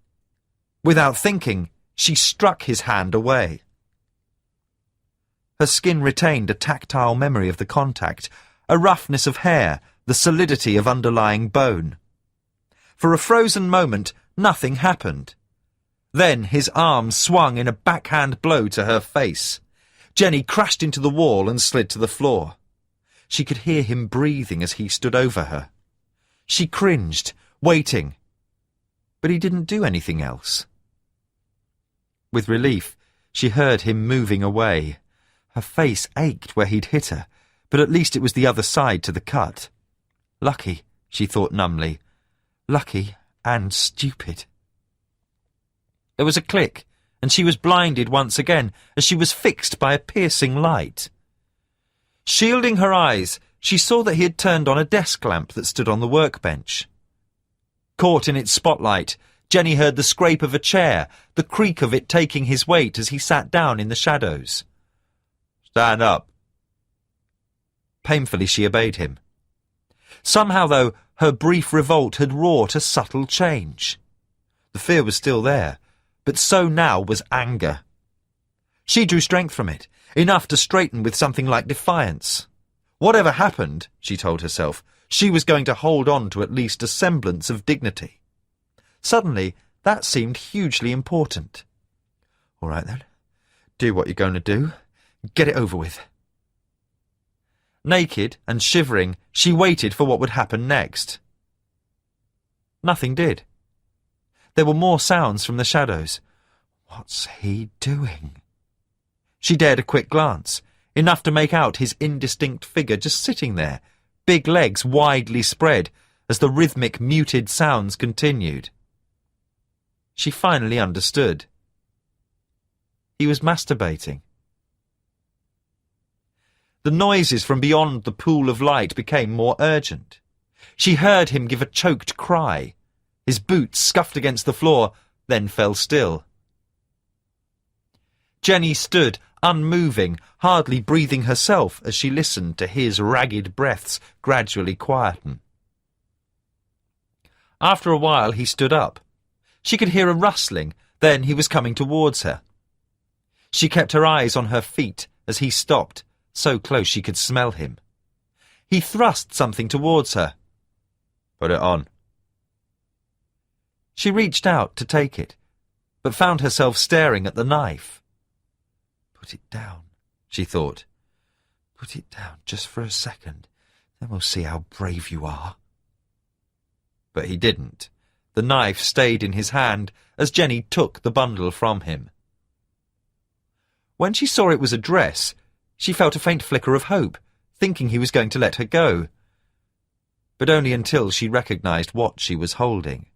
Without thinking, she struck his hand away. Her skin retained a tactile memory of the contact, a roughness of hair, the solidity of underlying bone. For a frozen moment, nothing happened. Then his arm swung in a backhand blow to her face. Jenny crashed into the wall and slid to the floor. She could hear him breathing as he stood over her. She cringed, waiting. But he didn't do anything else. With relief, she heard him moving away. Her face ached where he'd hit her, but at least it was the other side to the cut. Lucky, she thought numbly. Lucky and stupid. There was a click, and she was blinded once again as she was fixed by a piercing light. Shielding her eyes, she saw that he had turned on a desk lamp that stood on the workbench. Caught in its spotlight, Jenny heard the scrape of a chair, the creak of it taking his weight as he sat down in the shadows. Stand up. Painfully she obeyed him. Somehow, though, her brief revolt had wrought a subtle change. The fear was still there, but so now was anger. She drew strength from it, enough to straighten with something like defiance. Whatever happened, she told herself, she was going to hold on to at least a semblance of dignity. Suddenly, that seemed hugely important. All right, then. Do what you're going to do. Get it over with. Naked and shivering, she waited for what would happen next. Nothing did. There were more sounds from the shadows. What's he doing? She dared a quick glance, enough to make out his indistinct figure just sitting there, big legs widely spread, as the rhythmic muted sounds continued. She finally understood. He was masturbating. The noises from beyond the pool of light became more urgent. She heard him give a choked cry. His boots scuffed against the floor, then fell still. Jenny stood, unmoving, hardly breathing herself as she listened to his ragged breaths gradually quieten. After a while he stood up. She could hear a rustling, then he was coming towards her. She kept her eyes on her feet as he stopped, so close she could smell him. He thrust something towards her. Put it on. She reached out to take it, but found herself staring at the knife. Put it down, she thought. Put it down just for a second, then we'll see how brave you are. But he didn't. The knife stayed in his hand as Jenny took the bundle from him. When she saw it was a dress, she felt a faint flicker of hope, thinking he was going to let her go. But only until she recognised what she was holding.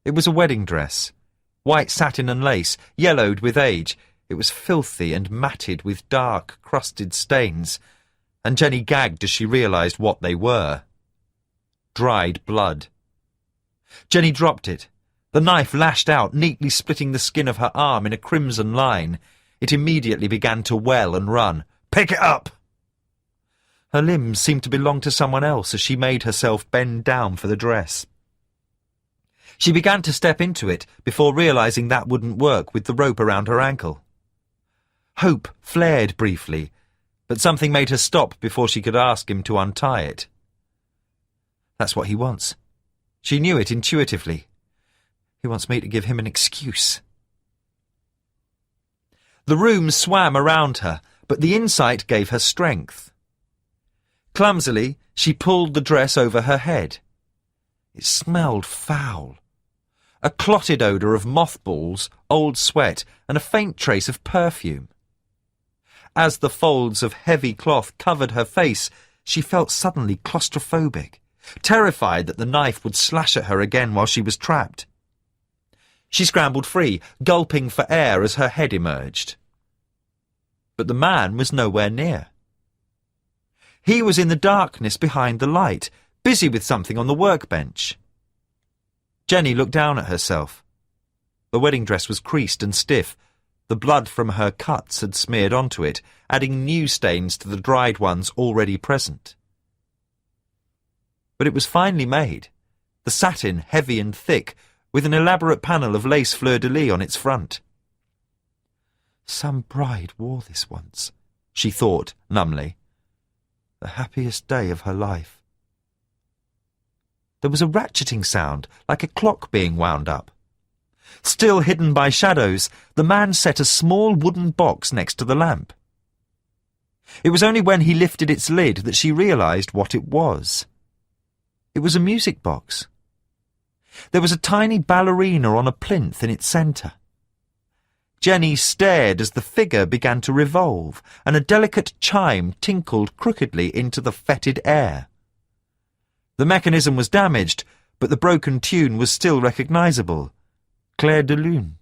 It was a wedding dress, white satin and lace, yellowed with age. It was filthy and matted with dark, crusted stains, and Jenny gagged as she realised what they were. Dried blood. Jenny dropped it. The knife lashed out, neatly splitting the skin of her arm in a crimson line. It immediately began to well and run. "Pick it up!" Her limbs seemed to belong to someone else as she made herself bend down for the dress. She began to step into it before realising that wouldn't work with the rope around her ankle. Hope flared briefly, but something made her stop before she could ask him to untie it. That's what he wants. She knew it intuitively. He wants me to give him an excuse. The room swam around her, but the insight gave her strength. Clumsily, she pulled the dress over her head. It smelled foul. A clotted odour of mothballs, old sweat, and a faint trace of perfume. As the folds of heavy cloth covered her face, she felt suddenly claustrophobic, terrified that the knife would slash at her again while she was trapped. She scrambled free, gulping for air as her head emerged. But the man was nowhere near. He was in the darkness behind the light, busy with something on the workbench. Jenny looked down at herself. The wedding dress was creased and stiff. The blood from her cuts had smeared onto it, adding new stains to the dried ones already present. But it was finely made, the satin heavy and thick, with an elaborate panel of lace fleur-de-lis on its front. Some bride wore this once, she thought numbly. The happiest day of her life. There was a ratcheting sound, like a clock being wound up. Still hidden by shadows, the man set a small wooden box next to the lamp. It was only when he lifted its lid that she realised what it was. It was a music box. There was a tiny ballerina on a plinth in its centre. Jenny stared as the figure began to revolve, and a delicate chime tinkled crookedly into the fetid air. The mechanism was damaged, but the broken tune was still recognisable. Clair de Lune.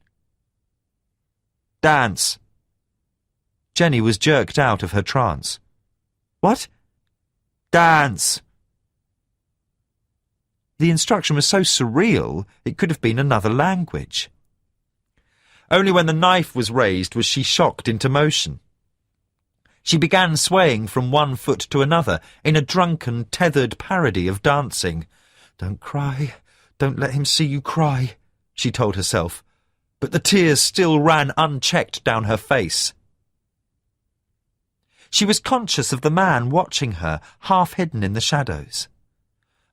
Dance. Jenny was jerked out of her trance. What? Dance. The instruction was so surreal it could have been another language. Only when the knife was raised was she shocked into motion. She began swaying from one foot to another in a drunken, tethered parody of dancing. Don't cry, don't let him see you cry, she told herself, but the tears still ran unchecked down her face. She was conscious of the man watching her, half hidden in the shadows.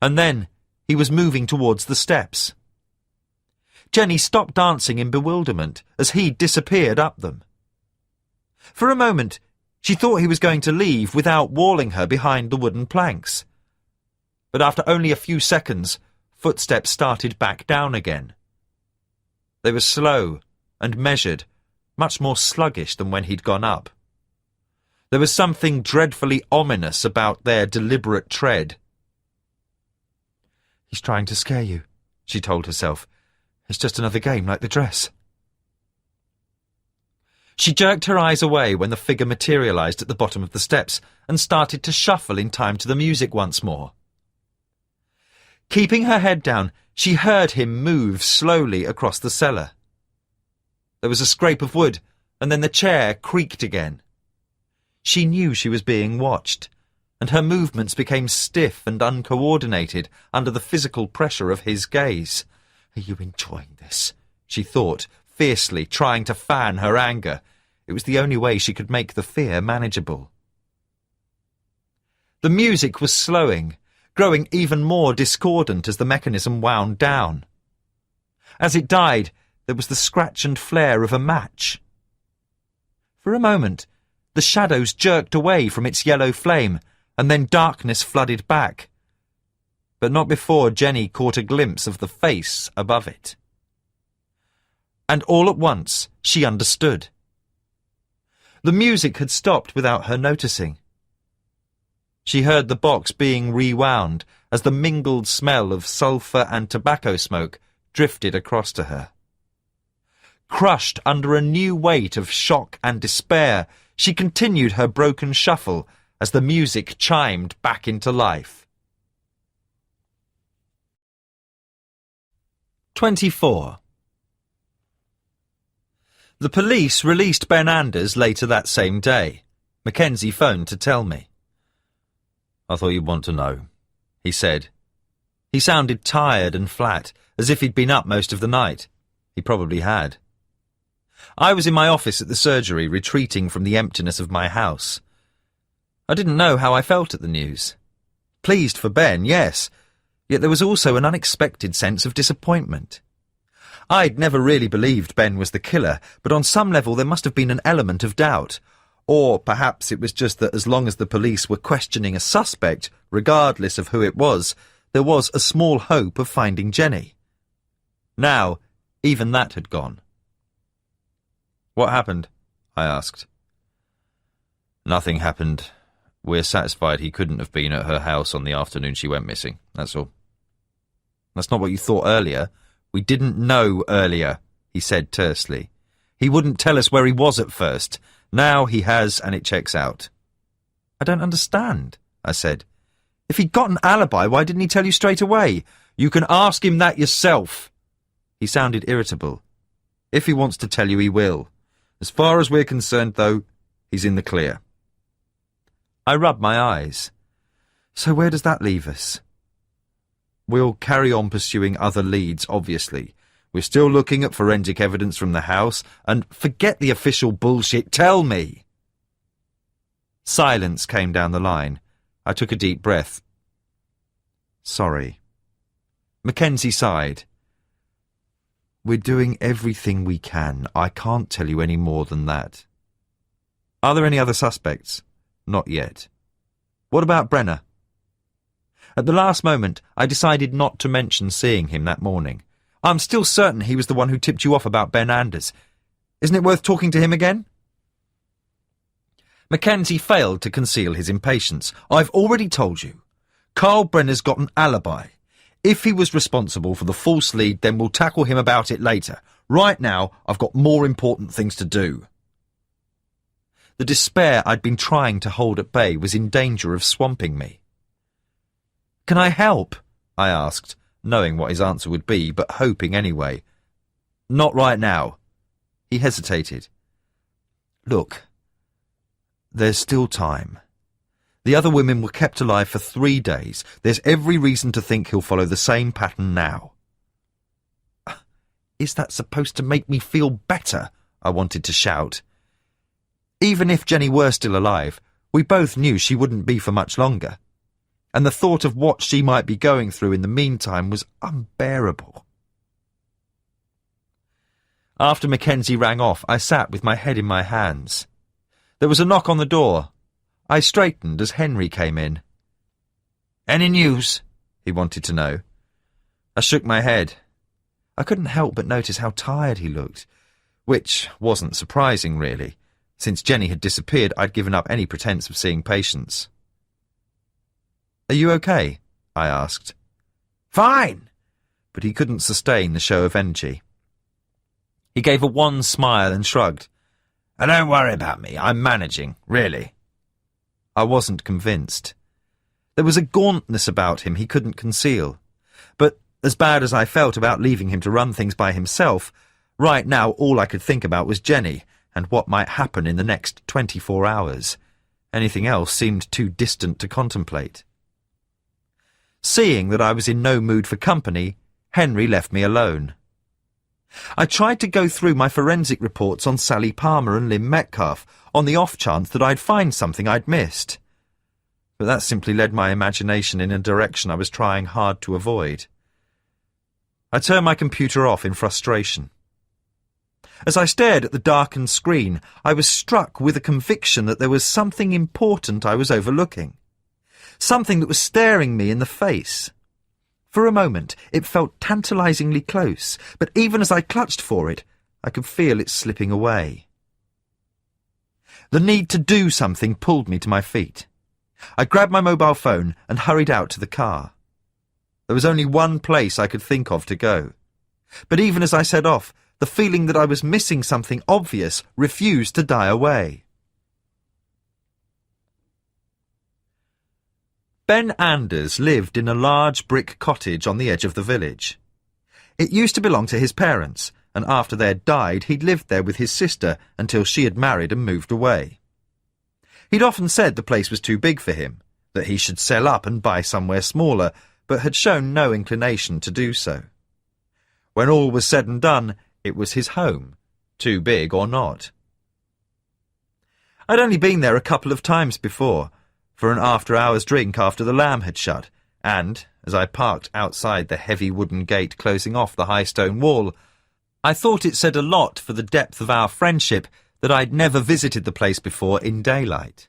And then he was moving towards the steps. Jenny stopped dancing in bewilderment as he disappeared up them. For a moment, she thought he was going to leave without walling her behind the wooden planks. But after only a few seconds, footsteps started back down again. They were slow and measured, much more sluggish than when he'd gone up. There was something dreadfully ominous about their deliberate tread. He's trying to scare you, she told herself. It's just another game like the dress. She jerked her eyes away when the figure materialised at the bottom of the steps and started to shuffle in time to the music once more. Keeping her head down, she heard him move slowly across the cellar. There was a scrape of wood, and then the chair creaked again. She knew she was being watched, and her movements became stiff and uncoordinated under the physical pressure of his gaze. Are you enjoying this? She thought, fiercely, trying to fan her anger. It was the only way she could make the fear manageable. The music was slowing, growing even more discordant as the mechanism wound down. As it died, there was the scratch and flare of a match. For a moment, the shadows jerked away from its yellow flame, and then darkness flooded back. But not before Jenny caught a glimpse of the face above it. And all at once she understood. The music had stopped without her noticing. She heard the box being rewound as the mingled smell of sulphur and tobacco smoke drifted across to her. Crushed under a new weight of shock and despair, she continued her broken shuffle as the music chimed back into life. 24. The police released Ben Anders later that same day. Mackenzie phoned to tell me. I thought you'd want to know, he said. He sounded tired and flat, as if he'd been up most of the night. He probably had. I was in my office at the surgery, retreating from the emptiness of my house. I didn't know how I felt at the news. Pleased for Ben, yes, yet there was also an unexpected sense of disappointment. I'd never really believed Ben was the killer, but on some level there must have been an element of doubt. Or perhaps it was just that as long as the police were questioning a suspect, regardless of who it was, there was a small hope of finding Jenny. Now, even that had gone. "What happened?" I asked. "Nothing happened. We're satisfied he couldn't have been at her house on the afternoon she went missing, that's all." "That's not what you thought earlier." "We didn't know earlier," he said tersely. "He wouldn't tell us where he was at first. Now he has, and it checks out." "I don't understand," I said. "If he'd got an alibi, why didn't he tell you straight away?" "You can ask him that yourself." He sounded irritable. "If he wants to tell you, he will. As far as we're concerned, though, he's in the clear." I rubbed my eyes. "So where does that leave us?" "We'll carry on pursuing other leads, obviously. We're still looking at forensic evidence from the house, and forget the official bullshit. Tell me!" Silence came down the line. I took a deep breath. "Sorry." Mackenzie sighed. "We're doing everything we can. I can't tell you any more than that." "Are there any other suspects?" "Not yet." "What about Brenner?" At the last moment, I decided not to mention seeing him that morning. "I'm still certain he was the one who tipped you off about Ben Anders. Isn't it worth talking to him again?" Mackenzie failed to conceal his impatience. "I've already told you. Carl Brenner's got an alibi. If he was responsible for the false lead, then we'll tackle him about it later. Right now, I've got more important things to do." The despair I'd been trying to hold at bay was in danger of swamping me. "Can I help?" I asked, knowing what his answer would be, but hoping anyway. "Not right now." He hesitated. "Look, there's still time. The other women were kept alive for 3 days. There's every reason to think he'll follow the same pattern now." Is that supposed to make me feel better? I wanted to shout. Even if Jenny were still alive, we both knew she wouldn't be for much longer, and the thought of what she might be going through in the meantime was unbearable. After Mackenzie rang off, I sat with my head in my hands. There was a knock on the door. I straightened as Henry came in. "Any news?" he wanted to know. I shook my head. I couldn't help but notice how tired he looked, which wasn't surprising, really. Since Jenny had disappeared, I'd given up any pretense of seeing patients. "Are you okay?" I asked. "Fine!" But he couldn't sustain the show of energy. He gave a wan smile and shrugged. "Don't worry about me. I'm managing, really." I wasn't convinced. There was a gauntness about him he couldn't conceal. But as bad as I felt about leaving him to run things by himself, right now all I could think about was Jenny and what might happen in the next 24 hours. Anything else seemed too distant to contemplate. Seeing that I was in no mood for company, Henry left me alone. I tried to go through my forensic reports on Sally Palmer and Lynn Metcalf on the off chance that I'd find something I'd missed. But that simply led my imagination in a direction I was trying hard to avoid. I turned my computer off in frustration. As I stared at the darkened screen, I was struck with a conviction that there was something important I was overlooking. Something that was staring me in the face. For a moment, it felt tantalizingly close, but even as I clutched for it, I could feel it slipping away. The need to do something pulled me to my feet. I grabbed my mobile phone and hurried out to the car. There was only one place I could think of to go. But even as I set off, the feeling that I was missing something obvious refused to die away. Ben Anders lived in a large brick cottage on the edge of the village. It used to belong to his parents, and after they had died, he'd lived there with his sister until she had married and moved away. He'd often said the place was too big for him, that he should sell up and buy somewhere smaller, but had shown no inclination to do so. When all was said and done, it was his home, too big or not. I'd only been there a couple of times before, for an after-hours drink after the Lamb had shut, and, as I parked outside the heavy wooden gate closing off the high stone wall, I thought it said a lot for the depth of our friendship that I'd never visited the place before in daylight.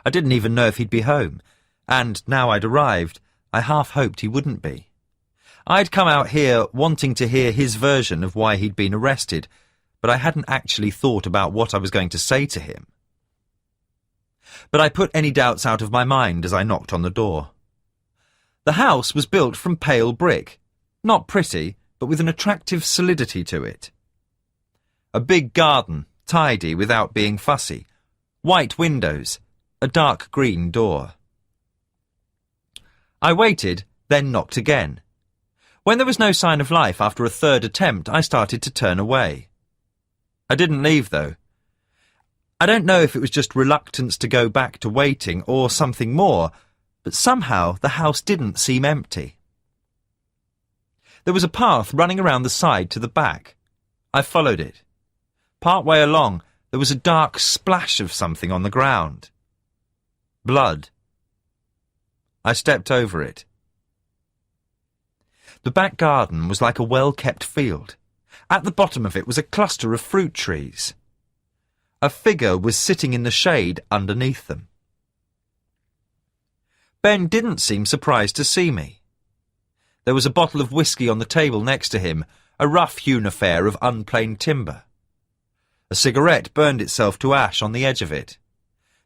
I didn't even know if he'd be home, and now I'd arrived, I half hoped he wouldn't be. I'd come out here wanting to hear his version of why he'd been arrested, but I hadn't actually thought about what I was going to say to him. But I put any doubts out of my mind as I knocked on the door. The house was built from pale brick, not pretty, but with an attractive solidity to it. A big garden, tidy without being fussy, white windows, a dark green door. I waited, then knocked again. When there was no sign of life after a third attempt, I started to turn away. I didn't leave, though. I don't know if it was just reluctance to go back to waiting or something more, but somehow the house didn't seem empty. There was a path running around the side to the back. I followed it. Part way along, there was a dark splash of something on the ground. Blood. I stepped over it. The back garden was like a well-kept field. At the bottom of it was a cluster of fruit trees. A figure was sitting in the shade underneath them. Ben didn't seem surprised to see me. There was a bottle of whiskey on the table next to him, a rough-hewn affair of unplaned timber. A cigarette burned itself to ash on the edge of it.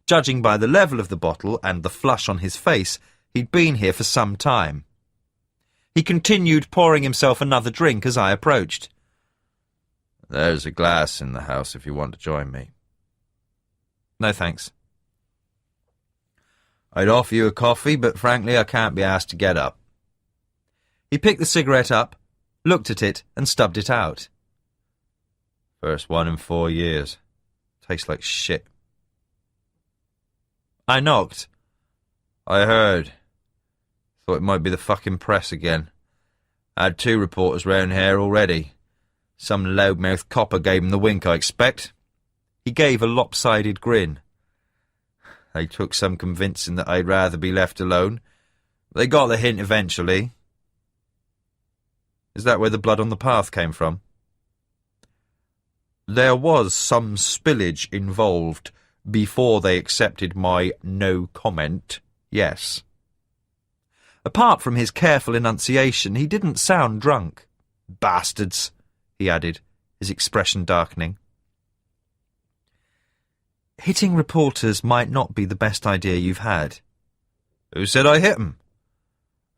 Judging by the level of the bottle and the flush on his face, he'd been here for some time. He continued pouring himself another drink as I approached. There's a glass in the house if you want to join me. No, thanks. I'd offer you a coffee, but frankly I can't be asked to get up. He picked the cigarette up, looked at it, and stubbed it out. First one in 4 years. Tastes like shit. I knocked. I heard. Thought it might be the fucking press again. Had 2 reporters round here already. Some loudmouth copper gave him the wink, I expect. He gave a lopsided grin. They took some convincing that I'd rather be left alone. They got the hint eventually. Is that where the blood on the path came from? There was some spillage involved before they accepted my no comment, yes. Apart from his careful enunciation, he didn't sound drunk. Bastards, he added, his expression darkening. Hitting reporters might not be the best idea you've had. Who said I hit them?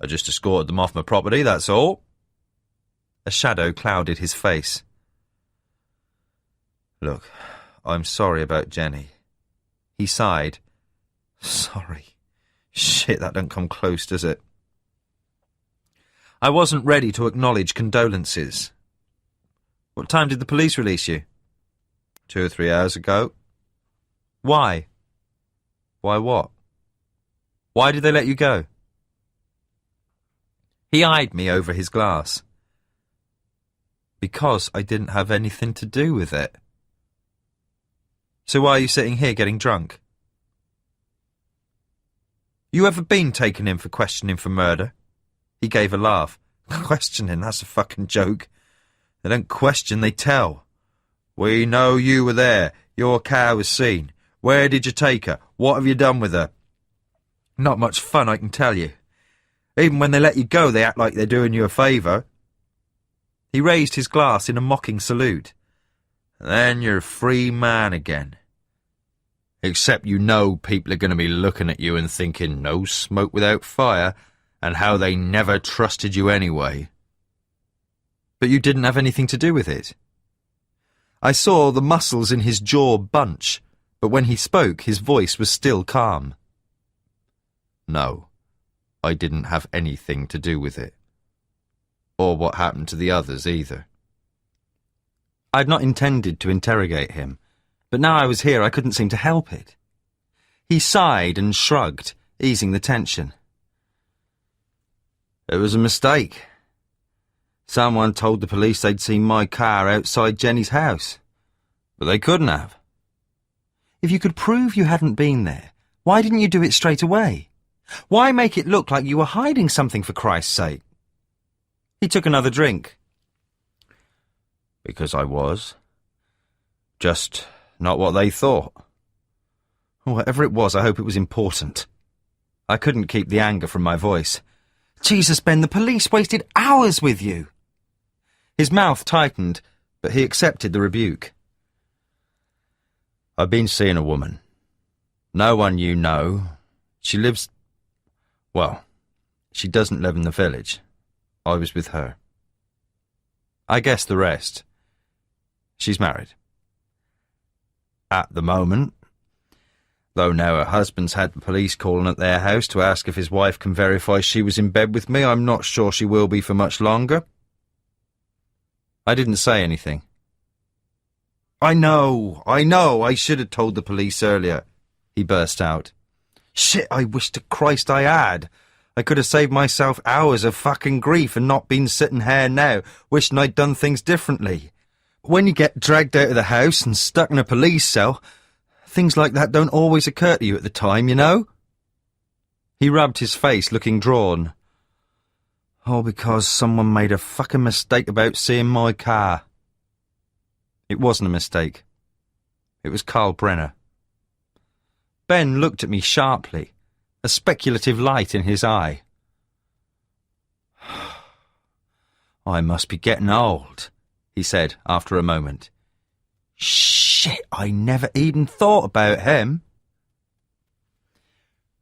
I just escorted them off my property, that's all. A shadow clouded his face. Look, I'm sorry about Jenny. He sighed. Sorry. Shit, that don't come close, does it? I wasn't ready to acknowledge condolences. What time did the police release you? 2 or 3 hours ago. Why? Why what? Why did they let you go? He eyed me over his glass. Because I didn't have anything to do with it. So why are you sitting here getting drunk? You ever been taken in for questioning for murder? He gave a laugh. Questioning, that's a fucking joke. They don't question, they tell. We know you were there. Your car was seen. Where did you take her? What have you done with her? Not much fun, I can tell you. Even when they let you go, they act like they're doing you a favour. He raised his glass in a mocking salute. Then you're a free man again. Except you know people are going to be looking at you and thinking no smoke without fire, and how they never trusted you anyway. But you didn't have anything to do with it. I saw the muscles in his jaw bunch, but when he spoke, his voice was still calm. No, I didn't have anything to do with it. Or what happened to the others either. I'd not intended to interrogate him, but now I was here I couldn't seem to help it. He sighed and shrugged, easing the tension. It was a mistake. Someone told the police they'd seen my car outside Jenny's house, but they couldn't have. If you could prove you hadn't been there, why didn't you do it straight away? Why make it look like you were hiding something, for Christ's sake? He took another drink. Because I was. Just not what they thought. Whatever it was, I hope it was important. I couldn't keep the anger from my voice. Jesus, Ben, the police wasted hours with you. His mouth tightened, but he accepted the rebuke. I've been seeing a woman. No one you know. She lives... well, she doesn't live in the village. I was with her. I guess the rest. She's married. At the moment. Though now her husband's had the police calling at their house to ask if his wife can verify she was in bed with me, I'm not sure she will be for much longer. I didn't say anything. I know, I should have told the police earlier, he burst out. Shit, I wish to Christ I had. I could have saved myself hours of fucking grief and not been sitting here now, wishing I'd done things differently. When you get dragged out of the house and stuck in a police cell, things like that don't always occur to you at the time, you know? He rubbed his face, looking drawn. All because someone made a fucking mistake about seeing my car. It wasn't a mistake. It was Carl Brenner. Ben looked at me sharply, a speculative light in his eye. I must be getting old, he said after a moment. Shit, I never even thought about him.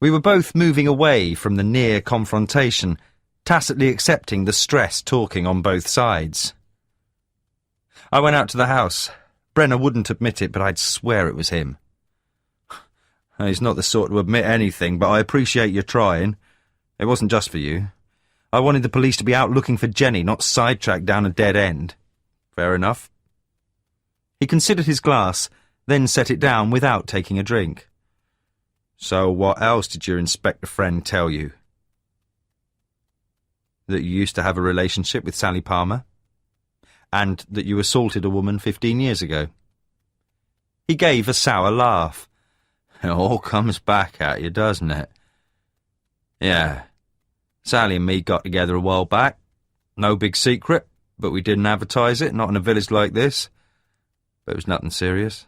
We were both moving away from the near confrontation, tacitly accepting the stress talking on both sides. I went out to the house. Brenner wouldn't admit it, but I'd swear it was him. He's not the sort to admit anything, but I appreciate your trying. It wasn't just for you. I wanted the police to be out looking for Jenny, not sidetracked down a dead end. Fair enough. He considered his glass, then set it down without taking a drink. So what else did your inspector friend tell you? That you used to have a relationship with Sally Palmer? And that you assaulted a woman 15 years ago? He gave a sour laugh. It all comes back at you, doesn't it? Yeah. Sally and me got together a while back. No big secret, but we didn't advertise it, not in a village like this. But it was nothing serious.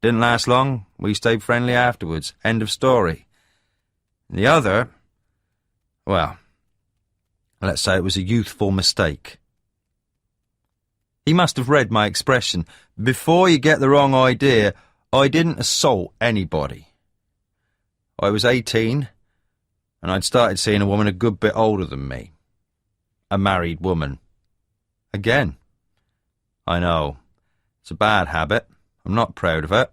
Didn't last long. We stayed friendly afterwards. End of story. The other... well, let's say it was a youthful mistake. He must have read my expression. Before you get the wrong idea, I didn't assault anybody. I was 18, and I'd started seeing a woman a good bit older than me. A married woman. Again. I know. It's a bad habit. I'm not proud of it.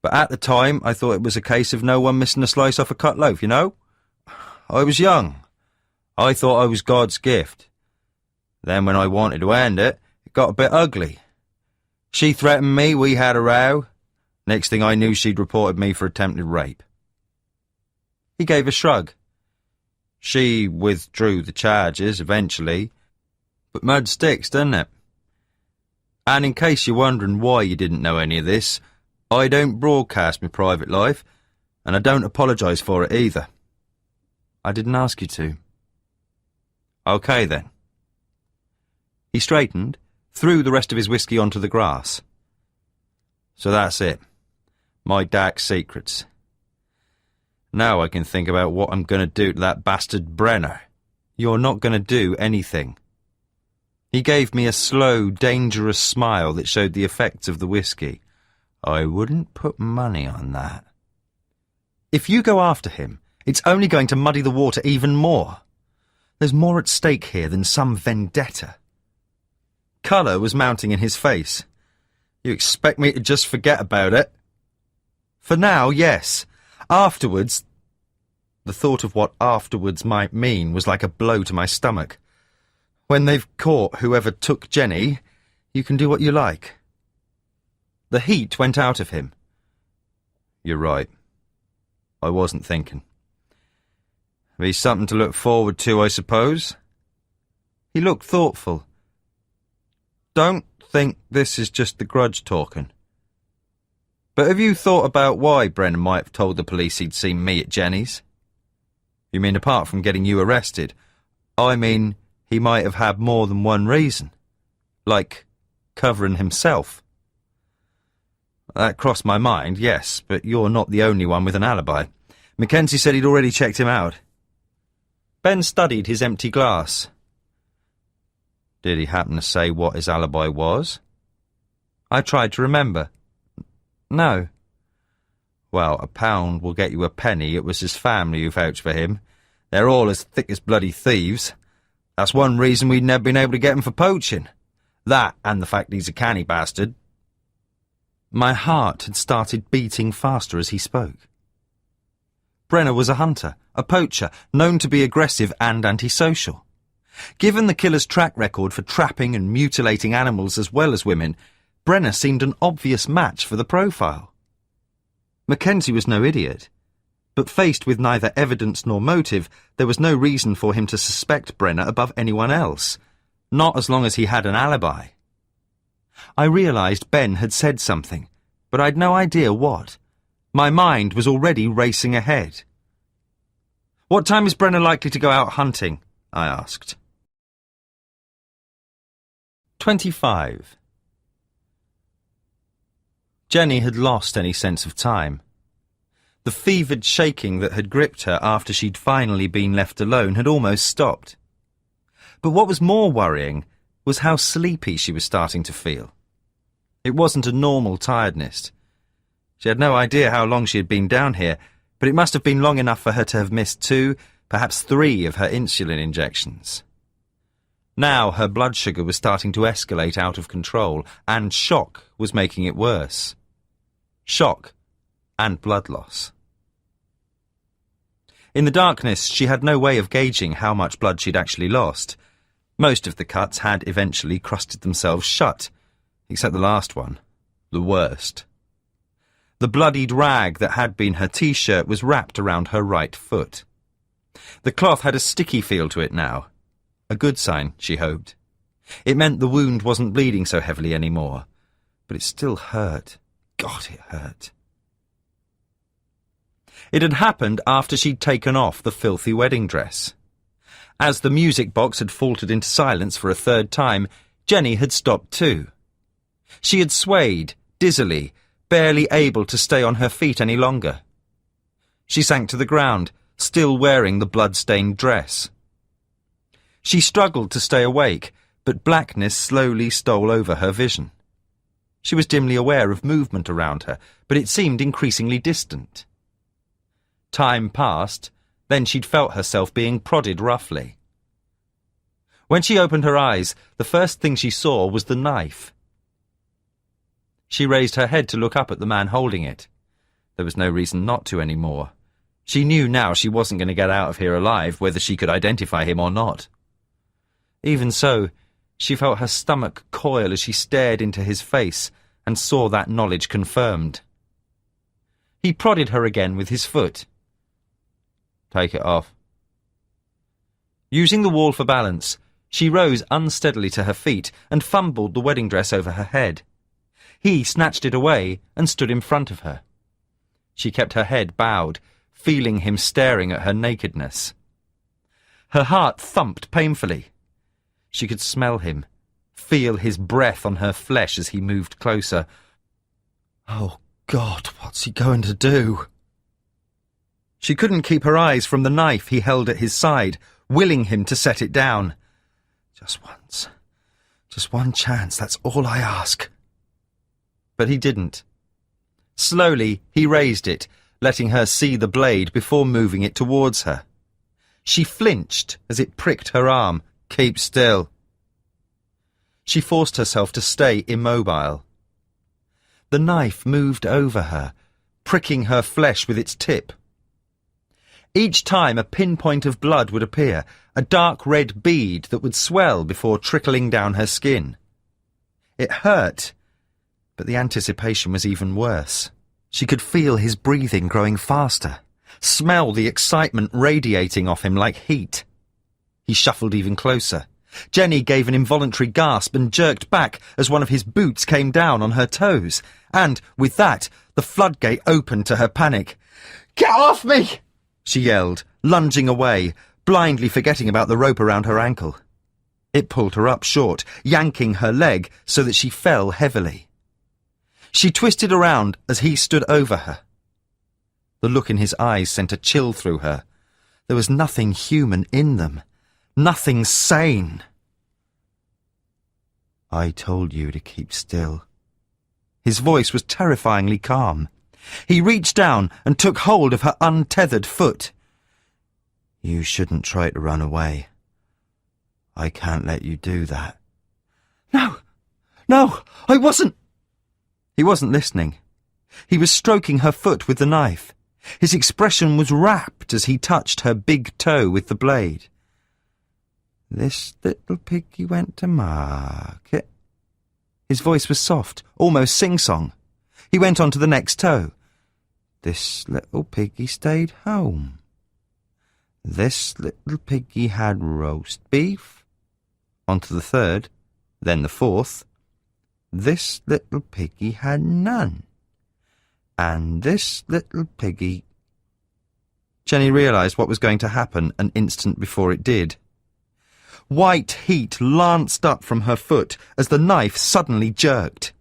But at the time, I thought it was a case of no one missing a slice off a cut loaf, you know? I was young. I thought I was God's gift. Then when I wanted to end it, it got a bit ugly. She threatened me, we had a row. Next thing I knew, she'd reported me for attempted rape. He gave a shrug. She withdrew the charges eventually. But mud sticks, doesn't it? And in case you're wondering why you didn't know any of this, I don't broadcast my private life, and I don't apologise for it either. I didn't ask you to. OK, then. He straightened, threw the rest of his whiskey onto the grass. So that's it. My dark secrets. Now I can think about what I'm going to do to that bastard Brenner. You're not going to do anything. He gave me a slow, dangerous smile that showed the effects of the whiskey. I wouldn't put money on that. If you go after him, it's only going to muddy the water even more. There's more at stake here than some vendetta. Colour was mounting in his face. You expect me to just forget about it? For now, yes. Afterwards... The thought of what afterwards might mean was like a blow to my stomach. When they've caught whoever took Jenny, you can do what you like. The heat went out of him. You're right. I wasn't thinking. Be something to look forward to, I suppose. He looked thoughtful. Don't think this is just the grudge talking. But have you thought about why Brennan might have told the police he'd seen me at Jenny's? You mean apart from getting you arrested? I mean, he might have had more than one reason. Like covering himself. That crossed my mind, yes, but you're not the only one with an alibi. Mackenzie said he'd already checked him out. Ben studied his empty glass. Did he happen to say what his alibi was? I tried to remember. No. Well, £1 will get you a penny. It was his family who vouched for him. They're all as thick as bloody thieves. That's one reason we'd never been able to get him for poaching. That and the fact he's a canny bastard. My heart had started beating faster as he spoke. Brenner was a hunter, a poacher, known to be aggressive and antisocial. Given the killer's track record for trapping and mutilating animals as well as women, Brenner seemed an obvious match for the profile. Mackenzie was no idiot, but faced with neither evidence nor motive, there was no reason for him to suspect Brenner above anyone else, not as long as he had an alibi. I realised Ben had said something, but I'd no idea what. My mind was already racing ahead. "What time is Brenner likely to go out hunting?" I asked. 25. Jenny had lost any sense of time. The fevered shaking that had gripped her after she'd finally been left alone had almost stopped. But what was more worrying was how sleepy she was starting to feel. It wasn't a normal tiredness. She had no idea how long she had been down here, but it must have been long enough for her to have missed 2, perhaps 3 of her insulin injections. Now her blood sugar was starting to escalate out of control, and shock was making it worse. Shock and blood loss. In the darkness, she had no way of gauging how much blood she'd actually lost. Most of the cuts had eventually crusted themselves shut, except the last one, the worst. The bloodied rag that had been her t-shirt was wrapped around her right foot. The cloth had a sticky feel to it now. A good sign, she hoped. It meant the wound wasn't bleeding so heavily anymore, but it still hurt. God, it hurt. It had happened after she'd taken off the filthy wedding dress. As the music box had faltered into silence for a third time, Jenny had stopped too. She had swayed, dizzily, barely able to stay on her feet any longer. She sank to the ground, still wearing the blood-stained dress. She struggled to stay awake, but blackness slowly stole over her vision. She was dimly aware of movement around her, but it seemed increasingly distant. Time passed, then she'd felt herself being prodded roughly. When she opened her eyes, the first thing she saw was the knife. She raised her head to look up at the man holding it. There was no reason not to anymore. She knew now she wasn't going to get out of here alive, whether she could identify him or not. Even so, she felt her stomach coil as she stared into his face and saw that knowledge confirmed. He prodded her again with his foot. "Take it off." Using the wall for balance, she rose unsteadily to her feet and fumbled the wedding dress over her head. He snatched it away and stood in front of her. She kept her head bowed, feeling him staring at her nakedness. Her heart thumped painfully. She could smell him, feel his breath on her flesh as he moved closer. Oh, God, what's he going to do? She couldn't keep her eyes from the knife he held at his side, willing him to set it down. Just once. Just one chance, that's all I ask. But he didn't. Slowly, he raised it, letting her see the blade before moving it towards her. She flinched as it pricked her arm. "Keep still." She forced herself to stay immobile. The knife moved over her, pricking her flesh with its tip. Each time a pinpoint of blood would appear, a dark red bead that would swell before trickling down her skin. It hurt, but the anticipation was even worse. She could feel his breathing growing faster, smell the excitement radiating off him like heat. He shuffled even closer. Jenny gave an involuntary gasp and jerked back as one of his boots came down on her toes, and, with that, the floodgate opened to her panic. "Get off me!" she yelled, lunging away, blindly forgetting about the rope around her ankle. It pulled her up short, yanking her leg so that she fell heavily. She twisted around as he stood over her. The look in his eyes sent a chill through her. There was nothing human in them. Nothing sane. I told you to keep still. His voice was terrifyingly calm. He reached down and took hold of her untethered foot. You shouldn't try to run away. I can't let you do that. No, I wasn't. He wasn't listening. He was stroking her foot with the knife. His expression was rapt as he touched her big toe with the blade. This little piggy went to market. His voice was soft, almost sing-song. He went on to the next toe. This little piggy stayed home. This little piggy had roast beef. On to the third, then the fourth. This little piggy had none. And this little piggy... Jenny realised what was going to happen an instant before it did. White heat lanced up from her foot as the knife suddenly jerked.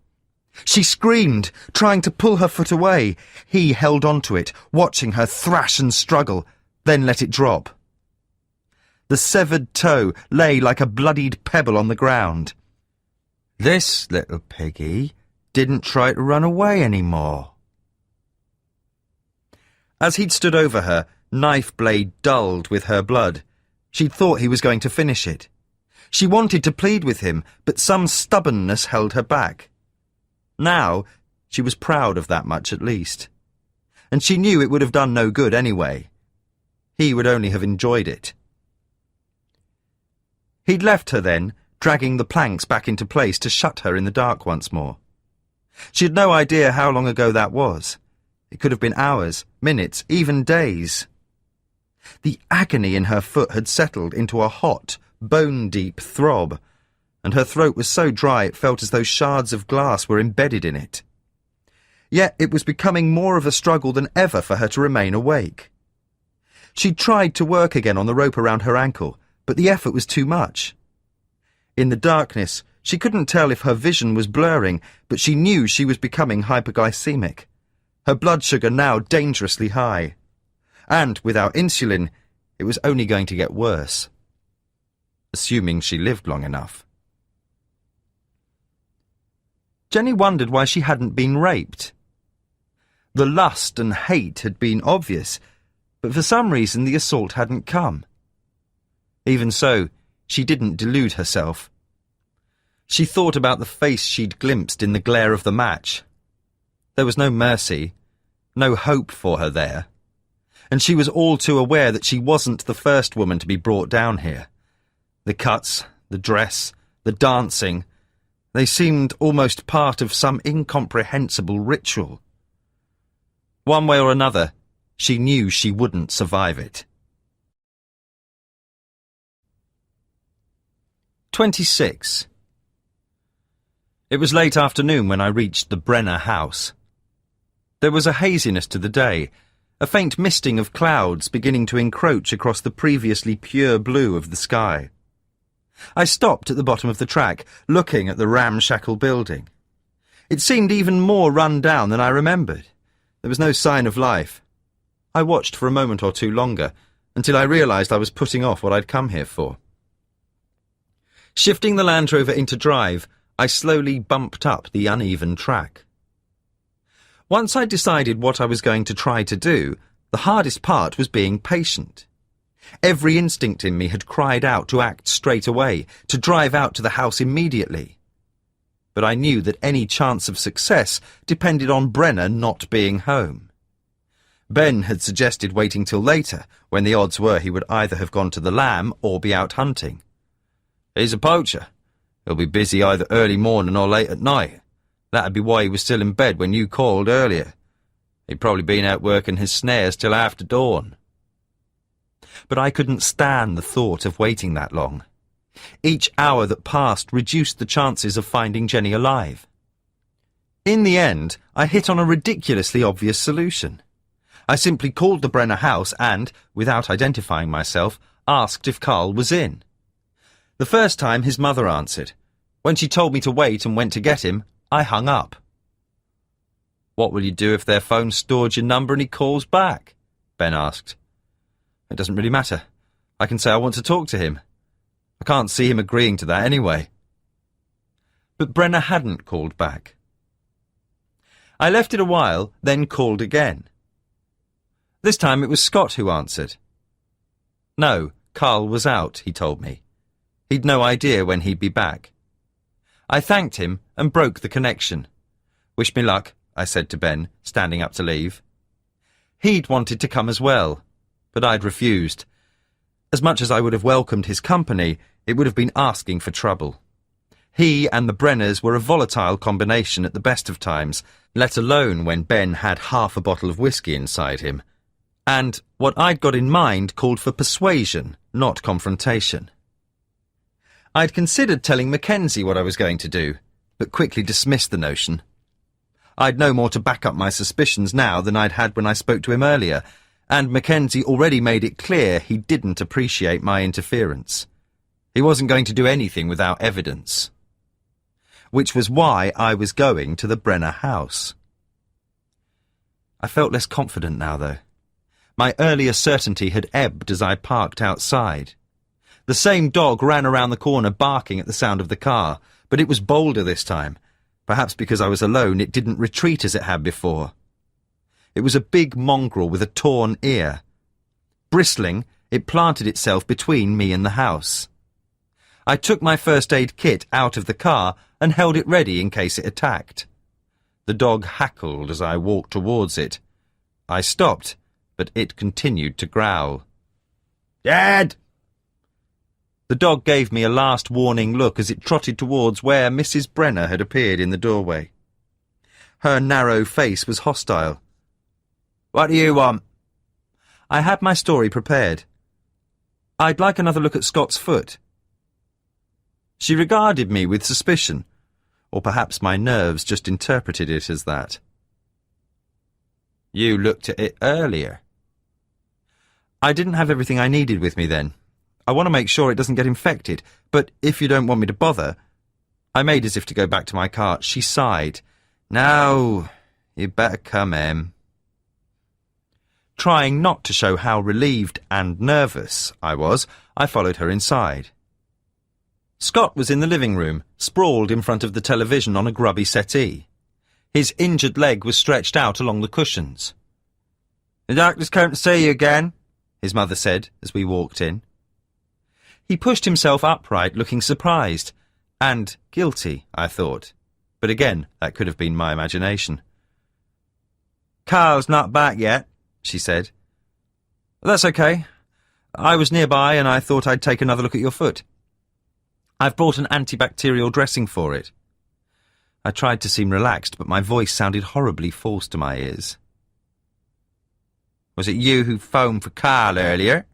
She screamed, trying to pull her foot away. He held onto it, watching her thrash and struggle, then let it drop. The severed toe lay like a bloodied pebble on the ground. This little piggy didn't try to run away any more. As he'd stood over her, knife blade dulled with her blood. She'd thought he was going to finish it. She wanted to plead with him, but some stubbornness held her back. Now, she was proud of that much at least. And she knew it would have done no good anyway. He would only have enjoyed it. He'd left her then, dragging the planks back into place to shut her in the dark once more. She had no idea how long ago that was. It could have been hours, minutes, even days. The agony in her foot had settled into a hot, bone-deep throb, and her throat was so dry it felt as though shards of glass were embedded in it. Yet it was becoming more of a struggle than ever for her to remain awake. She'd tried to work again on the rope around her ankle, but the effort was too much. In the darkness, she couldn't tell if her vision was blurring, but she knew she was becoming hypoglycemic. Her blood sugar now dangerously high. And without insulin, it was only going to get worse. Assuming she lived long enough. Jenny wondered why she hadn't been raped. The lust and hate had been obvious, but for some reason the assault hadn't come. Even so, she didn't delude herself. She thought about the face she'd glimpsed in the glare of the match. There was no mercy, no hope for her there, and she was all too aware that she wasn't the first woman to be brought down here. The cuts, the dress, the dancing, they seemed almost part of some incomprehensible ritual. One way or another, she knew she wouldn't survive it. 26. It was late afternoon when I reached the Brenner house. There was a haziness to the day, a faint misting of clouds beginning to encroach across the previously pure blue of the sky. I stopped at the bottom of the track, looking at the ramshackle building. It seemed even more run down than I remembered. There was no sign of life. I watched for a moment or two longer, until I realised I was putting off what I'd come here for. Shifting the Land Rover into drive, I slowly bumped up the uneven track. Once I'd decided what I was going to try to do, the hardest part was being patient. Every instinct in me had cried out to act straight away, to drive out to the house immediately. But I knew that any chance of success depended on Brenner not being home. Ben had suggested waiting till later, when the odds were he would either have gone to the lamb or be out hunting. He's a poacher. He'll be busy either early morning or late at night. That'd be why he was still in bed when you called earlier. He'd probably been out working his snares till after dawn. But I couldn't stand the thought of waiting that long. Each hour that passed reduced the chances of finding Jenny alive. In the end, I hit on a ridiculously obvious solution. I simply called the Brenner house and, without identifying myself, asked if Carl was in. The first time his mother answered. When she told me to wait and went to get him, I hung up. "What will you do if their phone stored your number and he calls back?" Ben asked. It doesn't really matter. I can say I want to talk to him. I can't see him agreeing to that anyway. But Brenner hadn't called back. I left it a while, then called again. This time it was Scott who answered. No, Carl was out, he told me. He'd no idea when he'd be back. I thanked him and broke the connection. Wish me luck, I said to Ben, standing up to leave. He'd wanted to come as well, but I'd refused. As much as I would have welcomed his company, it would have been asking for trouble. He and the Brenners were a volatile combination at the best of times, let alone when Ben had half a bottle of whiskey inside him. And what I'd got in mind called for persuasion, not confrontation. I'd considered telling Mackenzie what I was going to do, but quickly dismissed the notion. I'd no more to back up my suspicions now than I'd had when I spoke to him earlier, and Mackenzie already made it clear he didn't appreciate my interference. He wasn't going to do anything without evidence. Which was why I was going to the Brenner house. I felt less confident now, though. My earlier certainty had ebbed as I parked outside. The same dog ran around the corner barking at the sound of the car, but it was bolder this time. Perhaps because I was alone, it didn't retreat as it had before. It was a big mongrel with a torn ear. Bristling, it planted itself between me and the house. I took my first aid kit out of the car and held it ready in case it attacked. The dog hackled as I walked towards it. I stopped, but it continued to growl. "Dad!" The dog gave me a last warning look as it trotted towards where Mrs. Brenner had appeared in the doorway. Her narrow face was hostile. "What do you want?" I had my story prepared. "I'd like another look at Scott's foot." She regarded me with suspicion, or perhaps my nerves just interpreted it as that. "You looked at it earlier." "I didn't have everything I needed with me then. I want to make sure it doesn't get infected, but if you don't want me to bother..." I made as if to go back to my car. She sighed. "No, you'd better come, Em." Trying not to show how relieved and nervous I was, I followed her inside. Scott was in the living room, sprawled in front of the television on a grubby settee. His injured leg was stretched out along the cushions. "The doctor's come to see you again," his mother said as we walked in. He pushed himself upright, looking surprised, and guilty, I thought. But again, that could have been my imagination. "Carl's not back yet," she said. "That's okay. I was nearby and I thought I'd take another look at your foot. I've brought an antibacterial dressing for it." I tried to seem relaxed, but my voice sounded horribly false to my ears. "Was it you who phoned for Carl earlier?"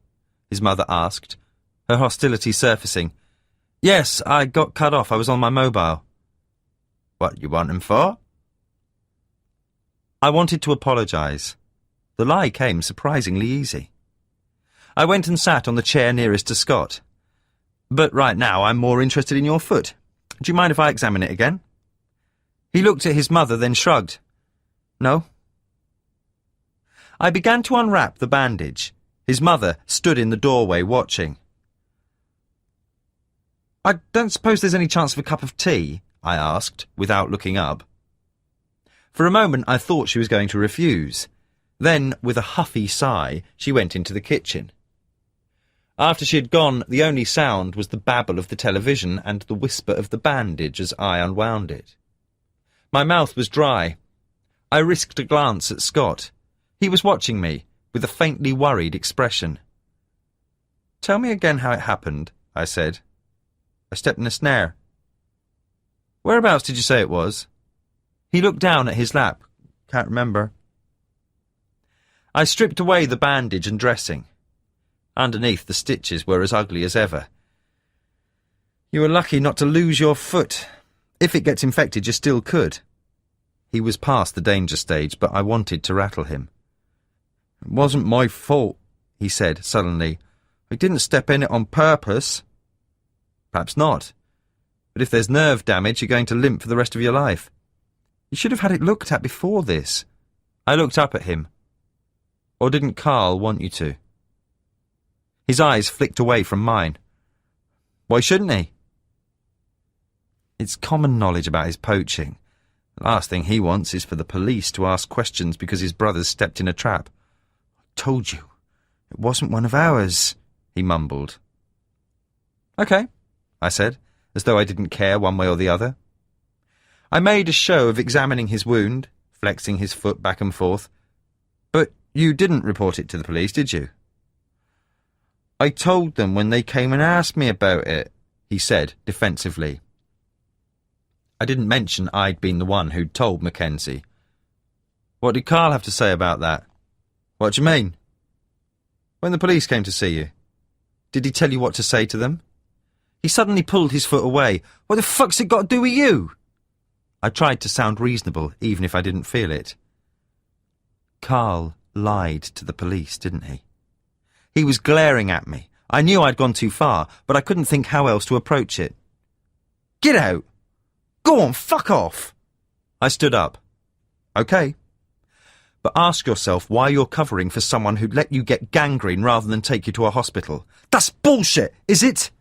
his mother asked, her hostility surfacing. "Yes, I got cut off. I was on my mobile." "What you want him for?" I wanted to apologise. The lie came surprisingly easy. I went and sat on the chair nearest to Scott. "But right now I'm more interested in your foot. Do you mind if I examine it again?" He looked at his mother, then shrugged. "No." I began to unwrap the bandage. His mother stood in the doorway watching. "I don't suppose there's any chance of a cup of tea?" I asked, without looking up. For a moment I thought she was going to refuse. Then, with a huffy sigh, she went into the kitchen. After she had gone, the only sound was the babble of the television and the whisper of the bandage as I unwound it. My mouth was dry. I risked a glance at Scott. He was watching me, with a faintly worried expression. "Tell me again how it happened," I said. "I stepped in a snare." "Whereabouts did you say it was?" He looked down at his lap. "Can't remember." I stripped away the bandage and dressing. Underneath, the stitches were as ugly as ever. "You were lucky not to lose your foot. If it gets infected, you still could." He was past the danger stage, but I wanted to rattle him. "It wasn't my fault," he said suddenly. "I didn't step in it on purpose." "Perhaps not. But if there's nerve damage, you're going to limp for the rest of your life. You should have had it looked at before this." I looked up at him. "Or didn't Carl want you to?" His eyes flicked away from mine. Why shouldn't he? It's common knowledge about his poaching. The last thing he wants is for the police to ask questions because his brothers stepped in a trap. I told you, it wasn't one of ours, he mumbled. OK, I said, as though I didn't care one way or the other. I made a show of examining his wound, flexing his foot back and forth. But you didn't report it to the police, did you? I told them when they came and asked me about it, he said defensively. I didn't mention I'd been the one who'd told Mackenzie. What did Carl have to say about that? What do you mean? When the police came to see you, did he tell you what to say to them? He suddenly pulled his foot away. What the fuck's it got to do with you? I tried to sound reasonable, even if I didn't feel it. Carl lied to the police, didn't he? He was glaring at me. I knew I'd gone too far, but I couldn't think how else to approach it. Get out! Go on, fuck off! I stood up. OK. But ask yourself why you're covering for someone who'd let you get gangrene rather than take you to a hospital. That's bullshit, is it?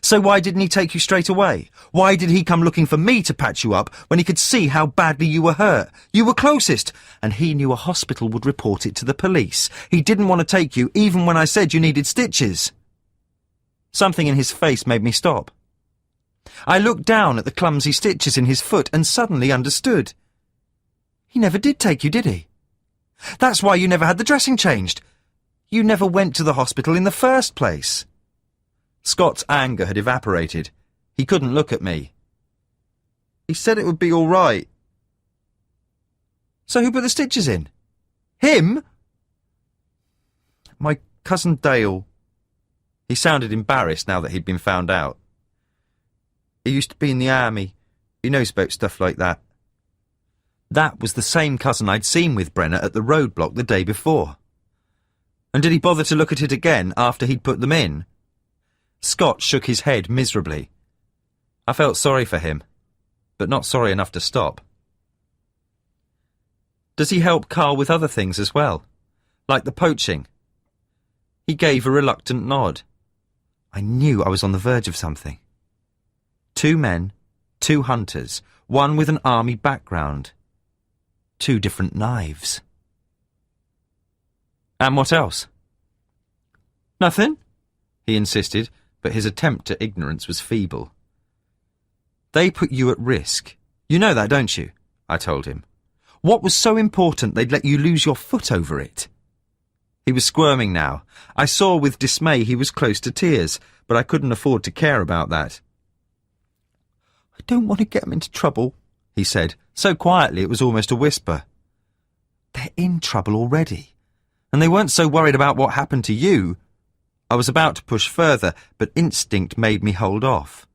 So why didn't he take you straight away? Why did he come looking for me to patch you up when he could see how badly you were hurt? You were closest, and he knew a hospital would report it to the police. He didn't want to take you even when I said you needed stitches. Something in his face made me stop. I looked down at the clumsy stitches in his foot and suddenly understood. He never did take you, did he? That's why you never had the dressing changed. You never went to the hospital in the first place. Scott's anger had evaporated. He couldn't look at me. He said it would be all right. So who put the stitches in? Him? My cousin Dale. He sounded embarrassed now that he'd been found out. He used to be in the army. He knows about stuff like that. That was the same cousin I'd seen with Brenner at the roadblock the day before. And did he bother to look at it again after he'd put them in? Scott shook his head miserably. I felt sorry for him, but not sorry enough to stop. Does he help Carl with other things as well? Like the poaching? He gave a reluctant nod. I knew I was on the verge of something. 2 men, 2 hunters, one with an army background. 2 different knives. And what else? Nothing, he insisted, but his attempt at ignorance was feeble. They put you at risk. You know that, don't you? I told him. What was so important they'd let you lose your foot over it? He was squirming now. I saw with dismay he was close to tears, but I couldn't afford to care about that. I don't want to get them into trouble, he said, so quietly it was almost a whisper. They're in trouble already, and they weren't so worried about what happened to you. I was about to push further, but instinct made me hold off.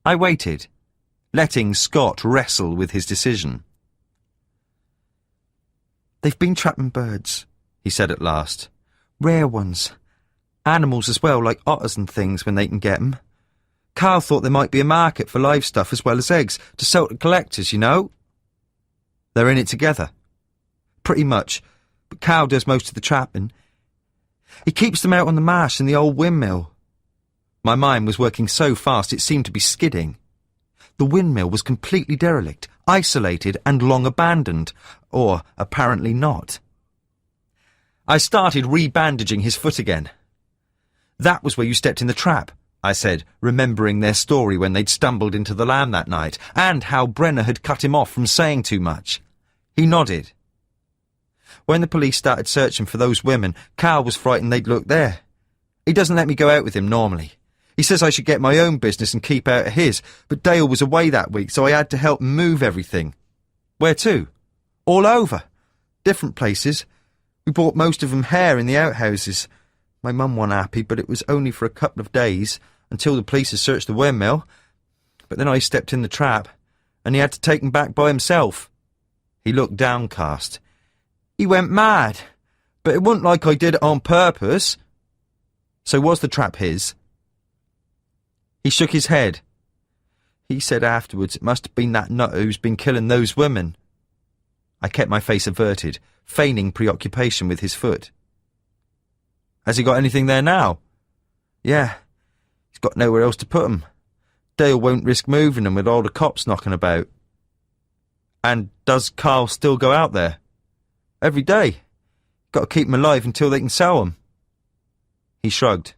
I waited, letting Scott wrestle with his decision. They've been trapping birds, he said at last. Rare ones. Animals as well, like otters and things when they can get 'em. Carl thought there might be a market for live stuff as well as eggs, to sell to collectors, you know. They're in it together. Pretty much, but Carl does most of the trapping. He keeps them out on the marsh in the old windmill. My mind was working so fast it seemed to be skidding. The windmill was completely derelict, isolated and long abandoned, or apparently not. I started rebandaging his foot again. That was where you stepped in the trap, I said, remembering their story when they'd stumbled into the lamb that night, and how Brenner had cut him off from saying too much. He nodded. When the police started searching for those women, Carl was frightened they'd look there. He doesn't let me go out with him normally. He says I should get my own business and keep out of his, but Dale was away that week, so I had to help move everything. Where to? All over. Different places. We bought most of them hair in the outhouses. My mum wasn't happy, but it was only for a couple of days, until the police had searched the windmill. But then I stepped in the trap, and he had to take them back by himself. He looked downcast. He went mad, but it wasn't like I did it on purpose. So was the trap his? He shook his head. He said afterwards it must have been that nutter who's been killing those women. I kept my face averted, feigning preoccupation with his foot. Has he got anything there now? Yeah, he's got nowhere else to put 'em. Dale won't risk moving them with all the cops knocking about. And does Carl still go out there? Every day. Got to keep 'em alive until they can sell 'em. He shrugged.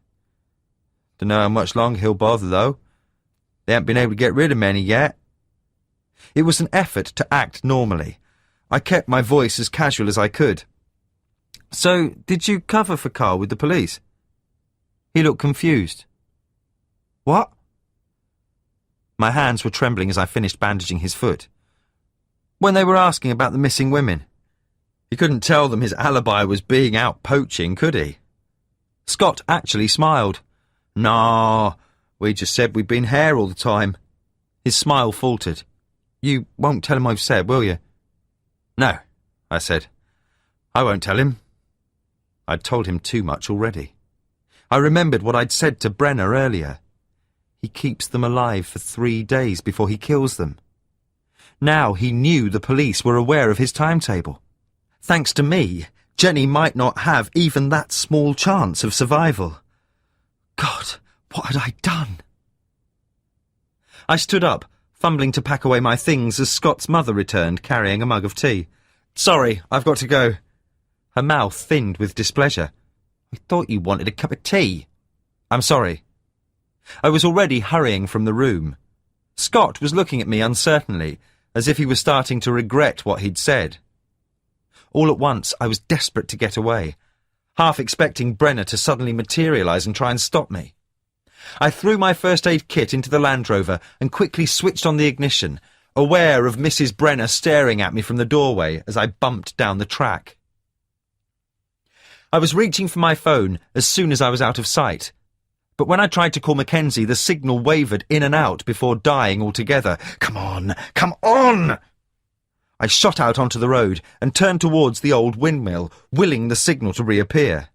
Dunno how much longer he'll bother, though. They haven't been able to get rid of many yet. It was an effort to act normally. I kept my voice as casual as I could. So, did you cover for Carl with the police? He looked confused. What? My hands were trembling as I finished bandaging his foot. When they were asking about the missing women, he couldn't tell them his alibi was being out poaching, could he? Scott actually smiled. Nah, we just said we'd been here all the time. His smile faltered. You won't tell him I've said, will you? No, I said. I won't tell him. I'd told him too much already. I remembered what I'd said to Brenner earlier. He keeps them alive for 3 days before he kills them. Now he knew the police were aware of his timetable. Thanks to me, Jenny might not have even that small chance of survival. God, what had I done? I stood up, fumbling to pack away my things as Scott's mother returned, carrying a mug of tea. Sorry, I've got to go. Her mouth thinned with displeasure. I thought you wanted a cup of tea. I'm sorry. I was already hurrying from the room. Scott was looking at me uncertainly, as if he was starting to regret what he'd said. All at once, I was desperate to get away, half expecting Brenner to suddenly materialise and try and stop me. I threw my first aid kit into the Land Rover and quickly switched on the ignition, aware of Mrs. Brenner staring at me from the doorway as I bumped down the track. I was reaching for my phone as soon as I was out of sight, but when I tried to call Mackenzie, the signal wavered in and out before dying altogether. Come on! Come on! I shot out onto the road and turned towards the old windmill, willing the signal to reappear.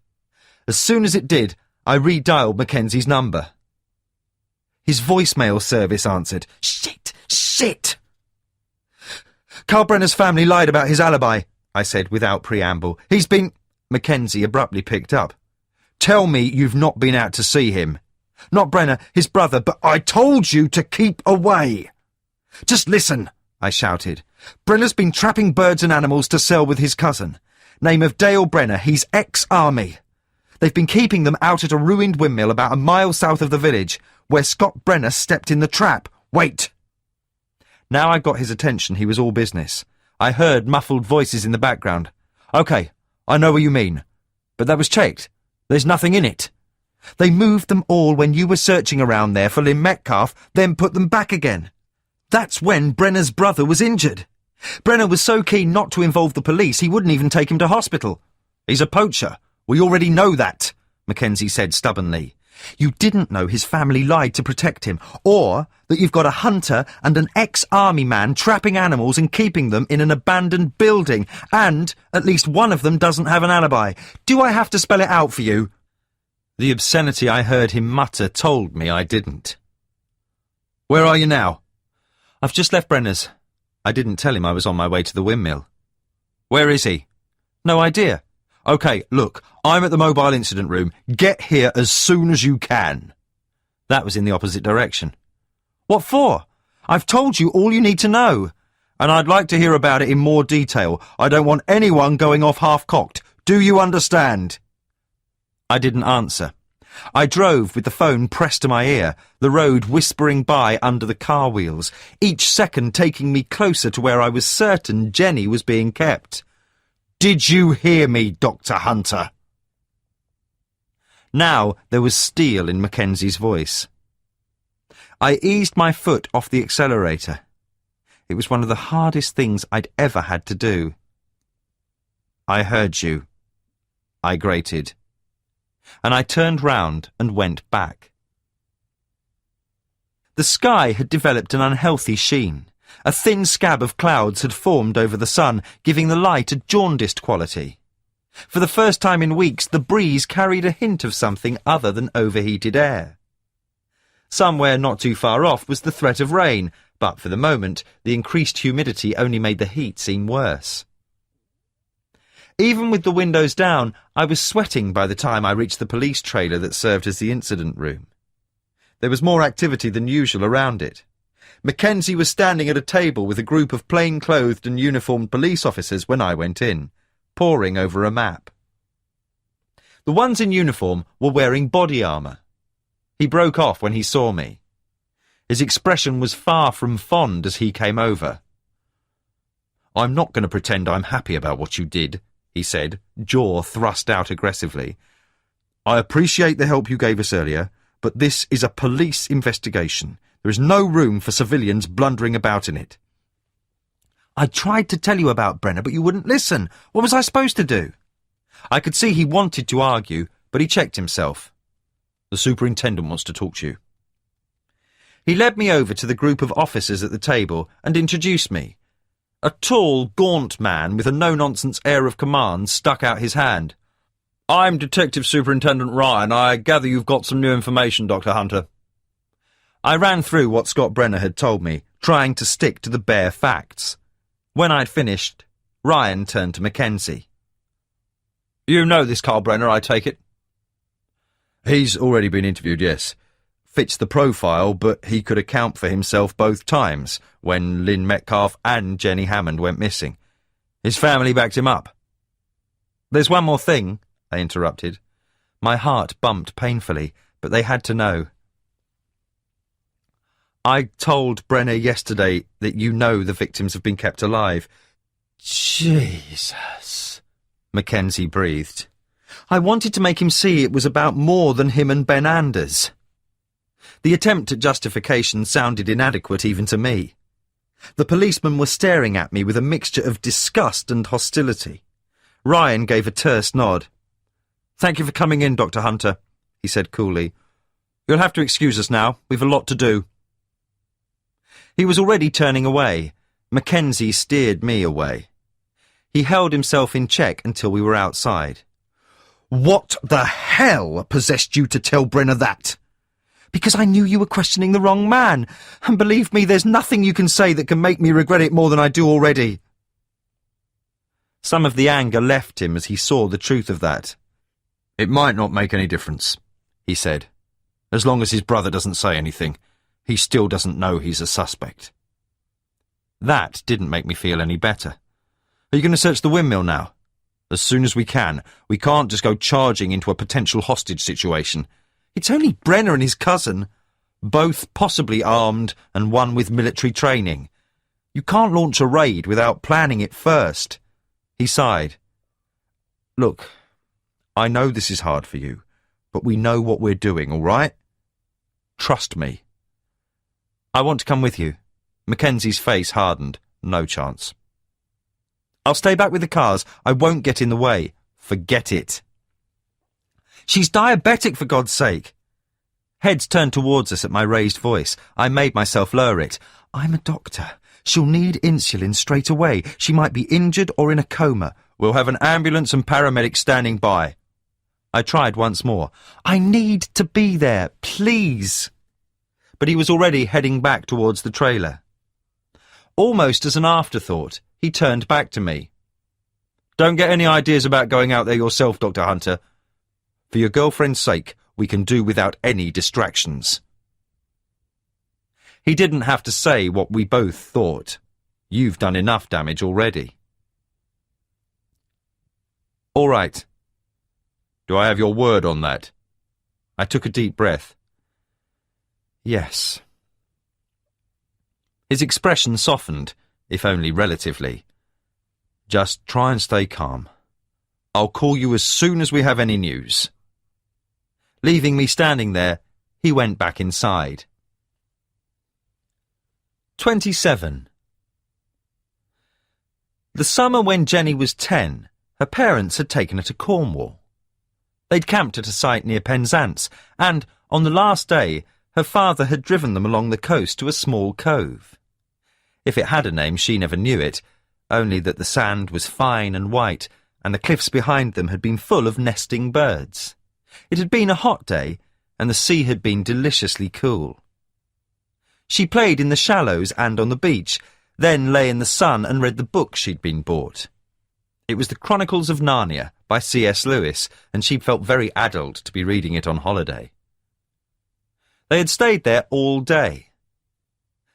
As soon as it did, I redialed Mackenzie's number. His voicemail service answered. Shit! Carl Brenner's family lied about his alibi, I said without preamble. He's been... Mackenzie abruptly picked up. Tell me you've not been out to see him. Not Brenner, his brother, but I told you to keep away. Just listen, I shouted. Brenner's been trapping birds and animals to sell with his cousin. Name of Dale Brenner, he's ex-army. They've been keeping them out at a ruined windmill about a mile south of the village, where Scott Brenner stepped in the trap. Wait! Now I got his attention, he was all business. I heard muffled voices in the background. Okay, I know what you mean. But that was checked. There's nothing in it. They moved them all when you were searching around there for Lynn Metcalf, then put them back again. That's when Brenner's brother was injured. Brenner was so keen not to involve the police, he wouldn't even take him to hospital. He's a poacher. We already know that, Mackenzie said stubbornly. You didn't know his family lied to protect him, or that you've got a hunter and an ex-army man trapping animals and keeping them in an abandoned building, and at least one of them doesn't have an alibi. Do I have to spell it out for you? The obscenity I heard him mutter told me I didn't. Where are you now? I've just left Brenner's. I didn't tell him I was on my way to the windmill. Where is he? No idea. OK, look, I'm at the mobile incident room. Get here as soon as you can. That was in the opposite direction. What for? I've told you all you need to know. And I'd like to hear about it in more detail. I don't want anyone going off half-cocked. Do you understand? I didn't answer. I drove with the phone pressed to my ear, the road whispering by under the car wheels, each second taking me closer to where I was certain Jenny was being kept. Did you hear me, Dr. Hunter? Now there was steel in Mackenzie's voice. I eased my foot off the accelerator. It was one of the hardest things I'd ever had to do. I heard you, I grated, and I turned round and went back. The sky had developed an unhealthy sheen. A thin scab of clouds had formed over the sun, giving the light a jaundiced quality. For the first time in weeks, the breeze carried a hint of something other than overheated air. Somewhere not too far off was the threat of rain, but for the moment, the increased humidity only made the heat seem worse. Even with the windows down, I was sweating by the time I reached the police trailer that served as the incident room. There was more activity than usual around it. Mackenzie was standing at a table with a group of plain-clothed and uniformed police officers when I went in, poring over a map. The ones in uniform were wearing body armour. He broke off when he saw me. His expression was far from fond as he came over. "I'm not going to pretend I'm happy about what you did," he said, jaw thrust out aggressively. "I appreciate the help you gave us earlier, but this is a police investigation. There is no room for civilians blundering about in it." "I tried to tell you about Brenner, but you wouldn't listen. What was I supposed to do?" I could see he wanted to argue, but he checked himself. "The superintendent wants to talk to you." He led me over to the group of officers at the table and introduced me. A tall, gaunt man with a no-nonsense air of command stuck out his hand. "I'm Detective Superintendent Ryan. I gather you've got some new information, Dr. Hunter." I ran through what Scott Brenner had told me, trying to stick to the bare facts. When I'd finished, Ryan turned to Mackenzie. "You know this Carl Brenner, I take it?" "He's already been interviewed, yes. Fits the profile, but he could account for himself both times, when Lynn Metcalf and Jenny Hammond went missing. His family backed him up." "There's one more thing," I interrupted. My heart bumped painfully, but they had to know. "I told Brenner yesterday that you know the victims have been kept alive." "Jesus," Mackenzie breathed. I wanted to make him see it was about more than him and Ben Anders. The attempt at justification sounded inadequate even to me. The policemen were staring at me with a mixture of disgust and hostility. Ryan gave a terse nod. "Thank you for coming in, Dr. Hunter," he said coolly. "You'll have to excuse us now. We've a lot to do." He was already turning away. Mackenzie steered me away. He held himself in check until we were outside. "What the hell possessed you to tell Brenner that?" "Because I knew you were questioning the wrong man. And believe me, there's nothing you can say that can make me regret it more than I do already." Some of the anger left him as he saw the truth of that. "It might not make any difference," he said. "As long as his brother doesn't say anything, he still doesn't know he's a suspect." That didn't make me feel any better. "Are you going to search the windmill now?" "As soon as we can. We can't just go charging into a potential hostage situation. It's only Brenner and his cousin, both possibly armed and one with military training. You can't launch a raid without planning it first." He sighed. "Look, I know this is hard for you, but we know what we're doing, all right? Trust me." "I want to come with you." Mackenzie's face hardened. No chance. "I'll stay back with the cars. I won't get in the way." "Forget it." "She's diabetic, for God's sake." Heads turned towards us at my raised voice. I made myself lower it. "I'm a doctor. She'll need insulin straight away. She might be injured or in a coma. We'll have an ambulance and paramedics standing by." I tried once more. "I need to be there, please." But he was already heading back towards the trailer. Almost as an afterthought, he turned back to me. "Don't get any ideas about going out there yourself, Dr. Hunter. For your girlfriend's sake, we can do without any distractions." He didn't have to say what we both thought. You've done enough damage already. "All right. Do I have your word on that?" I took a deep breath. "Yes." His expression softened, if only relatively. "Just try and stay calm. I'll call you as soon as we have any news." Leaving me standing there, he went back inside. 27. The summer when Jenny was 10, her parents had taken her to Cornwall. They'd camped at a site near Penzance, and, on the last day, her father had driven them along the coast to a small cove. If it had a name, she never knew it, only that the sand was fine and white, and the cliffs behind them had been full of nesting birds. It had been a hot day, and the sea had been deliciously cool. She played in the shallows and on the beach, then lay in the sun and read the book she'd been bought. It was the Chronicles of Narnia by C.S. Lewis, and she felt very addled to be reading it on holiday. They had stayed there all day.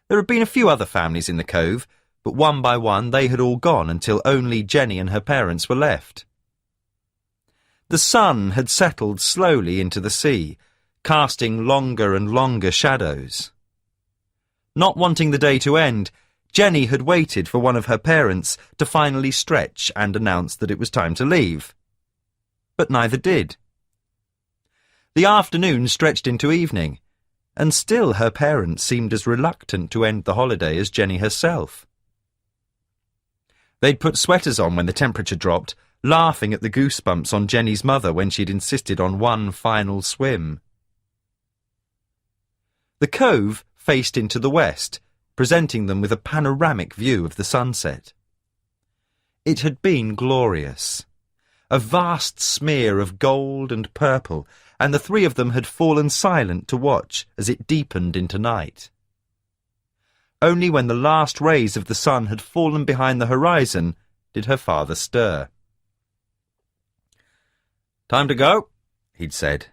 There had been a few other families in the cove, but one by one they had all gone until only Jenny and her parents were left. The sun had settled slowly into the sea, casting longer and longer shadows. Not wanting the day to end, Jenny had waited for one of her parents to finally stretch and announce that it was time to leave. But neither did. The afternoon stretched into evening, and still her parents seemed as reluctant to end the holiday as Jenny herself. They'd put sweaters on when the temperature dropped, laughing at the goosebumps on Jenny's mother when she'd insisted on one final swim. The cove faced into the west, presenting them with a panoramic view of the sunset. It had been glorious. A vast smear of gold and purple, and the three of them had fallen silent to watch as it deepened into night. Only when the last rays of the sun had fallen behind the horizon did her father stir. "Time to go," he'd said.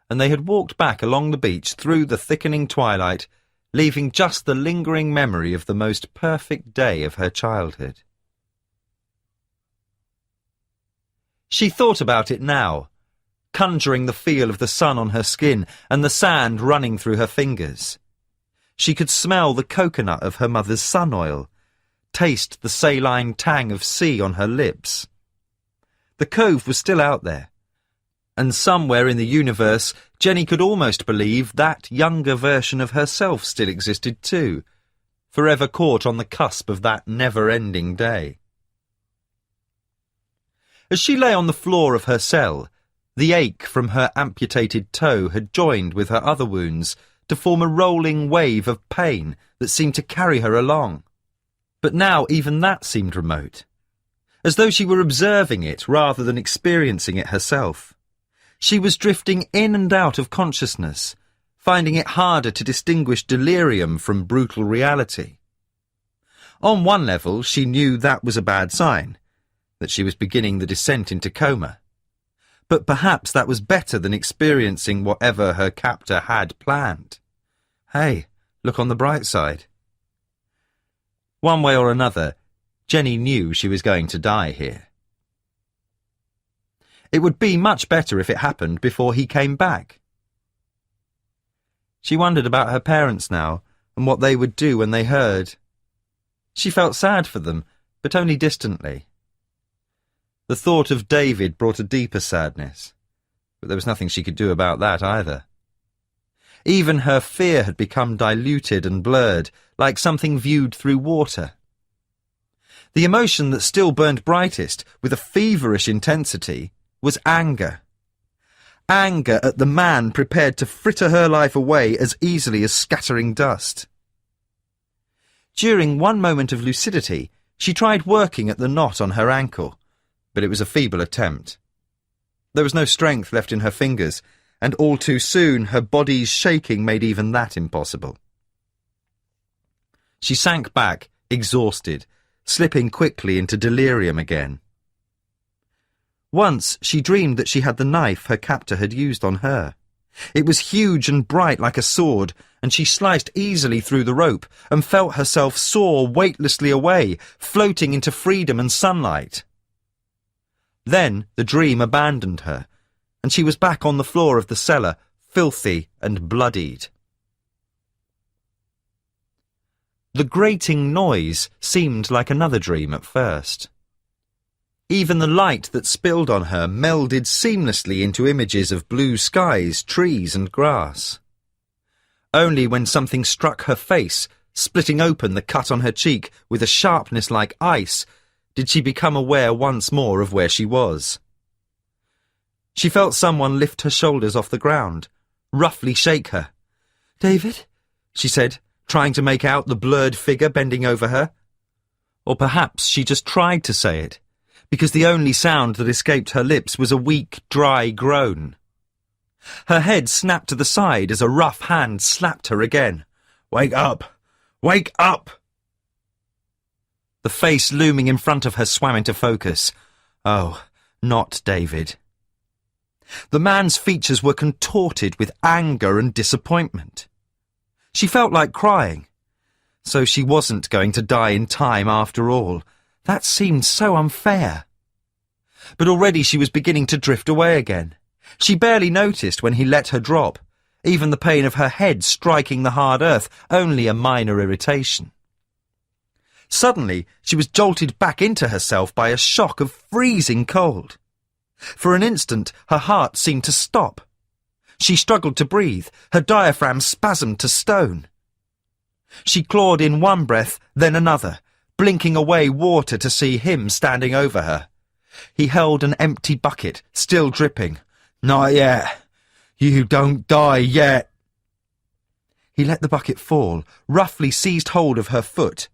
And they had walked back along the beach through the thickening twilight, leaving just the lingering memory of the most perfect day of her childhood. She thought about it now, conjuring the feel of the sun on her skin and the sand running through her fingers. She could smell the coconut of her mother's sun oil, taste the saline tang of sea on her lips. The cove was still out there, and somewhere in the universe Jenny could almost believe that younger version of herself still existed too, forever caught on the cusp of that never-ending day. As she lay on the floor of her cell, the ache from her amputated toe had joined with her other wounds to form a rolling wave of pain that seemed to carry her along. But now even that seemed remote, as though she were observing it rather than experiencing it herself. She was drifting in and out of consciousness, finding it harder to distinguish delirium from brutal reality. On one level, she knew that was a bad sign, that she was beginning the descent into coma. But perhaps that was better than experiencing whatever her captor had planned. Hey, look on the bright side. One way or another, Jenny knew she was going to die here. It would be much better if it happened before he came back. She wondered about her parents now and what they would do when they heard. She felt sad for them, but only distantly. The thought of David brought a deeper sadness, but there was nothing she could do about that either. Even her fear had become diluted and blurred, like something viewed through water. The emotion that still burned brightest, with a feverish intensity, was anger. Anger at the man prepared to fritter her life away as easily as scattering dust. During one moment of lucidity, she tried working at the knot on her ankle, but it was a feeble attempt. There was no strength left in her fingers, and all too soon her body's shaking made even that impossible. She sank back, exhausted, slipping quickly into delirium again. Once she dreamed that she had the knife her captor had used on her. It was huge and bright like a sword, and she sliced easily through the rope and felt herself soar weightlessly away, floating into freedom and sunlight. Then the dream abandoned her, and she was back on the floor of the cellar, filthy and bloodied. The grating noise seemed like another dream at first. Even the light that spilled on her melded seamlessly into images of blue skies, trees and grass. Only when something struck her face, splitting open the cut on her cheek with a sharpness like ice, did she become aware once more of where she was. She felt someone lift her shoulders off the ground, roughly shake her. "David?" she said, trying to make out the blurred figure bending over her. Or perhaps she just tried to say it, because the only sound that escaped her lips was a weak, dry groan. Her head snapped to the side as a rough hand slapped her again. "Wake up! Wake up!" The face looming in front of her swam into focus. Oh, not David. The man's features were contorted with anger and disappointment. She felt like crying. So she wasn't going to die in time after all. That seemed so unfair. But already she was beginning to drift away again. She barely noticed when he let her drop. Even the pain of her head striking the hard earth, only a minor irritation. Suddenly, she was jolted back into herself by a shock of freezing cold. For an instant, her heart seemed to stop. She struggled to breathe, her diaphragm spasmed to stone. She clawed in one breath, then another, blinking away water to see him standing over her. He held an empty bucket, still dripping. "Not yet. You don't die yet." He let the bucket fall, roughly seized hold of her foot.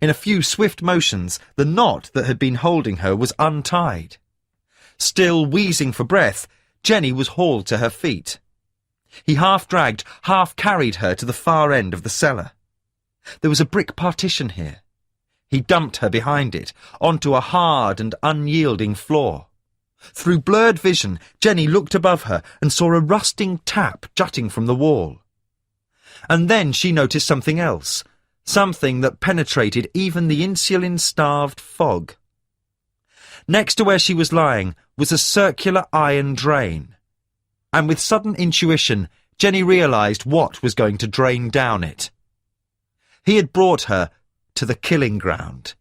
In a few swift motions, the knot that had been holding her was untied. Still wheezing for breath, Jenny was hauled to her feet. He half-dragged, half-carried her to the far end of the cellar. There was a brick partition here. He dumped her behind it, onto a hard and unyielding floor. Through blurred vision, Jenny looked above her and saw a rusting tap jutting from the wall. And then she noticed something else, something that penetrated even the insulin-starved fog. Next to where she was lying was a circular iron drain, and with sudden intuition, Jenny realised what was going to drain down it. He had brought her to the killing ground.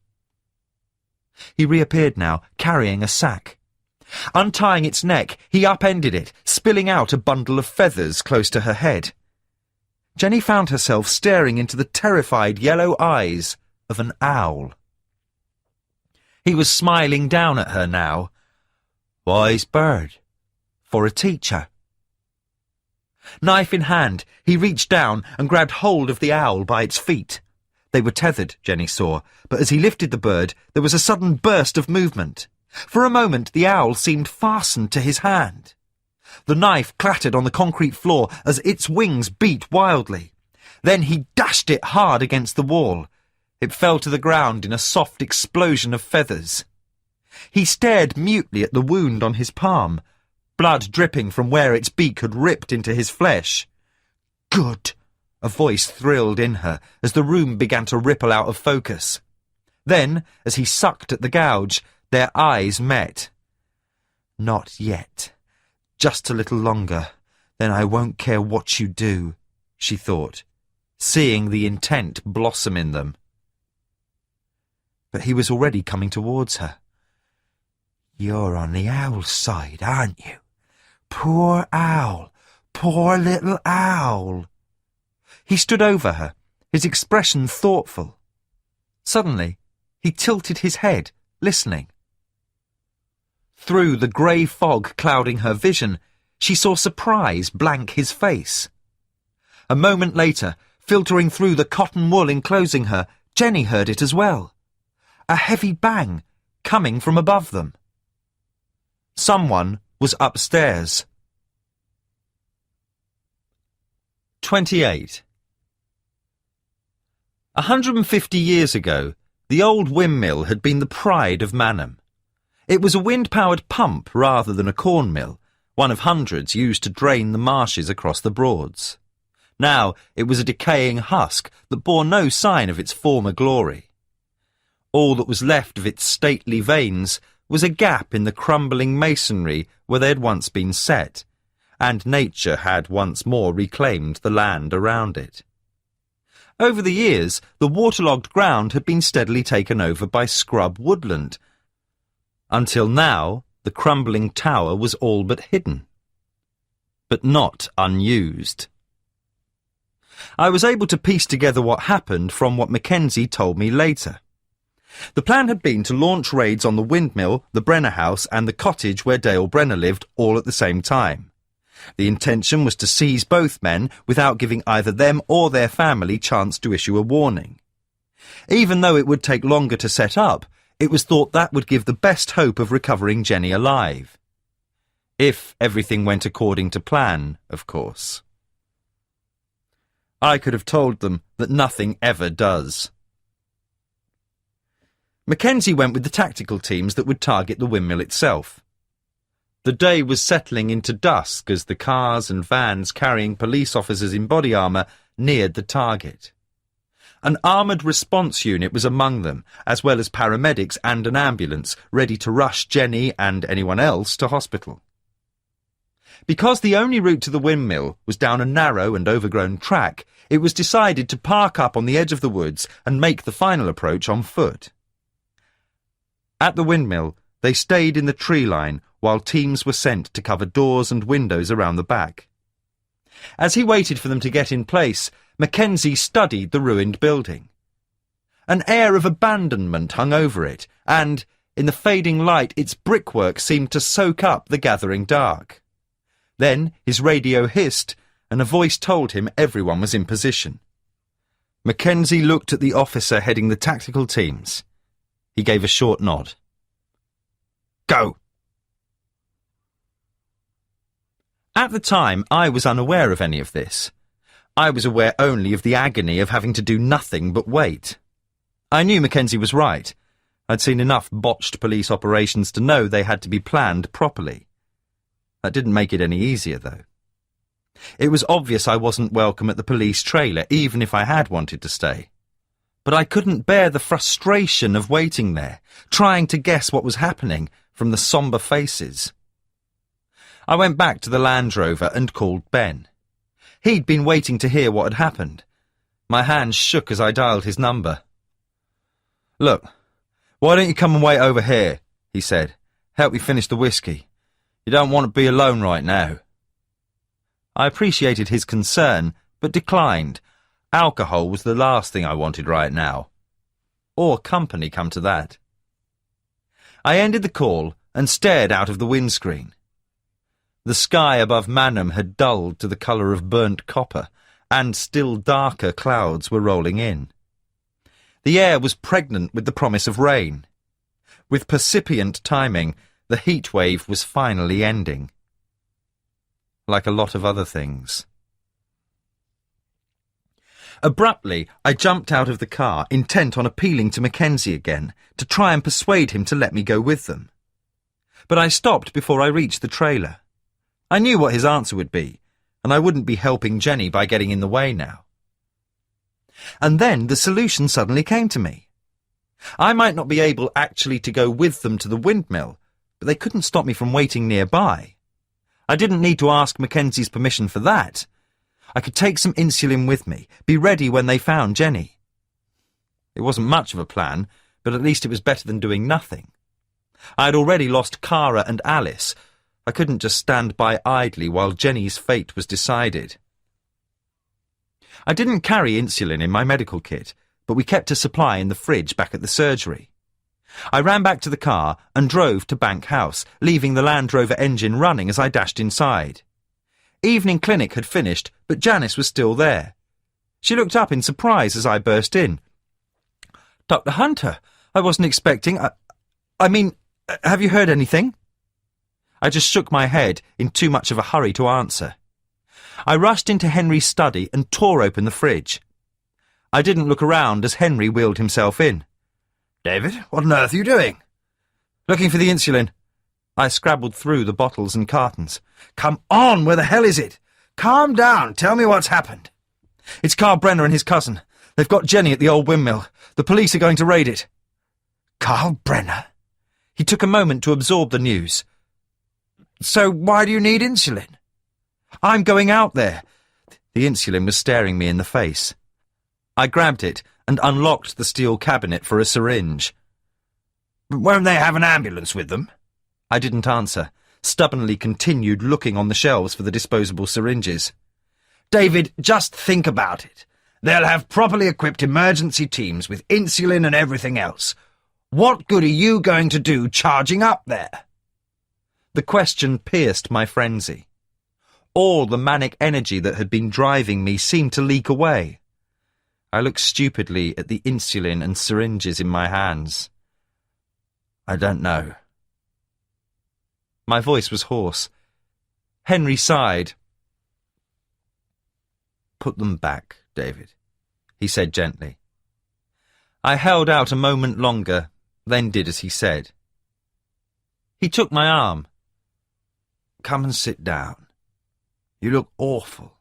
He reappeared now, carrying a sack. Untying its neck, he upended it, spilling out a bundle of feathers close to her head. Jenny found herself staring into the terrified yellow eyes of an owl. He was smiling down at her now. Wise bird. For a teacher. Knife in hand, he reached down and grabbed hold of the owl by its feet. They were tethered, Jenny saw, but as he lifted the bird, there was a sudden burst of movement. For a moment, the owl seemed fastened to his hand. The knife clattered on the concrete floor as its wings beat wildly. Then he dashed it hard against the wall. It fell to the ground in a soft explosion of feathers. He stared mutely at the wound on his palm, blood dripping from where its beak had ripped into his flesh. Good! A voice thrilled in her as the room began to ripple out of focus. Then, as he sucked at the gouge, their eyes met. Not yet. Just a little longer, then I won't care what you do, she thought, seeing the intent blossom in them. But he was already coming towards her. You're on the owl's side, aren't you? Poor owl, poor little owl. He stood over her, his expression thoughtful. Suddenly, he tilted his head, listening. Through the grey fog clouding her vision, she saw surprise blank his face. A moment later, filtering through the cotton wool enclosing her, Jenny heard it as well. A heavy bang coming from above them. Someone was upstairs. 28. 150 years ago, the old windmill had been the pride of Manham. It was a wind-powered pump rather than a corn mill, one of hundreds used to drain the marshes across the Broads. Now it was a decaying husk that bore no sign of its former glory. All that was left of its stately vanes was a gap in the crumbling masonry where they had once been set, and nature had once more reclaimed the land around it. Over the years, the waterlogged ground had been steadily taken over by scrub woodland, until now the crumbling tower was all but hidden, but not unused. I was able to piece together what happened from what Mackenzie told me later. The plan had been to launch raids on the windmill, the Brenner house and the cottage where Dale Brenner lived all at the same time. The intention was to seize both men without giving either them or their family chance to issue a warning. Even though it would take longer to set up, it was thought that would give the best hope of recovering Jenny alive. If everything went according to plan, of course. I could have told them that nothing ever does. Mackenzie went with the tactical teams that would target the windmill itself. The day was settling into dusk as the cars and vans carrying police officers in body armour neared the target. An armoured response unit was among them, as well as paramedics and an ambulance ready to rush Jenny and anyone else to hospital. Because the only route to the windmill was down a narrow and overgrown track, it was decided to park up on the edge of the woods and make the final approach on foot. At the windmill, they stayed in the tree line while teams were sent to cover doors and windows around the back. As he waited for them to get in place, Mackenzie studied the ruined building. An air of abandonment hung over it, and, in the fading light, its brickwork seemed to soak up the gathering dark. Then his radio hissed, and a voice told him everyone was in position. Mackenzie looked at the officer heading the tactical teams. He gave a short nod. Go! At the time, I was unaware of any of this. I was aware only of the agony of having to do nothing but wait. I knew Mackenzie was right. I'd seen enough botched police operations to know they had to be planned properly. That didn't make it any easier, though. It was obvious I wasn't welcome at the police trailer, even if I had wanted to stay. But I couldn't bear the frustration of waiting there, trying to guess what was happening from the sombre faces. I went back to the Land Rover and called Ben. He'd been waiting to hear what had happened. My hands shook as I dialed his number. "Look, why don't you come and wait over here?" he said. "Help me finish the whiskey. You don't want to be alone right now." I appreciated his concern, but declined. Alcohol was the last thing I wanted right now. Or company, come to that. I ended the call and stared out of the windscreen. The sky above Manham had dulled to the colour of burnt copper, and still darker clouds were rolling in. The air was pregnant with the promise of rain. With percipient timing, the heat wave was finally ending. Like a lot of other things. Abruptly, I jumped out of the car, intent on appealing to Mackenzie again, to try and persuade him to let me go with them. But I stopped before I reached the trailer. I knew what his answer would be, and I wouldn't be helping Jenny by getting in the way now. And then the solution suddenly came to me. I might not be able actually to go with them to the windmill, but they couldn't stop me from waiting nearby. I didn't need to ask Mackenzie's permission for that. I could take some insulin with me, be ready when they found Jenny. It wasn't much of a plan, but at least it was better than doing nothing. I had already lost Cara and Alice. I couldn't just stand by idly while Jenny's fate was decided. I didn't carry insulin in my medical kit, but we kept a supply in the fridge back at the surgery. I ran back to the car and drove to Bank House, leaving the Land Rover engine running as I dashed inside. Evening clinic had finished, but Janice was still there. She looked up in surprise as I burst in. "Dr. Hunter, I wasn't expecting... I mean, have you heard anything?" I just shook my head in too much of a hurry to answer. I rushed into Henry's study and tore open the fridge. I didn't look around as Henry wheeled himself in. "David, what on earth are you doing?" "Looking for the insulin." I scrabbled through the bottles and cartons. "Come on, where the hell is it? Calm down, tell me what's happened." "It's Carl Brenner and his cousin. They've got Jenny at the old windmill. The police are going to raid it." "Carl Brenner?" He took a moment to absorb the news. "So why do you need insulin?" "I'm going out there." The insulin was staring me in the face. I grabbed it and unlocked the steel cabinet for a syringe. "But won't they have an ambulance with them?" I didn't answer, stubbornly continued looking on the shelves for the disposable syringes. "David, just think about it. They'll have properly equipped emergency teams with insulin and everything else. What good are you going to do charging up there?" The question pierced my frenzy. All the manic energy that had been driving me seemed to leak away. I looked stupidly at the insulin and syringes in my hands. "I don't know." My voice was hoarse. Henry sighed. "Put them back, David," he said gently. I held out a moment longer, then did as he said. He took my arm. Come and sit down. You look awful.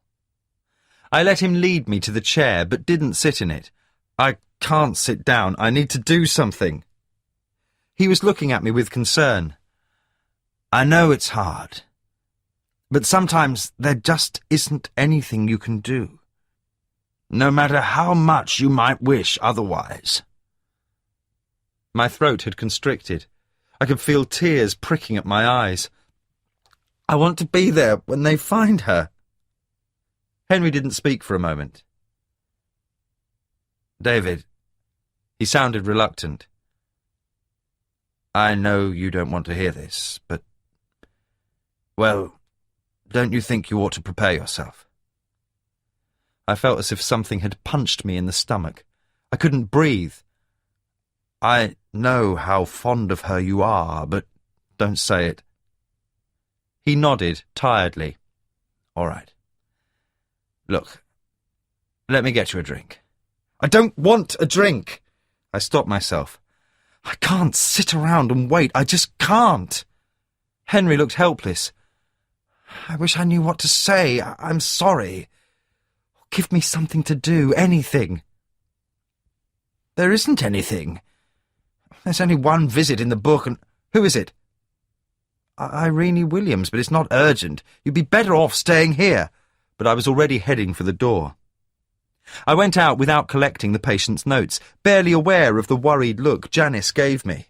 I let him lead me to the chair, but didn't sit in it. I can't sit down. I need to do something. He was looking at me with concern. I know it's hard, but sometimes there just isn't anything you can do, no matter how much you might wish otherwise. My throat had constricted. I could feel tears pricking at my eyes. I want to be there when they find her. Henry didn't speak for a moment. David, he sounded reluctant. I know you don't want to hear this, but, well, don't you think you ought to prepare yourself? I felt as if something had punched me in the stomach. I couldn't breathe. I know how fond of her you are, but don't say it. He nodded tiredly. All right. Look, let me get you a drink. I don't want a drink. I stopped myself. I can't sit around and wait. I just can't. Henry looked helpless. I wish I knew what to say. I'm sorry. Give me something to do, anything. There isn't anything. There's only one visit in the book, and who is it? Irene Williams, but it's not urgent. You'd be better off staying here. But I was already heading for the door. I went out without collecting the patient's notes, barely aware of the worried look Janice gave me.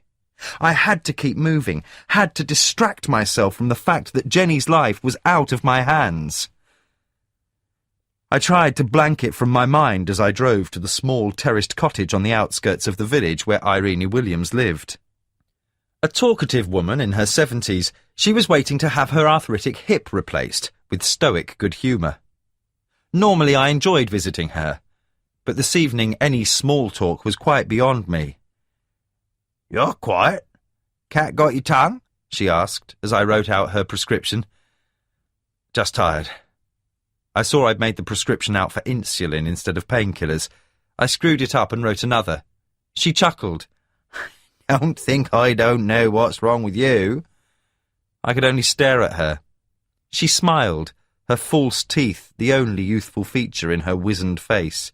I had to keep moving, had to distract myself from the fact that Jenny's life was out of my hands. I tried to blank it from my mind as I drove to the small terraced cottage on the outskirts of the village where Irene Williams lived. A talkative woman in her 70s, she was waiting to have her arthritic hip replaced, with stoic good humour. Normally I enjoyed visiting her, but this evening any small talk was quite beyond me. You're quiet. Cat got your tongue? She asked as I wrote out her prescription. Just tired. I saw I'd made the prescription out for insulin instead of painkillers. I screwed it up and wrote another. She chuckled. Don't think I don't know what's wrong with you. I could only stare at her. She smiled, her false teeth the only youthful feature in her wizened face.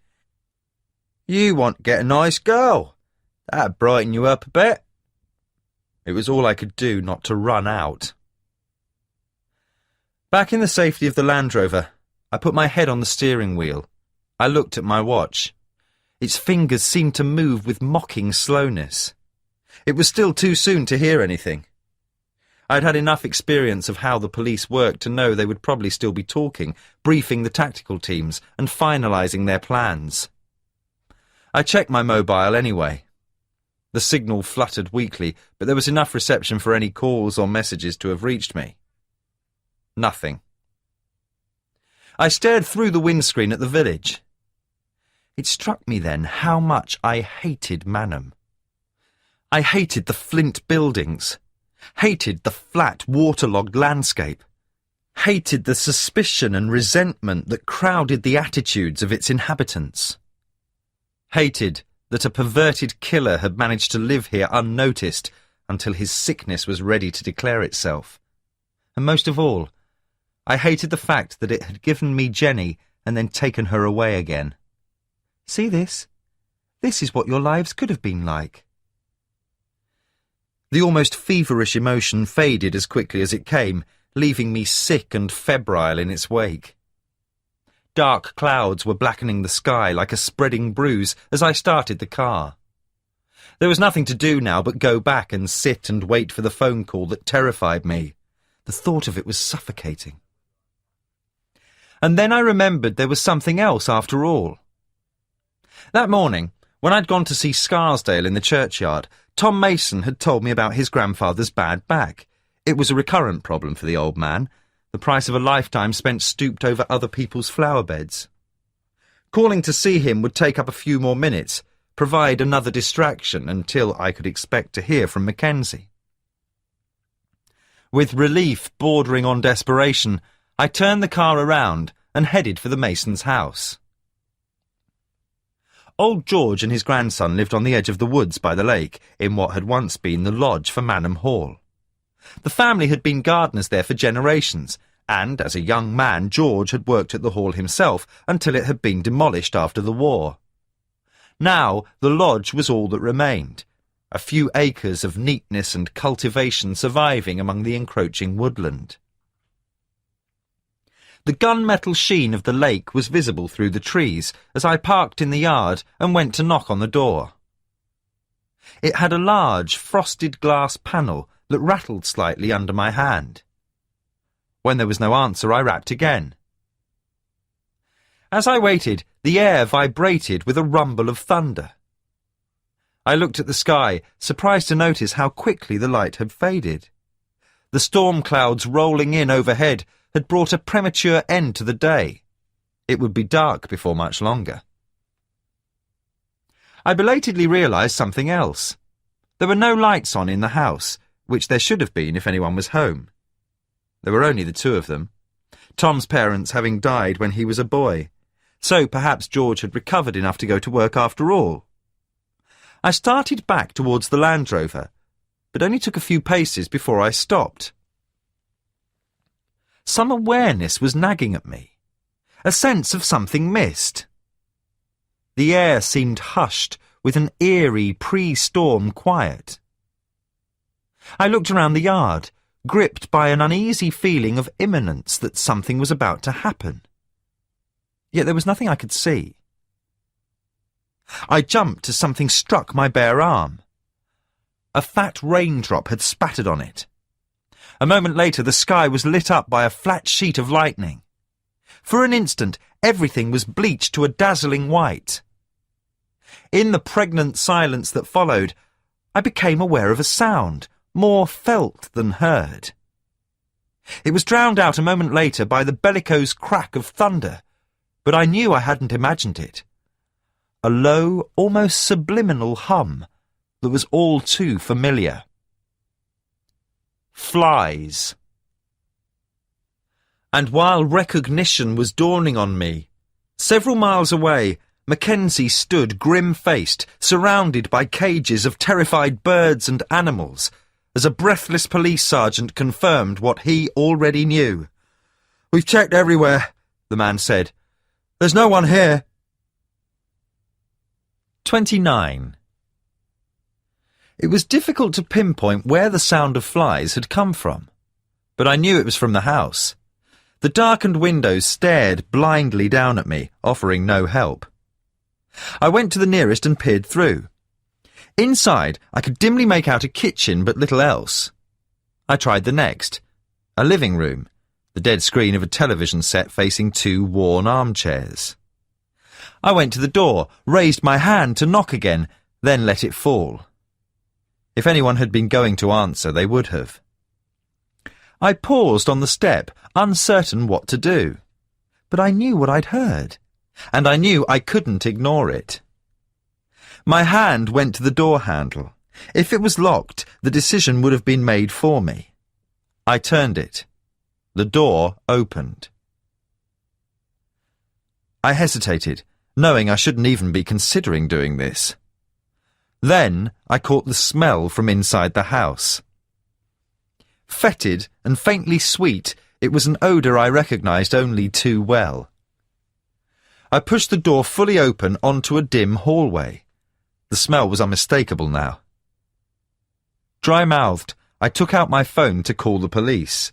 You want to get a nice girl. That'd brighten you up a bit. It was all I could do not to run out. Back in the safety of the Land Rover, I put my head on the steering wheel. I looked at my watch. Its fingers seemed to move with mocking slowness. It was still too soon to hear anything. I'd had enough experience of how the police worked to know they would probably still be talking, briefing the tactical teams and finalising their plans. I checked my mobile anyway. The signal fluttered weakly, but there was enough reception for any calls or messages to have reached me. Nothing. I stared through the windscreen at the village. It struck me then how much I hated Manham. I hated the flint buildings, hated the flat, waterlogged landscape, hated the suspicion and resentment that crowded the attitudes of its inhabitants, hated that a perverted killer had managed to live here unnoticed until his sickness was ready to declare itself. And most of all, I hated the fact that it had given me Jenny and then taken her away again. See this? This is what your lives could have been like. The almost feverish emotion faded as quickly as it came, leaving me sick and febrile in its wake. Dark clouds were blackening the sky like a spreading bruise as I started the car. There was nothing to do now but go back and sit and wait for the phone call that terrified me. The thought of it was suffocating. And then I remembered there was something else after all. That morning, when I'd gone to see Scarsdale in the churchyard, Tom Mason had told me about his grandfather's bad back. It was a recurrent problem for the old man, the price of a lifetime spent stooped over other people's flower beds. Calling to see him would take up a few more minutes, provide another distraction until I could expect to hear from Mackenzie. With relief bordering on desperation, I turned the car around and headed for the Mason's house. Old George and his grandson lived on the edge of the woods by the lake, in what had once been the lodge for Manham Hall. The family had been gardeners there for generations, and as a young man George had worked at the hall himself until it had been demolished after the war. Now the lodge was all that remained, a few acres of neatness and cultivation surviving among the encroaching woodland. The gunmetal sheen of the lake was visible through the trees as I parked in the yard and went to knock on the door. It had a large, frosted glass panel that rattled slightly under my hand. When there was no answer, I rapped again. As I waited, the air vibrated with a rumble of thunder. I looked at the sky, surprised to notice how quickly the light had faded. The storm clouds rolling in overhead had brought a premature end to the day. It would be dark before much longer. I belatedly realised something else. There were no lights on in the house, which there should have been if anyone was home. There were only the two of them, Tom's parents having died when he was a boy, so perhaps George had recovered enough to go to work after all. I started back towards the Land Rover, but only took a few paces before I stopped. Some awareness was nagging at me, a sense of something missed. The air seemed hushed with an eerie pre-storm quiet. I looked around the yard, gripped by an uneasy feeling of imminence that something was about to happen. Yet there was nothing I could see. I jumped as something struck my bare arm. A fat raindrop had spattered on it. A moment later, the sky was lit up by a flat sheet of lightning. For an instant, everything was bleached to a dazzling white. In the pregnant silence that followed, I became aware of a sound, more felt than heard. It was drowned out a moment later by the bellicose crack of thunder, but I knew I hadn't imagined it. A low, almost subliminal hum that was all too familiar. Flies. And while recognition was dawning on me, several miles away, Mackenzie stood grim-faced, surrounded by cages of terrified birds and animals, as a breathless police sergeant confirmed what he already knew. "We've checked everywhere," the man said. "There's no one here." 29. It was difficult to pinpoint where the sound of flies had come from, but I knew it was from the house. The darkened windows stared blindly down at me, offering no help. I went to the nearest and peered through. Inside, I could dimly make out a kitchen, but little else. I tried the next, a living room, the dead screen of a television set facing two worn armchairs. I went to the door, raised my hand to knock again, then let it fall. If anyone had been going to answer, they would have. I paused on the step, uncertain what to do. But I knew what I'd heard, and I knew I couldn't ignore it. My hand went to the door handle. If it was locked, the decision would have been made for me. I turned it. The door opened. I hesitated, knowing I shouldn't even be considering doing this. Then I caught the smell from inside the house. Fetid and faintly sweet, it was an odour I recognised only too well. I pushed the door fully open onto a dim hallway. The smell was unmistakable now. Dry-mouthed, I took out my phone to call the police.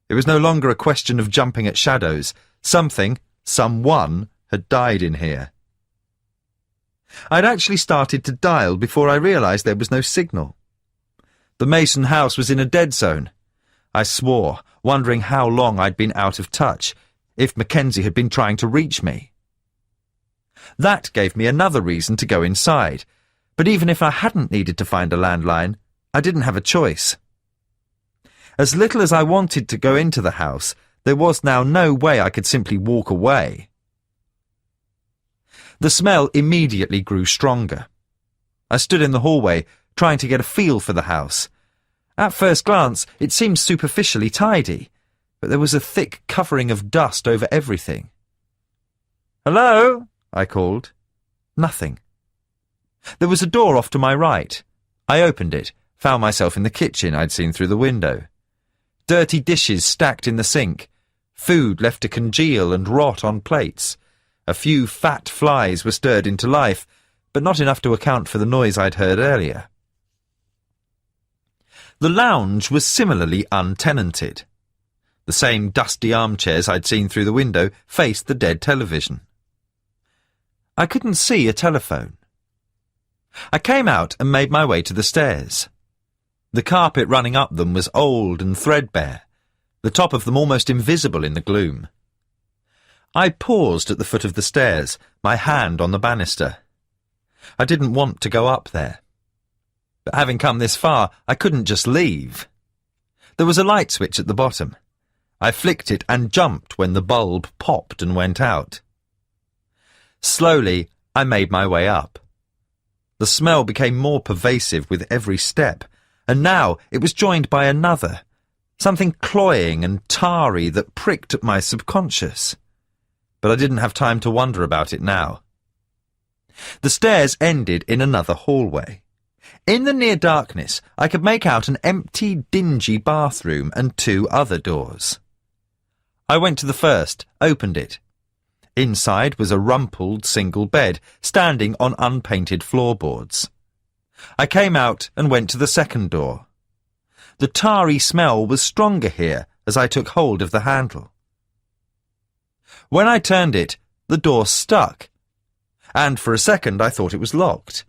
It was no longer a question of jumping at shadows. Someone had died in here. I'd actually started to dial before I realised there was no signal. The Mason house was in a dead zone. I swore, wondering how long I'd been out of touch, if Mackenzie had been trying to reach me. That gave me another reason to go inside, but even if I hadn't needed to find a landline, I didn't have a choice. As little as I wanted to go into the house, there was now no way I could simply walk away. The smell immediately grew stronger. I stood in the hallway, trying to get a feel for the house. At first glance, it seemed superficially tidy, but there was a thick covering of dust over everything. "Hello?" I called. Nothing. There was a door off to my right. I opened it, found myself in the kitchen I'd seen through the window. Dirty dishes stacked in the sink, food left to congeal and rot on plates. A few fat flies were stirred into life, but not enough to account for the noise I'd heard earlier. The lounge was similarly untenanted. The same dusty armchairs I'd seen through the window faced the dead television. I couldn't see a telephone. I came out and made my way to the stairs. The carpet running up them was old and threadbare, the top of them almost invisible in the gloom. I paused at the foot of the stairs, my hand on the banister. I didn't want to go up there. But having come this far, I couldn't just leave. There was a light switch at the bottom. I flicked it and jumped when the bulb popped and went out. Slowly, I made my way up. The smell became more pervasive with every step, and now it was joined by another, something cloying and tarry that pricked at my subconscious. But I didn't have time to wonder about it now. The stairs ended in another hallway. In the near darkness, I could make out an empty, dingy bathroom and two other doors. I went to the first, opened it. Inside was a rumpled single bed, standing on unpainted floorboards. I came out and went to the second door. The tarry smell was stronger here as I took hold of the handle. When I turned it, the door stuck, and for a second I thought it was locked.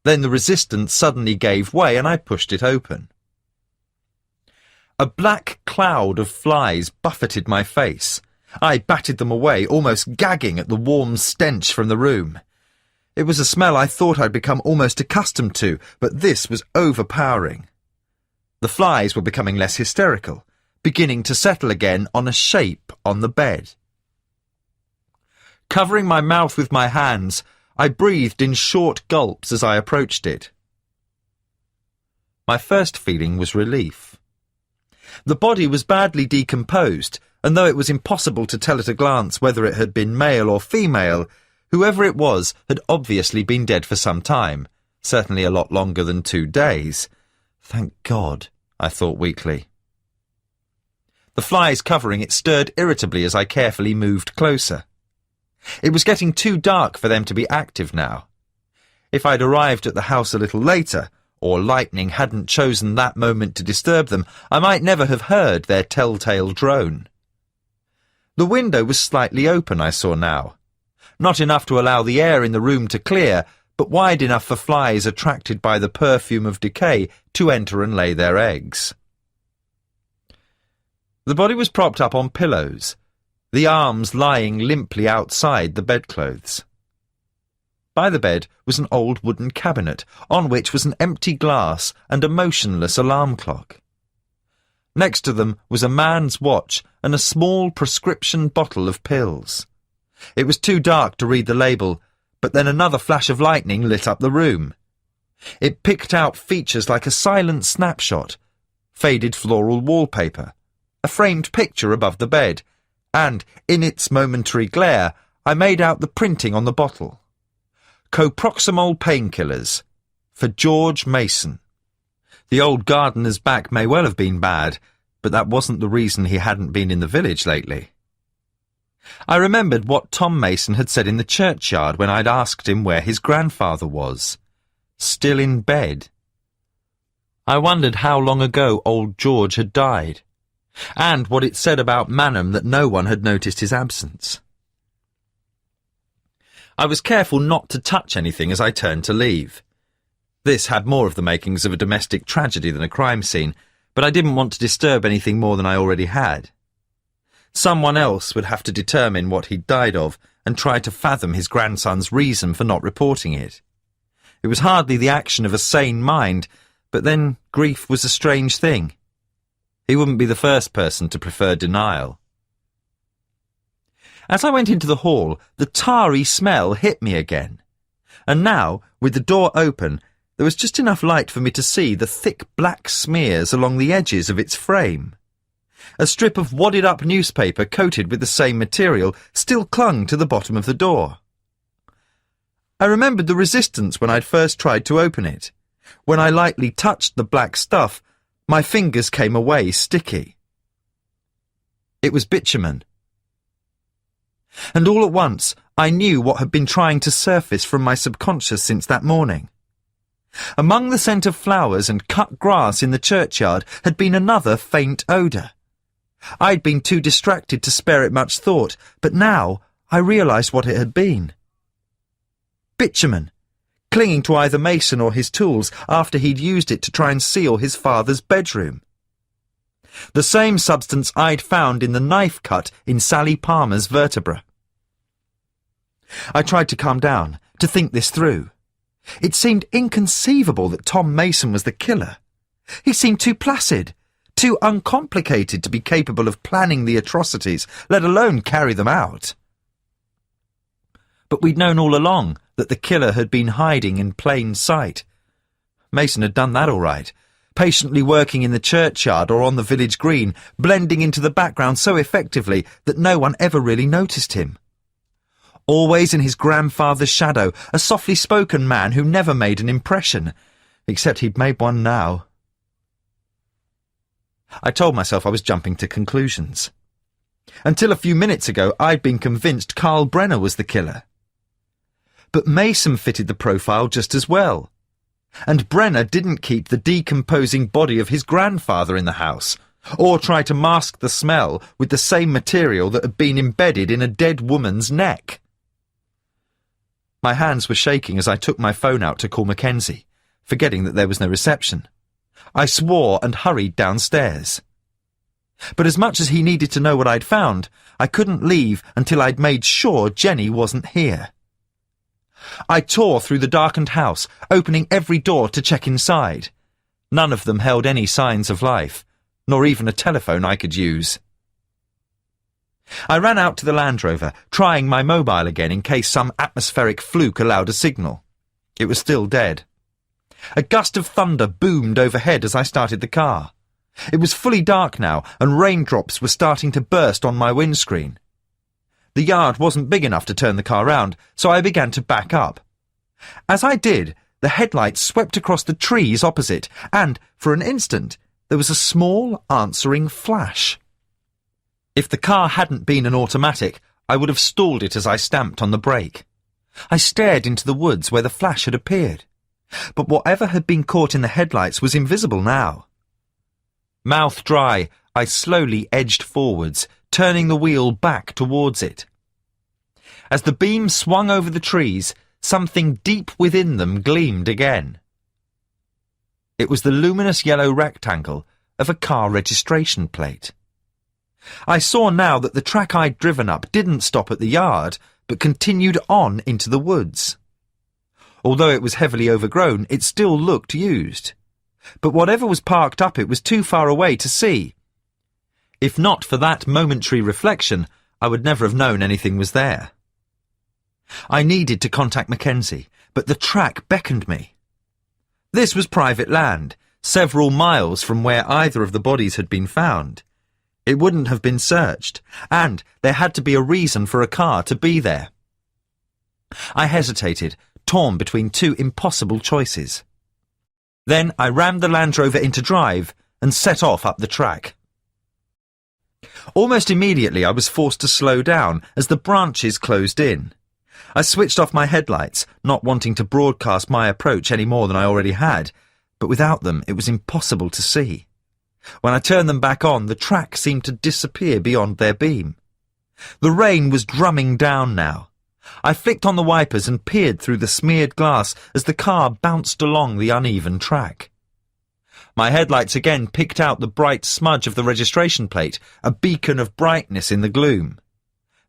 Then the resistance suddenly gave way and I pushed it open. A black cloud of flies buffeted my face. I batted them away, almost gagging at the warm stench from the room. It was a smell I thought I'd become almost accustomed to, but this was overpowering. The flies were becoming less hysterical, beginning to settle again on a shape on the bed. Covering my mouth with my hands, I breathed in short gulps as I approached it. My first feeling was relief. The body was badly decomposed, and though it was impossible to tell at a glance whether it had been male or female, whoever it was had obviously been dead for some time, certainly a lot longer than 2 days. Thank God, I thought weakly. The flies covering it stirred irritably as I carefully moved closer. It was getting too dark for them to be active now. If I'd arrived at the house a little later, or lightning hadn't chosen that moment to disturb them, I might never have heard their telltale drone. The window was slightly open, I saw now. Not enough to allow the air in the room to clear, but wide enough for flies attracted by the perfume of decay to enter and lay their eggs. The body was propped up on pillows, the arms lying limply outside the bedclothes. By the bed was an old wooden cabinet, on which was an empty glass and a motionless alarm clock. Next to them was a man's watch and a small prescription bottle of pills. It was too dark to read the label, but then another flash of lightning lit up the room. It picked out features like a silent snapshot, faded floral wallpaper, a framed picture above the bed, and, in its momentary glare, I made out the printing on the bottle. Coproximol painkillers, for George Mason. The old gardener's back may well have been bad, but that wasn't the reason he hadn't been in the village lately. I remembered what Tom Mason had said in the churchyard when I'd asked him where his grandfather was. Still in bed. I wondered how long ago old George had died, and what it said about Manham that no one had noticed his absence. I was careful not to touch anything as I turned to leave. This had more of the makings of a domestic tragedy than a crime scene, but I didn't want to disturb anything more than I already had. Someone else would have to determine what he'd died of and try to fathom his grandson's reason for not reporting it. It was hardly the action of a sane mind, but then grief was a strange thing. He wouldn't be the first person to prefer denial. As I went into the hall, the tarry smell hit me again. And now, with the door open, there was just enough light for me to see the thick black smears along the edges of its frame. A strip of wadded-up newspaper coated with the same material still clung to the bottom of the door. I remembered the resistance when I'd first tried to open it. When I lightly touched the black stuff, my fingers came away sticky. It was bitumen. And all at once, I knew what had been trying to surface from my subconscious since that morning. Among the scent of flowers and cut grass in the churchyard had been another faint odour. I'd been too distracted to spare it much thought, but now I realised what it had been. Bitumen, clinging to either Mason or his tools after he'd used it to try and seal his father's bedroom. The same substance I'd found in the knife cut in Sally Palmer's vertebra. I tried to calm down, to think this through. It seemed inconceivable that Tom Mason was the killer. He seemed too placid, too uncomplicated to be capable of planning the atrocities, let alone carry them out. But we'd known all along that the killer had been hiding in plain sight. Mason had done that all right, patiently working in the churchyard or on the village green, blending into the background so effectively that no one ever really noticed him. Always in his grandfather's shadow, a softly spoken man who never made an impression, except he'd made one now. I told myself I was jumping to conclusions. Until a few minutes ago, I'd been convinced Carl Brenner was the killer. But Mason fitted the profile just as well. And Brenner didn't keep the decomposing body of his grandfather in the house, or try to mask the smell with the same material that had been embedded in a dead woman's neck. My hands were shaking as I took my phone out to call Mackenzie, forgetting that there was no reception. I swore and hurried downstairs. But as much as he needed to know what I'd found, I couldn't leave until I'd made sure Jenny wasn't here. I tore through the darkened house, opening every door to check inside. None of them held any signs of life, nor even a telephone I could use. I ran out to the Land Rover, trying my mobile again in case some atmospheric fluke allowed a signal. It was still dead. A gust of thunder boomed overhead as I started the car. It was fully dark now, and raindrops were starting to burst on my windscreen. The yard wasn't big enough to turn the car round, so I began to back up. As I did, the headlights swept across the trees opposite, and, for an instant, there was a small, answering flash. If the car hadn't been an automatic, I would have stalled it as I stamped on the brake. I stared into the woods where the flash had appeared. But whatever had been caught in the headlights was invisible now. Mouth dry, I slowly edged forwards, turning the wheel back towards it. As the beam swung over the trees, something deep within them gleamed again. It was the luminous yellow rectangle of a car registration plate. I saw now that the track I'd driven up didn't stop at the yard, but continued on into the woods. Although it was heavily overgrown, it still looked used. But whatever was parked up, it was too far away to see. If not for that momentary reflection, I would never have known anything was there. I needed to contact Mackenzie, but the track beckoned me. This was private land, several miles from where either of the bodies had been found. It wouldn't have been searched, and there had to be a reason for a car to be there. I hesitated, torn between two impossible choices. Then I rammed the Land Rover into drive and set off up the track. Almost immediately I was forced to slow down as the branches closed in. I switched off my headlights, not wanting to broadcast my approach any more than I already had, but without them it was impossible to see. When I turned them back on, the track seemed to disappear beyond their beam. The rain was drumming down now. I flicked on the wipers and peered through the smeared glass as the car bounced along the uneven track. My headlights again picked out the bright smudge of the registration plate, a beacon of brightness in the gloom.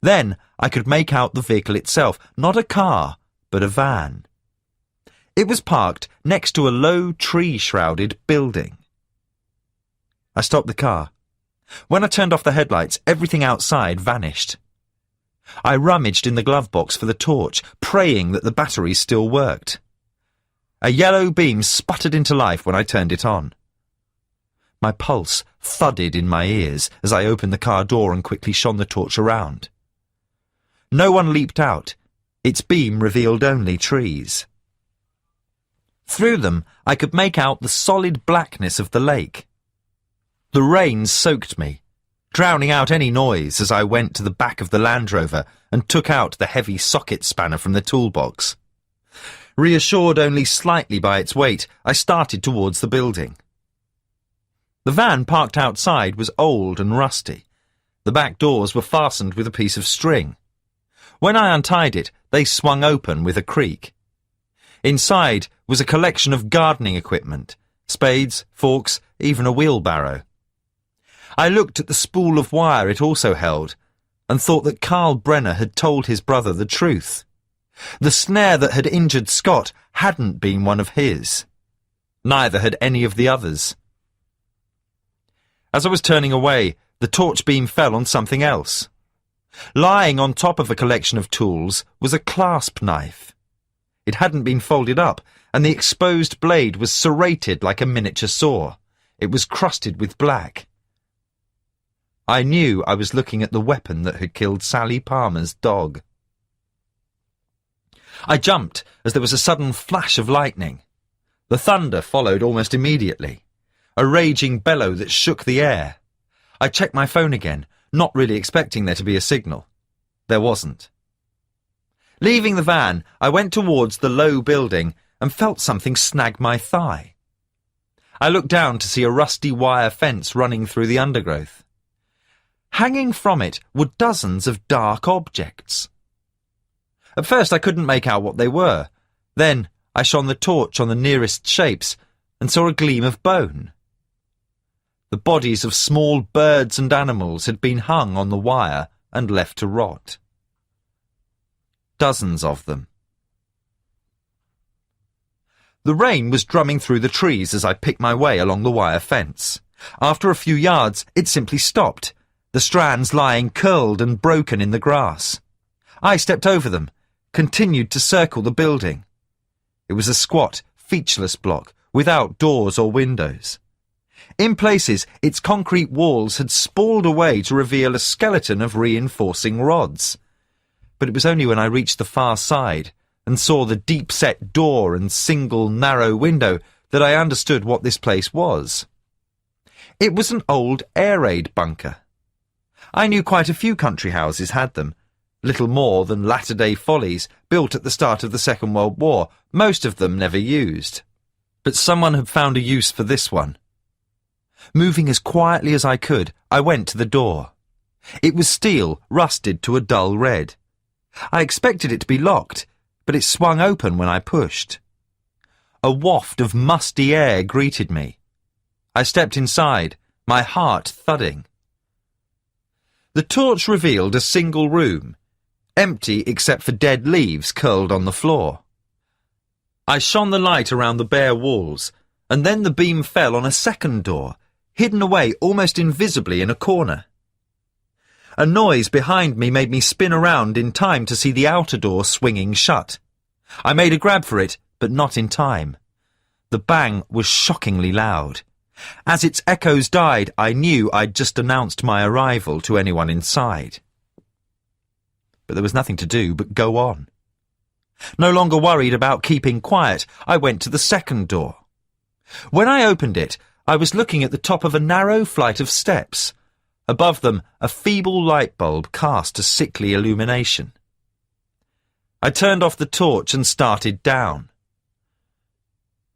Then I could make out the vehicle itself, not a car, but a van. It was parked next to a low tree-shrouded building. I stopped the car. When I turned off the headlights, everything outside vanished. I rummaged in the glove box for the torch, praying that the battery still worked. A yellow beam sputtered into life when I turned it on. My pulse thudded in my ears as I opened the car door and quickly shone the torch around. No one leaped out. Its beam revealed only trees. Through them I could make out the solid blackness of the lake. The rain soaked me, drowning out any noise as I went to the back of the Land Rover and took out the heavy socket spanner from the toolbox. Reassured only slightly by its weight, I started towards the building. The van parked outside was old and rusty. The back doors were fastened with a piece of string. When I untied it, they swung open with a creak. Inside was a collection of gardening equipment, spades, forks, even a wheelbarrow. I looked at the spool of wire it also held, and thought that Carl Brenner had told his brother the truth. The snare that had injured Scott hadn't been one of his. Neither had any of the others. As I was turning away, the torch beam fell on something else. Lying on top of a collection of tools was a clasp knife. It hadn't been folded up, and the exposed blade was serrated like a miniature saw. It was crusted with black. I knew I was looking at the weapon that had killed Sally Palmer's dog. I jumped as there was a sudden flash of lightning. The thunder followed almost immediately, a raging bellow that shook the air. I checked my phone again, not really expecting there to be a signal. There wasn't. Leaving the van, I went towards the low building and felt something snag my thigh. I looked down to see a rusty wire fence running through the undergrowth. Hanging from it were dozens of dark objects. At first I couldn't make out what they were. Then I shone the torch on the nearest shapes and saw a gleam of bone. The bodies of small birds and animals had been hung on the wire and left to rot. Dozens of them. The rain was drumming through the trees as I picked my way along the wire fence. After a few yards, it simply stopped, the strands lying curled and broken in the grass. I stepped over them, continued to circle the building. It was a squat, featureless block, without doors or windows. In places, its concrete walls had spalled away to reveal a skeleton of reinforcing rods. But it was only when I reached the far side and saw the deep-set door and single narrow window that I understood what this place was. It was an old air raid bunker. I knew quite a few country houses had them, little more than latter-day follies built at the start of the Second World War, most of them never used. But someone had found a use for this one. Moving as quietly as I could, I went to the door. It was steel, rusted to a dull red. I expected it to be locked, but it swung open when I pushed. A waft of musty air greeted me. I stepped inside, my heart thudding. The torch revealed a single room, empty except for dead leaves curled on the floor. I shone the light around the bare walls, and then the beam fell on a second door, hidden away almost invisibly in a corner. A noise behind me made me spin around in time to see the outer door swinging shut. I made a grab for it, but not in time. The bang was shockingly loud. As its echoes died, I knew I'd just announced my arrival to anyone inside. But there was nothing to do but go on. No longer worried about keeping quiet, I went to the second door. When I opened it, I was looking at the top of a narrow flight of steps. Above them, a feeble light bulb cast a sickly illumination. I turned off the torch and started down.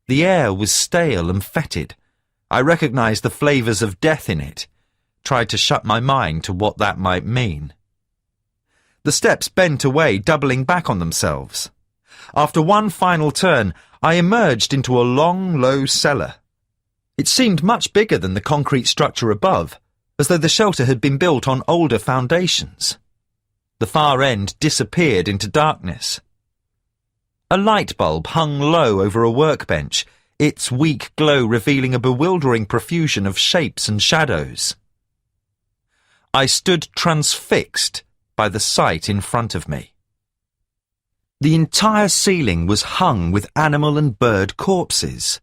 The air was stale and fetid. I recognised the flavours of death in it, tried to shut my mind to what that might mean. The steps bent away, doubling back on themselves. After one final turn, I emerged into a long, low cellar. It seemed much bigger than the concrete structure above, as though the shelter had been built on older foundations. The far end disappeared into darkness. A light bulb hung low over a workbench, its weak glow revealing a bewildering profusion of shapes and shadows. I stood transfixed by the sight in front of me. The entire ceiling was hung with animal and bird corpses.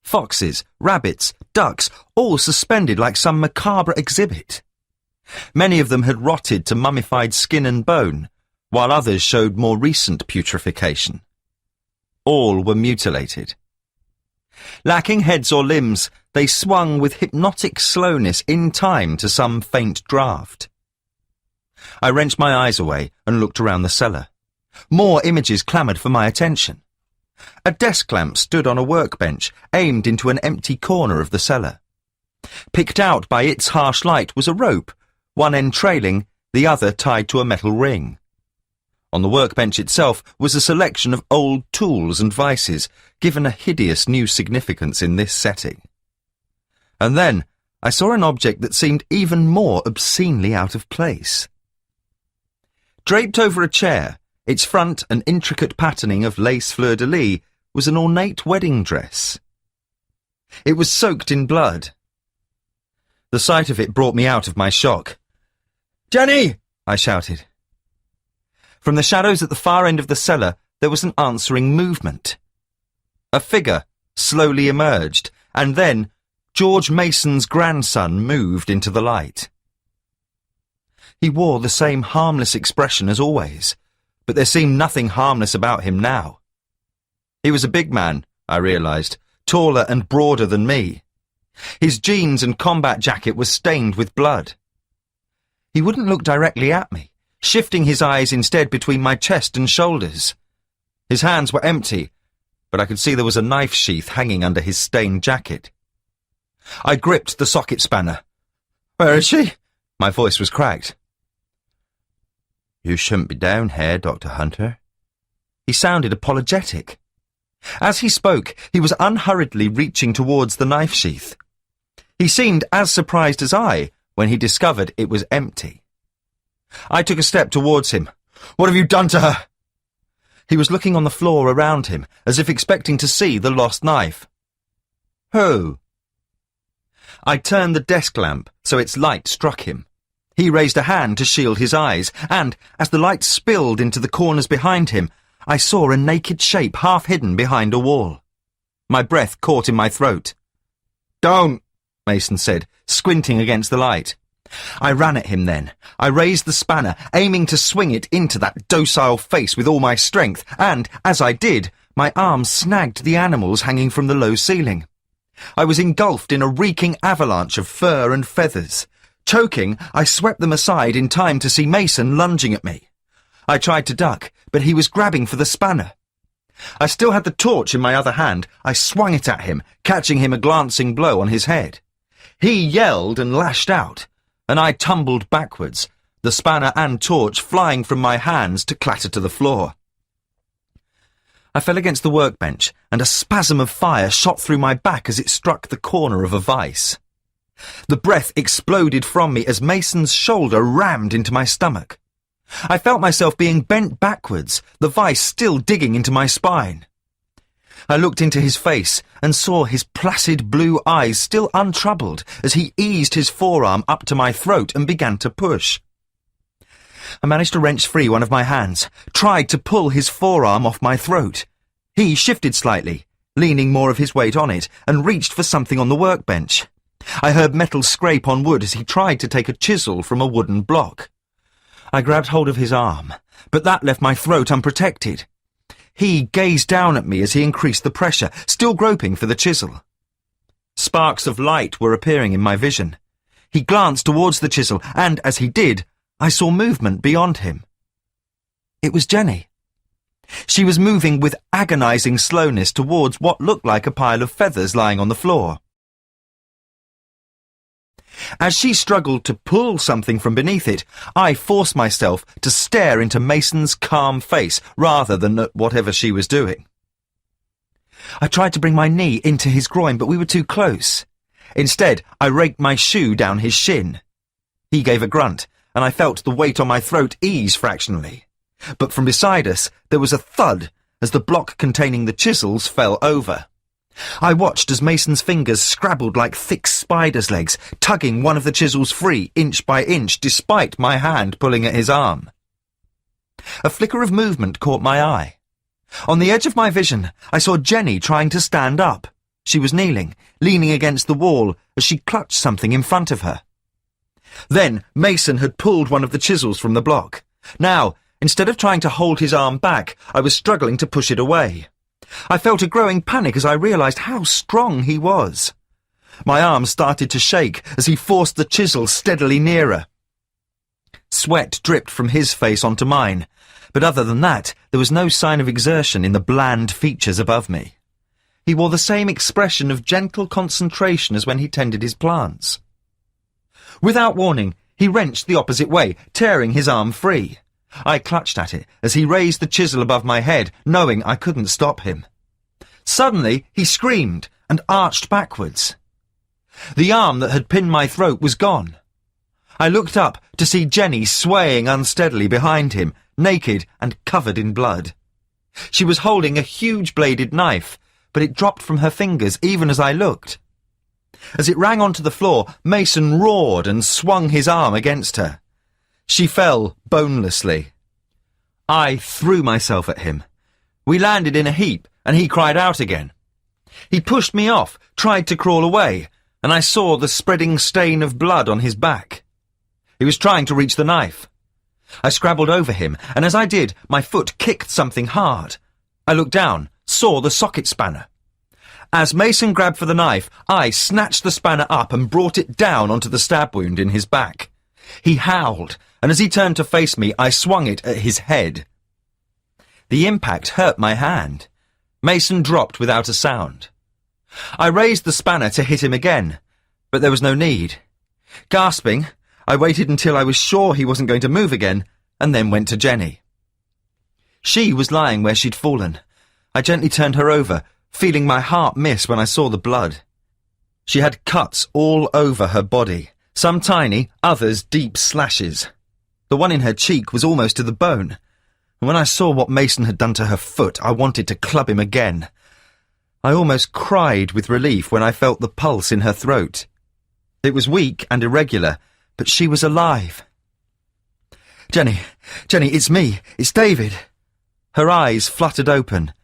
Foxes, rabbits, ducks, all suspended like some macabre exhibit. Many of them had rotted to mummified skin and bone, while others showed more recent putrefaction. All were mutilated. Lacking heads or limbs, they swung with hypnotic slowness in time to some faint draught. I wrenched my eyes away and looked around the cellar. More images clamoured for my attention. A desk lamp stood on a workbench, aimed into an empty corner of the cellar. Picked out by its harsh light was a rope, one end trailing, the other tied to a metal ring. On the workbench itself was a selection of old tools and vices, given a hideous new significance in this setting. And then I saw an object that seemed even more obscenely out of place. Draped over a chair, its front an intricate patterning of lace fleur-de-lis, was an ornate wedding dress. It was soaked in blood. The sight of it brought me out of my shock. "Jenny!" I shouted. From the shadows at the far end of the cellar, there was an answering movement. A figure slowly emerged, and then George Mason's grandson moved into the light. He wore the same harmless expression as always, but there seemed nothing harmless about him now. He was a big man, I realised, taller and broader than me. His jeans and combat jacket was stained with blood. He wouldn't look directly at me, shifting his eyes instead between my chest and shoulders. His hands were empty, but I could see there was a knife sheath hanging under his stained jacket. I gripped the socket spanner. "Where is she?" My voice was cracked. "You shouldn't be down here, Dr. Hunter." He sounded apologetic. As he spoke, he was unhurriedly reaching towards the knife sheath. He seemed as surprised as I when he discovered it was empty. I took a step towards him. "What have you done to her?" He was looking on the floor around him, as if expecting to see the lost knife. "Who?" I turned the desk lamp so its light struck him. He raised a hand to shield his eyes, and, as the light spilled into the corners behind him, I saw a naked shape half hidden behind a wall. My breath caught in my throat. "Don't," Mason said, squinting against the light. I ran at him then. I raised the spanner, aiming to swing it into that docile face with all my strength, and, as I did, my arm snagged the animals hanging from the low ceiling. I was engulfed in a reeking avalanche of fur and feathers. Choking, I swept them aside in time to see Mason lunging at me. I tried to duck, but he was grabbing for the spanner. I still had the torch in my other hand. I swung it at him, catching him a glancing blow on his head. He yelled and lashed out, and I tumbled backwards, the spanner and torch flying from my hands to clatter to the floor. I fell against the workbench, and a spasm of fire shot through my back as it struck the corner of a vice. The breath exploded from me as Mason's shoulder rammed into my stomach. I felt myself being bent backwards, the vice still digging into my spine. I looked into his face and saw his placid blue eyes still untroubled as he eased his forearm up to my throat and began to push. I managed to wrench free one of my hands, tried to pull his forearm off my throat. He shifted slightly, leaning more of his weight on it, and reached for something on the workbench. I heard metal scrape on wood as he tried to take a chisel from a wooden block. I grabbed hold of his arm, but that left my throat unprotected. He gazed down at me as he increased the pressure, still groping for the chisel. Sparks of light were appearing in my vision. He glanced towards the chisel, and as he did, I saw movement beyond him. It was Jenny. She was moving with agonizing slowness towards what looked like a pile of feathers lying on the floor. As she struggled to pull something from beneath it, I forced myself to stare into Mason's calm face rather than at whatever she was doing. I tried to bring my knee into his groin, but we were too close. Instead, I raked my shoe down his shin. He gave a grunt, and I felt the weight on my throat ease fractionally. But from beside us, there was a thud as the block containing the chisels fell over. I watched as Mason's fingers scrabbled like thick spider's legs, tugging one of the chisels free inch by inch despite my hand pulling at his arm. A flicker of movement caught my eye. On the edge of my vision, I saw Jenny trying to stand up. She was kneeling, leaning against the wall as she clutched something in front of her. Then Mason had pulled one of the chisels from the block. Now, Instead of trying to hold his arm back, I was struggling to push it away. I felt a growing panic as I realised how strong he was. My arm started to shake as he forced the chisel steadily nearer. Sweat dripped from his face onto mine, but other than that, there was no sign of exertion in the bland features above me. He wore the same expression of gentle concentration as when he tended his plants. Without warning, he wrenched the opposite way, tearing his arm free. I clutched at it as he raised the chisel above my head, knowing I couldn't stop him. Suddenly, he screamed and arched backwards. The arm that had pinned my throat was gone. I looked up to see Jenny swaying unsteadily behind him, naked and covered in blood. She was holding a huge bladed knife, but it dropped from her fingers even as I looked. As it rang onto the floor, Mason roared and swung his arm against her. She fell bonelessly. I threw myself at him. We landed in a heap, and he cried out again. He pushed me off, tried to crawl away, and I saw the spreading stain of blood on his back. He was trying to reach the knife. I scrabbled over him, and as I did, my foot kicked something hard. I looked down, saw the socket spanner. As Mason grabbed for the knife, I snatched the spanner up and brought it down onto the stab wound in his back. He howled, and as he turned to face me, I swung it at his head. The impact hurt my hand. Mason dropped without a sound. I raised the spanner to hit him again, but there was no need. Gasping, I waited until I was sure he wasn't going to move again, and then went to Jenny. She was lying where she'd fallen. I gently turned her over, feeling my heart miss when I saw the blood. She had cuts all over her body, some tiny, others deep slashes. The one in her cheek was almost to the bone, and when I saw what Mason had done to her foot, I wanted to club him again. I almost cried with relief when I felt the pulse in her throat. It was weak and irregular, but she was alive. Jenny, it's me. It's David." Her eyes fluttered open.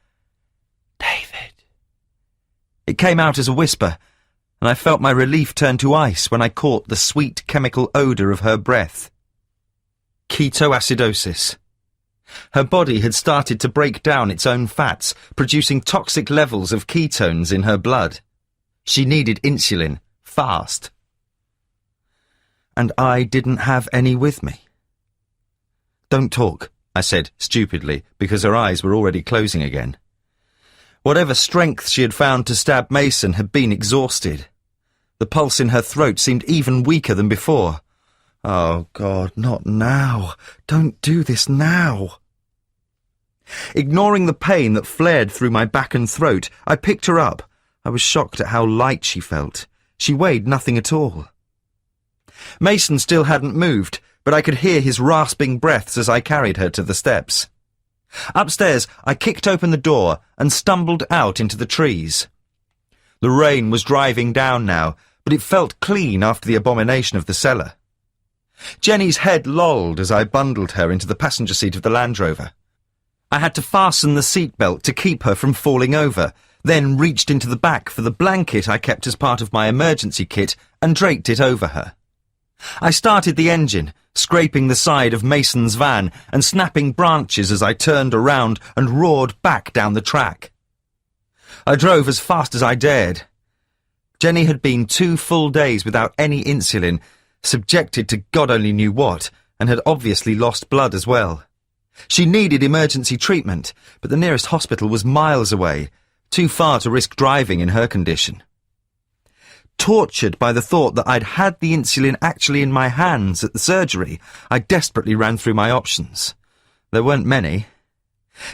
"David." It came out as a whisper, and I felt my relief turn to ice when I caught the sweet chemical odour of her breath. Ketoacidosis. Her body had started to break down its own fats, producing toxic levels of ketones in her blood. She needed insulin, fast. And I didn't have any with me. "Don't talk," I said stupidly, because her eyes were already closing again. Whatever strength she had found to stab Mason had been exhausted. The pulse in her throat seemed even weaker than before. "Oh, God, not now. Don't do this now." Ignoring the pain that flared through my back and throat, I picked her up. I was shocked at how light she felt. She weighed nothing at all. Mason still hadn't moved, but I could hear his rasping breaths as I carried her to the steps. Upstairs, I kicked open the door and stumbled out into the trees. The rain was driving down now, but it felt clean after the abomination of the cellar. Jenny's head lolled as I bundled her into the passenger seat of the Land Rover. I had to fasten the seatbelt to keep her from falling over, then reached into the back for the blanket I kept as part of my emergency kit and draped it over her. I started the engine, scraping the side of Mason's van and snapping branches as I turned around and roared back down the track. I drove as fast as I dared. Jenny had been 2 full days without any insulin, subjected to God only knew what, and had obviously lost blood as well. She needed emergency treatment, but the nearest hospital was miles away, too far to risk driving in her condition. Tortured by the thought that I'd had the insulin actually in my hands at the surgery, I desperately ran through my options. There weren't many.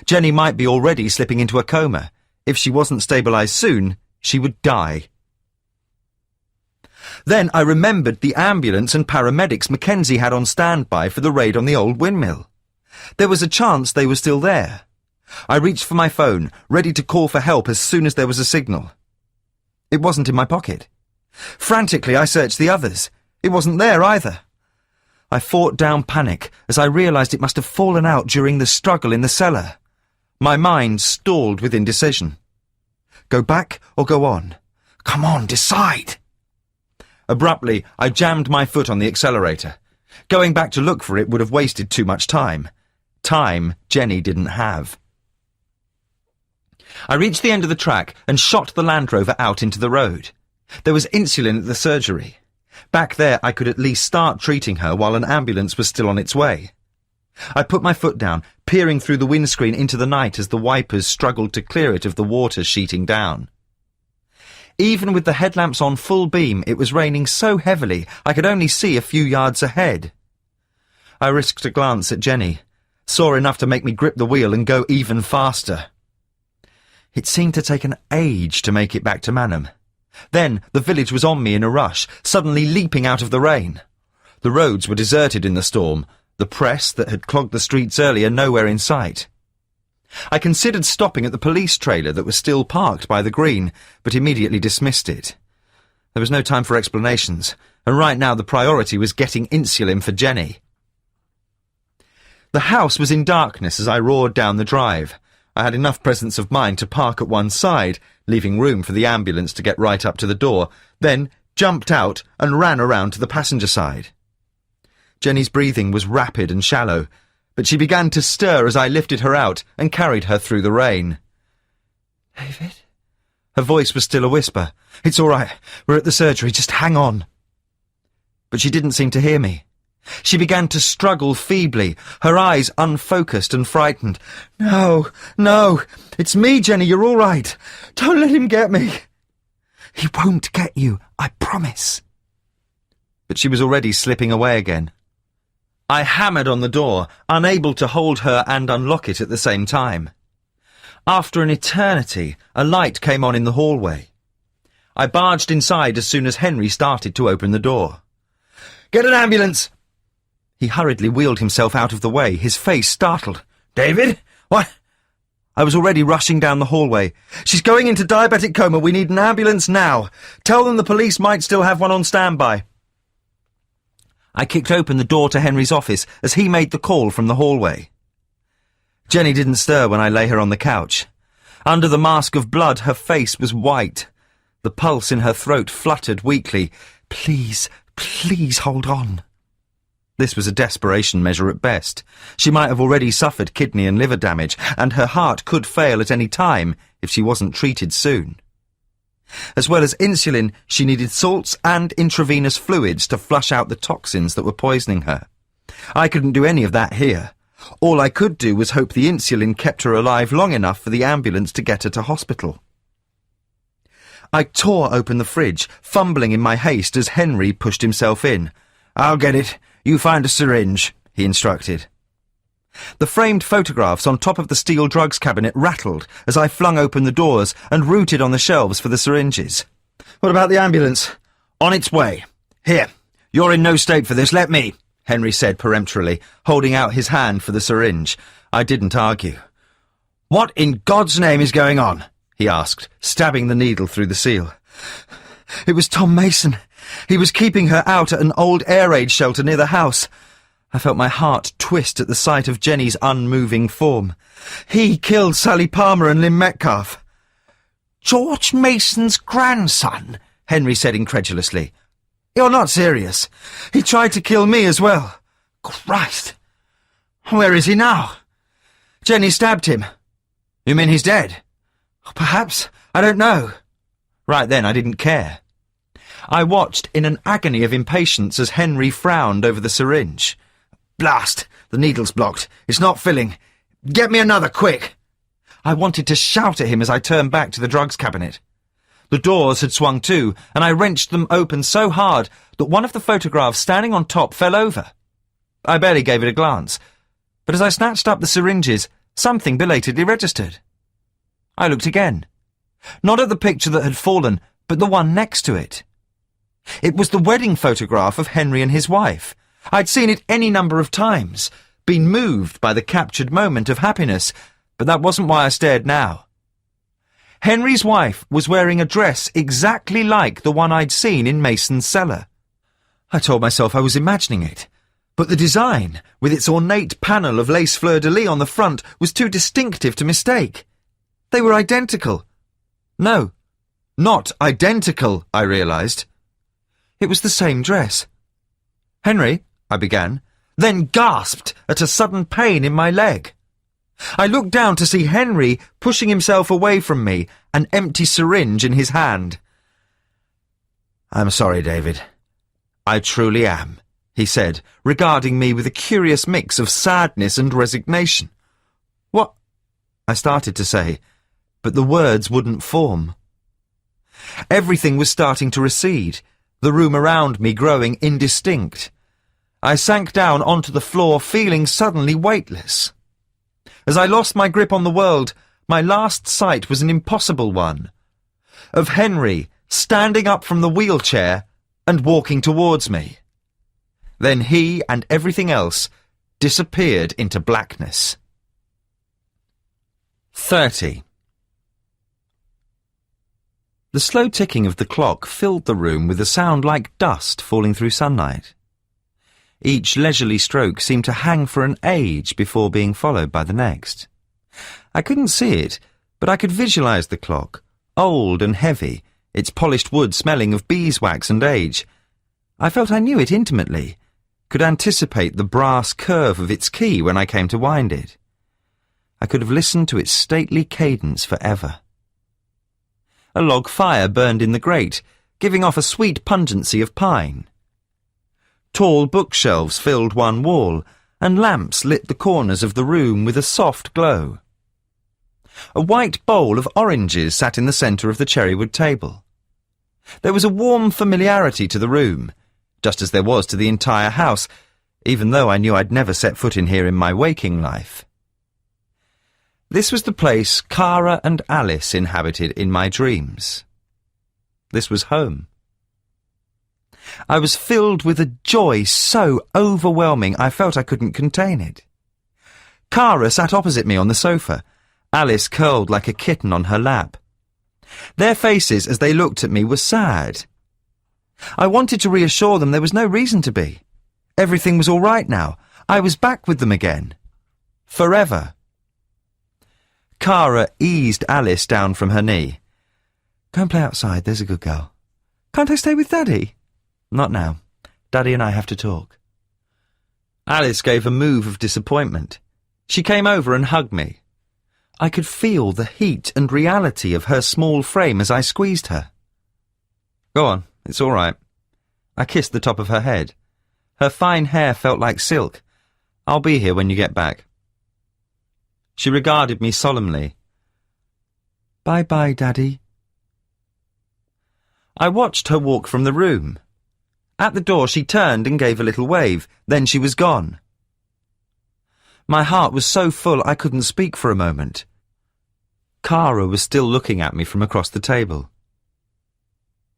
Jenny might be already slipping into a coma. If she wasn't stabilised soon, she would die. Then I remembered the ambulance and paramedics Mackenzie had on standby for the raid on the old windmill. There was a chance they were still there. I reached for my phone, ready to call for help as soon as there was a signal. It wasn't in my pocket. Frantically, I searched the others. It wasn't there either. I fought down panic as I realised it must have fallen out during the struggle in the cellar. My mind stalled with indecision. Go back or go on? Come on, decide! Abruptly, I jammed my foot on the accelerator. Going back to look for it would have wasted too much time. Time Jenny didn't have. I reached the end of the track and shot the Land Rover out into the road. There was insulin at the surgery. Back there I could at least start treating her while an ambulance was still on its way. I put my foot down, peering through the windscreen into the night as the wipers struggled to clear it of the water sheeting down. Even with the headlamps on full beam, it was raining so heavily I could only see a few yards ahead. I risked a glance at Jenny, saw enough to make me grip the wheel and go even faster. It seemed to take an age to make it back to Manham. Then the village was on me in a rush, suddenly leaping out of the rain. The roads were deserted in the storm, the press that had clogged the streets earlier nowhere in sight. I considered stopping at the police trailer that was still parked by the green, but immediately dismissed it. There was no time for explanations, and right now the priority was getting insulin for Jenny. The house was in darkness as I roared down the drive. I had enough presence of mind to park at one side, leaving room for the ambulance to get right up to the door, then jumped out and ran around to the passenger side. Jenny's breathing was rapid and shallow, but she began to stir as I lifted her out and carried her through the rain. "David?" Her voice was still a whisper. "It's all right. We're at the surgery. Just hang on." But she didn't seem to hear me. She began to struggle feebly, her eyes unfocused and frightened. "No, no, it's me, Jenny, you're all right. Don't let him get me." "He won't get you, I promise." But she was already slipping away again. I hammered on the door, unable to hold her and unlock it at the same time. After an eternity, a light came on in the hallway. I barged inside as soon as Henry started to open the door. "Get an ambulance!" He hurriedly wheeled himself out of the way, his face startled. "David? What?" I was already rushing down the hallway. "She's going into diabetic coma. We need an ambulance now. Tell them the police might still have one on standby." I kicked open the door to Henry's office as he made the call from the hallway. Jenny didn't stir when I lay her on the couch. Under the mask of blood, her face was white. The pulse in her throat fluttered weakly. "Please, please hold on." This was a desperation measure at best. She might have already suffered kidney and liver damage, and her heart could fail at any time if she wasn't treated soon. As well as insulin, she needed salts and intravenous fluids to flush out the toxins that were poisoning her. I couldn't do any of that here. All I could do was hope the insulin kept her alive long enough for the ambulance to get her to hospital. I tore open the fridge, fumbling in my haste as Henry pushed himself in. "I'll get it. You find a syringe," he instructed. The framed photographs on top of the steel drugs cabinet rattled as I flung open the doors and rooted on the shelves for the syringes. "What about the ambulance?" "On its way. Here, you're in no state for this, let me," Henry said peremptorily, holding out his hand for the syringe. I didn't argue. "What in God's name is going on?" he asked, stabbing the needle through the seal. "It was Tom Mason. He was keeping her out at an old air raid shelter near the house." I felt my heart twist at the sight of Jenny's unmoving form. "He killed Sally Palmer and Lynn Metcalf." "George Mason's grandson?" Henry said incredulously. "You're not serious. He tried to kill me as well." "Christ! Where is he now?" "Jenny stabbed him." "You mean he's dead?" "Perhaps. I don't know." Right then I didn't care. I watched in an agony of impatience as Henry frowned over the syringe. "Blast! The needle's blocked. It's not filling. Get me another, quick!" I wanted to shout at him as I turned back to the drugs cabinet. The doors had swung to, and I wrenched them open so hard that one of the photographs standing on top fell over. I barely gave it a glance, but as I snatched up the syringes, something belatedly registered. I looked again. Not at the picture that had fallen, but the one next to it. It was the wedding photograph of Henry and his wife. I'd seen it any number of times, been moved by the captured moment of happiness, but that wasn't why I stared now. Henry's wife was wearing a dress exactly like the one I'd seen in Mason's cellar. I told myself I was imagining it, but the design, with its ornate panel of lace fleur-de-lis on the front, was too distinctive to mistake. They were identical. No, not identical, I realised. It was the same dress. "Henry," I began, then gasped at a sudden pain in my leg. I looked down to see Henry pushing himself away from me, an empty syringe in his hand. "I'm sorry, David. I truly am," he said, regarding me with a curious mix of sadness and resignation. "What?" I started to say, but the words wouldn't form. Everything was starting to recede, the room around me growing indistinct. I sank down onto the floor, feeling suddenly weightless. As I lost my grip on the world, my last sight was an impossible one. Of Henry standing up from the wheelchair and walking towards me. Then he and everything else disappeared into blackness. 30. The slow ticking of the clock filled the room with a sound like dust falling through sunlight. Each leisurely stroke seemed to hang for an age before being followed by the next. I couldn't see it, but I could visualize the clock, old and heavy, its polished wood smelling of beeswax and age. I felt I knew it intimately, could anticipate the brass curve of its key when I came to wind it. I could have listened to its stately cadence forever. A log fire burned in the grate, giving off a sweet pungency of pine. Tall bookshelves filled one wall, and lamps lit the corners of the room with a soft glow. A white bowl of oranges sat in the centre of the cherrywood table. There was a warm familiarity to the room, just as there was to the entire house, even though I knew I'd never set foot in here in my waking life. This was the place Cara and Alice inhabited in my dreams. This was home. I was filled with a joy so overwhelming I felt I couldn't contain it. Cara sat opposite me on the sofa, Alice curled like a kitten on her lap. Their faces as they looked at me were sad. I wanted to reassure them there was no reason to be. Everything was all right now. I was back with them again. Forever. Cara eased Alice down from her knee. "Go and play outside, there's a good girl." "Can't I stay with Daddy?" "Not now. Daddy and I have to talk." Alice gave a move of disappointment. She came over and hugged me. I could feel the heat and reality of her small frame as I squeezed her. "Go on, it's all right." I kissed the top of her head. Her fine hair felt like silk. "I'll be here when you get back." She regarded me solemnly. "Bye-bye, Daddy." I watched her walk from the room. At the door she turned and gave a little wave, then she was gone. My heart was so full I couldn't speak for a moment. Cara was still looking at me from across the table.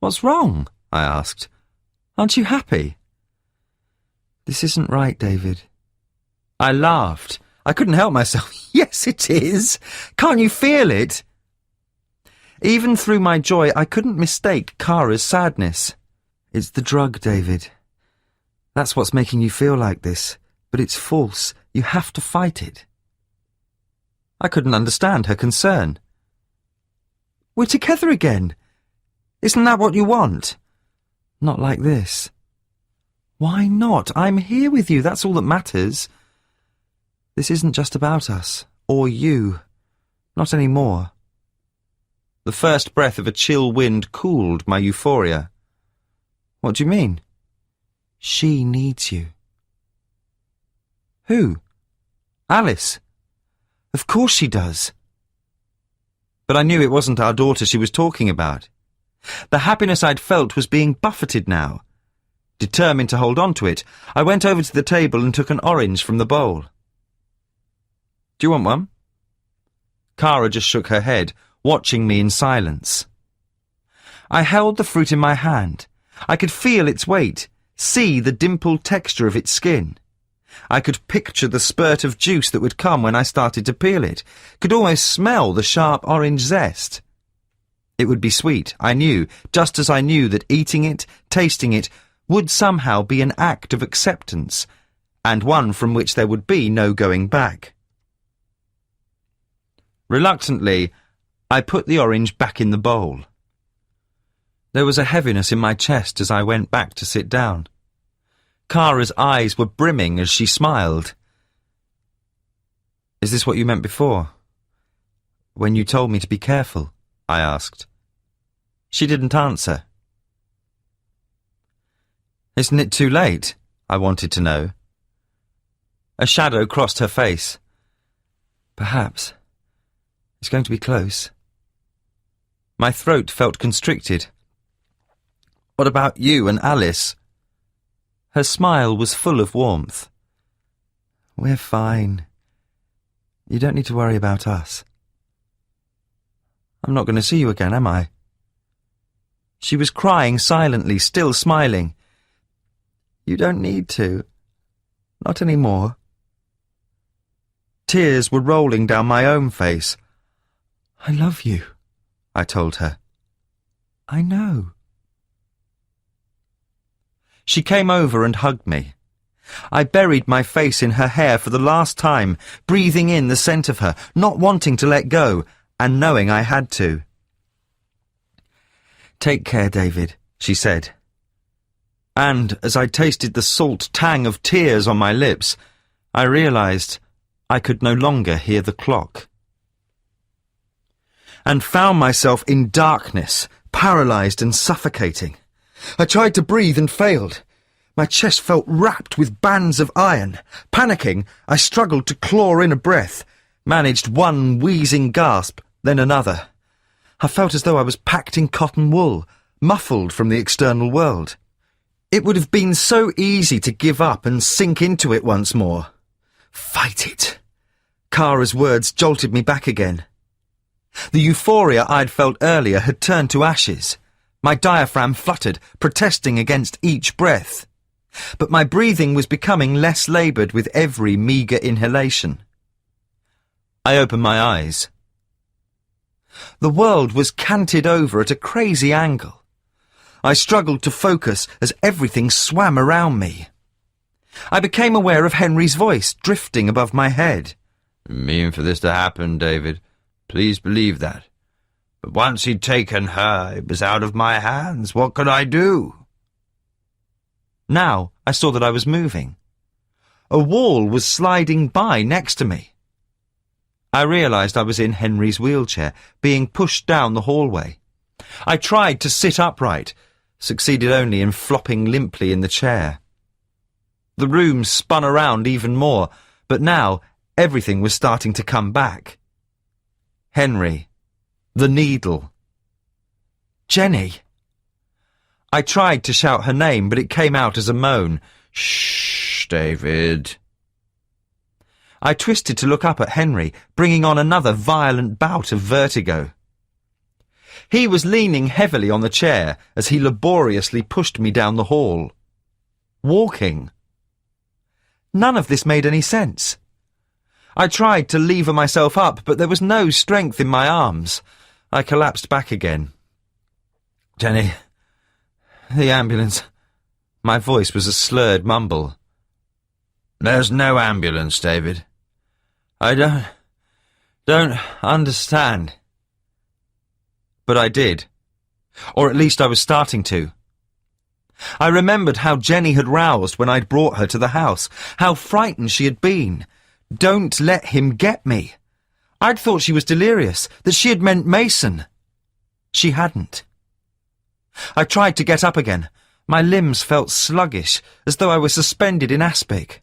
"What's wrong?" I asked. "Aren't you happy?" "This isn't right, David." I laughed. I couldn't help myself. "Yes, it is. Can't you feel it?" Even through my joy, I couldn't mistake Cara's sadness. "It's the drug, David. That's what's making you feel like this. But it's false. You have to fight it." I couldn't understand her concern. "We're together again. Isn't that what you want?" "Not like this." "Why not? I'm here with you. That's all that matters. This isn't just about us, or you. Not anymore." The first breath of a chill wind cooled my euphoria. "What do you mean?" "She needs you." "Who?" "Alice." "Of course she does." But I knew it wasn't our daughter she was talking about. The happiness I'd felt was being buffeted now. Determined to hold on to it, I went over to the table and took an orange from the bowl. "Do you want one?" Cara just shook her head, watching me in silence. I held the fruit in my hand. I could feel its weight, see the dimpled texture of its skin. I could picture the spurt of juice that would come when I started to peel it, could almost smell the sharp orange zest. It would be sweet, I knew, just as I knew that eating it, tasting it, would somehow be an act of acceptance, and one from which there would be no going back. Reluctantly, I put the orange back in the bowl. There was a heaviness in my chest as I went back to sit down. Cara's eyes were brimming as she smiled. "Is this what you meant before? When you told me to be careful?" I asked. She didn't answer. "Isn't it too late?" I wanted to know. A shadow crossed her face. "Perhaps. It's going to be close." My throat felt constricted. "What about you and Alice?" Her smile was full of warmth. "We're fine. You don't need to worry about us." "I'm not going to see you again, am I?" She was crying silently, still smiling. "You don't need to. Not anymore." Tears were rolling down my own face. "I love you," I told her. "I know." She came over and hugged me. I buried my face in her hair for the last time, breathing in the scent of her, not wanting to let go, and knowing I had to. "Take care, David," she said. And as I tasted the salt tang of tears on my lips, I realised I could no longer hear the clock. And found myself in darkness, paralysed and suffocating. I tried to breathe and failed. My chest felt wrapped with bands of iron. Panicking, I struggled to claw in a breath, managed one wheezing gasp, then another. I felt as though I was packed in cotton wool, muffled from the external world. It would have been so easy to give up and sink into it once more. Fight it. Cara's words jolted me back again. The euphoria I'd felt earlier had turned to ashes. My diaphragm fluttered, protesting against each breath. But my breathing was becoming less laboured with every meagre inhalation. I opened my eyes. The world was canted over at a crazy angle. I struggled to focus as everything swam around me. I became aware of Henry's voice drifting above my head. "Mean for this to happen, David. Please believe that. But once he'd taken her, it was out of my hands. What could I do?" Now I saw that I was moving. A wall was sliding by next to me. I realised I was in Henry's wheelchair, being pushed down the hallway. I tried to sit upright, succeeded only in flopping limply in the chair. The room spun around even more, but now everything was starting to come back. Henry. The needle. Jenny. I tried to shout her name, but it came out as a moan. "Shh, David." I twisted to look up at Henry, bringing on another violent bout of vertigo. He was leaning heavily on the chair as he laboriously pushed me down the hall. Walking. None of this made any sense. I tried to lever myself up, but there was no strength in my arms. I collapsed back again. "Jenny, the ambulance." My voice was a slurred mumble. "There's no ambulance, David." "I don't understand." But I did. Or at least I was starting to. I remembered how Jenny had roused when I'd brought her to the house, how frightened she had been. Don't let him get me. I'd thought she was delirious, that she had meant Mason. She hadn't. I tried to get up again. My limbs felt sluggish, as though I was suspended in aspic.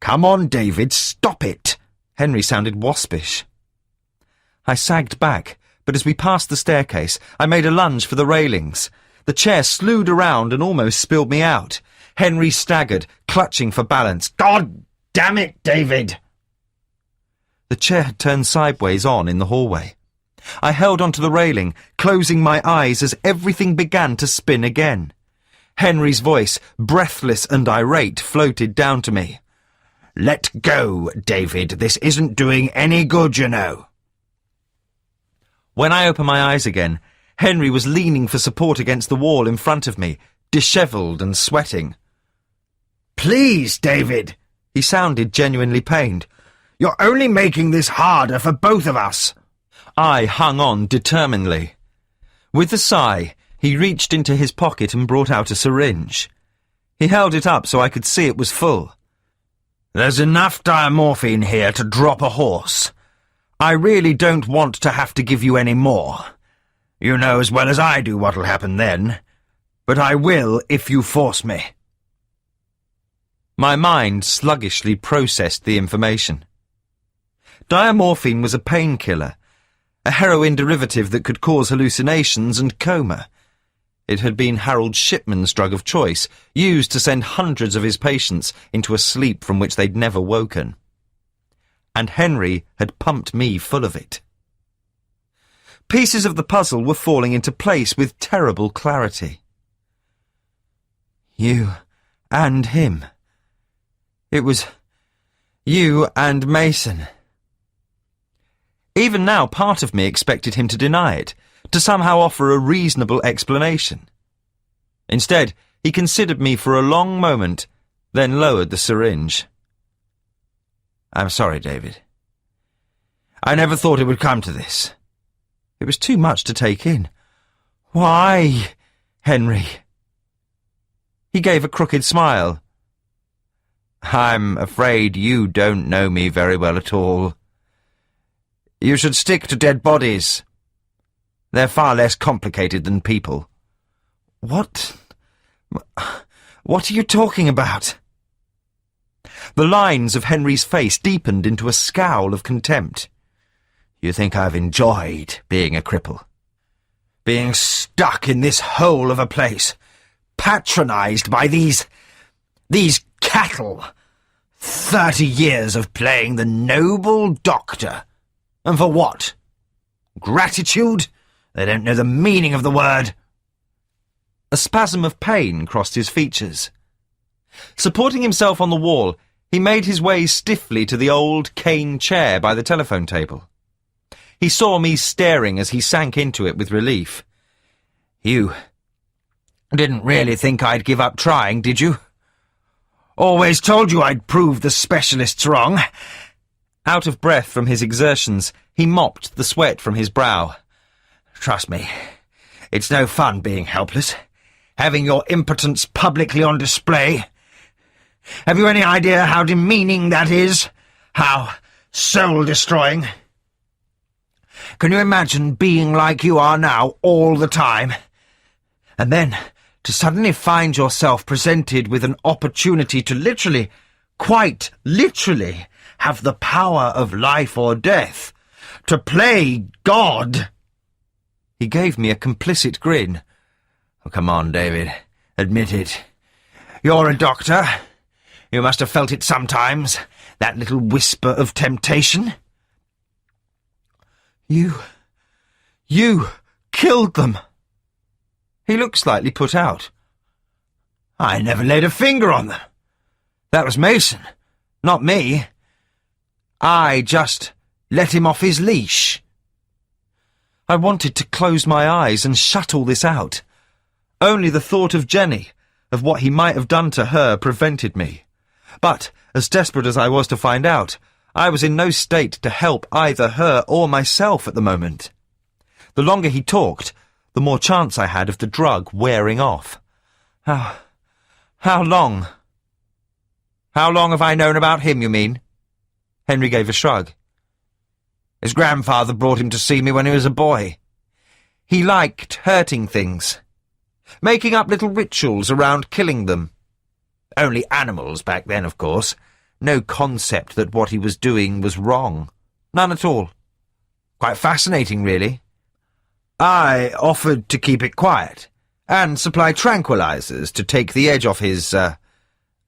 "Come on, David, stop it!" Henry sounded waspish. I sagged back, but as we passed the staircase, I made a lunge for the railings. The chair slewed around and almost spilled me out. Henry staggered, clutching for balance. "God damn it, David!" The chair had turned sideways on in the hallway. I held onto the railing, closing my eyes as everything began to spin again. Henry's voice, breathless and irate, floated down to me. "Let go, David. This isn't doing any good, you know." When I opened my eyes again, Henry was leaning for support against the wall in front of me, dishevelled and sweating. "Please, David." He sounded genuinely pained. "You're only making this harder for both of us." I hung on determinedly. With a sigh, he reached into his pocket and brought out a syringe. He held it up so I could see it was full. There's enough diamorphine here to drop a horse. I really don't want to have to give you any more. You know as well as I do what'll happen then. But I will if you force me. My mind sluggishly processed the information. Diamorphine was a painkiller, a heroin derivative that could cause hallucinations and coma. It had been Harold Shipman's drug of choice, used to send hundreds of his patients into a sleep from which they'd never woken. And Henry had pumped me full of it. Pieces of the puzzle were falling into place with terrible clarity. You and him. It was you and Mason. Even now, part of me expected him to deny it, to somehow offer a reasonable explanation. Instead, he considered me for a long moment, then lowered the syringe. I'm sorry, David. I never thought it would come to this. It was too much to take in. Why, Henry? He gave a crooked smile. I'm afraid you don't know me very well at all. You should stick to dead bodies. They're far less complicated than people. What are you talking about? The lines of Henry's face deepened into a scowl of contempt. You think I've enjoyed being a cripple? Being stuck in this hole of a place, patronised by these cattle. 30 years of playing the noble doctor. And for what? Gratitude? They don't know the meaning of the word. A spasm of pain crossed his features. Supporting himself on the wall, he made his way stiffly to the old cane chair by the telephone table. He saw me staring as he sank into it with relief. You didn't really think I'd give up trying, did you? Always told you I'd prove the specialists wrong. Out of breath from his exertions, he mopped the sweat from his brow. Trust me, it's no fun being helpless, having your impotence publicly on display. Have you any idea how demeaning that is? How soul-destroying? Can you imagine being like you are now all the time? And then to suddenly find yourself presented with an opportunity to literally, quite literally, have the power of life or death. To play God. He gave me a complicit grin. Oh, come on, David. Admit it. You're a doctor. You must have felt it sometimes, that little whisper of temptation. You killed them. He looked slightly put out. I never laid a finger on them. That was Mason, not me. I just let him off his leash. I wanted to close my eyes and shut all this out. Only the thought of Jenny, of what he might have done to her, prevented me. But, as desperate as I was to find out, I was in no state to help either her or myself at the moment. The longer he talked, the more chance I had of the drug wearing off. How long? How long have I known about him, you mean? Henry gave a shrug. His grandfather brought him to see me when he was a boy. He liked hurting things, making up little rituals around killing them. Only animals back then, of course. No concept that what he was doing was wrong. None at all. Quite fascinating, really. I offered to keep it quiet, and supply tranquilizers to take the edge off his,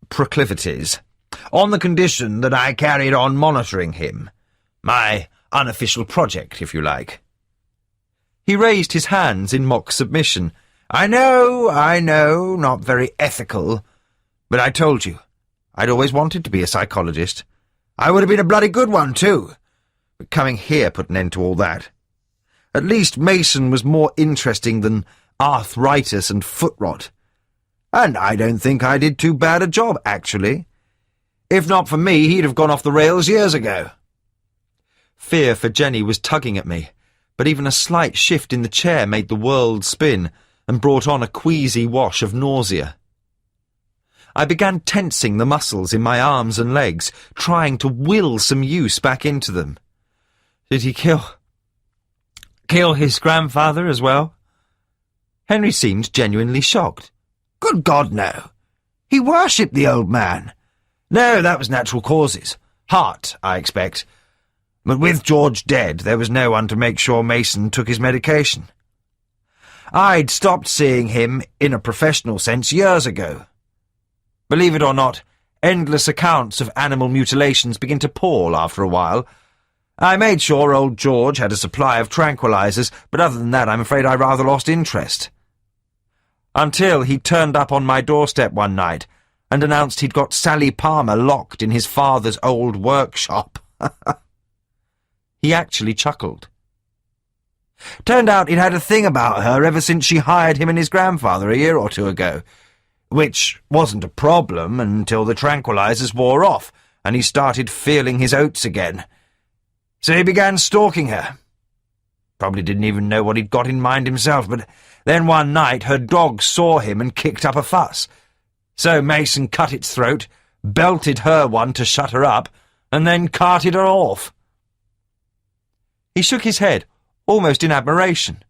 proclivities, on the condition that I carried on monitoring him. My unofficial project, if you like. He raised his hands in mock submission. I know, not very ethical, but I told you, I'd always wanted to be a psychologist. I would have been a bloody good one, too. But coming here put an end to all that. At least Mason was more interesting than arthritis and foot rot. And I don't think I did too bad a job, actually. If not for me, he'd have gone off the rails years ago. Fear for Jenny was tugging at me, but even a slight shift in the chair made the world spin and brought on a queasy wash of nausea. I began tensing the muscles in my arms and legs, trying to will some use back into them. Did he kill his grandfather as well? Henry seemed genuinely shocked. Good God, no. He worshipped the old man. No, that was natural causes. Heart, I expect. But with George dead, there was no one to make sure Mason took his medication. I'd stopped seeing him in a professional sense years ago. Believe it or not, endless accounts of animal mutilations begin to pall after a while. I made sure old George had a supply of tranquilizers, but other than that I'm afraid I rather lost interest. Until he turned up on my doorstep one night and announced he'd got Sally Palmer locked in his father's old workshop. He actually chuckled. Turned out he'd had a thing about her ever since she hired him and his grandfather a year or two ago, which wasn't a problem until the tranquilizers wore off and he started feeling his oats again. So he began stalking her. Probably didn't even know what he'd got in mind himself, but then one night her dog saw him and kicked up a fuss. So Mason cut its throat, belted her one to shut her up, and then carted her off. He shook his head, almost in admiration.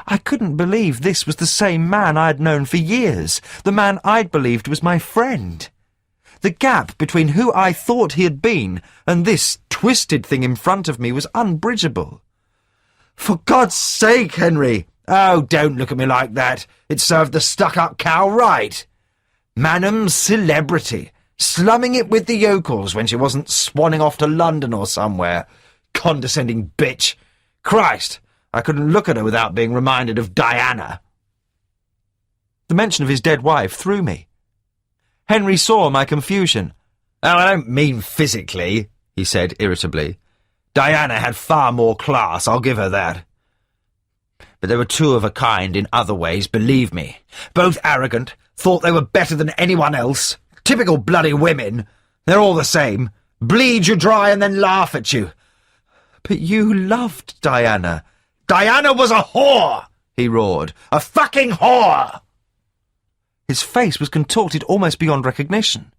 I couldn't believe this was the same man I'd known for years, the man I'd believed was my friend. The gap between who I thought he had been and this twisted thing in front of me was unbridgeable. For God's sake, Henry! Oh, don't look at me like that. It served the stuck-up cow right. Manham's celebrity, slumming it with the yokels when she wasn't swanning off to London or somewhere. Condescending bitch. Christ, I couldn't look at her without being reminded of Diana. The mention of his dead wife threw me. Henry saw my confusion. Oh, I don't mean physically, he said irritably. Diana had far more class, I'll give her that. But they were two of a kind in other ways, believe me. Both arrogant, thought they were better than anyone else. Typical bloody women. They're all the same. Bleed you dry and then laugh at you. But you loved Diana. Diana was a whore, he roared. A fucking whore! His face was contorted almost beyond recognition.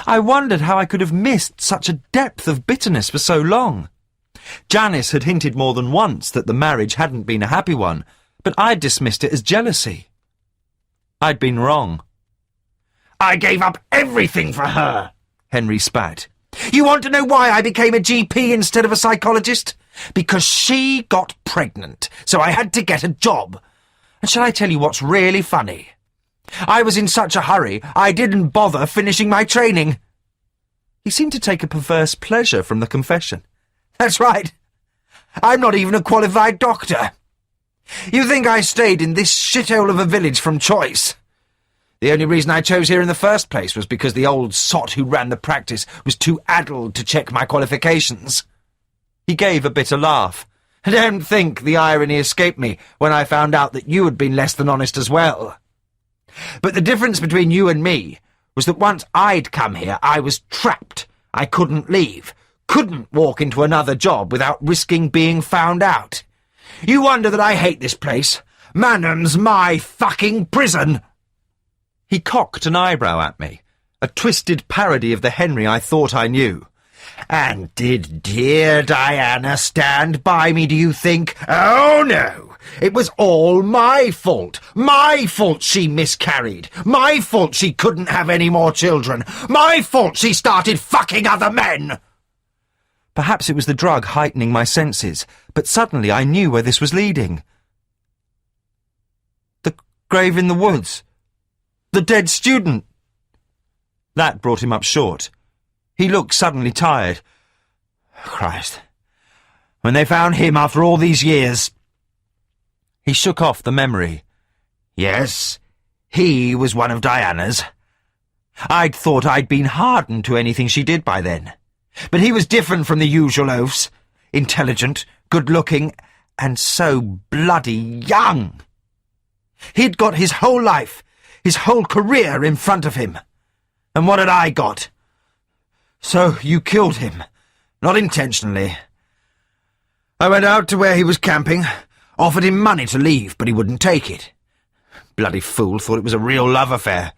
I wondered how I could have missed such a depth of bitterness for so long. Janice had hinted more than once that the marriage hadn't been a happy one, but I'd dismissed it as jealousy. I'd been wrong. I gave up everything for her, Henry spat. You want to know why I became a GP instead of a psychologist? Because she got pregnant, so I had to get a job. And shall I tell you what's really funny? I was in such a hurry, I didn't bother finishing my training. He seemed to take a perverse pleasure from the confession. That's right. I'm not even a qualified doctor. You think I stayed in this shithole of a village from choice? The only reason I chose here in the first place was because the old sot who ran the practice was too addled to check my qualifications. He gave a bitter laugh. Don't think the irony escaped me when I found out that you had been less than honest as well. But the difference between you and me was that once I'd come here, I was trapped. I couldn't leave. Couldn't walk into another job without risking being found out. You wonder that I hate this place? Manham's my fucking prison! He cocked an eyebrow at me, a twisted parody of the Henry I thought I knew. And did dear Diana stand by me, do you think? Oh, no! It was all my fault. My fault she miscarried. My fault she couldn't have any more children. My fault she started fucking other men! Perhaps it was the drug heightening my senses, but suddenly I knew where this was leading. The grave in the woods. The dead student. That brought him up short. He looked suddenly tired. Christ. When they found him after all these years... He shook off the memory. Yes, he was one of Diana's. I'd thought I'd been hardened to anything she did by then. But he was different from the usual oafs. Intelligent, good-looking, and so bloody young. He'd got his whole life, his whole career in front of him. And what had I got? So you killed him. Not intentionally. I went out to where he was camping, offered him money to leave, but he wouldn't take it. Bloody fool, thought it was a real love affair.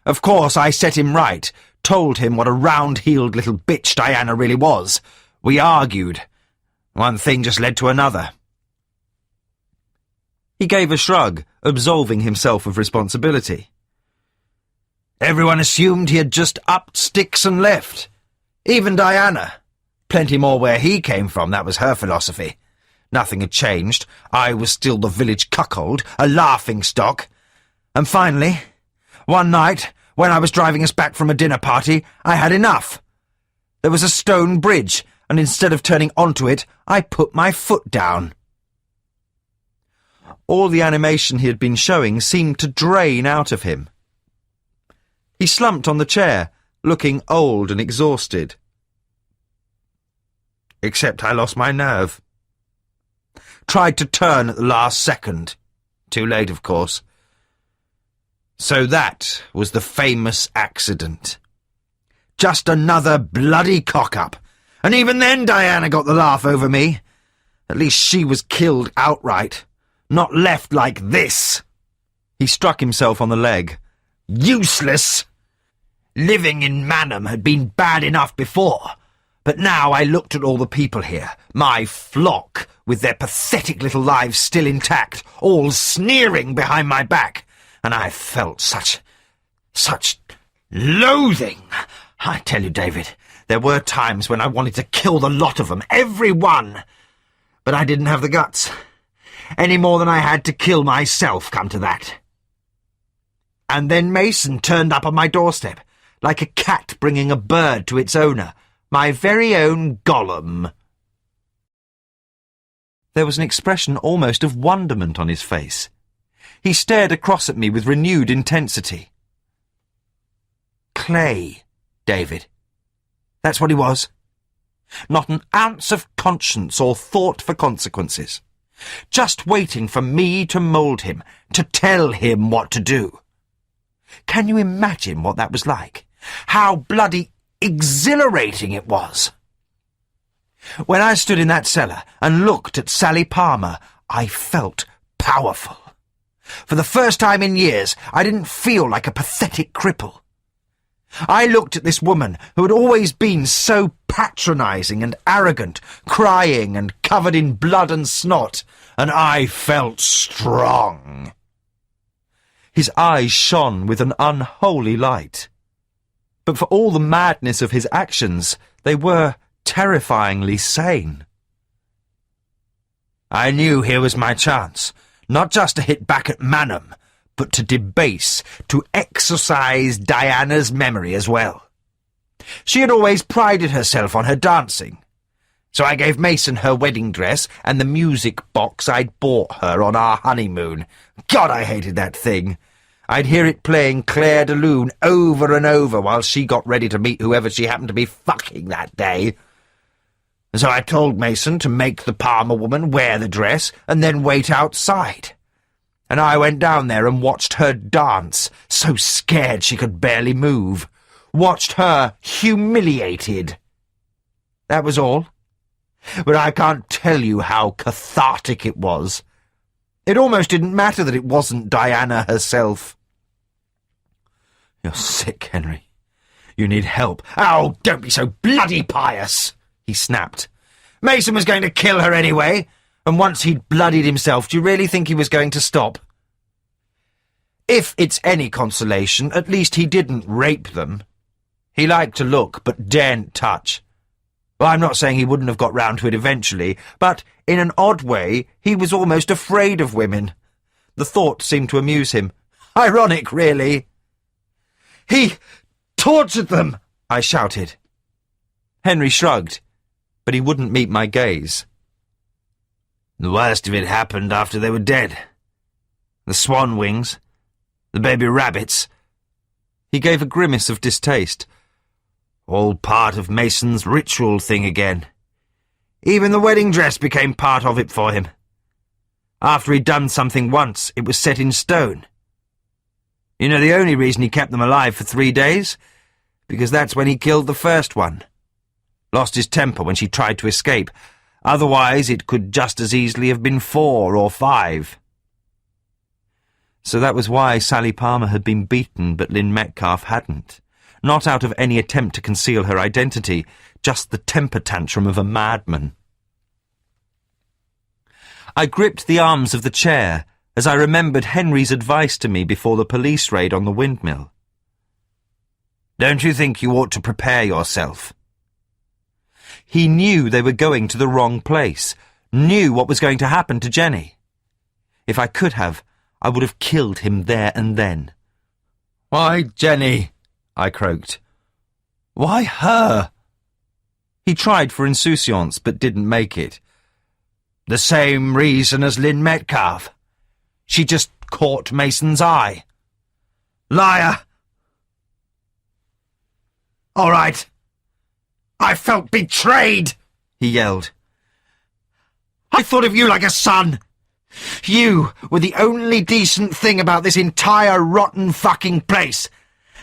Of course, I set him right, told him what a round-heeled little bitch Diana really was. We argued. One thing just led to another. He gave a shrug, absolving himself of responsibility. Everyone assumed he had just upped sticks and left. Even Diana. Plenty more where he came from, that was her philosophy. Nothing had changed. I was still the village cuckold, a laughing-stock. And finally, one night, when I was driving us back from a dinner party, I had enough. There was a stone bridge, and instead of turning onto it, I put my foot down. All the animation he had been showing seemed to drain out of him. He slumped on the chair, looking old and exhausted. Except I lost my nerve. Tried to turn at the last second. Too late, of course. So that was the famous accident. Just another bloody cock-up. And even then Diana got the laugh over me. At least she was killed outright, not left like this. He struck himself on the leg. Useless! Living in Manham had been bad enough before, but now I looked at all the people here, my flock, with their pathetic little lives still intact, all sneering behind my back, and I felt such loathing. I tell you, David, there were times when I wanted to kill the lot of them, every one, but I didn't have the guts, any more than I had to kill myself, come to that. And then Mason turned up on my doorstep, like a cat bringing a bird to its owner, my very own Gollum. There was an expression almost of wonderment on his face. He stared across at me with renewed intensity. Clay, David. That's what he was. Not an ounce of conscience or thought for consequences. Just waiting for me to mould him, to tell him what to do. Can you imagine what that was like? How bloody exhilarating it was! When I stood in that cellar and looked at Sally Palmer, I felt powerful. For the first time in years, I didn't feel like a pathetic cripple. I looked at this woman who had always been so patronising and arrogant, crying and covered in blood and snot, and I felt strong. His eyes shone with an unholy light. But for all the madness of his actions, they were terrifyingly sane. I knew here was my chance, not just to hit back at Manham, but to debase, to exorcise Diana's memory as well. She had always prided herself on her dancing, so I gave Mason her wedding dress and the music box I'd bought her on our honeymoon. God, I hated that thing. I'd hear it playing Claire de Lune over and over while she got ready to meet whoever she happened to be fucking that day. So I told Mason to make the Palmer woman wear the dress and then wait outside. And I went down there and watched her dance, so scared she could barely move. Watched her humiliated. That was all. But I can't tell you how cathartic it was. It almost didn't matter that it wasn't Diana herself. You're sick, Henry. You need help. Oh, don't be so bloody pious, he snapped. Mason was going to kill her anyway, and once he'd bloodied himself, do you really think he was going to stop? If it's any consolation, at least he didn't rape them. He liked to look, but daren't touch. Well, I'm not saying he wouldn't have got round to it eventually, but in an odd way, he was almost afraid of women. The thought seemed to amuse him. Ironic, really. He tortured them, I shouted. Henry shrugged, but he wouldn't meet my gaze. The worst of it happened after they were dead. The swan wings, the baby rabbits. He gave a grimace of distaste. All part of Mason's ritual thing again. Even the wedding dress became part of it for him. After he'd done something once, it was set in stone. You know the only reason he kept them alive for 3 days? Because that's when he killed the first one. Lost his temper when she tried to escape. Otherwise, it could just as easily have been 4 or 5. So that was why Sally Palmer had been beaten, but Lynn Metcalf hadn't. Not out of any attempt to conceal her identity, just the temper tantrum of a madman. I gripped the arms of the chair as I remembered Henry's advice to me before the police raid on the windmill. Don't you think you ought to prepare yourself? He knew they were going to the wrong place, knew what was going to happen to Jenny. If I could have, I would have killed him there and then. Why, Jenny? I croaked. Why her? He tried for insouciance, but didn't make it. The same reason as Lynn Metcalf. She just caught Mason's eye. Liar! All right. I felt betrayed, he yelled. I thought of you like a son. You were the only decent thing about this entire rotten fucking place.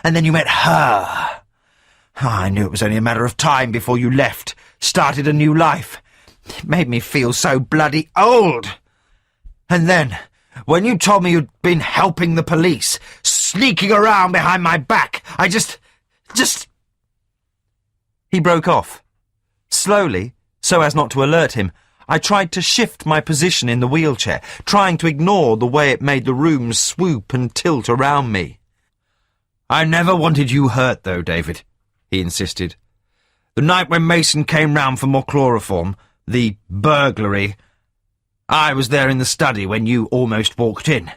And then you met her. I knew it was only a matter of time before you left, started a new life. It made me feel so bloody old. And then, when you told me you'd been helping the police, sneaking around behind my back, I just... He broke off. Slowly, so as not to alert him, I tried to shift my position in the wheelchair, trying to ignore the way it made the room swoop and tilt around me. I never wanted you hurt, though, David, he insisted. The night when Mason came round for more chloroform, the burglary, I was there in the study when you almost walked in,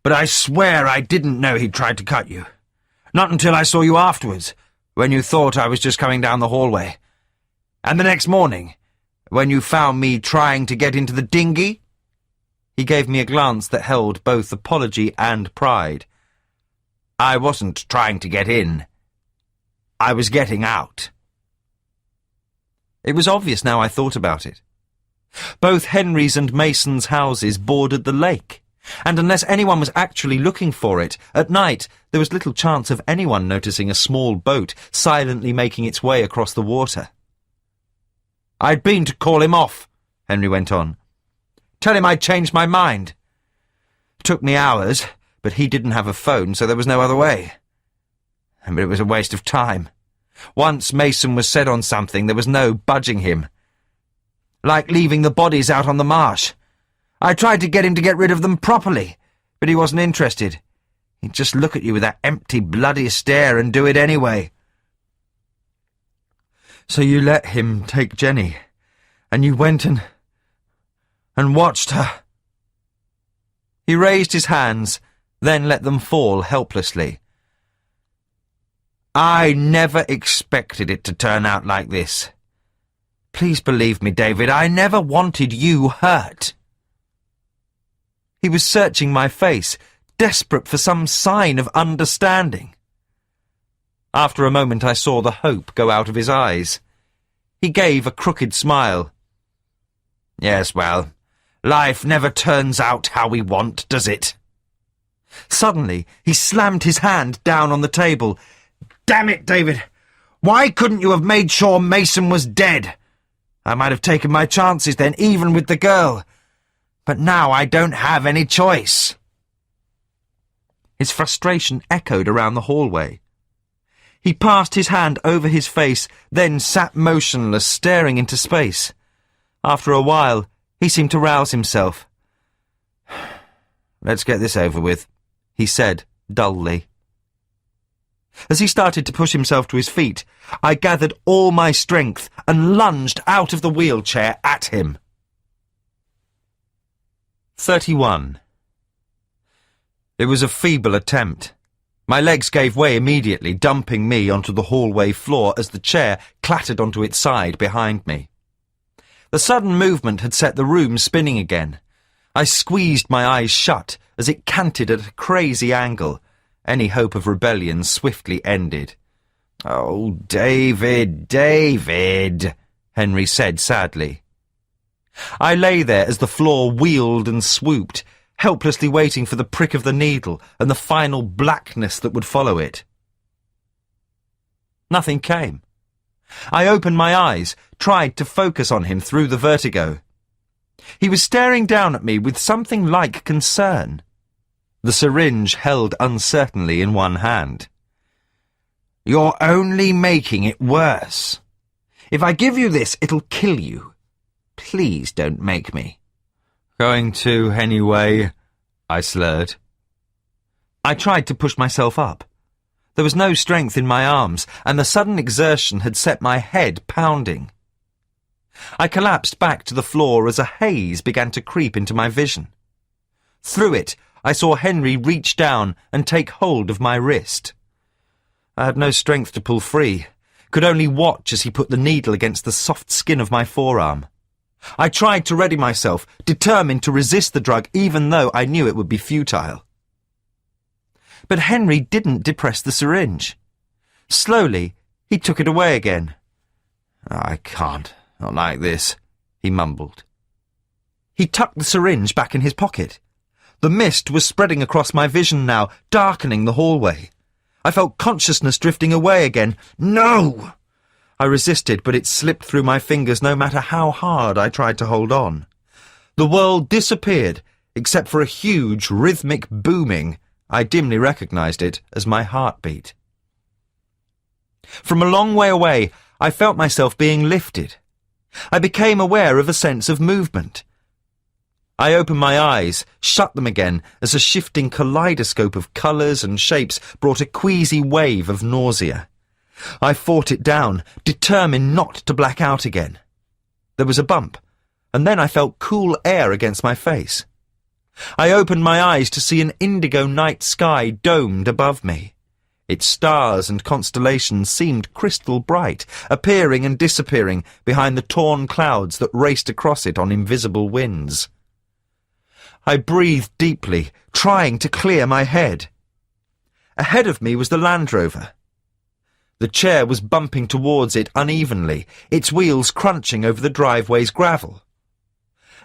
but I swear I didn't know he'd tried to cut you. Not until I saw you afterwards, when you thought I was just coming down the hallway. And the next morning, when you found me trying to get into the dinghy. He gave me a glance that held both apology and pride. I wasn't trying to get in. I was getting out. It was obvious now I thought about it. Both Henry's and Mason's houses bordered the lake, and unless anyone was actually looking for it, at night there was little chance of anyone noticing a small boat silently making its way across the water. I'd been to call him off, Henry went on. Tell him I'd changed my mind. It took me hours, but he didn't have a phone, so there was no other way. But it was a waste of time. Once Mason was set on something, there was no budging him. Like leaving the bodies out on the marsh. I tried to get him to get rid of them properly, but he wasn't interested. He'd just look at you with that empty, bloody stare and do it anyway. So you let him take Jenny, and you went and watched her. He raised his hands, then let them fall helplessly. I never expected it to turn out like this. Please believe me, David, I never wanted you hurt. He was searching my face, desperate for some sign of understanding. After a moment I saw the hope go out of his eyes. He gave a crooked smile. Yes, well, life never turns out how we want, does it? Suddenly, he slammed his hand down on the table. Damn it, David! Why couldn't you have made sure Mason was dead? I might have taken my chances then, even with the girl. But now I don't have any choice. His frustration echoed around the hallway. He passed his hand over his face, then sat motionless, staring into space. After a while, he seemed to rouse himself. Let's get this over with, he said, dully. As he started to push himself to his feet, I gathered all my strength and lunged out of the wheelchair at him. 31. It was a feeble attempt. My legs gave way immediately, dumping me onto the hallway floor as the chair clattered onto its side behind me. The sudden movement had set the room spinning again. I squeezed my eyes shut as it canted at a crazy angle. Any hope of rebellion swiftly ended. "Oh, David, David," Henry said sadly. I lay there as the floor wheeled and swooped, helplessly waiting for the prick of the needle and the final blackness that would follow it. Nothing came. I opened my eyes, tried to focus on him through the vertigo. He was staring down at me with something like concern. the syringe held uncertainly in one hand. "You're only making it worse. If I give you this, it'll kill you. Please don't make me." "Going to, anyway," I slurred. I tried to push myself up. There was no strength in my arms, and the sudden exertion had set my head pounding. I collapsed back to the floor as a haze began to creep into my vision. Through it, I saw Henry reach down and take hold of my wrist. I had no strength to pull free, could only watch as he put the needle against the soft skin of my forearm. I tried to ready myself, determined to resist the drug even though I knew it would be futile. But Henry didn't depress the syringe. Slowly, he took it away again. "I can't, not like this," he mumbled. He tucked the syringe back in his pocket. The mist was spreading across my vision now, darkening the hallway. I felt consciousness drifting away again. "No!" I resisted, but it slipped through my fingers no matter how hard I tried to hold on. The world disappeared, except for a huge, rhythmic booming. I dimly recognized it as my heartbeat. From a long way away, I felt myself being lifted. I became aware of a sense of movement. I opened my eyes, shut them again, as a shifting kaleidoscope of colours and shapes brought a queasy wave of nausea. I fought it down, determined not to black out again. There was a bump, and then I felt cool air against my face. I opened my eyes to see an indigo night sky domed above me. Its stars and constellations seemed crystal bright, appearing and disappearing behind the torn clouds that raced across it on invisible winds. I breathed deeply, trying to clear my head. Ahead of me was the Land Rover. The chair was bumping towards it unevenly, its wheels crunching over the driveway's gravel.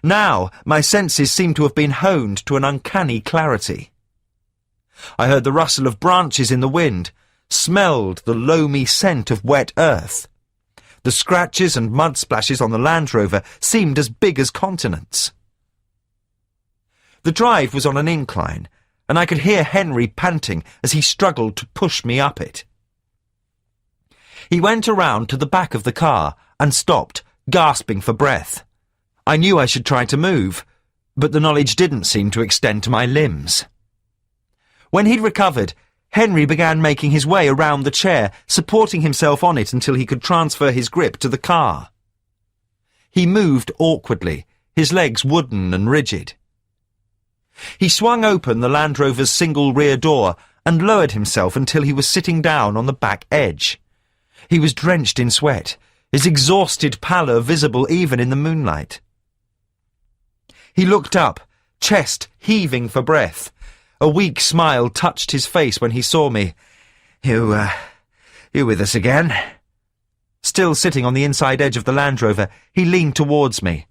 Now my senses seemed to have been honed to an uncanny clarity. I heard the rustle of branches in the wind, smelled the loamy scent of wet earth. The scratches and mud splashes on the Land Rover seemed as big as continents. The drive was on an incline, and I could hear Henry panting as he struggled to push me up it. He went around to the back of the car and stopped, gasping for breath. I knew I should try to move, but the knowledge didn't seem to extend to my limbs. When he'd recovered, Henry began making his way around the chair, supporting himself on it until he could transfer his grip to the car. He moved awkwardly, his legs wooden and rigid. He swung open the Land Rover's single rear door and lowered himself until he was sitting down on the back edge. He was drenched in sweat, his exhausted pallor visible even in the moonlight. He looked up, chest heaving for breath. A weak smile touched his face when he saw me. You with us again?" Still sitting on the inside edge of the Land Rover, he leaned towards me.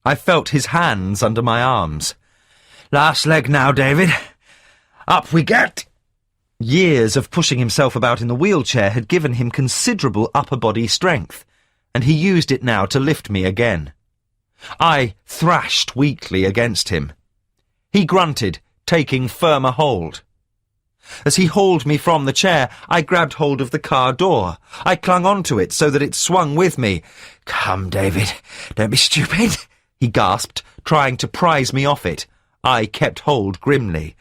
I felt his hands under my arms. "Last leg now, David. Up we get." Years of pushing himself about in the wheelchair had given him considerable upper body strength, and he used it now to lift me again. I thrashed weakly against him. He grunted, taking firmer hold. As he hauled me from the chair, I grabbed hold of the car door. I clung onto it so that it swung with me. "Come, David, don't be stupid," he gasped, trying to prise me off it. I kept hold grimly.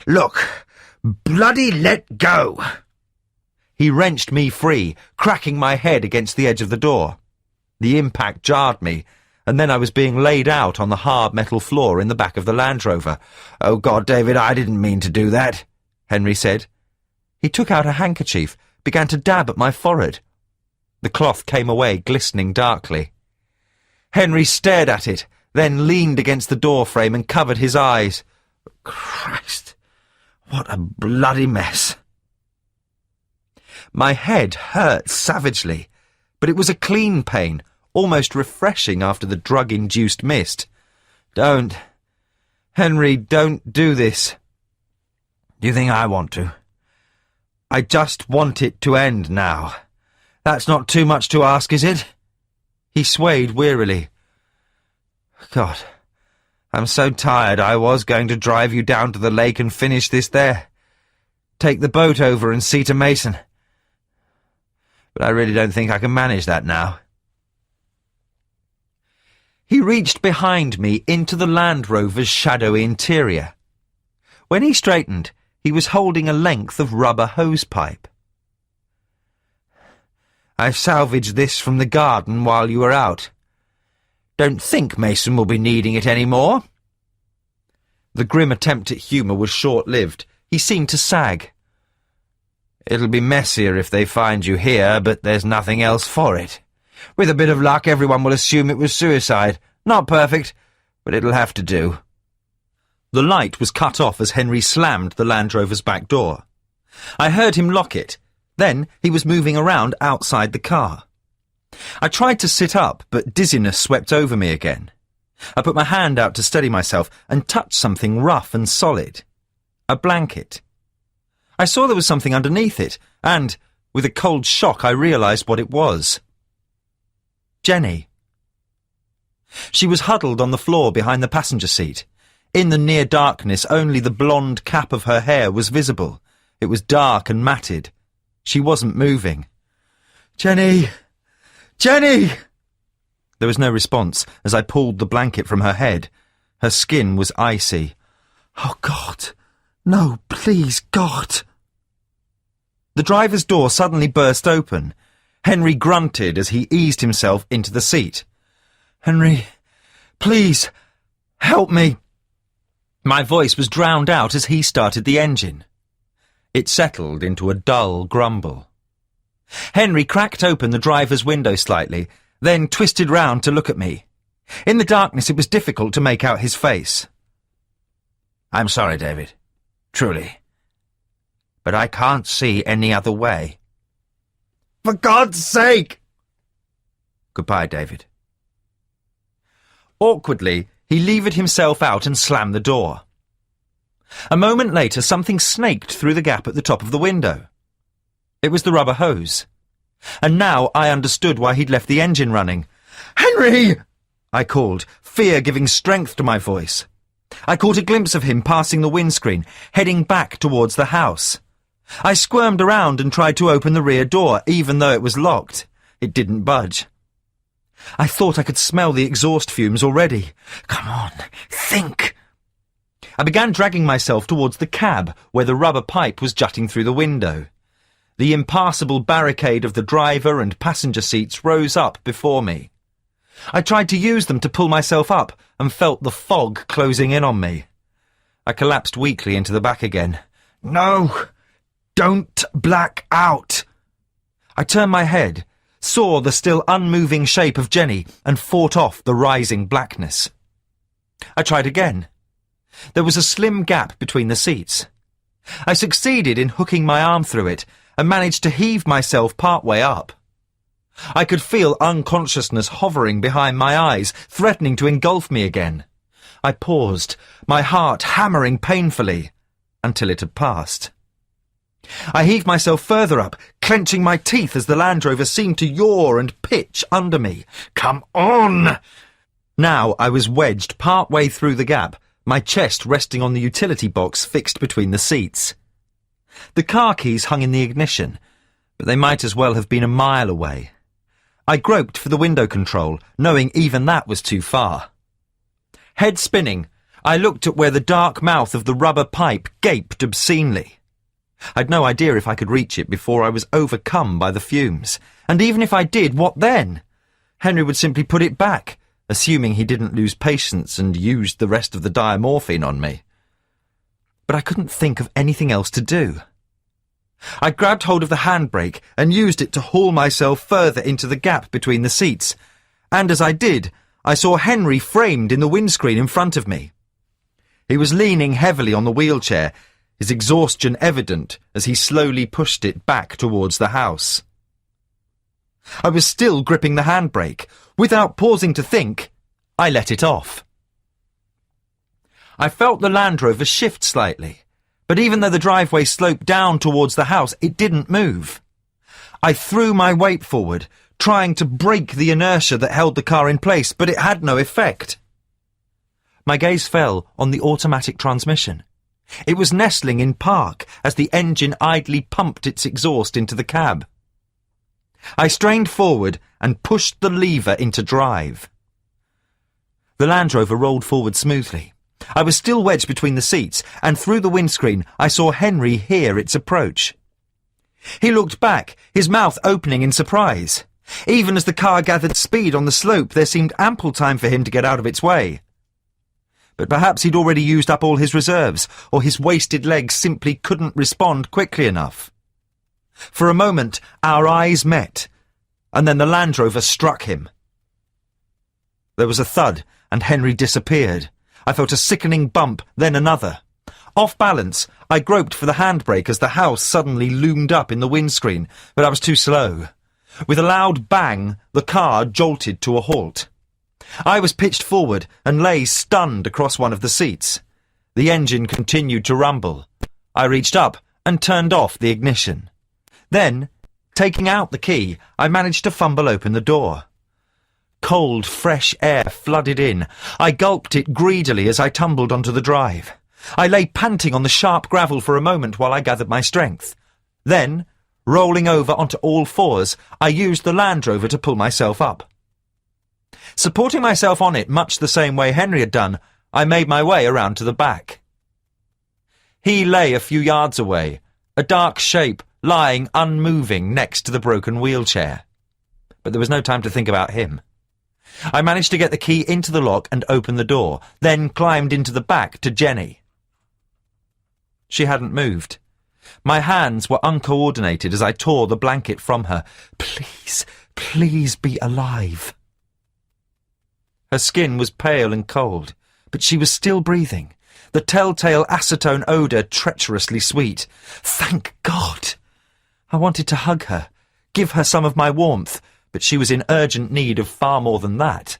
"Look, bloody let go!" He wrenched me free, cracking my head against the edge of the door. The impact jarred me, and then I was being laid out on the hard metal floor in the back of the Land Rover. "Oh, God, David, I didn't mean to do that," Henry said. He took out a handkerchief, began to dab at my forehead. The cloth came away glistening darkly. Henry stared at it, then leaned against the door frame and covered his eyes. "Christ, what a bloody mess." My head hurt savagely, but it was a clean pain, almost refreshing after the drug-induced mist. "Don't. Henry, don't do this." "Do you think I want to?" "I just want it to end now. That's not too much to ask, is it?" He swayed wearily. "God, I'm so tired I was going to drive you down to the lake and finish this there. Take the boat over and see to Mason. But I really don't think I can manage that now. He reached behind me into the Land Rover's shadowy interior. When he straightened, he was holding a length of rubber hose pipe. I salvaged this from the garden while you were out. Don't think Mason will be needing it any more. The grim attempt at humour was short-lived. He seemed to sag. It'll be messier if they find you here, but there's nothing else for it. With a bit of luck, everyone will assume it was suicide. Not perfect, but it'll have to do. The light was cut off as Henry slammed the Land Rover's back door. I heard him lock it. Then he was moving around outside the car. I tried to sit up, but dizziness swept over me again. I put my hand out to steady myself and touched something rough and solid. A blanket. I saw there was something underneath it, and, with a cold shock, I realised what it was. Jenny. She was huddled on the floor behind the passenger seat. In the near darkness, only the blonde cap of her hair was visible. It was dark and matted. She wasn't moving. Jenny! Jenny! There was no response as I pulled the blanket from her head. Her skin was icy. Oh, God! No, please, God! The driver's door suddenly burst open. Henry grunted as he eased himself into the seat. Henry, please, help me. My voice was drowned out as he started the engine. It settled into a dull grumble. Henry cracked open the driver's window slightly, then twisted round to look at me. In the darkness it was difficult to make out his face. I'm sorry, David. Truly. But I can't see any other way. For God's sake! Goodbye, David. Awkwardly, he levered himself out and slammed the door. A moment later, something snaked through the gap at the top of the window. It was the rubber hose. And now I understood why he'd left the engine running. Henry! I called, fear giving strength to my voice. I caught a glimpse of him passing the windscreen, heading back towards the house. I squirmed around and tried to open the rear door, even though it was locked. It didn't budge. I thought I could smell the exhaust fumes already. Come on, think! I began dragging myself towards the cab, where the rubber pipe was jutting through the window. The impassable barricade of the driver and passenger seats rose up before me. I tried to use them to pull myself up and felt the fog closing in on me. I collapsed weakly into the back again. No! Don't black out! I turned my head, saw the still unmoving shape of Jenny, and fought off the rising blackness. I tried again. There was a slim gap between the seats. I succeeded in hooking my arm through it and managed to heave myself part way up. I could feel unconsciousness hovering behind my eyes, threatening to engulf me again. I paused, my heart hammering painfully, until it had passed. I heaved myself further up, clenching my teeth as the Land Rover seemed to yaw and pitch under me. Come on! Now I was wedged part way through the gap, my chest resting on the utility box fixed between the seats. The car keys hung in the ignition, but they might as well have been a mile away. I groped for the window control, knowing even that was too far. Head spinning, I looked at where the dark mouth of the rubber pipe gaped obscenely. I'd no idea if I could reach it before I was overcome by the fumes. And even if I did, what then? Henry would simply put it back, assuming he didn't lose patience and used the rest of the diamorphine on me. But I couldn't think of anything else to do. I grabbed hold of the handbrake and used it to haul myself further into the gap between the seats. And as I did, I saw Henry framed in the windscreen in front of me. He was leaning heavily on the wheelchair, his exhaustion evident as he slowly pushed it back towards the house. I was still gripping the handbrake. Without pausing to think, I let it off. I felt the Land Rover shift slightly, but even though the driveway sloped down towards the house, it didn't move. I threw my weight forward, trying to break the inertia that held the car in place, but it had no effect. My gaze fell on the automatic transmission. It was nestling in park as the engine idly pumped its exhaust into the cab. I strained forward and pushed the lever into drive. The Land Rover rolled forward smoothly. I was still wedged between the seats, and through the windscreen I saw Henry hear its approach. He looked back, his mouth opening in surprise. Even as the car gathered speed on the slope, there seemed ample time for him to get out of its way. But perhaps he'd already used up all his reserves, or his wasted legs simply couldn't respond quickly enough. For a moment, our eyes met, and then the Land Rover struck him. There was a thud, and Henry disappeared. I felt a sickening bump, then another. Off balance, I groped for the handbrake as the house suddenly loomed up in the windscreen, but I was too slow. With a loud bang, the car jolted to a halt. I was pitched forward and lay stunned across one of the seats. The engine continued to rumble. I reached up and turned off the ignition. Then, taking out the key, I managed to fumble open the door. Cold, fresh air flooded in. I gulped it greedily as I tumbled onto the drive. I lay panting on the sharp gravel for a moment while I gathered my strength. Then, rolling over onto all fours, I used the Land Rover to pull myself up. Supporting myself on it much the same way Henry had done, I made my way around to the back. He lay a few yards away, a dark shape lying unmoving next to the broken wheelchair. But there was no time to think about him. I managed to get the key into the lock and open the door, then climbed into the back to Jenny. She hadn't moved. My hands were uncoordinated as I tore the blanket from her. Please, please be alive. Her skin was pale and cold, but she was still breathing, the telltale acetone odour treacherously sweet. Thank God! I wanted to hug her, give her some of my warmth, but she was in urgent need of far more than that.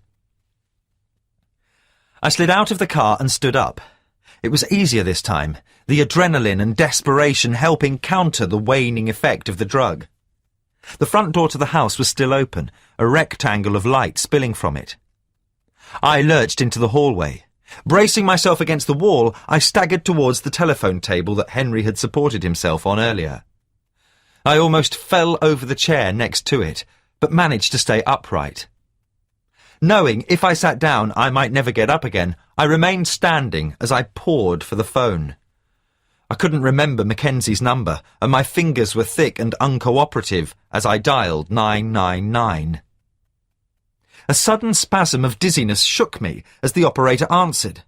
I slid out of the car and stood up. It was easier this time, the adrenaline and desperation helping counter the waning effect of the drug. The front door to the house was still open, a rectangle of light spilling from it. I lurched into the hallway. Bracing myself against the wall, I staggered towards the telephone table that Henry had supported himself on earlier. I almost fell over the chair next to it, but managed to stay upright. Knowing if I sat down I might never get up again, I remained standing as I pawed for the phone. I couldn't remember Mackenzie's number, and my fingers were thick and uncooperative as I dialed 999. A sudden spasm of dizziness shook me as the operator answered.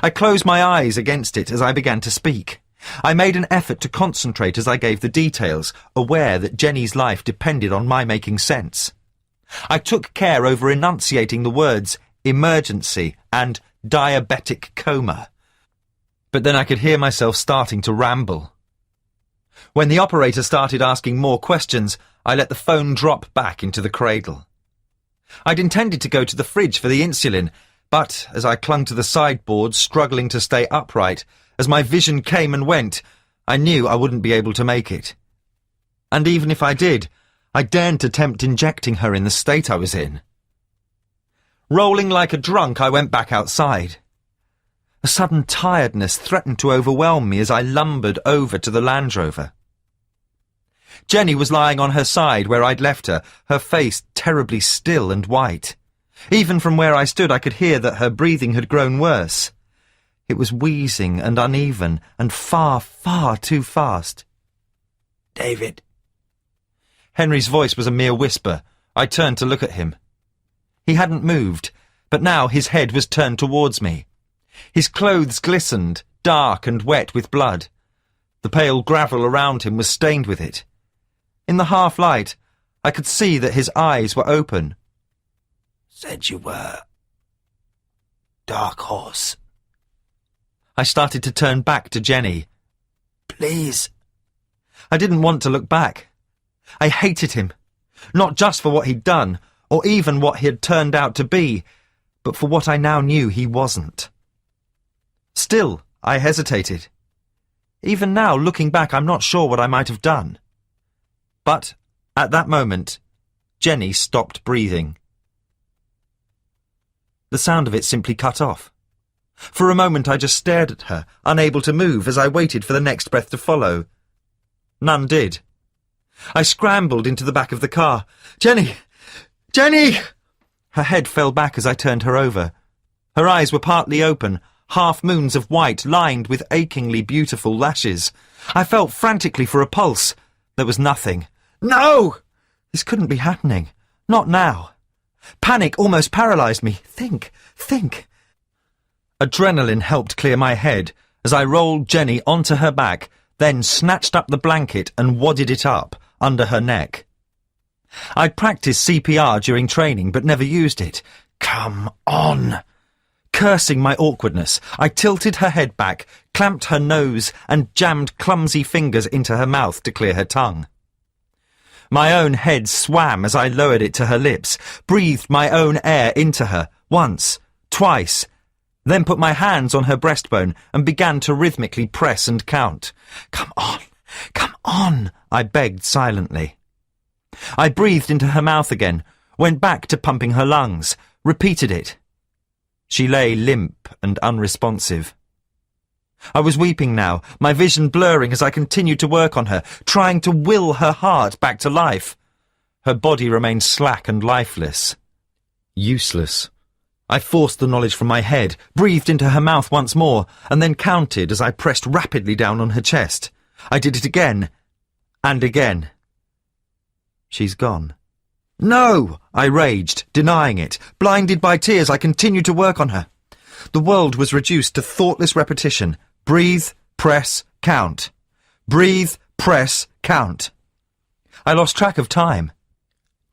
I closed my eyes against it as I began to speak. I made an effort to concentrate as I gave the details, aware that Jenny's life depended on my making sense. I took care over enunciating the words emergency and diabetic coma. But then I could hear myself starting to ramble. When the operator started asking more questions, I let the phone drop back into the cradle. I'd intended to go to the fridge for the insulin, but as I clung to the sideboard, struggling to stay upright, as my vision came and went, I knew I wouldn't be able to make it. And even if I did, I daren't attempt injecting her in the state I was in. Rolling like a drunk, I went back outside. A sudden tiredness threatened to overwhelm me as I lumbered over to the Land Rover. Jenny was lying on her side where I'd left her, her face terribly still and white. Even from where I stood I could hear that her breathing had grown worse. It was wheezing and uneven and far, far too fast. David. Henry's voice was a mere whisper. I turned to look at him. He hadn't moved, but now his head was turned towards me. His clothes glistened, dark and wet with blood. The pale gravel around him was stained with it. In the half-light, I could see that his eyes were open. Said you were... Dark Horse. I started to turn back to Jenny. Please. I didn't want to look back. I hated him, not just for what he'd done, or even what he had turned out to be, but for what I now knew he wasn't. Still, I hesitated. Even now, looking back, I'm not sure what I might have done. But, at that moment, Jenny stopped breathing. The sound of it simply cut off. For a moment I just stared at her, unable to move as I waited for the next breath to follow. None did. I scrambled into the back of the car. "Jenny! Jenny!" Her head fell back as I turned her over. Her eyes were partly open, half-moons of white lined with achingly beautiful lashes. I felt frantically for a pulse. There was nothing. No! This couldn't be happening. Not now. Panic almost paralysed me. Think. Adrenaline helped clear my head as I rolled Jenny onto her back, then snatched up the blanket and wadded it up under her neck. I'd practiced CPR during training but never used it. Come on! Cursing my awkwardness, I tilted her head back, clamped her nose and jammed clumsy fingers into her mouth to clear her tongue. My own head swam as I lowered it to her lips, breathed my own air into her, once, twice, then put my hands on her breastbone and began to rhythmically press and count. Come on, I begged silently. I breathed into her mouth again, went back to pumping her lungs, repeated it. She lay limp and unresponsive. I was weeping now, my vision blurring as I continued to work on her, trying to will her heart back to life. Her body remained slack and lifeless. Useless. I forced the knowledge from my head, breathed into her mouth once more, and then counted as I pressed rapidly down on her chest. I did it again, and again. She's gone. No! I raged, denying it. Blinded by tears, I continued to work on her. The world was reduced to thoughtless repetition. Breathe, press, count. Breathe, press, count. I lost track of time.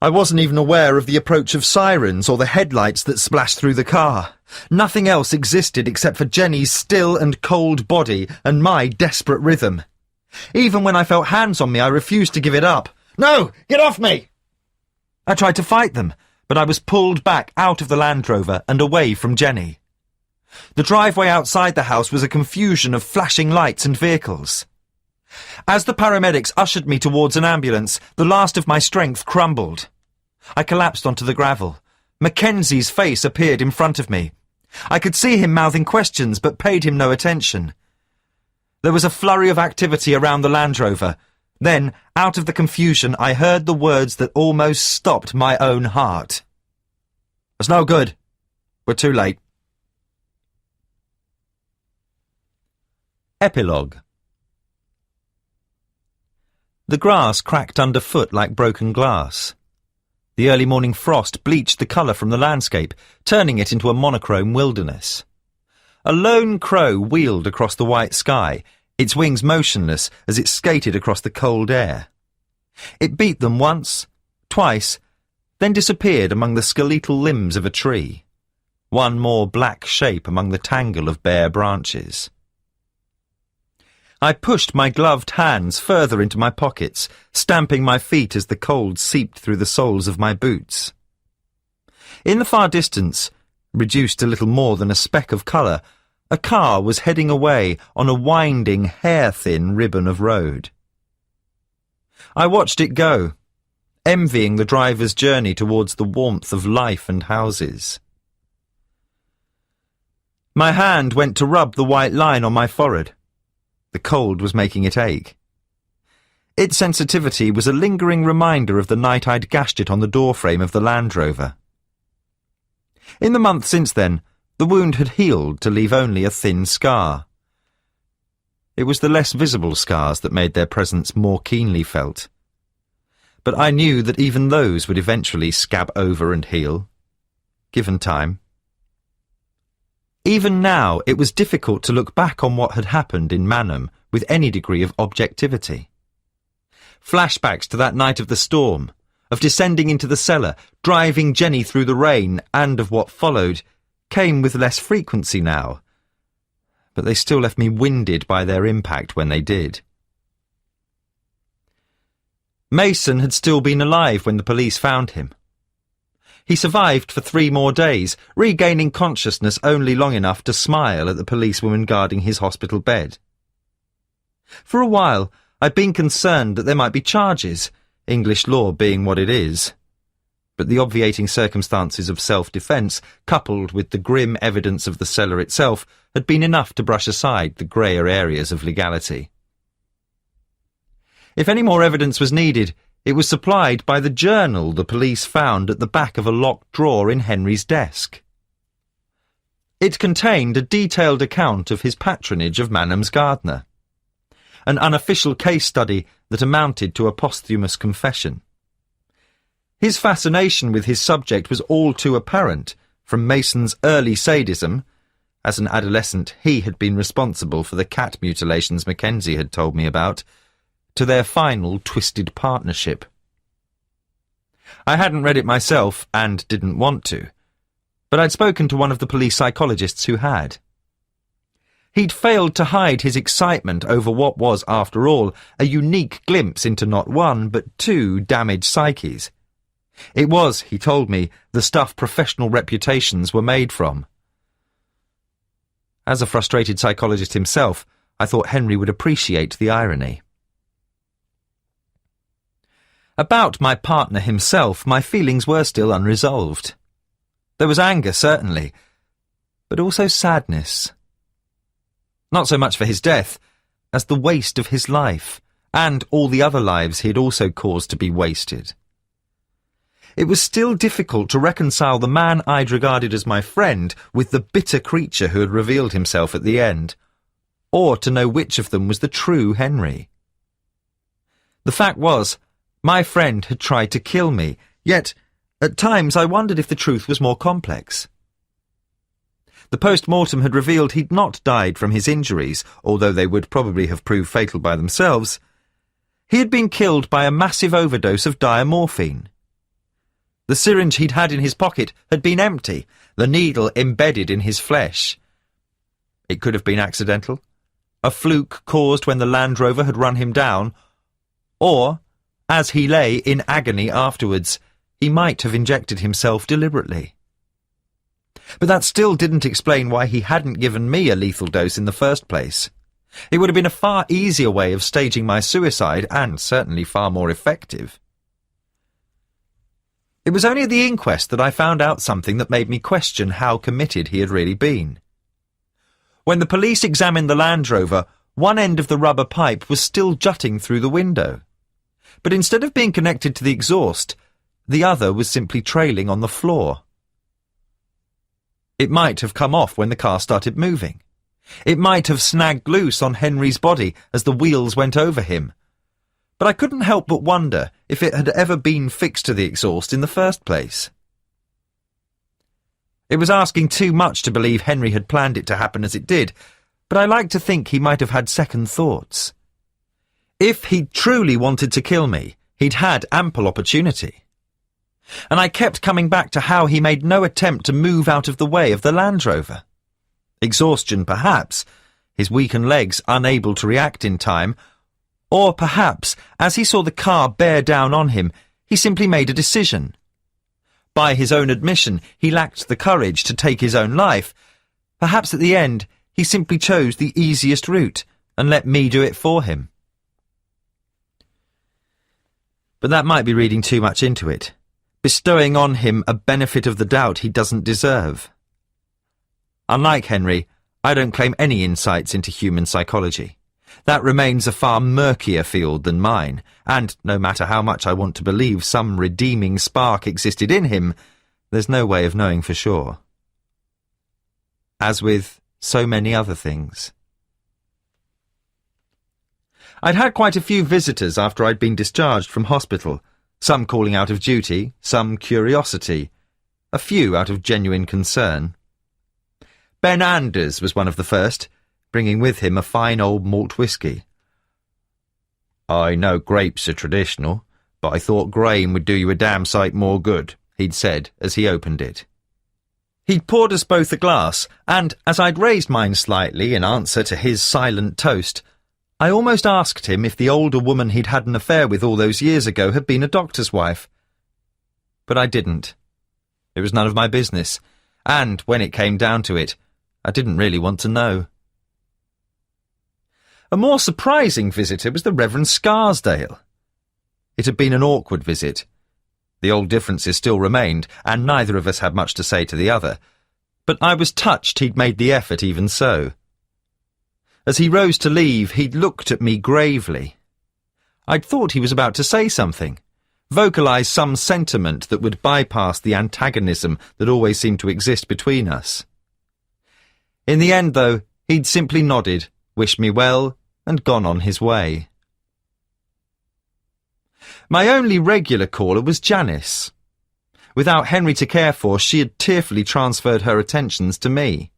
I wasn't even aware of the approach of sirens or the headlights that splashed through the car. Nothing else existed except for Jenny's still and cold body and my desperate rhythm. Even when I felt hands on me, I refused to give it up. No! Get off me! I tried to fight them, but I was pulled back out of the Land Rover and away from Jenny. The driveway outside the house was a confusion of flashing lights and vehicles. As the paramedics ushered me towards an ambulance, the last of my strength crumbled. I collapsed onto the gravel. Mackenzie's face appeared in front of me. I could see him mouthing questions, but paid him no attention. There was a flurry of activity around the Land Rover. Then, out of the confusion, I heard the words that almost stopped my own heart. "It's no good. We're too late." Epilogue. The grass cracked underfoot like broken glass. The early morning frost bleached the colour from the landscape, turning it into a monochrome wilderness. A lone crow wheeled across the white sky, its wings motionless as it skated across the cold air. It beat them once, twice, then disappeared among the skeletal limbs of a tree, one more black shape among the tangle of bare branches. I pushed my gloved hands further into my pockets, stamping my feet as the cold seeped through the soles of my boots. In the far distance, reduced to little more than a speck of colour, a car was heading away on a winding, hair-thin ribbon of road. I watched it go, envying the driver's journey towards the warmth of life and houses. My hand went to rub the white line on my forehead. The cold was making it ache. Its sensitivity was a lingering reminder of the night I'd gashed it on the doorframe of the Land Rover. In the month since then, the wound had healed to leave only a thin scar. It was the less visible scars that made their presence more keenly felt. But I knew that even those would eventually scab over and heal, given time. Even now, it was difficult to look back on what had happened in Manham with any degree of objectivity. Flashbacks to that night of the storm, of descending into the cellar, driving Jenny through the rain, and of what followed, came with less frequency now, but they still left me winded by their impact when they did. Mason had still been alive when the police found him. He survived for 3 more days, regaining consciousness only long enough to smile at the policewoman guarding his hospital bed. For a while, I'd been concerned that there might be charges, English law being what it is. but the obviating circumstances of self-defence, coupled with the grim evidence of the cellar itself, had been enough to brush aside the greyer areas of legality. If any more evidence was needed, it was supplied by the journal the police found at the back of a locked drawer in Henry's desk. It contained a detailed account of his patronage of Manham's gardener, an unofficial case study that amounted to a posthumous confession. His fascination with his subject was all too apparent, from Mason's early sadism. As an adolescent, he had been responsible for the cat mutilations Mackenzie had told me about, to their final twisted partnership. I hadn't read it myself, and didn't want to, but I'd spoken to one of the police psychologists who had. He'd failed to hide his excitement over what was, after all, a unique glimpse into not one, but two damaged psyches. It was, he told me, the stuff professional reputations were made from. As a frustrated psychologist himself, I thought Henry would appreciate the irony. About my partner himself, my feelings were still unresolved. There was anger, certainly, but also sadness. Not so much for his death, as the waste of his life, and all the other lives he had also caused to be wasted. It was still difficult to reconcile the man I'd regarded as my friend with the bitter creature who had revealed himself at the end, or to know which of them was the true Henry. The fact was, my friend had tried to kill me, yet at times I wondered if the truth was more complex. The post-mortem had revealed he'd not died from his injuries, although they would probably have proved fatal by themselves. He had been killed by a massive overdose of diamorphine. The syringe he'd had in his pocket had been empty, the needle embedded in his flesh. It could have been accidental, a fluke caused when the Land Rover had run him down, or, as he lay in agony afterwards, he might have injected himself deliberately. But that still didn't explain why he hadn't given me a lethal dose in the first place. It would have been a far easier way of staging my suicide, and certainly far more effective. It was only at the inquest that I found out something that made me question how committed he had really been. When the police examined the Land Rover, one end of the rubber pipe was still jutting through the window. But instead of being connected to the exhaust, the other was simply trailing on the floor. It might have come off when the car started moving. It might have snagged loose on Henry's body as the wheels went over him. But I couldn't help but wonder if it had ever been fixed to the exhaust in the first place. It was asking too much to believe Henry had planned it to happen as it did, but I like to think he might have had second thoughts. If he'd truly wanted to kill me, he'd had ample opportunity. And I kept coming back to how he made no attempt to move out of the way of the Land Rover. Exhaustion, perhaps, his weakened legs unable to react in time, or perhaps, as he saw the car bear down on him, he simply made a decision. By his own admission, he lacked the courage to take his own life. Perhaps at the end, he simply chose the easiest route and let me do it for him. But that might be reading too much into it, bestowing on him a benefit of the doubt he doesn't deserve. Unlike Henry, I don't claim any insights into human psychology. That remains a far murkier field than mine, and no matter how much I want to believe some redeeming spark existed in him, there's no way of knowing for sure. As with so many other things. I'd had quite a few visitors after I'd been discharged from hospital, some calling out of duty, some curiosity, a few out of genuine concern. Ben Anders was one of the first, bringing with him a fine old malt whisky. "I know grapes are traditional, but I thought grain would do you a damn sight more good," he'd said as he opened it. He'd poured us both a glass, and as I'd raised mine slightly in answer to his silent toast, I almost asked him if the older woman he'd had an affair with all those years ago had been a doctor's wife. But I didn't. It was none of my business, and when it came down to it, I didn't really want to know. A more surprising visitor was the Reverend Scarsdale. It had been an awkward visit. The old differences still remained, and neither of us had much to say to the other, but I was touched he'd made the effort even so. As he rose to leave, he'd looked at me gravely. I'd thought he was about to say something, vocalise some sentiment that would bypass the antagonism that always seemed to exist between us. In the end, though, he'd simply nodded, wished me well, and gone on his way. My only regular caller was Janice. Without Henry to care for, she had tearfully transferred her attentions to me.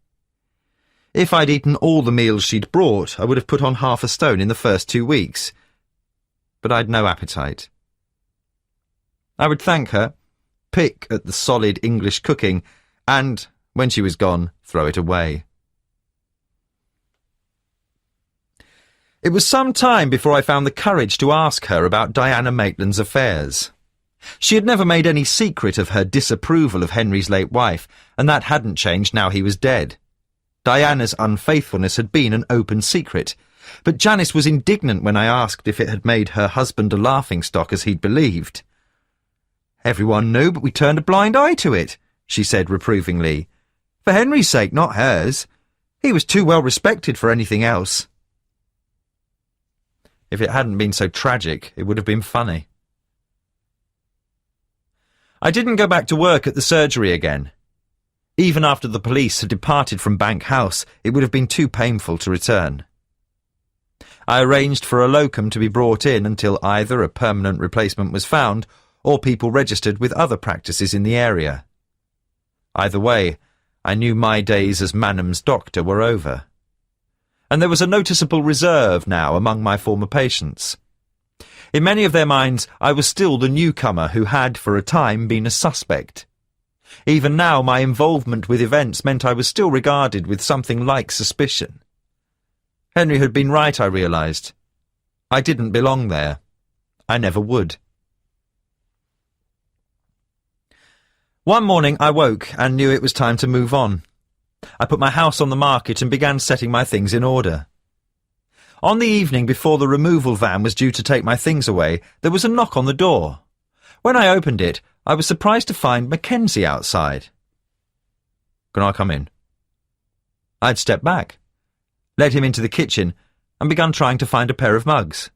If I'd eaten all the meals she'd brought, I would have put on 1/2 stone in the first 2 weeks. But I'd no appetite. I would thank her, pick at the solid English cooking, and, when she was gone, throw it away. It was some time before I found the courage to ask her about Diana Maitland's affairs. She had never made any secret of her disapproval of Henry's late wife, and that hadn't changed now he was dead. Diana's unfaithfulness had been an open secret, but Janice was indignant when I asked if it had made her husband a laughingstock as he'd believed. "Everyone knew, but we turned a blind eye to it," she said reprovingly. "For Henry's sake, not hers. He was too well respected for anything else." If it hadn't been so tragic, it would have been funny. I didn't go back to work at the surgery again. Even after the police had departed from Bank House, it would have been too painful to return. I arranged for a locum to be brought in until either a permanent replacement was found or people registered with other practices in the area. Either way, I knew my days as Manham's doctor were over. And there was a noticeable reserve now among my former patients. In many of their minds, I was still the newcomer who had, for a time, been a suspect. Even now, my involvement with events meant I was still regarded with something like suspicion. Henry had been right, I realised. I didn't belong there. I never would. One morning I woke and knew it was time to move on. I put my house on the market and began setting my things in order. On the evening before the removal van was due to take my things away, there was a knock on the door. When I opened it, I was surprised to find Mackenzie outside. "Can I come in?" I'd stepped back, led him into the kitchen, and begun trying to find a pair of mugs.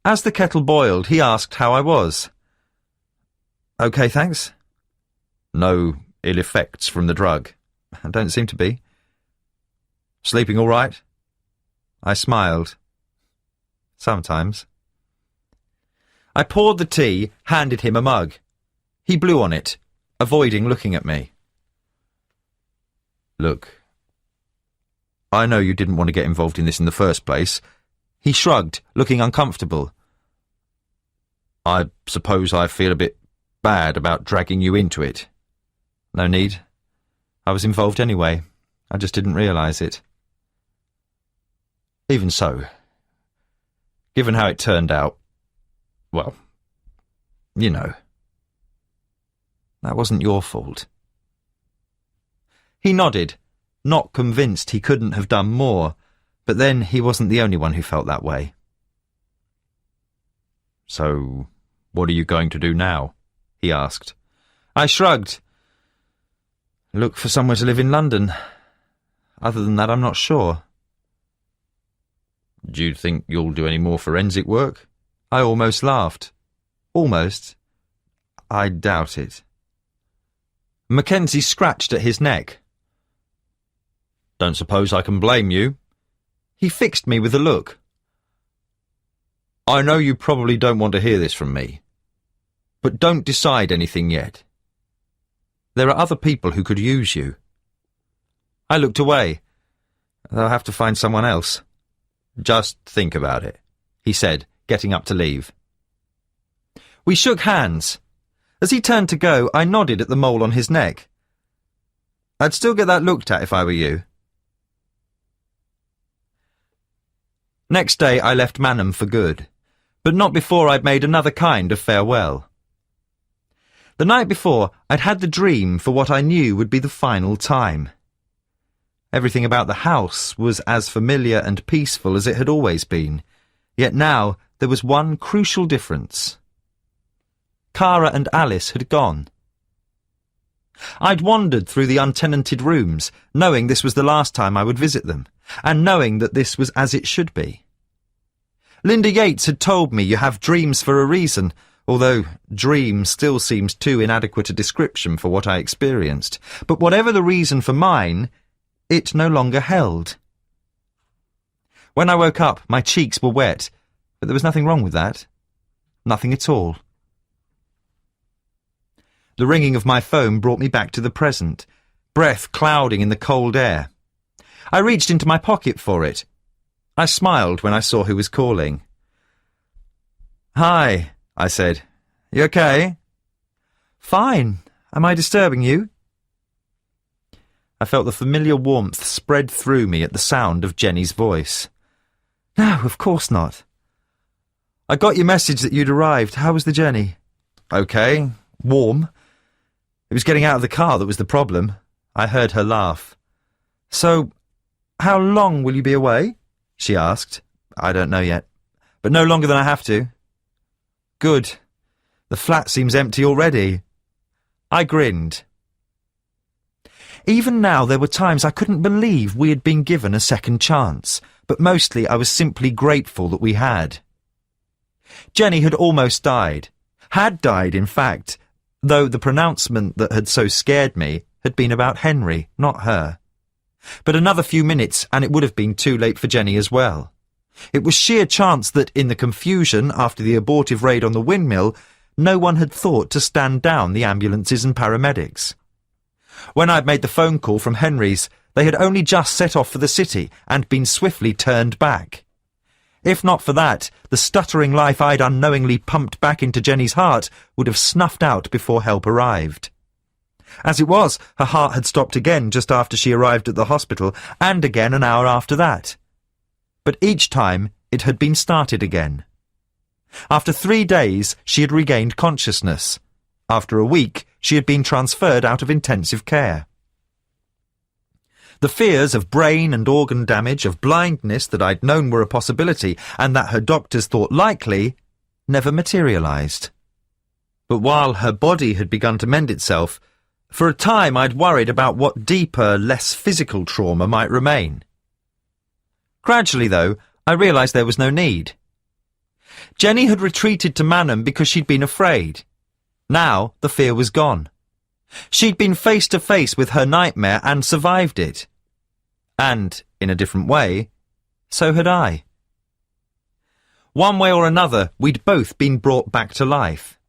As the kettle boiled, he asked how I was. "Okay, thanks." "No ill effects from the drug?" "Don't seem to be." "Sleeping all right?" I smiled. "Sometimes." I poured the tea, handed him a mug. He blew on it, avoiding looking at me. "Look, I know you didn't want to get involved in this in the first place." He shrugged, looking uncomfortable. "I suppose I feel a bit bad about dragging you into it." "No need. I was involved anyway. I just didn't realise it." "Even so, given how it turned out, well, you know, that wasn't your fault." He nodded, not convinced he couldn't have done more, but then he wasn't the only one who felt that way. "So, what are you going to do now?" he asked. I shrugged. "Look for somewhere to live in London. Other than that, I'm not sure." "Do you think you'll do any more forensic work?" I almost laughed. "Almost? I doubt it." Mackenzie scratched at his neck. "Don't suppose I can blame you." He fixed me with a look. "I know you probably don't want to hear this from me, but don't decide anything yet. There are other people who could use you." I looked away. "They'll have to find someone else." "Just think about it," he said, getting up to leave. We shook hands. As he turned to go, I nodded at the mole on his neck. "I'd still get that looked at if I were you." Next day I left Manham for good, but not before I'd made another kind of farewell. The night before, I'd had the dream for what I knew would be the final time. Everything about the house was as familiar and peaceful as it had always been, yet now there was one crucial difference. Cara and Alice had gone. I'd wandered through the untenanted rooms, knowing this was the last time I would visit them, and knowing that this was as it should be. Linda Yates had told me you have dreams for a reason, although dream still seems too inadequate a description for what I experienced. But whatever the reason for mine, it no longer held. When I woke up, my cheeks were wet, but there was nothing wrong with that. Nothing at all. The ringing of my phone brought me back to the present, breath clouding in the cold air. I reached into my pocket for it. I smiled when I saw who was calling. "Hi," I said. "You okay?" "Fine. Am I disturbing you?" I felt the familiar warmth spread through me at the sound of Jenny's voice. "No, of course not." "I got your message that you'd arrived. How was the journey?" "Okay. Warm. It was getting out of the car that was the problem." I heard her laugh. "So, how long will you be away?" she asked. "I don't know yet, but no longer than I have to." "Good. The flat seems empty already." I grinned. Even now there were times I couldn't believe we had been given a second chance, but mostly I was simply grateful that we had. Jenny had almost died. Had died, in fact, though the pronouncement that had so scared me had been about Henry, not her. But another few minutes and it would have been too late for Jenny as well. It was sheer chance that in the confusion after the abortive raid on the windmill, no one had thought to stand down the ambulances and paramedics. When I'd made the phone call from Henry's, they had only just set off for the city and been swiftly turned back. If not for that, the stuttering life I'd unknowingly pumped back into Jenny's heart would have snuffed out before help arrived. As it was, her heart had stopped again just after she arrived at the hospital, and again an hour after that. But each time it had been started again. After 3 days, she had regained consciousness. After a week, she had been transferred out of intensive care. The fears of brain and organ damage, of blindness that I'd known were a possibility and that her doctors thought likely, never materialised. But while her body had begun to mend itself, for a time I'd worried about what deeper, less physical trauma might remain. Gradually, though, I realised there was no need. Jenny had retreated to Manham because she'd been afraid. Now the fear was gone. She'd been face to face with her nightmare and survived it. And, in a different way, so had I. One way or another, we'd both been brought back to life.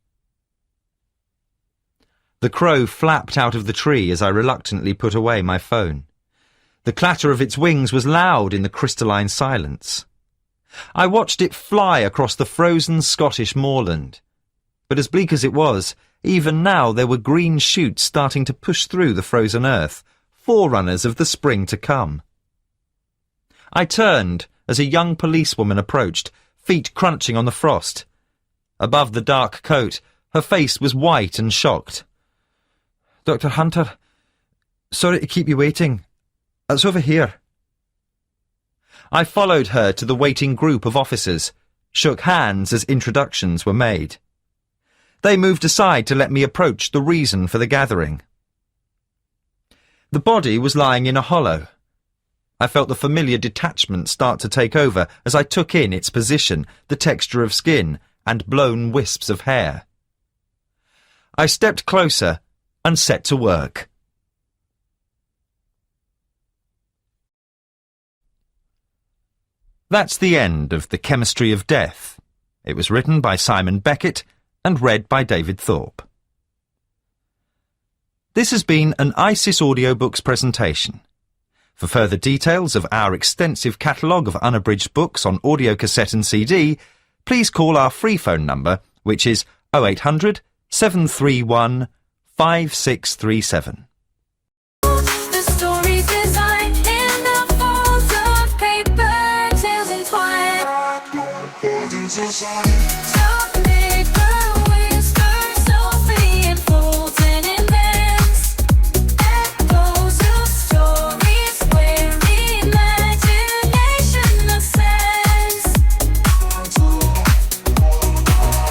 The crow flapped out of the tree as I reluctantly put away my phone. The clatter of its wings was loud in the crystalline silence. I watched it fly across the frozen Scottish moorland. But as bleak as it was, even now there were green shoots starting to push through the frozen earth, forerunners of the spring to come. I turned as a young policewoman approached, feet crunching on the frost. Above the dark coat, her face was white and shocked. "Dr. Hunter, sorry to keep you waiting. It's over here." I followed her to the waiting group of officers, shook hands as introductions were made. They moved aside to let me approach the reason for the gathering. The body was lying in a hollow. I felt the familiar detachment start to take over as I took in its position, the texture of skin, and blown wisps of hair. I stepped closer and set to work. That's the end of The Chemistry of Death. It was written by Simon Beckett and read by David Thorpe. This has been an ISIS Audiobooks presentation. For further details of our extensive catalogue of unabridged books on audio cassette and CD, please call our free phone number, which is 0800 731 5637. The stories designed in the folds of paper, tales entwined. Soft paper whispers softly in folds and in bands. Echoes of stories where imagination ascends.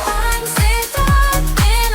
I'm sit up in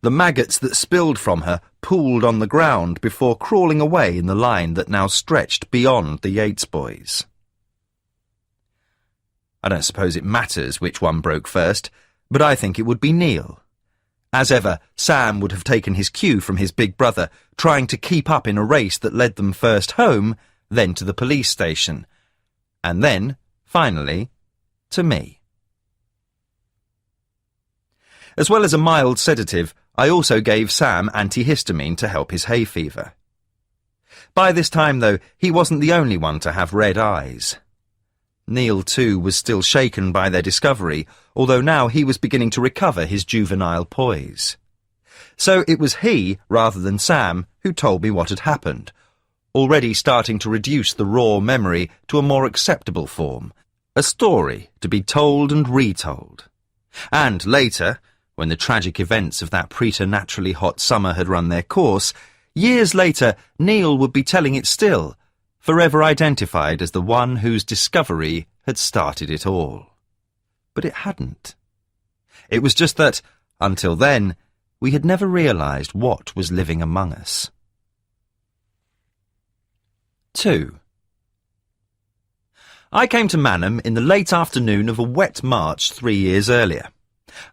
The maggots that spilled from her pooled on the ground before crawling away in the line that now stretched beyond the Yates boys. I don't suppose it matters which one broke first, but I think it would be Neil. As ever, Sam would have taken his cue from his big brother, trying to keep up in a race that led them first home, then to the police station, and then, finally, to me. As well as a mild sedative, I also gave Sam antihistamine to help his hay fever. By this time, though, he wasn't the only one to have red eyes. Neil, too, was still shaken by their discovery, although now he was beginning to recover his juvenile poise. So it was he, rather than Sam, who told me what had happened, already starting to reduce the raw memory to a more acceptable form, a story to be told and retold. And later, when the tragic events of that preternaturally hot summer had run their course, years later Neil would be telling it still, forever identified as the one whose discovery had started it all. But it hadn't. It was just that, until then, we had never realised what was living among us. 2. I came to Manham in the late afternoon of a wet March 3 years earlier.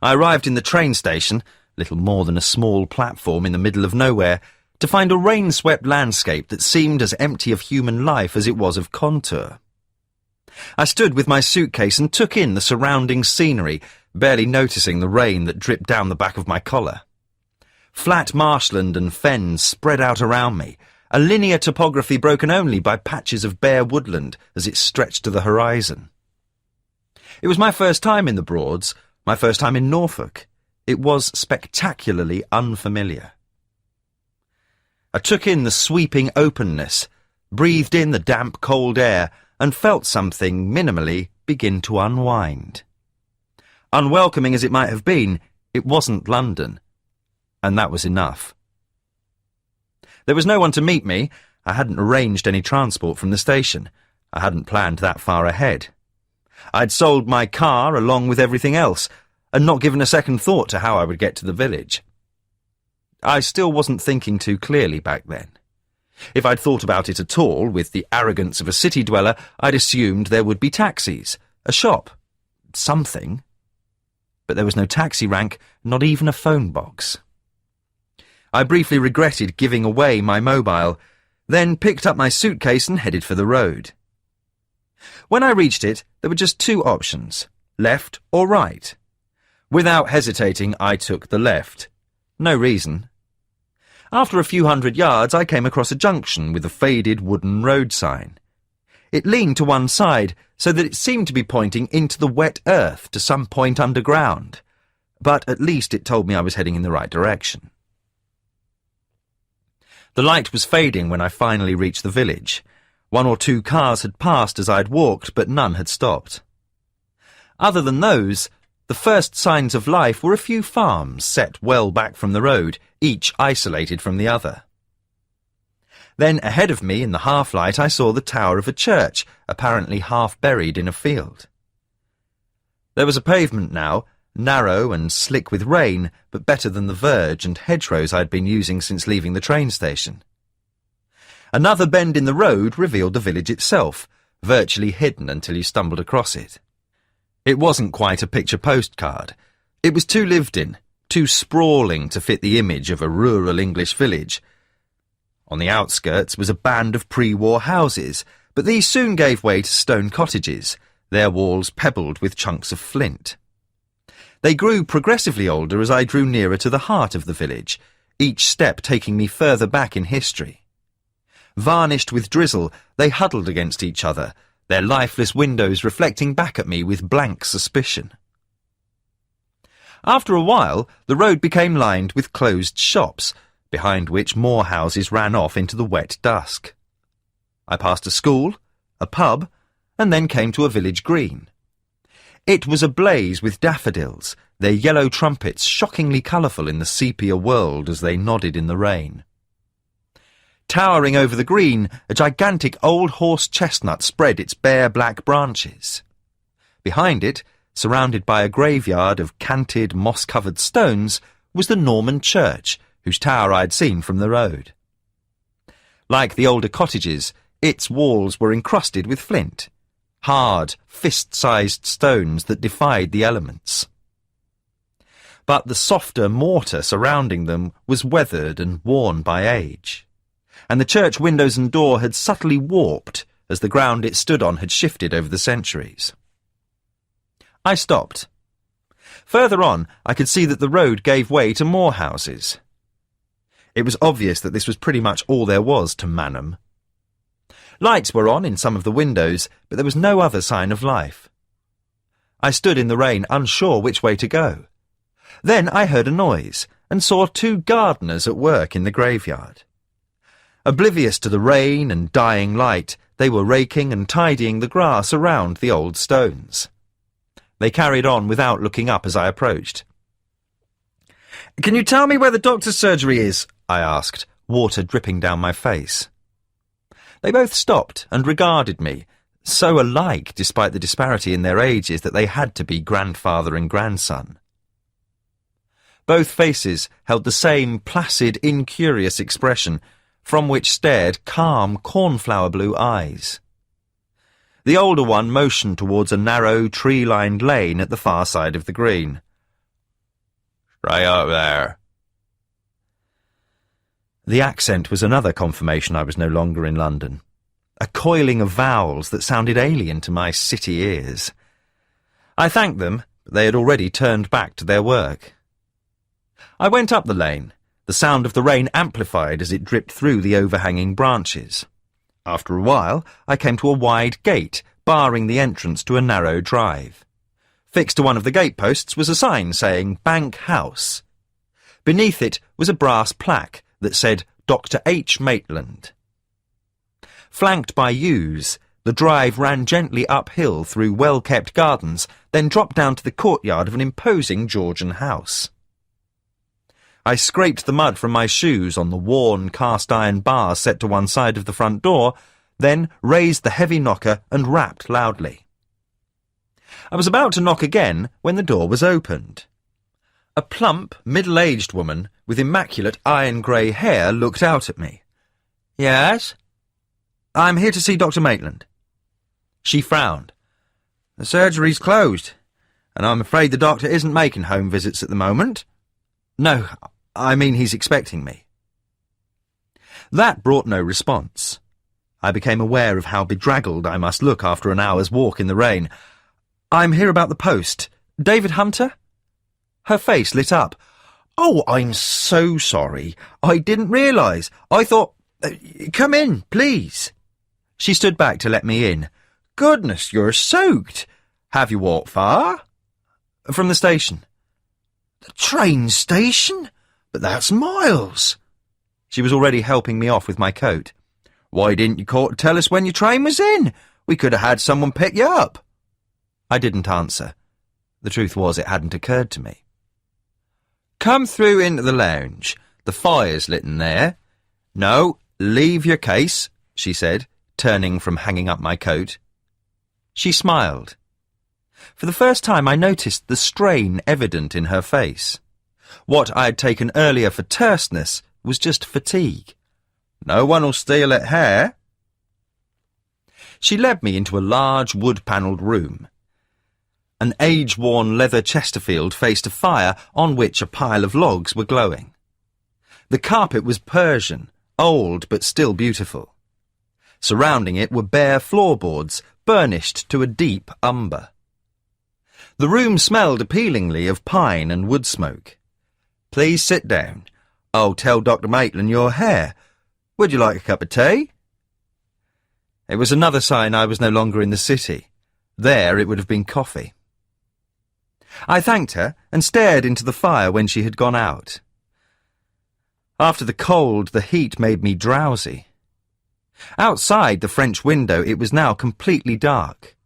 I arrived in the train station, little more than a small platform in the middle of nowhere, to find a rain-swept landscape that seemed as empty of human life as it was of contour. I stood with my suitcase and took in the surrounding scenery, barely noticing the rain that dripped down the back of my collar. Flat marshland and fens spread out around me, a linear topography broken only by patches of bare woodland as it stretched to the horizon. It was my first time in the Broads, my first time in Norfolk. It was spectacularly unfamiliar. I took in the sweeping openness, breathed in the damp, cold air, and felt something, minimally, begin to unwind. Unwelcoming as it might have been, it wasn't London, and that was enough. There was no one to meet me. I hadn't arranged any transport from the station. I hadn't planned that far ahead. I'd sold my car along with everything else, and not given a second thought to how I would get to the village. I still wasn't thinking too clearly back then. If I'd thought about it at all, with the arrogance of a city dweller, I'd assumed there would be taxis, a shop, something. But there was no taxi rank, not even a phone box. I briefly regretted giving away my mobile, then picked up my suitcase and headed for the road. When I reached it, there were just two options, left or right. Without hesitating, I took the left. No reason. After a few hundred yards, I came across a junction with a faded wooden road sign. It leaned to one side, so that it seemed to be pointing into the wet earth to some point underground, but at least it told me I was heading in the right direction. The light was fading when I finally reached the village. 1 or 2 cars had passed as I'd walked, but none had stopped. Other than those, the first signs of life were a few farms set well back from the road, each isolated from the other. Then ahead of me in the half-light I saw the tower of a church, apparently half buried in a field. There was a pavement now, narrow and slick with rain, but better than the verge and hedgerows I'd been using since leaving the train station. Another bend in the road revealed the village itself, virtually hidden until you stumbled across it. It wasn't quite a picture postcard. It was too lived in, too sprawling to fit the image of a rural English village. On the outskirts was a band of pre-war houses, but these soon gave way to stone cottages, their walls pebbled with chunks of flint. They grew progressively older as I drew nearer to the heart of the village, each step taking me further back in history. Varnished with drizzle, they huddled against each other, their lifeless windows reflecting back at me with blank suspicion. After a while, the road became lined with closed shops, behind which more houses ran off into the wet dusk. I passed a school, a pub, and then came to a village green. It was ablaze with daffodils, their yellow trumpets shockingly colourful in the sepia world as they nodded in the rain. Towering over the green, a gigantic old horse chestnut spread its bare black branches. Behind it, surrounded by a graveyard of canted, moss-covered stones, was the Norman church, whose tower I had seen from the road. Like the older cottages, its walls were encrusted with flint, hard, fist-sized stones that defied the elements. But the softer mortar surrounding them was weathered and worn by age, and the church windows and door had subtly warped as the ground it stood on had shifted over the centuries. I stopped. Further on, I could see that the road gave way to more houses. It was obvious that this was pretty much all there was to Manham. Lights were on in some of the windows, but there was no other sign of life. I stood in the rain, unsure which way to go. Then I heard a noise, and saw 2 gardeners at work in the graveyard. Oblivious to the rain and dying light, they were raking and tidying the grass around the old stones. They carried on without looking up as I approached. "Can you tell me where the doctor's surgery is?" I asked, water dripping down my face. They both stopped and regarded me, so alike despite the disparity in their ages that they had to be grandfather and grandson. Both faces held the same placid, incurious expression, from which stared calm, cornflower-blue eyes. The older one motioned towards a narrow, tree-lined lane at the far side of the green. "Right up there." The accent was another confirmation I was no longer in London, a coiling of vowels that sounded alien to my city ears. I thanked them, but they had already turned back to their work. I went up the lane, the sound of the rain amplified as it dripped through the overhanging branches. After a while, I came to a wide gate, barring the entrance to a narrow drive. Fixed to one of the gateposts was a sign saying Bank House. Beneath it was a brass plaque that said Dr. H. Maitland. Flanked by yews, the drive ran gently uphill through well-kept gardens, then dropped down to the courtyard of an imposing Georgian house. I scraped the mud from my shoes on the worn cast-iron bar set to one side of the front door, then raised the heavy knocker and rapped loudly. I was about to knock again when the door was opened. A plump, middle-aged woman with immaculate iron-grey hair looked out at me. "Yes? I'm here to see Dr. Maitland." She frowned. "The surgery's closed, and I'm afraid the doctor isn't making home visits at the moment." "No, I mean he's expecting me." That brought no response. I became aware of how bedraggled I must look after an hour's walk in the rain. "I'm here about the post. David Hunter?" Her face lit up. "Oh, I'm so sorry. I didn't realise. I thought... come in, please." She stood back to let me in. "Goodness, you're soaked. Have you walked far?" "From the station." "The train station? But that's miles." She was already helping me off with my coat. "Why didn't you call to tell us when your train was in? We could have had someone pick you up." I didn't answer. The truth was it hadn't occurred to me. "Come through into the lounge. The fire's lit in there. No, leave your case," she said, turning from hanging up my coat. She smiled. For the first time I noticed the strain evident in her face. What I had taken earlier for terseness was just fatigue. "No one'll steal it here." She led me into a large wood-panelled room. An age-worn leather Chesterfield faced a fire on which a pile of logs were glowing. The carpet was Persian, old but still beautiful. Surrounding it were bare floorboards, burnished to a deep umber. The room smelled appealingly of pine and wood smoke. "Please sit down. I'll tell Dr. Maitland you're here. Would you like a cup of tea?" It was another sign I was no longer in the city. There it would have been coffee. I thanked her and stared into the fire when she had gone out. After the cold, the heat made me drowsy. Outside the French window it was now completely dark.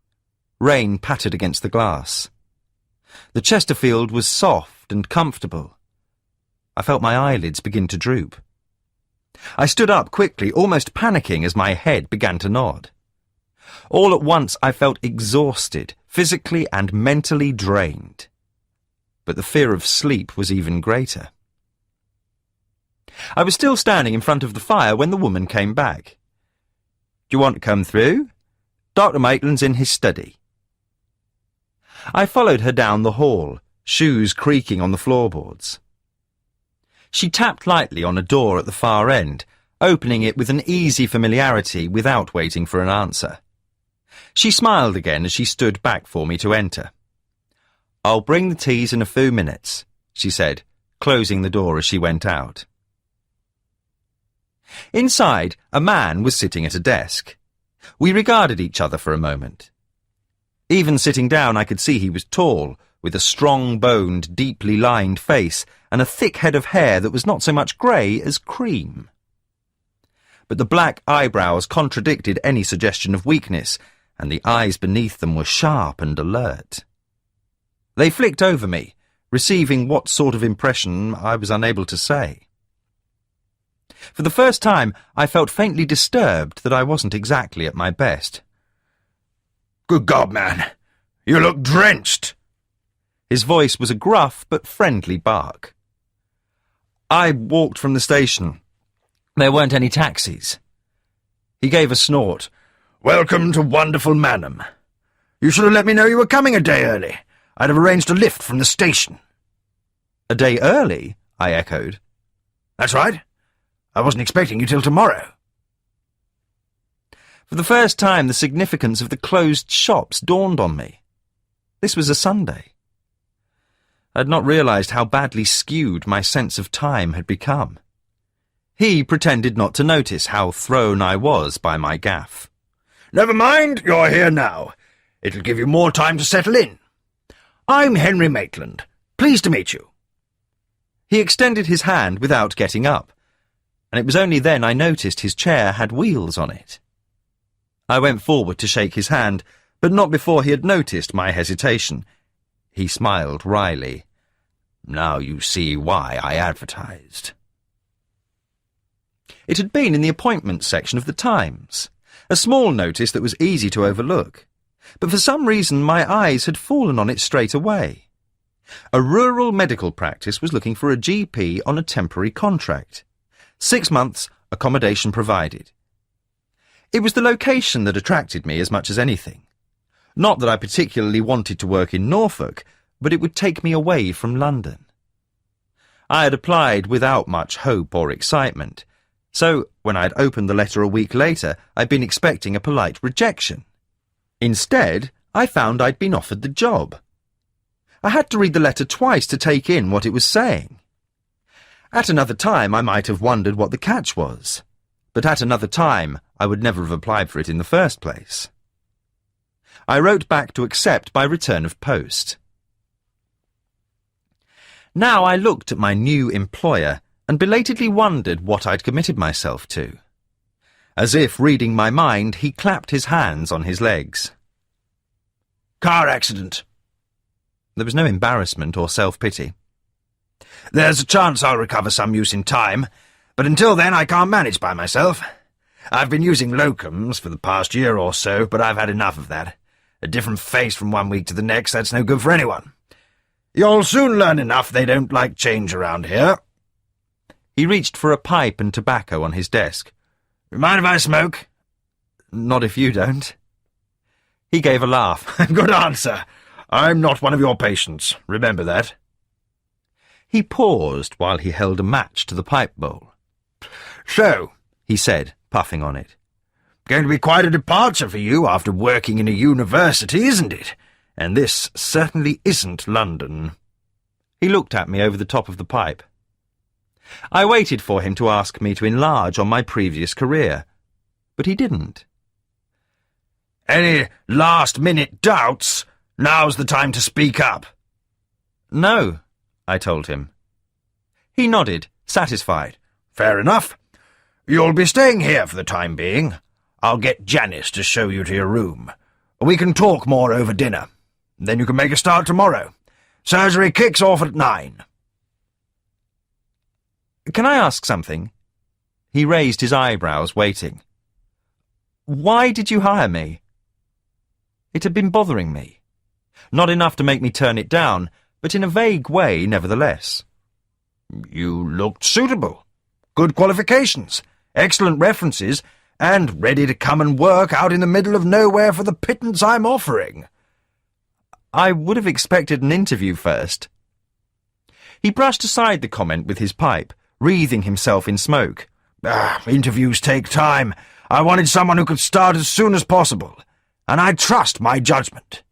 Rain pattered against the glass. The Chesterfield was soft and comfortable. I felt my eyelids begin to droop. I stood up quickly, almost panicking as my head began to nod. All at once I felt exhausted, physically and mentally drained. But the fear of sleep was even greater. I was still standing in front of the fire when the woman came back. "Do you want to come through? Dr. Maitland's in his study." I followed her down the hall, shoes creaking on the floorboards. She tapped lightly on a door at the far end, opening it with an easy familiarity without waiting for an answer. She smiled again as she stood back for me to enter. "I'll bring the teas in a few minutes," she said, closing the door as she went out. Inside, a man was sitting at a desk. We regarded each other for a moment. Even sitting down, I could see he was tall, with a strong-boned, deeply lined face and a thick head of hair that was not so much grey as cream. But the black eyebrows contradicted any suggestion of weakness, and the eyes beneath them were sharp and alert. They flicked over me, receiving what sort of impression I was unable to say. For the first time, I felt faintly disturbed that I wasn't exactly at my best. "Good God, man! You look drenched!" His voice was a gruff but friendly bark. "I walked from the station. There weren't any taxis." He gave a snort. "Welcome to wonderful Manham. You should have let me know you were coming a day early. I'd have arranged a lift from the station." "A day early?" I echoed. "That's right. I wasn't expecting you till tomorrow." For the first time, the significance of the closed shops dawned on me. This was a Sunday. I had not realised how badly skewed my sense of time had become. He pretended not to notice how thrown I was by my gaffe. "Never mind, you're here now. It'll give you more time to settle in. I'm Henry Maitland. Pleased to meet you." He extended his hand without getting up, and it was only then I noticed his chair had wheels on it. I went forward to shake his hand, but not before he had noticed my hesitation. He smiled wryly. "Now you see why I advertised." It had been in the appointments section of the Times, a small notice that was easy to overlook, but for some reason my eyes had fallen on it straight away. A rural medical practice was looking for a GP on a temporary contract. 6 months, accommodation provided. It was the location that attracted me as much as anything. Not that I particularly wanted to work in Norfolk, but it would take me away from London. I had applied without much hope or excitement, so when I had opened the letter a week later, I'd been expecting a polite rejection. Instead, I found I'd been offered the job. I had to read the letter twice to take in what it was saying. At another time, I might have wondered what the catch was, but at another time, I would never have applied for it in the first place. I wrote back to accept by return of post. Now I looked at my new employer and belatedly wondered what I'd committed myself to. As if reading my mind, he clapped his hands on his legs. "Car accident." There was no embarrassment or self-pity. "There's a chance I'll recover some use in time, but until then I can't manage by myself. I've been using locums for the past year or so, but I've had enough of that. A different face from one week to the next, that's no good for anyone. You'll soon learn enough they don't like change around here." He reached for a pipe and tobacco on his desk. "Mind if I smoke?" "Not if you don't." He gave a laugh. "Good answer. I'm not one of your patients. Remember that." He paused while he held a match to the pipe bowl. "So," he said, puffing on it. "Going to be quite a departure for you after working in a university, isn't it? And this certainly isn't London." He looked at me over the top of the pipe. I waited for him to ask me to enlarge on my previous career, but he didn't. "Any last-minute doubts? Now's the time to speak up." "No," I told him. He nodded, satisfied. "Fair enough. You'll be staying here for the time being. I'll get Janice to show you to your room. We can talk more over dinner. Then you can make a start tomorrow. Surgery kicks off at 9. "Can I ask something?" He raised his eyebrows, waiting. "Why did you hire me?" It had been bothering me. Not enough to make me turn it down, but in a vague way, nevertheless. "You looked suitable. good qualifications, excellent references, and ready to come and work out in the middle of nowhere for the pittance I'm offering." I would have expected an interview first. He brushed aside the comment with his pipe, wreathing himself in smoke. Interviews take time. I wanted someone who could start as soon as possible, and I trust my judgment."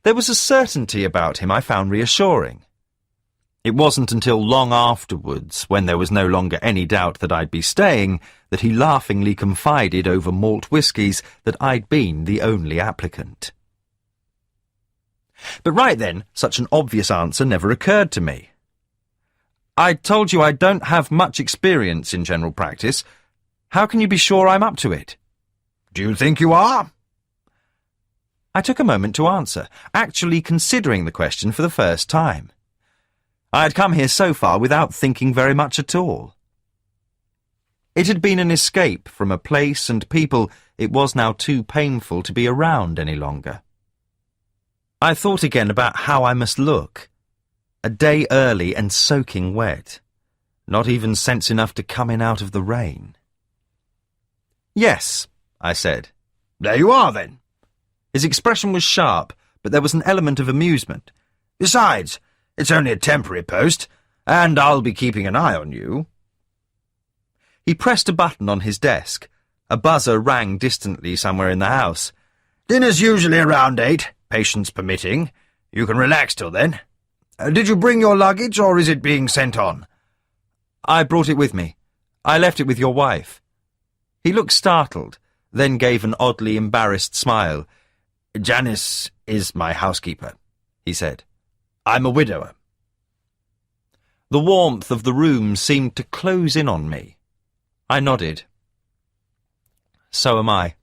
There was a certainty about him I found reassuring. It wasn't until long afterwards, when there was no longer any doubt that I'd be staying, that he laughingly confided over malt whiskies that I'd been the only applicant. But right then, such an obvious answer never occurred to me. "I told you I don't have much experience in general practice. How can you be sure I'm up to it?" "Do you think you are?" I took a moment to answer, actually considering the question for the first time. I had come here so far without thinking very much at all. It had been an escape from a place and people it was now too painful to be around any longer. I thought again about how I must look. A day early and soaking wet. Not even sense enough to come in out of the rain. "Yes," I said. "There you are, then." His expression was sharp, but there was an element of amusement. "Besides, it's only a temporary post, and I'll be keeping an eye on you." He pressed a button on his desk. A buzzer rang distantly somewhere in the house. "Dinner's usually around 8, patience permitting. You can relax till then. Did you bring your luggage, or is it being sent on?" "I brought it with me. I left it with your wife." He looked startled, then gave an oddly embarrassed smile. "Janice is my housekeeper," he said. "I'm a widower." The warmth of the room seemed to close in on me. I nodded. "So am I."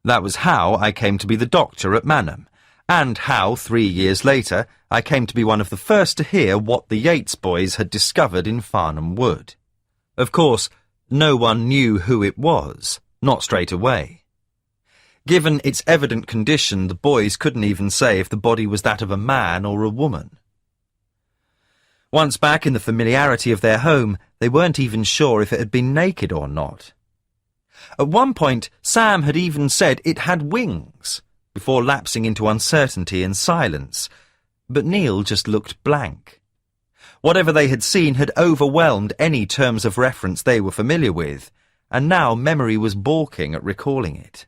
That was how I came to be the doctor at Manham, and how, 3 years later, I came to be one of the first to hear what the Yates boys had discovered in Farnham Wood. Of course, no one knew who it was, not straight away. Given its evident condition, the boys couldn't even say if the body was that of a man or a woman. Once back in the familiarity of their home, they weren't even sure if it had been naked or not. At one point, Sam had even said it had wings, before lapsing into uncertainty and silence, but Neil just looked blank. Whatever they had seen had overwhelmed any terms of reference they were familiar with, and now memory was balking at recalling it.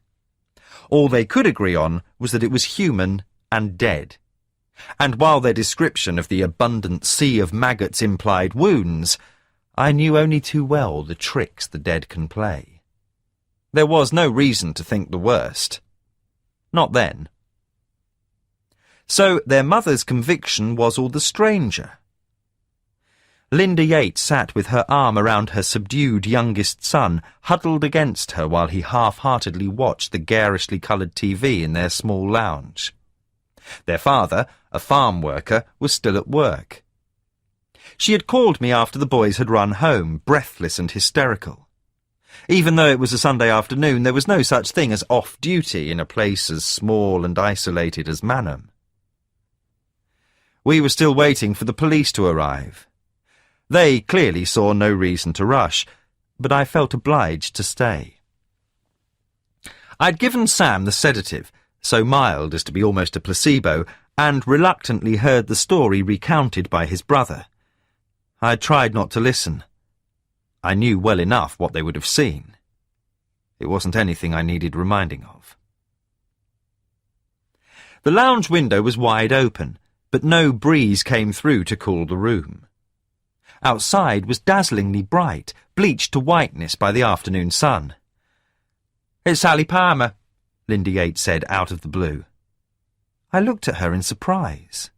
All they could agree on was that it was human and dead. And while their description of the abundant sea of maggots implied wounds, I knew only too well the tricks the dead can play. There was no reason to think the worst. Not then. So their mother's conviction was all the stranger. Linda Yates sat with her arm around her subdued youngest son, huddled against her while he half-heartedly watched the garishly coloured TV in their small lounge. Their father, a farm worker, was still at work. She had called me after the boys had run home, breathless and hysterical. Even though it was a Sunday afternoon, there was no such thing as off-duty in a place as small and isolated as Manham. We were still waiting for the police to arrive. They clearly saw no reason to rush, but I felt obliged to stay. I'd given Sam the sedative, so mild as to be almost a placebo, and reluctantly heard the story recounted by his brother. I tried not to listen. I knew well enough what they would have seen. It wasn't anything I needed reminding of. The lounge window was wide open, but no breeze came through to cool the room. Outside was dazzlingly bright, bleached to whiteness by the afternoon sun. "It's Sally Palmer," Linda Yates said out of the blue. I looked at her in surprise.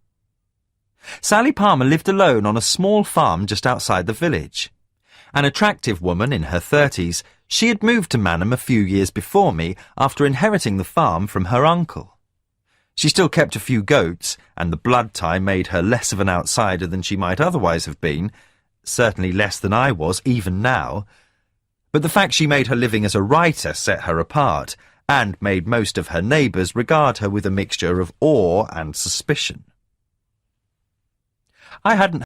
Sally Palmer lived alone on a small farm just outside the village. An attractive woman in her 30s, she had moved to Manham a few years before me after inheriting the farm from her uncle. She still kept a few goats, and the blood tie made her less of an outsider than she might otherwise have been, certainly less than I was even now. But the fact she made her living as a writer set her apart, and made most of her neighbours regard her with a mixture of awe and suspicion. I hadn't